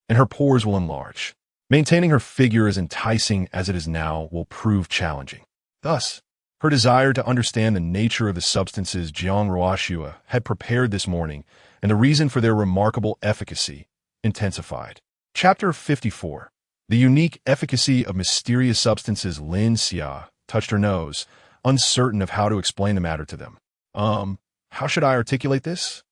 Speaker 1: and her pores will enlarge. Maintaining her figure as enticing as it is now will prove challenging. Thus, her desire to understand the nature of the substances Jiang Ruoxue had prepared this morning and the reason for their remarkable efficacy intensified. Chapter 54. The unique efficacy of mysterious substances. Lin Xia touched her nose, uncertain of how to explain the matter to them. How should I articulate this?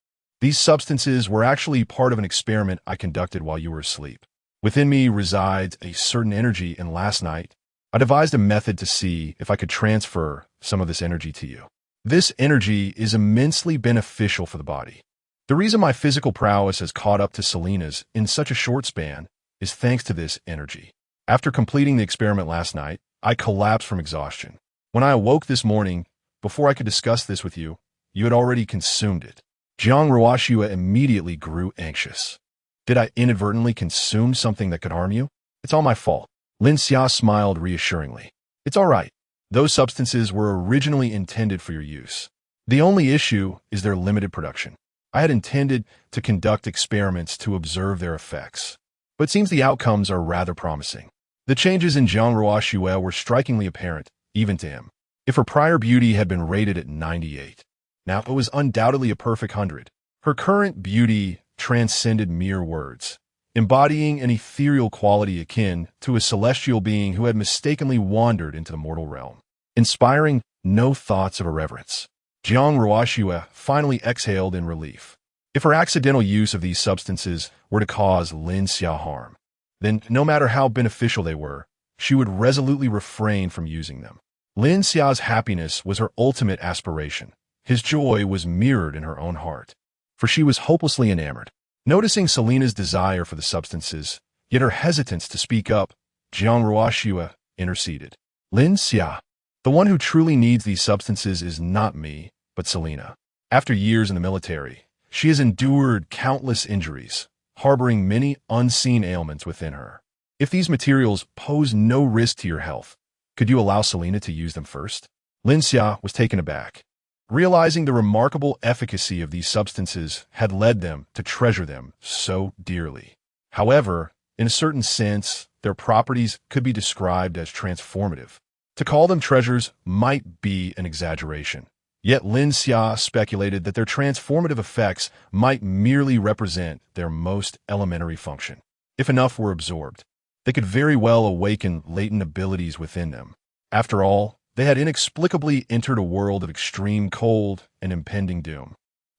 Speaker 1: These substances were actually part of an experiment I conducted while you were asleep. Within me resides a certain energy, and last night, I devised a method to see if I could transfer some of this energy to you. This energy is immensely beneficial for the body. The reason my physical prowess has caught up to Selena's in such a short span is thanks to this energy. After completing the experiment last night, I collapsed from exhaustion. When I awoke this morning, before I could discuss this with you, you had already consumed it. Jiang Ruoxue immediately grew anxious. Did I inadvertently consume something that could harm you? It's all my fault. Lin Xia smiled reassuringly. It's all right. Those substances were originally intended for your use. The only issue is their limited production. I had intended to conduct experiments to observe their effects, but it seems the outcomes are rather promising. The changes in Jiang Ruoxue were strikingly apparent, even to him. If her prior beauty had been rated at 98, now it was undoubtedly a perfect 100. Her current beauty transcended mere words, embodying an ethereal quality akin to a celestial being who had mistakenly wandered into the mortal realm, inspiring no thoughts of irreverence. Jiang Ruoxue finally exhaled in relief. If her accidental use of these substances were to cause Lin Xia harm, then no matter how beneficial they were, she would resolutely refrain from using them. Lin Xia's happiness was her ultimate aspiration. His joy was mirrored in her own heart, for she was hopelessly enamored. Noticing Selena's desire for the substances, yet her hesitance to speak up, Jiang Ruoxue interceded. Lin Xia, the one who truly needs these substances is not me, but Selena. After years in the military, she has endured countless injuries, harboring many unseen ailments within her. If these materials pose no risk to your health, could you allow Selena to use them first? Lin Xia was taken aback. Realizing the remarkable efficacy of these substances had led them to treasure them so dearly. However, in a certain sense, their properties could be described as transformative. To call them treasures might be an exaggeration. Yet Lin Xia speculated that their transformative effects might merely represent their most elementary function. If enough were absorbed, they could very well awaken latent abilities within them. After all, they had inexplicably entered a world of extreme cold and impending doom.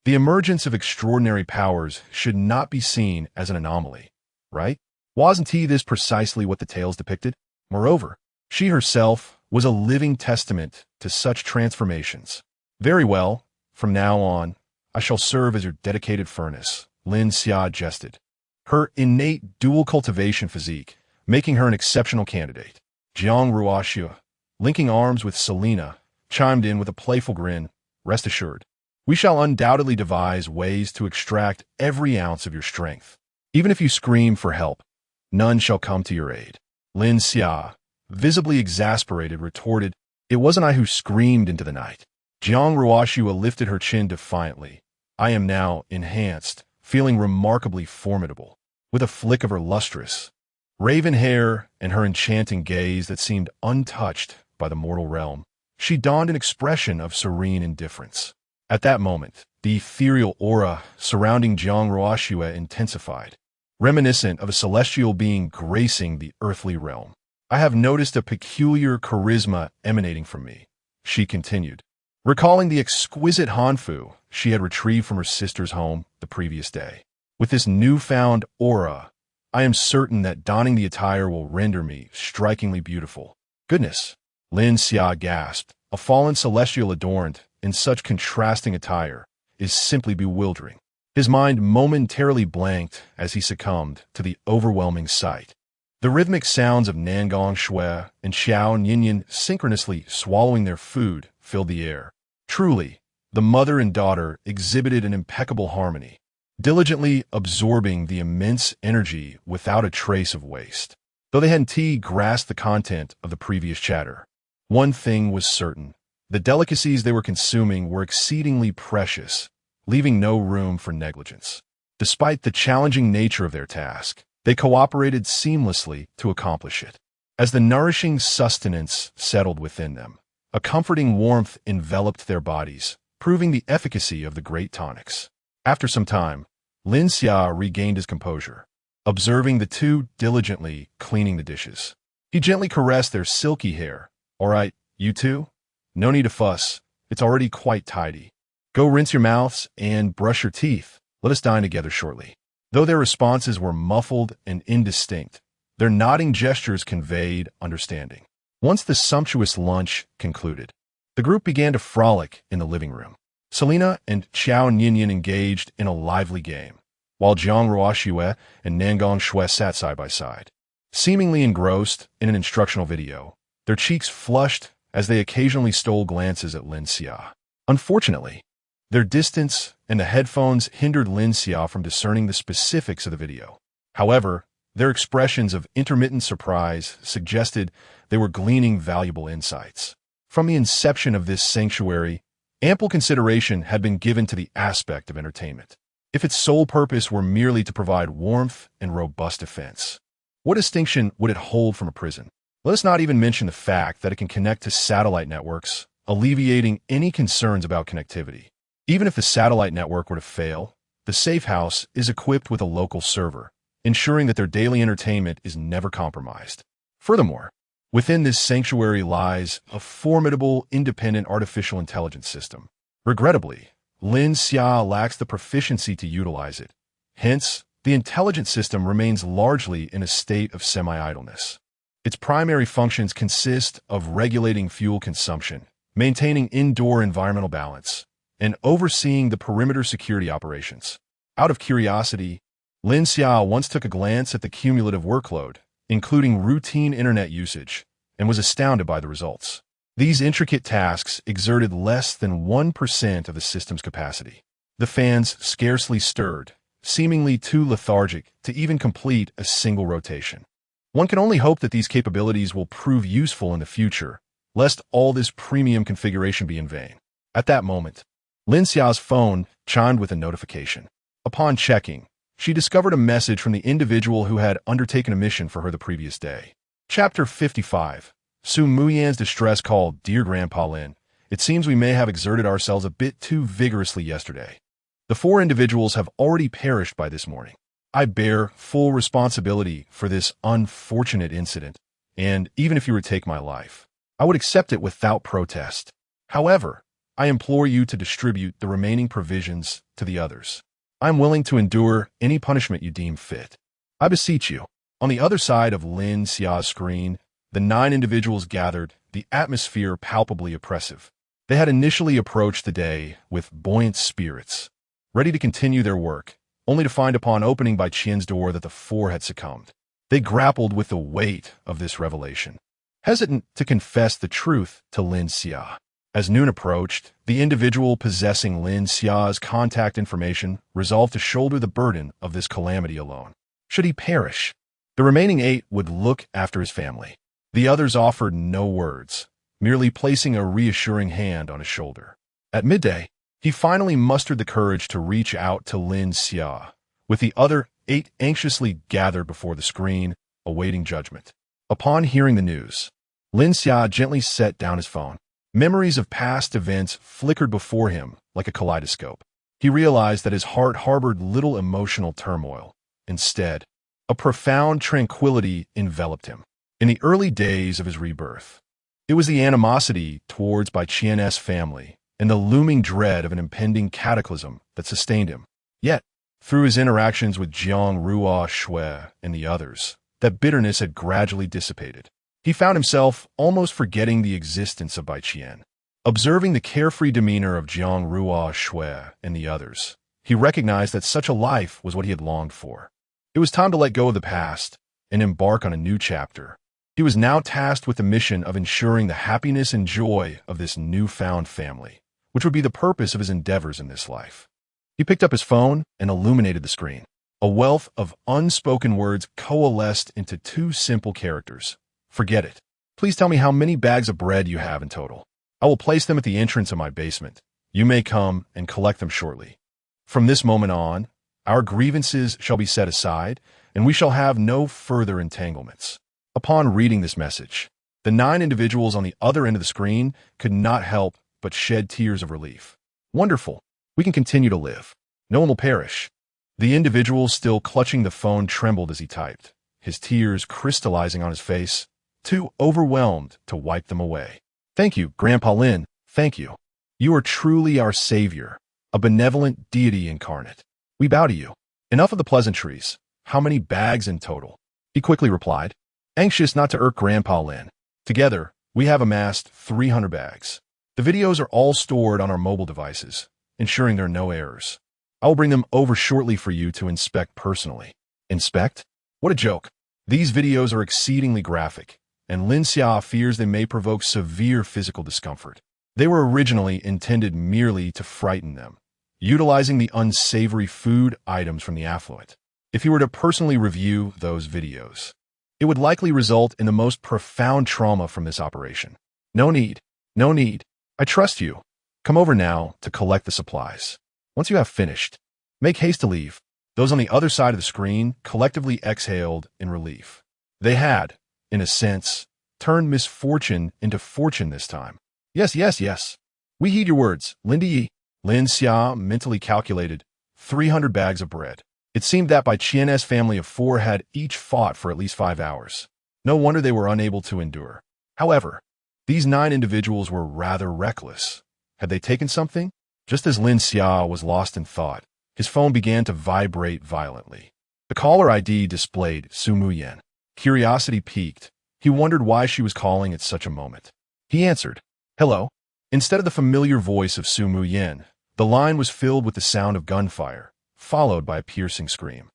Speaker 1: The emergence of extraordinary powers should not be seen as an anomaly, right? Wasn't this precisely what the tales depicted? Moreover, she herself was a living testament to such transformations. Very well, from now on, I shall serve as your dedicated furnace, Lin Xia jested. Her innate dual cultivation physique, making her an exceptional candidate. Jiang Ruoxue, linking arms with Selena, chimed in with a playful grin. Rest assured, we shall undoubtedly devise ways to extract every ounce of your strength. Even if you scream for help, none shall come to your aid. Lin Xia, visibly exasperated, retorted, It wasn't I who screamed into the night. Jiang Ruoxue lifted her chin defiantly. I am now enhanced, feeling remarkably formidable. With a flick of her lustrous raven hair and her enchanting gaze that seemed untouched by the mortal realm, she donned an expression of serene indifference. At that moment, the ethereal aura surrounding Jiang Ruoxue intensified, reminiscent of a celestial being gracing the earthly realm. I have noticed a peculiar charisma emanating from me, she continued, recalling the exquisite hanfu she had retrieved from her sister's home the previous day. With this newfound aura, I am certain that donning the attire will render me strikingly beautiful. Goodness, Lin Xia gasped. A fallen celestial adorned in such contrasting attire is simply bewildering. His mind momentarily blanked as he succumbed to the overwhelming sight. The rhythmic sounds of Nangong Shui and Xiao Ninian synchronously swallowing their food filled the air. Truly, the mother and daughter exhibited an impeccable harmony, diligently absorbing the immense energy without a trace of waste. Though they hadn't grasped the content of the previous chatter, one thing was certain. The delicacies they were consuming were exceedingly precious, leaving no room for negligence. Despite the challenging nature of their task, they cooperated seamlessly to accomplish it. As the nourishing sustenance settled within them, a comforting warmth enveloped their bodies, proving the efficacy of the great tonics. After some time, Lin Xia regained his composure. observing the two diligently cleaning the dishes. He gently caressed their silky hair. "All right, you two? No need to fuss. It's already quite tidy. Go rinse your mouths and brush your teeth. Let us dine together shortly." Though their responses were muffled and indistinct, their nodding gestures conveyed understanding. Once the sumptuous lunch concluded, the group began to frolic in the living room. Selena and Xiao Ninian engaged in a lively game, while Jiang Ruoxue and Nangong Shui sat side by side. Seemingly engrossed in an instructional video, their cheeks flushed as they occasionally stole glances at Lin Xia. Unfortunately, their distance and the headphones hindered Lin Xia from discerning the specifics of the video. However, their expressions of intermittent surprise suggested they were gleaning valuable insights. From the inception of this sanctuary, ample consideration had been given to the aspect of entertainment. If its sole purpose were merely to provide warmth and robust defense, what distinction would it hold from a prison? Let us not even mention the fact that it can connect to satellite networks, alleviating any concerns about connectivity. Even if the satellite network were to fail, the safe house is equipped with a local server, ensuring that their daily entertainment is never compromised. Furthermore, within this sanctuary lies a formidable independent artificial intelligence system. Regrettably, Lin Xia lacks the proficiency to utilize it. Hence, the intelligent system remains largely in a state of semi-idleness. Its primary functions consist of regulating fuel consumption, maintaining indoor environmental balance, and overseeing the perimeter security operations. Out of curiosity, Lin Xia once took a glance at the cumulative workload, including routine internet usage, and was astounded by the results. These intricate tasks exerted less than 1% of the system's capacity. The fans scarcely stirred, seemingly too lethargic to even complete a single rotation. One can only hope that these capabilities will prove useful in the future, lest all this premium configuration be in vain. At that moment, Lin Xiao's phone chimed with a notification. Upon checking, she discovered a message from the individual who had undertaken a mission for her the previous day. Chapter 55. Su Muyan's distress call. Dear Grandpa Lin, it seems we may have exerted ourselves a bit too vigorously yesterday. The 4 individuals have already perished by this morning. I bear full responsibility for this unfortunate incident, and even if you were to take my life, I would accept it without protest. However, I implore you to distribute the remaining provisions to the others. I am willing to endure any punishment you deem fit. I beseech you. On the other side of Lin Xia's screen, the 9 individuals gathered, the atmosphere palpably oppressive. They had initially approached the day with buoyant spirits, ready to continue their work, only to find upon opening by Qian's door that the 4 had succumbed. They grappled with the weight of this revelation, hesitant to confess the truth to Lin Xia. As noon approached, the individual possessing Lin Xia's contact information resolved to shoulder the burden of this calamity alone. Should he perish, the remaining 8 would look after his family. The others offered no words, merely placing a reassuring hand on his shoulder. At midday, he finally mustered the courage to reach out to Lin Xia, with the other 8 anxiously gathered before the screen, awaiting judgment. Upon hearing the news, Lin Xia gently set down his phone. Memories of past events flickered before him like a kaleidoscope. He realized that his heart harbored little emotional turmoil. Instead, a profound tranquility enveloped him. In the early days of his rebirth, it was the animosity towards Bai Qian's family and the looming dread of an impending cataclysm that sustained him. Yet, through his interactions with Jiang Ruoxue and the others, that bitterness had gradually dissipated. He found himself almost forgetting the existence of Bai Qian. Observing the carefree demeanor of Jiang Ruoxue and the others, he recognized that such a life was what he had longed for. It was time to let go of the past and embark on a new chapter. He was now tasked with the mission of ensuring the happiness and joy of this newfound family, which would be the purpose of his endeavors in this life. He picked up his phone and illuminated the screen. A wealth of unspoken words coalesced into 2 simple characters. Forget it. Please tell me how many bags of bread you have in total. I will place them at the entrance of my basement. You may come and collect them shortly. From this moment on, our grievances shall be set aside, and we shall have no further entanglements. Upon reading this message, the 9 individuals on the other end of the screen could not help but shed tears of relief. Wonderful. We can continue to live. No one will perish. The individual still clutching the phone trembled as he typed, his tears crystallizing on his face, too overwhelmed to wipe them away. Thank you, Grandpa Lin, thank you. You are truly our savior, a benevolent deity incarnate. We bow to you. Enough of the pleasantries. How many bags in total? He quickly replied, anxious not to irk Grandpa Lin. Together, we have amassed 300 bags. The videos are all stored on our mobile devices, ensuring there are no errors. I will bring them over shortly for you to inspect personally. Inspect? What a joke. These videos are exceedingly graphic, and Lin Xia fears they may provoke severe physical discomfort. They were originally intended merely to frighten them, utilizing the unsavory food items from the affluent. If he were to personally review those videos, it would likely result in the most profound trauma from this operation. No need. No need. I trust you. Come over now to collect the supplies. Once you have finished, make haste to leave. Those on the other side of the screen collectively exhaled in relief. They had, in a sense, turned misfortune into fortune this time. Yes, yes, yes. We heed your words, Lindy Yi. Lin Xia mentally calculated 300 bags of bread. It seemed that Bai Qian's family of 4 had each fought for at least 5 hours. No wonder they were unable to endure. However, these 9 individuals were rather reckless. Had they taken something? Just as Lin Xia was lost in thought, his phone began to vibrate violently. The caller ID displayed Su Muyan. Curiosity piqued. He wondered why she was calling at such a moment. He answered, hello. Instead of the familiar voice of Su Muyan, the line was filled with the sound of gunfire, followed by a piercing scream.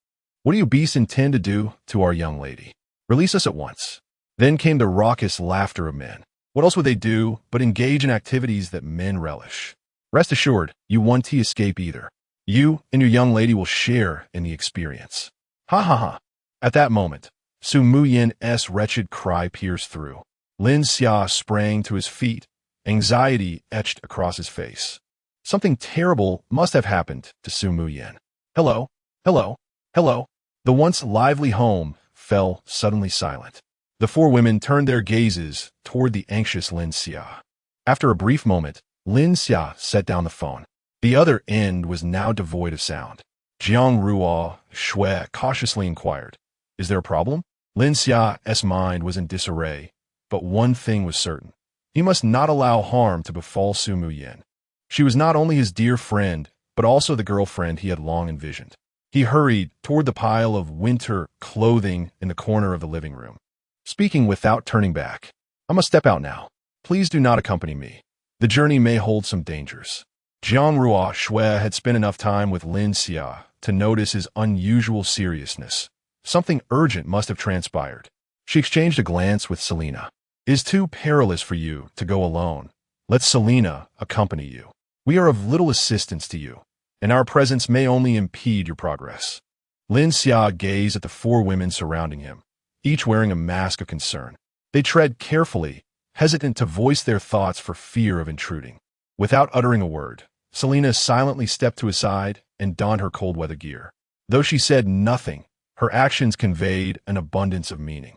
Speaker 1: What do you beasts intend to do to our young lady? Release us at once. Then came the raucous laughter of men. What else would they do but engage in activities that men relish? Rest assured, you won't escape either. You and your young lady will share in the experience. Ha ha ha. At that moment, Su Muyan's wretched cry pierced through. Lin Xia sprang to his feet, anxiety etched across his face. Something terrible must have happened to Su Muyan. Hello, hello, hello. The once lively home fell suddenly silent. The 4 women turned their gazes toward the anxious Lin Xia. After a brief moment, Lin Xia set down the phone. The other end was now devoid of sound. Jiang Ruo Shui cautiously inquired, is there a problem? Lin Xia's mind was in disarray, but one thing was certain. He must not allow harm to befall Su Muyan. She was not only his dear friend, but also the girlfriend he had long envisioned. He hurried toward the pile of winter clothing in the corner of the living room, speaking without turning back. I must step out now. Please do not accompany me. The journey may hold some dangers. Jiang Ruo Shui had spent enough time with Lin Xia to notice his unusual seriousness. Something urgent must have transpired. She exchanged a glance with Selena. It is too perilous for you to go alone. Let Selena accompany you. We are of little assistance to you, and our presence may only impede your progress. Lin Xia gazed at the 4 women surrounding him, each wearing a mask of concern. They tread carefully, hesitant to voice their thoughts for fear of intruding. Without uttering a word, Selena silently stepped to his side and donned her cold weather gear. Though she said nothing, her actions conveyed an abundance of meaning.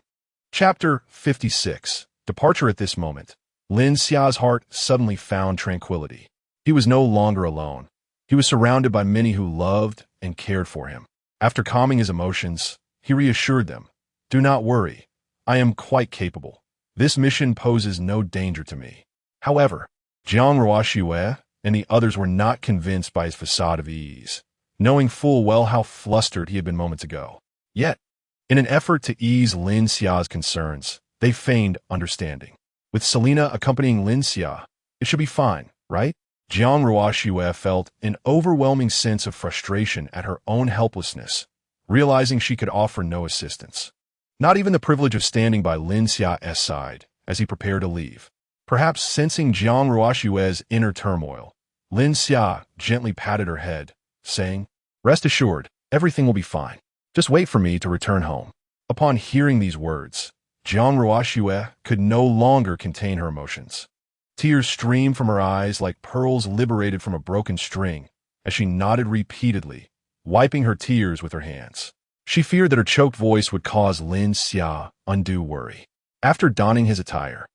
Speaker 1: Chapter 56. Departure. At this moment, Lin Xia's heart suddenly found tranquility. He was no longer alone. He was surrounded by many who loved and cared for him. After calming his emotions, he reassured them, do not worry. I am quite capable. This mission poses no danger to me. However, Jiang Ruo and the others were not convinced by his facade of ease, knowing full well how flustered he had been moments ago. Yet, in an effort to ease Lin Xia's concerns, they feigned understanding. With Selena accompanying Lin Xia, it should be fine, right? Jiang Ruo felt an overwhelming sense of frustration at her own helplessness, realizing she could offer no assistance. Not even the privilege of standing by Lin Xia's side as he prepared to leave. Perhaps sensing Jiang Ruo's inner turmoil, Lin Xia gently patted her head, saying, rest assured, everything will be fine. Just wait for me to return home. Upon hearing these words, Jiang Ruo could no longer contain her emotions. Tears streamed from her eyes like pearls liberated from a broken string as she nodded repeatedly, wiping her tears with her hands. She feared that her choked voice would cause Lin Xia undue worry. After donning his attire,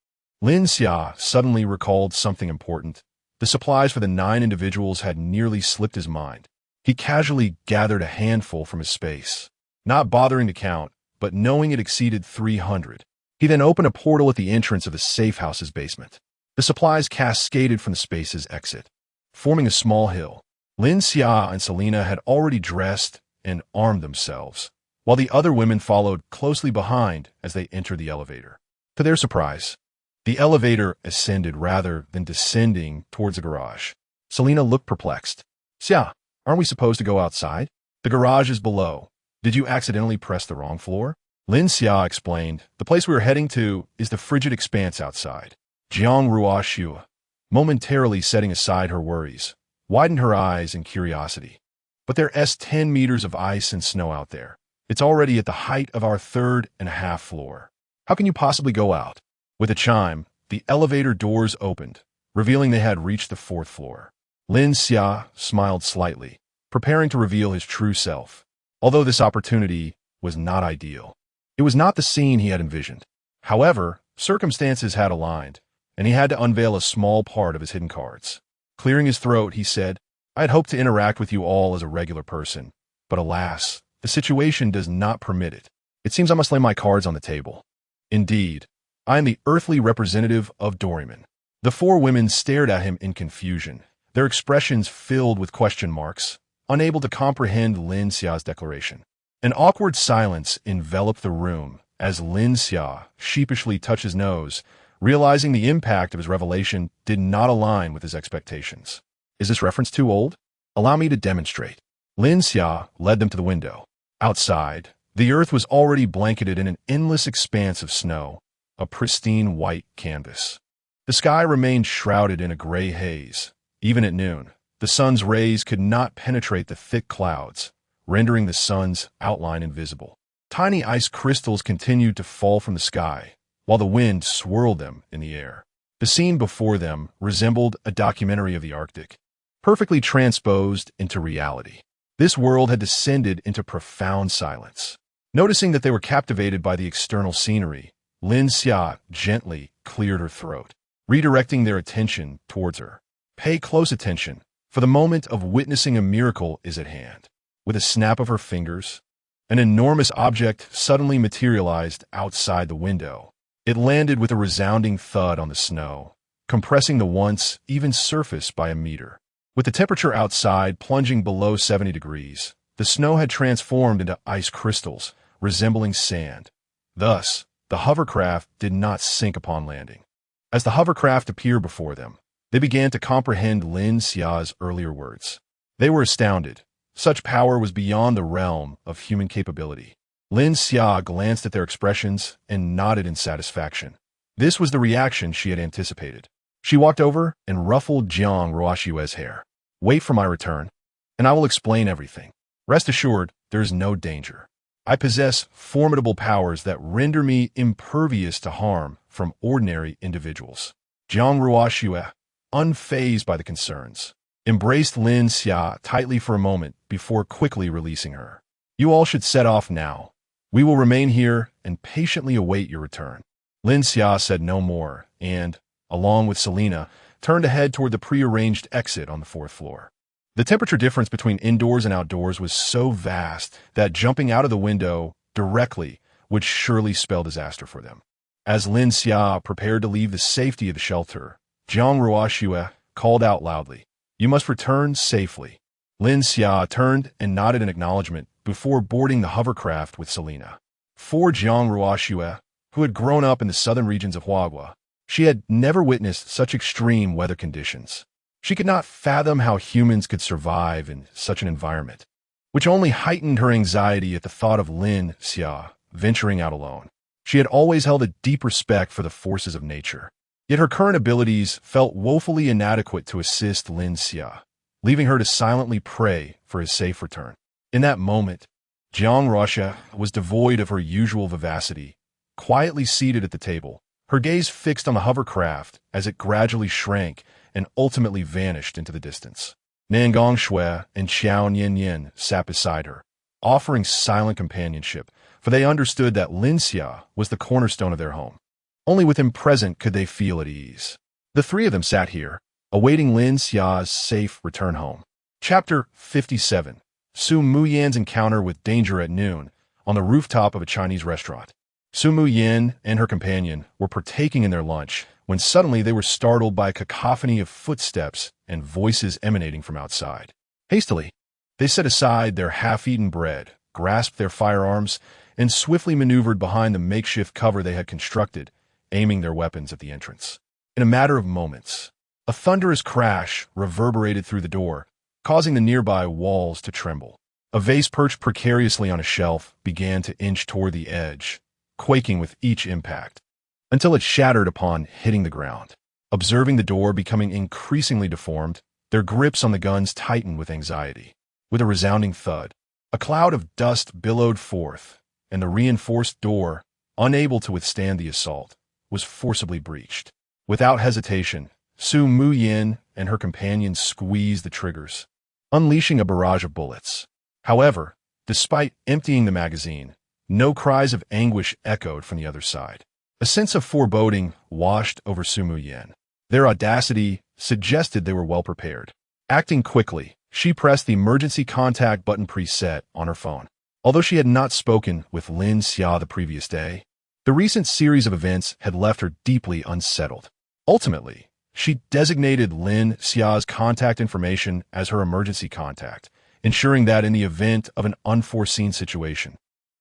Speaker 1: Lin Xia suddenly recalled something important. The supplies for the 9 individuals had nearly slipped his mind. He casually gathered a handful from his space, not bothering to count, but knowing it exceeded 300. He then opened a portal at the entrance of the safe house's basement. The supplies cascaded from the space's exit, forming a small hill. Lin Xia and Selena had already dressed and armed themselves, while the other women followed closely behind as they entered the elevator. To their surprise, the elevator ascended rather than descending towards the garage. Selena looked perplexed. Xia, aren't we supposed to go outside? The garage is below. Did you accidentally press the wrong floor? Lin Xia explained, the place we are heading to is the frigid expanse outside. Jiang Ruoxue, momentarily setting aside her worries, widened her eyes in curiosity. But there's 10 meters of ice and snow out there. It's already at the height of our 3.5 floor. How can you possibly go out? With a chime, the elevator doors opened, revealing they had reached the 4th floor. Lin Xia smiled slightly, preparing to reveal his true self. Although this opportunity was not ideal, it was not the scene he had envisioned. However, circumstances had aligned, and he had to unveil a small part of his hidden cards. Clearing his throat, he said, I had hoped to interact with you all as a regular person, but alas, the situation does not permit it. It seems I must lay my cards on the table. Indeed, I am the earthly representative of Doryman. The 4 women stared at him in confusion, their expressions filled with question marks, unable to comprehend Lin Xia's declaration. An awkward silence enveloped the room as Lin Xia sheepishly touched his nose, realizing the impact of his revelation did not align with his expectations. Is this reference too old? Allow me to demonstrate. Lin Xia led them to the window. Outside, the earth was already blanketed in an endless expanse of snow, a pristine white canvas. The sky remained shrouded in a gray haze. Even at noon, the sun's rays could not penetrate the thick clouds, rendering the sun's outline invisible. Tiny ice crystals continued to fall from the sky, while the wind swirled them in the air. The scene before them resembled a documentary of the Arctic, perfectly transposed into reality. This world had descended into profound silence. Noticing that they were captivated by the external scenery, Lin Xia gently cleared her throat, redirecting their attention towards her. Pay close attention, for the moment of witnessing a miracle is at hand. With a snap of her fingers, an enormous object suddenly materialized outside the window. It landed with a resounding thud on the snow, compressing the once even surface by a meter. With the temperature outside plunging below 70 degrees, the snow had transformed into ice crystals, resembling sand. Thus, the hovercraft did not sink upon landing. As the hovercraft appeared before them, they began to comprehend Lin Xia's earlier words. They were astounded. Such power was beyond the realm of human capability. Lin Xia glanced at their expressions and nodded in satisfaction. This was the reaction she had anticipated. She walked over and ruffled Jiang Ruoxue's hair. Wait for my return, and I will explain everything. Rest assured, there is no danger. I possess formidable powers that render me impervious to harm from ordinary individuals. Jiang Ruoxue, unfazed by the concerns, embraced Lin Xia tightly for a moment before quickly releasing her. You all should set off now. We will remain here and patiently await your return. Lin Xia said no more and, along with Selena, turned to head toward the prearranged exit on the 4th floor. The temperature difference between indoors and outdoors was so vast that jumping out of the window directly would surely spell disaster for them. As Lin Xia prepared to leave the safety of the shelter, Jiang Ruoxue called out loudly, You must return safely. Lin Xia turned and nodded in acknowledgement before boarding the hovercraft with Selena. For Jiang Ruoxue, who had grown up in the southern regions of Huagua, she had never witnessed such extreme weather conditions. She could not fathom how humans could survive in such an environment, which only heightened her anxiety at the thought of Lin Xia venturing out alone. She had always held a deep respect for the forces of nature, yet her current abilities felt woefully inadequate to assist Lin Xia, leaving her to silently pray for his safe return. In that moment, Jiang Ruoxue was devoid of her usual vivacity, quietly seated at the table, her gaze fixed on the hovercraft as it gradually shrank and ultimately vanished into the distance. Nangong Shui and Xiao Nian sat beside her, offering silent companionship, for they understood that Lin Xia was the cornerstone of their home. Only with him present could they feel at ease. The 3 of them sat here, awaiting Lin Xia's safe return home. Chapter 57. Su Muyan's encounter with danger at noon on the rooftop of a Chinese restaurant. Su Muyan and her companion were partaking in their lunch when suddenly they were startled by a cacophony of footsteps and voices emanating from outside. Hastily, they set aside their half-eaten bread, grasped their firearms, and swiftly maneuvered behind the makeshift cover they had constructed, aiming their weapons at the entrance. In a matter of moments, a thunderous crash reverberated through the door, causing the nearby walls to tremble. A vase perched precariously on a shelf began to inch toward the edge, quaking with each impact, until it shattered upon hitting the ground. Observing the door becoming increasingly deformed, their grips on the guns tightened with anxiety. With a resounding thud, a cloud of dust billowed forth, and the reinforced door, unable to withstand the assault, was forcibly breached. Without hesitation, Su Muyan and her companions squeezed the triggers, unleashing a barrage of bullets. However, despite emptying the magazine, no cries of anguish echoed from the other side. A sense of foreboding washed over Su Muyan. Their audacity suggested they were well prepared. Acting quickly, she pressed the emergency contact button preset on her phone. Although she had not spoken with Lin Xia the previous day, the recent series of events had left her deeply unsettled. Ultimately, she designated Lin Xia's contact information as her emergency contact, ensuring that in the event of an unforeseen situation,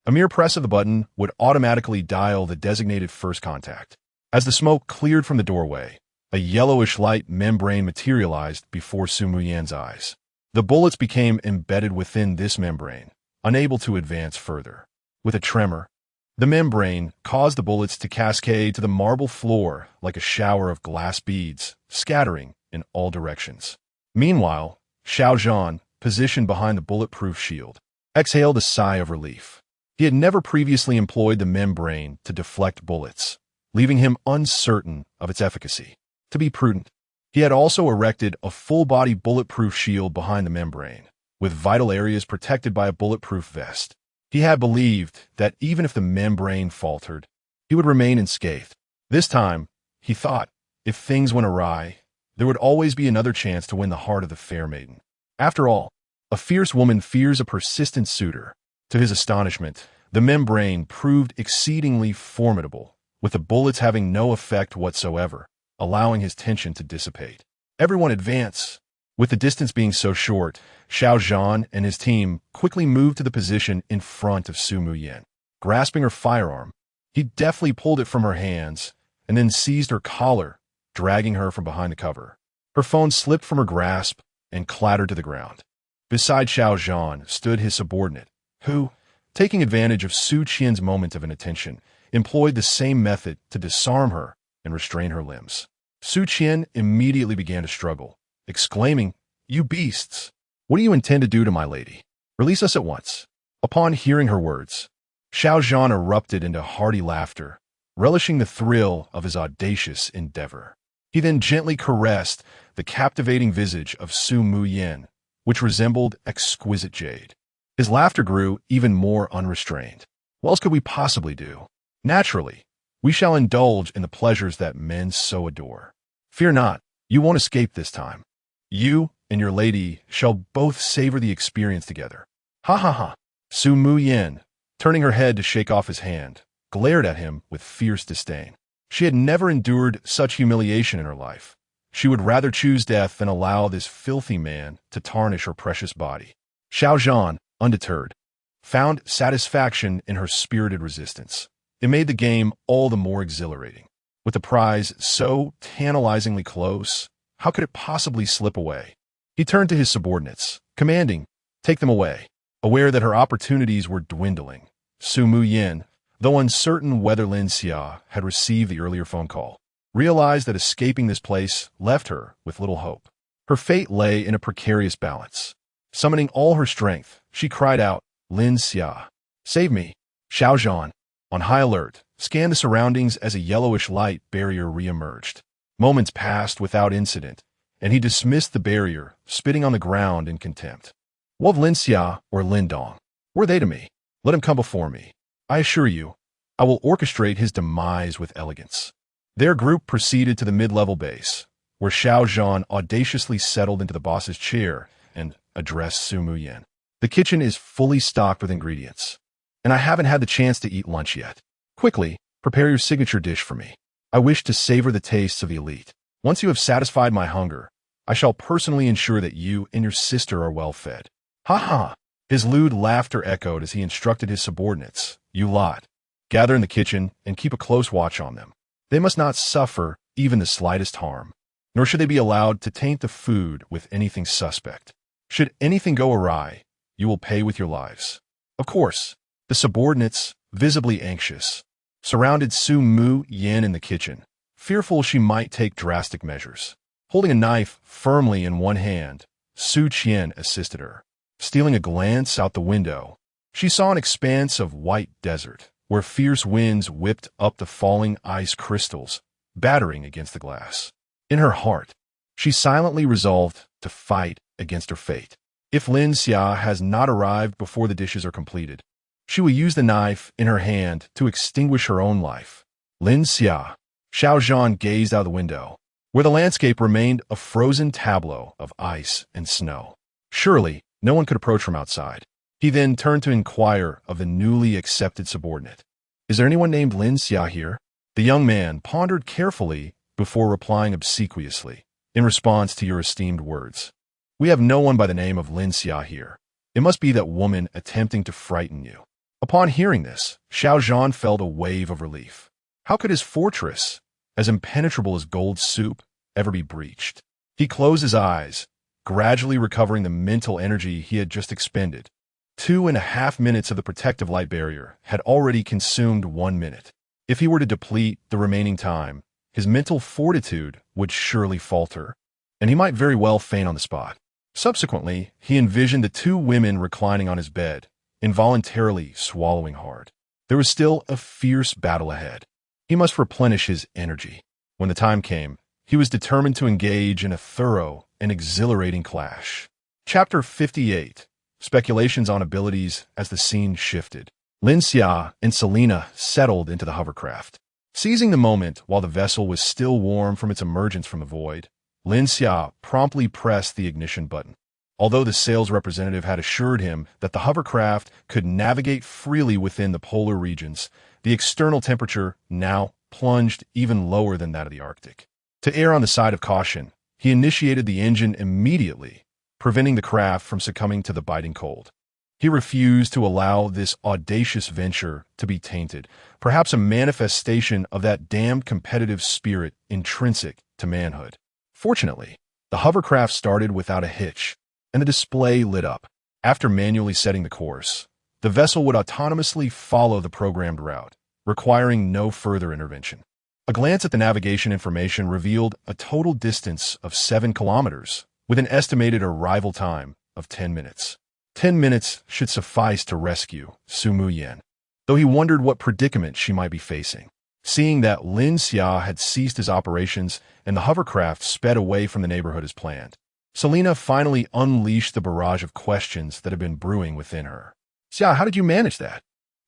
Speaker 1: a mere press of the button would automatically dial the designated first contact. As the smoke cleared from the doorway, a yellowish light membrane materialized before Su Muyan's eyes. The bullets became embedded within this membrane, unable to advance further. With a tremor, the membrane caused the bullets to cascade to the marble floor like a shower of glass beads, scattering in all directions. Meanwhile, Xiao Zhan, positioned behind the bulletproof shield, exhaled a sigh of relief. He had never previously employed the membrane to deflect bullets, leaving him uncertain of its efficacy. To be prudent, he had also erected a full-body bulletproof shield behind the membrane, with vital areas protected by a bulletproof vest. He had believed that even if the membrane faltered, he would remain unscathed. This time, he thought, if things went awry, there would always be another chance to win the heart of the fair maiden. After all, a fierce woman fears a persistent suitor. To his astonishment, the membrane proved exceedingly formidable, with the bullets having no effect whatsoever, allowing his tension to dissipate. Everyone advance. With the distance being so short, Xiao Zhan and his team quickly moved to the position in front of Su Muyan. Grasping her firearm, he deftly pulled it from her hands and then seized her collar, dragging her from behind the cover. Her phone slipped from her grasp and clattered to the ground. Beside Xiao Zhan stood his subordinate, who, taking advantage of Su Qian's moment of inattention, employed the same method to disarm her and restrain her limbs. Su Qian immediately began to struggle, exclaiming, "You beasts! What do you intend to do to my lady? Release us at once." Upon hearing her words, Xiao Zhan erupted into hearty laughter, relishing the thrill of his audacious endeavor. He then gently caressed the captivating visage of Su Muyan, which resembled exquisite jade. His laughter grew even more unrestrained. What else could we possibly do? Naturally, we shall indulge in the pleasures that men so adore. Fear not, you won't escape this time. You and your lady shall both savor the experience together. Ha ha ha. Su Muyan, turning her head to shake off his hand, glared at him with fierce disdain. She had never endured such humiliation in her life. She would rather choose death than allow this filthy man to tarnish her precious body. Xiao Zhan, undeterred, found satisfaction in her spirited resistance. It made the game all the more exhilarating. With the prize so tantalizingly close, how could it possibly slip away? He turned to his subordinates, commanding, "Take them away." Aware that her opportunities were dwindling, Su Muyan, though uncertain whether Lin Xia had received the earlier phone call, realized that escaping this place left her with little hope. Her fate lay in a precarious balance. Summoning all her strength, she cried out, "Lin Xia, save me!" Xiao Zhan, on high alert, scanned the surroundings as a yellowish light barrier re-emerged. Moments passed without incident, and he dismissed the barrier, spitting on the ground in contempt. What of Lin Xia or Lin Dong? Were they to me? Let him come before me. I assure you, I will orchestrate his demise with elegance. Their group proceeded to the mid-level base, where Xiao Zhan audaciously settled into the boss's chair and, addressed Su Yen. The kitchen is fully stocked with ingredients, and I haven't had the chance to eat lunch yet. Quickly, prepare your signature dish for me. I wish to savor the tastes of the elite. Once you have satisfied my hunger, I shall personally ensure that you and your sister are well fed. Ha ha! His lewd laughter echoed as he instructed his subordinates. You lot, gather in the kitchen and keep a close watch on them. They must not suffer even the slightest harm, nor should they be allowed to taint the food with anything suspect. Should anything go awry, you will pay with your lives. Of course, the subordinates, visibly anxious, surrounded Su Yen in the kitchen, fearful she might take drastic measures. Holding a knife firmly in one hand, Su Qian assisted her. Stealing a glance out the window, she saw an expanse of white desert, where fierce winds whipped up the falling ice crystals, battering against the glass. In her heart, she silently resolved to fight against her fate. If Lin Xia has not arrived before the dishes are completed, she will use the knife in her hand to extinguish her own life. Lin Xia. Xiao Zhan gazed out the window, where the landscape remained a frozen tableau of ice and snow. Surely, no one could approach from outside. He then turned to inquire of the newly accepted subordinate. Is there anyone named Lin Xia here? The young man pondered carefully before replying obsequiously, in response to your esteemed words. We have no one by the name of Lin Xia here. It must be that woman attempting to frighten you. Upon hearing this, Xiao Zhan felt a wave of relief. How could his fortress, as impenetrable as gold soup, ever be breached? He closed his eyes, gradually recovering the mental energy he had just expended. 2.5 minutes of the protective light barrier had already consumed 1 minute. If he were to deplete the remaining time, his mental fortitude would surely falter, and he might very well faint on the spot. Subsequently, he envisioned the two women reclining on his bed, involuntarily swallowing hard. There was still a fierce battle ahead. He must replenish his energy. When the time came, he was determined to engage in a thorough and exhilarating clash. Chapter 58. Speculations on abilities as the scene shifted. Lin Xia and Selena settled into the hovercraft. Seizing the moment while the vessel was still warm from its emergence from the void, Lin Xia promptly pressed the ignition button. Although the sales representative had assured him that the hovercraft could navigate freely within the polar regions, the external temperature now plunged even lower than that of the Arctic. To err on the side of caution, he initiated the engine immediately, preventing the craft from succumbing to the biting cold. He refused to allow this audacious venture to be tainted, perhaps a manifestation of that damned competitive spirit intrinsic to manhood. Fortunately, the hovercraft started without a hitch, and the display lit up. After manually setting the course, the vessel would autonomously follow the programmed route, requiring no further intervention. A glance at the navigation information revealed a total distance of 7 kilometers, with an estimated arrival time of 10 minutes. 10 minutes should suffice to rescue Su Yen, though he wondered what predicament she might be facing. Seeing that Lin Xia had ceased his operations and the hovercraft sped away from the neighborhood as planned, Selena finally unleashed the barrage of questions that had been brewing within her. Xia, how did you manage that?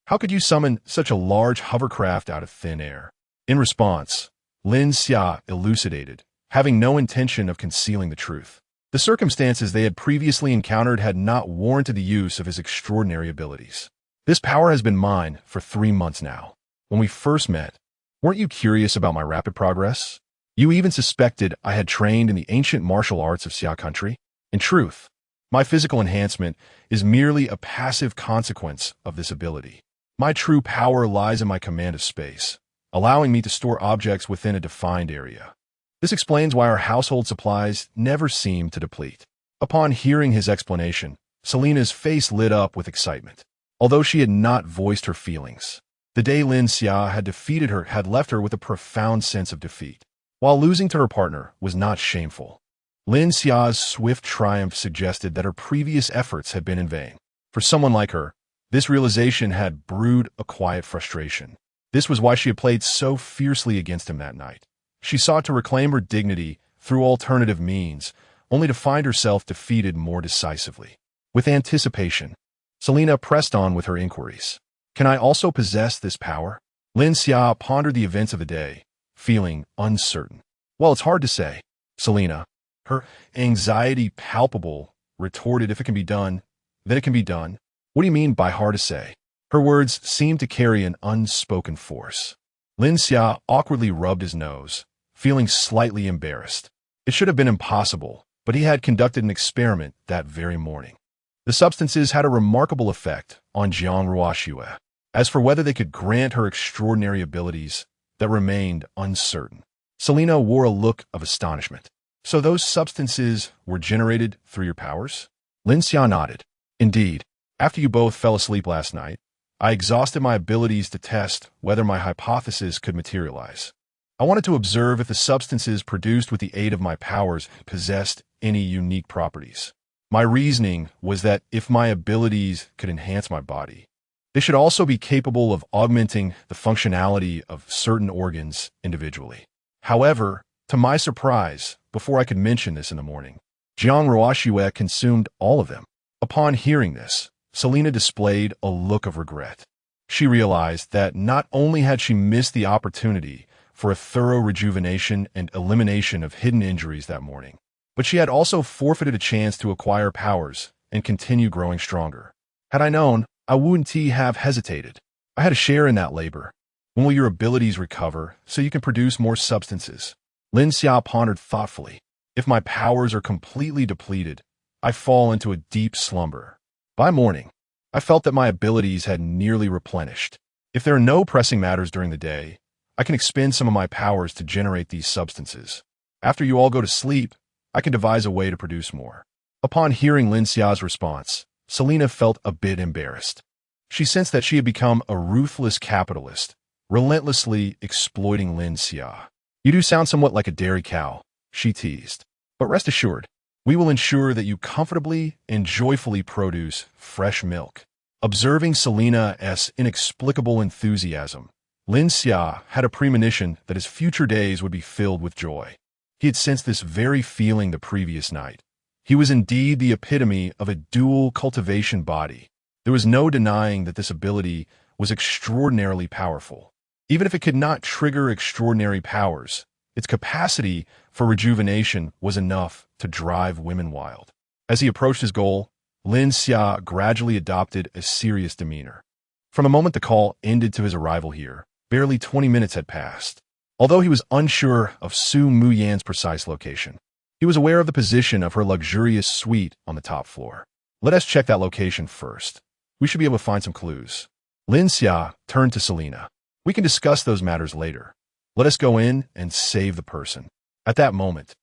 Speaker 1: How could you summon such a large hovercraft out of thin air? In response, Lin Xia elucidated, having no intention of concealing the truth. The circumstances they had previously encountered had not warranted the use of his extraordinary abilities. This power has been mine for 3 months now. When we first met, weren't you curious about my rapid progress? You even suspected I had trained in the ancient martial arts of Xia country. In truth, my physical enhancement is merely a passive consequence of this ability. My true power lies in my command of space, allowing me to store objects within a defined area. This explains why our household supplies never seem to deplete. Upon hearing his explanation, Selena's face lit up with excitement. Although she had not voiced her feelings, the day Lin Xia had defeated her had left her with a profound sense of defeat. While losing to her partner was not shameful, Lin Xia's swift triumph suggested that her previous efforts had been in vain. For someone like her, this realization had brewed a quiet frustration. This was why she had played so fiercely against him that night. She sought to reclaim her dignity through alternative means, only to find herself defeated more decisively. With anticipation, Selena pressed on with her inquiries. Can I also possess this power? Lin Xia pondered the events of the day, feeling uncertain. Well, it's hard to say. Selena, her anxiety palpable retorted, if it can be done, then it can be done. What do you mean by hard to say? Her words seemed to carry an unspoken force. Lin Xia awkwardly rubbed his nose, feeling slightly embarrassed. It should have been impossible, but he had conducted an experiment that very morning. The substances had a remarkable effect on Jiang Ruoxue. As for whether they could grant her extraordinary abilities, that remained uncertain. Selena wore a look of astonishment. So those substances were generated through your powers? Lin Xia nodded. Indeed. After you both fell asleep last night, I exhausted my abilities to test whether my hypothesis could materialize. I wanted to observe if the substances produced with the aid of my powers possessed any unique properties. My reasoning was that if my abilities could enhance my body, they should also be capable of augmenting the functionality of certain organs individually. However, to my surprise, before I could mention this in the morning, Jiang Ruoxue consumed all of them. Upon hearing this, Selena displayed a look of regret. She realized that not only had she missed the opportunity for a thorough rejuvenation and elimination of hidden injuries that morning, but she had also forfeited a chance to acquire powers and continue growing stronger. Had I known, I wouldn't have hesitated. I had a share in that labor. When will your abilities recover so you can produce more substances? Lin Xia pondered thoughtfully. If my powers are completely depleted, I fall into a deep slumber. By morning, I felt that my abilities had nearly replenished. If there are no pressing matters during the day, I can expend some of my powers to generate these substances. After you all go to sleep, I can devise a way to produce more. Upon hearing Lin Xia's response, Selena felt a bit embarrassed. She sensed that she had become a ruthless capitalist, relentlessly exploiting Lin Xia. You do sound somewhat like a dairy cow, she teased. But rest assured, we will ensure that you comfortably and joyfully produce fresh milk. Observing Selena's inexplicable enthusiasm, Lin Xia had a premonition that his future days would be filled with joy. He had sensed this very feeling the previous night. He was indeed the epitome of a dual cultivation body. There was no denying that this ability was extraordinarily powerful. Even if it could not trigger extraordinary powers, its capacity for rejuvenation was enough to drive women wild. As he approached his goal, Lin Xia gradually adopted a serious demeanor. From the moment the call ended to his arrival here, barely 20 minutes had passed. Although he was unsure of Su Muyan's precise location, he was aware of the position of her luxurious suite on the top floor. Let us check that location first. We should be able to find some clues. Lin Xia turned to Selena. We can discuss those matters later. Let us go in and save the person. At that moment,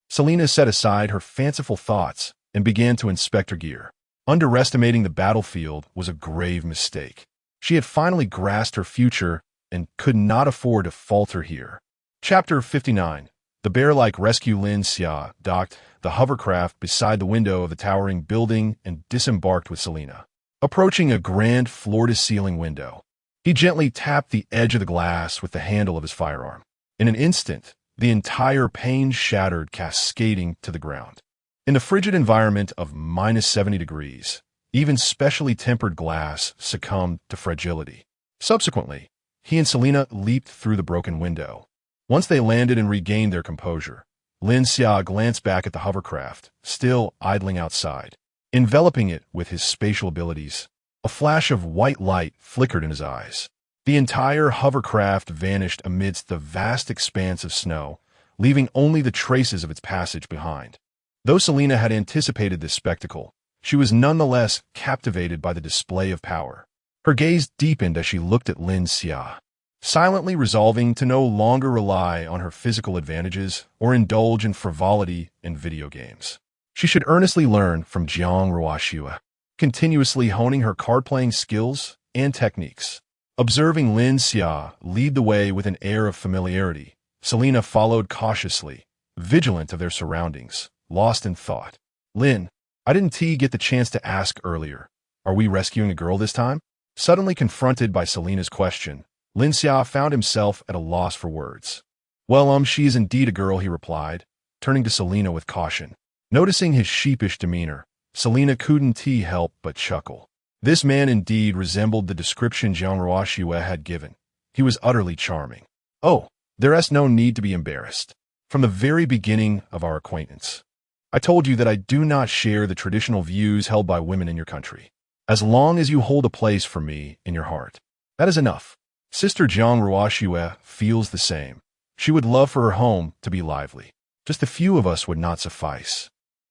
Speaker 1: Selena set aside her fanciful thoughts and began to inspect her gear. Underestimating the battlefield was a grave mistake. She had finally grasped her future and could not afford to falter here. Chapter 59. The bear-like rescue. Lin Xia docked the hovercraft beside the window of the towering building and disembarked with Selena. Approaching a grand floor-to-ceiling window, he gently tapped the edge of the glass with the handle of his firearm. In an instant, the entire pane shattered, cascading to the ground. In the frigid environment of -70 degrees, even specially tempered glass succumbed to fragility. Subsequently, he and Selena leaped through the broken window. Once they landed and regained their composure, Lin Xia glanced back at the hovercraft, still idling outside. Enveloping it with his spatial abilities, a flash of white light flickered in his eyes. The entire hovercraft vanished amidst the vast expanse of snow, leaving only the traces of its passage behind. Though Selena had anticipated this spectacle, she was nonetheless captivated by the display of power. Her gaze deepened as she looked at Lin Xia, silently resolving to no longer rely on her physical advantages or indulge in frivolity in video games. She should earnestly learn from Jiang Ruoxue, continuously honing her card-playing skills and techniques. Observing Lin Xia lead the way with an air of familiarity, Selena followed cautiously, vigilant of their surroundings, lost in thought. Lin, I didn't get the chance to ask earlier. Are we rescuing a girl this time? Suddenly confronted by Selena's question, Lin Xia found himself at a loss for words. Well, she is indeed a girl, he replied, turning to Selena with caution. Noticing his sheepish demeanor, Selena couldn't help but chuckle. This man indeed resembled the description Jiang Ruoxue had given. He was utterly charming. Oh, there's no need to be embarrassed. From the very beginning of our acquaintance, I told you that I do not share the traditional views held by women in your country. As long as you hold a place for me in your heart, that is enough. Sister Jiang Ruoxue feels the same. She would love for her home to be lively. Just a few of us would not suffice,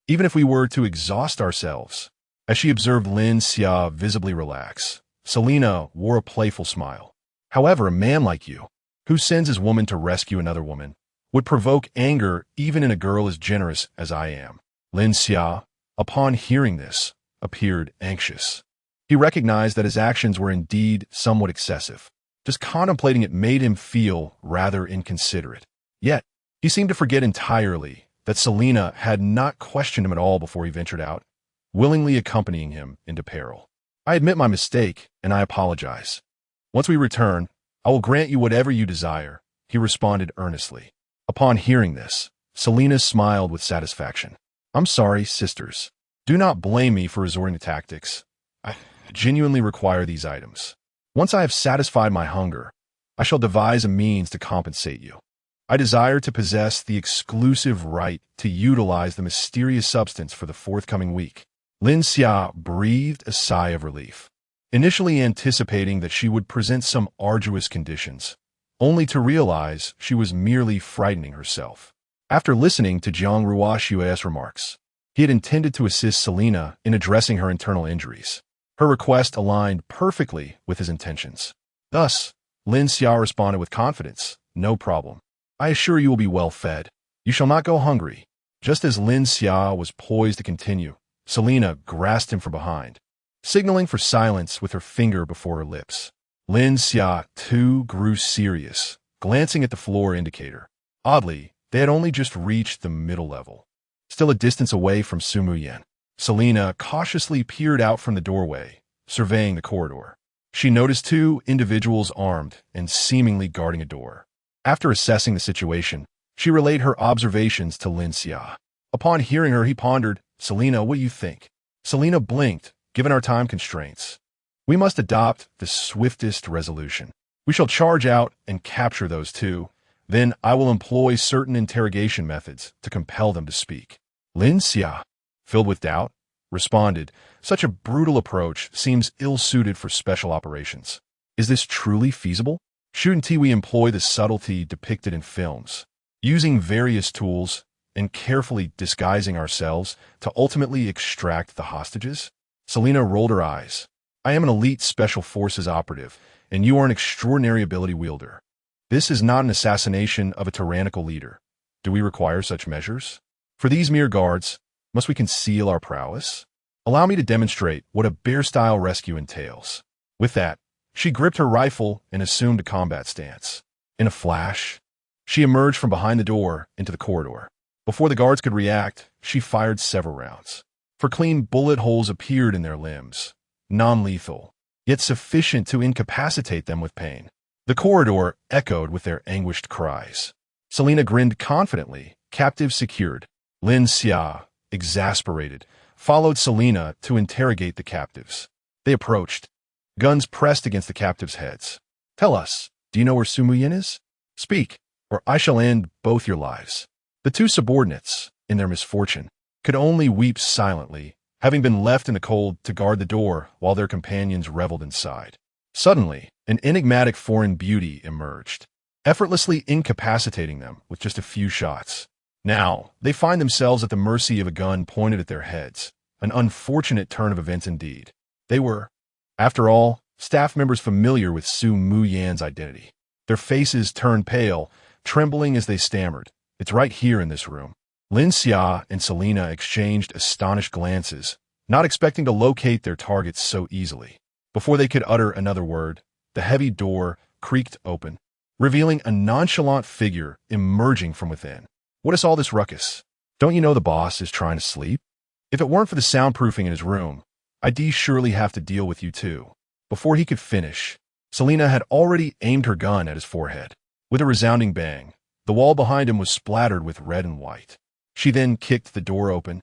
Speaker 1: even if we were to exhaust ourselves. As she observed Lin Xia visibly relax, Selena wore a playful smile. However, a man like you, who sends his woman to rescue another woman, would provoke anger even in a girl as generous as I am. Lin Xia, upon hearing this, appeared anxious. He recognized that his actions were indeed somewhat excessive. Just contemplating it made him feel rather inconsiderate. Yet, he seemed to forget entirely that Selena had not questioned him at all before he ventured out, willingly accompanying him into peril. I admit my mistake, and I apologize. Once we return, I will grant you whatever you desire, he responded earnestly. Upon hearing this, Selena smiled with satisfaction. I'm sorry, sisters. Do not blame me for resorting to tactics. I genuinely require these items. Once I have satisfied my hunger, I shall devise a means to compensate you. I desire to possess the exclusive right to utilize the mysterious substance for the forthcoming week. Lin Xia breathed a sigh of relief, initially anticipating that she would present some arduous conditions, only to realize she was merely frightening herself. After listening to Jiang Ruoxue's remarks, he had intended to assist Selena in addressing her internal injuries. Her request aligned perfectly with his intentions. Thus, Lin Xia responded with confidence, "No problem. I assure you will be well fed. You shall not go hungry." Just as Lin Xia was poised to continue, Selena grasped him from behind, signaling for silence with her finger before her lips. Lin Xia, too, grew serious, glancing at the floor indicator. Oddly, they had only just reached the middle level, still a distance away from Su Muyan. Selena cautiously peered out from the doorway, surveying the corridor. She noticed two individuals armed and seemingly guarding a door. After assessing the situation, she relayed her observations to Lin Xia. Upon hearing her, he pondered, "Selena, what do you think?" Selena blinked, "Given our time constraints, we must adopt the swiftest resolution. We shall charge out and capture those two. Then I will employ certain interrogation methods to compel them to speak." Lin Xia, filled with doubt, responded, "Such a brutal approach seems ill-suited for special operations. Is this truly feasible? Shouldn't we employ the subtlety depicted in films, using various tools and carefully disguising ourselves to ultimately extract the hostages?" Selena rolled her eyes. "I am an elite special forces operative, and you are an extraordinary ability wielder. This is not an assassination of a tyrannical leader. Do we require such measures? For these mere guards, must we conceal our prowess? Allow me to demonstrate what a bear-style rescue entails." With that, she gripped her rifle and assumed a combat stance. In a flash, she emerged from behind the door into the corridor. Before the guards could react, she fired several rounds. For clean bullet holes appeared in their limbs, non-lethal, yet sufficient to incapacitate them with pain. The corridor echoed with their anguished cries. Selena grinned confidently, captive secured. Lin Xia, exasperated, followed Selena to interrogate the captives. They approached, guns pressed against the captives' heads. "Tell us, do you know where Su Muyan is? Speak, or I shall end both your lives." The two subordinates, in their misfortune, could only weep silently, having been left in the cold to guard the door while their companions reveled inside. Suddenly, an enigmatic foreign beauty emerged, effortlessly incapacitating them with just a few shots. Now, they find themselves at the mercy of a gun pointed at their heads. An unfortunate turn of events indeed. They were, after all, staff members familiar with Su Muyan's identity. Their faces turned pale, trembling as they stammered, "It's right here in this room." Lin Xia and Selena exchanged astonished glances, not expecting to locate their targets so easily. Before they could utter another word, the heavy door creaked open, revealing a nonchalant figure emerging from within. "What is all this ruckus? Don't you know the boss is trying to sleep? If it weren't for the soundproofing in his room, I'd surely have to deal with you too." Before he could finish, Selena had already aimed her gun at his forehead. With a resounding bang, the wall behind him was splattered with red and white. She then kicked the door open.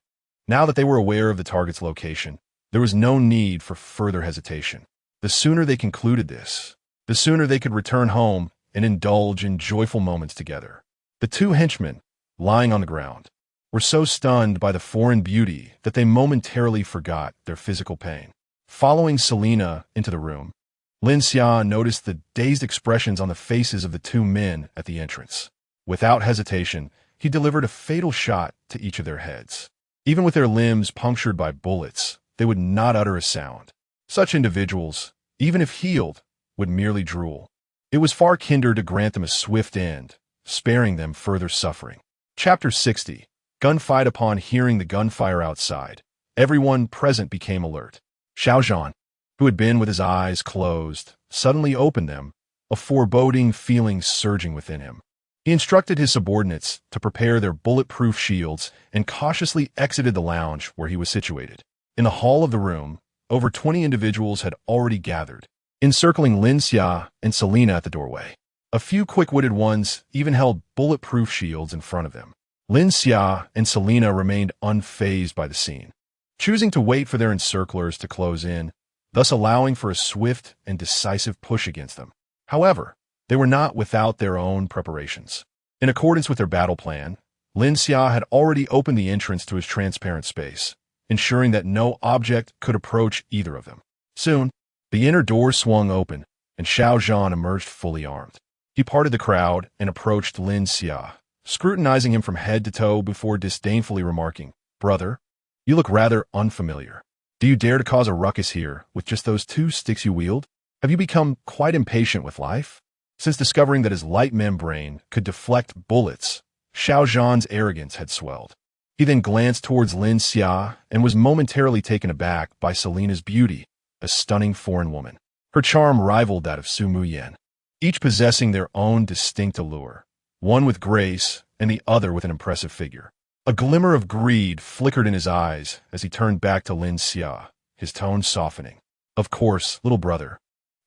Speaker 1: Now that they were aware of the target's location, there was no need for further hesitation. The sooner they concluded this, the sooner they could return home and indulge in joyful moments together. The two henchmen, lying on the ground, were so stunned by the foreign beauty that they momentarily forgot their physical pain. Following Selena into the room, Lin Xia noticed the dazed expressions on the faces of the two men at the entrance. Without hesitation, he delivered a fatal shot to each of their heads. Even with their limbs punctured by bullets, they would not utter a sound. Such individuals, even if healed, would merely drool. It was far kinder to grant them a swift end, sparing them further suffering. Chapter 60. Gunfight. Upon hearing the gunfire outside, everyone present became alert. Xiaozhan, who had been with his eyes closed, suddenly opened them, a foreboding feeling surging within him. He instructed his subordinates to prepare their bulletproof shields and cautiously exited the lounge where he was situated. In the hall of the room, over 20 individuals had already gathered, encircling Lin Xia and Selena at the doorway. A few quick-witted ones even held bulletproof shields in front of them. Lin Xia and Selena remained unfazed by the scene, choosing to wait for their encirclers to close in, thus allowing for a swift and decisive push against them. However, they were not without their own preparations. In accordance with their battle plan, Lin Xia had already opened the entrance to his transparent space, ensuring that no object could approach either of them. Soon, the inner door swung open, and Xiaozhan emerged fully armed. He parted the crowd and approached Lin Xia, scrutinizing him from head to toe before disdainfully remarking, "Brother, you look rather unfamiliar. Do you dare to cause a ruckus here with just those two sticks you wield? Have you become quite impatient with life?" Since discovering that his light membrane could deflect bullets, Xiaozhan's arrogance had swelled. He then glanced towards Lin Xia and was momentarily taken aback by Selena's beauty, a stunning foreign woman. Her charm rivaled that of Su Muyan, each possessing their own distinct allure, one with grace and the other with an impressive figure. A glimmer of greed flickered in his eyes as he turned back to Lin Xia, his tone softening. "Of course, little brother.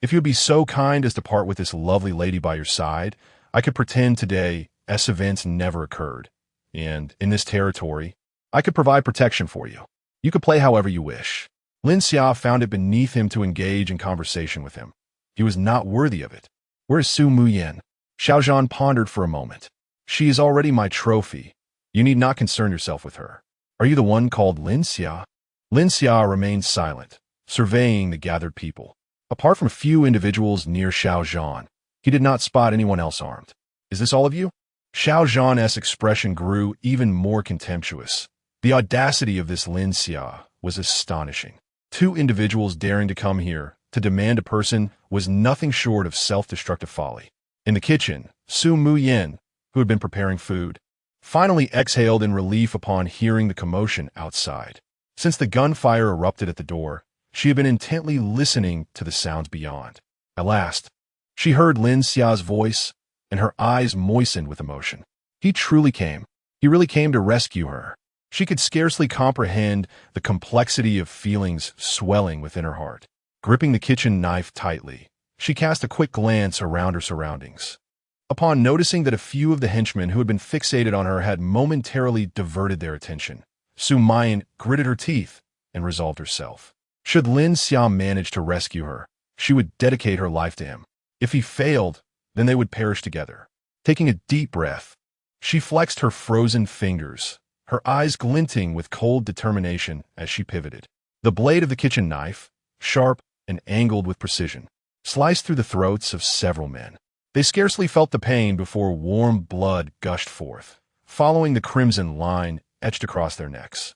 Speaker 1: If you would be so kind as to part with this lovely lady by your side, I could pretend today events never occurred, and in this territory, I could provide protection for you. You could play however you wish." Lin Xia found it beneath him to engage in conversation with him. He was not worthy of it. "Where is Su Muyan?" Xiaozhan pondered for a moment. "She is already my trophy. You need not concern yourself with her. Are you the one called Lin Xia?" Lin Xia remained silent, surveying the gathered people. Apart from a few individuals near Xiaozhan, he did not spot anyone else armed. "Is this all of you?" Xiaozhan's expression grew even more contemptuous. The audacity of this Lin Xia was astonishing. Two individuals daring to come here to demand a person was nothing short of self-destructive folly. In the kitchen, Su Muyan, who had been preparing food, finally exhaled in relief upon hearing the commotion outside. Since the gunfire erupted at the door, she had been intently listening to the sounds beyond. At last, she heard Lin Xia's voice, and her eyes moistened with emotion. He truly came. He really came to rescue her. She could scarcely comprehend the complexity of feelings swelling within her heart. Gripping the kitchen knife tightly, she cast a quick glance around her surroundings. Upon noticing that a few of the henchmen who had been fixated on her had momentarily diverted their attention, Su Muyan gritted her teeth and resolved herself. Should Lin Xia manage to rescue her, she would dedicate her life to him. If he failed, then they would perish together. Taking a deep breath, she flexed her frozen fingers, her eyes glinting with cold determination as she pivoted. The blade of the kitchen knife, sharp and angled with precision, sliced through the throats of several men. They scarcely felt the pain before warm blood gushed forth, following the crimson line etched across their necks.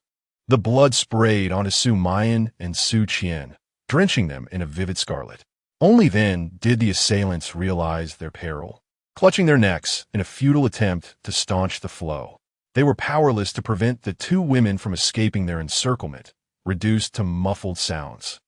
Speaker 1: The blood sprayed onto Su Muyan and Su Qian, drenching them in a vivid scarlet. Only then did the assailants realize their peril. Clutching their necks in a futile attempt to staunch the flow, they were powerless to prevent the two women from escaping their encirclement, reduced to muffled sounds.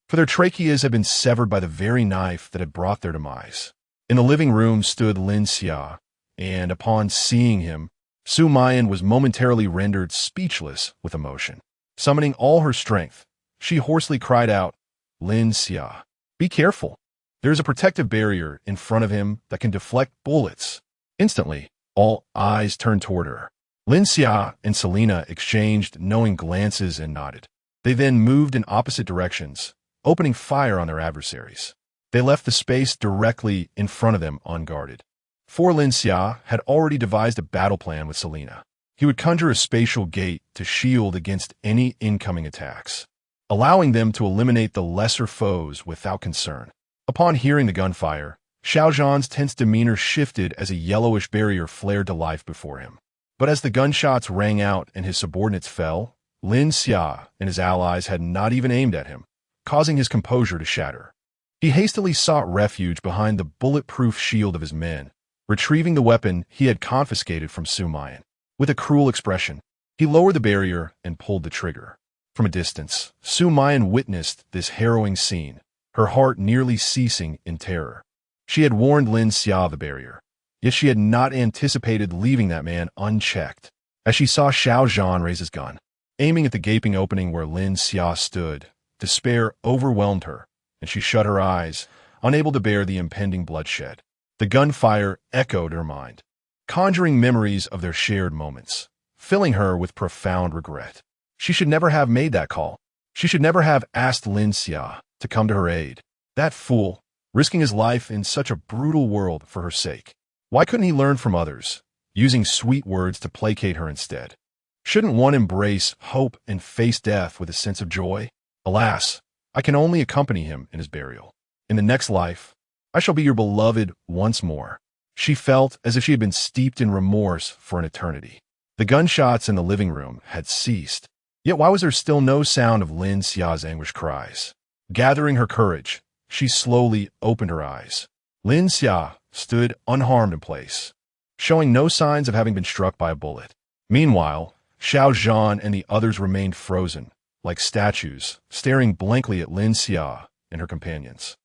Speaker 1: For their tracheas had been severed by the very knife that had brought their demise. In the living room stood Lin Xia, and upon seeing him, Su Muyan was momentarily rendered speechless with emotion. Summoning all her strength, she hoarsely cried out, "Lin Xia, be careful. There is a protective barrier in front of him that can deflect bullets." Instantly, all eyes turned toward her. Lin Xia and Selena exchanged knowing glances and nodded. They then moved in opposite directions, opening fire on their adversaries. They left the space directly in front of them unguarded. For Lin Xia had already devised a battle plan with Selena. he would conjure a spatial gate to shield against any incoming attacks, allowing them to eliminate the lesser foes without concern. Upon hearing the gunfire, Xiao Zhan's tense demeanor shifted as a yellowish barrier flared to life before him. But as the gunshots rang out and his subordinates fell, Lin Xia and his allies had not even aimed at him, causing his composure to shatter. He hastily sought refuge behind the bulletproof shield of his men, retrieving the weapon he had confiscated from Su Mayan. With a cruel expression, he lowered the barrier and pulled the trigger. From a distance, Su Mayan witnessed this harrowing scene, her heart nearly ceasing in terror. She had warned Lin Xia of the barrier, yet she had not anticipated leaving that man unchecked. As she saw Xiao Zhan raise his gun, aiming at the gaping opening where Lin Xia stood, despair overwhelmed her, and she shut her eyes, unable to bear the impending bloodshed. The gunfire echoed her mind, conjuring memories of their shared moments, filling her with profound regret. She should never have made that call. She should never have asked Lin Xia to come to her aid. That fool, risking his life in such a brutal world for her sake. Why couldn't he learn from others, using sweet words to placate her instead? Shouldn't one embrace hope and face death with a sense of joy? Alas, I can only accompany him in his burial. In the next life, I shall be your beloved once more. She felt as if she had been steeped in remorse for an eternity. The gunshots in the living room had ceased. Yet why was there still no sound of Lin Xia's anguished cries? Gathering her courage, she slowly opened her eyes. Lin Xia stood unharmed in place, showing no signs of having been struck by a bullet. Meanwhile, Xiao Zhan and the others remained frozen, like statues, staring blankly at Lin Xia and her companions.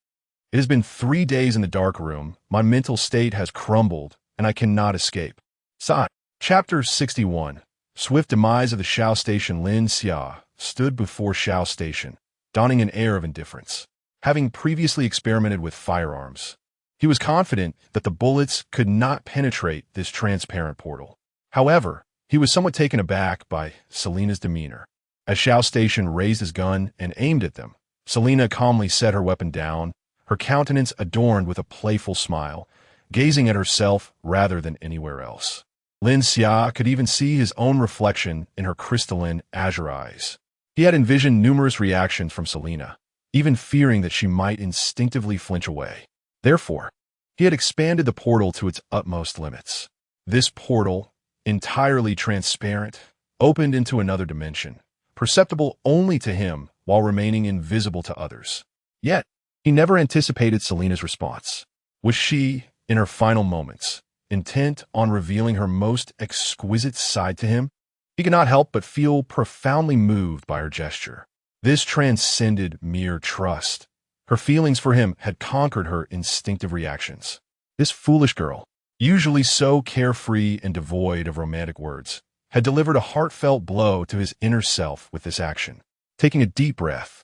Speaker 1: It has been 3 days in the dark room. My mental state has crumbled, and I cannot escape. Sigh. Chapter 61. Swift demise of the Shao Station. Lin Xia stood before Shao Station, donning an air of indifference. Having previously experimented with firearms, he was confident that the bullets could not penetrate this transparent portal. However, he was somewhat taken aback by Selena's demeanor. As Shao Station raised his gun and aimed at them, Selena calmly set her weapon down, her countenance adorned with a playful smile, gazing at herself rather than anywhere else. Lin Xia could even see his own reflection in her crystalline azure eyes. He had envisioned numerous reactions from Selena, even fearing that she might instinctively flinch away. Therefore, he had expanded the portal to its utmost limits. This portal, entirely transparent, opened into another dimension, perceptible only to him while remaining invisible to others. Yet, he never anticipated Selena's response. Was she, in her final moments, intent on revealing her most exquisite side to him? He could not help but feel profoundly moved by her gesture. This transcended mere trust. Her feelings for him had conquered her instinctive reactions. This foolish girl, usually so carefree and devoid of romantic words, had delivered a heartfelt blow to his inner self with this action. Taking a deep breath,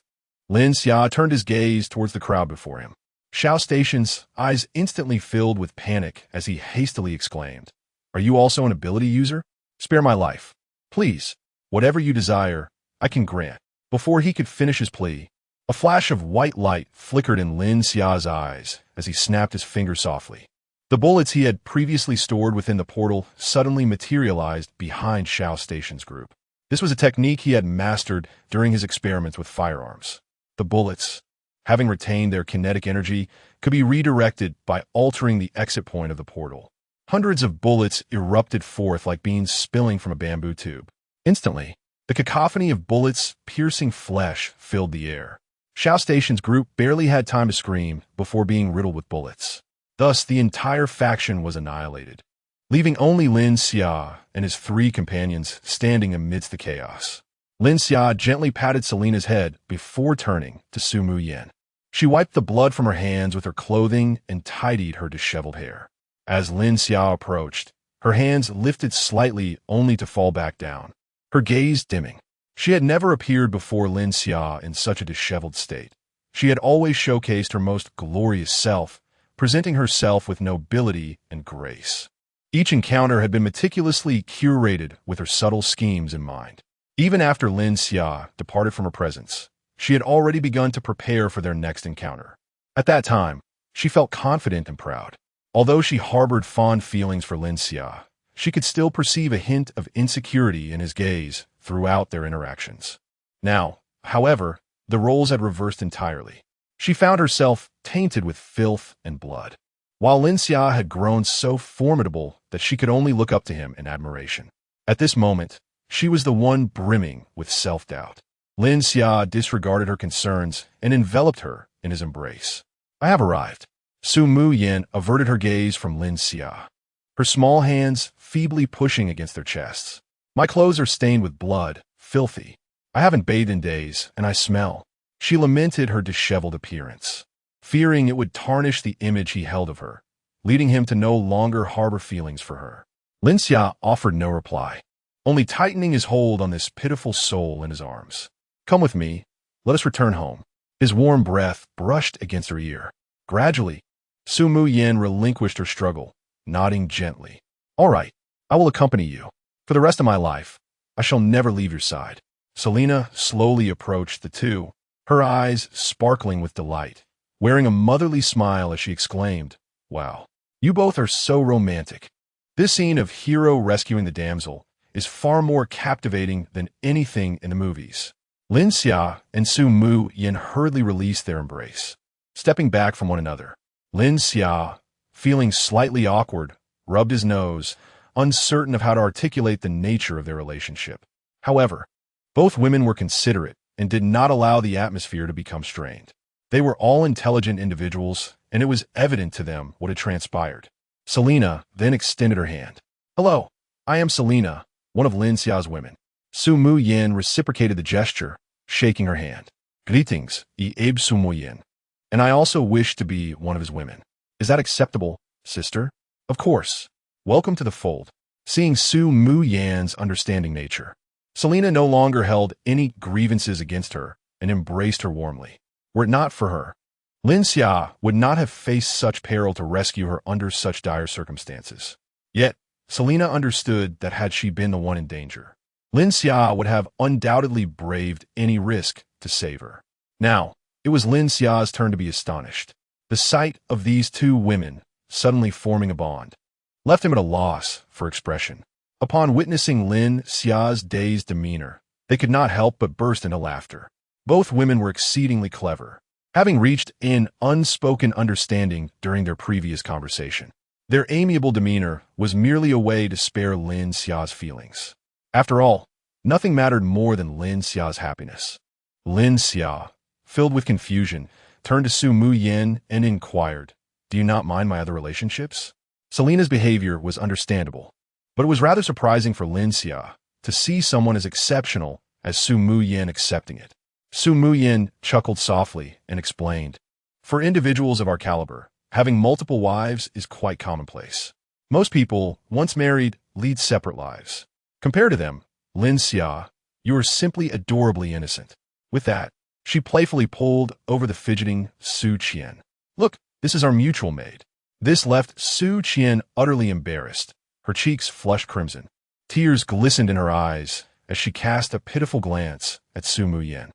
Speaker 1: Lin Xia turned his gaze towards the crowd before him. Shao Station's eyes instantly filled with panic as he hastily exclaimed, "Are you also an ability user? Spare my life. Please, whatever you desire, I can grant." Before he could finish his plea, a flash of white light flickered in Lin Xia's eyes as he snapped his finger softly. The bullets he had previously stored within the portal suddenly materialized behind Shao Station's group. This was a technique he had mastered during his experiments with firearms. The bullets, having retained their kinetic energy, could be redirected by altering the exit point of the portal. Hundreds of bullets erupted forth like beans spilling from a bamboo tube. Instantly, the cacophony of bullets piercing flesh filled the air. Shao Station's group barely had time to scream before being riddled with bullets. Thus, the entire faction was annihilated, leaving only Lin Xia and his 3 companions standing amidst the chaos. Lin Xia gently patted Selena's head before turning to Su Muyan. She wiped the blood from her hands with her clothing and tidied her disheveled hair. As Lin Xia approached, her hands lifted slightly only to fall back down, her gaze dimming. She had never appeared before Lin Xia in such a disheveled state. She had always showcased her most glorious self, presenting herself with nobility and grace. Each encounter had been meticulously curated with her subtle schemes in mind. Even after Lin Xia departed from her presence, she had already begun to prepare for their next encounter. At that time, she felt confident and proud. Although she harbored fond feelings for Lin Xia, she could still perceive a hint of insecurity in his gaze throughout their interactions. Now, however, the roles had reversed entirely. She found herself tainted with filth and blood, while Lin Xia had grown so formidable that she could only look up to him in admiration. At this moment, she was the one brimming with self-doubt. Lin Xia disregarded her concerns and enveloped her in his embrace. "I have arrived." Su Mu Yin averted her gaze from Lin Xia, her small hands feebly pushing against their chests. "My clothes are stained with blood, filthy. I haven't bathed in days, and I smell." She lamented her disheveled appearance, fearing it would tarnish the image he held of her, leading him to no longer harbor feelings for her. Lin Xia offered no reply, only tightening his hold on this pitiful soul in his arms. "Come with me. Let us return home." His warm breath brushed against her ear. Gradually, Su Mu Yin relinquished her struggle, nodding gently. "All right, I will accompany you. For the rest of my life, I shall never leave your side." Selena slowly approached the two, her eyes sparkling with delight, wearing a motherly smile as she exclaimed, "Wow, you both are so romantic." This scene of hero rescuing the damsel is far more captivating than anything in the movies. Lin Xia and Su Mu Yin hurriedly released their embrace, stepping back from one another. Lin Xia, feeling slightly awkward, rubbed his nose, uncertain of how to articulate the nature of their relationship. However, both women were considerate and did not allow the atmosphere to become strained. They were all intelligent individuals, and it was evident to them what had transpired. Selena then extended her hand. "Hello, I am Selena, one of Lin Xia's women." Su Mu Yin reciprocated the gesture, shaking her hand. "Greetings, Su Mu Yin. And I also wish to be one of his women. Is that acceptable, sister?" "Of course. Welcome to the fold." Seeing Su Mu Yan's understanding nature, Selena no longer held any grievances against her and embraced her warmly. Were it not for her, Lin Xia would not have faced such peril to rescue her under such dire circumstances. Yet, Selena understood that had she been the one in danger, Lin Xia would have undoubtedly braved any risk to save her. Now, it was Lin Xia's turn to be astonished. The sight of these two women suddenly forming a bond left him at a loss for expression. Upon witnessing Lin Xia's dazed demeanor, they could not help but burst into laughter. Both women were exceedingly clever, having reached an unspoken understanding during their previous conversation. Their amiable demeanor was merely a way to spare Lin Xia's feelings. After all, nothing mattered more than Lin Xia's happiness. Lin Xia, filled with confusion, turned to Su Mu Yin and inquired, "Do you not mind my other relationships?" Selena's behavior was understandable, but it was rather surprising for Lin Xia to see someone as exceptional as Su Mu Yin accepting it. Su Mu Yin chuckled softly and explained, "For individuals of our caliber, having multiple wives is quite commonplace. Most people, once married, lead separate lives. Compared to them, Lin Xia, you are simply adorably innocent." With that, she playfully pulled over the fidgeting Su Qian. "Look, this is our mutual maid." This left Su Qian utterly embarrassed, her cheeks flushed crimson. Tears glistened in her eyes as she cast a pitiful glance at Su Mu Yin.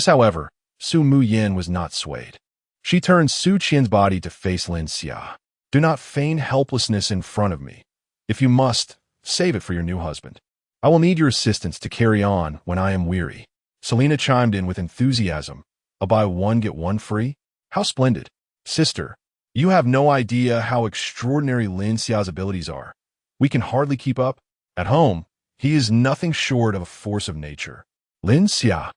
Speaker 1: However, Su Mu Yin was not swayed. She turned Su Qian's body to face Lin Xia. "Do not feign helplessness in front of me. If you must, save it for your new husband. I will need your assistance to carry on when I am weary." Selena chimed in with enthusiasm. "A buy one get one free? How splendid. Sister, you have no idea how extraordinary Lin Xia's abilities are. We can hardly keep up. At home, he is nothing short of a force of nature." Lin Xia,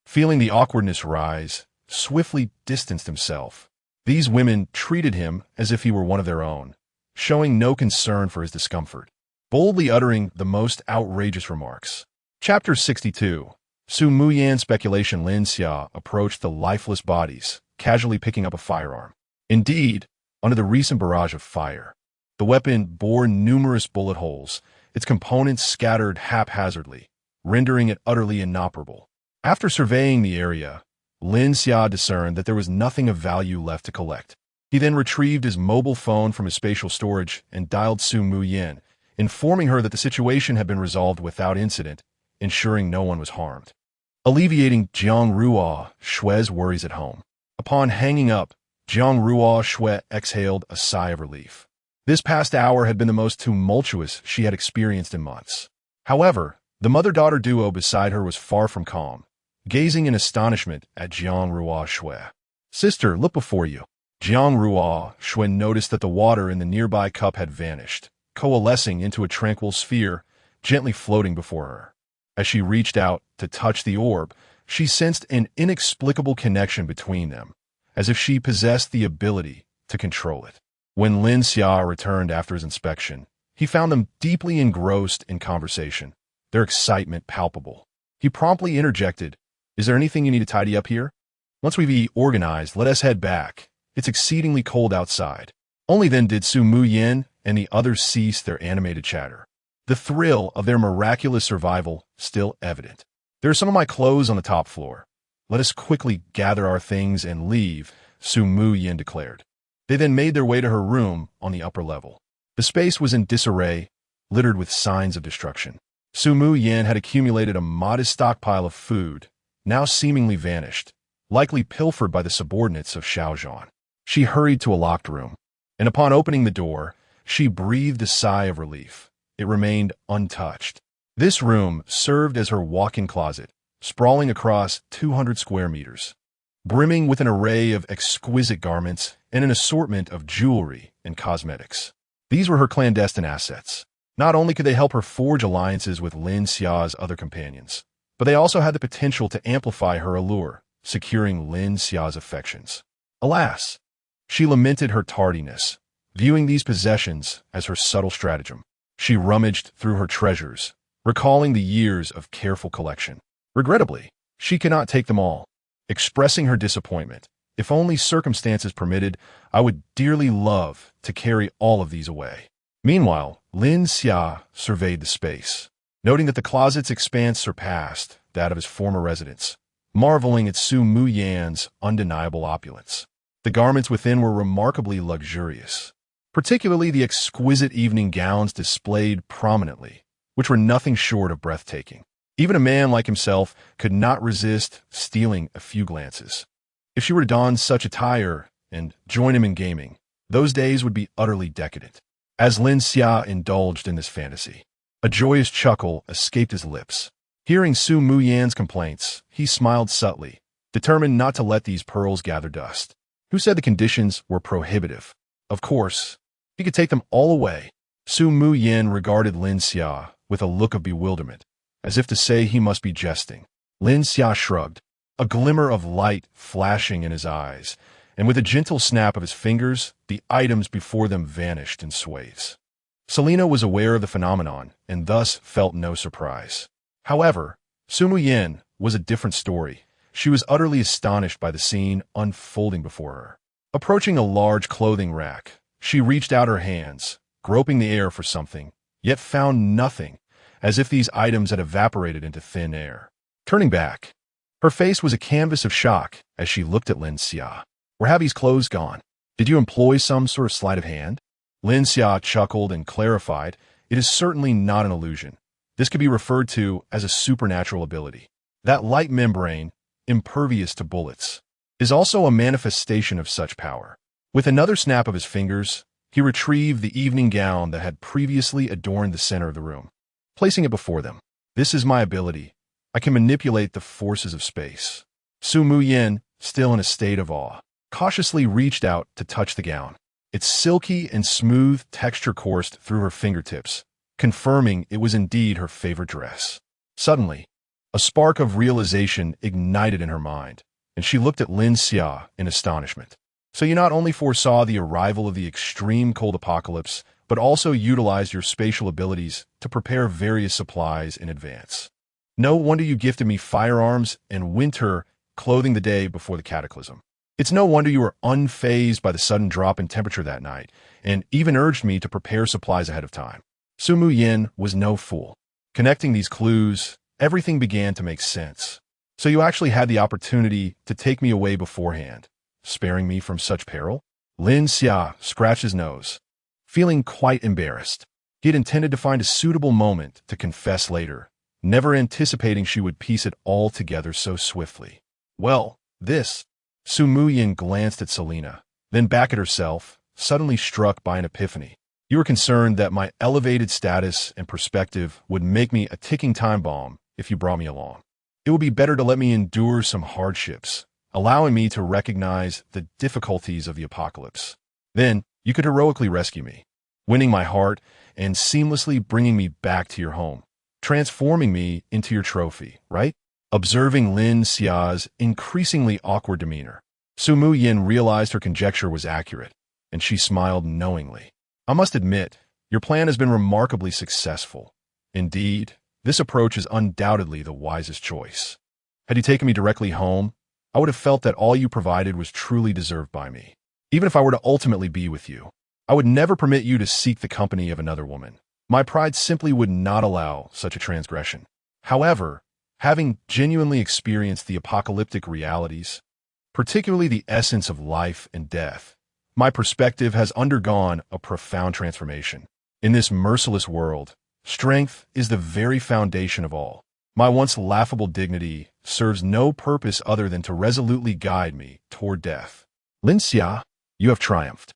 Speaker 1: feeling the awkwardness rise, swiftly distanced himself. These women treated him as if he were one of their own, showing no concern for his discomfort, boldly uttering the most outrageous remarks. Chapter 62. Su Mu Yan's speculation. Lin Xia approached the lifeless bodies, casually picking up a firearm. Indeed, under the recent barrage of fire, the weapon bore numerous bullet holes, its components scattered haphazardly, rendering it utterly inoperable. After surveying the area, Lin Xia discerned that there was nothing of value left to collect. He then retrieved his mobile phone from his spatial storage and dialed Su Mu Yin, informing her that the situation had been resolved without incident, ensuring no one was harmed, alleviating Jiang Ruo Shue's worries at home. Upon hanging up, Jiang Ruo Shue exhaled a sigh of relief. This past hour had been the most tumultuous she had experienced in months. However, the mother-daughter duo beside her was far from calm, gazing in astonishment at Jiang Rua Shui. "Sister, look before you." Jiang Rua Shui noticed that the water in the nearby cup had vanished, coalescing into a tranquil sphere, gently floating before her. As she reached out to touch the orb, she sensed an inexplicable connection between them, as if she possessed the ability to control it. When Lin Xia returned after his inspection, he found them deeply engrossed in conversation, their excitement palpable. He promptly interjected, "Is there anything you need to tidy up here? Once we've organized, let us head back. It's exceedingly cold outside." Only then did Su Muyin and the others cease their animated chatter, the thrill of their miraculous survival still evident. "There are some of my clothes on the top floor. Let us quickly gather our things and leave," Su Muyin declared. They then made their way to her room on the upper level. The space was in disarray, littered with signs of destruction. Su Muyin had accumulated a modest stockpile of food, now seemingly vanished, likely pilfered by the subordinates of Xiaozhan. She hurried to a locked room, and upon opening the door, she breathed a sigh of relief. It remained untouched. This room served as her walk-in closet, sprawling across 200 square meters, brimming with an array of exquisite garments and an assortment of jewelry and cosmetics. These were her clandestine assets. Not only could they help her forge alliances with Lin Xia's other companions, but they also had the potential to amplify her allure, securing Lin Xia's affections. Alas, she lamented her tardiness, viewing these possessions as her subtle stratagem. She rummaged through her treasures, recalling the years of careful collection. Regrettably, she could not take them all, expressing her disappointment. "If only circumstances permitted, I would dearly love to carry all of these away." Meanwhile, Lin Xia surveyed the space, noting that the closet's expanse surpassed that of his former residence, marveling at Su Muyin's undeniable opulence. The garments within were remarkably luxurious, particularly the exquisite evening gowns displayed prominently, which were nothing short of breathtaking. Even a man like himself could not resist stealing a few glances. If she were to don such attire and join him in gaming, those days would be utterly decadent. As Lin Xia indulged in this fantasy, a joyous chuckle escaped his lips. Hearing Su Muyin's complaints, he smiled subtly, determined not to let these pearls gather dust. Who said the conditions were prohibitive? Of course, he could take them all away. Su Muyin regarded Lin Xia with a look of bewilderment, as if to say he must be jesting. Lin Xia shrugged, a glimmer of light flashing in his eyes, and with a gentle snap of his fingers, the items before them vanished in swathes. Selena was aware of the phenomenon and thus felt no surprise. However, Su Muyin was a different story. She was utterly astonished by the scene unfolding before her. Approaching a large clothing rack, she reached out her hands, groping the air for something, yet found nothing, as if these items had evaporated into thin air. Turning back, her face was a canvas of shock as she looked at Lin Xia. "Where have his clothes gone? Did you employ some sort of sleight of hand?" Lin Xia chuckled and clarified, "It is certainly not an illusion. This could be referred to as a supernatural ability. That light membrane, impervious to bullets, is also a manifestation of such power." With another snap of his fingers, he retrieved the evening gown that had previously adorned the center of the room, placing it before them. "This is my ability. I can manipulate the forces of space." Su Muyin, still in a state of awe, cautiously reached out to touch the gown. Its silky and smooth texture coursed through her fingertips, confirming it was indeed her favorite dress. Suddenly, a spark of realization ignited in her mind, and she looked at Lin Xia in astonishment. "So you not only foresaw the arrival of the extreme cold apocalypse, but also utilized your spatial abilities to prepare various supplies in advance. No wonder you gifted me firearms and winter clothing the day before the cataclysm. It's no wonder you were unfazed by the sudden drop in temperature that night, and even urged me to prepare supplies ahead of time." Su Muyin was no fool. Connecting these clues, everything began to make sense. "So you actually had the opportunity to take me away beforehand, sparing me from such peril?" Lin Xia scratched his nose, feeling quite embarrassed. He had intended to find a suitable moment to confess later, never anticipating she would piece it all together so swiftly. "Well, this..." Su Muyin glanced at Selena, then back at herself, suddenly struck by an epiphany. You were concerned that my elevated status and perspective would make me a ticking time bomb if you brought me along. It would be better to let me endure some hardships, allowing me to recognize the difficulties of the apocalypse. Then, you could heroically rescue me, winning my heart and seamlessly bringing me back to your home, transforming me into your trophy, right? Observing Lin Xia's increasingly awkward demeanor, Su Muyin realized her conjecture was accurate, and she smiled knowingly. I must admit, your plan has been remarkably successful. Indeed, this approach is undoubtedly the wisest choice. Had you taken me directly home, I would have felt that all you provided was truly deserved by me. Even if I were to ultimately be with you, I would never permit you to seek the company of another woman. My pride simply would not allow such a transgression. However, having genuinely experienced the apocalyptic realities, particularly the essence of life and death, my perspective has undergone a profound transformation. In this merciless world, strength is the very foundation of all. My once laughable dignity serves no purpose other than to resolutely guide me toward death. Lin Xia, you have triumphed.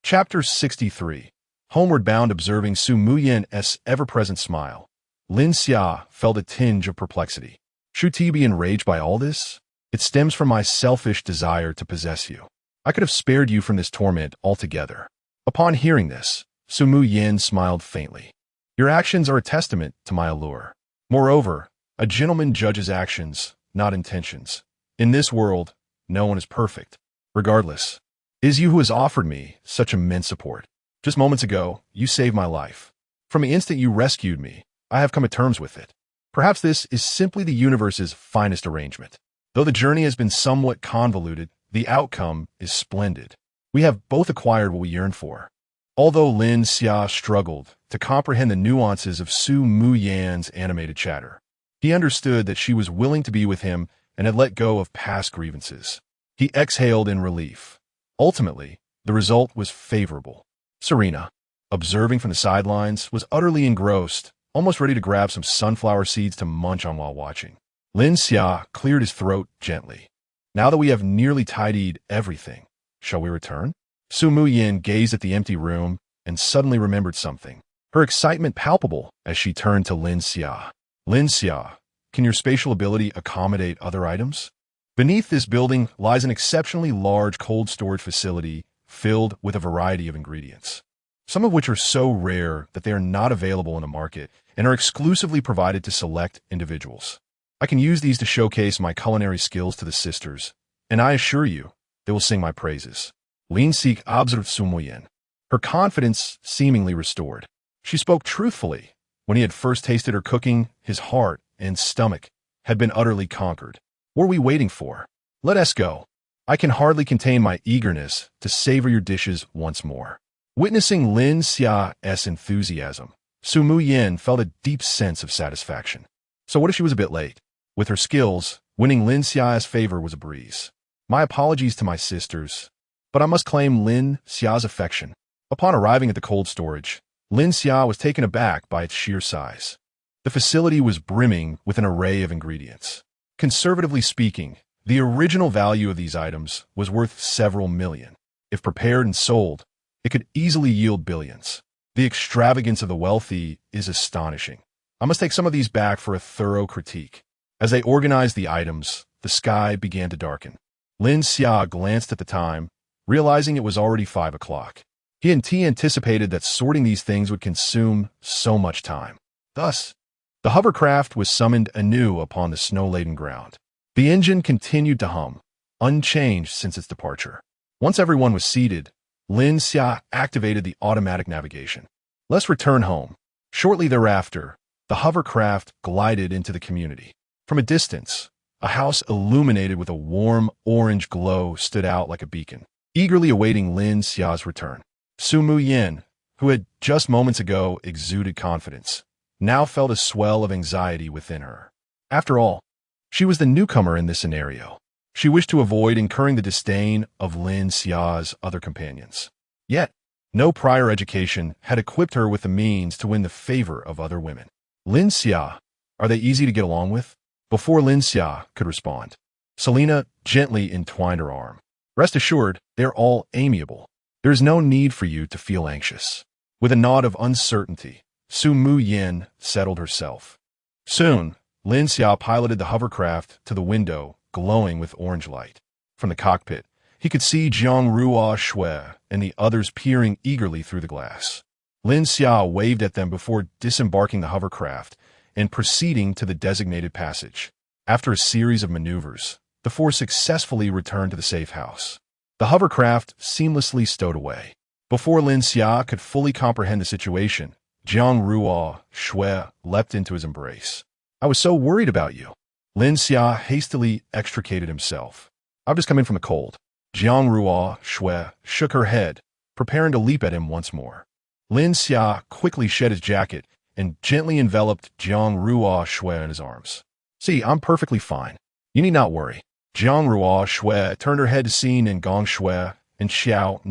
Speaker 1: Chapter 63. Homeward bound, observing Su Muyin's ever-present smile, Lin Xia felt a tinge of perplexity. Should he be enraged by all this? It stems from my selfish desire to possess you. I could have spared you from this torment altogether. Upon hearing this, Su Muyin smiled faintly. Your actions are a testament to my allure. Moreover, a gentleman judges actions, not intentions. In this world, no one is perfect. Regardless, it is you who has offered me such immense support. Just moments ago, you saved my life. From the instant you rescued me, I have come to terms with it. Perhaps this is simply the universe's finest arrangement. Though the journey has been somewhat convoluted, the outcome is splendid. We have both acquired what we yearn for. Although Lin Xia struggled to comprehend the nuances of Su Muyin's animated chatter, he understood that she was willing to be with him and had let go of past grievances. He exhaled in relief. Ultimately, the result was favorable. Selena, observing from the sidelines, was utterly engrossed, almost ready to grab some sunflower seeds to munch on while watching. Lin Xia cleared his throat gently. Now that we have nearly tidied everything, shall we return? Su Muyin gazed at the empty room and suddenly remembered something, her excitement palpable as she turned to Lin Xia. Lin Xia, can your spatial ability accommodate other items? Beneath this building lies an exceptionally large cold storage facility filled with a variety of ingredients, some of which are so rare that they are not available in the market and are exclusively provided to select individuals. I can use these to showcase my culinary skills to the sisters, and I assure you, they will sing my praises. Lin Xia observed Su Muyin, her confidence seemingly restored. She spoke truthfully. When he had first tasted her cooking, his heart and stomach had been utterly conquered. What are we waiting for? Let us go. I can hardly contain my eagerness to savor your dishes once more. Witnessing Lin Xia's enthusiasm, Su Muyin felt a deep sense of satisfaction. So what if she was a bit late? With her skills, winning Lin Xia's favor was a breeze. My apologies to my sisters, but I must claim Lin Xia's affection. Upon arriving at the cold storage, Lin Xia was taken aback by its sheer size. The facility was brimming with an array of ingredients. Conservatively speaking, the original value of these items was worth several million. If prepared and sold, it could easily yield billions. The extravagance of the wealthy is astonishing. I must take some of these back for a thorough critique. As they organized the items, the sky began to darken. Lin Xia glanced at the time, realizing it was already 5 o'clock. He anticipated that sorting these things would consume so much time. Thus, the hovercraft was summoned anew upon the snow-laden ground. The engine continued to hum, unchanged since its departure. Once everyone was seated, Lin Xia activated the automatic navigation. Let's return home. Shortly thereafter, the hovercraft glided into the community. From a distance, a house illuminated with a warm orange glow stood out like a beacon, eagerly awaiting Lin Xia's return. Su Muyin, who had just moments ago exuded confidence, now felt a swell of anxiety within her. After all, she was the newcomer in this scenario. She wished to avoid incurring the disdain of Lin Xia's other companions. Yet, no prior education had equipped her with the means to win the favor of other women. Lin Xia, are they easy to get along with? Before Lin Xia could respond, Selena gently entwined her arm. Rest assured, they're all amiable. There is no need for you to feel anxious. With a nod of uncertainty, Su Mu Yin settled herself. Soon, Lin Xia piloted the hovercraft to the window, glowing with orange light. From the cockpit, he could see Jiang Ruo Shui and the others peering eagerly through the glass. Lin Xia waved at them before disembarking the hovercraft and proceeding to the designated passage. After a series of maneuvers, the four successfully returned to the safe house. The hovercraft seamlessly stowed away. Before Lin Xia could fully comprehend the situation, Jiang Ruo Shui leapt into his embrace. "I was so worried about you." Lin Xia hastily extricated himself. "I've just come in from the cold." Jiang Ruo Shui shook her head, preparing to leap at him once more. Lin Xia quickly shed his jacket and gently enveloped Jiang Ruo Shui in his arms. "See, I'm perfectly fine. You need not worry." Jiang Ruo Shui turned her head to see Gong Shui and Xiao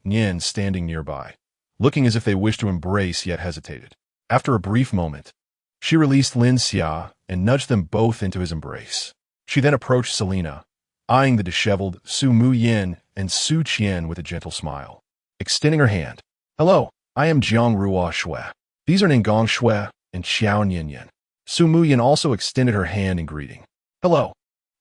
Speaker 1: Nian standing nearby, looking as if they wished to embrace yet hesitated. After a brief moment, she released Lin Xia and nudged them both into his embrace. She then approached Selena, eyeing the disheveled Su Mu Yin and Su Qian with a gentle smile. Extending her hand, "Hello, I am Jiang Ruo Shui. These are Gong Shui and Xiao Nian." Su Mu Yin also extended her hand in greeting. "Hello,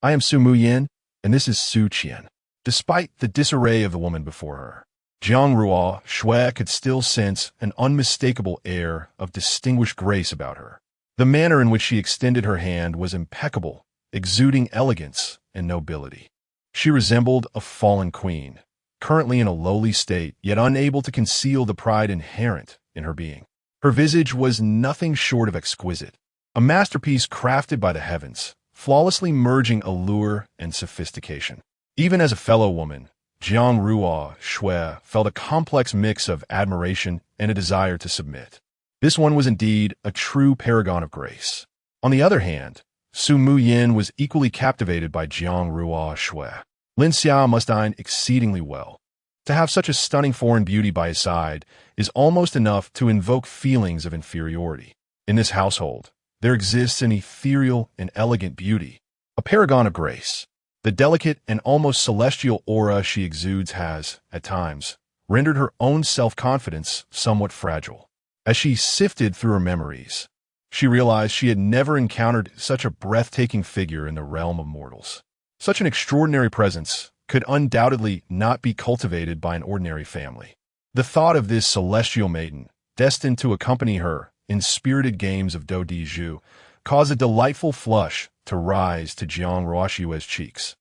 Speaker 1: I am Su Mu Yin, and this is Su Qian." Despite the disarray of the woman before her, Jiang Ruo Shui could still sense an unmistakable air of distinguished grace about her. The manner in which she extended her hand was impeccable, exuding elegance and nobility. She resembled a fallen queen, currently in a lowly state, yet unable to conceal the pride inherent in her being. Her visage was nothing short of exquisite, a masterpiece crafted by the heavens, flawlessly merging allure and sophistication. Even as a fellow woman, Jiang Ruo Shui felt a complex mix of admiration and a desire to submit. This one was indeed a true paragon of grace. On the other hand, Su Mu Yin was equally captivated by Jiang Ruo Shui. Lin Xia must dine exceedingly well. To have such a stunning foreign beauty by his side is almost enough to invoke feelings of inferiority. In this household, there exists an ethereal and elegant beauty, a paragon of grace. The delicate and almost celestial aura she exudes has, at times, rendered her own self-confidence somewhat fragile. As she sifted through her memories, she realized she had never encountered such a breathtaking figure in the realm of mortals. Such an extraordinary presence could undoubtedly not be cultivated by an ordinary family. The thought of this celestial maiden, destined to accompany her in spirited games of do di zhu, caused a delightful flush to rise to Jiang Ruoshui's cheeks,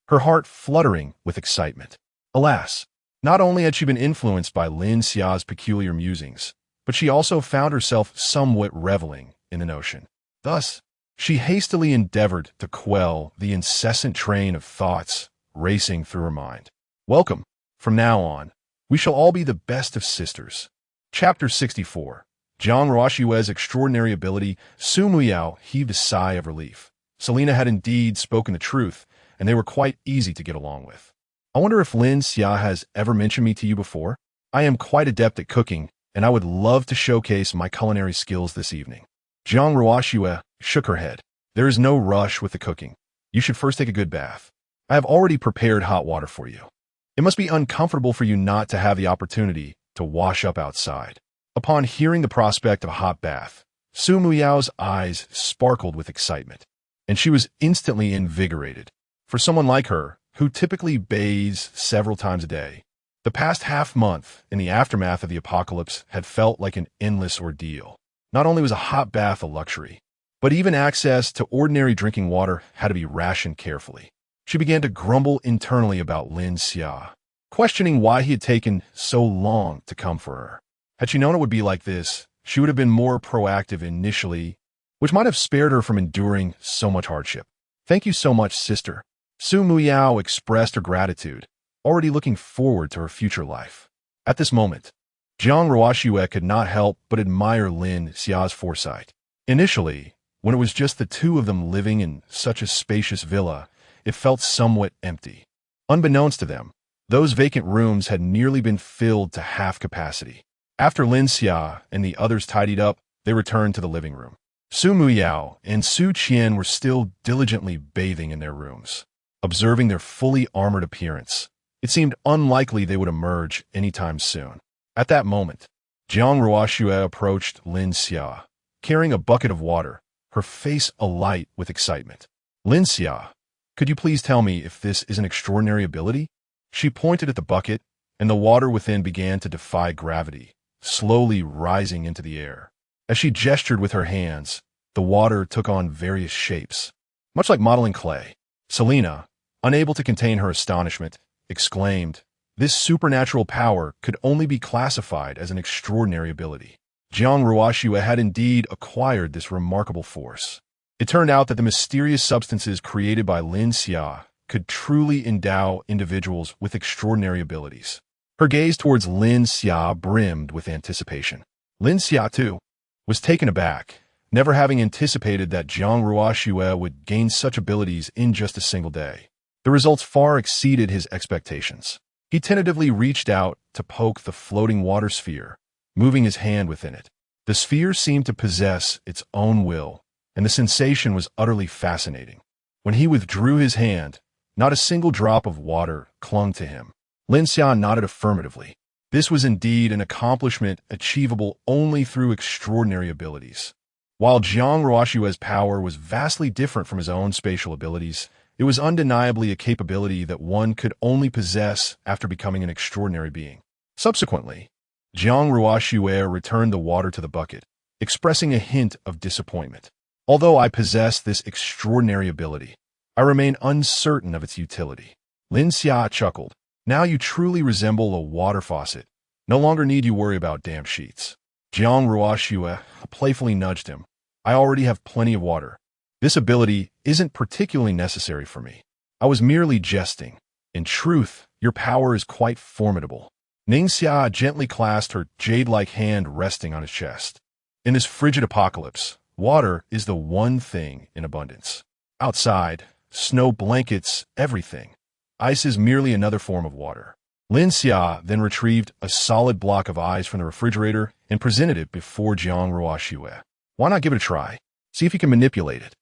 Speaker 1: her heart fluttering with excitement. Alas, not only had she been influenced by Lin Xia's peculiar musings, but she also found herself somewhat reveling in the notion. Thus, she hastily endeavored to quell the incessant train of thoughts racing through her mind. Welcome. From now on, we shall all be the best of sisters. Chapter 64. Jiang Ruoshui's extraordinary ability. Su Muyao heaved a sigh of relief. Selena had indeed spoken the truth, and they were quite easy to get along with. I wonder if Lin Xia has ever mentioned me to you before? I am quite adept at cooking, and I would love to showcase my culinary skills this evening. Jiang Ruoshui shook her head. There is no rush with the cooking. You should first take a good bath. I have already prepared hot water for you. It must be uncomfortable for you not to have the opportunity to wash up outside. Upon hearing the prospect of a hot bath, Su Muyao's eyes sparkled with excitement, and she was instantly invigorated. For someone like her, who typically bathes several times a day, the past half-month in the aftermath of the apocalypse had felt like an endless ordeal. Not only was a hot bath a luxury, but even access to ordinary drinking water had to be rationed carefully. She began to grumble internally about Lin Xia, questioning why he had taken so long to come for her. Had she known it would be like this, she would have been more proactive initially, which might have spared her from enduring so much hardship. Thank you so much, sister. Su Muyao expressed her gratitude, already looking forward to her future life. At this moment, Jiang Ruoshue could not help but admire Lin Xia's foresight. Initially, when it was just the two of them living in such a spacious villa, it felt somewhat empty. Unbeknownst to them, those vacant rooms had nearly been filled to half capacity. After Lin Xia and the others tidied up, they returned to the living room. Su Muyao and Su Qian were still diligently bathing in their rooms. Observing their fully armored appearance, it seemed unlikely they would emerge anytime soon. At that moment, Jiang Ruoxue approached Lin Xia, carrying a bucket of water, her face alight with excitement. Lin Xia, could you please tell me if this is an extraordinary ability? She pointed at the bucket, and the water within began to defy gravity, slowly rising into the air. As she gestured with her hands, the water took on various shapes, much like modeling clay. Selena, unable to contain her astonishment, exclaimed, "This supernatural power could only be classified as an extraordinary ability." Jiang Ruoxue had indeed acquired this remarkable force. It turned out that the mysterious substances created by Lin Xia could truly endow individuals with extraordinary abilities. Her gaze towards Lin Xia brimmed with anticipation. Lin Xia, too, was taken aback, never having anticipated that Jiang Ruoxue would gain such abilities in just a single day. The results far exceeded his expectations. He tentatively reached out to poke the floating water sphere, moving his hand within it. The sphere seemed to possess its own will, and the sensation was utterly fascinating. When he withdrew his hand, not a single drop of water clung to him. Lin Xia nodded affirmatively. This was indeed an accomplishment achievable only through extraordinary abilities. While Jiang Ruoxue's power was vastly different from his own spatial abilities, it was undeniably a capability that one could only possess after becoming an extraordinary being. Subsequently, Jiang Ruoxue returned the water to the bucket, expressing a hint of disappointment. Although I possess this extraordinary ability, I remain uncertain of its utility. Lin Xia chuckled. Now you truly resemble a water faucet. No longer need you worry about damp sheets. Jiang Ruoxue playfully nudged him. I already have plenty of water. This ability isn't particularly necessary for me. I was merely jesting. In truth, your power is quite formidable. Ning Xia gently clasped her jade-like hand resting on his chest. In this frigid apocalypse, water is the one thing in abundance. Outside, snow blankets everything. Ice is merely another form of water. Lin Xia then retrieved a solid block of ice from the refrigerator and presented it before Jiang Ruoxue. Why not give it a try? See if you can manipulate it.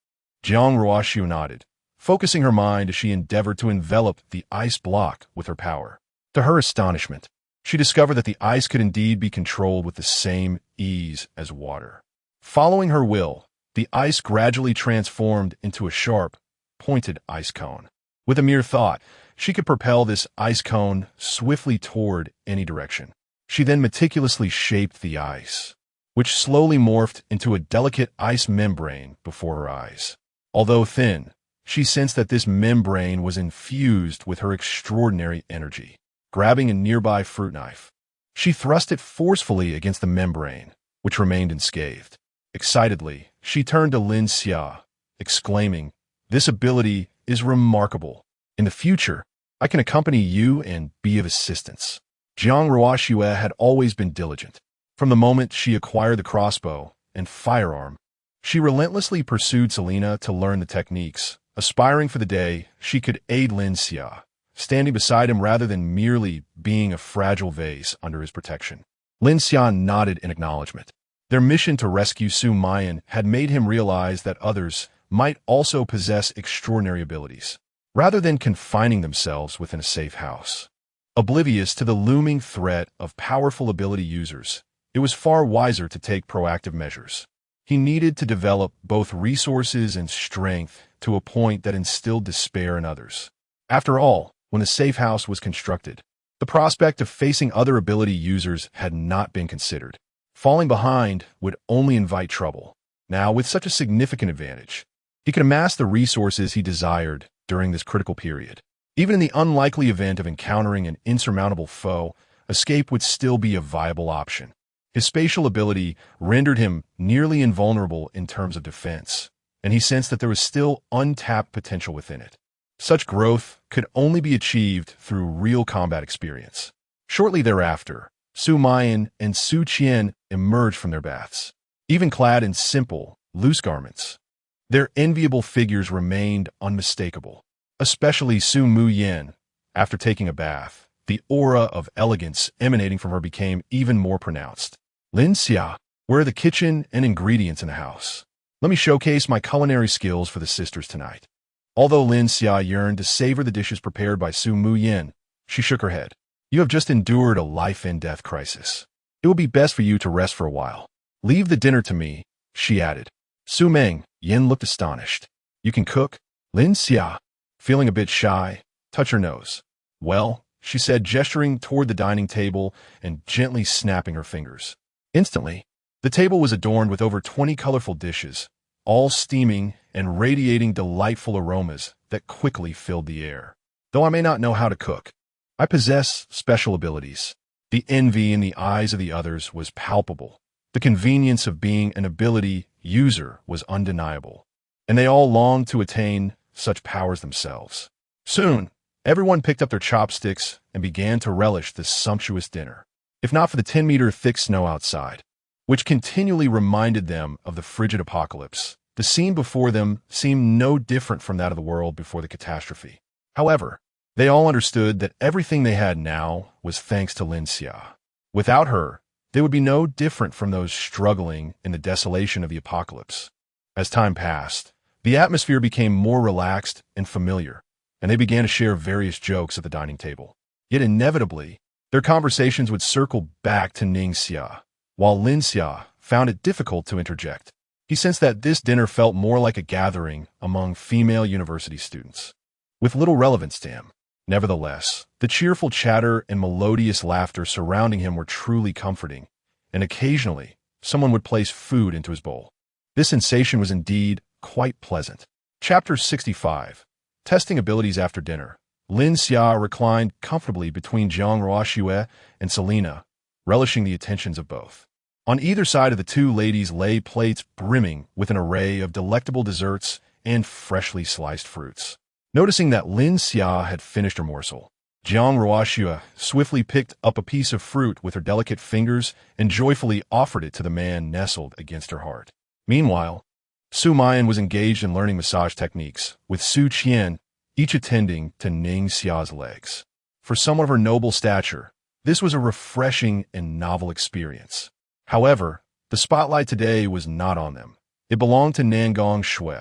Speaker 1: Jiang Ruoxue nodded, focusing her mind as she endeavored to envelop the ice block with her power. To her astonishment, she discovered that the ice could indeed be controlled with the same ease as water. Following her will, the ice gradually transformed into a sharp, pointed ice cone. With a mere thought, she could propel this ice cone swiftly toward any direction. She then meticulously shaped the ice, which slowly morphed into a delicate ice membrane before her eyes. Although thin, she sensed that this membrane was infused with her extraordinary energy. Grabbing a nearby fruit knife, she thrust it forcefully against the membrane, which remained unscathed. Excitedly, she turned to Lin Xia, exclaiming, "This ability is remarkable. In the future, I can accompany you and be of assistance." Jiang Ruoxue had always been diligent. From the moment she acquired the crossbow and firearm, she relentlessly pursued Selena to learn the techniques, aspiring for the day she could aid Lin Xia, standing beside him rather than merely being a fragile vase under his protection. Lin Xia nodded in acknowledgement. Their mission to rescue Su Mayan had made him realize that others might also possess extraordinary abilities, rather than confining themselves within a safe house. Oblivious to the looming threat of powerful ability users, it was far wiser to take proactive measures. He needed to develop both resources and strength to a point that instilled despair in others. After all, when the safe house was constructed, the prospect of facing other ability users had not been considered. Falling behind would only invite trouble. Now, with such a significant advantage, he could amass the resources he desired during this critical period. Even in the unlikely event of encountering an insurmountable foe, escape would still be a viable option. His spatial ability rendered him nearly invulnerable in terms of defense, and he sensed that there was still untapped potential within it. Such growth could only be achieved through real combat experience. Shortly thereafter, Su Mayan and Su Qian emerged from their baths, even clad in simple, loose garments. Their enviable figures remained unmistakable, especially Su Muyan. After taking a bath, the aura of elegance emanating from her became even more pronounced. Lin Xia, where are the kitchen and ingredients in the house? Let me showcase my culinary skills for the sisters tonight. Although Lin Xia yearned to savor the dishes prepared by Su Muyan, she shook her head. You have just endured a life-and-death crisis. It would be best for you to rest for a while. Leave the dinner to me, she added. Su Meng, Yin looked astonished. You can cook? Lin Xia, feeling a bit shy, touched her nose. Well, she said, gesturing toward the dining table and gently snapping her fingers. Instantly, the table was adorned with over 20 colorful dishes, all steaming and radiating delightful aromas that quickly filled the air. Though I may not know how to cook, I possess special abilities. The envy in the eyes of the others was palpable. The convenience of being an ability user was undeniable, and they all longed to attain such powers themselves. Soon, everyone picked up their chopsticks and began to relish this sumptuous dinner, if not for the 10-meter thick snow outside, which continually reminded them of the frigid apocalypse. The scene before them seemed no different from that of the world before the catastrophe. However, they all understood that everything they had now was thanks to Lin Xia. Without her, they would be no different from those struggling in the desolation of the apocalypse. As time passed, the atmosphere became more relaxed and familiar, and they began to share various jokes at the dining table. Yet inevitably, their conversations would circle back to Ning Xia, while Lin Xia found it difficult to interject. He sensed that this dinner felt more like a gathering among female university students, with little relevance to him. Nevertheless, the cheerful chatter and melodious laughter surrounding him were truly comforting, and occasionally, someone would place food into his bowl. This sensation was indeed quite pleasant. Chapter 65. Testing abilities after dinner. Lin Xia reclined comfortably between Jiang Ruoxue and Selena, relishing the attentions of both. On either side of the two ladies lay plates brimming with an array of delectable desserts and freshly sliced fruits. Noticing that Lin Xia had finished her morsel, Jiang Ruoxue swiftly picked up a piece of fruit with her delicate fingers and joyfully offered it to the man nestled against her heart. Meanwhile, Su Mayan was engaged in learning massage techniques, with Su Qian each attending to Ning Xia's legs. For someone of her noble stature, this was a refreshing and novel experience. However, the spotlight today was not on them. It belonged to Nangong Shui,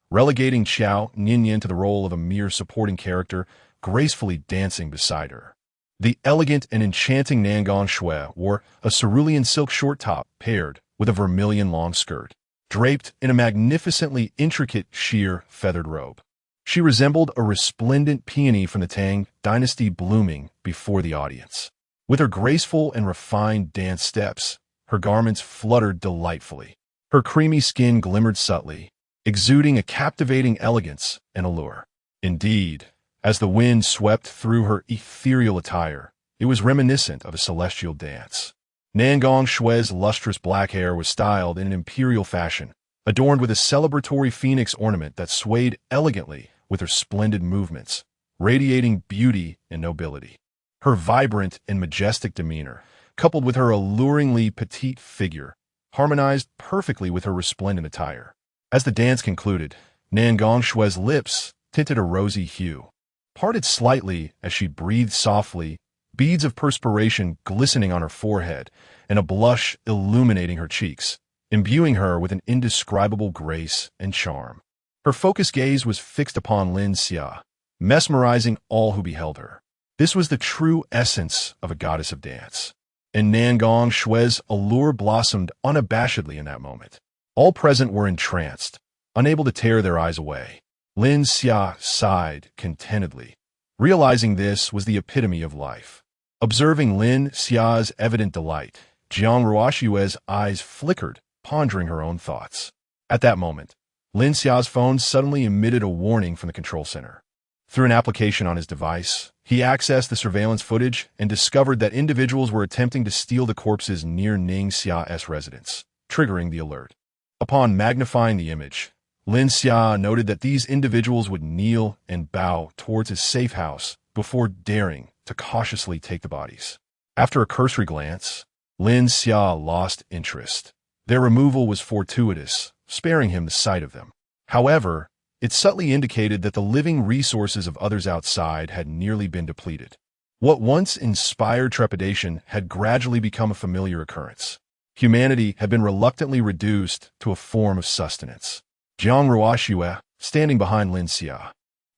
Speaker 1: relegating Qiao Ninyan to the role of a mere supporting character, gracefully dancing beside her. The elegant and enchanting Nangong Shui wore a cerulean silk short top paired with a vermilion long skirt, draped in a magnificently intricate sheer feathered robe. She resembled a resplendent peony from the Tang dynasty blooming before the audience. With her graceful and refined dance steps, her garments fluttered delightfully. Her creamy skin glimmered subtly, exuding a captivating elegance and allure. Indeed, as the wind swept through her ethereal attire, it was reminiscent of a celestial dance. Nangong Shui's lustrous black hair was styled in an imperial fashion, adorned with a celebratory phoenix ornament that swayed elegantly with her splendid movements, radiating beauty and nobility. Her vibrant and majestic demeanor, coupled with her alluringly petite figure, harmonized perfectly with her resplendent attire. As the dance concluded, Nangong Shui's lips tinted a rosy hue, parted slightly as she breathed softly, beads of perspiration glistening on her forehead and a blush illuminating her cheeks, imbuing her with an indescribable grace and charm. Her focused gaze was fixed upon Lin Xia, mesmerizing all who beheld her. This was the true essence of a goddess of dance, and Nangong Shui's allure blossomed unabashedly in that moment. All present were entranced, unable to tear their eyes away. Lin Xia sighed contentedly, realizing this was the epitome of life. Observing Lin Xia's evident delight, Jiang Ruoxue's eyes flickered, pondering her own thoughts. At that moment, Lin Xia's phone suddenly emitted a warning from the control center. Through an application on his device, he accessed the surveillance footage and discovered that individuals were attempting to steal the corpses near Ning Xia's residence, triggering the alert. Upon magnifying the image, Lin Xia noted that these individuals would kneel and bow towards his safe house before daring to cautiously take the bodies. After a cursory glance, Lin Xia lost interest. Their removal was fortuitous, sparing him the sight of them. However, it subtly indicated that the living resources of others outside had nearly been depleted. What once inspired trepidation had gradually become a familiar occurrence. Humanity had been reluctantly reduced to a form of sustenance. Jiang Ruoxue, standing behind Lin Xia,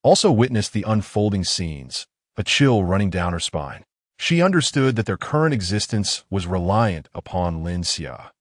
Speaker 1: also witnessed the unfolding scenes, a chill running down her spine. She understood that their current existence was reliant upon Lin Xia,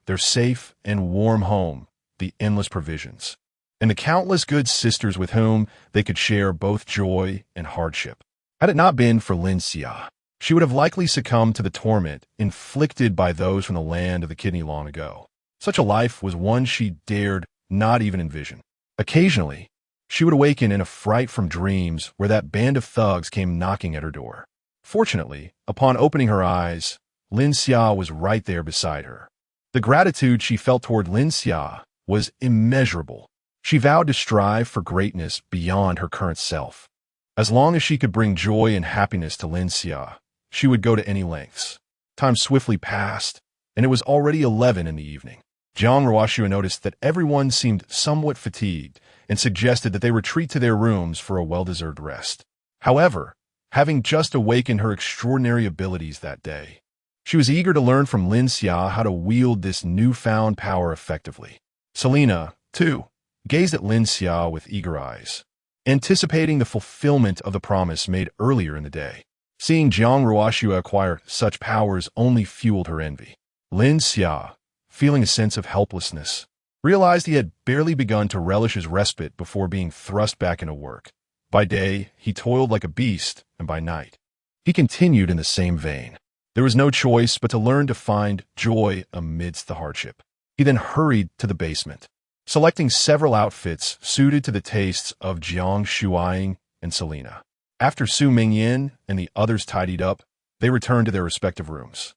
Speaker 1: their safe and warm home, the endless provisions, and the countless good sisters with whom they could share both joy and hardship. Had it not been for Lin Xia, she would have likely succumbed to the torment inflicted by those from the land of the kidney long ago. Such a life was one she dared not even envision. Occasionally, she would awaken in a fright from dreams where that band of thugs came knocking at her door. Fortunately, upon opening her eyes, Lin Xia was right there beside her. The gratitude she felt toward Lin Xia was immeasurable. She vowed to strive for greatness beyond her current self. As long as she could bring joy and happiness to Lin Xia, she would go to any lengths. Time swiftly passed, and it was already 11 in the evening. Jiang Ruoxue noticed that everyone seemed somewhat fatigued and suggested that they retreat to their rooms for a well-deserved rest. However, having just awakened her extraordinary abilities that day, she was eager to learn from Lin Xia how to wield this newfound power effectively. Selena, too, gazed at Lin Xia with eager eyes, anticipating the fulfillment of the promise made earlier in the day. Seeing Jiang Ruoxue acquire such powers only fueled her envy. Lin Xia, feeling a sense of helplessness, realized he had barely begun to relish his respite before being thrust back into work. By day, he toiled like a beast, and by night, he continued in the same vein. There was no choice but to learn to find joy amidst the hardship. He then hurried to the basement, selecting several outfits suited to the tastes of Jiang Shuaying and Selena. After Su Mingyan and the others tidied up, they returned to their respective rooms.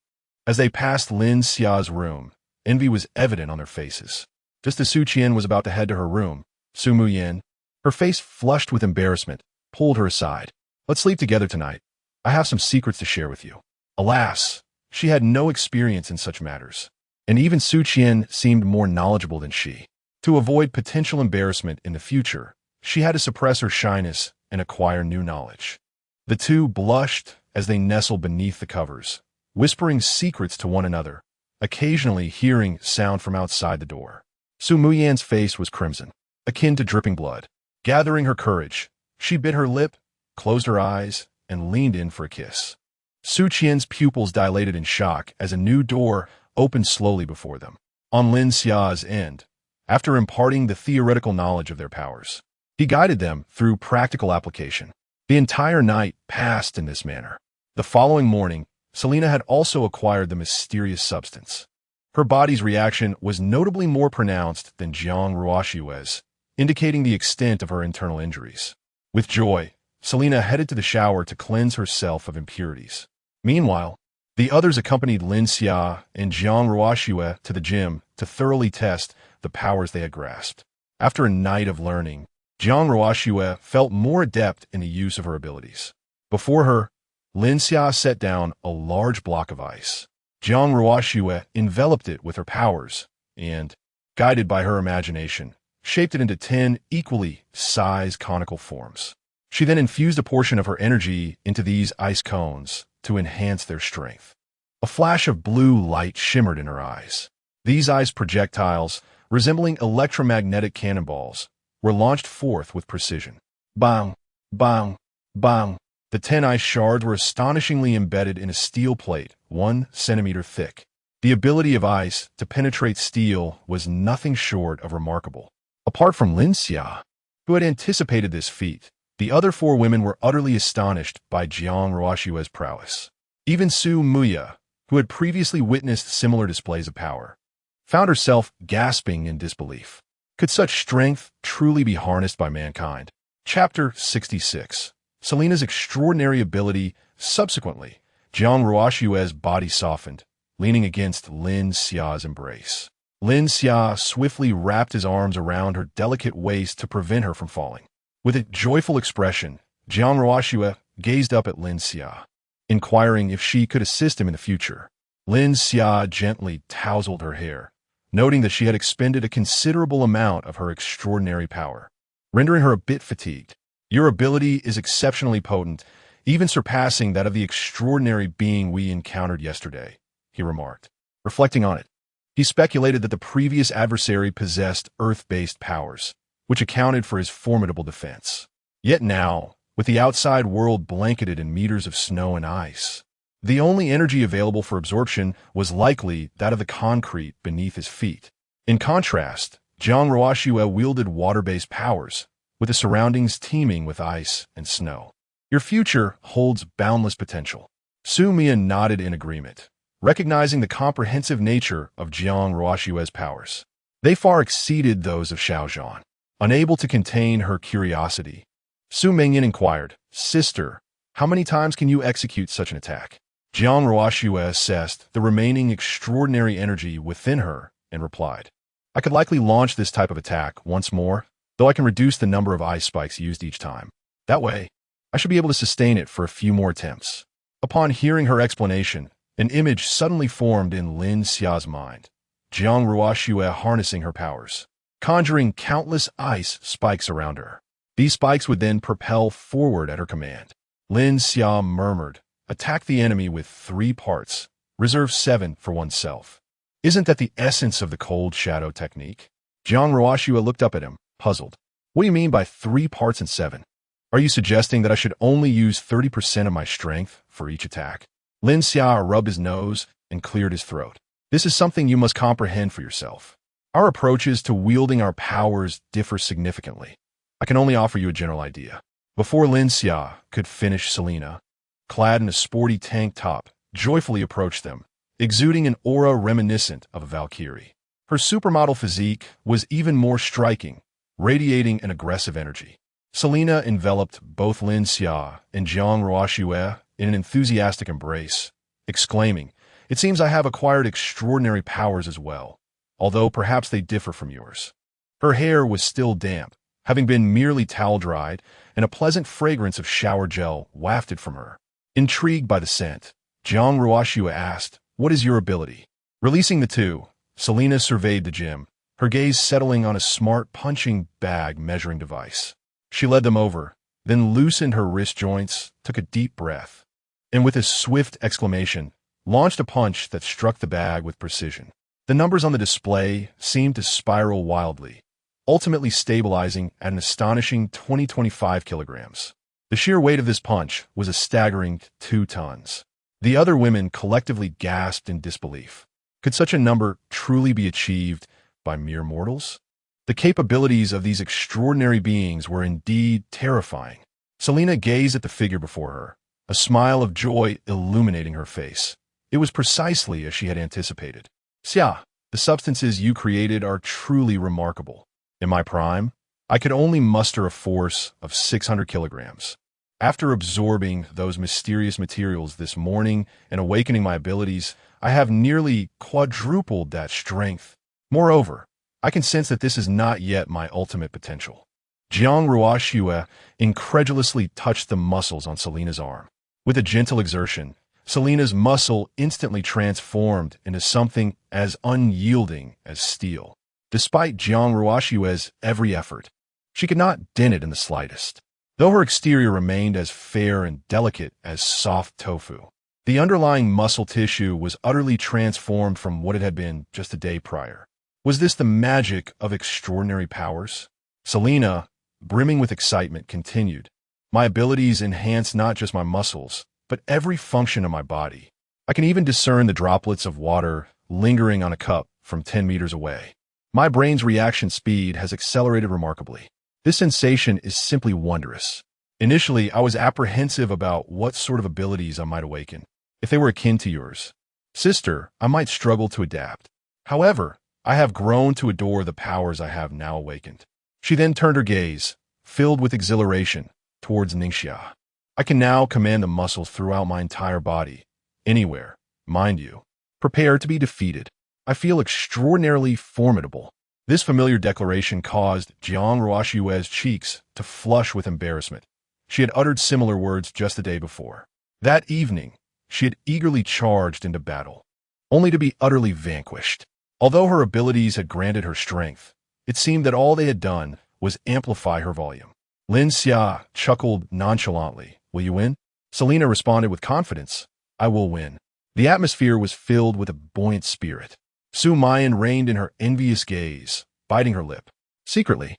Speaker 1: As they passed Lin Xia's room, envy was evident on their faces. Just as Su Qian was about to head to her room, Su Muyan, her face flushed with embarrassment, pulled her aside. "Let's sleep together tonight. I have some secrets to share with you." Alas, she had no experience in such matters, and even Su Qian seemed more knowledgeable than she. To avoid potential embarrassment in the future, she had to suppress her shyness and acquire new knowledge. The two blushed as they nestled beneath the covers, whispering secrets to one another, occasionally hearing sound from outside the door. Su Muyan's face was crimson, akin to dripping blood. Gathering her courage, she bit her lip, closed her eyes, and leaned in for a kiss. Su Qian's pupils dilated in shock as a new door opened slowly before them. On Lin Xia's end, after imparting the theoretical knowledge of their powers, he guided them through practical application. The entire night passed in this manner. The following morning, Selena had also acquired the mysterious substance. Her body's reaction was notably more pronounced than Jiang Ruoxue's, indicating the extent of her internal injuries. With joy, Selena headed to the shower to cleanse herself of impurities. Meanwhile, the others accompanied Lin Xia and Jiang Ruoxue to the gym to thoroughly test the powers they had grasped. After a night of learning, Jiang Ruoxue felt more adept in the use of her abilities. Before her, Lin Xia set down a large block of ice. Jiang Ruoxue enveloped it with her powers and, guided by her imagination, shaped it into 10 equally sized conical forms. She then infused a portion of her energy into these ice cones to enhance their strength. A flash of blue light shimmered in her eyes. These ice projectiles, resembling electromagnetic cannonballs, were launched forth with precision. Bang, bang, bang. The 10 ice shards were astonishingly embedded in a steel plate, 1 centimeter thick. The ability of ice to penetrate steel was nothing short of remarkable. Apart from Lin Xia, who had anticipated this feat, the other 4 women were utterly astonished by Jiang Ruoxue's prowess. Even Su Muya, who had previously witnessed similar displays of power, found herself gasping in disbelief. Could such strength truly be harnessed by mankind? Chapter 66. Selena's extraordinary ability. Subsequently, Jiang Ruoxue's body softened, leaning against Lin Xia's embrace. Lin Xia swiftly wrapped his arms around her delicate waist to prevent her from falling. With a joyful expression, Jiang Ruoxue gazed up at Lin Xia, inquiring if she could assist him in the future. Lin Xia gently tousled her hair, noting that she had expended a considerable amount of her extraordinary power, rendering her a bit fatigued. "Your ability is exceptionally potent, even surpassing that of the extraordinary being we encountered yesterday," he remarked. Reflecting on it, he speculated that the previous adversary possessed earth-based powers, which accounted for his formidable defense. Yet now, with the outside world blanketed in meters of snow and ice, The only energy available for absorption was likely that of the concrete beneath his feet. In contrast, Jiang Ruoxue wielded water-based powers, with the surroundings teeming with ice and snow. Your future holds boundless potential. Su Mian nodded in agreement, recognizing the comprehensive nature of Jiang Ruoxue's powers. They far exceeded those of Xiaozhan. Unable to contain her curiosity, Su Mingyan inquired, "Sister, how many times can you execute such an attack?" Jiang Ruoxue assessed the remaining extraordinary energy within her and replied, "I could likely launch this type of attack once more, though I can reduce the number of ice spikes used each time. That way, I should be able to sustain it for a few more attempts." Upon hearing her explanation, an image suddenly formed in Lin Xia's mind. Jiang Ruoxue harnessing her powers, conjuring countless ice spikes around her. These spikes would then propel forward at her command. Lin Xia murmured, "Attack the enemy with 3 parts. Reserve 7 for oneself." Isn't that the essence of the cold shadow technique? Jiang Ruoxue looked up at him, puzzled. "What do you mean by 3 parts and 7? Are you suggesting that I should only use 30% of my strength for each attack?" Lin Xia rubbed his nose and cleared his throat. "This is something you must comprehend for yourself. Our approaches to wielding our powers differ significantly. I can only offer you a general idea." Before Lin Xia could finish, Selena, clad in a sporty tank top, joyfully approached them, exuding an aura reminiscent of a Valkyrie. Her supermodel physique was even more striking, radiating an aggressive energy. Selena enveloped both Lin Xia and Jiang Ruoxue in an enthusiastic embrace, exclaiming, "It seems I have acquired extraordinary powers as well, although perhaps they differ from yours." Her hair was still damp, having been merely towel-dried, and a pleasant fragrance of shower gel wafted from her. Intrigued by the scent, Jiang Ruoxue asked, "What is your ability?" Releasing the two, Selena surveyed the gym, her gaze settling on a smart punching bag measuring device. She led them over, then loosened her wrist joints, took a deep breath, and with a swift exclamation, launched a punch that struck the bag with precision. The numbers on the display seemed to spiral wildly, ultimately stabilizing at an astonishing 25 kilograms. The sheer weight of this punch was a staggering 2 tons. The other women collectively gasped in disbelief. Could such a number truly be achieved by mere mortals? The capabilities of these extraordinary beings were indeed terrifying. Selena gazed at the figure before her, a smile of joy illuminating her face. It was precisely as she had anticipated. "Xia, the substances you created are truly remarkable. In my prime, I could only muster a force of 600 kilograms. After absorbing those mysterious materials this morning and awakening my abilities, I have nearly quadrupled that strength. Moreover, I can sense that this is not yet my ultimate potential." Jiang Ruoxue incredulously touched the muscles on Selena's arm. With a gentle exertion, Selena's muscle instantly transformed into something as unyielding as steel. Despite Jiang Ruoxue's every effort, she could not dent it in the slightest, though her exterior remained as fair and delicate as soft tofu. The underlying muscle tissue was utterly transformed from what it had been just a day prior. Was this the magic of extraordinary powers? Selena, brimming with excitement, continued, "My abilities enhance not just my muscles, but every function of my body. I can even discern the droplets of water lingering on a cup from 10 meters away. My brain's reaction speed has accelerated remarkably. This sensation is simply wondrous. Initially, I was apprehensive about what sort of abilities I might awaken. If they were akin to yours, sister, I might struggle to adapt. However, I have grown to adore the powers I have now awakened." She then turned her gaze, filled with exhilaration, towards Ningxia. "I can now command the muscles throughout my entire body, anywhere, mind you. Prepare to be defeated. I feel extraordinarily formidable." This familiar declaration caused Jiang Ruoxue's cheeks to flush with embarrassment. She had uttered similar words just the day before. That evening, she had eagerly charged into battle, only to be utterly vanquished. Although her abilities had granted her strength, it seemed that all they had done was amplify her volume. Lin Xia chuckled nonchalantly. "Will you win?" Selena responded with confidence, "I will win." The atmosphere was filled with a buoyant spirit. Su Mian reined in her envious gaze, biting her lip. Secretly,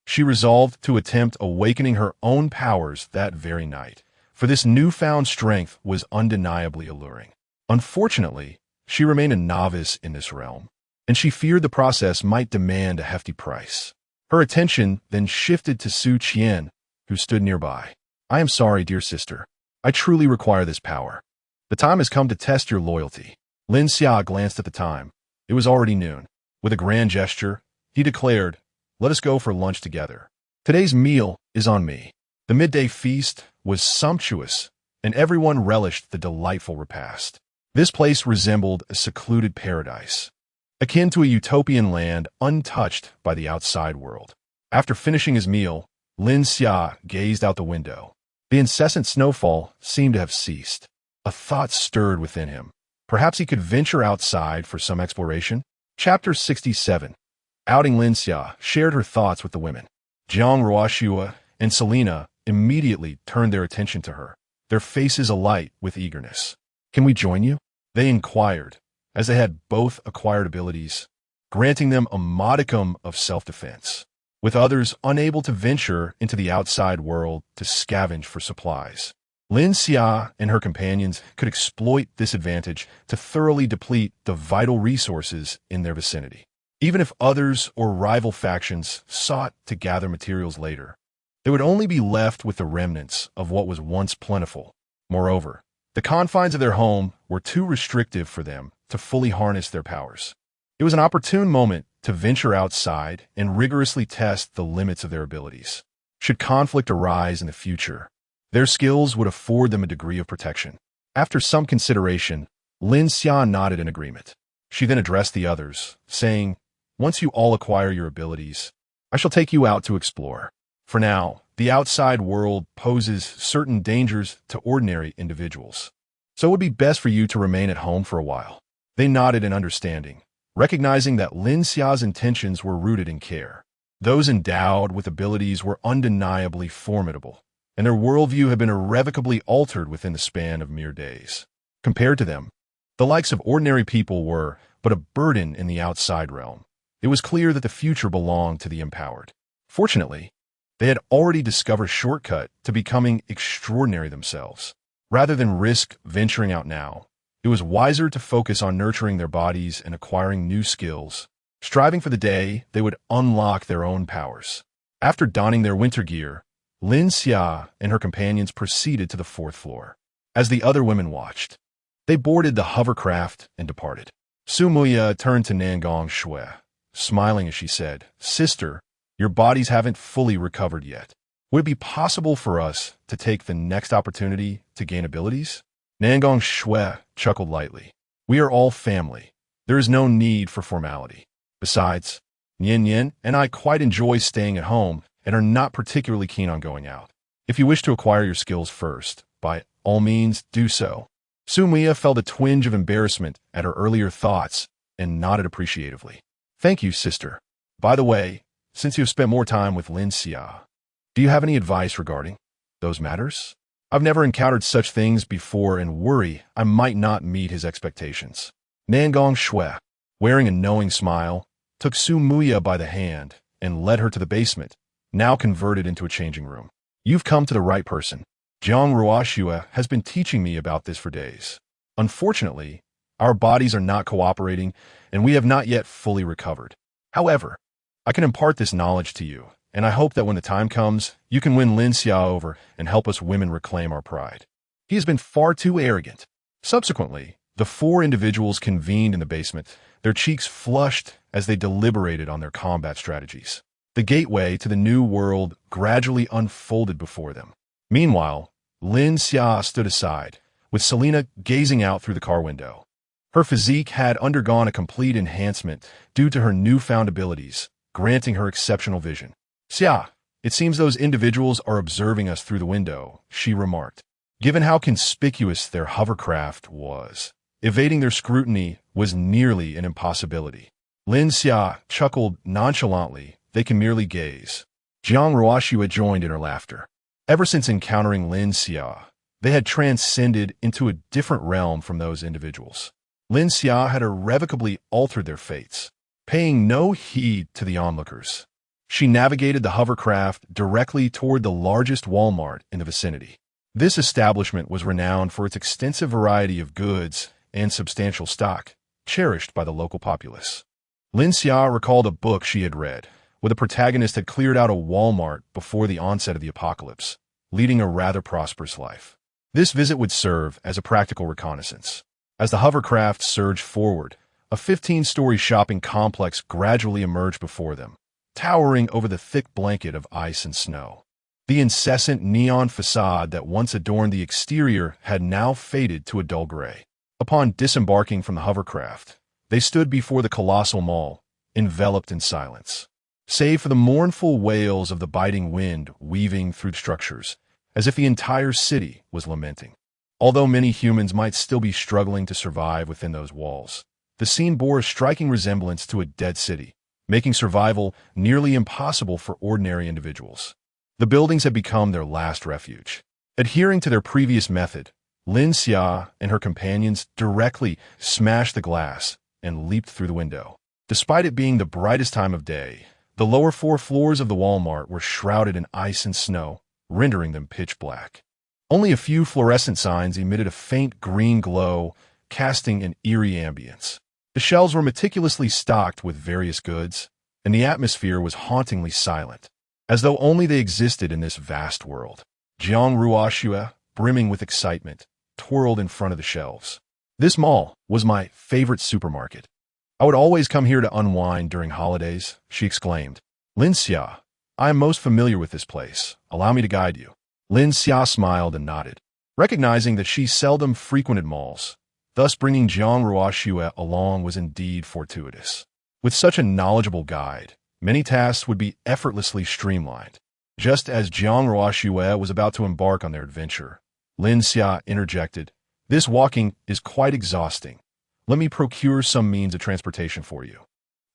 Speaker 1: she resolved to attempt awakening her own powers that very night, for this newfound strength was undeniably alluring. Unfortunately, she remained a novice in this realm, and she feared the process might demand a hefty price. Her attention then shifted to Su Qian, who stood nearby. I am sorry, dear sister. I truly require this power. The time has come to test your loyalty. Lin Xia glanced at the time. It was already noon. With a grand gesture, he declared, let us go for lunch together. Today's meal is on me. The midday feast was sumptuous, and everyone relished the delightful repast. This place resembled a secluded paradise, akin to a utopian land untouched by the outside world. After finishing his meal, Lin Xia gazed out the window. The incessant snowfall seemed to have ceased. A thought stirred within him. Perhaps he could venture outside for some exploration? Chapter 67. Outing. Lin Xia shared her thoughts with the women. Jiang Ruoxua and Selena immediately turned their attention to her, their faces alight with eagerness. Can we join you? They inquired, as they had both acquired abilities, granting them a modicum of self-defense, with others unable to venture into the outside world to scavenge for supplies. Lin Xia and her companions could exploit this advantage to thoroughly deplete the vital resources in their vicinity. Even if others or rival factions sought to gather materials later, they would only be left with the remnants of what was once plentiful. Moreover, the confines of their home were too restrictive for them to fully harness their powers. It was an opportune moment to venture outside and rigorously test the limits of their abilities. Should conflict arise in the future, their skills would afford them a degree of protection. After some consideration, Lin Xia nodded in agreement. She then addressed the others, saying, once you all acquire your abilities, I shall take you out to explore. For now, the outside world poses certain dangers to ordinary individuals, so it would be best for you to remain at home for a while. They nodded in understanding, recognizing that Lin Xia's intentions were rooted in care. Those endowed with abilities were undeniably formidable, and their worldview had been irrevocably altered within the span of mere days. Compared to them, the likes of ordinary people were but a burden in the outside realm. It was clear that the future belonged to the empowered. Fortunately, they had already discovered a shortcut to becoming extraordinary themselves. Rather than risk venturing out now, it was wiser to focus on nurturing their bodies and acquiring new skills, striving for the day they would unlock their own powers. After donning their winter gear, Lin Xia and her companions proceeded to the 4th floor. As the other women watched, they boarded the hovercraft and departed. Su Muya turned to Nangong Shui, smiling as she said, Sister, your bodies haven't fully recovered yet. Would it be possible for us to take the next opportunity to gain abilities? Nangong Shui chuckled lightly. We are all family. There is no need for formality. Besides, Nian Yin and I quite enjoy staying at home and are not particularly keen on going out. If you wish to acquire your skills first, by all means do so. Su Muya felt a twinge of embarrassment at her earlier thoughts and nodded appreciatively. Thank you, sister. By the way, since you have spent more time with Lin Xia, do you have any advice regarding those matters? I've never encountered such things before and worry I might not meet his expectations. Nangong Shui, wearing a knowing smile, took Su Muya by the hand and led her to the basement, now converted into a changing room. You've come to the right person. Jiang Ruoxua has been teaching me about this for days. Unfortunately, our bodies are not cooperating and we have not yet fully recovered. However, I can impart this knowledge to you, and I hope that when the time comes, you can win Lin Xia over and help us women reclaim our pride. He has been far too arrogant. Subsequently, the 4 individuals convened in the basement, their cheeks flushed as they deliberated on their combat strategies. The gateway to the new world gradually unfolded before them. Meanwhile, Lin Xia stood aside, with Selena gazing out through the car window. Her physique had undergone a complete enhancement due to her newfound abilities, granting her exceptional vision. Xia, it seems those individuals are observing us through the window, she remarked. Given how conspicuous their hovercraft was, evading their scrutiny was nearly an impossibility. Lin Xia chuckled nonchalantly. They can merely gaze. Jiang Ruoxua joined in her laughter. Ever since encountering Lin Xia, they had transcended into a different realm from those individuals. Lin Xia had irrevocably altered their fates, paying no heed to the onlookers. She navigated the hovercraft directly toward the largest Walmart in the vicinity. This establishment was renowned for its extensive variety of goods and substantial stock, cherished by the local populace. Lin Xia recalled a book she had read, where the protagonist had cleared out a Walmart before the onset of the apocalypse, leading a rather prosperous life. This visit would serve as a practical reconnaissance. As the hovercraft surged forward, a 15-story shopping complex gradually emerged before them, towering over the thick blanket of ice and snow. The incessant neon facade that once adorned the exterior had now faded to a dull gray. Upon disembarking from the hovercraft, they stood before the colossal mall, enveloped in silence. Save for the mournful wails of the biting wind weaving through the structures, as if the entire city was lamenting. Although many humans might still be struggling to survive within those walls, the scene bore a striking resemblance to a dead city, making survival nearly impossible for ordinary individuals. The buildings had become their last refuge. Adhering to their previous method, Lin Xia and her companions directly smashed the glass and leaped through the window. Despite it being the brightest time of day, the lower 4 floors of the Walmart were shrouded in ice and snow, rendering them pitch black. Only a few fluorescent signs emitted a faint green glow, casting an eerie ambience. The shelves were meticulously stocked with various goods, and the atmosphere was hauntingly silent, as though only they existed in this vast world. Jiang Ruoxue, brimming with excitement, twirled in front of the shelves. This mall was my favorite supermarket. I would always come here to unwind during holidays, she exclaimed. Lin Xia, I am most familiar with this place. Allow me to guide you. Lin Xia smiled and nodded, recognizing that she seldom frequented malls. Thus bringing Jiang Ruoxue along was indeed fortuitous. With such a knowledgeable guide, many tasks would be effortlessly streamlined. Just as Jiang Ruoxue was about to embark on their adventure, Lin Xia interjected, This walking is quite exhausting. Let me procure some means of transportation for you.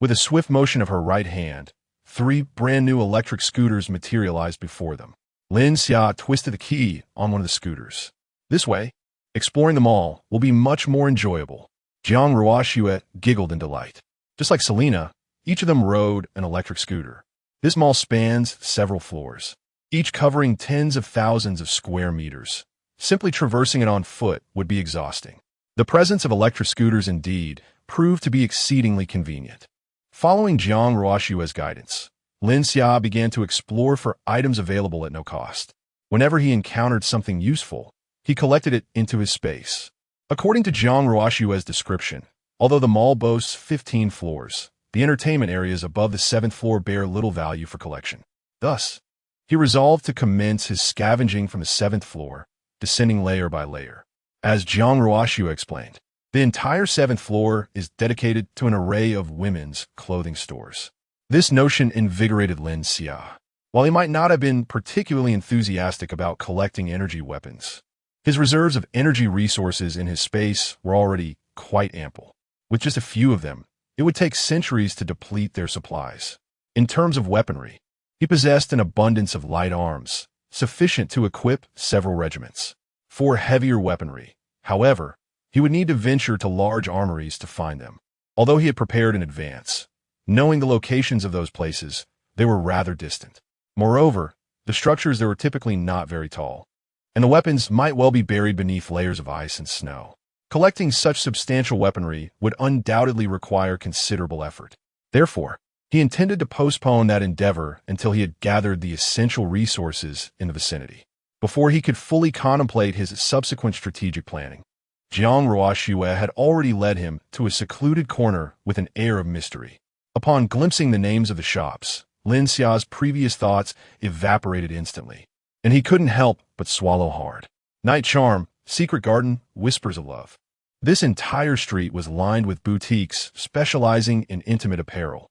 Speaker 1: With a swift motion of her right hand, 3 brand-new electric scooters materialized before them. Lin Xia twisted the key on one of the scooters. This way, exploring the mall will be much more enjoyable. Jiang Ruoxue giggled in delight. Just like Selena, each of them rode an electric scooter. This mall spans several floors, each covering tens of thousands of square meters. Simply traversing it on foot would be exhausting. The presence of electric scooters indeed proved to be exceedingly convenient. Following Jiang Ruoxue's guidance, Lin Xia began to explore for items available at no cost. Whenever he encountered something useful, he collected it into his space. According to Jiang Ruoxue's description, although the mall boasts 15 floors, the entertainment areas above the 7th floor bear little value for collection. Thus, he resolved to commence his scavenging from the 7th floor, descending layer by layer. As Jiang Ruoxue explained, the entire 7th floor is dedicated to an array of women's clothing stores. This notion invigorated Lin Xia. While he might not have been particularly enthusiastic about collecting energy weapons, his reserves of energy resources in his space were already quite ample. With just a few of them, it would take centuries to deplete their supplies. In terms of weaponry, he possessed an abundance of light arms, sufficient to equip several regiments. For heavier weaponry, however, he would need to venture to large armories to find them. Although he had prepared in advance, knowing the locations of those places, they were rather distant. Moreover, the structures there were typically not very tall, and the weapons might well be buried beneath layers of ice and snow. Collecting such substantial weaponry would undoubtedly require considerable effort. Therefore, he intended to postpone that endeavor until he had gathered the essential resources in the vicinity. Before he could fully contemplate his subsequent strategic planning, Jiang Ruoxue had already led him to a secluded corner with an air of mystery. Upon glimpsing the names of the shops, Lin Xia's previous thoughts evaporated instantly, and he couldn't help but swallow hard. Night Charm, Secret Garden, Whispers of Love. This entire street was lined with boutiques specializing in intimate apparel.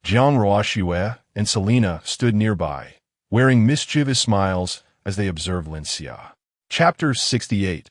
Speaker 1: Jiang Ruoxue and Selena stood nearby, wearing mischievous smiles as they observed Lin Xia. Chapter 68.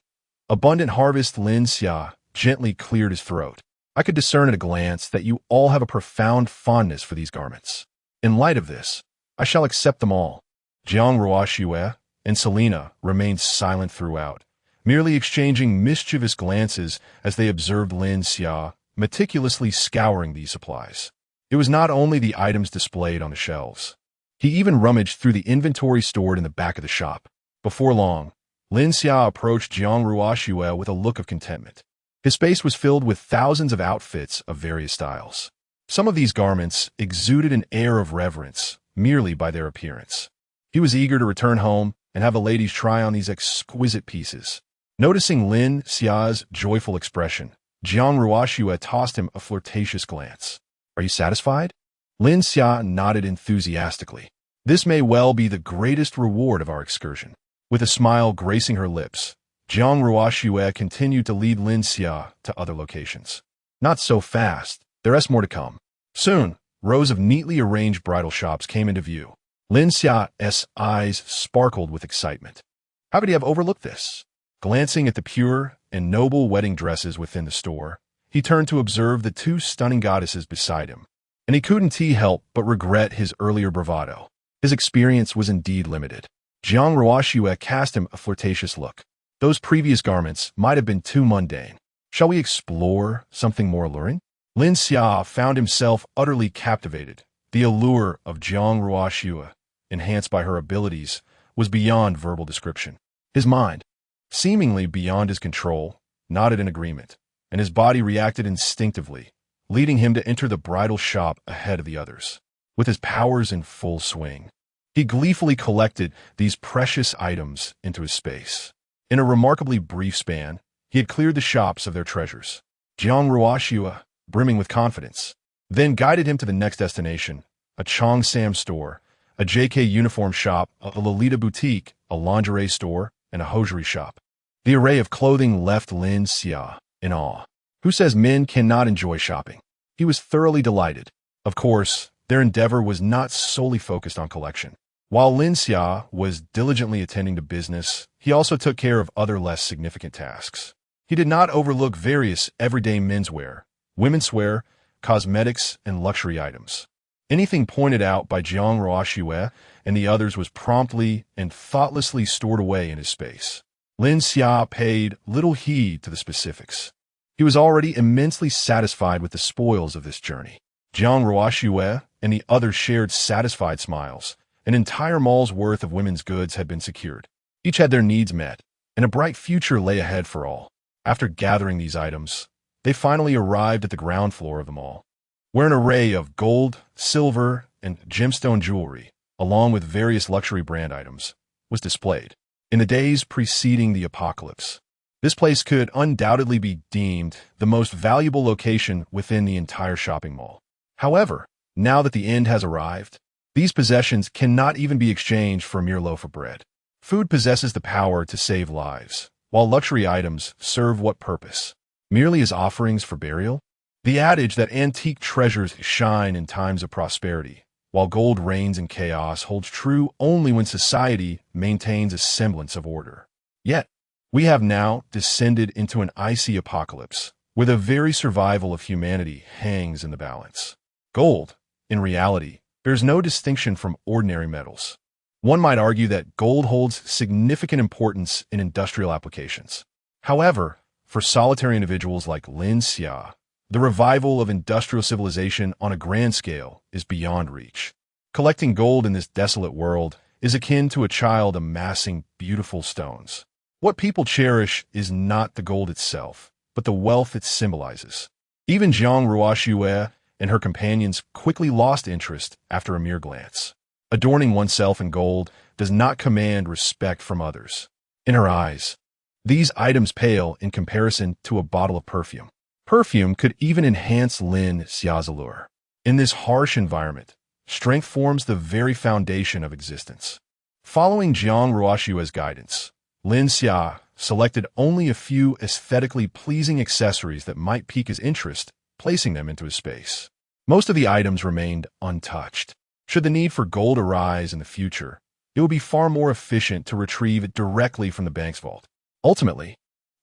Speaker 1: Abundant Harvest. Lin Xia gently cleared his throat. I could discern at a glance that you all have a profound fondness for these garments. In light of this, I shall accept them all. Jiang Ruoxue and Selena remained silent throughout, merely exchanging mischievous glances as they observed Lin Xia meticulously scouring these supplies. It was not only the items displayed on the shelves. He even rummaged through the inventory stored in the back of the shop. Before long, Lin Xia approached Jiang Ruoxue with a look of contentment. His space was filled with thousands of outfits of various styles. Some of these garments exuded an air of reverence merely by their appearance. He was eager to return home and have the ladies try on these exquisite pieces. Noticing Lin Xia's joyful expression, Jiang Ruoxue tossed him a flirtatious glance. "Are you satisfied?" Lin Xia nodded enthusiastically. "This may well be the greatest reward of our excursion." With a smile gracing her lips, Jiang Ruoxue continued to lead Lin Xia to other locations. "Not so fast. There is more to come." Soon, rows of neatly arranged bridal shops came into view. Lin Xia's eyes sparkled with excitement. How could he have overlooked this? Glancing at the pure and noble wedding dresses within the store, he turned to observe the two stunning goddesses beside him, and he couldn't help but regret his earlier bravado. His experience was indeed limited. Jiang Ruoxue cast him a flirtatious look. Those previous garments might have been too mundane. Shall we explore something more alluring? Lin Xia found himself utterly captivated. The allure of Jiang Ruoxue, enhanced by her abilities, was beyond verbal description. His mind, seemingly beyond his control, nodded in agreement, and his body reacted instinctively, leading him to enter the bridal shop ahead of the others. With his powers in full swing, he gleefully collected these precious items into his space. In a remarkably brief span, he had cleared the shops of their treasures. Jiang Ruoxue, brimming with confidence, then guided him to the next destination, a Cheongsam store, a JK uniform shop, a Lolita boutique, a lingerie store, and a hosiery shop. The array of clothing left Lin Xia in awe. Who says men cannot enjoy shopping? He was thoroughly delighted. Of course, their endeavor was not solely focused on collection. While Lin Xia was diligently attending to business, he also took care of other less significant tasks. He did not overlook various everyday menswear, womenswear, cosmetics, and luxury items. Anything pointed out by Jiang Ruoxue and the others was promptly and thoughtlessly stored away in his space. Lin Xia paid little heed to the specifics. He was already immensely satisfied with the spoils of this journey. Jiang Ruoxue and the others shared satisfied smiles. An entire mall's worth of women's goods had been secured. Each had their needs met, and a bright future lay ahead for all. After gathering these items, they finally arrived at the ground floor of the mall, where an array of gold, silver, and gemstone jewelry, along with various luxury brand items, was displayed. In the days preceding the apocalypse, this place could undoubtedly be deemed the most valuable location within the entire shopping mall. However, now that the end has arrived, these possessions cannot even be exchanged for a mere loaf of bread. Food possesses the power to save lives, while luxury items serve what purpose? Merely as offerings for burial? The adage that antique treasures shine in times of prosperity, while gold reigns in chaos, holds true only when society maintains a semblance of order. Yet, we have now descended into an icy apocalypse, where the very survival of humanity hangs in the balance. Gold, in reality, bears no distinction from ordinary metals. One might argue that gold holds significant importance in industrial applications. However, for solitary individuals like Lin Xia, the revival of industrial civilization on a grand scale is beyond reach. Collecting gold in this desolate world is akin to a child amassing beautiful stones. What people cherish is not the gold itself, but the wealth it symbolizes. Even Jiang Ruoxue and her companions quickly lost interest after a mere glance. Adorning oneself in gold does not command respect from others. In her eyes, these items pale in comparison to a bottle of perfume. Perfume could even enhance Lin Xia's allure. In this harsh environment, strength forms the very foundation of existence. Following Jiang Ruoxue's guidance, Lin Xia selected only a few aesthetically pleasing accessories that might pique his interest, placing them into his space. Most of the items remained untouched. Should the need for gold arise in the future, it would be far more efficient to retrieve it directly from the bank's vault. Ultimately,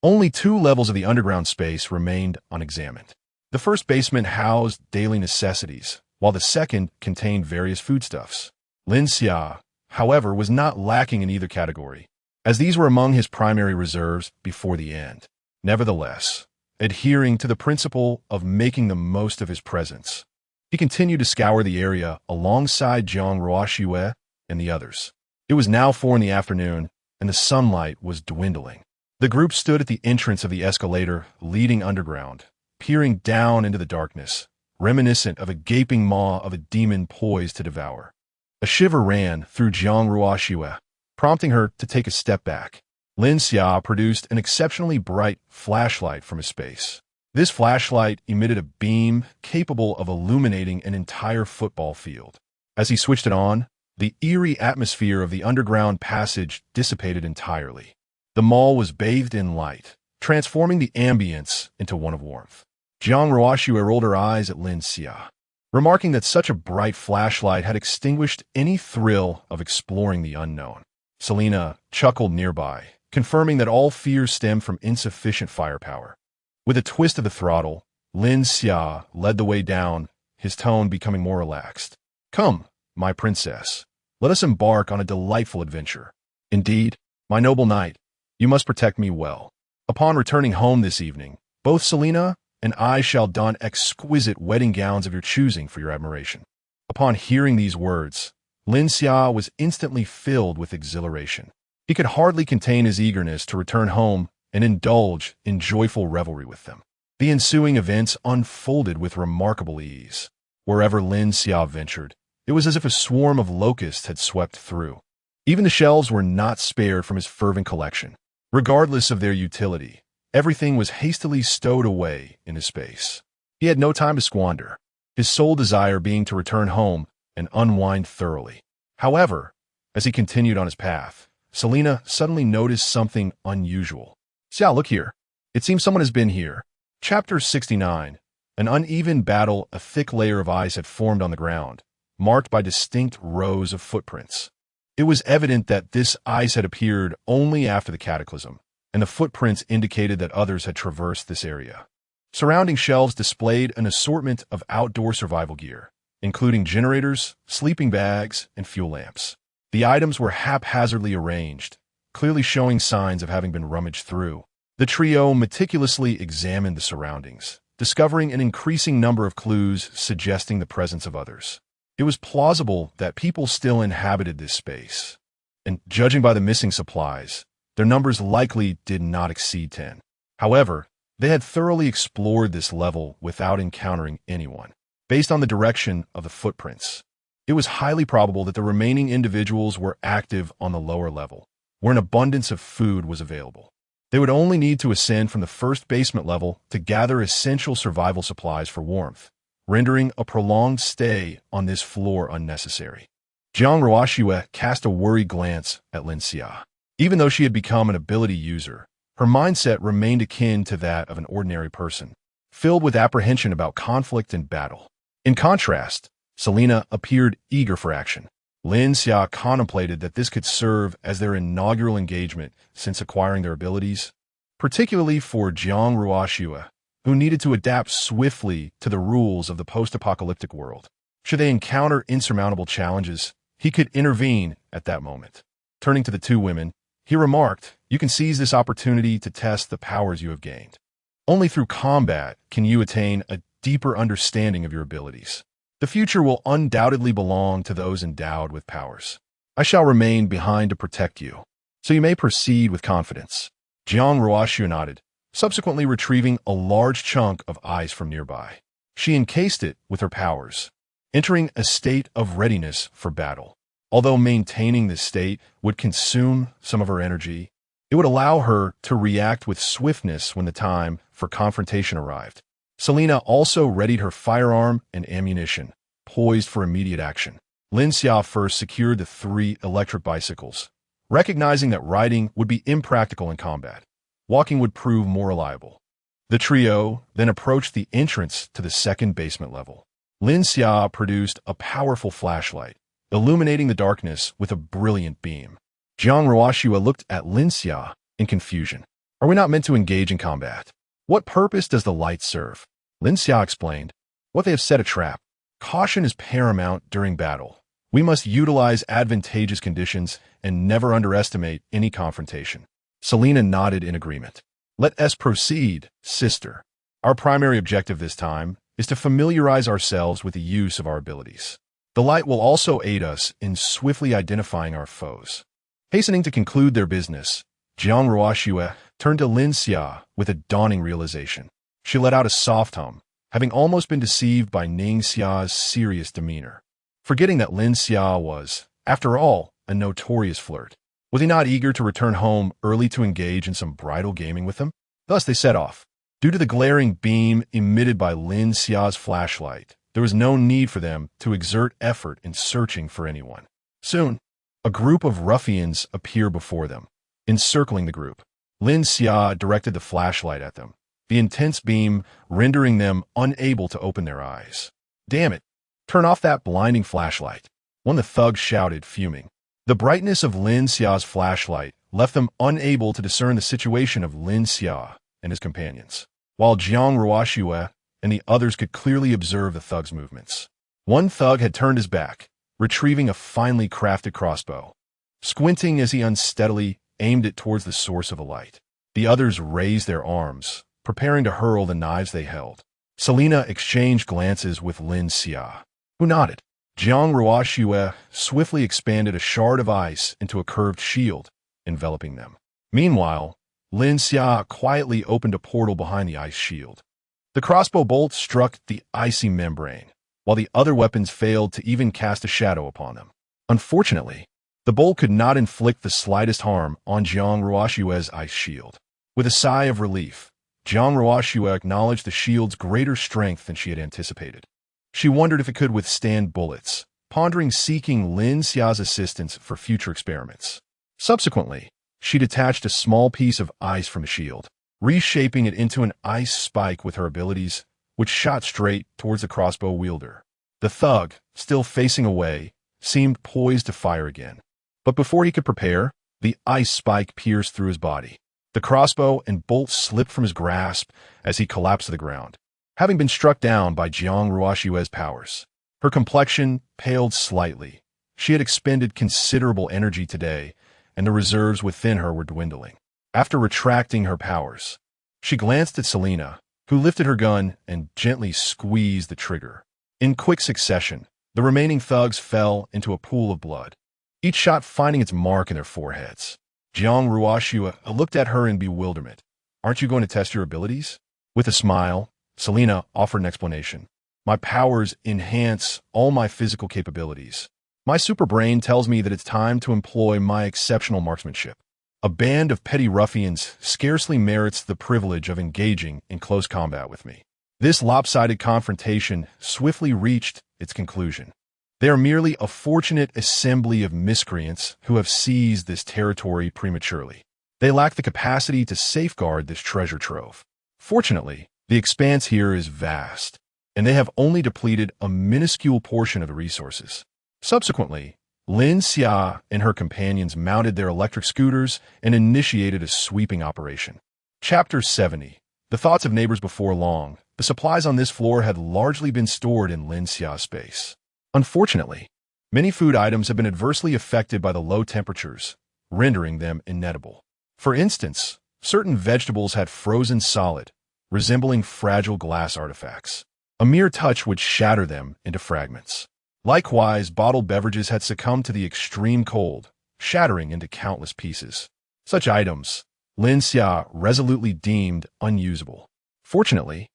Speaker 1: only 2 levels of the underground space remained unexamined. The first basement housed daily necessities, while the second contained various foodstuffs. Lin Xia, however, was not lacking in either category, as these were among his primary reserves before the end. Nevertheless, adhering to the principle of making the most of his presence, he continued to scour the area alongside Jiang Ruoxue and the others. It was now 4 in the afternoon, and the sunlight was dwindling. The group stood at the entrance of the escalator leading underground, peering down into the darkness, reminiscent of a gaping maw of a demon poised to devour. A shiver ran through Jiang Ruoxue, prompting her to take a step back. Lin Xia produced an exceptionally bright flashlight from his space. This flashlight emitted a beam capable of illuminating an entire football field. As he switched it on, the eerie atmosphere of the underground passage dissipated entirely. The mall was bathed in light, transforming the ambience into one of warmth. Jiang Ruoxue rolled her eyes at Lin Xia, remarking that such a bright flashlight had extinguished any thrill of exploring the unknown. Selena chuckled nearby, confirming that all fears stemmed from insufficient firepower. With a twist of the throttle, Lin Xia led the way down, his tone becoming more relaxed. "Come, my princess, let us embark on a delightful adventure. Indeed, my noble knight, you must protect me well. Upon returning home this evening, both Selena and I shall don exquisite wedding gowns of your choosing for your admiration." Upon hearing these words, Lin Xia was instantly filled with exhilaration. He could hardly contain his eagerness to return home and indulge in joyful revelry with them. The ensuing events unfolded with remarkable ease. Wherever Lin Xia ventured, it was as if a swarm of locusts had swept through. Even the shelves were not spared from his fervent collection. Regardless of their utility, everything was hastily stowed away in his space. He had no time to squander, his sole desire being to return home and unwind thoroughly. However, as he continued on his path, Selena suddenly noticed something unusual. "Xia, look here. It seems someone has been here." Chapter 69. An uneven battle, a thick layer of ice had formed on the ground, marked by distinct rows of footprints. It was evident that this ice had appeared only after the cataclysm, and the footprints indicated that others had traversed this area. Surrounding shelves displayed an assortment of outdoor survival gear, including generators, sleeping bags, and fuel lamps. The items were haphazardly arranged, clearly showing signs of having been rummaged through. The trio meticulously examined the surroundings, discovering an increasing number of clues suggesting the presence of others. It was plausible that people still inhabited this space, and judging by the missing supplies, their numbers likely did not exceed 10. However, they had thoroughly explored this level without encountering anyone. Based on the direction of the footprints, it was highly probable that the remaining individuals were active on the lower level, where an abundance of food was available. They would only need to ascend from the first basement level to gather essential survival supplies for warmth, rendering a prolonged stay on this floor unnecessary. Jiang Ruoxue cast a worried glance at Lin Xia. Even though she had become an ability user, her mindset remained akin to that of an ordinary person, filled with apprehension about conflict and battle. In contrast, Selena appeared eager for action. Lin Xia contemplated that this could serve as their inaugural engagement since acquiring their abilities, particularly for Jiang Ruoxue, who needed to adapt swiftly to the rules of the post-apocalyptic world. Should they encounter insurmountable challenges, he could intervene at that moment. Turning to the two women, he remarked, "You can seize this opportunity to test the powers you have gained. Only through combat can you attain a deeper understanding of your abilities. The future will undoubtedly belong to those endowed with powers. I shall remain behind to protect you, so you may proceed with confidence." Jiang Ruoxue nodded, subsequently retrieving a large chunk of ice from nearby. She encased it with her powers, entering a state of readiness for battle. Although maintaining this state would consume some of her energy, it would allow her to react with swiftness when the time for confrontation arrived. Selena also readied her firearm and ammunition, poised for immediate action. Lin Xia first secured the 3 electric bicycles, recognizing that riding would be impractical in combat. Walking would prove more reliable. The trio then approached the entrance to the second basement level. Lin Xia produced a powerful flashlight, illuminating the darkness with a brilliant beam. Jiang Ruoxue looked at Lin Xia in confusion. "Are we not meant to engage in combat? What purpose does the light serve?" Lin Xia explained, "What they have set a trap. Caution is paramount during battle. We must utilize advantageous conditions and never underestimate any confrontation." Selena nodded in agreement. "Let us proceed, sister. Our primary objective this time is to familiarize ourselves with the use of our abilities. The light will also aid us in swiftly identifying our foes." Hastening to conclude their business, Jiang Ruoxue turned to Lin Xia with a dawning realization. She let out a soft hum, having almost been deceived by Ning Xia's serious demeanor. Forgetting that Lin Xia was, after all, a notorious flirt. Was he not eager to return home early to engage in some bridal gaming with them? Thus they set off. Due to the glaring beam emitted by Lin Xia's flashlight, there was no need for them to exert effort in searching for anyone. Soon, a group of ruffians appeared before them. Encircling the group, Lin Xia directed the flashlight at them, the intense beam rendering them unable to open their eyes. "Damn it! Turn off that blinding flashlight," one of the thugs shouted, fuming. The brightness of Lin Xia's flashlight left them unable to discern the situation of Lin Xia and his companions, while Jiang Ruoxue and the others could clearly observe the thug's movements. One thug had turned his back, retrieving a finely crafted crossbow. Squinting as he unsteadily aimed it towards the source of the light, the others raised their arms, preparing to hurl the knives they held. Selena exchanged glances with Lin Xia, who nodded. Jiang Ruoxue swiftly expanded a shard of ice into a curved shield, enveloping them. Meanwhile, Lin Xia quietly opened a portal behind the ice shield. The crossbow bolt struck the icy membrane, while the other weapons failed to even cast a shadow upon them. Unfortunately, the bolt could not inflict the slightest harm on Jiang Ruoxue's ice shield. With a sigh of relief, Jiang Ruoxue acknowledged the shield's greater strength than she had anticipated. She wondered if it could withstand bullets, pondering seeking Lin Xia's assistance for future experiments. Subsequently, she detached a small piece of ice from the shield, reshaping it into an ice spike with her abilities, which shot straight towards the crossbow wielder. The thug, still facing away, seemed poised to fire again. But before he could prepare, the ice spike pierced through his body. The crossbow and bolt slipped from his grasp as he collapsed to the ground, having been struck down by Jiang Ruoxue's powers. Her complexion paled slightly. She had expended considerable energy today, and the reserves within her were dwindling. After retracting her powers, she glanced at Selena, who lifted her gun and gently squeezed the trigger. In quick succession, the remaining thugs fell into a pool of blood, each shot finding its mark in their foreheads. Jiang Ruoxue looked at her in bewilderment. "Aren't you going to test your abilities?" With a smile, Selena offered an explanation. "My powers enhance all my physical capabilities. My super brain tells me that it's time to employ my exceptional marksmanship. A band of petty ruffians scarcely merits the privilege of engaging in close combat with me." This lopsided confrontation swiftly reached its conclusion. They are merely a fortunate assembly of miscreants who have seized this territory prematurely. They lack the capacity to safeguard this treasure trove. Fortunately, the expanse here is vast, and they have only depleted a minuscule portion of the resources. Subsequently, Lin Xia and her companions mounted their electric scooters and initiated a sweeping operation. Chapter 70. The thoughts of neighbors before long. The supplies on this floor had largely been stored in Lin Xia's space. Unfortunately, many food items have been adversely affected by the low temperatures, rendering them inedible. For instance, certain vegetables had frozen solid, resembling fragile glass artifacts. A mere touch would shatter them into fragments. Likewise, bottled beverages had succumbed to the extreme cold, shattering into countless pieces. Such items, Lin Xia resolutely deemed unusable. Fortunately,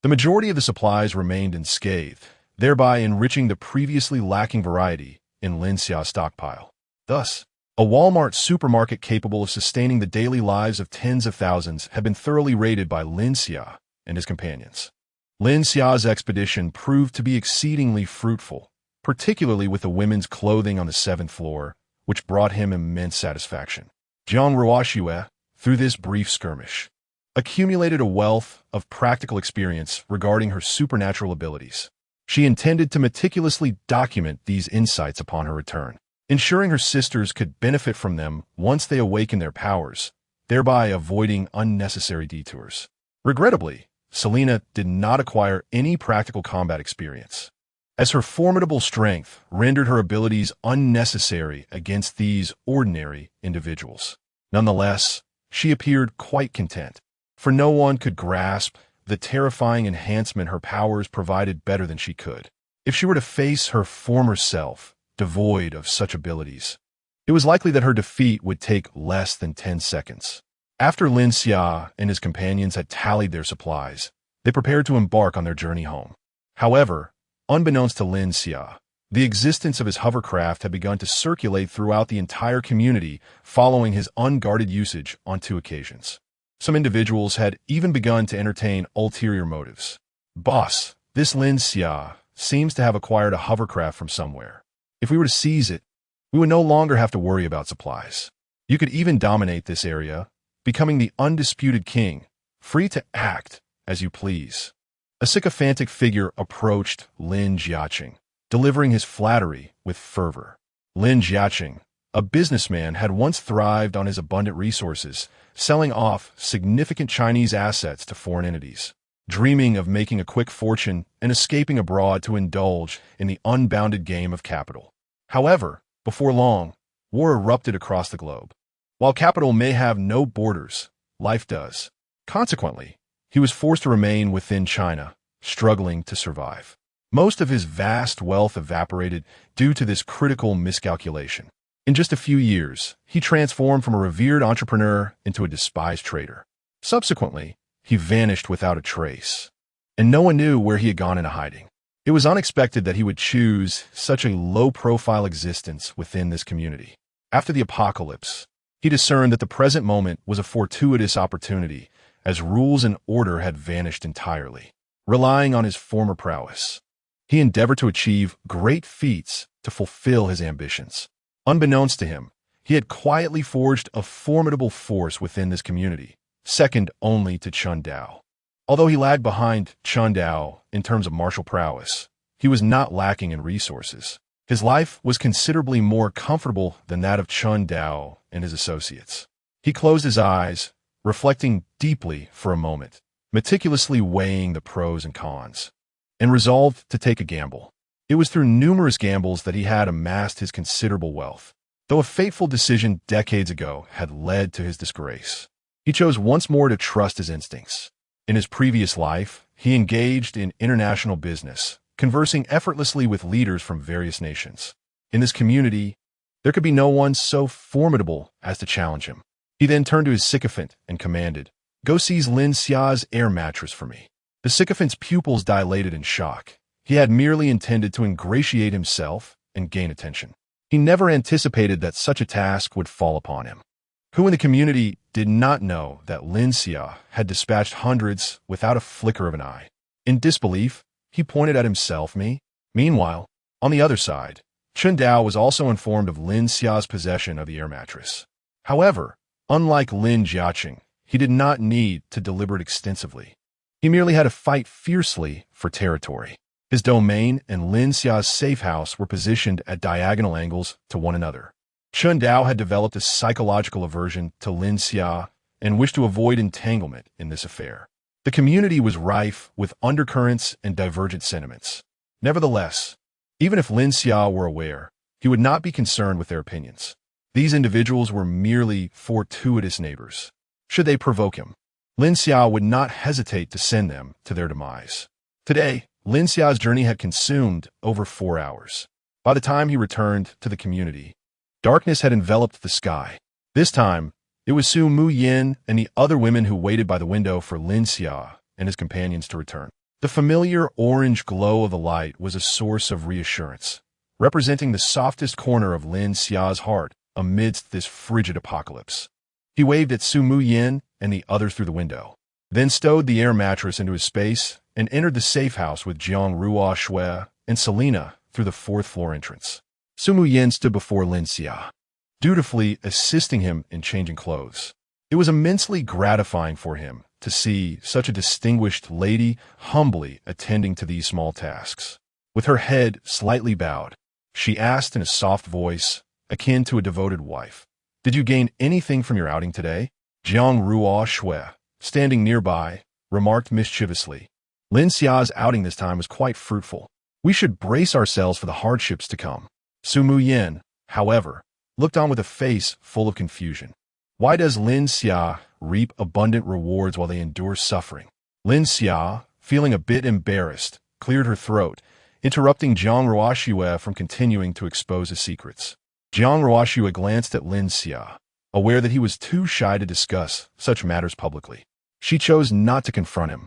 Speaker 1: the majority of the supplies remained unscathed, thereby enriching the previously lacking variety in Lin Xia's stockpile. Thus, a Walmart supermarket capable of sustaining the daily lives of tens of thousands had been thoroughly raided by Lin Xia and his companions. Lin Xia's expedition proved to be exceedingly fruitful, particularly with the women's clothing on the 7th floor, which brought him immense satisfaction. Jiang Ruoxue, through this brief skirmish, accumulated a wealth of practical experience regarding her supernatural abilities. She intended to meticulously document these insights upon her return, ensuring her sisters could benefit from them once they awakened their powers, thereby avoiding unnecessary detours. Regrettably, Selena did not acquire any practical combat experience, as her formidable strength rendered her abilities unnecessary against these ordinary individuals. Nonetheless, she appeared quite content, for no one could grasp the terrifying enhancement her powers provided better than she could. If she were to face her former self, devoid of such abilities, It was likely that her defeat would take less than 10 seconds. After Lin Xia and his companions had tallied their supplies, they prepared to embark on their journey home. However, unbeknownst to Lin Xia, the existence of his hovercraft had begun to circulate throughout the entire community following his unguarded usage on 2 occasions. Some individuals had even begun to entertain ulterior motives. Boss, this Lin Xia seems to have acquired a hovercraft from somewhere. If we were to seize it, we would no longer have to worry about supplies. You could even dominate this area, becoming the undisputed king, free to act as you please. A sycophantic figure approached Lin Jiaqing, delivering his flattery with fervor. Lin Jiaqing, a businessman, had once thrived on his abundant resources, selling off significant Chinese assets to foreign entities, dreaming of making a quick fortune and escaping abroad to indulge in the unbounded game of capital. However, before long, war erupted across the globe. While capital may have no borders, life does. Consequently, he was forced to remain within China, struggling to survive. Most of his vast wealth evaporated due to this critical miscalculation. In just a few years, he transformed from a revered entrepreneur into a despised trader. Subsequently, he vanished without a trace, and no one knew where he had gone into hiding. It was unexpected that he would choose such a low-profile existence within this community. After the apocalypse, he discerned that the present moment was a fortuitous opportunity, as rules and order had vanished entirely. Relying on his former prowess, he endeavored to achieve great feats to fulfill his ambitions. Unbeknownst to him, he had quietly forged a formidable force within this community, second only to Chun Dao. Although he lagged behind Chun Dao in terms of martial prowess, he was not lacking in resources. His life was considerably more comfortable than that of Chun Dao and his associates. He closed his eyes, reflecting deeply for a moment, meticulously weighing the pros and cons, and resolved to take a gamble. It was through numerous gambles that he had amassed his considerable wealth, though a fateful decision decades ago had led to his disgrace. He chose once more to trust his instincts. In his previous life, he engaged in international business, conversing effortlessly with leaders from various nations. In this community, there could be no one so formidable as to challenge him. He then turned to his sycophant and commanded, "Go seize Lin Xia's air mattress for me." The sycophant's pupils dilated in shock. He had merely intended to ingratiate himself and gain attention. He never anticipated that such a task would fall upon him. Who in the community did not know that Lin Xia had dispatched hundreds without a flicker of an eye? In disbelief, he pointed at himself, me. Meanwhile, on the other side, Chun Dao was also informed of Lin Xia's possession of the air mattress. However, unlike Lin Jiaqing, he did not need to deliberate extensively. He merely had to fight fiercely for territory. His domain and Lin Xia's safe house were positioned at diagonal angles to one another. Chun Dao had developed a psychological aversion to Lin Xia and wished to avoid entanglement in this affair. The community was rife with undercurrents and divergent sentiments. Nevertheless, even if Lin Xia were aware, he would not be concerned with their opinions. These individuals were merely fortuitous neighbors. Should they provoke him, Lin Xia would not hesitate to send them to their demise. Today, Lin Xia's journey had consumed over 4 hours. By the time he returned to the community, darkness had enveloped the sky. This time, it was Su Mu Yin and the other women who waited by the window for Lin Xia and his companions to return. The familiar orange glow of the light was a source of reassurance, representing the softest corner of Lin Xia's heart amidst this frigid apocalypse. He waved at Su Mu Yin and the others through the window, then stowed the air mattress into his space and entered the safe house with Jiang Ruo Shui and Selena through the 4th-floor entrance. Su Mu Yin stood before Lin Xia, dutifully assisting him in changing clothes. It was immensely gratifying for him to see such a distinguished lady humbly attending to these small tasks. With her head slightly bowed, she asked in a soft voice, akin to a devoted wife, "Did you gain anything from your outing today?" Jiang Ruo Shui, standing nearby, remarked mischievously, "Lin Xia's outing this time was quite fruitful. We should brace ourselves for the hardships to come." Su Mu Yin, however, looked on with a face full of confusion. Why does Lin Xia reap abundant rewards while they endure suffering? Lin Xia, feeling a bit embarrassed, cleared her throat, interrupting Jiang Ruo Shui from continuing to expose his secrets. Jiang Ruoxue glanced at Lin Xia, aware that he was too shy to discuss such matters publicly. She chose not to confront him,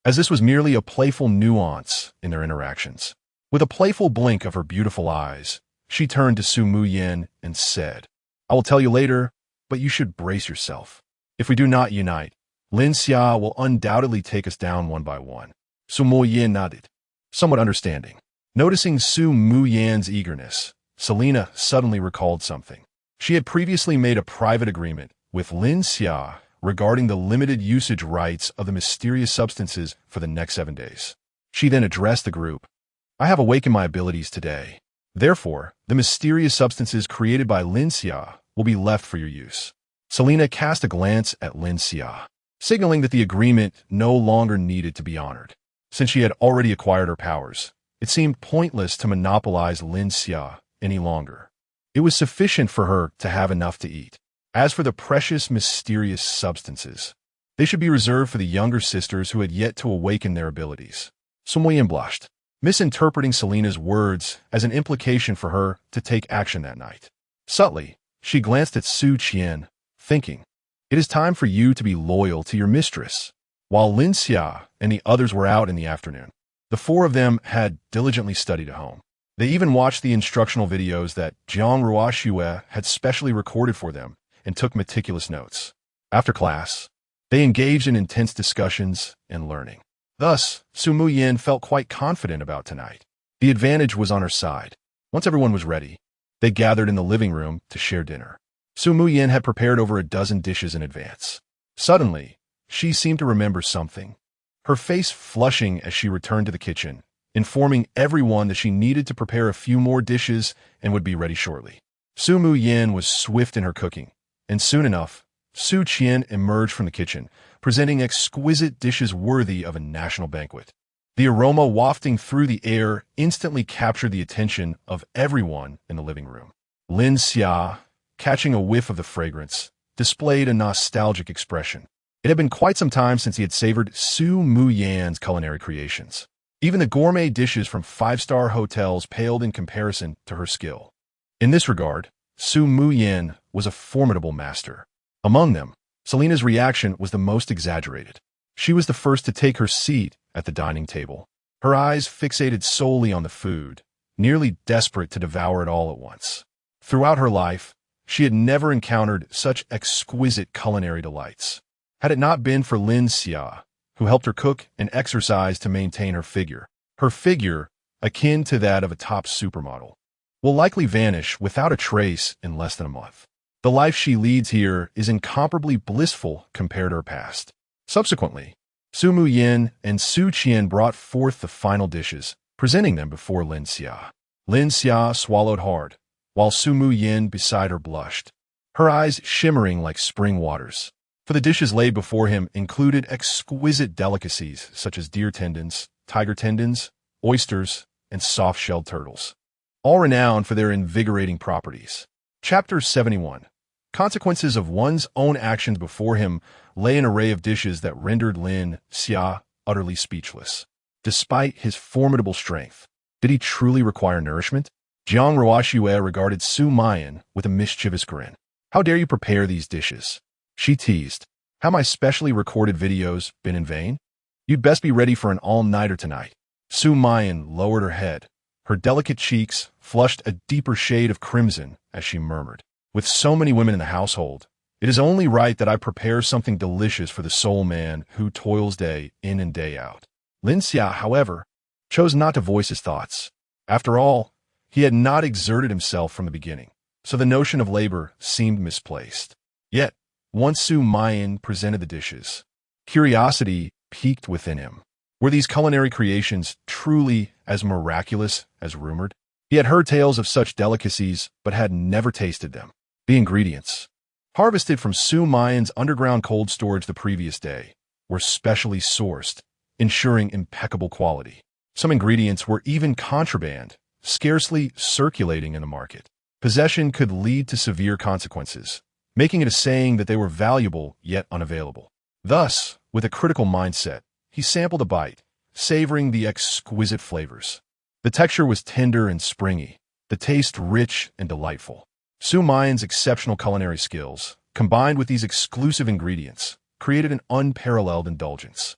Speaker 1: as this was merely a playful nuance in their interactions. With a playful blink of her beautiful eyes, she turned to Su Muyin and said, "I will tell you later, but you should brace yourself. If we do not unite, Lin Xia will undoubtedly take us down one by one." Su Muyin nodded, somewhat understanding. Noticing Su Muyin's eagerness, Selena suddenly recalled something. She had previously made a private agreement with Lin Xia regarding the limited usage rights of the mysterious substances for the next 7 days. She then addressed the group. "I have awakened my abilities today. Therefore, the mysterious substances created by Lin Xia will be left for your use." Selena cast a glance at Lin Xia, signaling that the agreement no longer needed to be honored. Since she had already acquired her powers, it seemed pointless to monopolize Lin Xia any longer. It was sufficient for her to have enough to eat. As for the precious, mysterious substances, they should be reserved for the younger sisters who had yet to awaken their abilities. Su Muyin blushed, misinterpreting Selena's words as an implication for her to take action that night. Subtly, she glanced at Su Qian, thinking, "It is time for you to be loyal to your mistress." While Lin Xia and the others were out in the afternoon, the four of them had diligently studied at home. They even watched the instructional videos that Jiang Ruoxue had specially recorded for them and took meticulous notes. After class, they engaged in intense discussions and learning. Thus, Su Muyin felt quite confident about tonight. The advantage was on her side. Once everyone was ready, they gathered in the living room to share dinner. Su Muyin had prepared over a dozen dishes in advance. Suddenly, she seemed to remember something, her face flushing as she returned to the kitchen, informing everyone that she needed to prepare a few more dishes and would be ready shortly. Su Muyin was swift in her cooking, and soon enough, Su Qian emerged from the kitchen, presenting exquisite dishes worthy of a national banquet. The aroma wafting through the air instantly captured the attention of everyone in the living room. Lin Xia, catching a whiff of the fragrance, displayed a nostalgic expression. It had been quite some time since he had savored Su Muyin's culinary creations. Even the gourmet dishes from five-star hotels paled in comparison to her skill. In this regard, Su Muyin was a formidable master. Among them, Selena's reaction was the most exaggerated. She was the first to take her seat at the dining table, her eyes fixated solely on the food, nearly desperate to devour it all at once. Throughout her life, she had never encountered such exquisite culinary delights. Had it not been for Lin Xia, who helped her cook and exercise to maintain her figure, akin to that of a top supermodel, will likely vanish without a trace in less than a month. The life she leads here is incomparably blissful compared to her past. Subsequently, Su Muyin and Su Qian brought forth the final dishes, presenting them before Lin Xia. Lin Xia swallowed hard, while Su Muyin beside her blushed, her eyes shimmering like spring waters. For the dishes laid before him included exquisite delicacies such as deer tendons, tiger tendons, oysters, and soft-shelled turtles, all renowned for their invigorating properties. Chapter 71. Consequences of one's own actions. Before him lay an array of dishes that rendered Lin Xia utterly speechless. Despite his formidable strength, did he truly require nourishment? Jiang Ruoxue regarded Su Muyin with a mischievous grin. "How dare you prepare these dishes?" she teased. "Have my specially recorded videos been in vain? You'd best be ready for an all-nighter tonight." Su Muyin lowered her head. Her delicate cheeks flushed a deeper shade of crimson as she murmured, "With so many women in the household, it is only right that I prepare something delicious for the sole man who toils day in and day out." Lin Xia, however, chose not to voice his thoughts. After all, he had not exerted himself from the beginning, so the notion of labor seemed misplaced. Yet, once Su Muyin presented the dishes, curiosity piqued within him. Were these culinary creations truly as miraculous as rumored? He had heard tales of such delicacies, but had never tasted them. The ingredients, harvested from Su Muyin's underground cold storage the previous day, were specially sourced, ensuring impeccable quality. Some ingredients were even contraband, scarcely circulating in the market. Possession could lead to severe consequences, making it a saying that they were valuable yet unavailable. Thus, with a critical mindset, he sampled a bite, savoring the exquisite flavors. The texture was tender and springy, the taste rich and delightful. Su Mayan's exceptional culinary skills, combined with these exclusive ingredients, created an unparalleled indulgence.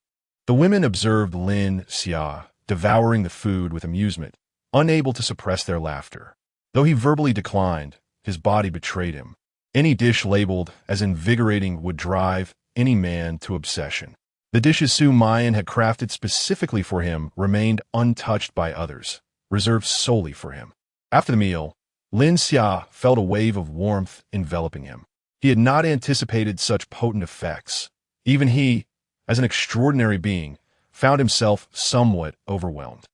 Speaker 1: The women observed Lin Xia devouring the food with amusement, unable to suppress their laughter. Though he verbally declined, his body betrayed him. Any dish labeled as invigorating would drive any man to obsession. The dishes Su Mayan had crafted specifically for him remained untouched by others, reserved solely for him. After the meal, Lin Xia felt a wave of warmth enveloping him. He had not anticipated such potent effects. Even he, as an extraordinary being, found himself somewhat overwhelmed.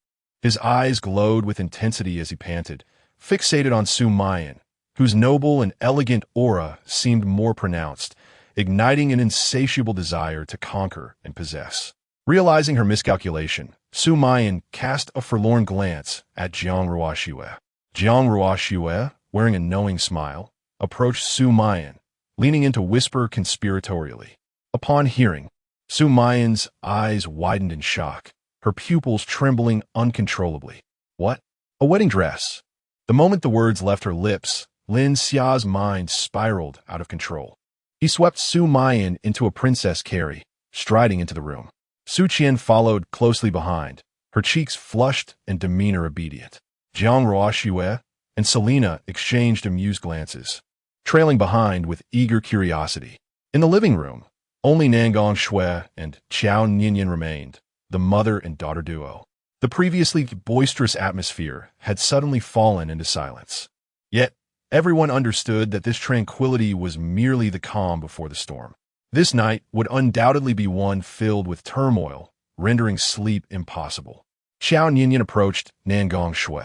Speaker 1: His eyes glowed with intensity as he panted, fixated on Su Mayan, whose noble and elegant aura seemed more pronounced, igniting an insatiable desire to conquer and possess. Realizing her miscalculation, Su Mayan cast a forlorn glance at Jiang Ruoxue. Jiang Ruoxue, wearing a knowing smile, approached Su Mayan, leaning in to whisper conspiratorially. Upon hearing, Su Mayan's eyes widened in shock, her pupils trembling uncontrollably. What? A wedding dress? The moment the words left her lips, Lin Xia's mind spiraled out of control. He swept Su Mayan into a princess carry, striding into the room. Su Qian followed closely behind, her cheeks flushed and demeanor obedient. Jiang Ruoxue and Selena exchanged amused glances, trailing behind with eager curiosity. In the living room, only Nangong Shui and Qiao Ninian remained, the mother and daughter duo. The previously boisterous atmosphere had suddenly fallen into silence. Yet, everyone understood that this tranquility was merely the calm before the storm. This night would undoubtedly be one filled with turmoil, rendering sleep impossible. Qiao Ninian approached Nangong Shui,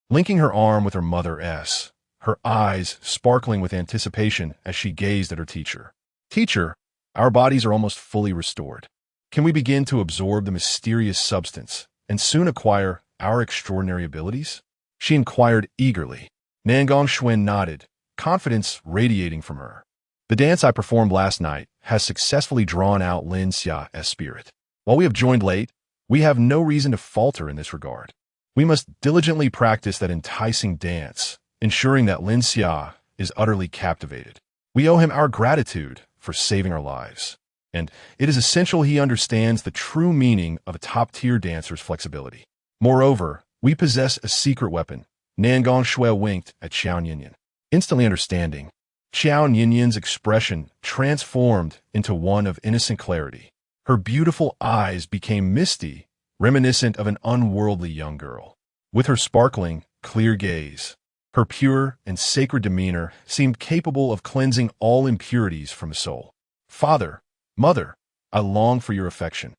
Speaker 1: linking her arm with her mother S, her eyes sparkling with anticipation as she gazed at her teacher. Teacher, our bodies are almost fully restored. Can we begin to absorb the mysterious substance and soon acquire our extraordinary abilities? She inquired eagerly. Nangong Shui nodded, confidence radiating from her. The dance I performed last night has successfully drawn out Lin Xia's spirit. While we have joined late, we have no reason to falter in this regard. We must diligently practice that enticing dance, ensuring that Lin Xia is utterly captivated. We owe him our gratitude for saving our lives, and it is essential he understands the true meaning of a top-tier dancer's flexibility. Moreover, we possess a secret weapon. Nangong Shui winked at Qiao Ninian. Instantly understanding, Qiao Ninian's expression transformed into one of innocent clarity. Her beautiful eyes became misty, reminiscent of an unworldly young girl. With her sparkling, clear gaze, her pure and sacred demeanor seemed capable of cleansing all impurities from the soul. Father, mother, I long for your affection,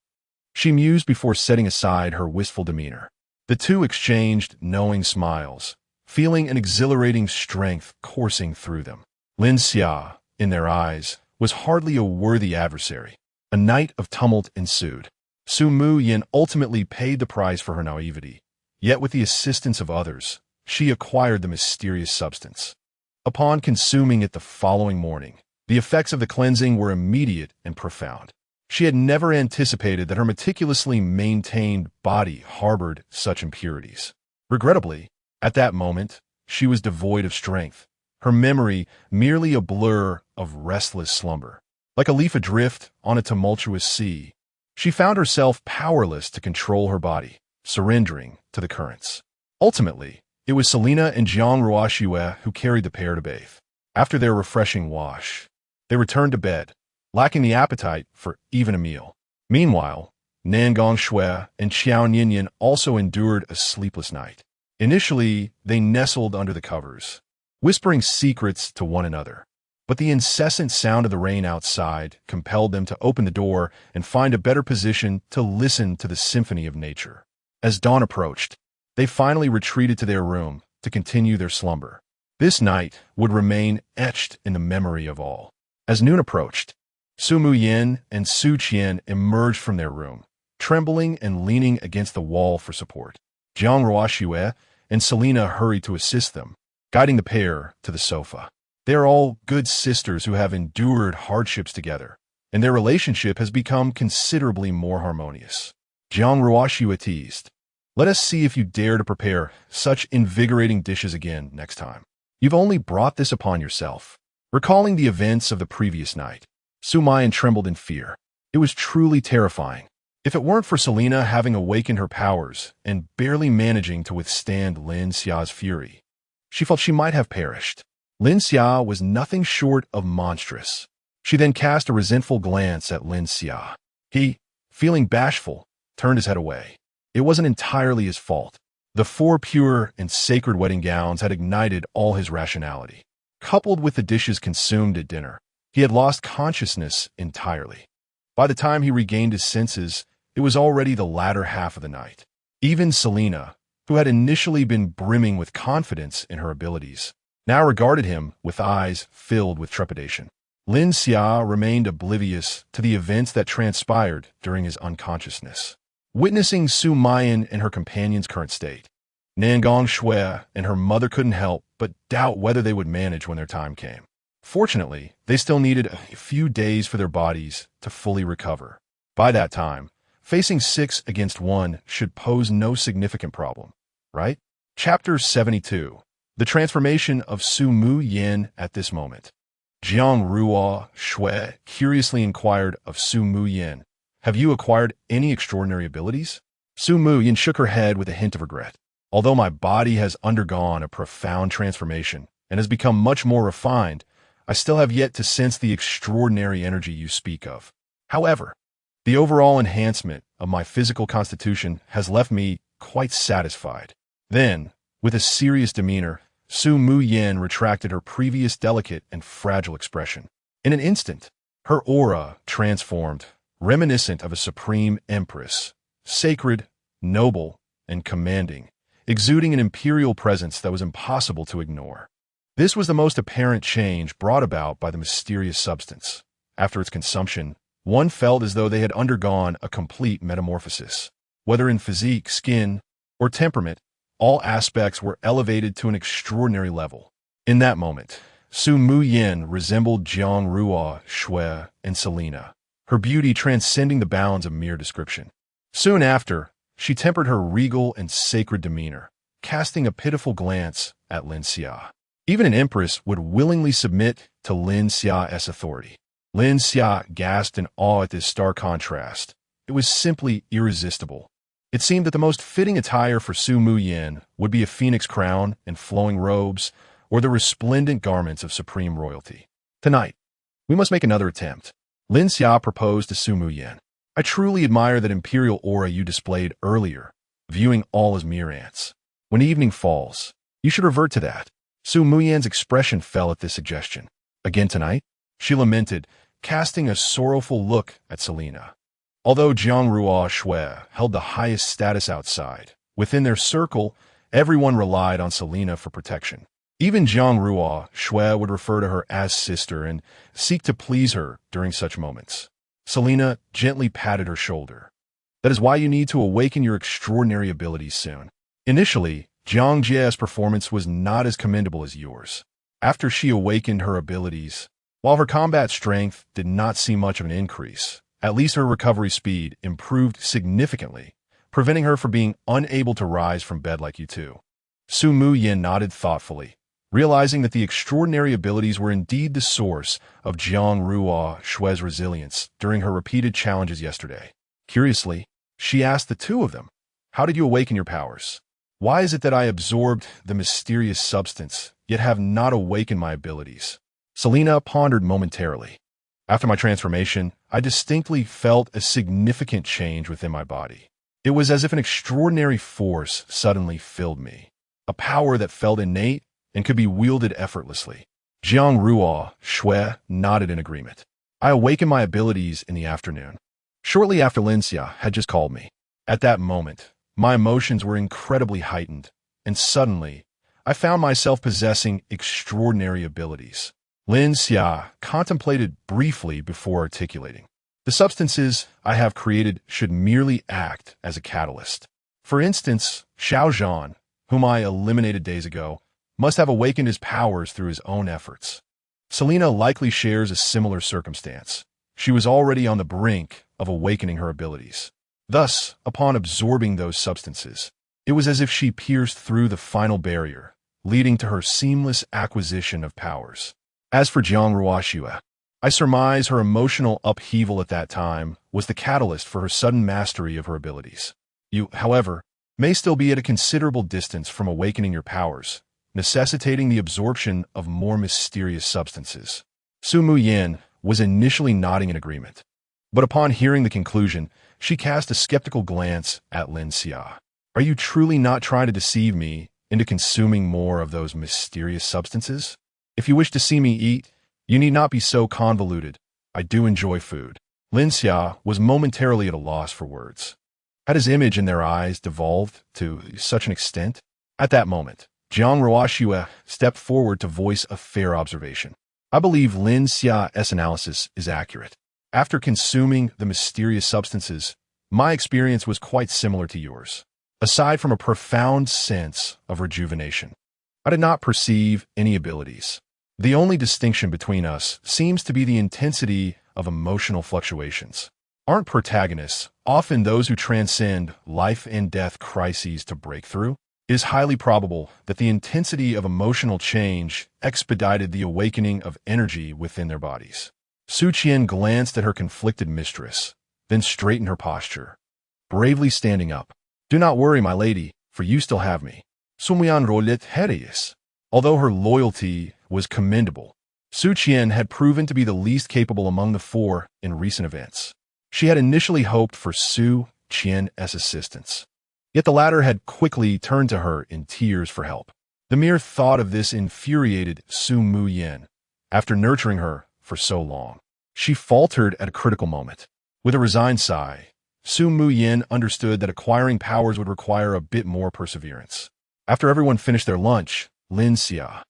Speaker 1: she mused before setting aside her wistful demeanor. The two exchanged knowing smiles, feeling an exhilarating strength coursing through them. Lin Xia, in their eyes, was hardly a worthy adversary. A night of tumult ensued. Su Mu Yin ultimately paid the price for her naivety, yet with the assistance of others, she acquired the mysterious substance. Upon consuming it the following morning, the effects of the cleansing were immediate and profound. She had never anticipated that her meticulously maintained body harbored such impurities. Regrettably, at that moment, she was devoid of strength, her memory merely a blur of restless slumber. Like a leaf adrift on a tumultuous sea, she found herself powerless to control her body, surrendering to the currents. Ultimately, it was Selena and Jiang Ruoxue who carried the pair to bathe. After their refreshing wash, they returned to bed, lacking the appetite for even a meal. Meanwhile, Nangong Shui and Qiao Ninian also endured a sleepless night. Initially, they nestled under the covers, whispering secrets to one another. But the incessant sound of the rain outside compelled them to open the door and find a better position to listen to the symphony of nature. As dawn approached, they finally retreated to their room to continue their slumber. This night would remain etched in the memory of all. As noon approached, Su Mu Yin and Su Qian emerged from their room, trembling and leaning against the wall for support. Jiang Ruoxue and Selena hurried to assist them, guiding the pair to the sofa. They are all good sisters who have endured hardships together, and their relationship has become considerably more harmonious. Jiang Ruoxue teased, "Let us see if you dare to prepare such invigorating dishes again next time." You've only brought this upon yourself. Recalling the events of the previous night, Su Mayan trembled in fear. It was truly terrifying. If it weren't for Selena having awakened her powers and barely managing to withstand Lin Xia's fury, she felt she might have perished. Lin Xia was nothing short of monstrous. She then cast a resentful glance at Lin Xia. He, feeling bashful, turned his head away. It wasn't entirely his fault. The 4 pure and sacred wedding gowns had ignited all his rationality. Coupled with the dishes consumed at dinner, he had lost consciousness entirely. By the time he regained his senses, it was already the latter half of the night. Even Selena, who had initially been brimming with confidence in her abilities, now regarded him with eyes filled with trepidation. Lin Xia remained oblivious to the events that transpired during his unconsciousness. Witnessing Su Mayan in her companion's current state, Nangong Shui and her mother couldn't help but doubt whether they would manage when their time came. Fortunately, they still needed a few days for their bodies to fully recover. By that time, facing 6 against 1 should pose no significant problem, right? Chapter 72. The transformation of Su Mu Yin at this moment. Jiang Ruo Shui curiously inquired of Su Mu Yin, "Have you acquired any extraordinary abilities?" Su Mu Yin shook her head with a hint of regret. "Although my body has undergone a profound transformation and has become much more refined, I still have yet to sense the extraordinary energy you speak of. However, the overall enhancement of my physical constitution has left me quite satisfied." Then, with a serious demeanor, Su Mu Yin retracted her previous delicate and fragile expression. In an instant, her aura transformed, reminiscent of a supreme empress, sacred, noble, and commanding, exuding an imperial presence that was impossible to ignore. This was the most apparent change brought about by the mysterious substance. After its consumption, one felt as though they had undergone a complete metamorphosis. Whether in physique, skin, or temperament, all aspects were elevated to an extraordinary level. In that moment, Su Mu Yin resembled Jiang Ruo Shui and Selena, her beauty transcending the bounds of mere description. Soon after, she tempered her regal and sacred demeanor, casting a pitiful glance at Lin Xia. Even an empress would willingly submit to Lin Xia's authority. Lin Xia gasped in awe at this stark contrast. It was simply irresistible. It seemed that the most fitting attire for Su Mu Yin would be a phoenix crown and flowing robes, or the resplendent garments of supreme royalty. "Tonight, we must make another attempt," Lin Xia proposed to Su Mu Yin. "I truly admire that imperial aura you displayed earlier, viewing all as mere ants. When evening falls, you should revert to that." Su Mu Yin's expression fell at this suggestion. "Again tonight?" she lamented, casting a sorrowful look at Selena. Although Jiang Ruo Shui held the highest status outside, within their circle, everyone relied on Selena for protection. Even Jiang Ruo Shui would refer to her as sister and seek to please her during such moments. Selena gently patted her shoulder. "That is why you need to awaken your extraordinary abilities soon." Initially, Jiang Jie's performance was not as commendable as yours. After she awakened her abilities, while her combat strength did not see much of an increase, at least her recovery speed improved significantly, preventing her from being unable to rise from bed like you two. Su Mu Yin nodded thoughtfully, realizing that the extraordinary abilities were indeed the source of Jiang Ruo Shui's resilience during her repeated challenges yesterday. Curiously, she asked the two of them, "How did you awaken your powers? Why is it that I absorbed the mysterious substance, yet have not awakened my abilities?" Selena pondered momentarily. "After my transformation, I distinctly felt a significant change within my body. It was as if an extraordinary force suddenly filled me, a power that felt innate and could be wielded effortlessly." Jiang Ruo Shui nodded in agreement. "I awakened my abilities in the afternoon, shortly after Lin Xia had just called me. At that moment, my emotions were incredibly heightened, and suddenly, I found myself possessing extraordinary abilities." Lin Xia contemplated briefly before articulating. "The substances I have created should merely act as a catalyst. For instance, Xiao Zhan, whom I eliminated days ago, must have awakened his powers through his own efforts. Selena likely shares a similar circumstance. She was already on the brink of awakening her abilities. Thus, upon absorbing those substances, it was as if she pierced through the final barrier, leading to her seamless acquisition of powers. As for Jiang Ruoxue, I surmise her emotional upheaval at that time was the catalyst for her sudden mastery of her abilities. You, however, may still be at a considerable distance from awakening your powers, necessitating the absorption of more mysterious substances. Su Muyin was initially nodding in agreement, but upon hearing the conclusion, she cast a skeptical glance at Lin Xia. Are you truly not trying to deceive me into consuming more of those mysterious substances? If you wish to see me eat, you need not be so convoluted. I do enjoy food. Lin Xia was momentarily at a loss for words. Had his image in their eyes devolved to such an extent? At that moment, Jiang Ruoxue stepped forward to voice a fair observation. I believe Lin Xia's analysis is accurate. After consuming the mysterious substances, my experience was quite similar to yours. Aside from a profound sense of rejuvenation, I did not perceive any abilities. The only distinction between us seems to be the intensity of emotional fluctuations. Aren't protagonists often those who transcend life and death crises to break through? It is highly probable that the intensity of emotional change expedited the awakening of energy within their bodies. Su Qian glanced at her conflicted mistress, then straightened her posture, bravely standing up. Do not worry, my lady, for you still have me. Sumian rolet herius. Although her loyalty was commendable, Su Qian had proven to be the least capable among the four in recent events. She had initially hoped for Su Qian's assistance, yet the latter had quickly turned to her in tears for help. The mere thought of this infuriated Su Muyin. After nurturing her for so long, she faltered at a critical moment. With a resigned sigh, Su Muyin understood that acquiring powers would require a bit more perseverance. After everyone finished their lunch, Lin Xia,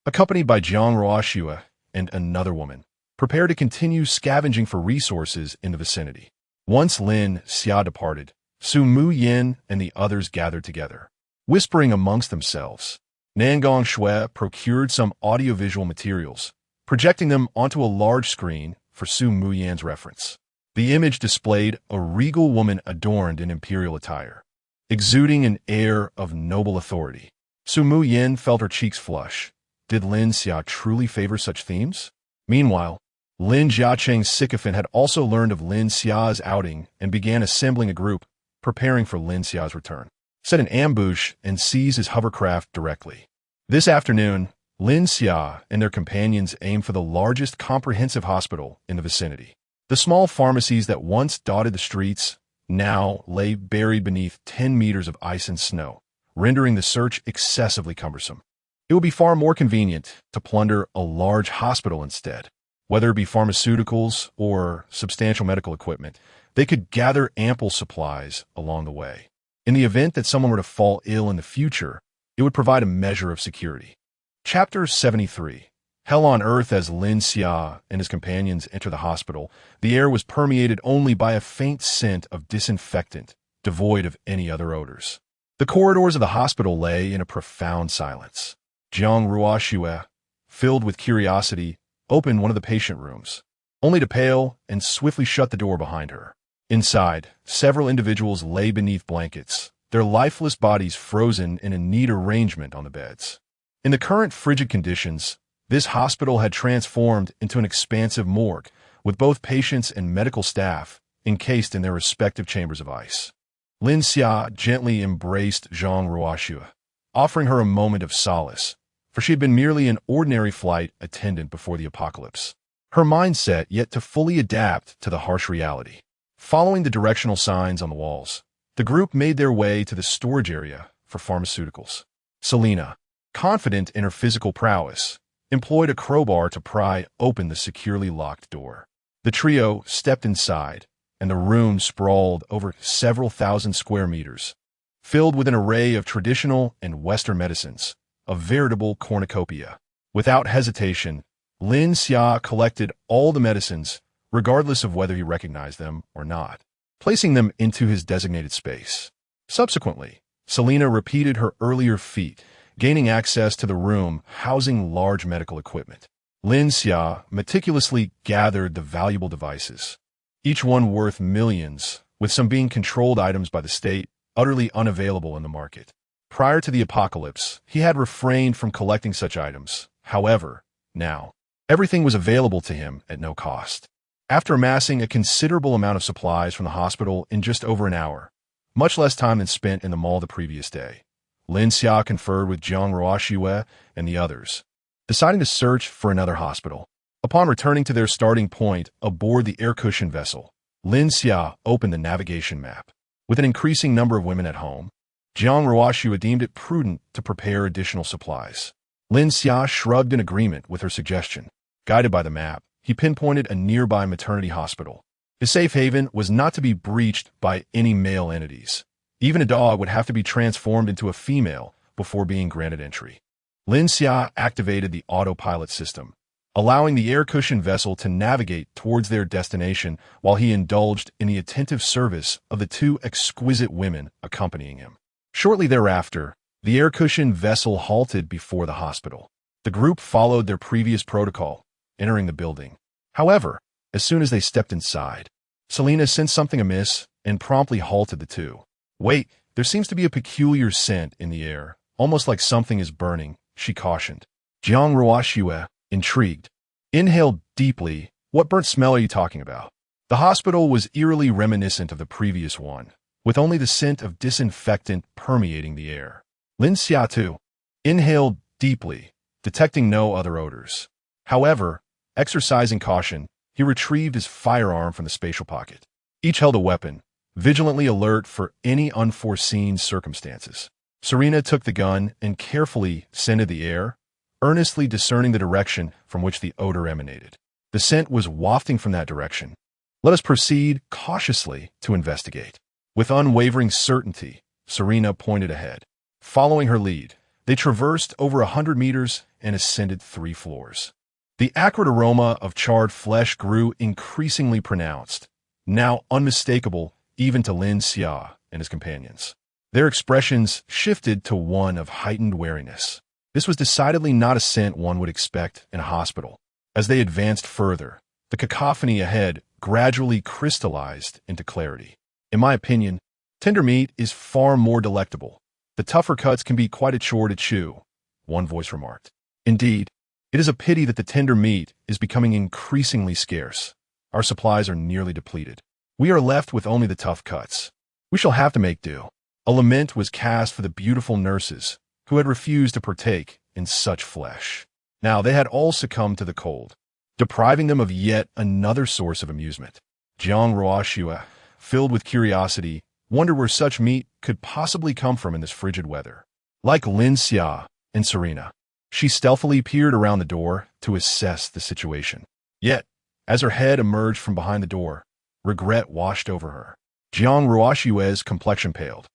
Speaker 1: accompanied by Jiang Ruoxue and another woman, prepared to continue scavenging for resources in the vicinity. Once Lin Xia departed, Su Muyin and the others gathered together, whispering amongst themselves. Nangong Shui procured some audiovisual materials, projecting them onto a large screen for Su Muyin's reference. The image displayed a regal woman adorned in imperial attire, exuding an air of noble authority. Su Muyin felt her cheeks flush. Did Lin Xia truly favor such themes? Meanwhile, Lin Jiaqing's sycophant had also learned of Lin Xia's outing and began assembling a group, preparing for Lin Xia's return. Set an ambush and seize his hovercraft directly. This afternoon, Lin Xia and their companions aimed for the largest comprehensive hospital in the vicinity. The small pharmacies that once dotted the streets now lay buried beneath 10 meters of ice and snow, rendering the search excessively cumbersome. It would be far more convenient to plunder a large hospital instead. Whether it be pharmaceuticals or substantial medical equipment, they could gather ample supplies along the way. In the event that someone were to fall ill in the future, it would provide a measure of security. Chapter 73. Hell on Earth. As Lin Xia and his companions entered the hospital, the air was permeated only by a faint scent of disinfectant, devoid of any other odors. The corridors of the hospital lay in a profound silence. Jiang Ruoxue, filled with curiosity, opened one of the patient rooms, only to pale and swiftly shut the door behind her. Inside, several individuals lay beneath blankets, their lifeless bodies frozen in a neat arrangement on the beds. In the current frigid conditions, this hospital had transformed into an expansive morgue, with both patients and medical staff encased in their respective chambers of ice. Lin Xia gently embraced Jiang Ruoxue, offering her a moment of solace, for she had been merely an ordinary flight attendant before the apocalypse. Her mindset yet to fully adapt to the harsh reality. Following the directional signs on the walls, the group made their way to the storage area for pharmaceuticals. Selena, confident in her physical prowess, employed a crowbar to pry open the securely locked door. The trio stepped inside, and the room sprawled over several thousand square meters, filled with an array of traditional and Western medicines, a veritable cornucopia. Without hesitation, Lin Xia collected all the medicines, regardless of whether he recognized them or not, placing them into his designated space. Subsequently, Selena repeated her earlier feat, gaining access to the room housing large medical equipment. Lin Xia meticulously gathered the valuable devices, each one worth millions, with some being controlled items by the state, utterly unavailable in the market. Prior to the apocalypse, he had refrained from collecting such items. However, now, everything was available to him at no cost. After amassing a considerable amount of supplies from the hospital in just over an hour, much less time than spent in the mall the previous day, Lin Xia conferred with Jiang Ruoxue and the others, deciding to search for another hospital. Upon returning to their starting point aboard the air cushion vessel, Lin Xia opened the navigation map. With an increasing number of women at home, Jiang Ruoxue deemed it prudent to prepare additional supplies. Lin Xia shrugged in agreement with her suggestion. Guided by the map, he pinpointed a nearby maternity hospital. His safe haven was not to be breached by any male entities. Even a dog would have to be transformed into a female before being granted entry. Lin Xia activated the autopilot system, allowing the air cushion vessel to navigate towards their destination while he indulged in the attentive service of the two exquisite women accompanying him. Shortly thereafter, the air cushion vessel halted before the hospital. The group followed their previous protocol, entering the building. However, as soon as they stepped inside, Selena sensed something amiss and promptly halted the two. "Wait, there seems to be a peculiar scent in the air, almost like something is burning," she cautioned. Jiang Ruoxue, intrigued, inhaled deeply. "What burnt smell are you talking about?" The hospital was eerily reminiscent of the previous one, with only the scent of disinfectant permeating the air. Lin Xia, too, inhaled deeply, detecting no other odors. However, exercising caution, he retrieved his firearm from the spatial pocket. Each held a weapon, vigilantly alert for any unforeseen circumstances. Selena took the gun and carefully scented the air, earnestly discerning the direction from which the odor emanated. The scent was wafting from that direction. Let us proceed cautiously to investigate. With unwavering certainty, Selena pointed ahead. Following her lead, they traversed over 100 meters and ascended 3 floors. The acrid aroma of charred flesh grew increasingly pronounced, now unmistakable even to Lin Xia and his companions. Their expressions shifted to one of heightened wariness. This was decidedly not a scent one would expect in a hospital. As they advanced further, the cacophony ahead gradually crystallized into clarity. "In my opinion, tender meat is far more delectable. The tougher cuts can be quite a chore to chew," one voice remarked. "Indeed, it is a pity that the tender meat is becoming increasingly scarce. Our supplies are nearly depleted. We are left with only the tough cuts. We shall have to make do." A lament was cast for the beautiful nurses who had refused to partake in such flesh. Now they had all succumbed to the cold, depriving them of yet another source of amusement. Jiang Ruoxue, filled with curiosity, wondered where such meat could possibly come from in this frigid weather. Like Lin Xia and Selena, she stealthily peered around the door to assess the situation. Yet, as her head emerged from behind the door, regret washed over her. Jiang Ruoxue's complexion paled,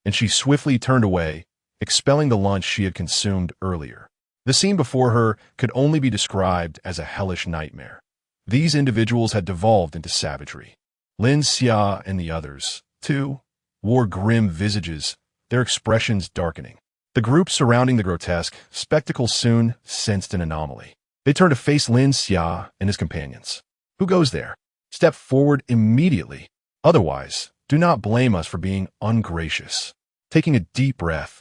Speaker 1: and she swiftly turned away, expelling the lunch she had consumed earlier. The scene before her could only be described as a hellish nightmare. These individuals had devolved into savagery. Lin Xia and the others, too, wore grim visages, their expressions darkening. The group surrounding the grotesque spectacle soon sensed an anomaly. They turned to face Lin Xia and his companions. "Who goes there? Step forward immediately. Otherwise, do not blame us for being ungracious." Taking a deep breath,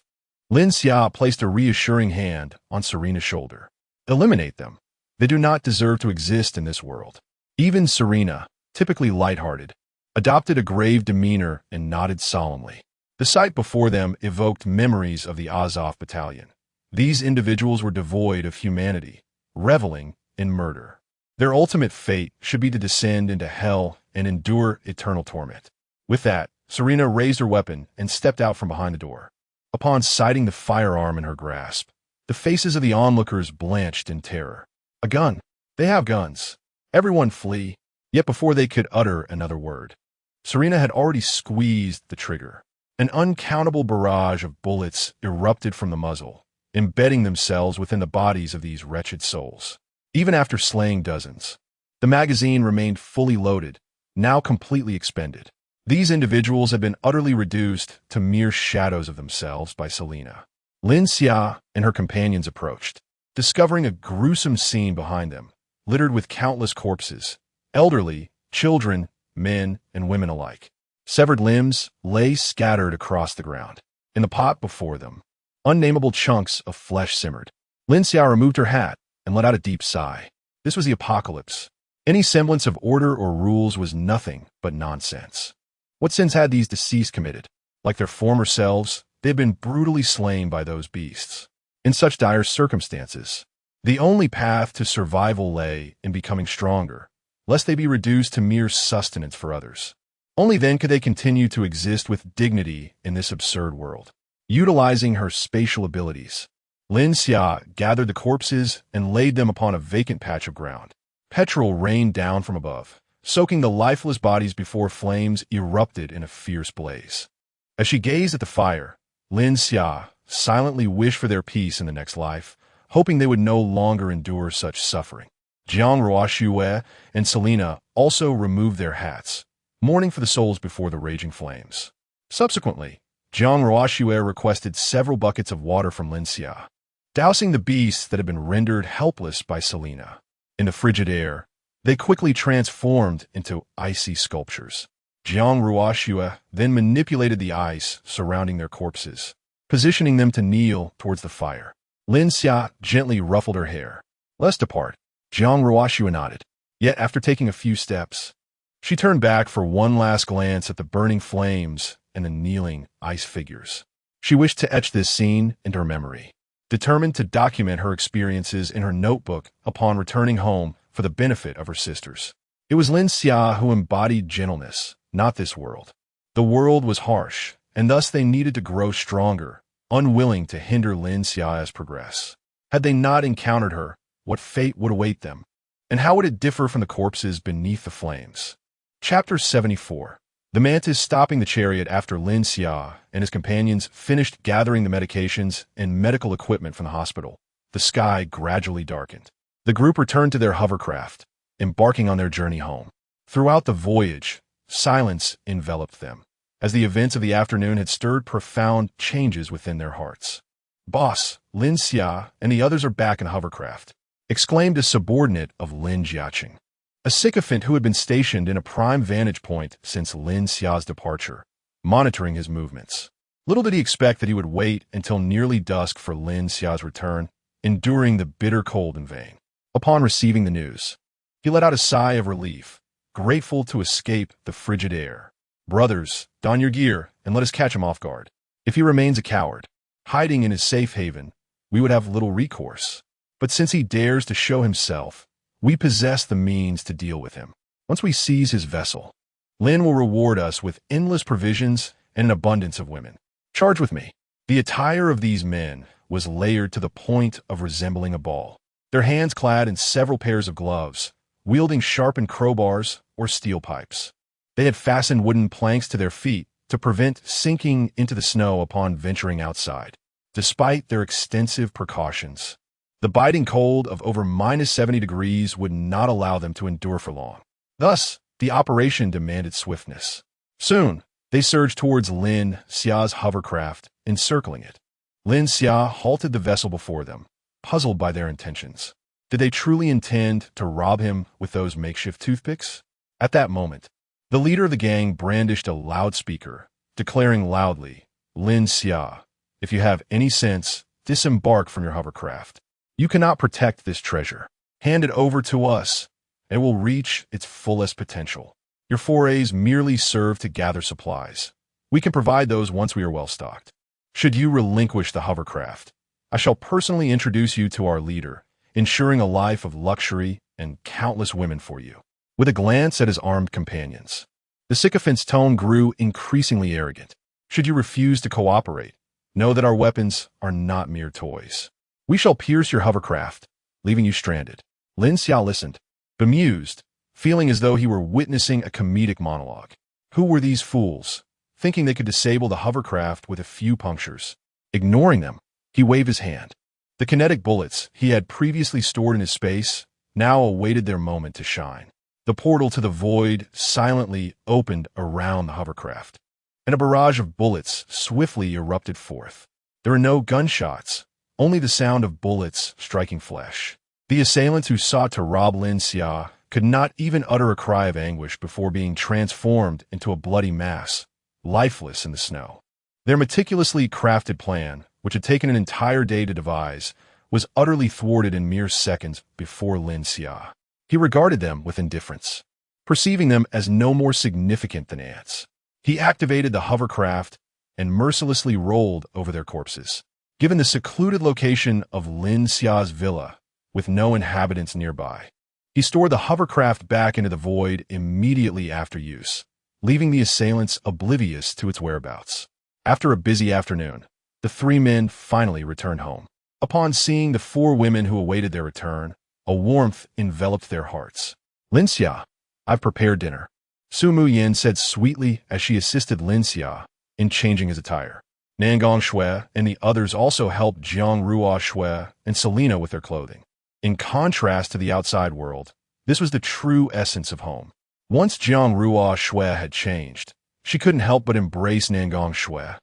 Speaker 1: Lin Xia placed a reassuring hand on Serena's shoulder. "Eliminate them. They do not deserve to exist in this world." Even Selena, typically lighthearted, adopted a grave demeanor and nodded solemnly. The sight before them evoked memories of the Azov battalion. These individuals were devoid of humanity, reveling in murder. Their ultimate fate should be to descend into hell and endure eternal torment. With that, Selena raised her weapon and stepped out from behind the door. Upon sighting the firearm in her grasp, the faces of the onlookers blanched in terror. "A gun! They have guns! Everyone flee!" Yet before they could utter another word, Selena had already squeezed the trigger. An uncountable barrage of bullets erupted from the muzzle, embedding themselves within the bodies of these wretched souls. Even after slaying dozens, the magazine remained fully loaded, now completely expended. These individuals had been utterly reduced to mere shadows of themselves by Selena. Lin Xia and her companions approached, discovering a gruesome scene behind them, littered with countless corpses, elderly, children, men, and women alike. Severed limbs lay scattered across the ground. In the pot before them, Unnameable chunks of flesh simmered. Lin Xia removed her hat and let out a deep sigh. This was the apocalypse. Any semblance of order or rules was nothing but nonsense. What sins had these deceased committed? Like their former selves, they had been brutally slain by those beasts. In such dire circumstances, the only path to survival lay in becoming stronger, lest they be reduced to mere sustenance for others. Only then could they continue to exist with dignity in this absurd world. Utilizing her spatial abilities, Lin Xia gathered the corpses and laid them upon a vacant patch of ground. Petrol rained down from above, soaking the lifeless bodies before flames erupted in a fierce blaze. As she gazed at the fire, Lin Xia silently wished for their peace in the next life, hoping they would no longer endure such suffering. Jiang Ruoxue and Selena also removed their hats, mourning for the souls before the raging flames. Subsequently, Jiang Ruoxue requested several buckets of water from Lin Xia, dousing the beasts that had been rendered helpless by Selena. In the frigid air, they quickly transformed into icy sculptures. Jiang Ruoxue then manipulated the ice surrounding their corpses, positioning them to kneel towards the fire. Lin Xia gently ruffled her hair. "Let's depart." Jiang Ruoxue nodded. Yet after taking a few steps, she turned back for one last glance at the burning flames and the kneeling ice figures. She wished to etch this scene into her memory, determined to document her experiences in her notebook upon returning home for the benefit of her sisters. It was Lin Xia who embodied gentleness, not this world. The world was harsh, and thus they needed to grow stronger, unwilling to hinder Lin Xia's progress. Had they not encountered her, what fate would await them? And how would it differ from the corpses beneath the flames? Chapter 74. The mantis stopping the chariot after Lin Xia and his companions finished gathering the medications and medical equipment from the hospital. The sky gradually darkened. The group returned to their hovercraft, embarking on their journey home. Throughout the voyage, silence enveloped them, as the events of the afternoon had stirred profound changes within their hearts. "Boss, Lin Xia and the others are back in the hovercraft," exclaimed a subordinate of Lin Jiaqing, a sycophant who had been stationed in a prime vantage point since Lin Xia's departure, monitoring his movements. Little did he expect that he would wait until nearly dusk for Lin Xia's return, enduring the bitter cold in vain. Upon receiving the news, he let out a sigh of relief, grateful to escape the frigid air. "Brothers, don your gear and let us catch him off guard. If he remains a coward, hiding in his safe haven, we would have little recourse. But since he dares to show himself, we possess the means to deal with him. Once we seize his vessel, Lin will reward us with endless provisions and an abundance of women. Charge with me." The attire of these men was layered to the point of resembling a ball, their hands clad in several pairs of gloves, wielding sharpened crowbars or steel pipes. They had fastened wooden planks to their feet to prevent sinking into the snow upon venturing outside. Despite their extensive precautions, the biting cold of over -70 degrees would not allow them to endure for long. Thus, the operation demanded swiftness. Soon, they surged towards Lin Xia's hovercraft, encircling it. Lin Xia halted the vessel before them, puzzled by their intentions. Did they truly intend to rob him with those makeshift toothpicks? At that moment, the leader of the gang brandished a loudspeaker, declaring loudly, "Lin Xia, if you have any sense, disembark from your hovercraft. You cannot protect this treasure. Hand it over to us, and it will reach its fullest potential. Your forays merely serve to gather supplies. We can provide those once we are well stocked. Should you relinquish the hovercraft, I shall personally introduce you to our leader, ensuring a life of luxury and countless women for you." With a glance at his armed companions, the sycophant's tone grew increasingly arrogant. "Should you refuse to cooperate, know that our weapons are not mere toys. We shall pierce your hovercraft, leaving you stranded." Lin Xia listened, bemused, feeling as though he were witnessing a comedic monologue. Who were these fools, thinking they could disable the hovercraft with a few punctures? Ignoring them, he waved his hand. The kinetic bullets he had previously stored in his space now awaited their moment to shine. The portal to the void silently opened around the hovercraft, and a barrage of bullets swiftly erupted forth. There were no gunshots, only the sound of bullets striking flesh. The assailants who sought to rob Lin Xia could not even utter a cry of anguish before being transformed into a bloody mass, lifeless in the snow. Their meticulously crafted plan which had taken an entire day to devise, was utterly thwarted in mere seconds before Lin Xia. He regarded them with indifference, perceiving them as no more significant than ants. He activated the hovercraft and mercilessly rolled over their corpses. Given the secluded location of Lin Xia's villa, with no inhabitants nearby, he stored the hovercraft back into the void immediately after use, leaving the assailants oblivious to its whereabouts. After a busy afternoon, the three men finally returned home. Upon seeing the four women who awaited their return, a warmth enveloped their hearts. "Lin Xia, I've prepared dinner," Su Muyin said sweetly as she assisted Lin Xia in changing his attire. Nangong Shui and the others also helped Jiang Ruo Shui and Selena with their clothing. In contrast to the outside world, this was the true essence of home. Once Jiang Ruo Shui had changed, she couldn't help but embrace Nangong Shui,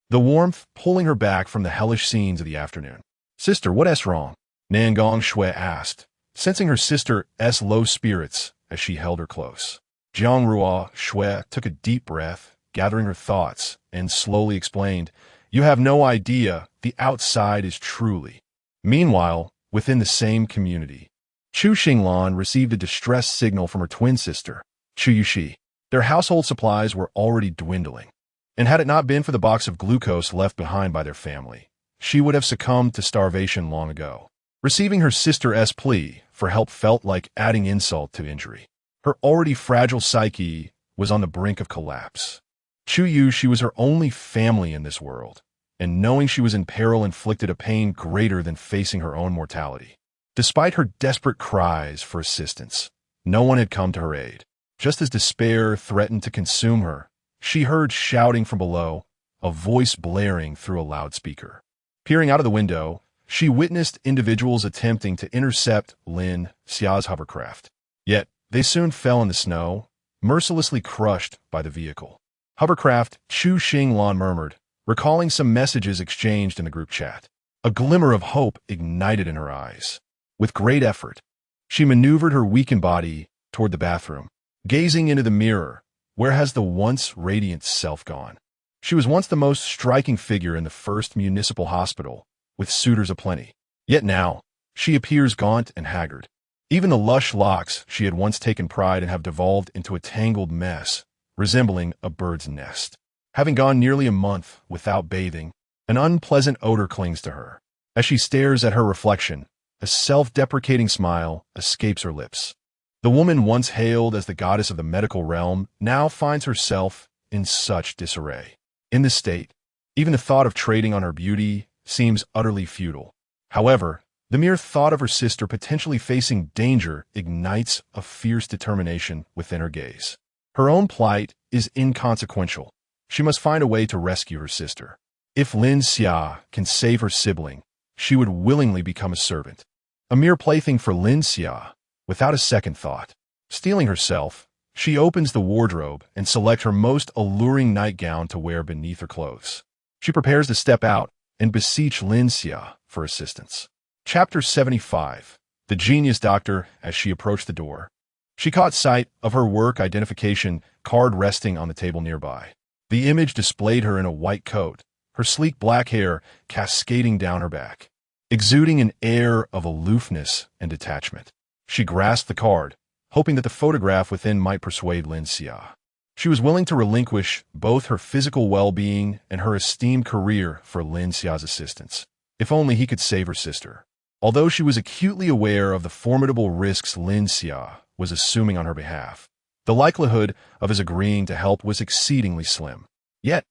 Speaker 1: the warmth pulling her back from the hellish scenes of the afternoon. "Sister, what's wrong?" Nangong Shui asked, sensing her sister's low spirits as she held her close. Jiang Ruo Shui took a deep breath, gathering her thoughts, and slowly explained, "You have no idea the outside is truly." Meanwhile, within the same community, Chu Xinglan received a distress signal from her twin sister, Chueshi. Their household supplies were already dwindling, and had it not been for the box of glucose left behind by their family, she would have succumbed to starvation long ago. Receiving her sister's plea for help felt like adding insult to injury. Her already fragile psyche was on the brink of collapse. Chueshi was her only family in this world, and knowing she was in peril inflicted a pain greater than facing her own mortality. Despite her desperate cries for assistance, no one had come to her aid. Just as despair threatened to consume her, she heard shouting from below, a voice blaring through a loudspeaker. Peering out of the window, she witnessed individuals attempting to intercept Lin Xia's hovercraft. Yet, they soon fell in the snow, mercilessly crushed by the vehicle. "Hovercraft," Chu Xinglan murmured, recalling some messages exchanged in the group chat. A glimmer of hope ignited in her eyes. With great effort, she maneuvered her weakened body toward the bathroom, gazing into the mirror. Where has the once radiant self gone? She was once the most striking figure in the first municipal hospital, with suitors aplenty. Yet now, she appears gaunt and haggard. Even the lush locks she had once taken pride in have devolved into a tangled mess, resembling a bird's nest. Having gone nearly a month without bathing, an unpleasant odor clings to her. As she stares at her reflection, a self-deprecating smile escapes her lips. The woman once hailed as the goddess of the medical realm now finds herself in such disarray. In this state, even the thought of trading on her beauty seems utterly futile. However, the mere thought of her sister potentially facing danger ignites a fierce determination within her gaze. Her own plight is inconsequential. She must find a way to rescue her sister. If Lin Xia can save her sibling, she would willingly become a servant, a mere plaything for Lin Xia, without a second thought. Steeling herself, she opens the wardrobe and selects her most alluring nightgown to wear beneath her clothes. She prepares to step out and beseech Lin Xia for assistance. Chapter 75. The Genius Doctor. As she approached the door, she caught sight of her work identification card resting on the table nearby. The image displayed her in a white coat, her sleek black hair cascading down her back, exuding an air of aloofness and detachment. She grasped the card, hoping that the photograph within might persuade Lin Xia. She was willing to relinquish both her physical well-being and her esteemed career for Lin Xia's assistance, if only he could save her sister. Although she was acutely aware of the formidable risks Lin Xia was assuming on her behalf, the likelihood of his agreeing to help was exceedingly slim. Yet,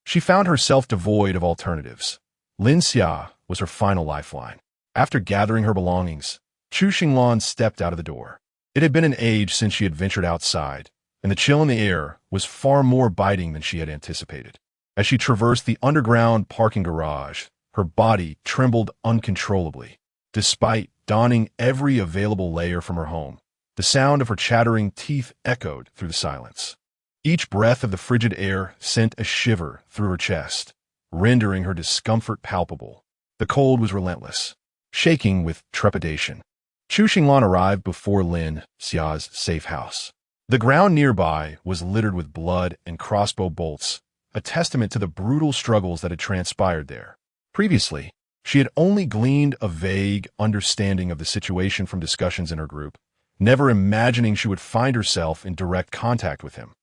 Speaker 1: she found herself devoid of alternatives. Lin Xia was her final lifeline. After gathering her belongings, Chu Xinglan stepped out of the door. It had been an age since she had ventured outside, and the chill in the air was far more biting than she had anticipated. As she traversed the underground parking garage, her body trembled uncontrollably. Despite donning every available layer from her home, the sound of her chattering teeth echoed through the silence. Each breath of the frigid air sent a shiver through her chest, rendering her discomfort palpable. The cold was relentless, shaking with trepidation. Chu Xinglan arrived before Lin Xia's safe house. The ground nearby was littered with blood and crossbow bolts, a testament to the brutal struggles that had transpired there. Previously, she had only gleaned a vague understanding of the situation from discussions in her group, never imagining she would find herself in direct contact with him.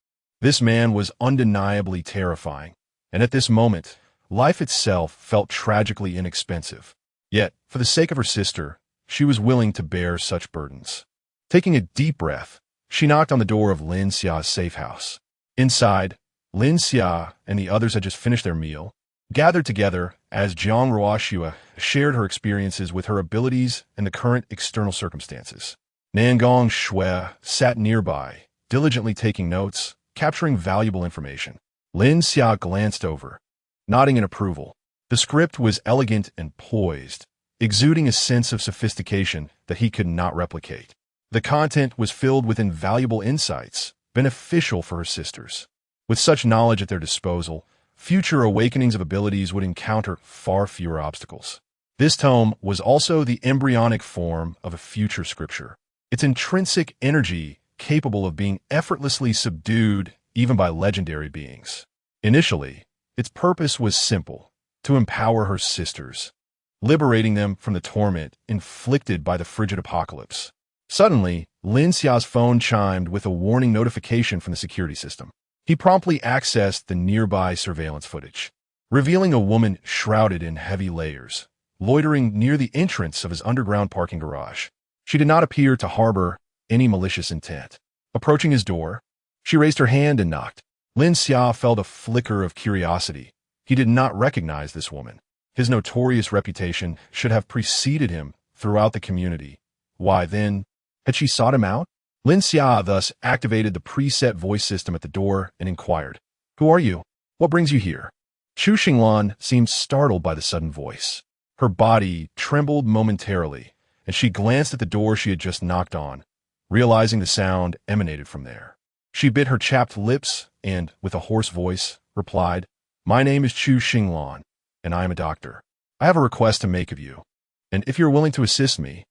Speaker 1: This man was undeniably terrifying, and at this moment, life itself felt tragically inexpensive. Yet, for the sake of her sister, she was willing to bear such burdens. Taking a deep breath, she knocked on the door of Lin Xia's safe house. Inside, Lin Xia and the others had just finished their meal, gathered together as Jiang Ruoxue shared her experiences with her abilities and the current external circumstances. Nangong Shui sat nearby, diligently taking notes, capturing valuable information. Lin Xia glanced over, nodding in approval. The script was elegant and poised, exuding a sense of sophistication that he could not replicate. The content was filled with invaluable insights, beneficial for her sisters. With such knowledge at their disposal, future awakenings of abilities would encounter far fewer obstacles. This tome was also the embryonic form of a future scripture, its intrinsic energy capable of being effortlessly subdued even by legendary beings. Initially, its purpose was simple: to empower her sisters, liberating them from the torment inflicted by the frigid apocalypse. Suddenly, Lin Xia's phone chimed with a warning notification from the security system. He promptly accessed the nearby surveillance footage, revealing a woman shrouded in heavy layers, loitering near the entrance of his underground parking garage. She did not appear to harbor any malicious intent. Approaching his door, she raised her hand and knocked. Lin Xia felt a flicker of curiosity. He did not recognize this woman. His notorious reputation should have preceded him throughout the community. Why then had she sought him out? Lin Xia thus activated the preset voice system at the door and inquired, "Who are you? What brings you here?" Chu Xinglan seemed startled by the sudden voice. Her body trembled momentarily, and she glanced at the door she had just knocked on, realizing the sound emanated from there. She bit her chapped lips and, with a hoarse voice, replied, "My name is Chu Xinglan, and I am a doctor. I have a request to make of you, and if you're willing to assist me,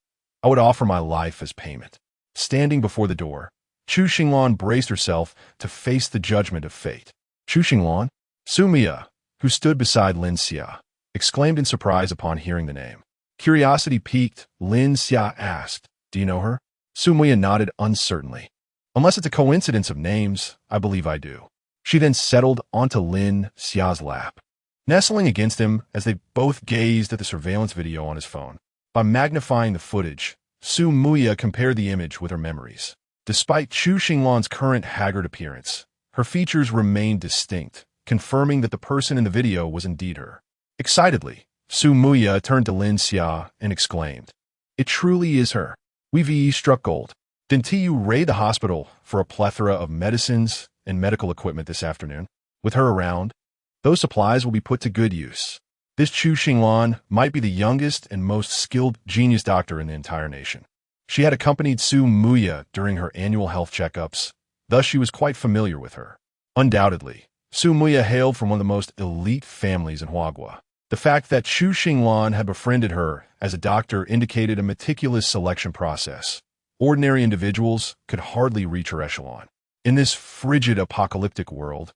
Speaker 1: I would offer my life as payment." Standing before the door, Chu Xinglan braced herself to face the judgment of fate. Chu Xinglan? Sumiya, who stood beside Lin Xia, exclaimed in surprise upon hearing the name. Curiosity piqued, Lin Xia asked, "Do you know her?" Sumiya nodded uncertainly. "Unless it's a coincidence of names, I believe I do." She then settled onto Lin Xia's lap, nestling against him as they both gazed at the surveillance video on his phone. By magnifying the footage, Su Muya compared the image with her memories. Despite Chu Xinglan's current haggard appearance, her features remained distinct, confirming that the person in the video was indeed her. Excitedly, Su Muya turned to Lin Xia and exclaimed, "It truly is her. We've struck gold. Didn't you raid the hospital for a plethora of medicines and medical equipment this afternoon? With her around, those supplies will be put to good use." This Chu Xinglan might be the youngest and most skilled genius doctor in the entire nation. She had accompanied Su Muya during her annual health checkups, thus she was quite familiar with her. Undoubtedly, Su Muya hailed from one of the most elite families in Huagua. The fact that Chu Xinglan had befriended her as a doctor indicated a meticulous selection process. Ordinary individuals could hardly reach her echelon. In this frigid apocalyptic world,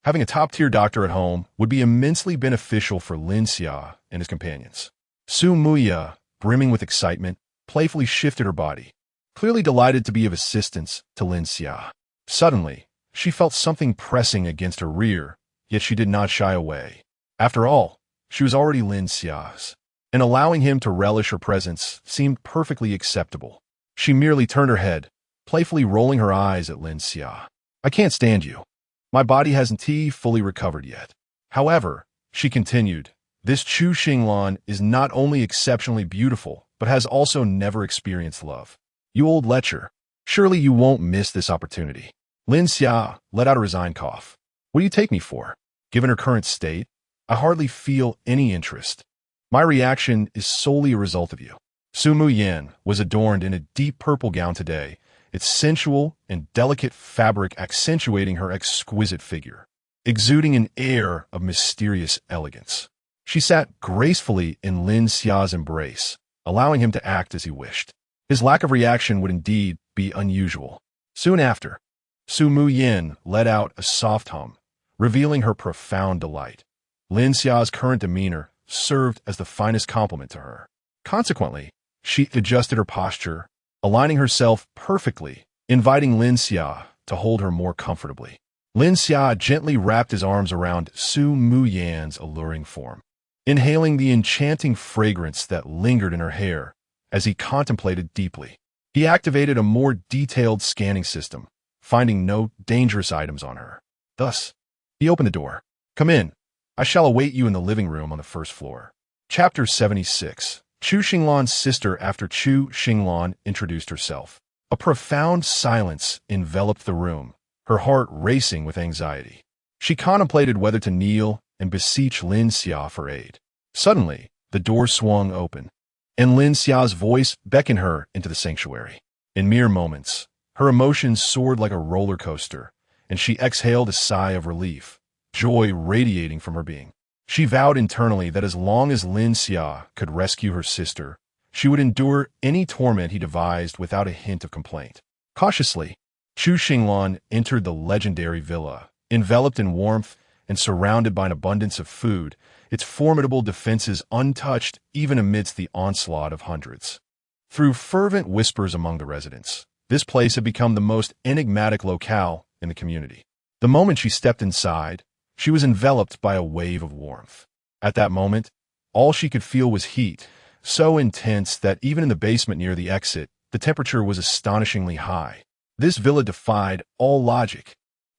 Speaker 1: having a top-tier doctor at home would be immensely beneficial for Lin Xia and his companions. Su Muya, brimming with excitement, playfully shifted her body, clearly delighted to be of assistance to Lin Xia. Suddenly, she felt something pressing against her rear, yet she did not shy away. After all, she was already Lin Xia's, and allowing him to relish her presence seemed perfectly acceptable. She merely turned her head, playfully rolling her eyes at Lin Xia. "I can't stand you. My body hasn't fully recovered yet." However, she continued, "This Chu Xinglan is not only exceptionally beautiful, but has also never experienced love. You old lecher, surely you won't miss this opportunity." Lin Xia let out a resigned cough. "What do you take me for? Given her current state, I hardly feel any interest. My reaction is solely a result of you." Su Muyan was adorned in a deep purple gown today, its sensual and delicate fabric accentuating her exquisite figure, exuding an air of mysterious elegance. She sat gracefully in Lin Xia's embrace, allowing him to act as he wished. His lack of reaction would indeed be unusual. Soon after, Su Muyan let out a soft hum, revealing her profound delight. Lin Xia's current demeanor served as the finest compliment to her. Consequently, she adjusted her posture, aligning herself perfectly, inviting Lin Xia to hold her more comfortably. Lin Xia gently wrapped his arms around Su Muyan's alluring form, inhaling the enchanting fragrance that lingered in her hair as he contemplated deeply. He activated a more detailed scanning system, finding no dangerous items on her. Thus, he opened the door. "Come in. I shall await you in the living room on the first floor." Chapter 76. Chu Xinglan's sister. After Chu Xinglan introduced herself, a profound silence enveloped the room, her heart racing with anxiety. She contemplated whether to kneel and beseech Lin Xia for aid. Suddenly, the door swung open, and Lin Xia's voice beckoned her into the sanctuary. In mere moments, her emotions soared like a roller coaster, and she exhaled a sigh of relief, joy radiating from her being. She vowed internally that as long as Lin Xia could rescue her sister, she would endure any torment he devised without a hint of complaint. Cautiously, Chu Xinglan entered the legendary villa, enveloped in warmth and surrounded by an abundance of food, its formidable defenses untouched even amidst the onslaught of hundreds. Through fervent whispers among the residents, this place had become the most enigmatic locale in the community. The moment she stepped inside, she was enveloped by a wave of warmth. At that moment, all she could feel was heat, so intense that even in the basement near the exit, the temperature was astonishingly high. This villa defied all logic.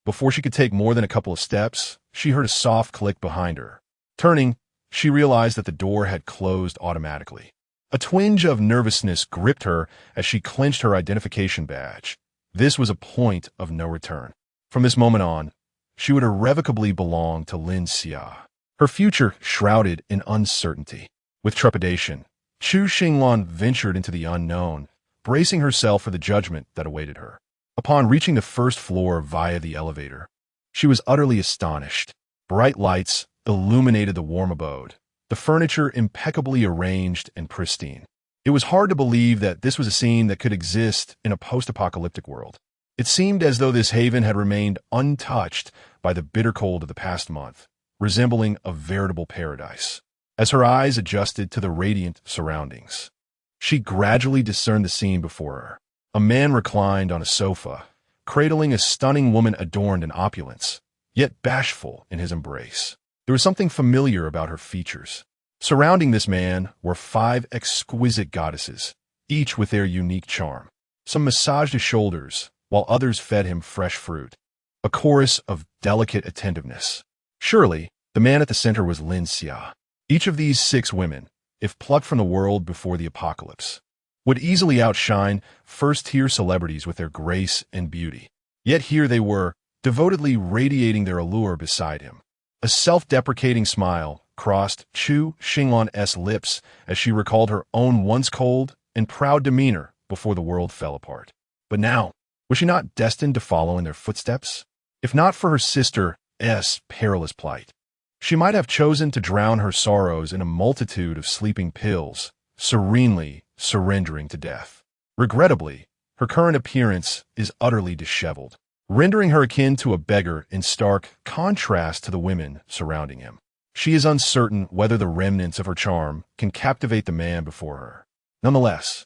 Speaker 1: Before she could take more than a couple of steps, she heard a soft click behind her. Turning, she realized that the door had closed automatically. A twinge of nervousness gripped her as she clenched her identification badge. This was a point of no return. From this moment on, she would irrevocably belong to Lin Xia, her future shrouded in uncertainty. With trepidation, Chu Xinglan ventured into the unknown, bracing herself for the judgment that awaited her. Upon reaching the first floor via the elevator, she was utterly astonished. Bright lights illuminated the warm abode, the furniture impeccably arranged and pristine. It was hard to believe that this was a scene that could exist in a post-apocalyptic world. It seemed as though this haven had remained untouched by the bitter cold of the past month, resembling a veritable paradise. As her eyes adjusted to the radiant surroundings, she gradually discerned the scene before her. A man reclined on a sofa, cradling a stunning woman adorned in opulence, yet bashful in his embrace. There was something familiar about her features. Surrounding this man were 5 exquisite goddesses, each with their unique charm. Some massaged his shoulders, while others fed him fresh fruit. A chorus of delicate attentiveness. Surely, the man at the center was Lin Xia. Each of these 6 women, if plucked from the world before the apocalypse, would easily outshine first-tier celebrities with their grace and beauty. Yet here they were, devotedly radiating their allure beside him. A self-deprecating smile crossed Chu Xinglan's lips as she recalled her own once cold and proud demeanor before the world fell apart. But now, was she not destined to follow in their footsteps? If not for her sister's perilous plight, she might have chosen to drown her sorrows in a multitude of sleeping pills, serenely surrendering to death. Regrettably, her current appearance is utterly disheveled, rendering her akin to a beggar in stark contrast to the women surrounding him. She is uncertain whether the remnants of her charm can captivate the man before her. Nonetheless,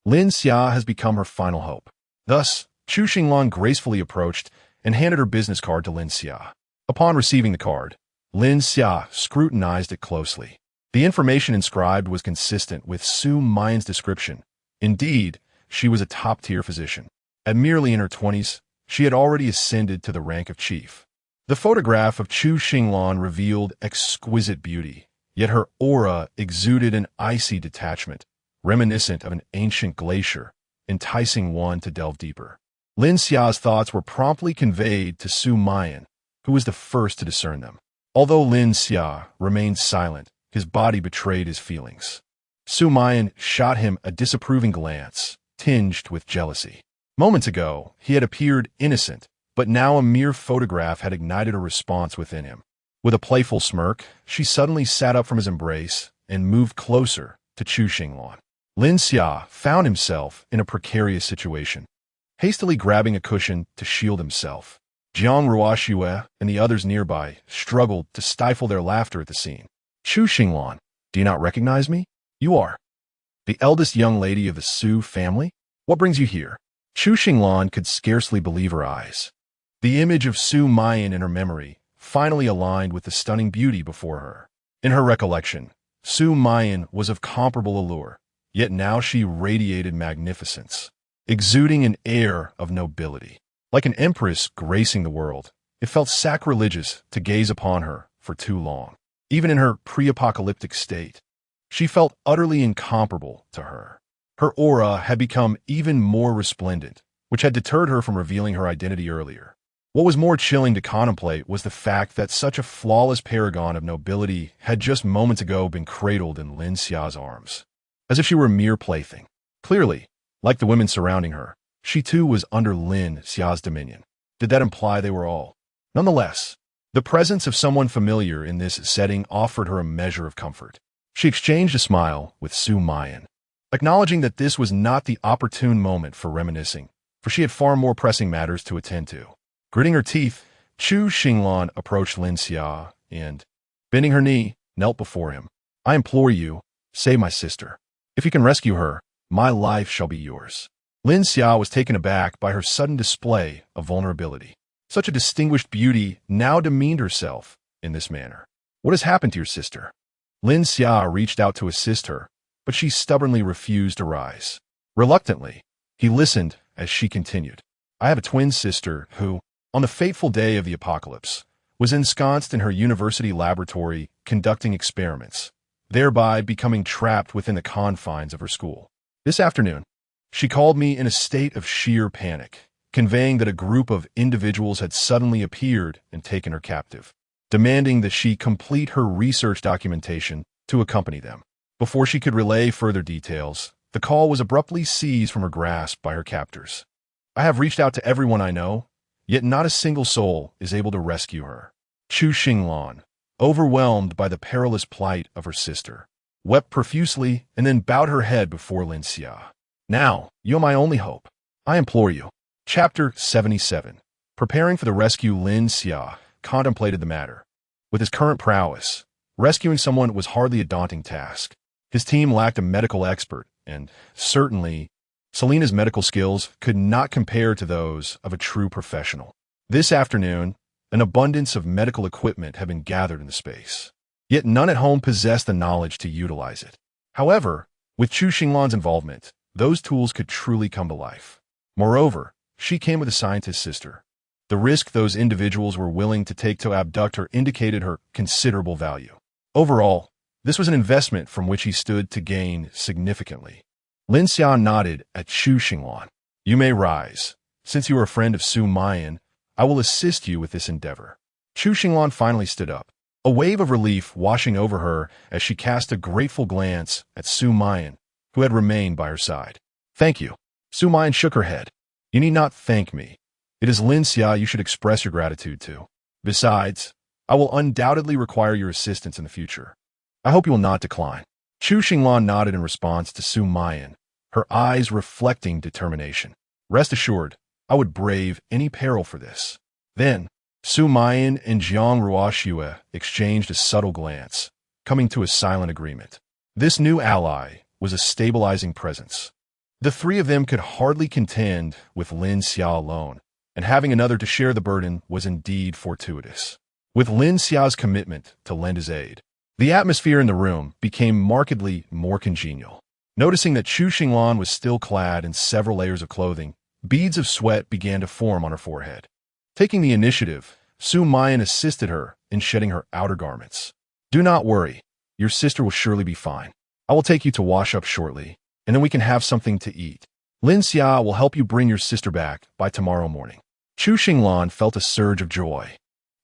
Speaker 1: Lin Xia has become her final hope. Thus, Chu Xinglan gracefully approached and handed her business card to Lin Xia. Upon receiving the card, Lin Xia scrutinized it closely. The information inscribed was consistent with Su Mayan's description. Indeed, she was a top-tier physician. At merely in her 20s, she had already ascended to the rank of chief. The photograph of Chu Xinglan revealed exquisite beauty, yet her aura exuded an icy detachment, reminiscent of an ancient glacier, enticing one to delve deeper. Lin Xia's thoughts were promptly conveyed to Su Mayan, who was the first to discern them. Although Lin Xia remained silent, his body betrayed his feelings. Su Mayan shot him a disapproving glance, tinged with jealousy. Moments ago, he had appeared innocent, but now a mere photograph had ignited a response within him. With a playful smirk, she suddenly sat up from his embrace and moved closer to Chu Xinglan. Lin Xia found himself in a precarious situation. Hastily grabbing a cushion to shield himself, Jiang Ruoxue and the others nearby struggled to stifle their laughter at the scene. Chu Xinglan, Do you not recognize me? You are the eldest young lady of the Su family? What brings you here? Chu Xinglan could scarcely believe her eyes. The image of Su Mayan in her memory finally aligned with the stunning beauty before her. In her recollection, Su Mayan was of comparable allure, yet now she radiated magnificence, exuding an air of nobility. Like an empress gracing the world, it felt sacrilegious to gaze upon her for too long. Even in her pre-apocalyptic state, she felt utterly incomparable to her. Her aura had become even more resplendent, which had deterred her from revealing her identity earlier. What was more chilling to contemplate was the fact that such a flawless paragon of nobility had just moments ago been cradled in Lin Xia's arms, as if she were a mere plaything. Clearly, like the women surrounding her, she too was under Lin Xia's dominion. Did that imply they were all? Nonetheless, the presence of someone familiar in this setting offered her a measure of comfort. She exchanged a smile with Su Mayan, acknowledging that this was not the opportune moment for reminiscing, for she had far more pressing matters to attend to. Gritting her teeth, Chu Xinglan approached Lin Xia and, bending her knee, knelt before him. I implore you, save my sister. If you can rescue her, my life shall be yours. Lin Xia was taken aback by her sudden display of vulnerability. Such a distinguished beauty now demeaned herself in this manner. What has happened to your sister? Lin Xia reached out to assist her, but she stubbornly refused to rise. Reluctantly, he listened as she continued. I have a twin sister who, on the fateful day of the apocalypse, was ensconced in her university laboratory conducting experiments, thereby becoming trapped within the confines of her school. This afternoon, she called me in a state of sheer panic, conveying that a group of individuals had suddenly appeared and taken her captive, demanding that she complete her research documentation to accompany them. Before she could relay further details, the call was abruptly seized from her grasp by her captors. I have reached out to everyone I know, yet not a single soul is able to rescue her. Chu Xinglan, overwhelmed by the perilous plight of her sister, wept profusely and then bowed her head before Lin Xia. Now, you are my only hope. I implore you. Chapter 77. Preparing for the rescue, Lin Xia contemplated the matter. With his current prowess, rescuing someone was hardly a daunting task. His team lacked a medical expert, and certainly, Selena's medical skills could not compare to those of a true professional. This afternoon, an abundance of medical equipment had been gathered in the space, yet none at home possessed the knowledge to utilize it. However, with Chu Xinglan's involvement, those tools could truly come to life. Moreover, she came with a scientist's sister. The risk those individuals were willing to take to abduct her indicated her considerable value. Overall, this was an investment from which he stood to gain significantly. Lin Xia nodded at Chu Xinglan. You may rise. Since you are a friend of Su Mayan, I will assist you with this endeavor. Chu Xinglan finally stood up, a wave of relief washing over her as she cast a grateful glance at Su Mayan, who had remained by her side. Thank you. Su Mayan shook her head. You need not thank me. It is Lin Xia you should express your gratitude to. Besides, I will undoubtedly require your assistance in the future. I hope you will not decline. Chu Xinglan nodded in response to Su Mayan, her eyes reflecting determination. Rest assured, I would brave any peril for this. Then, Su Mayan and Jiang Ruoxue exchanged a subtle glance, coming to a silent agreement. This new ally was a stabilizing presence. The three of them could hardly contend with Lin Xia alone, and having another to share the burden was indeed fortuitous. With Lin Xia's commitment to lend his aid, the atmosphere in the room became markedly more congenial. Noticing that Chu Xinglan was still clad in several layers of clothing, beads of sweat began to form on her forehead. Taking the initiative, Su Mayan assisted her in shedding her outer garments. Do not worry, your sister will surely be fine. I will take you to wash up shortly, and then we can have something to eat. Lin Xia will help you bring your sister back by tomorrow morning. Chu Xinglan felt a surge of joy.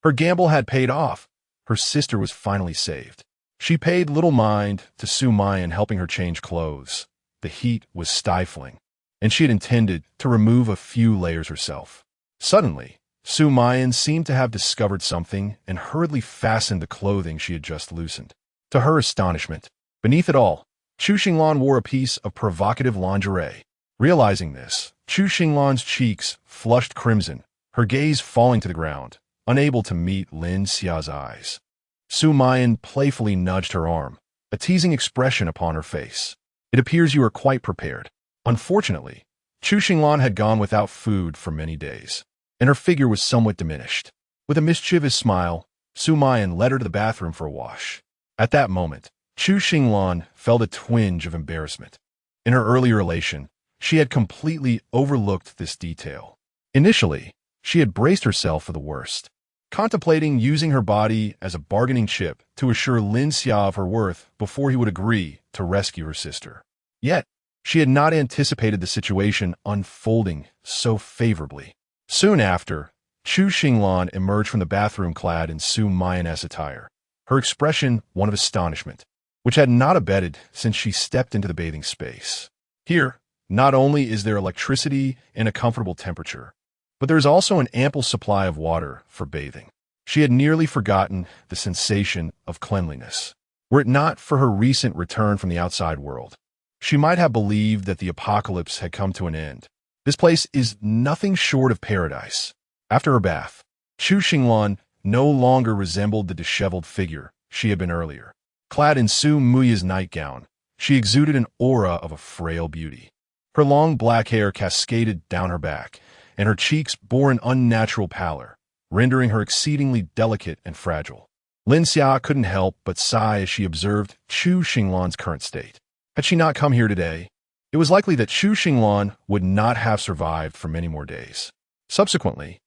Speaker 1: Her gamble had paid off. Her sister was finally saved. She paid little mind to Su Mayan helping her change clothes. The heat was stifling, and she had intended to remove a few layers herself. Suddenly, Su Mayan seemed to have discovered something and hurriedly fastened the clothing she had just loosened. To her astonishment, beneath it all, Chu Xinglan wore a piece of provocative lingerie. Realizing this, Chu Xinglan's cheeks flushed crimson, her gaze falling to the ground, unable to meet Lin Xia's eyes. Su Mayan playfully nudged her arm, a teasing expression upon her face. It appears you are quite prepared. Unfortunately, Chueshi had gone without food for many days, and her figure was somewhat diminished. With a mischievous smile, Su Mayan led her to the bathroom for a wash. At that moment, Chueshi felt a twinge of embarrassment. In her earlier elation, she had completely overlooked this detail. Initially, she had braced herself for the worst, contemplating using her body as a bargaining chip to assure Lin Xia of her worth before he would agree to rescue her sister. Yet, she had not anticipated the situation unfolding so favorably. Soon after, Chueshi emerged from the bathroom clad in Su Mayan-esque attire, her expression one of astonishment, which had not abated since she stepped into the bathing space. Here, not only is there electricity and a comfortable temperature, but there is also an ample supply of water for bathing. She had nearly forgotten the sensation of cleanliness. Were it not for her recent return from the outside world, she might have believed that the apocalypse had come to an end. This place is nothing short of paradise. After her bath, Chueshi no longer resembled the disheveled figure she had been earlier. Clad in Su Muya's nightgown, she exuded an aura of a frail beauty. Her long black hair cascaded down her back, and her cheeks bore an unnatural pallor, rendering her exceedingly delicate and fragile. Lin Xia couldn't help but sigh as she observed Chueshi current state. Had she not come here today, it was likely that Chueshi would not have survived for many more days. Subsequently,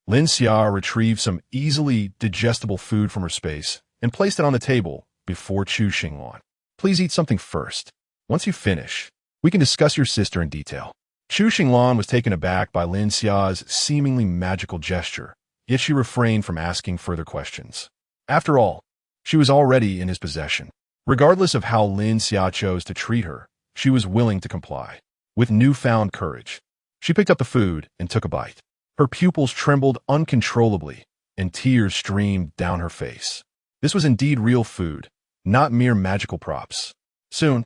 Speaker 1: Lin Xia retrieved some easily digestible food from her space and placed it on the table before Chueshi. Please eat something first. Once you finish, we can discuss your sister in detail. Chueshi was taken aback by Lin Xia's seemingly magical gesture, yet she refrained from asking further questions. After all, she was already in his possession. Regardless of how Lin Xia chose to treat her, she was willing to comply. With newfound courage, she picked up the food and took a bite. Her pupils trembled uncontrollably, and tears streamed down her face. This was indeed real food, not mere magical props. Soon,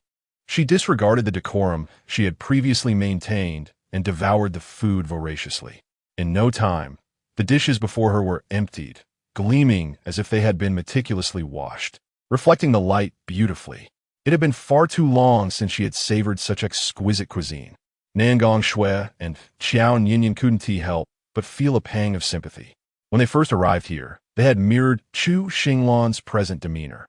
Speaker 1: she disregarded the decorum she had previously maintained and devoured the food voraciously. In no time, the dishes before her were emptied, gleaming as if they had been meticulously washed, reflecting the light beautifully. It had been far too long since she had savored such exquisite cuisine. Nangong Shui and Qiao Ninian couldn't help but feel a pang of sympathy. When they first arrived here, they had mirrored Chueshi present demeanor.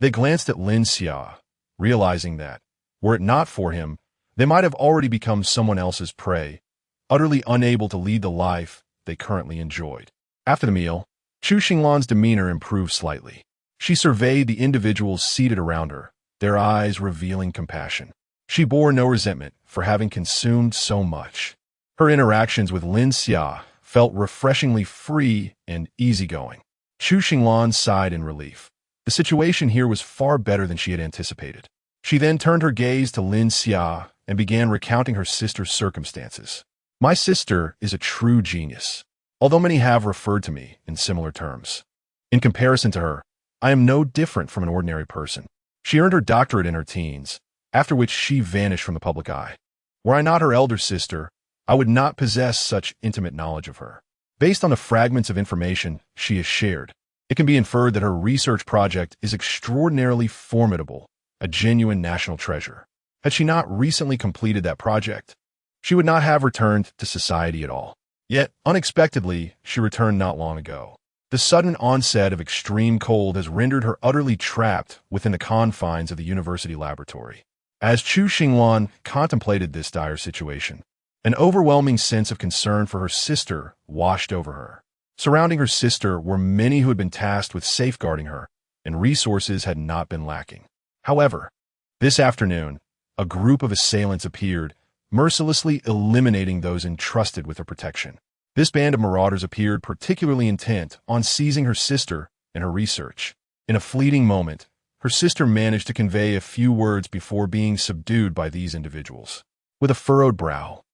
Speaker 1: They glanced at Lin Xia, realizing that, were it not for him, they might have already become someone else's prey, utterly unable to lead the life they currently enjoyed. After the meal, Chueshi demeanor improved slightly. She surveyed the individuals seated around her, their eyes revealing compassion. She bore no resentment for having consumed so much. Her interactions with Lin Xia felt refreshingly free and easygoing. Chueshi sighed in relief. The situation here was far better than she had anticipated. She then turned her gaze to Lin Xia and began recounting her sister's circumstances. My sister is a true genius, although many have referred to me in similar terms. In comparison to her, I am no different from an ordinary person. She earned her doctorate in her teens, after which she vanished from the public eye. Were I not her elder sister, I would not possess such intimate knowledge of her. Based on the fragments of information she has shared, it can be inferred that her research project is extraordinarily formidable, a genuine national treasure. Had she not recently completed that project, she would not have returned to society at all. Yet, unexpectedly, she returned not long ago. The sudden onset of extreme cold has rendered her utterly trapped within the confines of the university laboratory. As Chueshi contemplated this dire situation, an overwhelming sense of concern for her sister washed over her. Surrounding her sister were many who had been tasked with safeguarding her, and resources had not been lacking. However, this afternoon, a group of assailants appeared, mercilessly eliminating those entrusted with her protection. This band of marauders appeared particularly intent on seizing her sister and her research. In a fleeting moment, her sister managed to convey a few words before being subdued by these individuals. With a furrowed brow,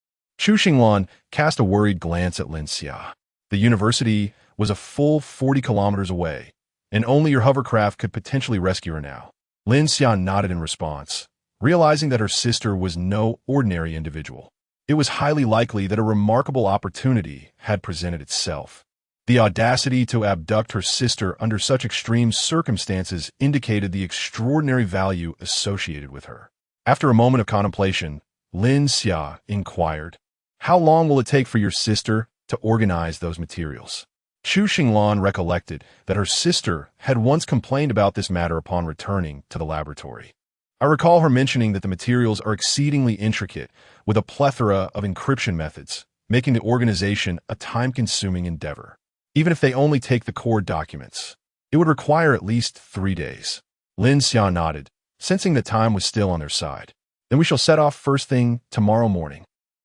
Speaker 1: Chueshi cast a worried glance at Lin Xia. The university was a full 40 kilometers away, and only your hovercraft could potentially rescue her now. Lin Xia nodded in response, realizing that her sister was no ordinary individual. It was highly likely that a remarkable opportunity had presented itself. The audacity to abduct her sister under such extreme circumstances indicated the extraordinary value associated with her. After a moment of contemplation, Lin Xia inquired, "How long will it take for your sister to organize those materials?" Chu Xinglan recollected that her sister had once complained about this matter upon returning to the laboratory. I recall her mentioning that the materials are exceedingly intricate, with a plethora of encryption methods, making the organization a time-consuming endeavor. Even if they only take the core documents, it would require at least 3 days. Lin Xia nodded, sensing that time was still on their side. Then we shall set off first thing tomorrow morning.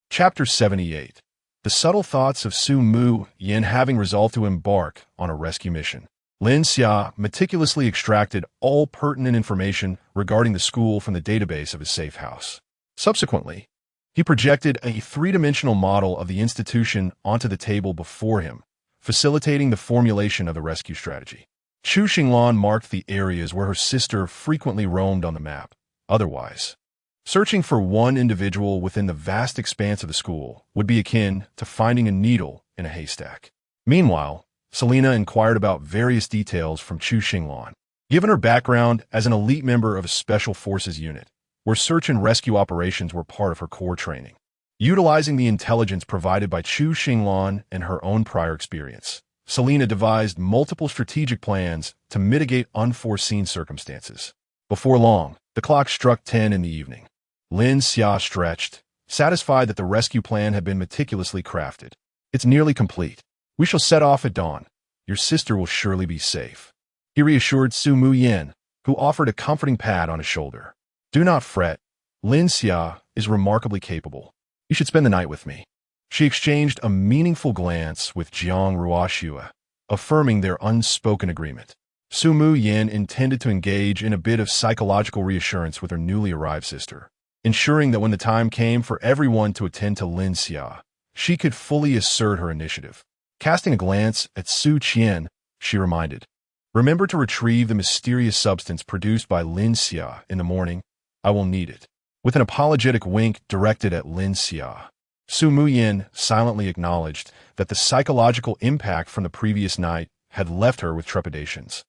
Speaker 1: Chapter 78. The subtle thoughts of Su Mu Yin having resolved to embark on a rescue mission. Lin Xia meticulously extracted all pertinent information regarding the school from the database of his safe house. Subsequently, he projected a three-dimensional model of the institution onto the table before him, facilitating the formulation of the rescue strategy. Chu Xinglan marked the areas where her sister frequently roamed on the map. Otherwise, searching for one individual within the vast expanse of the school would be akin to finding a needle in a haystack. Meanwhile, Selena inquired about various details from Chu Xinglan. Given her background as an elite member of a special forces unit, where search and rescue operations were part of her core training, utilizing the intelligence provided by Chu Xinglan and her own prior experience, Selena devised multiple strategic plans to mitigate unforeseen circumstances. Before long, the clock struck 10 in the evening. Lin Xia stretched, satisfied that the rescue plan had been meticulously crafted. "It's nearly complete. We shall set off at dawn. Your sister will surely be safe," he reassured Su Mu Yin, who offered a comforting pat on his shoulder. "Do not fret. Lin Xia is remarkably capable. You should spend the night with me." She exchanged a meaningful glance with Jiang Ruoxue, affirming their unspoken agreement. Su Mu Yin intended to engage in a bit of psychological reassurance with her newly arrived sister, ensuring that when the time came for everyone to attend to Lin Xia, she could fully assert her initiative. Casting a glance at Su Qian, she reminded, "Remember to retrieve the mysterious substance produced by Lin Xia in the morning. I will need it." With an apologetic wink directed at Lin Xia, Su Mu Yin silently acknowledged that the psychological impact from the previous night had left her with trepidations,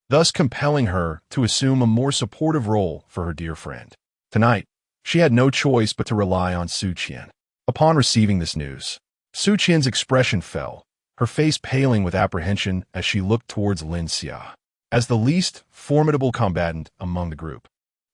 Speaker 1: thus compelling her to assume a more supportive role for her dear friend. Tonight, she had no choice but to rely on Su Qian. Upon receiving this news, Su Qian's expression fell, her face paling with apprehension as she looked towards Lin Xia. As the least formidable combatant among the group,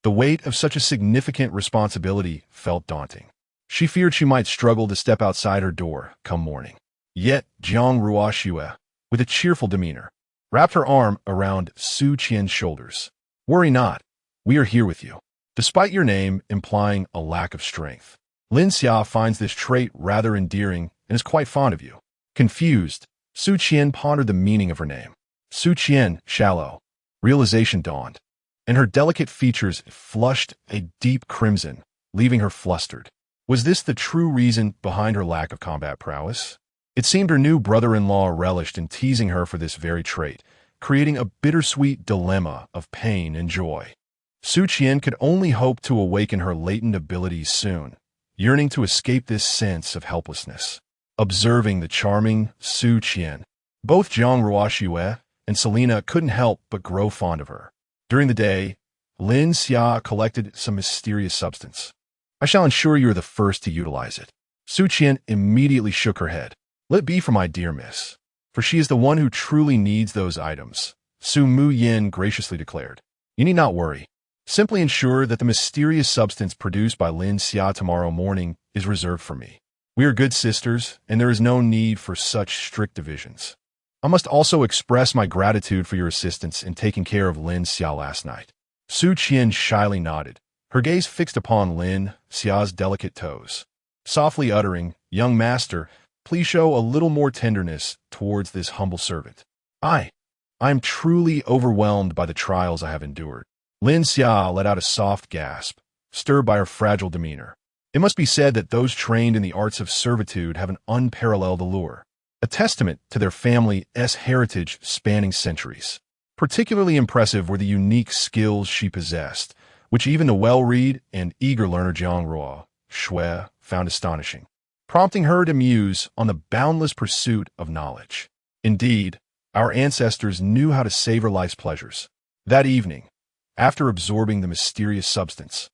Speaker 1: the weight of such a significant responsibility felt daunting. She feared she might struggle to step outside her door come morning. Yet Jiang Ruoxue, with a cheerful demeanor, wrapped her arm around Su Qian's shoulders. "Worry not. We are here with you." Despite your name implying a lack of strength, Lin Xia finds this trait rather endearing and is quite fond of you. Confused, Su Qian pondered the meaning of her name. Su Qian, shallow. Realization dawned, and her delicate features flushed a deep crimson, leaving her flustered. Was this the true reason behind her lack of combat prowess? It seemed her new brother-in-law relished in teasing her for this very trait, creating a bittersweet dilemma of pain and joy. Su Qian could only hope to awaken her latent abilities soon, yearning to escape this sense of helplessness. Observing the charming Su Qian, both Jiang Ruoxue and Selena couldn't help but grow fond of her. During the day, Lin Xia collected some mysterious substance. "I shall ensure you are the first to utilize it." Su Qian immediately shook her head. "Let it be for my dear miss, for she is the one who truly needs those items," Su Mu Yin graciously declared. "You need not worry. Simply ensure that the mysterious substance produced by Lin Xia tomorrow morning is reserved for me. We are good sisters, and there is no need for such strict divisions. I must also express my gratitude for your assistance in taking care of Lin Xia last night." Su Qian shyly nodded, her gaze fixed upon Lin Xia's delicate toes, softly uttering, "Young master, please show a little more tenderness towards this humble servant. I am truly overwhelmed by the trials I have endured." Lin Xia let out a soft gasp, stirred by her fragile demeanor. It must be said that those trained in the arts of servitude have an unparalleled allure, a testament to their family's heritage spanning centuries. Particularly impressive were the unique skills she possessed, which even the well-read and eager learner Jiang Ruoxue found astonishing, prompting her to muse on the boundless pursuit of knowledge. Indeed, our ancestors knew how to savor life's pleasures. That evening, after absorbing the mysterious substance,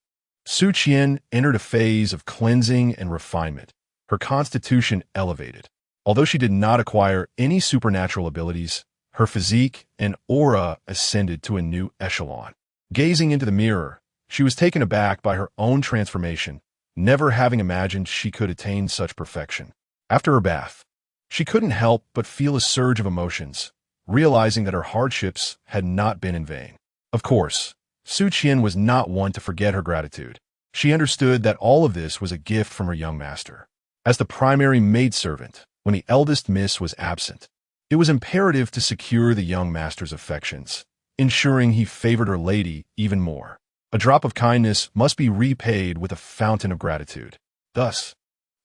Speaker 1: Su Qian entered a phase of cleansing and refinement. Her constitution elevated. Although she did not acquire any supernatural abilities, her physique and aura ascended to a new echelon. Gazing into the mirror, she was taken aback by her own transformation, never having imagined she could attain such perfection. After her bath, she couldn't help but feel a surge of emotions, realizing that her hardships had not been in vain. Of course, Su Qian was not one to forget her gratitude. She understood that all of this was a gift from her young master. As the primary maidservant, when the eldest miss was absent, it was imperative to secure the young master's affections, ensuring he favored her lady even more. A drop of kindness must be repaid with a fountain of gratitude. Thus,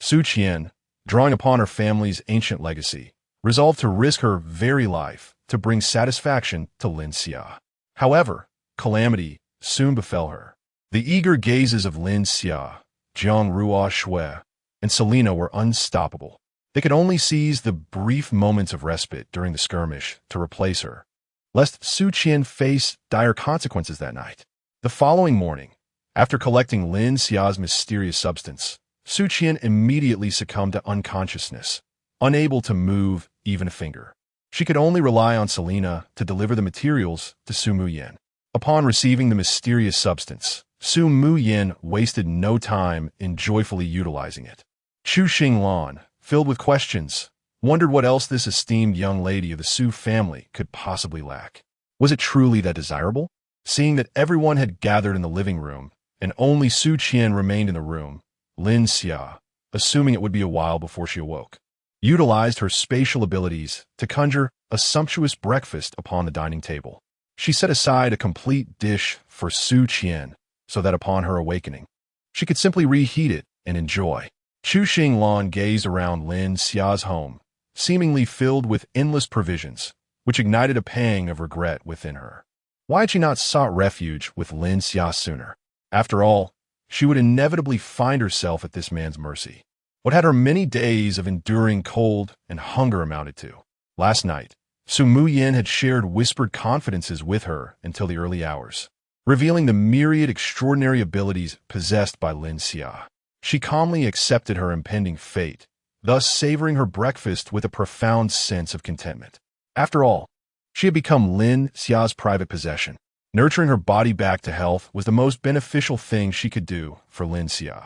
Speaker 1: Su Qian, drawing upon her family's ancient legacy, resolved to risk her very life to bring satisfaction to Lin Xia. However, calamity soon befell her. The eager gazes of Lin Xia, Jiang Ruo Shui, and Selena were unstoppable. They could only seize the brief moments of respite during the skirmish to replace her, lest Su Qian face dire consequences that night. The following morning, after collecting Lin Xia's mysterious substance, Su Qian immediately succumbed to unconsciousness, unable to move even a finger. She could only rely on Selena to deliver the materials to Su Muyin. Upon receiving the mysterious substance, Su Muyin wasted no time in joyfully utilizing it. Chu Xinglan, filled with questions, wondered what else this esteemed young lady of the Su family could possibly lack. Was it truly that desirable? Seeing that everyone had gathered in the living room, and only Su Qian remained in the room, Lin Xia, assuming it would be a while before she awoke, utilized her spatial abilities to conjure a sumptuous breakfast upon the dining table. She set aside a complete dish for Su Qian so that upon her awakening, she could simply reheat it and enjoy. Chu Xinglan gazed around Lin Xia's home, seemingly filled with endless provisions, which ignited a pang of regret within her. Why had she not sought refuge with Lin Xia sooner? After all, she would inevitably find herself at this man's mercy. What had her many days of enduring cold and hunger amounted to? Last night, Su Muyin had shared whispered confidences with her until the early hours, revealing the myriad extraordinary abilities possessed by Lin Xia. She calmly accepted her impending fate, thus savoring her breakfast with a profound sense of contentment. After all, she had become Lin Xia's private possession. Nurturing her body back to health was the most beneficial thing she could do for Lin Xia.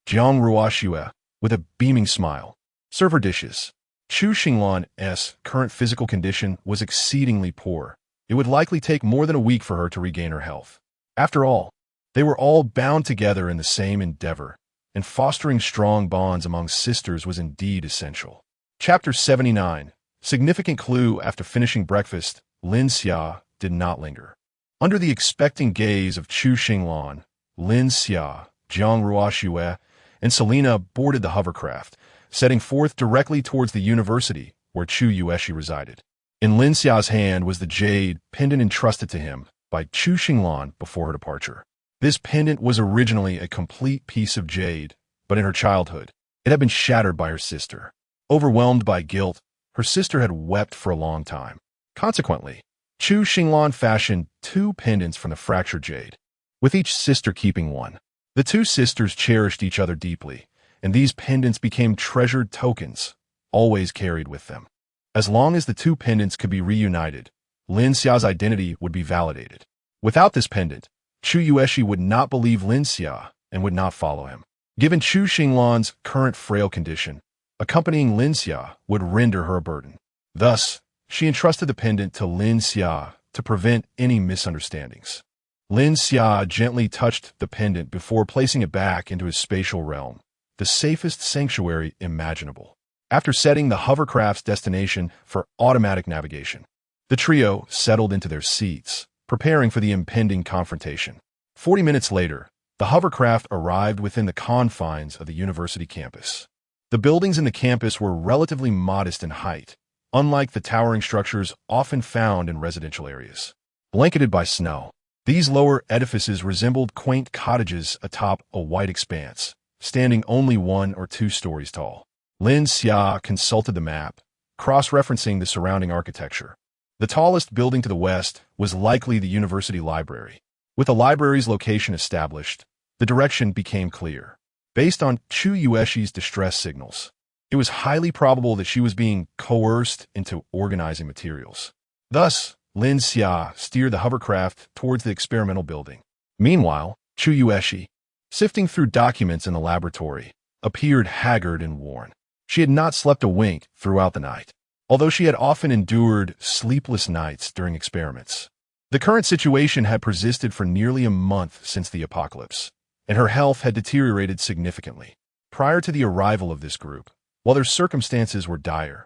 Speaker 1: Jiang Ruo Shui, with a beaming smile, serve her dishes. Chu Xinglan's current physical condition was exceedingly poor. It would likely take more than a week for her to regain her health. After all, they were all bound together in the same endeavor, and fostering strong bonds among sisters was indeed essential. Chapter 79. Significant clue. After finishing breakfast, Lin Xia did not linger. Under the expectant gaze of Chu Xinglan, Lin Xia, Jiang Ruo Shui, and Selena boarded the hovercraft, setting forth directly towards the university where Chueshi resided. In Lin Xia's hand was the jade pendant entrusted to him by Chu Xinglan before her departure. This pendant was originally a complete piece of jade, but in her childhood, it had been shattered by her sister. Overwhelmed by guilt, her sister had wept for a long time. Consequently, Chu Xinglan fashioned 2 pendants from the fractured jade, with each sister keeping one. The 2 sisters cherished each other deeply, and these pendants became treasured tokens, always carried with them. As long as the 2 pendants could be reunited, Lin Xia's identity would be validated. Without this pendant, Chueshi would not believe Lin Xia and would not follow him. Given Chu Xinglan's current frail condition, accompanying Lin Xia would render her a burden. Thus, she entrusted the pendant to Lin Xia to prevent any misunderstandings. Lin Xia gently touched the pendant before placing it back into his spatial realm, the safest sanctuary imaginable. After setting the hovercraft's destination for automatic navigation, the trio settled into their seats, preparing for the impending confrontation. 40 minutes later, the hovercraft arrived within the confines of the university campus. The buildings in the campus were relatively modest in height, unlike the towering structures often found in residential areas. Blanketed by snow, these lower edifices resembled quaint cottages atop a white expanse, standing only 1 or 2 stories tall. Lin Xia consulted the map, cross-referencing the surrounding architecture. The tallest building to the west was likely the university library. With the library's location established, the direction became clear. Based on Chueshi's distress signals, it was highly probable that she was being coerced into organizing materials. Thus, Lin Xia steered the hovercraft towards the experimental building. Meanwhile, Chueshi, sifting through documents in the laboratory, appeared haggard and worn. She had not slept a wink throughout the night, although she had often endured sleepless nights during experiments. The current situation had persisted for nearly a month since the apocalypse, and her health had deteriorated significantly. Prior to the arrival of this group, while their circumstances were dire,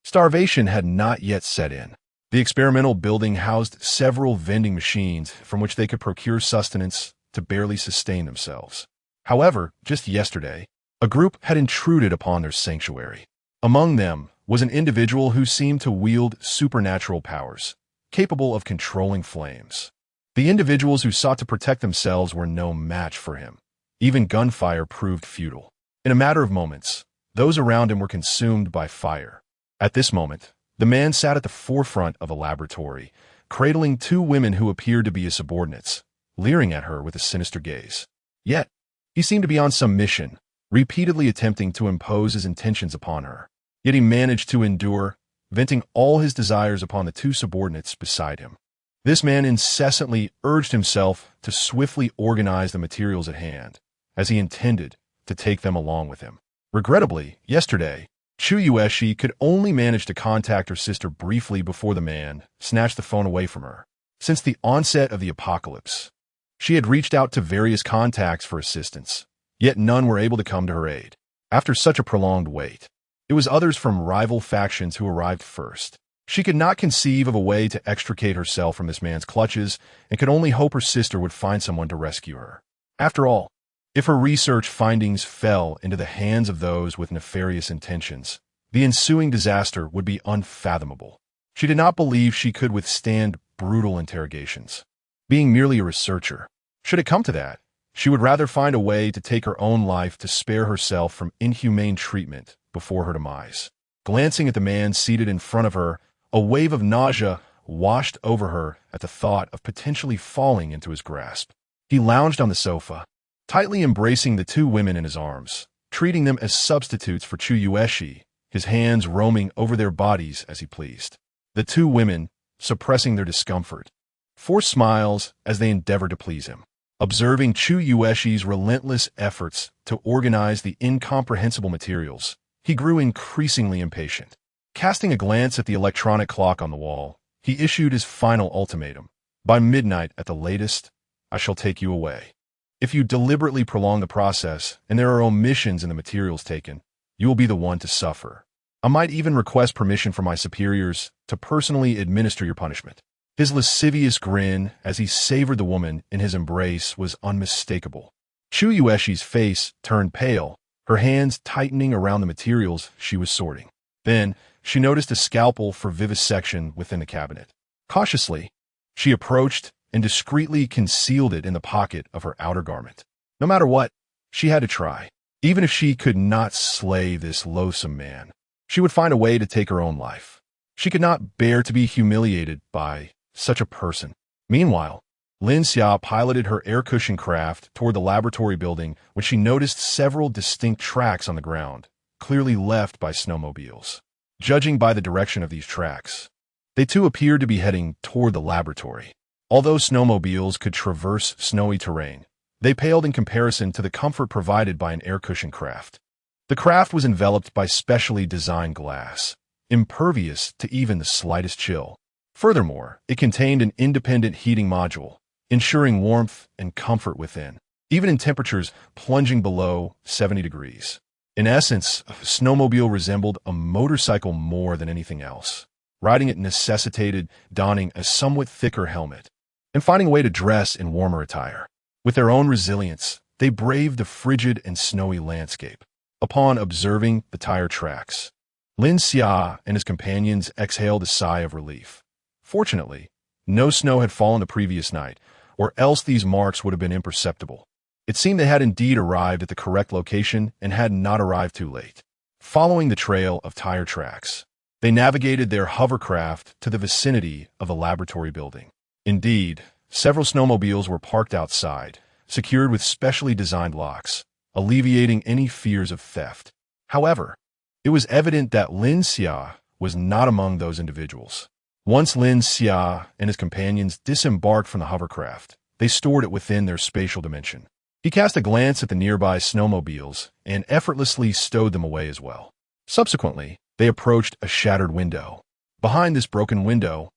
Speaker 1: starvation had not yet set in. The experimental building housed several vending machines from which they could procure sustenance to barely sustain themselves. However, just yesterday, a group had intruded upon their sanctuary. Among them was an individual who seemed to wield supernatural powers, capable of controlling flames. The individuals who sought to protect themselves were no match for him. Even gunfire proved futile. In a matter of moments, those around him were consumed by fire. At this moment, the man sat at the forefront of a laboratory, cradling two women who appeared to be his subordinates, leering at her with a sinister gaze. Yet, he seemed to be on some mission, repeatedly attempting to impose his intentions upon her. Yet he managed to endure, venting all his desires upon the two subordinates beside him. This man incessantly urged himself to swiftly organize the materials at hand, as he intended to take them along with him. Regrettably, yesterday, Chueshi could only manage to contact her sister briefly before the man snatched the phone away from her. Since the onset of the apocalypse, she had reached out to various contacts for assistance, yet none were able to come to her aid. After such a prolonged wait, it was others from rival factions who arrived first. She could not conceive of a way to extricate herself from this man's clutches and could only hope her sister would find someone to rescue her. After all, if her research findings fell into the hands of those with nefarious intentions, the ensuing disaster would be unfathomable. She did not believe she could withstand brutal interrogations. Being merely a researcher, should it come to that, she would rather find a way to take her own life to spare herself from inhumane treatment before her demise. Glancing at the man seated in front of her, a wave of nausea washed over her at the thought of potentially falling into his grasp. He lounged on the sofa, tightly embracing the two women in his arms, treating them as substitutes for Chueshi, his hands roaming over their bodies as he pleased. The two women, suppressing their discomfort, forced smiles as they endeavored to please him. Observing Chueshi's relentless efforts to organize the incomprehensible materials, he grew increasingly impatient. Casting a glance at the electronic clock on the wall, he issued his final ultimatum. By midnight at the latest, I shall take you away. If you deliberately prolong the process and there are omissions in the materials taken, you will be the one to suffer. I might even request permission from my superiors to personally administer your punishment. His lascivious grin as he savored the woman in his embrace was unmistakable. Chueshi's face turned pale, her hands tightening around the materials she was sorting. Then, she noticed a scalpel for vivisection within the cabinet. Cautiously, she approached and discreetly concealed it in the pocket of her outer garment. No matter what, she had to try. Even if she could not slay this loathsome man, she would find a way to take her own life. She could not bear to be humiliated by such a person. Meanwhile, Lin Xia piloted her air-cushioned craft toward the laboratory building when she noticed several distinct tracks on the ground, clearly left by snowmobiles. Judging by the direction of these tracks, they too appeared to be heading toward the laboratory. Although snowmobiles could traverse snowy terrain, they paled in comparison to the comfort provided by an air-cushioned craft. The craft was enveloped by specially designed glass, impervious to even the slightest chill. Furthermore, it contained an independent heating module, ensuring warmth and comfort within, even in temperatures plunging below 70 degrees. In essence, a snowmobile resembled a motorcycle more than anything else. Riding it necessitated donning a somewhat thicker helmet and finding a way to dress in warmer attire. With their own resilience, they braved the frigid and snowy landscape. Upon observing the tire tracks, Lin Xia and his companions exhaled a sigh of relief. Fortunately, no snow had fallen the previous night, or else these marks would have been imperceptible. It seemed they had indeed arrived at the correct location and had not arrived too late. Following the trail of tire tracks, They navigated their hovercraft to the vicinity of a laboratory building. Indeed, several snowmobiles were parked outside, secured with specially designed locks, alleviating any fears of theft. However, it was evident that Lin Xia was not among those individuals. Once Lin Xia and his companions disembarked from the hovercraft, they stored it within their spatial dimension. He cast a glance at the nearby snowmobiles and effortlessly stowed them away as well. Subsequently, they approached a shattered window. Behind this broken window,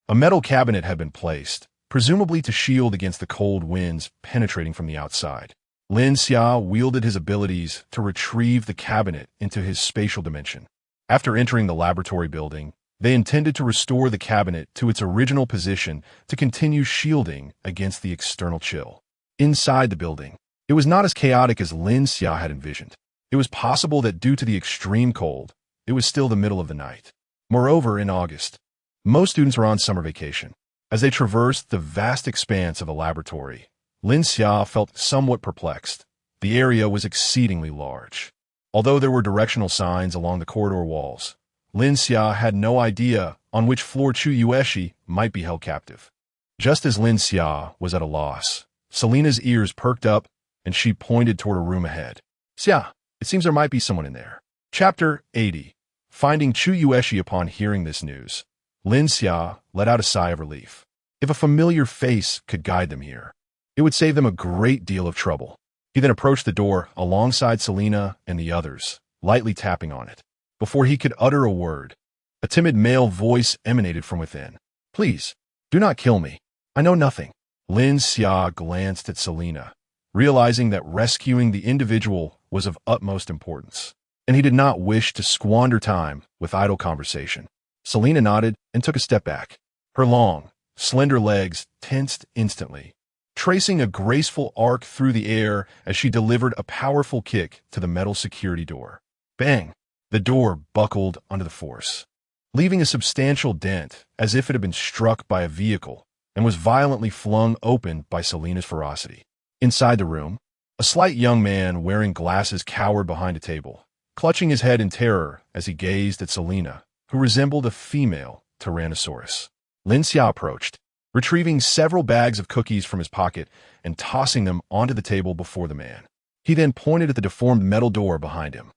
Speaker 1: a metal cabinet had been placed, presumably to shield against the cold winds penetrating from the outside. Lin Xia wielded his abilities to retrieve the cabinet into his spatial dimension. After entering the laboratory building, they intended to restore the cabinet to its original position to continue shielding against the external chill. Inside the building, it was not as chaotic as Lin Xia had envisioned. It was possible that due to the extreme cold, it was still the middle of the night. Moreover, in August, most students were on summer vacation. As they traversed the vast expanse of the laboratory, Lin Xia felt somewhat perplexed. The area was exceedingly large. Although there were directional signs along the corridor walls, Lin Xia had no idea on which floor Chueshi might be held captive. Just as Lin Xia was at a loss, Selena's ears perked up and she pointed toward a room ahead. "Xia, it seems there might be someone in there." Chapter 80. Finding Chueshi. Upon hearing this news, Lin Xia let out a sigh of relief. If a familiar face could guide them here, it would save them a great deal of trouble. He then approached the door alongside Selena and the others, lightly tapping on it. Before he could utter a word, a timid male voice emanated from within. "Please, do not kill me. I know nothing." Lin Xia glanced at Selena, realizing that rescuing the individual was of utmost importance, and he did not wish to squander time with idle conversation. Selena nodded and took a step back. Her long, slender legs tensed instantly, tracing a graceful arc through the air as she delivered a powerful kick to the metal security door. Bang! The door buckled under the force, leaving a substantial dent as if it had been struck by a vehicle and was violently flung open by Selena's ferocity. Inside the room, a slight young man wearing glasses cowered behind a table, clutching his head in terror as he gazed at Selena, who resembled a female Tyrannosaurus. Lin Xia approached, retrieving several bags of cookies from his pocket and tossing them onto the table before the man. He then pointed at the deformed metal door behind him.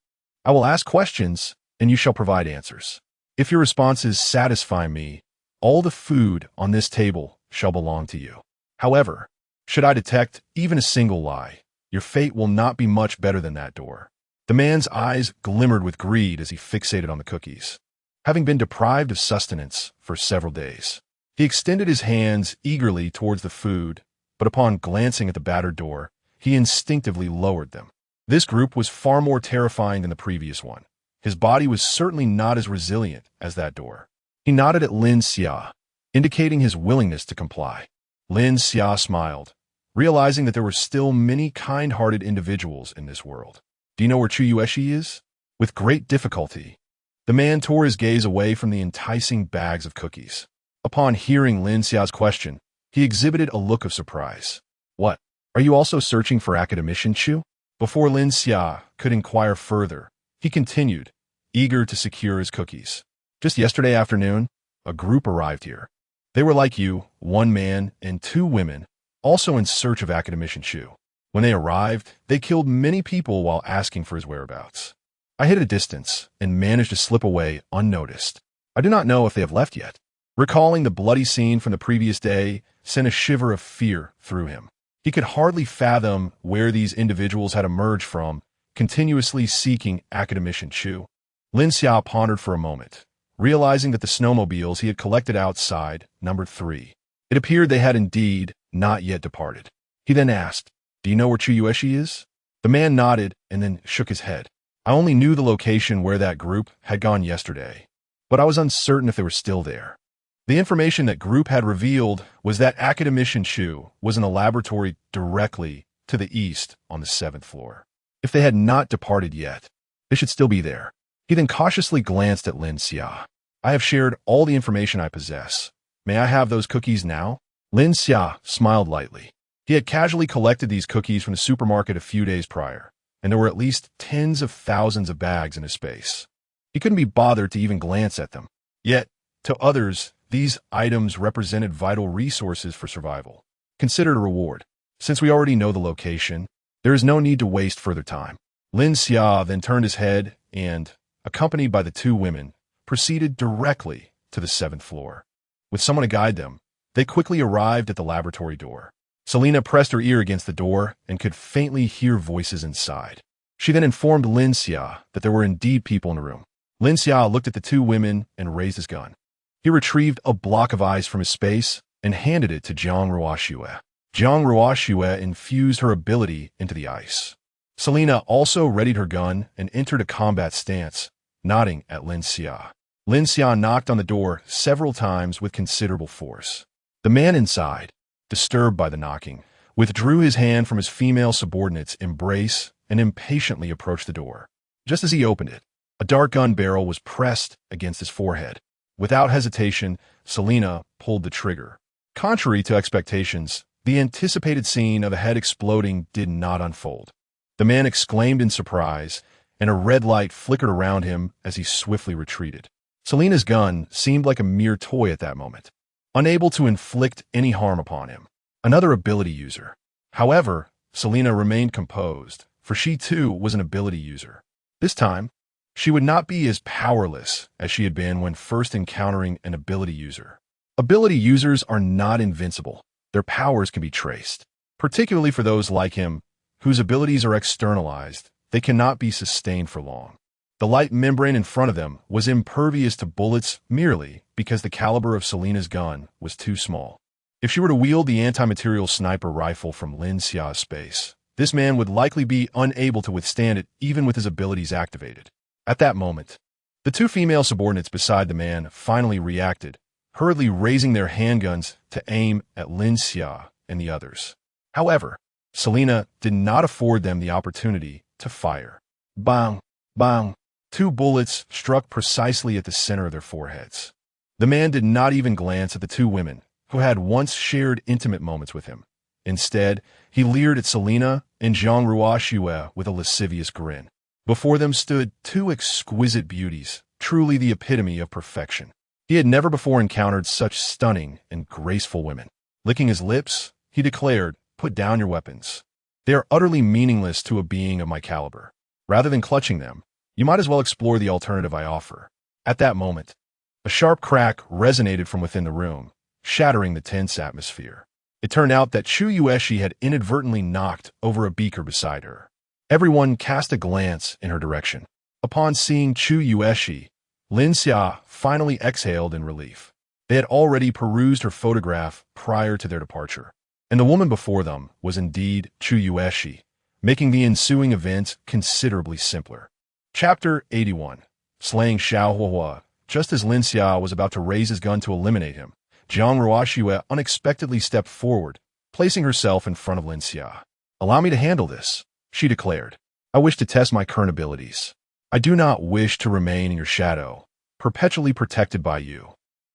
Speaker 1: "I will ask questions, and you shall provide answers. If your responses satisfy me, all the food on this table shall belong to you. However, should I detect even a single lie, your fate will not be much better than that door." The man's eyes glimmered with greed as he fixated on the cookies. Having been deprived of sustenance for several days, he extended his hands eagerly towards the food, but upon glancing at the battered door, he instinctively lowered them. This group was far more terrifying than the previous one. His body was certainly not as resilient as that door. He nodded at Lin Xia, indicating his willingness to comply. Lin Xia smiled, realizing that there were still many kind-hearted individuals in this world. "Do you know where Chueshi is?" With great difficulty, the man tore his gaze away from the enticing bags of cookies. Upon hearing Lin Xia's question, he exhibited a look of surprise. "What? Are you also searching for academician Chu?" Before Lin Xia could inquire further, he continued, eager to secure his cookies. "Just yesterday afternoon, a group arrived here. They were like you, one man and two women, also in search of academician Chu. When they arrived, they killed many people while asking for his whereabouts. I hid at a distance and managed to slip away unnoticed. I do not know if they have left yet." Recalling the bloody scene from the previous day sent a shiver of fear through him. He could hardly fathom where these individuals had emerged from, continuously seeking academician Chu. Lin Xia pondered for a moment, realizing that the snowmobiles he had collected outside numbered 3. It appeared they had indeed not yet departed. He then asked, "Do you know where Chueshi is?" The man nodded and then shook his head. "I only knew the location where that group had gone yesterday, but I was uncertain if they were still there." The information that group had revealed was that academician Chu was in a laboratory directly to the east on the 7th floor. If they had not departed yet, they should still be there. He then cautiously glanced at Lin Xia. "I have shared all the information I possess. May I have those cookies now?" Lin Xia smiled lightly. He had casually collected these cookies from the supermarket a few days prior, and there were at least tens of thousands of bags in his space. He couldn't be bothered to even glance at them. Yet, to others, these items represented vital resources for survival. Considered a reward. Since we already know the location, there is no need to waste further time. Lin Xia then turned his head and, accompanied by the two women, proceeded directly to the 7th floor. With someone to guide them, they quickly arrived at the laboratory door. Selena pressed her ear against the door and could faintly hear voices inside. She then informed Lin Xia that there were indeed people in the room. Lin Xia looked at the two women and raised his gun. He retrieved a block of ice from his space and handed it to Jiang Ruoxue. Jiang Ruoxue infused her ability into the ice. Selena also readied her gun and entered a combat stance, nodding at Lin Xia. Lin Xia knocked on the door several times with considerable force. The man inside, disturbed by the knocking, withdrew his hand from his female subordinate's embrace and impatiently approached the door. Just as he opened it, a dart gun barrel was pressed against his forehead. Without hesitation, Selena pulled the trigger. Contrary to expectations, the anticipated scene of a head exploding did not unfold. The man exclaimed in surprise, and a red light flickered around him as he swiftly retreated. Selena's gun seemed like a mere toy at that moment, unable to inflict any harm upon him. Another ability user. However, Selena remained composed, for she too was an ability user. This time, she would not be as powerless as she had been when first encountering an ability user. Ability users are not invincible. Their powers can be traced. Particularly for those like him, whose abilities are externalized, they cannot be sustained for long. The light membrane in front of them was impervious to bullets merely because the caliber of Selena's gun was too small. If she were to wield the anti-material sniper rifle from Lin Xia's space, this man would likely be unable to withstand it even with his abilities activated. At that moment, the two female subordinates beside the man finally reacted, hurriedly raising their handguns to aim at Lin Xia and the others. However, Selena did not afford them the opportunity to fire. Bang! Bang! 2 bullets struck precisely at the center of their foreheads. The man did not even glance at the two women, who had once shared intimate moments with him. Instead, he leered at Selena and Jiang Ruoxue with a lascivious grin. Before them stood 2 exquisite beauties, truly the epitome of perfection. He had never before encountered such stunning and graceful women. Licking his lips, he declared, "Put down your weapons. They are utterly meaningless to a being of my caliber. Rather than clutching them, you might as well explore the alternative I offer." At that moment, a sharp crack resonated from within the room, shattering the tense atmosphere. It turned out that Chueshi had inadvertently knocked over a beaker beside her. Everyone cast a glance in her direction. Upon seeing Chueshi, Lin Xia finally exhaled in relief. They had already perused her photograph prior to their departure, and the woman before them was indeed Chueshi, making the ensuing events considerably simpler. Chapter 81. Slaying Xiao Huahua. Just as Lin Xia was about to raise his gun to eliminate him, Jiang Ruoxue unexpectedly stepped forward, placing herself in front of Lin Xia. "Allow me to handle this," she declared. "I wish to test my current abilities. I do not wish to remain in your shadow, perpetually protected by you."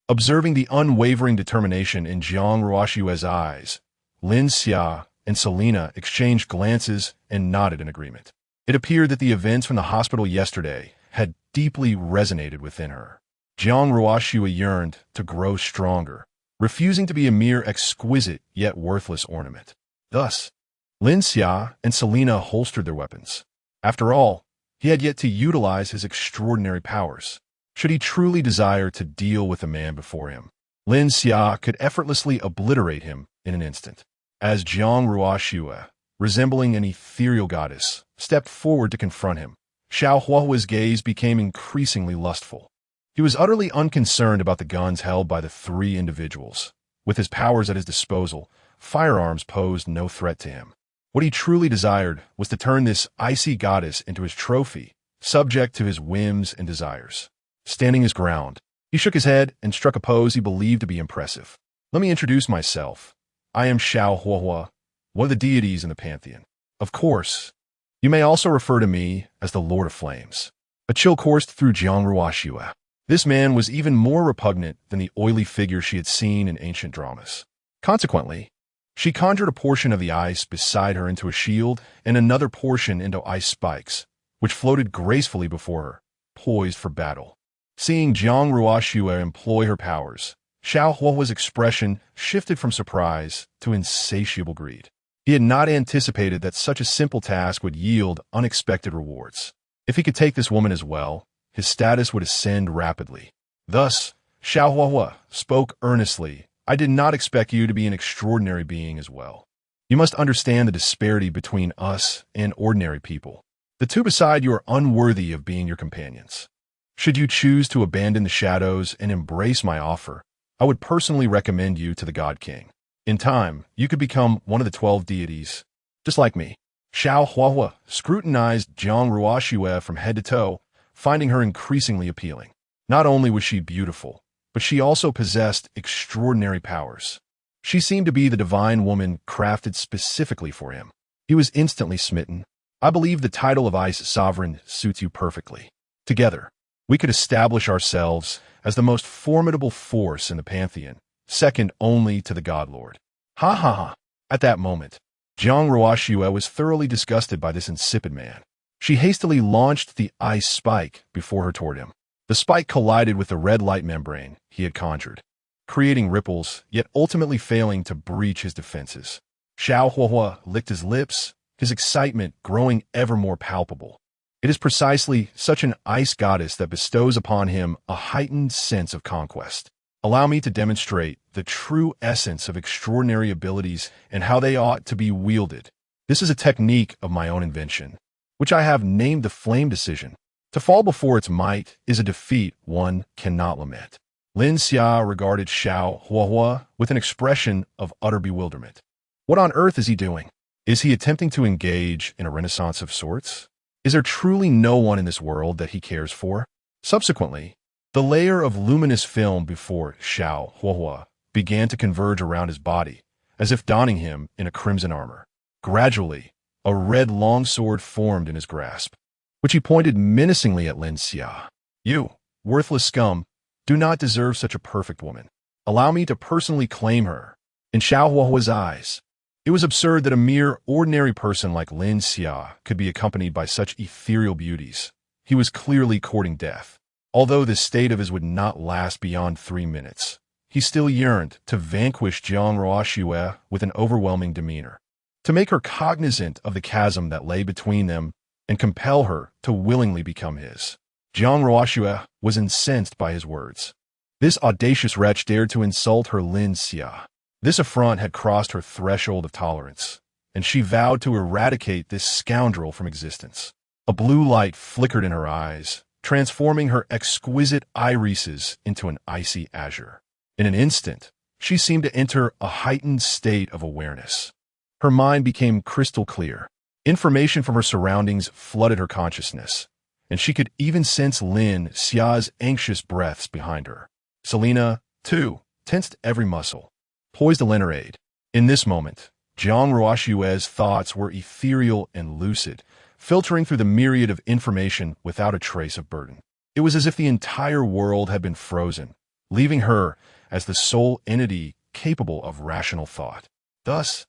Speaker 1: Observing the unwavering determination in Jiang Ruoxue's eyes, Lin Xia and Selena exchanged glances and nodded in agreement. It appeared that the events from the hospital yesterday had deeply resonated within her. Jiang Ruoxue yearned to grow stronger, refusing to be a mere exquisite yet worthless ornament. Thus, Lin Xia and Selena holstered their weapons. After all, he had yet to utilize his extraordinary powers. Should he truly desire to deal with the man before him, Lin Xia could effortlessly obliterate him in an instant. As Jiang Ruoxue, resembling an ethereal goddess, stepped forward to confront him, Xiao Huahua's gaze became increasingly lustful. He was utterly unconcerned about the guns held by the 3 individuals. With his powers at his disposal, firearms posed no threat to him. What he truly desired was to turn this icy goddess into his trophy, subject to his whims and desires. Standing his ground, he shook his head and struck a pose he believed to be impressive. "Let me introduce myself. I am Xiao Huahua, one of the deities in the Pantheon. Of course, you may also refer to me as the Lord of Flames." A chill coursed through Jiang Ruoxue. This man was even more repugnant than the oily figure she had seen in ancient dramas. Consequently, she conjured a portion of the ice beside her into a shield and another portion into ice spikes, which floated gracefully before her, poised for battle. Seeing Jiang Ruoxue employ her powers, Xiao Huohua's expression shifted from surprise to insatiable greed. He had not anticipated that such a simple task would yield unexpected rewards. If he could take this woman as well, his status would ascend rapidly. Thus, Xiao Huohua spoke earnestly, "I did not expect you to be an extraordinary being as well. You must understand the disparity between us and ordinary people. The two beside you are unworthy of being your companions. Should you choose to abandon the shadows and embrace my offer, I would personally recommend you to the God King. In time, you could become one of the 12 deities, just like me." Xiao Huohua scrutinized Jiang Ruoxue from head to toe, finding her increasingly appealing. Not only was she beautiful, but she also possessed extraordinary powers. She seemed to be the divine woman crafted specifically for him. He was instantly smitten. "I believe the title of Ice Sovereign suits you perfectly. Together, we could establish ourselves as the most formidable force in the Pantheon, second only to the God Lord." Ha ha ha. At that moment, Jiang Ruoxue was thoroughly disgusted by this insipid man. She hastily launched the ice spike before her toward him. The spike collided with the red light membrane he had conjured, creating ripples, yet ultimately failing to breach his defenses. Xiao Huohua licked his lips, his excitement growing ever more palpable. It is precisely such an ice goddess that bestows upon him a heightened sense of conquest. Allow me to demonstrate the true essence of extraordinary abilities and how they ought to be wielded. This is a technique of my own invention, which I have named the Flame Decision. To fall before its might is a defeat one cannot lament. Lin Xia regarded Xiao Huohua with an expression of utter bewilderment. What on earth is he doing? Is he attempting to engage in a renaissance of sorts? Is there truly no one in this world that he cares for? Subsequently, the layer of luminous film before Xiao Huohua began to converge around his body, as if donning him in a crimson armor. Gradually, a red longsword formed in his grasp, which he pointed menacingly at Lin Xia. "You, worthless scum, do not deserve such a perfect woman. Allow me to personally claim her." In Xiao Huohua's eyes, it was absurd that a mere ordinary person like Lin Xia could be accompanied by such ethereal beauties. He was clearly courting death. Although this state of his would not last beyond 3 minutes, he still yearned to vanquish Jiang Ruoxue with an overwhelming demeanor, to make her cognizant of the chasm that lay between them and compel her to willingly become his. Jiang Ruoxue was incensed by his words. This audacious wretch dared to insult her Lin Xia. This affront had crossed her threshold of tolerance, and she vowed to eradicate this scoundrel from existence. A blue light flickered in her eyes, transforming her exquisite irises into an icy azure. In an instant, she seemed to enter a heightened state of awareness. Her mind became crystal clear. Information from her surroundings flooded her consciousness, and she could even sense Lin Xia's anxious breaths behind her. Selena, too, tensed every muscle, poised to lend her aid. In this moment, Jiang Ruoxue's thoughts were ethereal and lucid, filtering through the myriad of information without a trace of burden. It was as if the entire world had been frozen, leaving her as the sole entity capable of rational thought. Thus,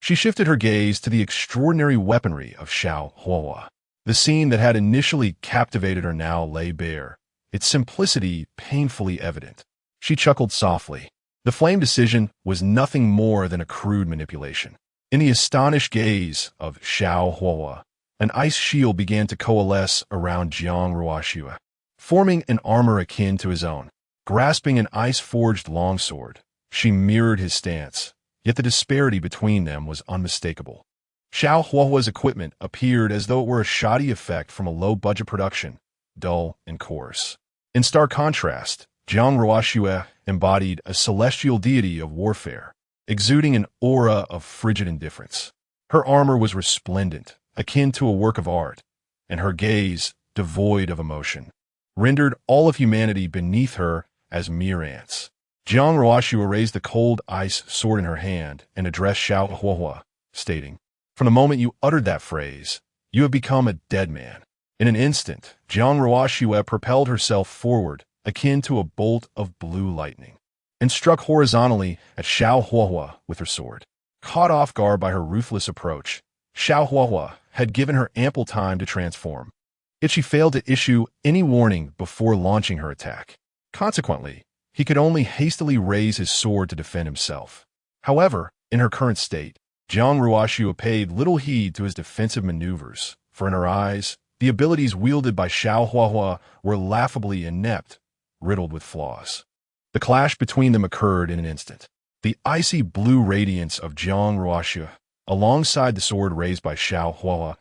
Speaker 1: she shifted her gaze to the extraordinary weaponry of Xiao Huohua. The scene that had initially captivated her now lay bare, its simplicity painfully evident. She chuckled softly. The Flame Decision was nothing more than a crude manipulation. In the astonished gaze of Xiao Huohua, an ice shield began to coalesce around Jiang Ruoxue, forming an armor akin to his own. Grasping an ice-forged longsword, she mirrored his stance, yet the disparity between them was unmistakable. Xiao Huohua's equipment appeared as though it were a shoddy effect from a low-budget production, dull and coarse. In stark contrast, Jiang Ruoxue embodied a celestial deity of warfare, exuding an aura of frigid indifference. Her armor was resplendent, akin to a work of art, and her gaze devoid of emotion, rendered all of humanity beneath her as mere ants. Jiang Ruoxue raised the cold ice sword in her hand and addressed Xiao Huohua, stating, "From the moment you uttered that phrase, you have become a dead man." In an instant, Jiang Ruoxue propelled herself forward, akin to a bolt of blue lightning, and struck horizontally at Xiao Huohua with her sword. Caught off guard by her ruthless approach, Xiao Huohua had given her ample time to transform. yet she failed to issue any warning before launching her attack. Consequently, he could only hastily raise his sword to defend himself. However, in her current state, Jiang Ruoxua paid little heed to his defensive maneuvers, for in her eyes, the abilities wielded by Xiao Huahua were laughably inept, riddled with flaws. The clash between them occurred in an instant. The icy blue radiance of Jiang Ruoxua, alongside the sword raised by Xiao Huahua,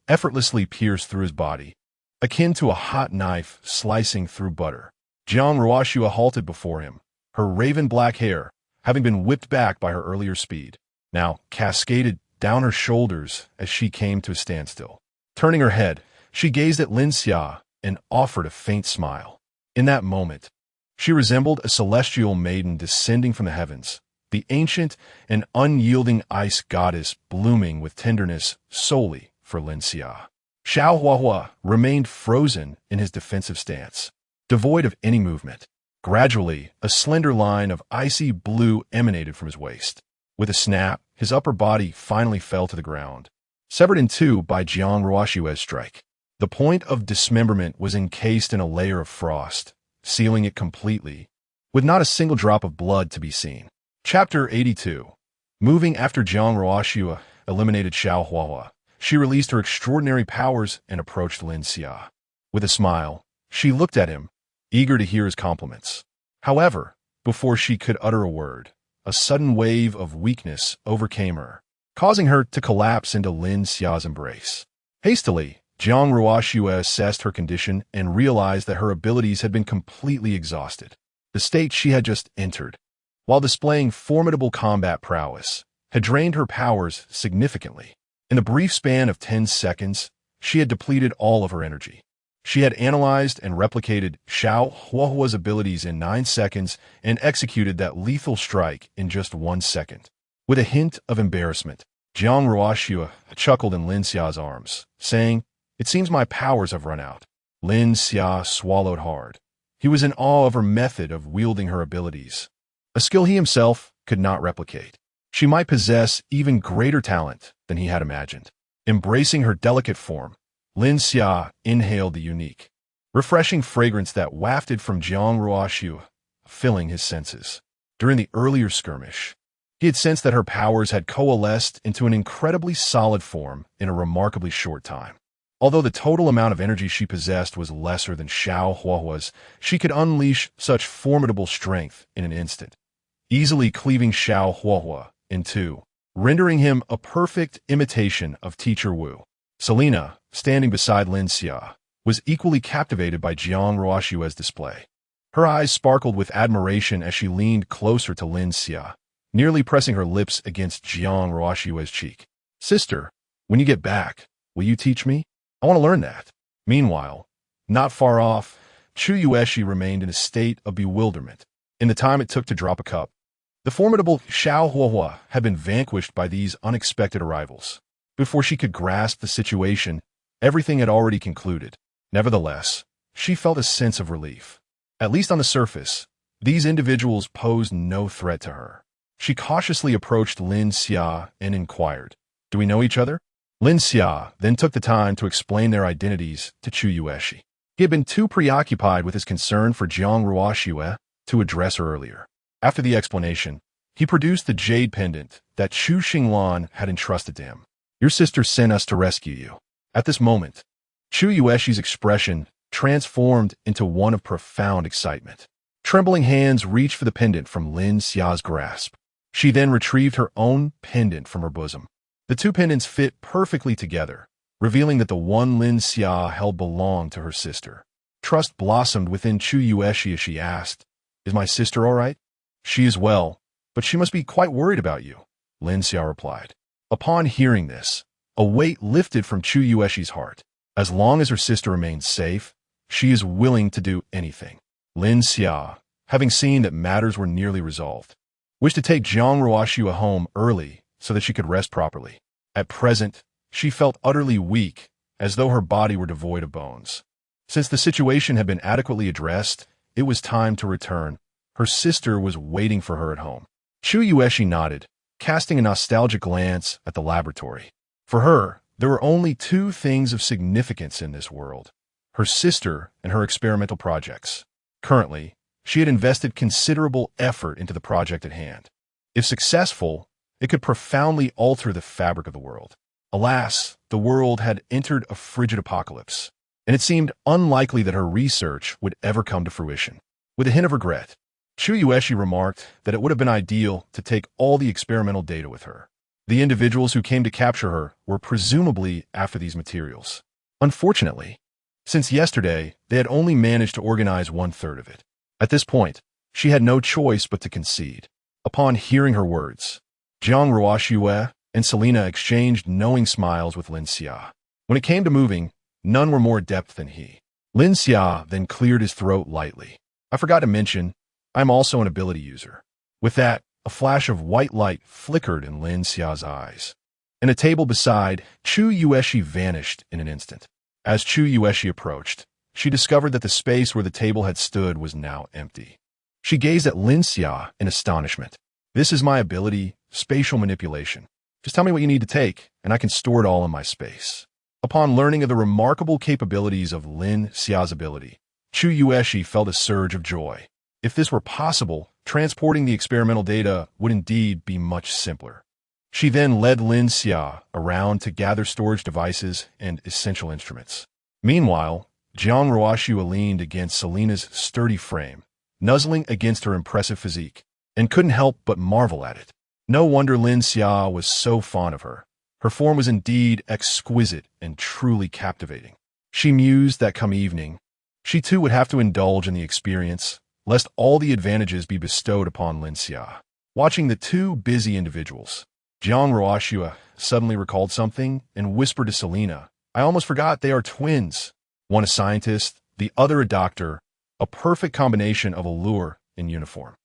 Speaker 1: effortlessly pierced through his body, akin to a hot knife slicing through butter. Jiang Ruoxua halted before him, her raven-black hair, having been whipped back by her earlier speed, now cascaded down her shoulders as she came to a standstill. Turning her head, she gazed at Lin Xia and offered a faint smile. In that moment, she resembled a celestial maiden descending from the heavens, the ancient and unyielding ice goddess blooming with tenderness solely for Lin Xia. Xiao Huahua remained frozen in his defensive stance, devoid of any movement. Gradually, a slender line of icy blue emanated from his waist. With a snap, his upper body finally fell to the ground, severed in two by Jiang Ruoxua's strike. The point of dismemberment was encased in a layer of frost, sealing it completely, with not a single drop of blood to be seen. Chapter 82. Moving after Jiang Ruoxua eliminated Xiao Huahua, she released her extraordinary powers and approached Lin Xia. With a smile, she looked at him, eager to hear his compliments. However, before she could utter a word, a sudden wave of weakness overcame her, causing her to collapse into Lin Xia's embrace. Hastily, Jiang Ruoxua assessed her condition and realized that her abilities had been completely exhausted. The state she had just entered, while displaying formidable combat prowess, had drained her powers significantly. In the brief span of 10 seconds, she had depleted all of her energy. She had analyzed and replicated Xiao Huahua's abilities in 9 seconds and executed that lethal strike in just 1 second. With a hint of embarrassment, Jiang Ruoxua chuckled in Lin Xia's arms, saying, "It seems my powers have run out." Lin Xia swallowed hard. He was in awe of her method of wielding her abilities, a skill he himself could not replicate. She might possess even greater talent than he had imagined. Embracing her delicate form, Lin Xia inhaled the unique, refreshing fragrance that wafted from Jiang Ruoxua, filling his senses. During the earlier skirmish, he had sensed that her powers had coalesced into an incredibly solid form in a remarkably short time. Although the total amount of energy she possessed was lesser than Xiao Huahua's, she could unleash such formidable strength in an instant, easily cleaving Xiao Huahua in two, rendering him a perfect imitation of Teacher Wu. Selena, standing beside Lin Xia, was equally captivated by Jiang Ruoxua's display. Her eyes sparkled with admiration as she leaned closer to Lin Xia, nearly pressing her lips against Jiang Ruoxua's cheek. "Sister, when you get back, will you teach me? I want to learn that." Meanwhile, not far off, Chueshi remained in a state of bewilderment. In the time it took to drop a cup, the formidable Xiao Huahua had been vanquished by these unexpected arrivals. Before she could grasp the situation, everything had already concluded. Nevertheless, she felt a sense of relief. At least on the surface, these individuals posed no threat to her. She cautiously approached Lin Xia and inquired, "Do we know each other?" Lin Xia then took the time to explain their identities to Chueshi. He had been too preoccupied with his concern for Jiang Ruoxua to address her earlier. After the explanation, he produced the jade pendant that Chu Xinglan had entrusted to him. "Your sister sent us to rescue you." At this moment, Chueshi's expression transformed into one of profound excitement. Trembling hands reached for the pendant from Lin Xia's grasp. She then retrieved her own pendant from her bosom. The two pendants fit perfectly together, revealing that the one Lin Xia held belonged to her sister. Trust blossomed within Chueshi as she asked, "Is my sister all right?" "She is well, but she must be quite worried about you," Lin Xia replied. Upon hearing this, a weight lifted from Chueshi's heart. As long as her sister remains safe, she is willing to do anything. Lin Xia, having seen that matters were nearly resolved, wished to take Jiang Ruoxua home early so that she could rest properly. At present, she felt utterly weak, as though her body were devoid of bones. Since the situation had been adequately addressed, it was time to return. Her sister was waiting for her at home. Chueshi nodded, casting a nostalgic glance at the laboratory. For her, there were only two things of significance in this world: her sister, and her experimental projects. Currently, she had invested considerable effort into the project at hand. If successful, it could profoundly alter the fabric of the world. Alas, the world had entered a frigid apocalypse, and it seemed unlikely that her research would ever come to fruition. With a hint of regret, Chueshi remarked that it would have been ideal to take all the experimental data with her. The individuals who came to capture her were presumably after these materials. Unfortunately, since yesterday, they had only managed to organize 1/3 of it. At this point, she had no choice but to concede. Upon hearing her words, Jiang Ruoxue and Selena exchanged knowing smiles with Lin Xia. When it came to moving, none were more adept than he. Lin Xia then cleared his throat lightly. I forgot to mention, I'm also an ability user. With that, a flash of white light flickered in Lin Xia's eyes. And a table beside Chueshi vanished in an instant. As Chueshi approached, she discovered that the space where the table had stood was now empty. She gazed at Lin Xia in astonishment. This is my ability, spatial manipulation. Just tell me what you need to take, and I can store it all in my space. Upon learning of the remarkable capabilities of Lin Xia's ability, Chueshi felt a surge of joy. If this were possible, transporting the experimental data would indeed be much simpler. She then led Lin Xia around to gather storage devices and essential instruments. Meanwhile, Jiang Ruoxue leaned against Selena's sturdy frame, nuzzling against her impressive physique, and couldn't help but marvel at it. No wonder Lin Xia was so fond of her. Her form was indeed exquisite and truly captivating. She mused that come evening, she too would have to indulge in the experience, lest all the advantages be bestowed upon Lin Xia. Watching the two busy individuals, Jiang Ruoxue suddenly recalled something and whispered to Selena, I almost forgot they are twins. One a scientist, the other a doctor, a perfect combination of allure and uniform.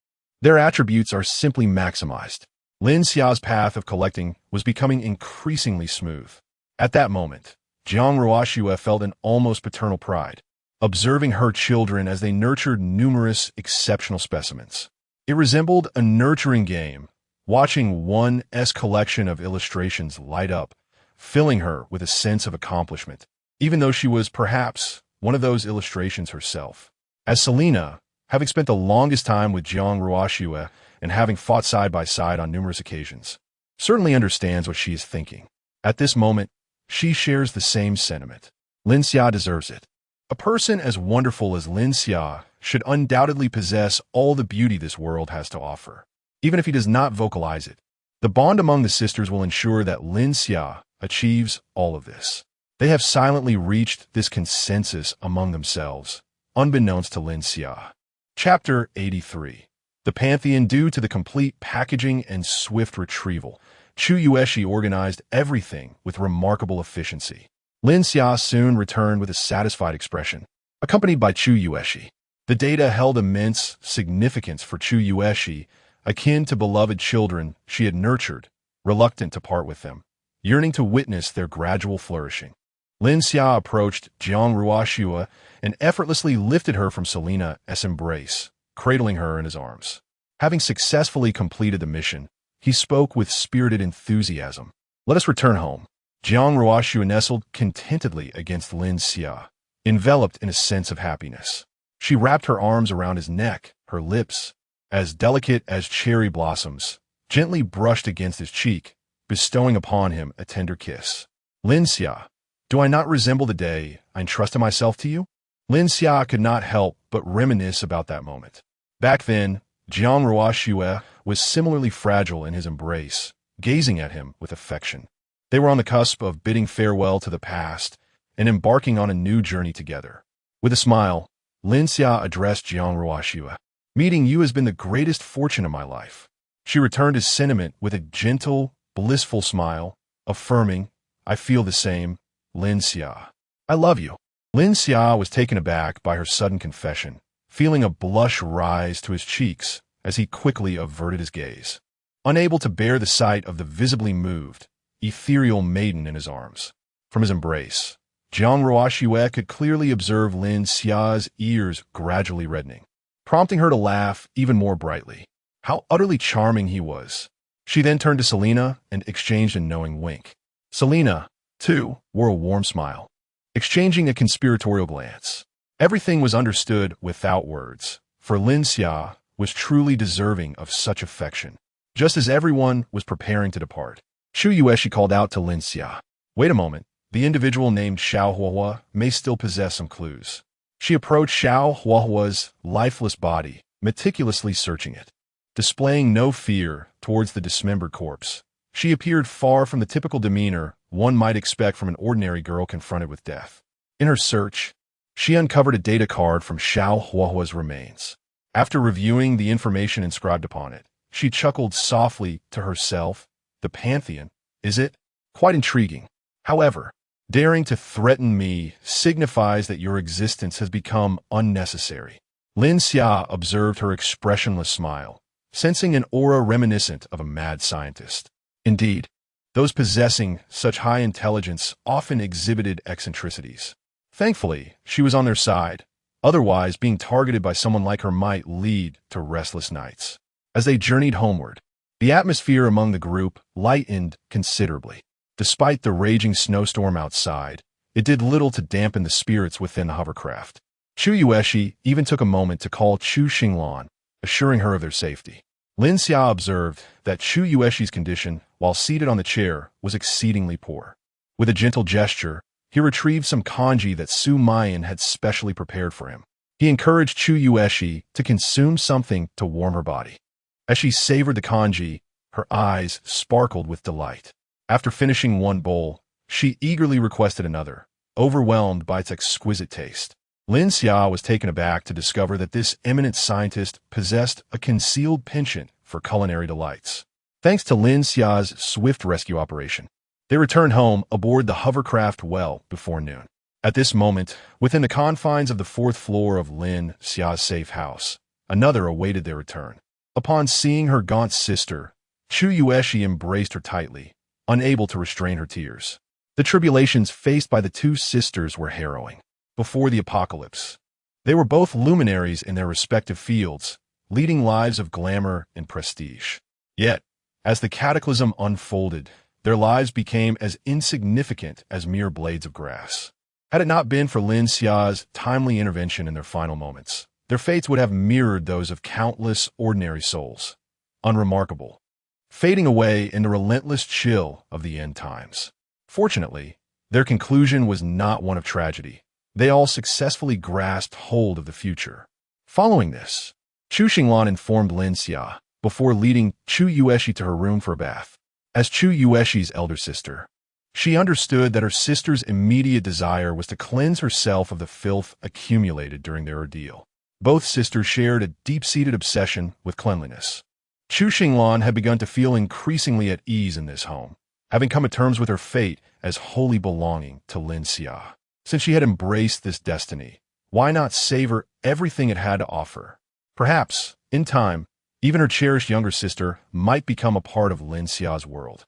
Speaker 1: Their attributes are simply maximized. Lin Xia's path of collecting was becoming increasingly smooth. At that moment, Jiang Ruoxue felt an almost paternal pride, observing her children as they nurtured numerous exceptional specimens. It resembled a nurturing game, watching one collection of illustrations light up, filling her with a sense of accomplishment, even though she was perhaps one of those illustrations herself. As Selena, having spent the longest time with Jiang Ruoxue and having fought side by side on numerous occasions, certainly understands what she is thinking. At this moment, she shares the same sentiment. Lin Xia deserves it. A person as wonderful as Lin Xia should undoubtedly possess all the beauty this world has to offer. Even if he does not vocalize it, the bond among the sisters will ensure that Lin Xia achieves all of this. They have silently reached this consensus among themselves, unbeknownst to Lin Xia. Chapter 83. The Pantheon. Due to the complete packaging and swift retrieval, Chueshi organized everything with remarkable efficiency. Lin Xia soon returned with a satisfied expression, accompanied by Chueshi. The data held immense significance for Chueshi, akin to beloved children she had nurtured, reluctant to part with them, yearning to witness their gradual flourishing. Lin Xia approached Jiang Ruoxue and effortlessly lifted her from Selena's embrace, cradling her in his arms. Having successfully completed the mission, he spoke with spirited enthusiasm. Let us return home. Jiang Ruoxue nestled contentedly against Lin Xia, enveloped in a sense of happiness. She wrapped her arms around his neck, her lips, as delicate as cherry blossoms, gently brushed against his cheek, bestowing upon him a tender kiss. Lin Xia, do I not resemble the day I entrusted myself to you? Lin Xia could not help but reminisce about that moment. Back then, Jiang Ruoxue was similarly fragile in his embrace, gazing at him with affection. They were on the cusp of bidding farewell to the past and embarking on a new journey together. With a smile, Lin Xia addressed Jiang Ruoxue. Meeting you has been the greatest fortune of my life. She returned his sentiment with a gentle, blissful smile, affirming, I feel the same, Lin Xia. I love you. Lin Xia was taken aback by her sudden confession, feeling a blush rise to his cheeks as he quickly averted his gaze, unable to bear the sight of the visibly moved, ethereal maiden in his arms. From his embrace, Jiang Ruoxue could clearly observe Lin Xia's ears gradually reddening, prompting her to laugh even more brightly. How utterly charming he was. She then turned to Selena and exchanged a knowing wink. Selena, too, wore a warm smile. exchanging a conspiratorial glance. Everything was understood without words, for Lin Xia was truly deserving of such affection. Just as everyone was preparing to depart, Chueshi called out to Lin Xia. Wait a moment, the individual named Xiao Huahua may still possess some clues. She approached Xiao Huahua's lifeless body, meticulously searching it. Displaying no fear towards the dismembered corpse, she appeared far from the typical demeanor one might expect from an ordinary girl confronted with death. In her search, she uncovered a data card from Xiao Huahua's remains. After reviewing the information inscribed upon it, she chuckled softly to herself. The Pantheon, is it? Quite intriguing. However, daring to threaten me signifies that your existence has become unnecessary. Lin Xia observed her expressionless smile, sensing an aura reminiscent of a mad scientist. Indeed, those possessing such high intelligence often exhibited eccentricities. Thankfully, she was on their side. Otherwise, being targeted by someone like her might lead to restless nights. As they journeyed homeward, the atmosphere among the group lightened considerably. Despite the raging snowstorm outside, it did little to dampen the spirits within the hovercraft. Chueshi even took a moment to call Chu Xinglan, assuring her of their safety. Lin Xia observed that Chueshi's condition, while seated on the chair, was exceedingly poor. With a gentle gesture, he retrieved some kanji that Su Mayan had specially prepared for him. He encouraged Chueshi to consume something to warm her body. As she savored the kanji, her eyes sparkled with delight. After finishing one bowl, she eagerly requested another, overwhelmed by its exquisite taste. Lin Xia was taken aback to discover that this eminent scientist possessed a concealed penchant for culinary delights. Thanks to Lin Xia's swift rescue operation, they returned home aboard the hovercraft well before noon. At this moment, within the confines of the fourth floor of Lin Xia's safe house, another awaited their return. Upon seeing her gaunt sister, Chueshi embraced her tightly, unable to restrain her tears. The tribulations faced by the two sisters were harrowing. Before the apocalypse, they were both luminaries in their respective fields, leading lives of glamour and prestige. Yet, as the cataclysm unfolded, their lives became as insignificant as mere blades of grass. Had it not been for Lin Xia's timely intervention in their final moments, their fates would have mirrored those of countless ordinary souls, unremarkable, fading away in the relentless chill of the end times. Fortunately, their conclusion was not one of tragedy. They all successfully grasped hold of the future. Following this, Chu Xinglan informed Lin Xia before leading Chueshi to her room for a bath. As Chueshi's elder sister, she understood that her sister's immediate desire was to cleanse herself of the filth accumulated during their ordeal. Both sisters shared a deep-seated obsession with cleanliness. Chu Xinglan had begun to feel increasingly at ease in this home, having come to terms with her fate as wholly belonging to Lin Xia. Since she had embraced this destiny, why not savor everything it had to offer? Perhaps, in time, even her cherished younger sister might become a part of Lin Xia's world.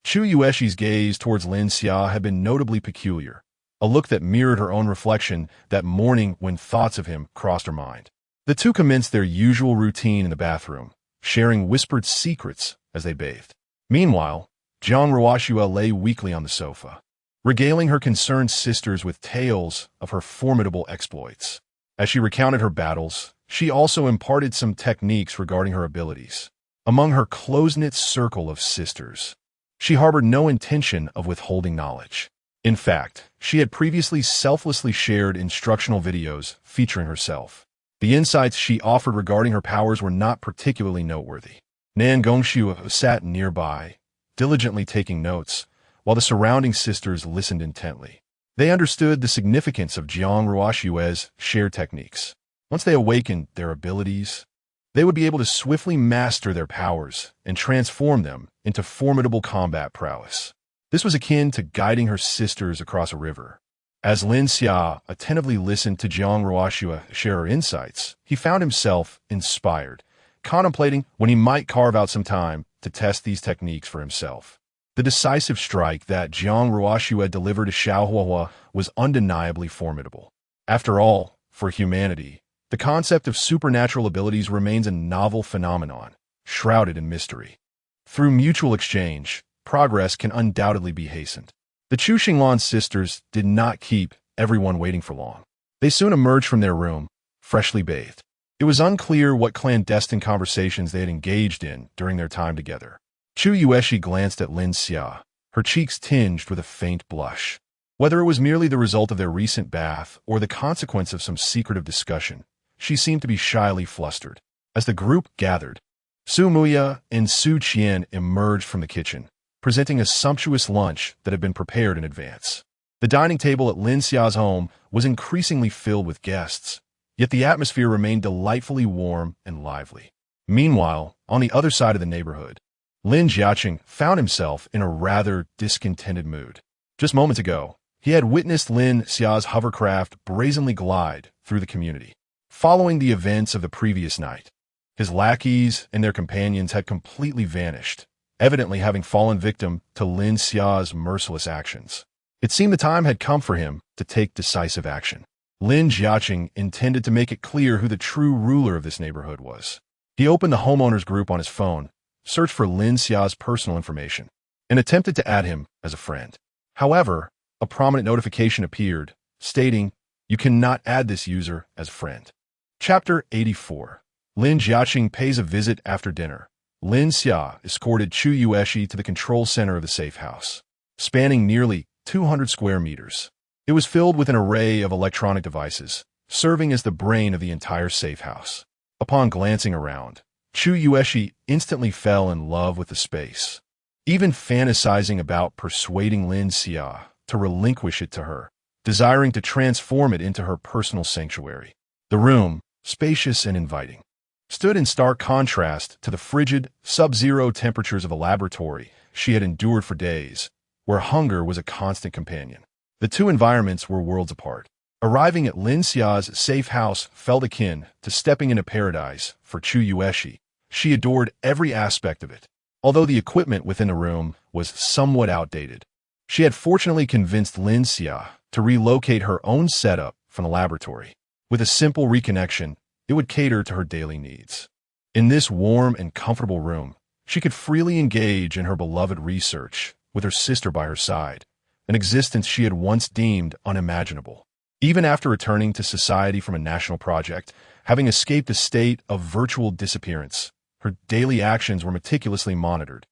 Speaker 1: Chueshi's gaze towards Lin Xia had been notably peculiar, a look that mirrored her own reflection that morning when thoughts of him crossed her mind. The two commenced their usual routine in the bathroom, sharing whispered secrets as they bathed. Meanwhile, Jiang Ruoxue lay weakly on the sofa, regaling her concerned sisters with tales of her formidable exploits. As she recounted her battles, she also imparted some techniques regarding her abilities. Among her close-knit circle of sisters, she harbored no intention of withholding knowledge. In fact, she had previously selflessly shared instructional videos featuring herself. The insights she offered regarding her powers were not particularly noteworthy. Nan Gongxiu sat nearby, diligently taking notes, while the surrounding sisters listened intently. They understood the significance of Jiang Ruoxue's shared techniques. Once they awakened their abilities, they would be able to swiftly master their powers and transform them into formidable combat prowess. This was akin to guiding her sisters across a river. As Lin Xia attentively listened to Jiang Ruoxue share her insights, he found himself inspired, contemplating when he might carve out some time to test these techniques for himself. The decisive strike that Jiang Ruoxue delivered to Xiao Huahua was undeniably formidable. After all, for humanity, the concept of supernatural abilities remains a novel phenomenon, shrouded in mystery. Through mutual exchange, progress can undoubtedly be hastened. The Chu Xinglan sisters did not keep everyone waiting for long. They soon emerged from their room, freshly bathed. It was unclear what clandestine conversations they had engaged in during their time together. Chueshi glanced at Lin Xia, her cheeks tinged with a faint blush. Whether it was merely the result of their recent bath or the consequence of some secretive discussion, she seemed to be shyly flustered. As the group gathered, Su Muya and Su Qian emerged from the kitchen, presenting a sumptuous lunch that had been prepared in advance. The dining table at Lin Xia's home was increasingly filled with guests, yet the atmosphere remained delightfully warm and lively. Meanwhile, on the other side of the neighborhood, Lin Jiaqing found himself in a rather discontented mood. Just moments ago, he had witnessed Lin Xia's hovercraft brazenly glide through the community. Following the events of the previous night, his lackeys and their companions had completely vanished, evidently having fallen victim to Lin Xia's merciless actions. It seemed the time had come for him to take decisive action. Lin Jiaqing intended to make it clear who the true ruler of this neighborhood was. He opened the homeowners group on his phone, searched for Lin Xia's personal information, and attempted to add him as a friend. However, a prominent notification appeared, stating, "You cannot add this user as a friend." Chapter 84. Lin Jiaqing pays a visit after dinner. Lin Xia escorted Chueshi to the control center of the safe house, spanning nearly 200 square meters. It was filled with an array of electronic devices, serving as the brain of the entire safe house. Upon glancing around, Chueshi instantly fell in love with the space, even fantasizing about persuading Lin Xia to relinquish it to her, desiring to transform it into her personal sanctuary. The room, spacious and inviting, stood in stark contrast to the frigid, sub-zero temperatures of a laboratory she had endured for days, where hunger was a constant companion. The two environments were worlds apart. Arriving at Lin Xia's safe house felt akin to stepping into paradise for Chueshi. She adored every aspect of it, although the equipment within the room was somewhat outdated. She had fortunately convinced Lin Xia to relocate her own setup from the laboratory. With a simple reconnection, it would cater to her daily needs. In this warm and comfortable room, she could freely engage in her beloved research with her sister by her side, an existence she had once deemed unimaginable. Even after returning to society from a national project, having escaped a state of virtual disappearance, her daily actions were meticulously monitored,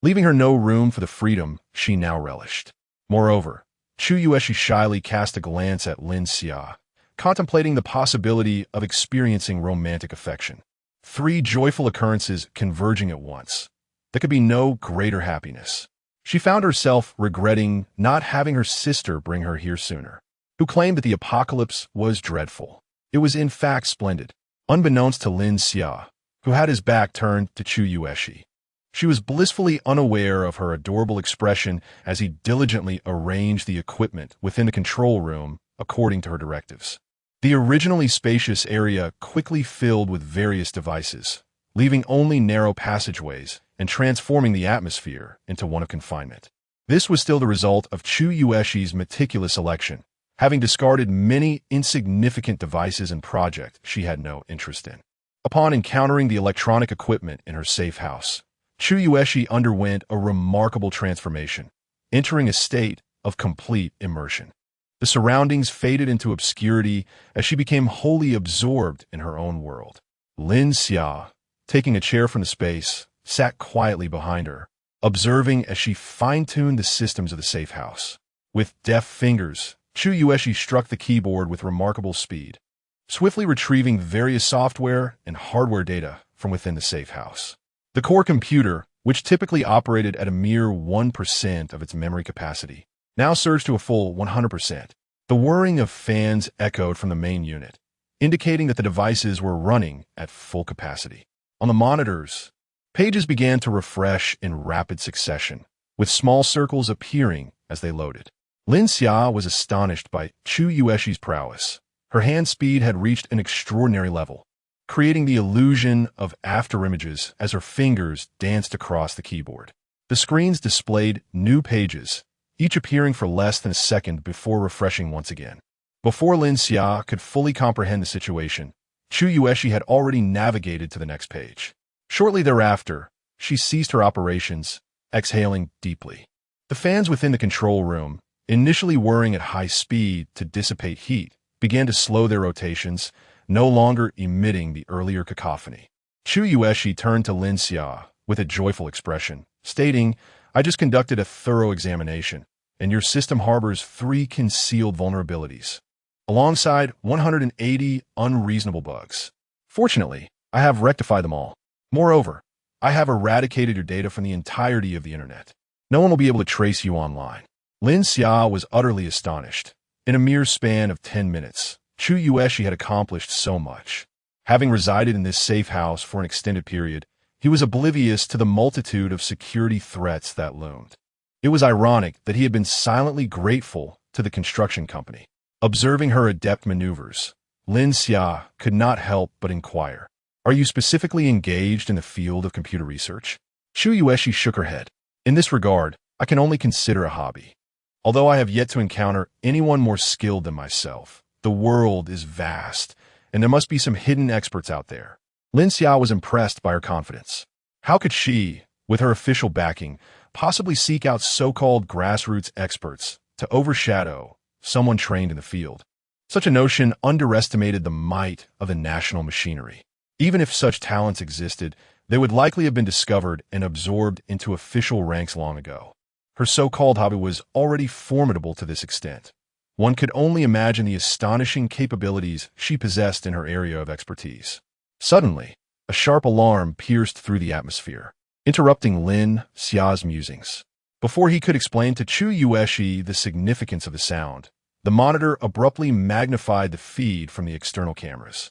Speaker 1: leaving her no room for the freedom she now relished. Moreover, Chueshi shyly cast a glance at Lin Xia, contemplating the possibility of experiencing romantic affection. Three joyful occurrences converging at once. There could be no greater happiness. She found herself regretting not having her sister bring her here sooner, who claimed that the apocalypse was dreadful. It was in fact splendid, unbeknownst to Lin Xia, who had his back turned to Chueshi. She was blissfully unaware of her adorable expression as he diligently arranged the equipment within the control room according to her directives. The originally spacious area quickly filled with various devices, leaving only narrow passageways and transforming the atmosphere into one of confinement. This was still the result of Chueshi's meticulous selection, having discarded many insignificant devices and projects she had no interest in. Upon encountering the electronic equipment in her safe house, Chueshi underwent a remarkable transformation, entering a state of complete immersion. The surroundings faded into obscurity as she became wholly absorbed in her own world. Lin Xia, taking a chair from the space, sat quietly behind her, observing as she fine-tuned the systems of the safe house. With deft fingers, Chueshi struck the keyboard with remarkable speed, swiftly retrieving various software and hardware data from within the safe house. The core computer, which typically operated at a mere 1% of its memory capacity, now surged to a full 100%. The whirring of fans echoed from the main unit, indicating that the devices were running at full capacity. On the monitors, pages began to refresh in rapid succession, with small circles appearing as they loaded. Lin Xia was astonished by Chueshi's prowess. Her hand speed had reached an extraordinary level, creating the illusion of afterimages as her fingers danced across the keyboard. The screens displayed new pages, each appearing for less than a second before refreshing once again. Before Lin Xia could fully comprehend the situation, Chueshi had already navigated to the next page. Shortly thereafter, she ceased her operations, exhaling deeply. The fans within the control room, initially whirring at high speed to dissipate heat, began to slow their rotations, no longer emitting the earlier cacophony. Chueshi turned to Lin Xia with a joyful expression, stating, "I just conducted a thorough examination, and your system harbors 3 concealed vulnerabilities, alongside 180 unreasonable bugs. Fortunately, I have rectified them all. Moreover, I have eradicated your data from the entirety of the internet. No one will be able to trace you online." Lin Xia was utterly astonished. In a mere span of 10 minutes, Chueshi had accomplished so much. Having resided in this safe house for an extended period, he was oblivious to the multitude of security threats that loomed. It was ironic that he had been silently grateful to the construction company. Observing her adept maneuvers, Lin Xia could not help but inquire, "Are you specifically engaged in the field of computer research?" Chueshi shook her head. "In this regard, I can only consider a hobby. Although I have yet to encounter anyone more skilled than myself, the world is vast, and there must be some hidden experts out there." Lin Xia was impressed by her confidence. How could she, with her official backing, possibly seek out so-called grassroots experts to overshadow someone trained in the field? Such a notion underestimated the might of the national machinery. Even if such talents existed, they would likely have been discovered and absorbed into official ranks long ago. Her so-called hobby was already formidable to this extent. One could only imagine the astonishing capabilities she possessed in her area of expertise. Suddenly, a sharp alarm pierced through the atmosphere, interrupting Lin Xia's musings. Before he could explain to Chueshi the significance of the sound, the monitor abruptly magnified the feed from the external cameras,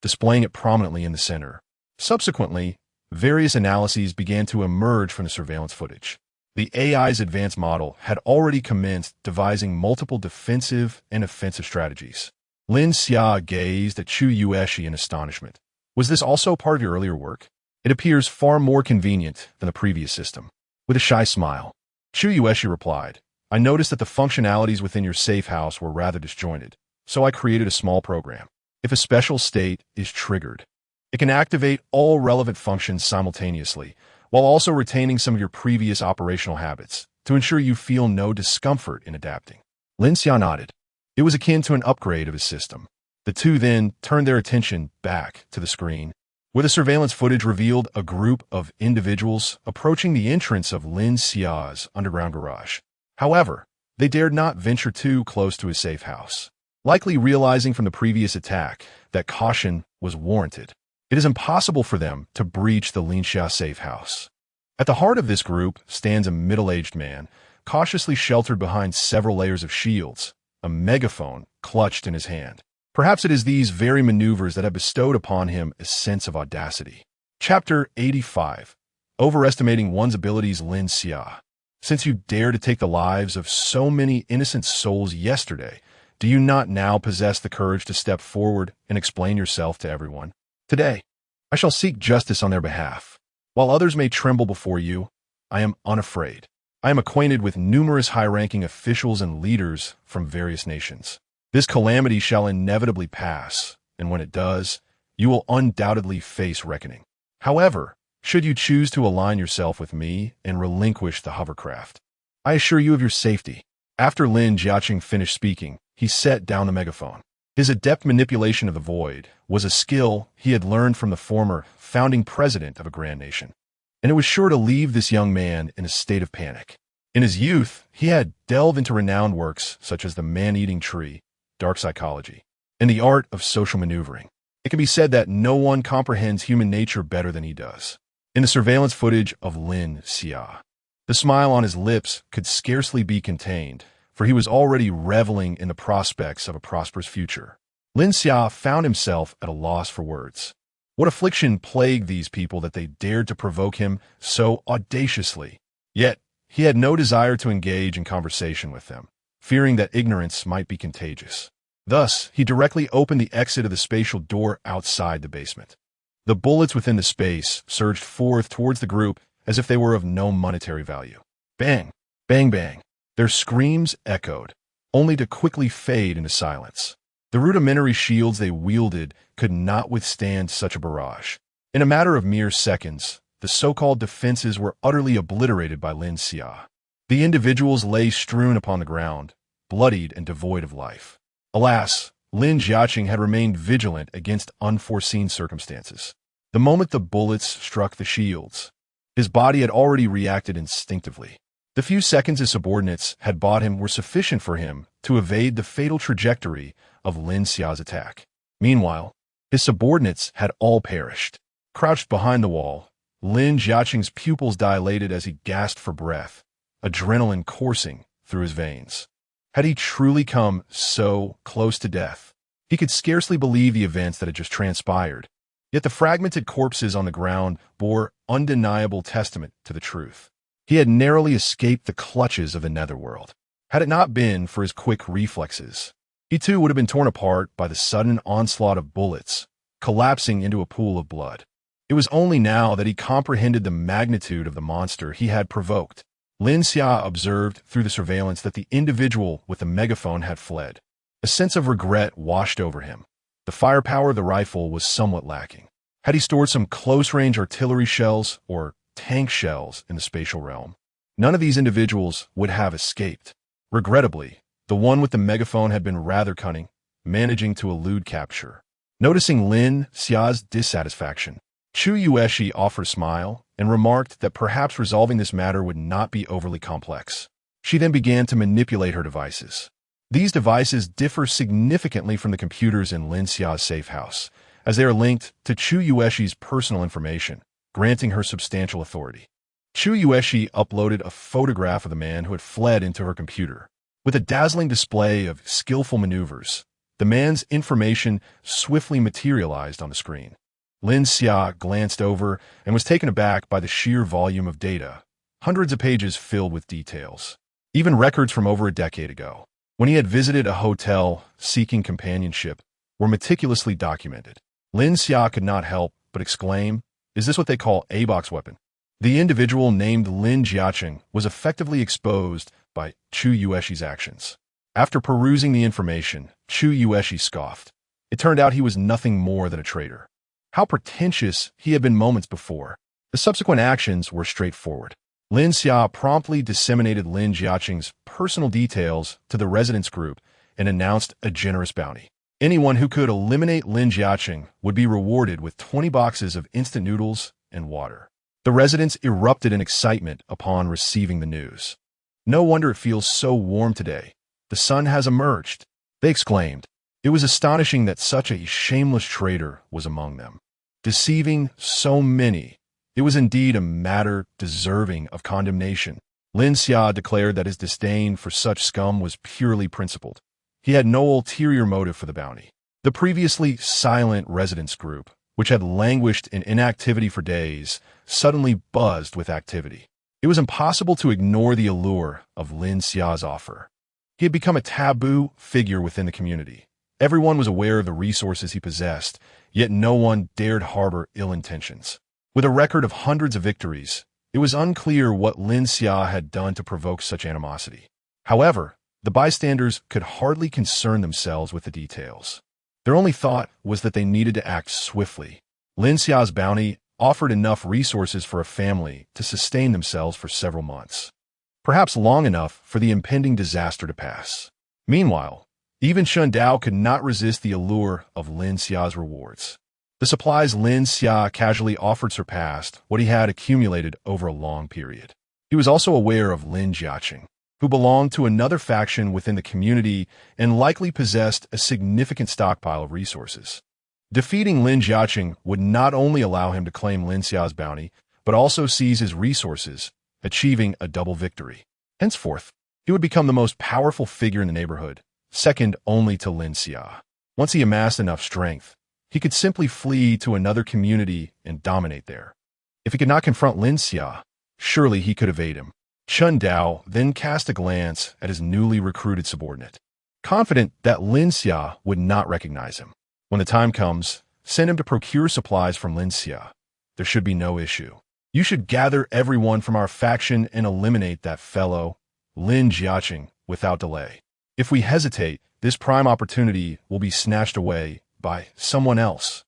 Speaker 1: displaying it prominently in the center. Subsequently, various analyses began to emerge from the surveillance footage. The AI's advanced model had already commenced devising multiple defensive and offensive strategies. Lin Xia gazed at Chueshi in astonishment. "Was this also part of your earlier work? It appears far more convenient than the previous system." With a shy smile, Chueshi replied, "I noticed that the functionalities within your safe house were rather disjointed, so I created a small program. If a special state is triggered, it can activate all relevant functions simultaneously, while also retaining some of your previous operational habits, to ensure you feel no discomfort in adapting." Lin Xia nodded. It was akin to an upgrade of his system. The two then turned their attention back to the screen, where the surveillance footage revealed a group of individuals approaching the entrance of Lin Xia's underground garage. However, they dared not venture too close to his safe house, likely realizing from the previous attack that caution was warranted. It is impossible for them to breach the Lin Xia safe house. At the heart of this group stands a middle-aged man, cautiously sheltered behind several layers of shields, a megaphone clutched in his hand. Perhaps it is these very maneuvers that have bestowed upon him a sense of audacity. Chapter 85. Overestimating One's Abilities. Lin Xia. Since you dared to take the lives of so many innocent souls yesterday, do you not now possess the courage to step forward and explain yourself to everyone? Today, I shall seek justice on their behalf. While others may tremble before you, I am unafraid. I am acquainted with numerous high-ranking officials and leaders from various nations. This calamity shall inevitably pass, and when it does, you will undoubtedly face reckoning. However, should you choose to align yourself with me and relinquish the hovercraft, I assure you of your safety." After Lin Jiaqing finished speaking, he set down the megaphone. His adept manipulation of the void was a skill he had learned from the former founding president of a grand nation, and it was sure to leave this young man in a state of panic. In his youth, he had delved into renowned works such as The Man-Eating Tree, Dark Psychology, and the art of social maneuvering. It can be said that no one comprehends human nature better than he does. In the surveillance footage of Lin Xia, the smile on his lips could scarcely be contained, for he was already reveling in the prospects of a prosperous future. Lin Xia found himself at a loss for words. What affliction plagued these people that they dared to provoke him so audaciously? Yet, he had no desire to engage in conversation with them, fearing that ignorance might be contagious. Thus, he directly opened the exit of the spatial door outside the basement. The bullets within the space surged forth towards the group as if they were of no monetary value. Bang! Bang bang! Their screams echoed, only to quickly fade into silence. The rudimentary shields they wielded could not withstand such a barrage. In a matter of mere seconds, the so-called defenses were utterly obliterated by Lin Xia. The individuals lay strewn upon the ground, bloodied and devoid of life. Alas, Lin Jiaqing had remained vigilant against unforeseen circumstances. The moment the bullets struck the shields, his body had already reacted instinctively. The few seconds his subordinates had bought him were sufficient for him to evade the fatal trajectory of Lin Xia's attack. Meanwhile, his subordinates had all perished. Crouched behind the wall, Lin Jiaqing's pupils dilated as he gasped for breath, adrenaline coursing through his veins. Had he truly come so close to death? He could scarcely believe the events that had just transpired. Yet the fragmented corpses on the ground bore undeniable testament to the truth. He had narrowly escaped the clutches of the netherworld. Had it not been for his quick reflexes, he too would have been torn apart by the sudden onslaught of bullets, collapsing into a pool of blood. It was only now that he comprehended the magnitude of the monster he had provoked. Lin Xia observed through the surveillance that the individual with the megaphone had fled. A sense of regret washed over him. The firepower of the rifle was somewhat lacking. Had he stored some close-range artillery shells or tank shells in the spatial realm, none of these individuals would have escaped. Regrettably, the one with the megaphone had been rather cunning, managing to elude capture. Noticing Lin Xia's dissatisfaction, Chueshi offered a smile and remarked that perhaps resolving this matter would not be overly complex. She then began to manipulate her devices. These devices differ significantly from the computers in Lin Xia's safe house, as they are linked to Chueshi's personal information, granting her substantial authority. Chueshi uploaded a photograph of the man who had fled into her computer. With a dazzling display of skillful maneuvers, the man's information swiftly materialized on the screen. Lin Xia glanced over and was taken aback by the sheer volume of data, hundreds of pages filled with details, even records from over a decade ago, when he had visited a hotel seeking companionship, were meticulously documented. Lin Xia could not help but exclaim, "Is this what they call a box weapon?" The individual named Lin Jiaqing was effectively exposed by Chueshi's actions. After perusing the information, Chueshi scoffed. It turned out he was nothing more than a traitor. How pretentious he had been moments before. The subsequent actions were straightforward. Lin Xia promptly disseminated Lin Jiaqing's personal details to the residence group and announced a generous bounty. Anyone who could eliminate Lin Jiaqing would be rewarded with 20 boxes of instant noodles and water. The residents erupted in excitement upon receiving the news. "No wonder it feels so warm today. The sun has emerged," they exclaimed. It was astonishing that such a shameless traitor was among them, deceiving so many. It was indeed a matter deserving of condemnation. Lin Xia declared that his disdain for such scum was purely principled. He had no ulterior motive for the bounty. The previously silent residence group, which had languished in inactivity for days, suddenly buzzed with activity. It was impossible to ignore the allure of Lin Xia's offer. He had become a taboo figure within the community. Everyone was aware of the resources he possessed, yet no one dared harbor ill intentions. With a record of hundreds of victories, it was unclear what Lin Xia had done to provoke such animosity. However, the bystanders could hardly concern themselves with the details. Their only thought was that they needed to act swiftly. Lin Xia's bounty offered enough resources for a family to sustain themselves for several months, perhaps long enough for the impending disaster to pass. Meanwhile, even Shun Dao could not resist the allure of Lin Xia's rewards. The supplies Lin Xia casually offered surpassed what he had accumulated over a long period. He was also aware of Lin Jiaqing, who belonged to another faction within the community and likely possessed a significant stockpile of resources. Defeating Lin Jiaqing would not only allow him to claim Lin Xia's bounty, but also seize his resources, achieving a double victory. Henceforth, he would become the most powerful figure in the neighborhood, second only to Lin Xia. Once he amassed enough strength, he could simply flee to another community and dominate there. If he could not confront Lin Xia, surely he could evade him. Shun Dao then cast a glance at his newly recruited subordinate, confident that Lin Xia would not recognize him. When the time comes, send him to procure supplies from Lin Xia. There should be no issue. You should gather everyone from our faction and eliminate that fellow, Lin Jiaqing, without delay. If we hesitate, this prime opportunity will be snatched away by someone else.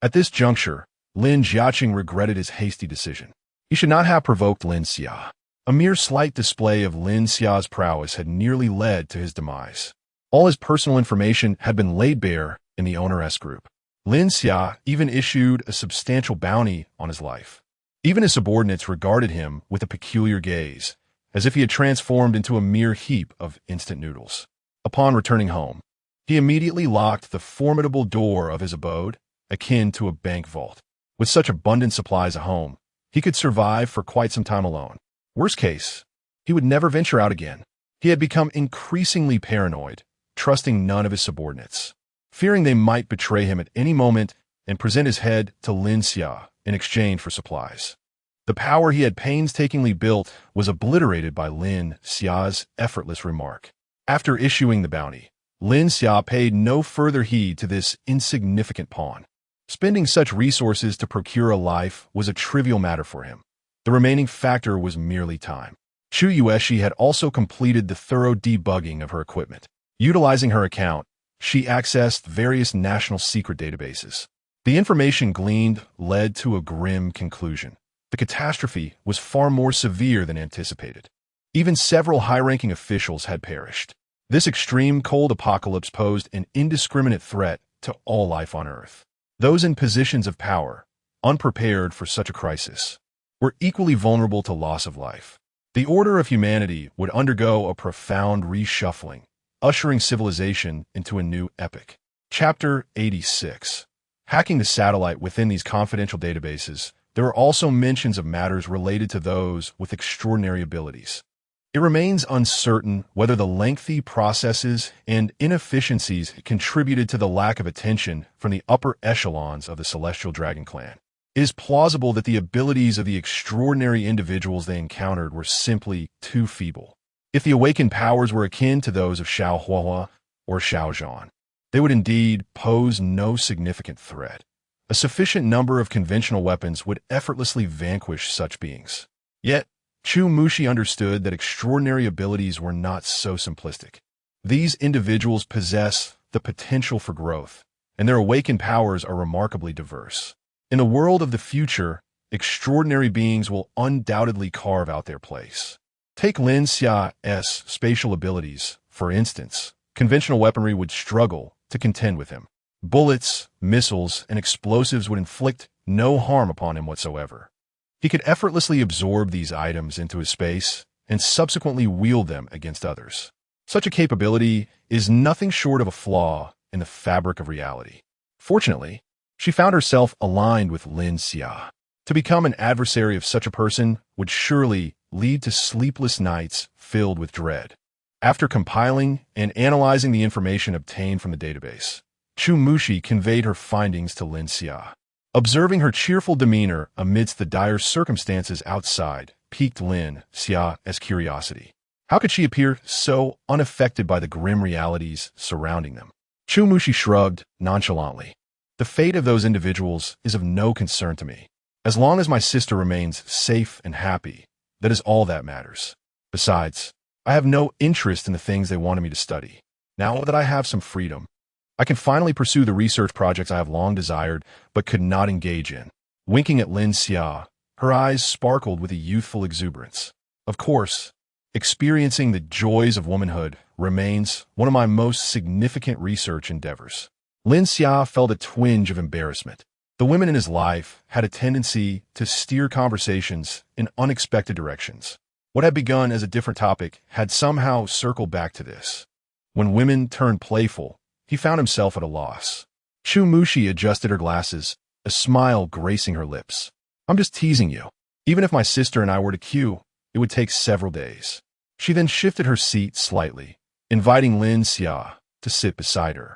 Speaker 1: At this juncture, Lin Jiaqing regretted his hasty decision. He should not have provoked Lin Xia. A mere slight display of Lin Xia's prowess had nearly led to his demise. All his personal information had been laid bare in the owner-S group. Lin Xia even issued a substantial bounty on his life. Even his subordinates regarded him with a peculiar gaze, as if he had transformed into a mere heap of instant noodles. Upon returning home, he immediately locked the formidable door of his abode, akin to a bank vault. With such abundant supplies at home, he could survive for quite some time alone. Worst case, he would never venture out again. He had become increasingly paranoid, trusting none of his subordinates, fearing they might betray him at any moment and present his head to Lin Xia in exchange for supplies. The power he had painstakingly built was obliterated by Lin Xia's effortless remark. After issuing the bounty, Lin Xia paid no further heed to this insignificant pawn. Spending such resources to procure a life was a trivial matter for him. The remaining factor was merely time. Chueshi had also completed the thorough debugging of her equipment. Utilizing her account, she accessed various national secret databases. The information gleaned led to a grim conclusion. The catastrophe was far more severe than anticipated. Even several high-ranking officials had perished. This extreme cold apocalypse posed an indiscriminate threat to all life on Earth. Those in positions of power, unprepared for such a crisis, were equally vulnerable to loss of life. The order of humanity would undergo a profound reshuffling, ushering civilization into a new epoch. Chapter 86. Hacking the satellite. Within these confidential databases, there are also mentions of matters related to those with extraordinary abilities. It remains uncertain whether the lengthy processes and inefficiencies contributed to the lack of attention from the upper echelons of the Celestial Dragon Clan. It is plausible that the abilities of the extraordinary individuals they encountered were simply too feeble. If the awakened powers were akin to those of Xiao Huahua or Xiao Zhan, they would indeed pose no significant threat. A sufficient number of conventional weapons would effortlessly vanquish such beings. Yet, Chueshi understood that extraordinary abilities were not so simplistic. These individuals possess the potential for growth, and their awakened powers are remarkably diverse. In the world of the future, extraordinary beings will undoubtedly carve out their place. Take Lin Xia's spatial abilities, for instance. Conventional weaponry would struggle to contend with him. Bullets, missiles, and explosives would inflict no harm upon him whatsoever. He could effortlessly absorb these items into his space and subsequently wield them against others. Such a capability is nothing short of a flaw in the fabric of reality. Fortunately, she found herself aligned with Lin Xia. To become an adversary of such a person would surely lead to sleepless nights filled with dread. After compiling and analyzing the information obtained from the database, Chueshi conveyed her findings to Lin Xia. Observing her cheerful demeanor amidst the dire circumstances outside piqued Lin Xia's curiosity. How could she appear so unaffected by the grim realities surrounding them? Chueshi shrugged nonchalantly. The fate of those individuals is of no concern to me. As long as my sister remains safe and happy, that is all that matters. Besides, I have no interest in the things they wanted me to study. Now that I have some freedom, I can finally pursue the research projects I have long desired but could not engage in. Winking at Lin Xia, her eyes sparkled with a youthful exuberance. Of course, experiencing the joys of womanhood remains one of my most significant research endeavors. Lin Xia felt a twinge of embarrassment. The women in his life had a tendency to steer conversations in unexpected directions. What had begun as a different topic had somehow circled back to this. When women turned playful, he found himself at a loss. Chueshi adjusted her glasses, a smile gracing her lips. I'm just teasing you. Even if my sister and I were to queue, it would take several days. She then shifted her seat slightly, inviting Lin Xia to sit beside her.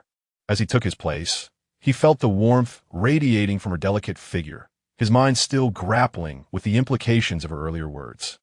Speaker 1: As he took his place, he felt the warmth radiating from her delicate figure, his mind still grappling with the implications of her earlier words.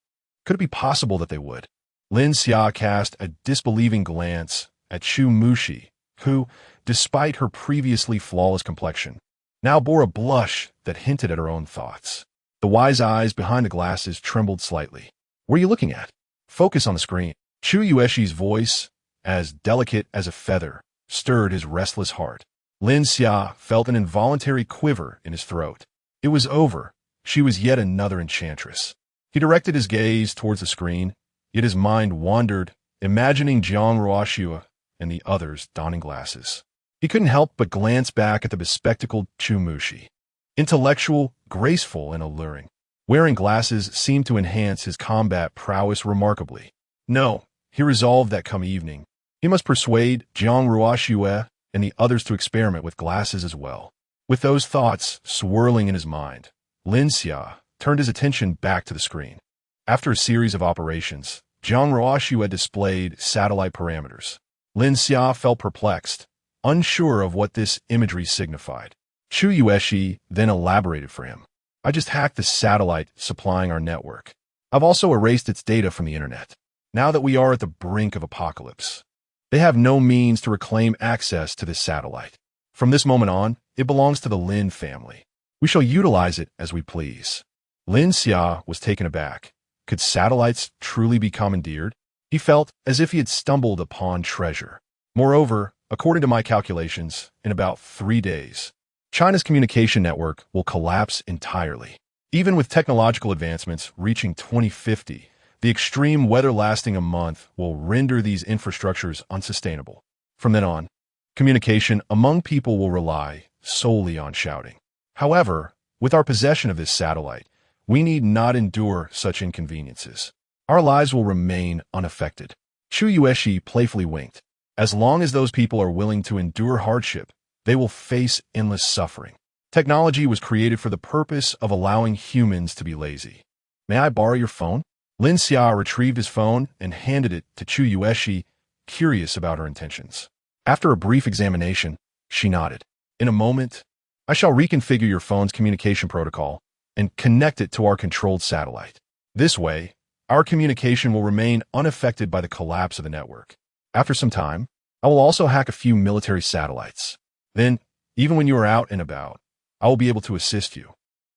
Speaker 1: Could it be possible that they would? Lin Xia cast a disbelieving glance at Chueshi, who, despite her previously flawless complexion, now bore a blush that hinted at her own thoughts. The wise eyes behind the glasses trembled slightly. What are you looking at? Focus on the screen. Chueshi's voice, as delicate as a feather, stirred his restless heart. Lin Xia felt an involuntary quiver in his throat. It was over. She was yet another enchantress. He directed his gaze towards the screen, yet his mind wandered, imagining Jiang Ruoxue and the others donning glasses. He couldn't help but glance back at the bespectacled Chueshi. Intellectual, graceful, and alluring. Wearing glasses seemed to enhance his combat prowess remarkably. No, he resolved that come evening, he must persuade Jiang Ruoxue and the others to experiment with glasses as well. With those thoughts swirling in his mind, Lin Xia turned his attention back to the screen. After a series of operations, Jiang Ruoxue had displayed satellite parameters. Lin Xia felt perplexed, unsure of what this imagery signified. Chueshi then elaborated for him. I just hacked the satellite supplying our network. I've also erased its data from the internet. Now that we are at the brink of apocalypse, they have no means to reclaim access to this satellite. From this moment on, it belongs to the Lin family. We shall utilize it as we please. Lin Xia was taken aback. Could satellites truly be commandeered? He felt as if he had stumbled upon treasure. Moreover, according to my calculations, in about 3 days, China's communication network will collapse entirely. Even with technological advancements reaching 2050, the extreme weather lasting a month will render these infrastructures unsustainable. From then on, communication among people will rely solely on shouting. However, with our possession of this satellite, we need not endure such inconveniences. Our lives will remain unaffected. Chueshi playfully winked. As long as those people are willing to endure hardship, they will face endless suffering. Technology was created for the purpose of allowing humans to be lazy. May I borrow your phone? Lin Xia retrieved his phone and handed it to Chueshi, curious about her intentions. After a brief examination, she nodded. In a moment, I shall reconfigure your phone's communication protocol and connect it to our controlled satellite. This way, our communication will remain unaffected by the collapse of the network. After some time, I will also hack a few military satellites. Then, even when you are out and about, I will be able to assist you.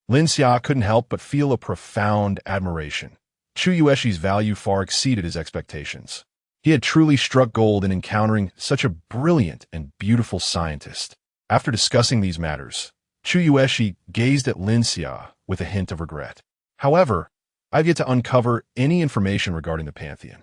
Speaker 1: Lin Xia couldn't help but feel a profound admiration. Chueshi's value far exceeded his expectations. He had truly struck gold in encountering such a brilliant and beautiful scientist. After discussing these matters, Chueshi gazed at Lin Xia with a hint of regret. However, I've yet to uncover any information regarding the Pantheon.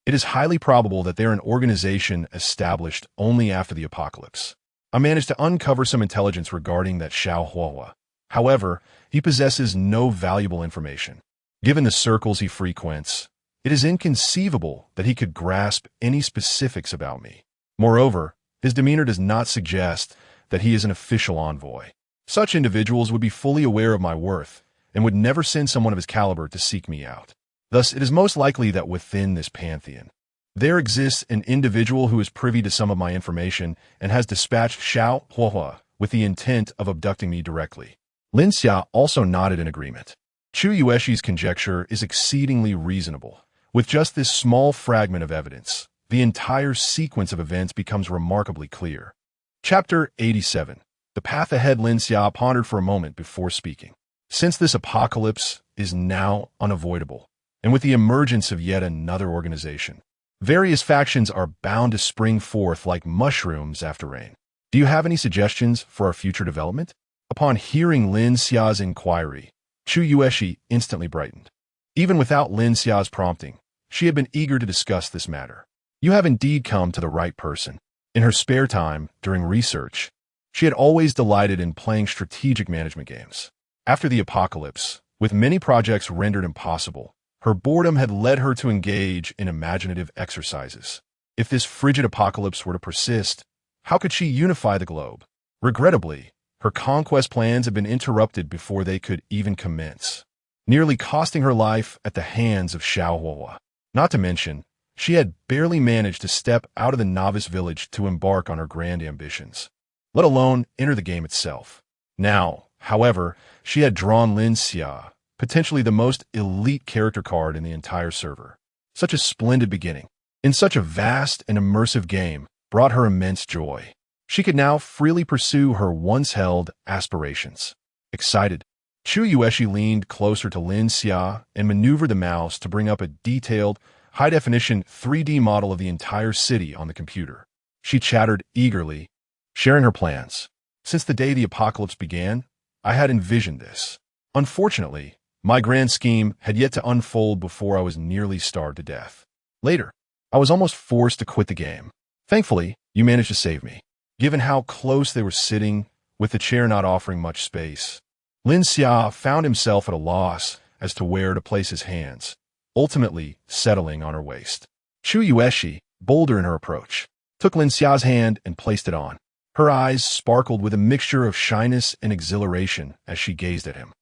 Speaker 1: It is highly probable that they're an organization established only after the apocalypse. I managed to uncover some intelligence regarding that Xiao Huahua. However, he possesses no valuable information. Given the circles he frequents, it is inconceivable that he could grasp any specifics about me. Moreover, his demeanor does not suggest that he is an official envoy. Such individuals would be fully aware of my worth and would never send someone of his caliber to seek me out. Thus, it is most likely that within this Pantheon, there exists an individual who is privy to some of my information and has dispatched Xiao Huahua with the intent of abducting me directly. Lin Xia also nodded in agreement. Chueshi's conjecture is exceedingly reasonable. With just this small fragment of evidence, the entire sequence of events becomes remarkably clear. Chapter 87. The path ahead. Lin Xia pondered for a moment before speaking. Since this apocalypse is now unavoidable, and with the emergence of yet another organization, various factions are bound to spring forth like mushrooms after rain. Do you have any suggestions for our future development? Upon hearing Lin Xia's inquiry, Chueshi instantly brightened. Even without Lin Xia's prompting, she had been eager to discuss this matter. You have indeed come to the right person. In her spare time, during research, she had always delighted in playing strategic management games. After the apocalypse, with many projects rendered impossible, her boredom had led her to engage in imaginative exercises. If this frigid apocalypse were to persist, how could she unify the globe? Regrettably, her conquest plans had been interrupted before they could even commence, nearly costing her life at the hands of Xiao Huahua. Not to mention, she had barely managed to step out of the novice village to embark on her grand ambitions, let alone enter the game itself. Now, however, she had drawn Lin Xia, potentially the most elite character card in the entire server. Such a splendid beginning, in such a vast and immersive game, brought her immense joy. She could now freely pursue her once-held aspirations. Excited, Chueshi leaned closer to Lin Xia and maneuvered the mouse to bring up a detailed, high-definition 3D model of the entire city on the computer. She chattered eagerly, sharing her plans. Since the day the apocalypse began, I had envisioned this. Unfortunately, My grand scheme had yet to unfold before I was nearly starved to death. Later, I was almost forced to quit the game. Thankfully, you managed to save me, given how close they were sitting, with the chair not offering much space. Lin Xia found himself at a loss as to where to place his hands, ultimately settling on her waist. Chueshi, bolder in her approach, took Lin Xia's hand and placed it on. Her eyes sparkled with a mixture of shyness and exhilaration as she gazed at him.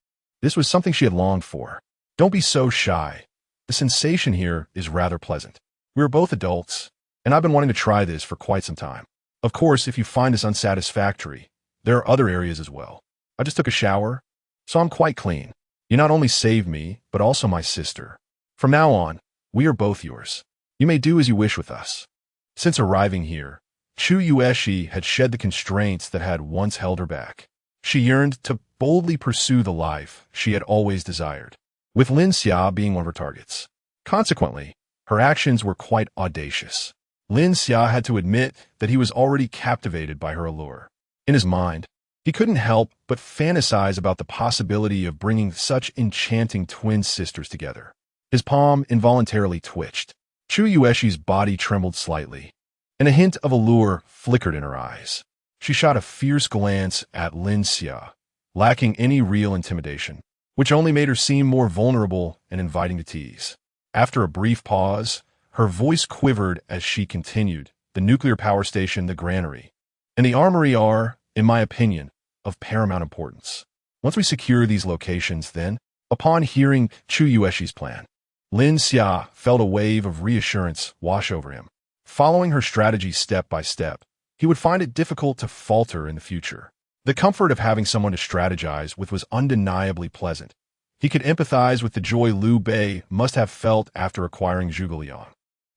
Speaker 1: This was something she had longed for. Don't be so shy. The sensation here is rather pleasant. We are both adults, and I've been wanting to try this for quite some time. Of course, if you find this unsatisfactory, there are other areas as well. I just took a shower, so I'm quite clean. You not only saved me, but also my sister. From now on, we are both yours. You may do as you wish with us. Since arriving here, Chueshi had shed the constraints that had once held her back. She yearned to boldly pursue the life she had always desired, with Lin Xia being one of her targets. Consequently, her actions were quite audacious. Lin Xia had to admit that he was already captivated by her allure. In his mind, he couldn't help but fantasize about the possibility of bringing such enchanting twin sisters together. His palm involuntarily twitched. Chueshi's body trembled slightly, and a hint of allure flickered in her eyes. She shot a fierce glance at Lin Xia, lacking any real intimidation, which only made her seem more vulnerable and inviting to tease. After a brief pause, her voice quivered as she continued. The nuclear power station, the granary, and the armory are, in my opinion, of paramount importance. Once we secure these locations, then, upon hearing Chueshi's plan, Lin Xia felt a wave of reassurance wash over him. Following her strategy step by step, he would find it difficult to falter in the future. The comfort of having someone to strategize with was undeniably pleasant. He could empathize with the joy Liu Bei must have felt after acquiring Zhuge.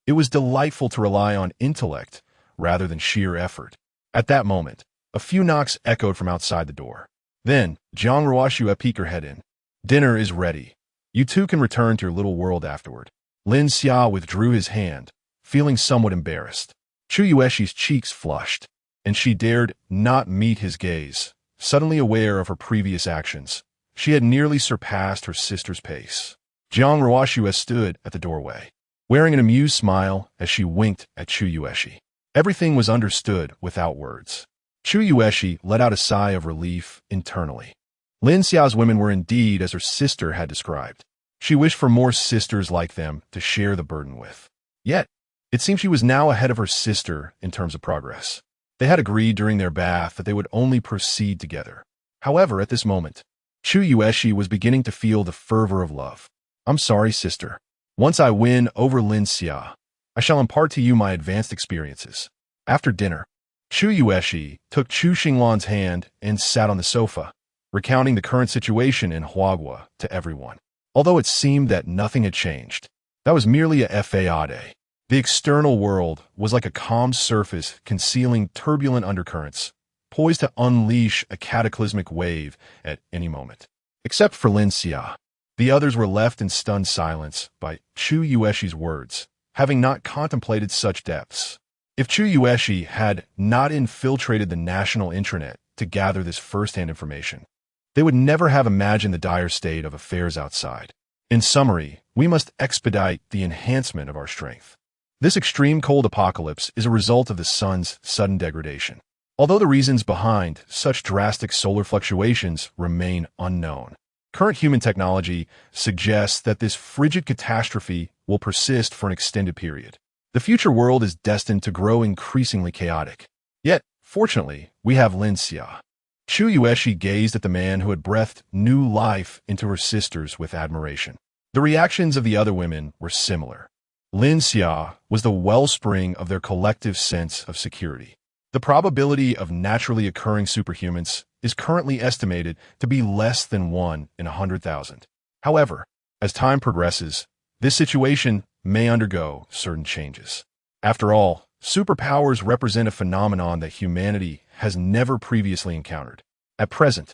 Speaker 1: It was delightful to rely on intellect rather than sheer effort. At that moment, a few knocks echoed from outside the door. Then, Jiang Ruoxue peeked her head in. Dinner is ready. You two can return to your little world afterward. Lin Xia withdrew his hand, feeling somewhat embarrassed. Chueshi's cheeks flushed, and she dared not meet his gaze. Suddenly aware of her previous actions, she had nearly surpassed her sister's pace. Jiang Ruoxue stood at the doorway, wearing an amused smile as she winked at Chueshi. Everything was understood without words. Chueshi let out a sigh of relief internally. Lin Xia's women were indeed as her sister had described. She wished for more sisters like them to share the burden with. Yet, it seemed she was now ahead of her sister in terms of progress. They had agreed during their bath that they would only proceed together. However, at this moment, Chueshi was beginning to feel the fervor of love. I'm sorry, sister. Once I win over Lin Xia, I shall impart to you my advanced experiences. After dinner, Chueshi took Chu Xinglan's hand and sat on the sofa, recounting the current situation in Huagua to everyone. Although it seemed that nothing had changed, that was merely a fade. The external world was like a calm surface concealing turbulent undercurrents, poised to unleash a cataclysmic wave at any moment. Except for Lin Xia, the others were left in stunned silence by Chueshi's words, having not contemplated such depths. If Chueshi had not infiltrated the national intranet to gather this first-hand information, they would never have imagined the dire state of affairs outside. In summary, we must expedite the enhancement of our strength. This extreme cold apocalypse is a result of the sun's sudden degradation. Although the reasons behind such drastic solar fluctuations remain unknown, current human technology suggests that this frigid catastrophe will persist for an extended period. The future world is destined to grow increasingly chaotic. Yet, fortunately, we have Lin Xia. Chueshi gazed at the man who had breathed new life into her sisters with admiration. The reactions of the other women were similar. Lin Xia was the wellspring of their collective sense of security. The probability of naturally occurring superhumans is currently estimated to be less than 1 in 100,000. However, as time progresses, this situation may undergo certain changes. After all, superpowers represent a phenomenon that humanity has never previously encountered. At present,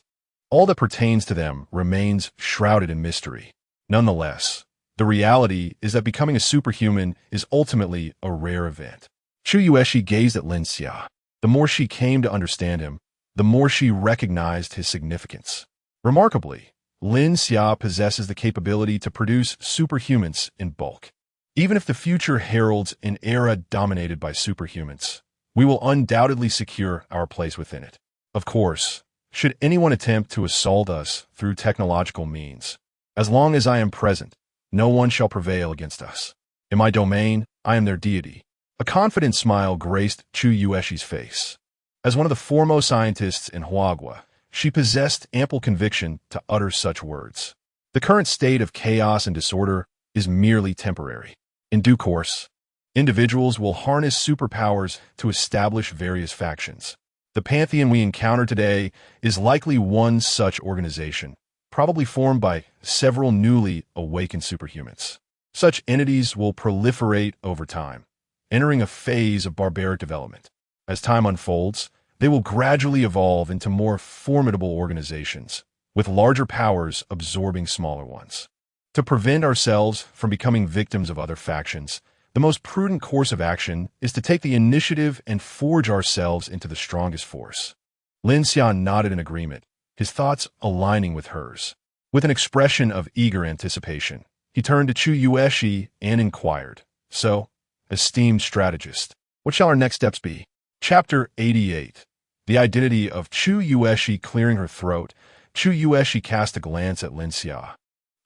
Speaker 1: all that pertains to them remains shrouded in mystery. Nonetheless, the reality is that becoming a superhuman is ultimately a rare event. Chueshi gazed at Lin Xia. The more she came to understand him, the more she recognized his significance. Remarkably, Lin Xia possesses the capability to produce superhumans in bulk. Even if the future heralds an era dominated by superhumans, we will undoubtedly secure our place within it. Of course, should anyone attempt to assault us through technological means, as long as I am present, no one shall prevail against us. In my domain, I am their deity. A confident smile graced Chueshi's face. As one of the foremost scientists in Huagua, she possessed ample conviction to utter such words. The current state of chaos and disorder is merely temporary. In due course, individuals will harness superpowers to establish various factions. The Pantheon we encounter today is likely one such organization, probably formed by several newly awakened superhumans. Such entities will proliferate over time, entering a phase of barbaric development. As time unfolds, they will gradually evolve into more formidable organizations, with larger powers absorbing smaller ones. To prevent ourselves from becoming victims of other factions, the most prudent course of action is to take the initiative and forge ourselves into the strongest force. Lin Xian nodded in agreement, his thoughts aligning with hers. With an expression of eager anticipation, he turned to Chueshi and inquired, "So, esteemed strategist, what shall our next steps be?" Chapter 88. The identity of Chueshi clearing her throat, Chueshi cast a glance at Lin Xia,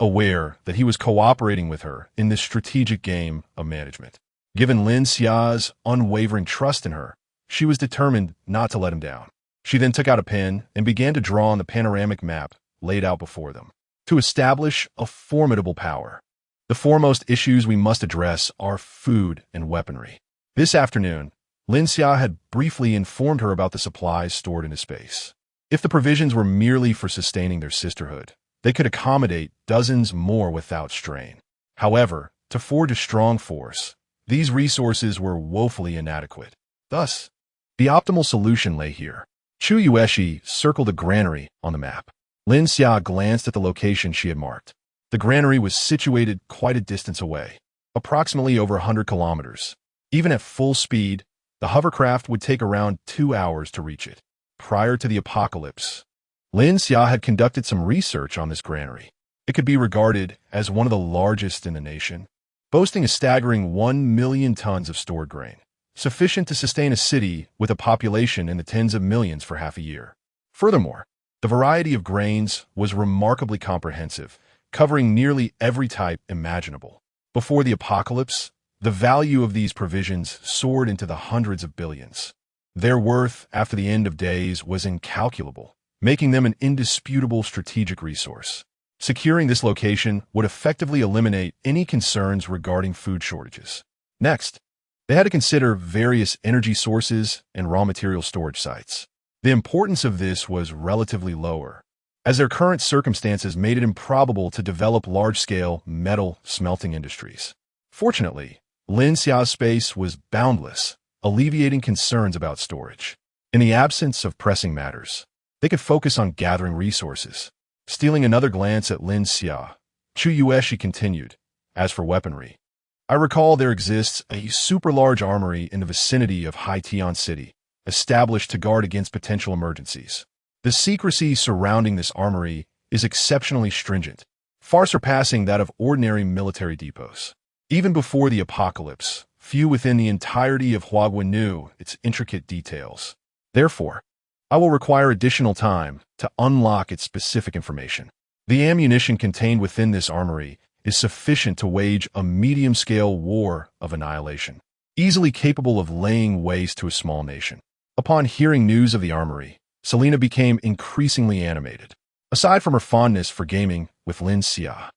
Speaker 1: aware that he was cooperating with her in this strategic game of management. Given Lin Xia's unwavering trust in her, she was determined not to let him down. She then took out a pen and began to draw on the panoramic map laid out before them. To establish a formidable power, the foremost issues we must address are food and weaponry. This afternoon, Lin Xia had briefly informed her about the supplies stored in his space. If the provisions were merely for sustaining their sisterhood, they could accommodate dozens more without strain. However, to forge a strong force, these resources were woefully inadequate. Thus, the optimal solution lay here. Chueshi circled a granary on the map. Lin Xia glanced at the location she had marked. The granary was situated quite a distance away, approximately over 100 kilometers. Even at full speed, the hovercraft would take around 2 hours to reach it. Prior to the apocalypse, Lin Xia had conducted some research on this granary. It could be regarded as one of the largest in the nation, boasting a staggering 1 million tons of stored grain, sufficient to sustain a city with a population in the tens of millions for half a year. Furthermore, the variety of grains was remarkably comprehensive, covering nearly every type imaginable. Before the apocalypse, the value of these provisions soared into the hundreds of billions. Their worth after the end of days was incalculable, making them an indisputable strategic resource. Securing this location would effectively eliminate any concerns regarding food shortages. Next, they had to consider various energy sources and raw material storage sites. The importance of this was relatively lower, as their current circumstances made it improbable to develop large-scale metal smelting industries. Fortunately, Lin Xia's space was boundless, alleviating concerns about storage. In the absence of pressing matters, they could focus on gathering resources. Stealing another glance at Lin Xia, Chueshi continued, "As for weaponry, I recall there exists a super-large armory in the vicinity of Haitian City, established to guard against potential emergencies. The secrecy surrounding this armory is exceptionally stringent, far surpassing that of ordinary military depots. Even before the apocalypse, few within the entirety of Huagua knew its intricate details. Therefore, I will require additional time to unlock its specific information. The ammunition contained within this armory is sufficient to wage a medium-scale war of annihilation, easily capable of laying waste to a small nation." Upon hearing news of the armory, Selena became increasingly animated. Aside from her fondness for gaming with Lin Xia,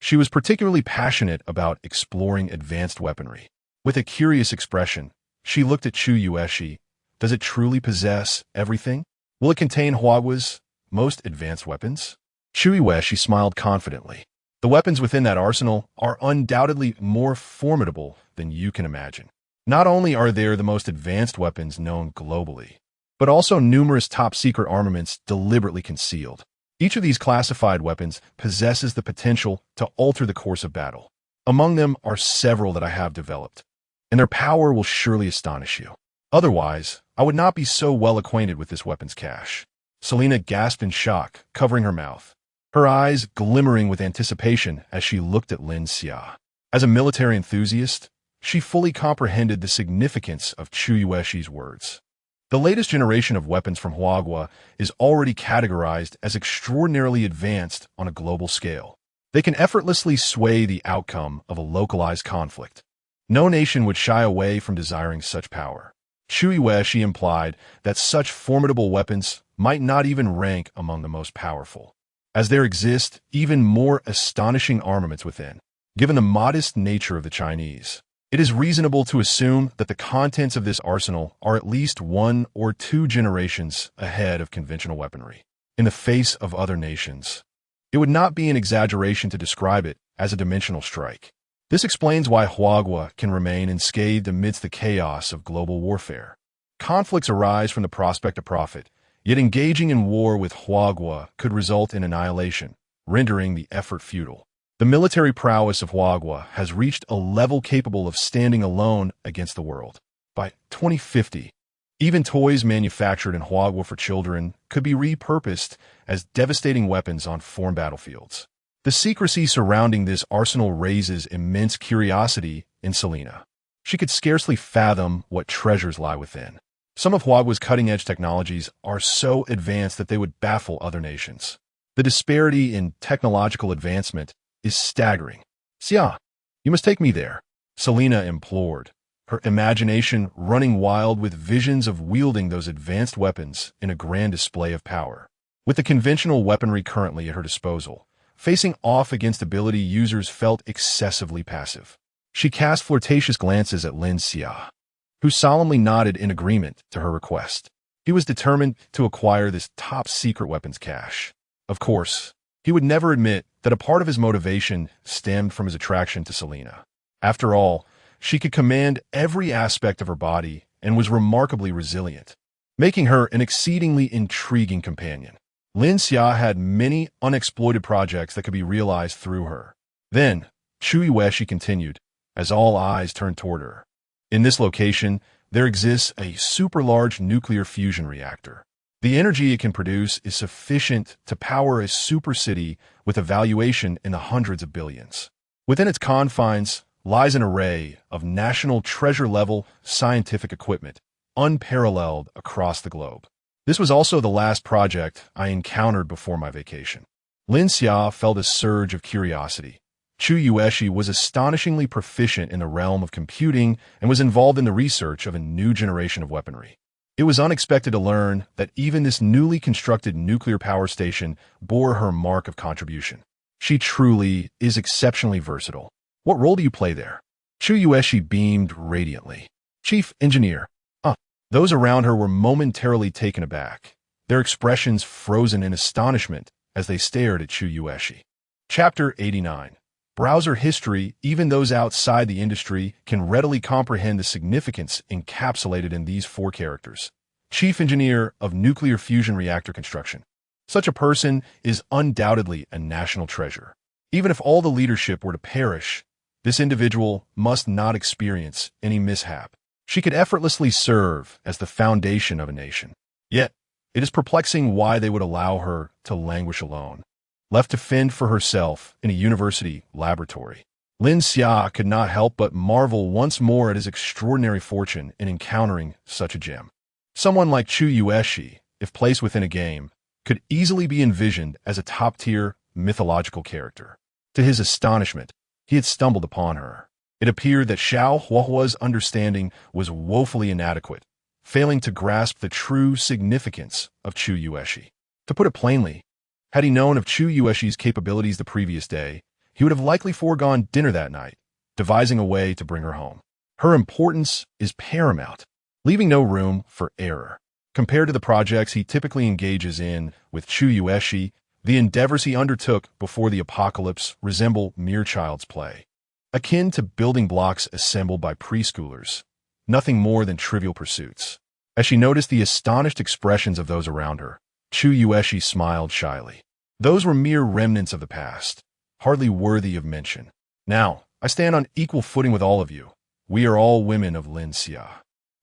Speaker 1: she was particularly passionate about exploring advanced weaponry. With a curious expression, she looked at Chueshi. Does it truly possess everything? Will it contain Huagua's most advanced weapons? Chueshi smiled confidently. The weapons within that arsenal are undoubtedly more formidable than you can imagine. Not only are there the most advanced weapons known globally, but also numerous top-secret armaments deliberately concealed. Each of these classified weapons possesses the potential to alter the course of battle. Among them are several that I have developed, and their power will surely astonish you. Otherwise, I would not be so well acquainted with this weapons cache. Selena gasped in shock, covering her mouth. her eyes glimmering with anticipation as she looked at Lin Xia. As a military enthusiast, she fully comprehended the significance of Chueshi's words. The latest generation of weapons from Huagua is already categorized as extraordinarily advanced on a global scale. They can effortlessly sway the outcome of a localized conflict. No nation would shy away from desiring such power. Chueshi implied that such formidable weapons might not even rank among the most powerful, as there exist even more astonishing armaments within. Given the modest nature of the Chinese, it is reasonable to assume that the contents of this arsenal are at least 1 or 2 generations ahead of conventional weaponry. In the face of other nations, it would not be an exaggeration to describe it as a dimensional strike. This explains why Huagua can remain unscathed amidst the chaos of global warfare. Conflicts arise from the prospect of profit, yet engaging in war with Huagua could result in annihilation, rendering the effort futile. The military prowess of Huagua has reached a level capable of standing alone against the world. By 2050, even toys manufactured in Huagua for children could be repurposed as devastating weapons on foreign battlefields. The secrecy surrounding this arsenal raises immense curiosity in Selena. She could scarcely fathom what treasures lie within. Some of Huagua's cutting-edge technologies are so advanced that they would baffle other nations. The disparity in technological advancement is staggering. "Xia, you must take me there," Selena implored, her imagination running wild with visions of wielding those advanced weapons in a grand display of power. With the conventional weaponry currently at her disposal, facing off against ability users felt excessively passive. She cast flirtatious glances at Lin Xia, who solemnly nodded in agreement to her request. He was determined to acquire this top-secret weapons cache. Of course, he would never admit that a part of his motivation stemmed from his attraction to Selena. After all, she could command every aspect of her body and was remarkably resilient, making her an exceedingly intriguing companion. Lin Xia had many unexploited projects that could be realized through her. Then, Chueshi continued, as all eyes turned toward her. In this location, there exists a super-large nuclear fusion reactor. The energy it can produce is sufficient to power a super city with a valuation in the hundreds of billions. Within its confines lies an array of national treasure-level scientific equipment, unparalleled across the globe. This was also the last project I encountered before my vacation. Lin Xia felt a surge of curiosity. Chueshi was astonishingly proficient in the realm of computing and was involved in the research of a new generation of weaponry. It was unexpected to learn that even this newly constructed nuclear power station bore her mark of contribution. She truly is exceptionally versatile. What role do you play there? Chueshi beamed radiantly. Chief Engineer. Those around her were momentarily taken aback, their expressions frozen in astonishment as they stared at Chueshi. Chapter 89. Browser history. Even those outside the industry can readily comprehend the significance encapsulated in these 4 characters. Chief Engineer of Nuclear Fusion Reactor Construction. Such a person is undoubtedly a national treasure. Even if all the leadership were to perish, this individual must not experience any mishap. She could effortlessly serve as the foundation of a nation. Yet, it is perplexing why they would allow her to languish alone, left to fend for herself in a university laboratory. Lin Xia could not help but marvel once more at his extraordinary fortune in encountering such a gem. Someone like Chueshi, if placed within a game, could easily be envisioned as a top-tier mythological character. To his astonishment, he had stumbled upon her. It appeared that Xiao Huahua's understanding was woefully inadequate, failing to grasp the true significance of Chueshi. To put it plainly, had he known of Chueshi's capabilities the previous day, he would have likely foregone dinner that night, devising a way to bring her home. Her importance is paramount, leaving no room for error. Compared to the projects he typically engages in with Chueshi, the endeavors he undertook before the apocalypse resemble mere child's play. Akin to building blocks assembled by preschoolers, nothing more than trivial pursuits. As she noticed the astonished expressions of those around her, Chueshi smiled shyly. Those were mere remnants of the past, hardly worthy of mention. Now, I stand on equal footing with all of you. We are all women of Lin Xia.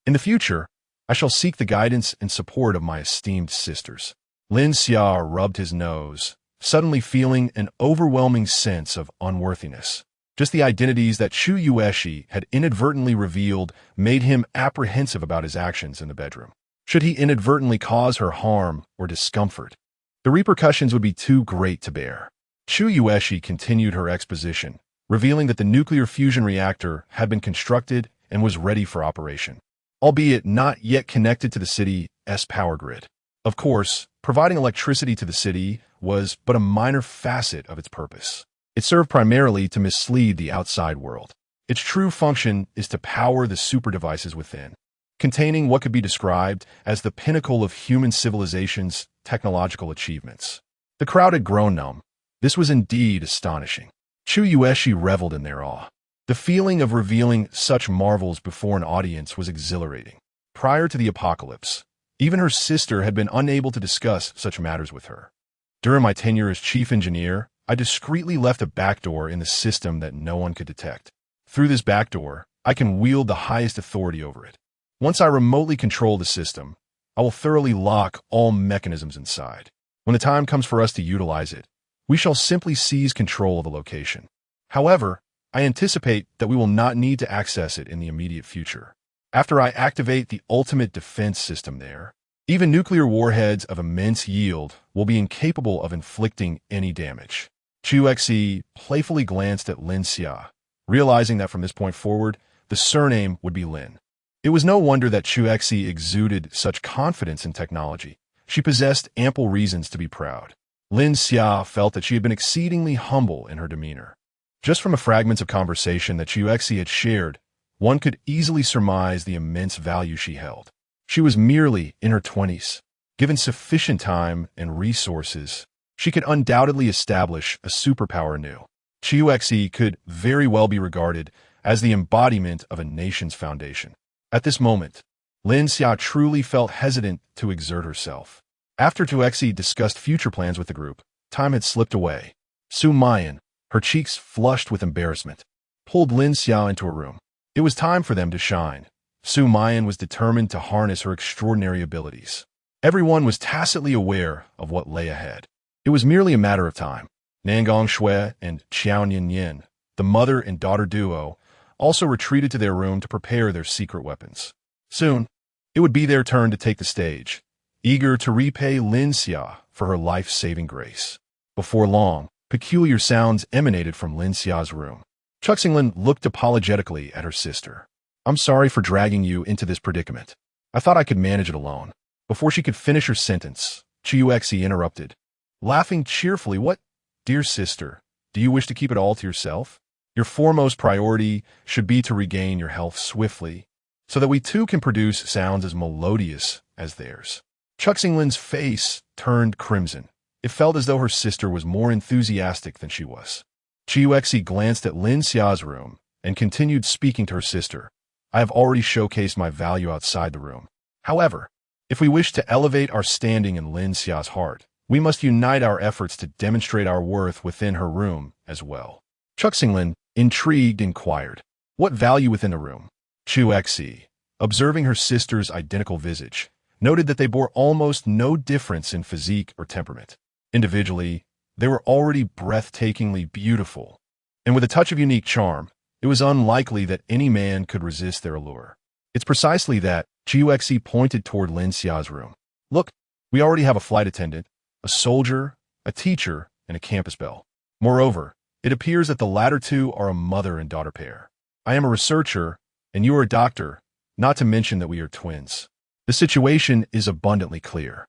Speaker 1: In the future, I shall seek the guidance and support of my esteemed sisters. Lin Xia rubbed his nose, suddenly feeling an overwhelming sense of unworthiness. Just the identities that Chueshi had inadvertently revealed made him apprehensive about his actions in the bedroom. Should he inadvertently cause her harm or discomfort, the repercussions would be too great to bear. Chueshi continued her exposition, revealing that the nuclear fusion reactor had been constructed and was ready for operation, albeit not yet connected to the city's power grid. Of course, providing electricity to the city was but a minor facet of its purpose. It served primarily to mislead the outside world. Its true function is to power the super devices within, containing what could be described as the pinnacle of human civilization's technological achievements. The crowd had grown numb. This was indeed astonishing. Chueshi reveled in their awe. The feeling of revealing such marvels before an audience was exhilarating. Prior to the apocalypse, even her sister had been unable to discuss such matters with her. During my tenure as chief engineer, I discreetly left a backdoor in the system that no one could detect. Through this backdoor, I can wield the highest authority over it. Once I remotely control the system, I will thoroughly lock all mechanisms inside. When the time comes for us to utilize it, we shall simply seize control of the location. However, I anticipate that we will not need to access it in the immediate future. After I activate the ultimate defense system there, even nuclear warheads of immense yield will be incapable of inflicting any damage. Chueshi playfully glanced at Lin Xia, realizing that from this point forward, the surname would be Lin. It was no wonder that Chueshi exuded such confidence in technology. She possessed ample reasons to be proud. Lin Xia felt that she had been exceedingly humble in her demeanor. Just from the fragments of conversation that Chueshi had shared, one could easily surmise the immense value she held. She was merely in her 20s. Given sufficient time and resources, she could undoubtedly establish a superpower anew. Chueshi could very well be regarded as the embodiment of a nation's foundation. At this moment, Lin Xia truly felt hesitant to exert herself. After Chueshi discussed future plans with the group, time had slipped away. Su Mayan, her cheeks flushed with embarrassment, pulled Lin Xia into a room. It was time for them to shine. Su Mayan was determined to harness her extraordinary abilities. Everyone was tacitly aware of what lay ahead. It was merely a matter of time. Nangong Shui and Qiao Yin, the mother and daughter duo, also retreated to their room to prepare their secret weapons. Soon, it would be their turn to take the stage, eager to repay Lin Xia for her life-saving grace. Before long, peculiar sounds emanated from Lin Xia's room. Chueshi looked apologetically at her sister. "I'm sorry for dragging you into this predicament. I thought I could manage it alone." Before she could finish her sentence, Chueshi interrupted, laughing cheerfully. "What, dear sister, do you wish to keep it all to yourself? Your foremost priority should be to regain your health swiftly, so that we too can produce sounds as melodious as theirs." Chuexi's face turned crimson. It felt as though her sister was more enthusiastic than she was. Chueshi glanced at Lin Xia's room and continued speaking to her sister. "I have already showcased my value outside the room. However, if we wish to elevate our standing in Lin Xia's heart, we must unite our efforts to demonstrate our worth within her room as well." Chueshi, intrigued, inquired, "What value within the room?" Chueshi, observing her sister's identical visage, noted that they bore almost no difference in physique or temperament. Individually, they were already breathtakingly beautiful, and with a touch of unique charm, it was unlikely that any man could resist their allure. It's precisely that. Chueshi pointed toward Lin Xia's room. "Look, we already have a flight attendant, a soldier, a teacher, and a campus belle. Moreover, it appears that the latter two are a mother and daughter pair. I am a researcher, and you are a doctor, not to mention that we are twins. The situation is abundantly clear.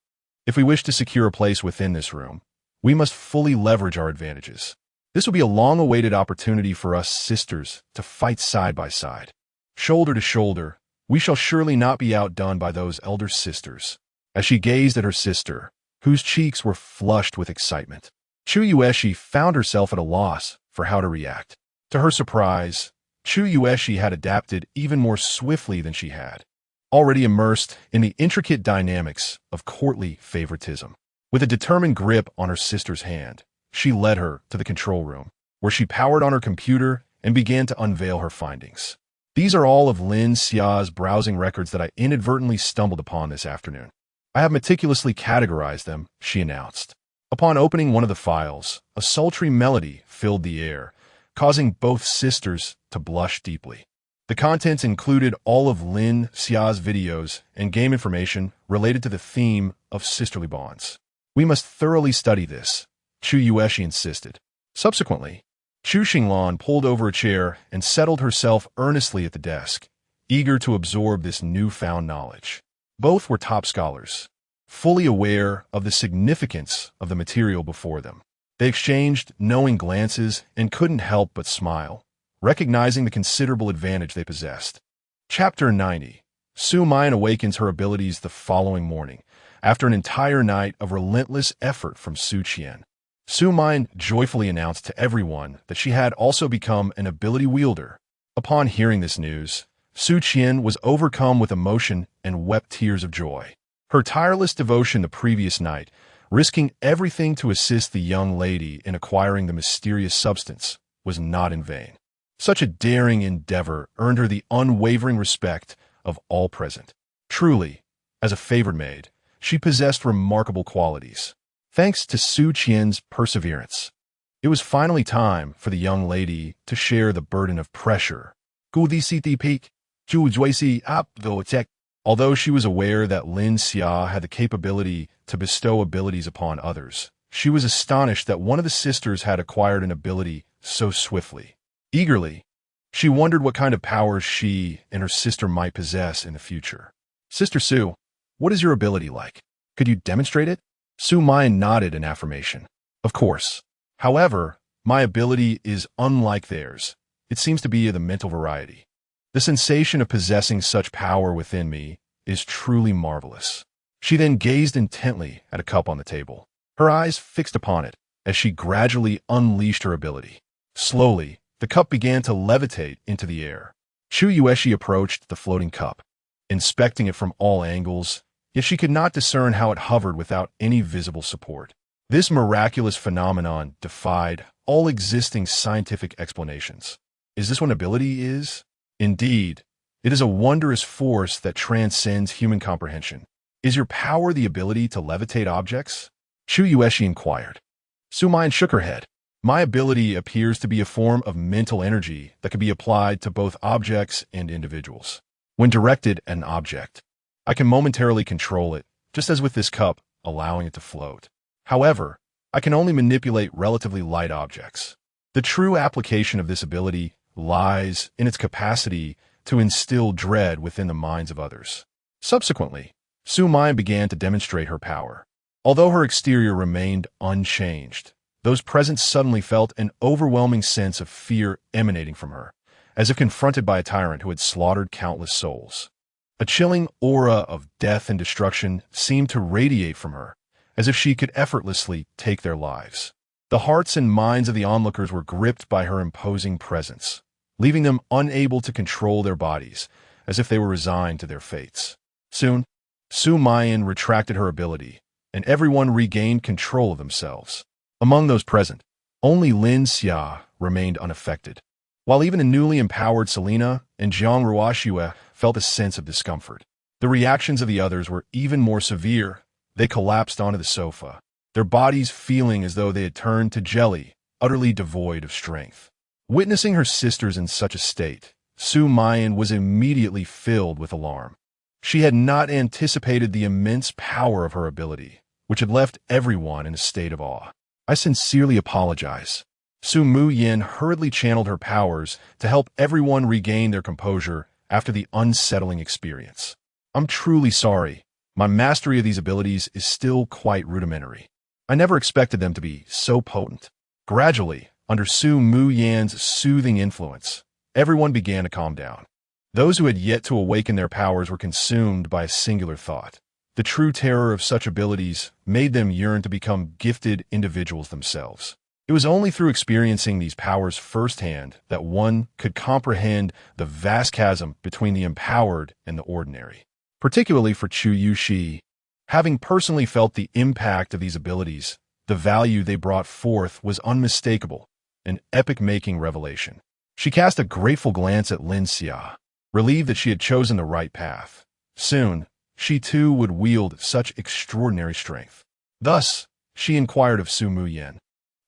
Speaker 1: If we wish to secure a place within this room, we must fully leverage our advantages. This will be a long-awaited opportunity for us sisters to fight side by side. Shoulder to shoulder, we shall surely not be outdone by those elder sisters." As she gazed at her sister, whose cheeks were flushed with excitement, Chueshi found herself at a loss for how to react. To her surprise, Chueshi had adapted even more swiftly than she had, already immersed in the intricate dynamics of courtly favoritism. With a determined grip on her sister's hand, she led her to the control room, where she powered on her computer and began to unveil her findings. "These are all of Lin Xia's browsing records that I inadvertently stumbled upon this afternoon. I have meticulously categorized them," she announced. Upon opening one of the files, a sultry melody filled the air, causing both sisters to blush deeply. The contents included all of Lin Xia's videos and game information related to the theme of sisterly bonds. "We must thoroughly study this," Chueshi insisted. Subsequently, Chu Xinglan pulled over a chair and settled herself earnestly at the desk, eager to absorb this newfound knowledge. Both were top scholars, fully aware of the significance of the material before them. They exchanged knowing glances and couldn't help but smile, recognizing the considerable advantage they possessed. Chapter 90. Su Mayan awakens her abilities the following morning, after an entire night of relentless effort from Su Qian. Su Mayan joyfully announced to everyone that she had also become an ability wielder. Upon hearing this news, Su Qian was overcome with emotion and wept tears of joy. Her tireless devotion the previous night, risking everything to assist the young lady in acquiring the mysterious substance, was not in vain. Such a daring endeavor earned her the unwavering respect of all present. Truly, as a favored maid, she possessed remarkable qualities. Thanks to Su Qian's perseverance, it was finally time for the young lady to share the burden of pressure. Although she was aware that Lin Xia had the capability to bestow abilities upon others, she was astonished that one of the sisters had acquired an ability so swiftly. Eagerly, she wondered what kind of powers she and her sister might possess in the future. "Sister Su, what is your ability like? Could you demonstrate it?" Su Mayan nodded in affirmation. "Of course. However, my ability is unlike theirs. It seems to be of the mental variety. The sensation of possessing such power within me is truly marvelous." She then gazed intently at a cup on the table, her eyes fixed upon it as she gradually unleashed her ability. Slowly, the cup began to levitate into the air. Chueshi approached the floating cup, inspecting it from all angles, yet she could not discern how it hovered without any visible support. This miraculous phenomenon defied all existing scientific explanations. Is this what ability is? Indeed, it is a wondrous force that transcends human comprehension. Is your power the ability to levitate objects? Chueshi inquired. Su Mayan shook her head. My ability appears to be a form of mental energy that can be applied to both objects and individuals. When directed at an object, I can momentarily control it, just as with this cup, allowing it to float. However, I can only manipulate relatively light objects. The true application of this ability lies in its capacity to instill dread within the minds of others. Subsequently, Su Mayan began to demonstrate her power. Although her exterior remained unchanged, those present suddenly felt an overwhelming sense of fear emanating from her, as if confronted by a tyrant who had slaughtered countless souls. A chilling aura of death and destruction seemed to radiate from her, as if she could effortlessly take their lives. The hearts and minds of the onlookers were gripped by her imposing presence, leaving them unable to control their bodies, as if they were resigned to their fates. Soon, Su Mayan retracted her ability, and everyone regained control of themselves. Among those present, only Lin Xia remained unaffected, while even the newly empowered Selena and Jiang Ruoxue felt a sense of discomfort. The reactions of the others were even more severe. They collapsed onto the sofa, their bodies feeling as though they had turned to jelly, utterly devoid of strength. Witnessing her sisters in such a state, Su Mayan was immediately filled with alarm. She had not anticipated the immense power of her ability, which had left everyone in a state of awe. "I sincerely apologize." Su Muyin hurriedly channeled her powers to help everyone regain their composure after the unsettling experience. "I'm truly sorry. My mastery of these abilities is still quite rudimentary. I never expected them to be so potent." Gradually, under Su Muyin's soothing influence, everyone began to calm down. Those who had yet to awaken their powers were consumed by a singular thought. The true terror of such abilities made them yearn to become gifted individuals themselves. It was only through experiencing these powers firsthand that one could comprehend the vast chasm between the empowered and the ordinary. Particularly for Chueshi, having personally felt the impact of these abilities, the value they brought forth was unmistakable, an epic-making revelation. She cast a grateful glance at Lin Xia, relieved that she had chosen the right path. Soon, she too would wield such extraordinary strength. Thus, she inquired of Su Muyen.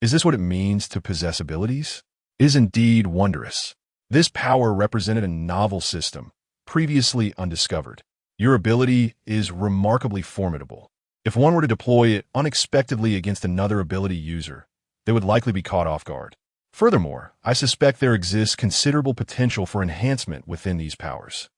Speaker 1: Is this what it means to possess abilities? It is indeed wondrous. This power represented a novel system, previously undiscovered. Your ability is remarkably formidable. If one were to deploy it unexpectedly against another ability user, they would likely be caught off guard. Furthermore, I suspect there exists considerable potential for enhancement within these powers.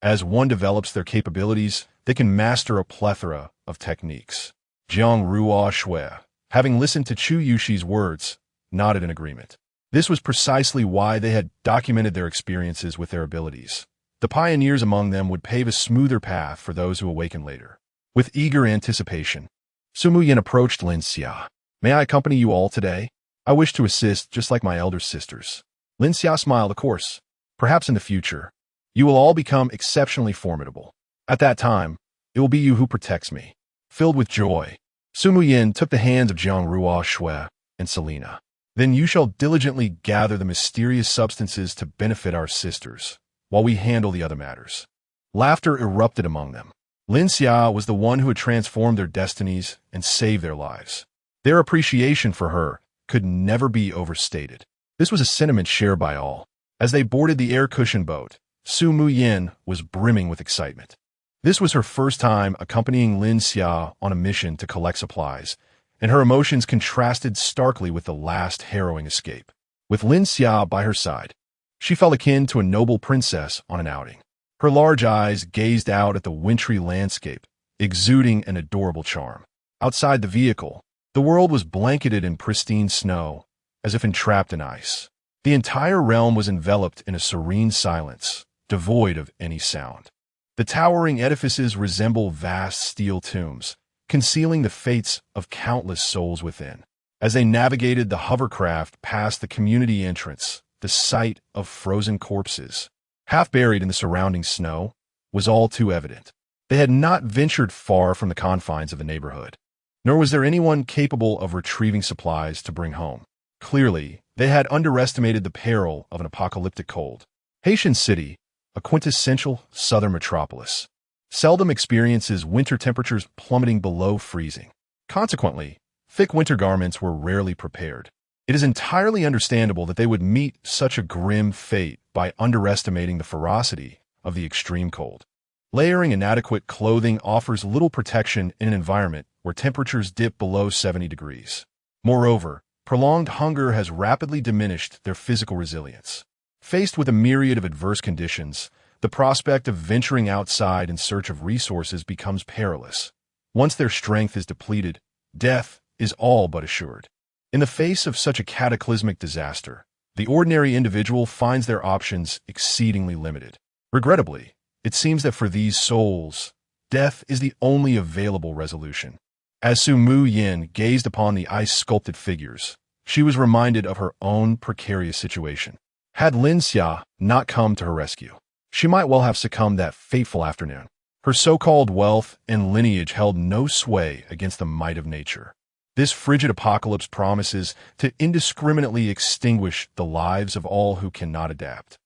Speaker 1: As one develops their capabilities, they can master a plethora of techniques. Jiang Ruo Shui, having listened to Chueshi's words, nodded in agreement. This was precisely why they had documented their experiences with their abilities. The pioneers among them would pave a smoother path for those who awaken later. With eager anticipation, Su Muyen approached Lin Xia. May I accompany you all today? I wish to assist just like my elder sisters. Lin Xia smiled, of course. Perhaps in the future, you will all become exceptionally formidable. At that time, it will be you who protects me. Filled with joy, Su Muyen took the hands of Jiang Ruo Shui and Selena. Then you shall diligently gather the mysterious substances to benefit our sisters, while we handle the other matters. Laughter erupted among them. Lin Xia was the one who had transformed their destinies and saved their lives. Their appreciation for her could never be overstated. This was a sentiment shared by all. As they boarded the air cushion boat, Su Muyen was brimming with excitement. This was her first time accompanying Lin Xia on a mission to collect supplies, and her emotions contrasted starkly with the last harrowing escape. With Lin Xia by her side, she felt akin to a noble princess on an outing. Her large eyes gazed out at the wintry landscape, exuding an adorable charm. Outside the vehicle, the world was blanketed in pristine snow, as if entrapped in ice. The entire realm was enveloped in a serene silence, devoid of any sound. The towering edifices resemble vast steel tombs, concealing the fates of countless souls within. As they navigated the hovercraft past the community entrance, the sight of frozen corpses, half buried in the surrounding snow, was all too evident. They had not ventured far from the confines of the neighborhood, nor was there anyone capable of retrieving supplies to bring home. Clearly, they had underestimated the peril of an apocalyptic cold. Haitian City, a quintessential southern metropolis, seldom experiences winter temperatures plummeting below freezing. Consequently, thick winter garments were rarely prepared. It is entirely understandable that they would meet such a grim fate by underestimating the ferocity of the extreme cold. Layering inadequate clothing offers little protection in an environment where temperatures dip below 70 degrees. Moreover, prolonged hunger has rapidly diminished their physical resilience. Faced with a myriad of adverse conditions, the prospect of venturing outside in search of resources becomes perilous. Once their strength is depleted, death is all but assured. In the face of such a cataclysmic disaster, the ordinary individual finds their options exceedingly limited. Regrettably, it seems that for these souls, death is the only available resolution. As Su Muyen gazed upon the ice-sculpted figures, she was reminded of her own precarious situation. Had Lin Xia not come to her rescue, she might well have succumbed that fateful afternoon. Her so-called wealth and lineage held no sway against the might of nature. This frigid apocalypse promises to indiscriminately extinguish the lives of all who cannot adapt.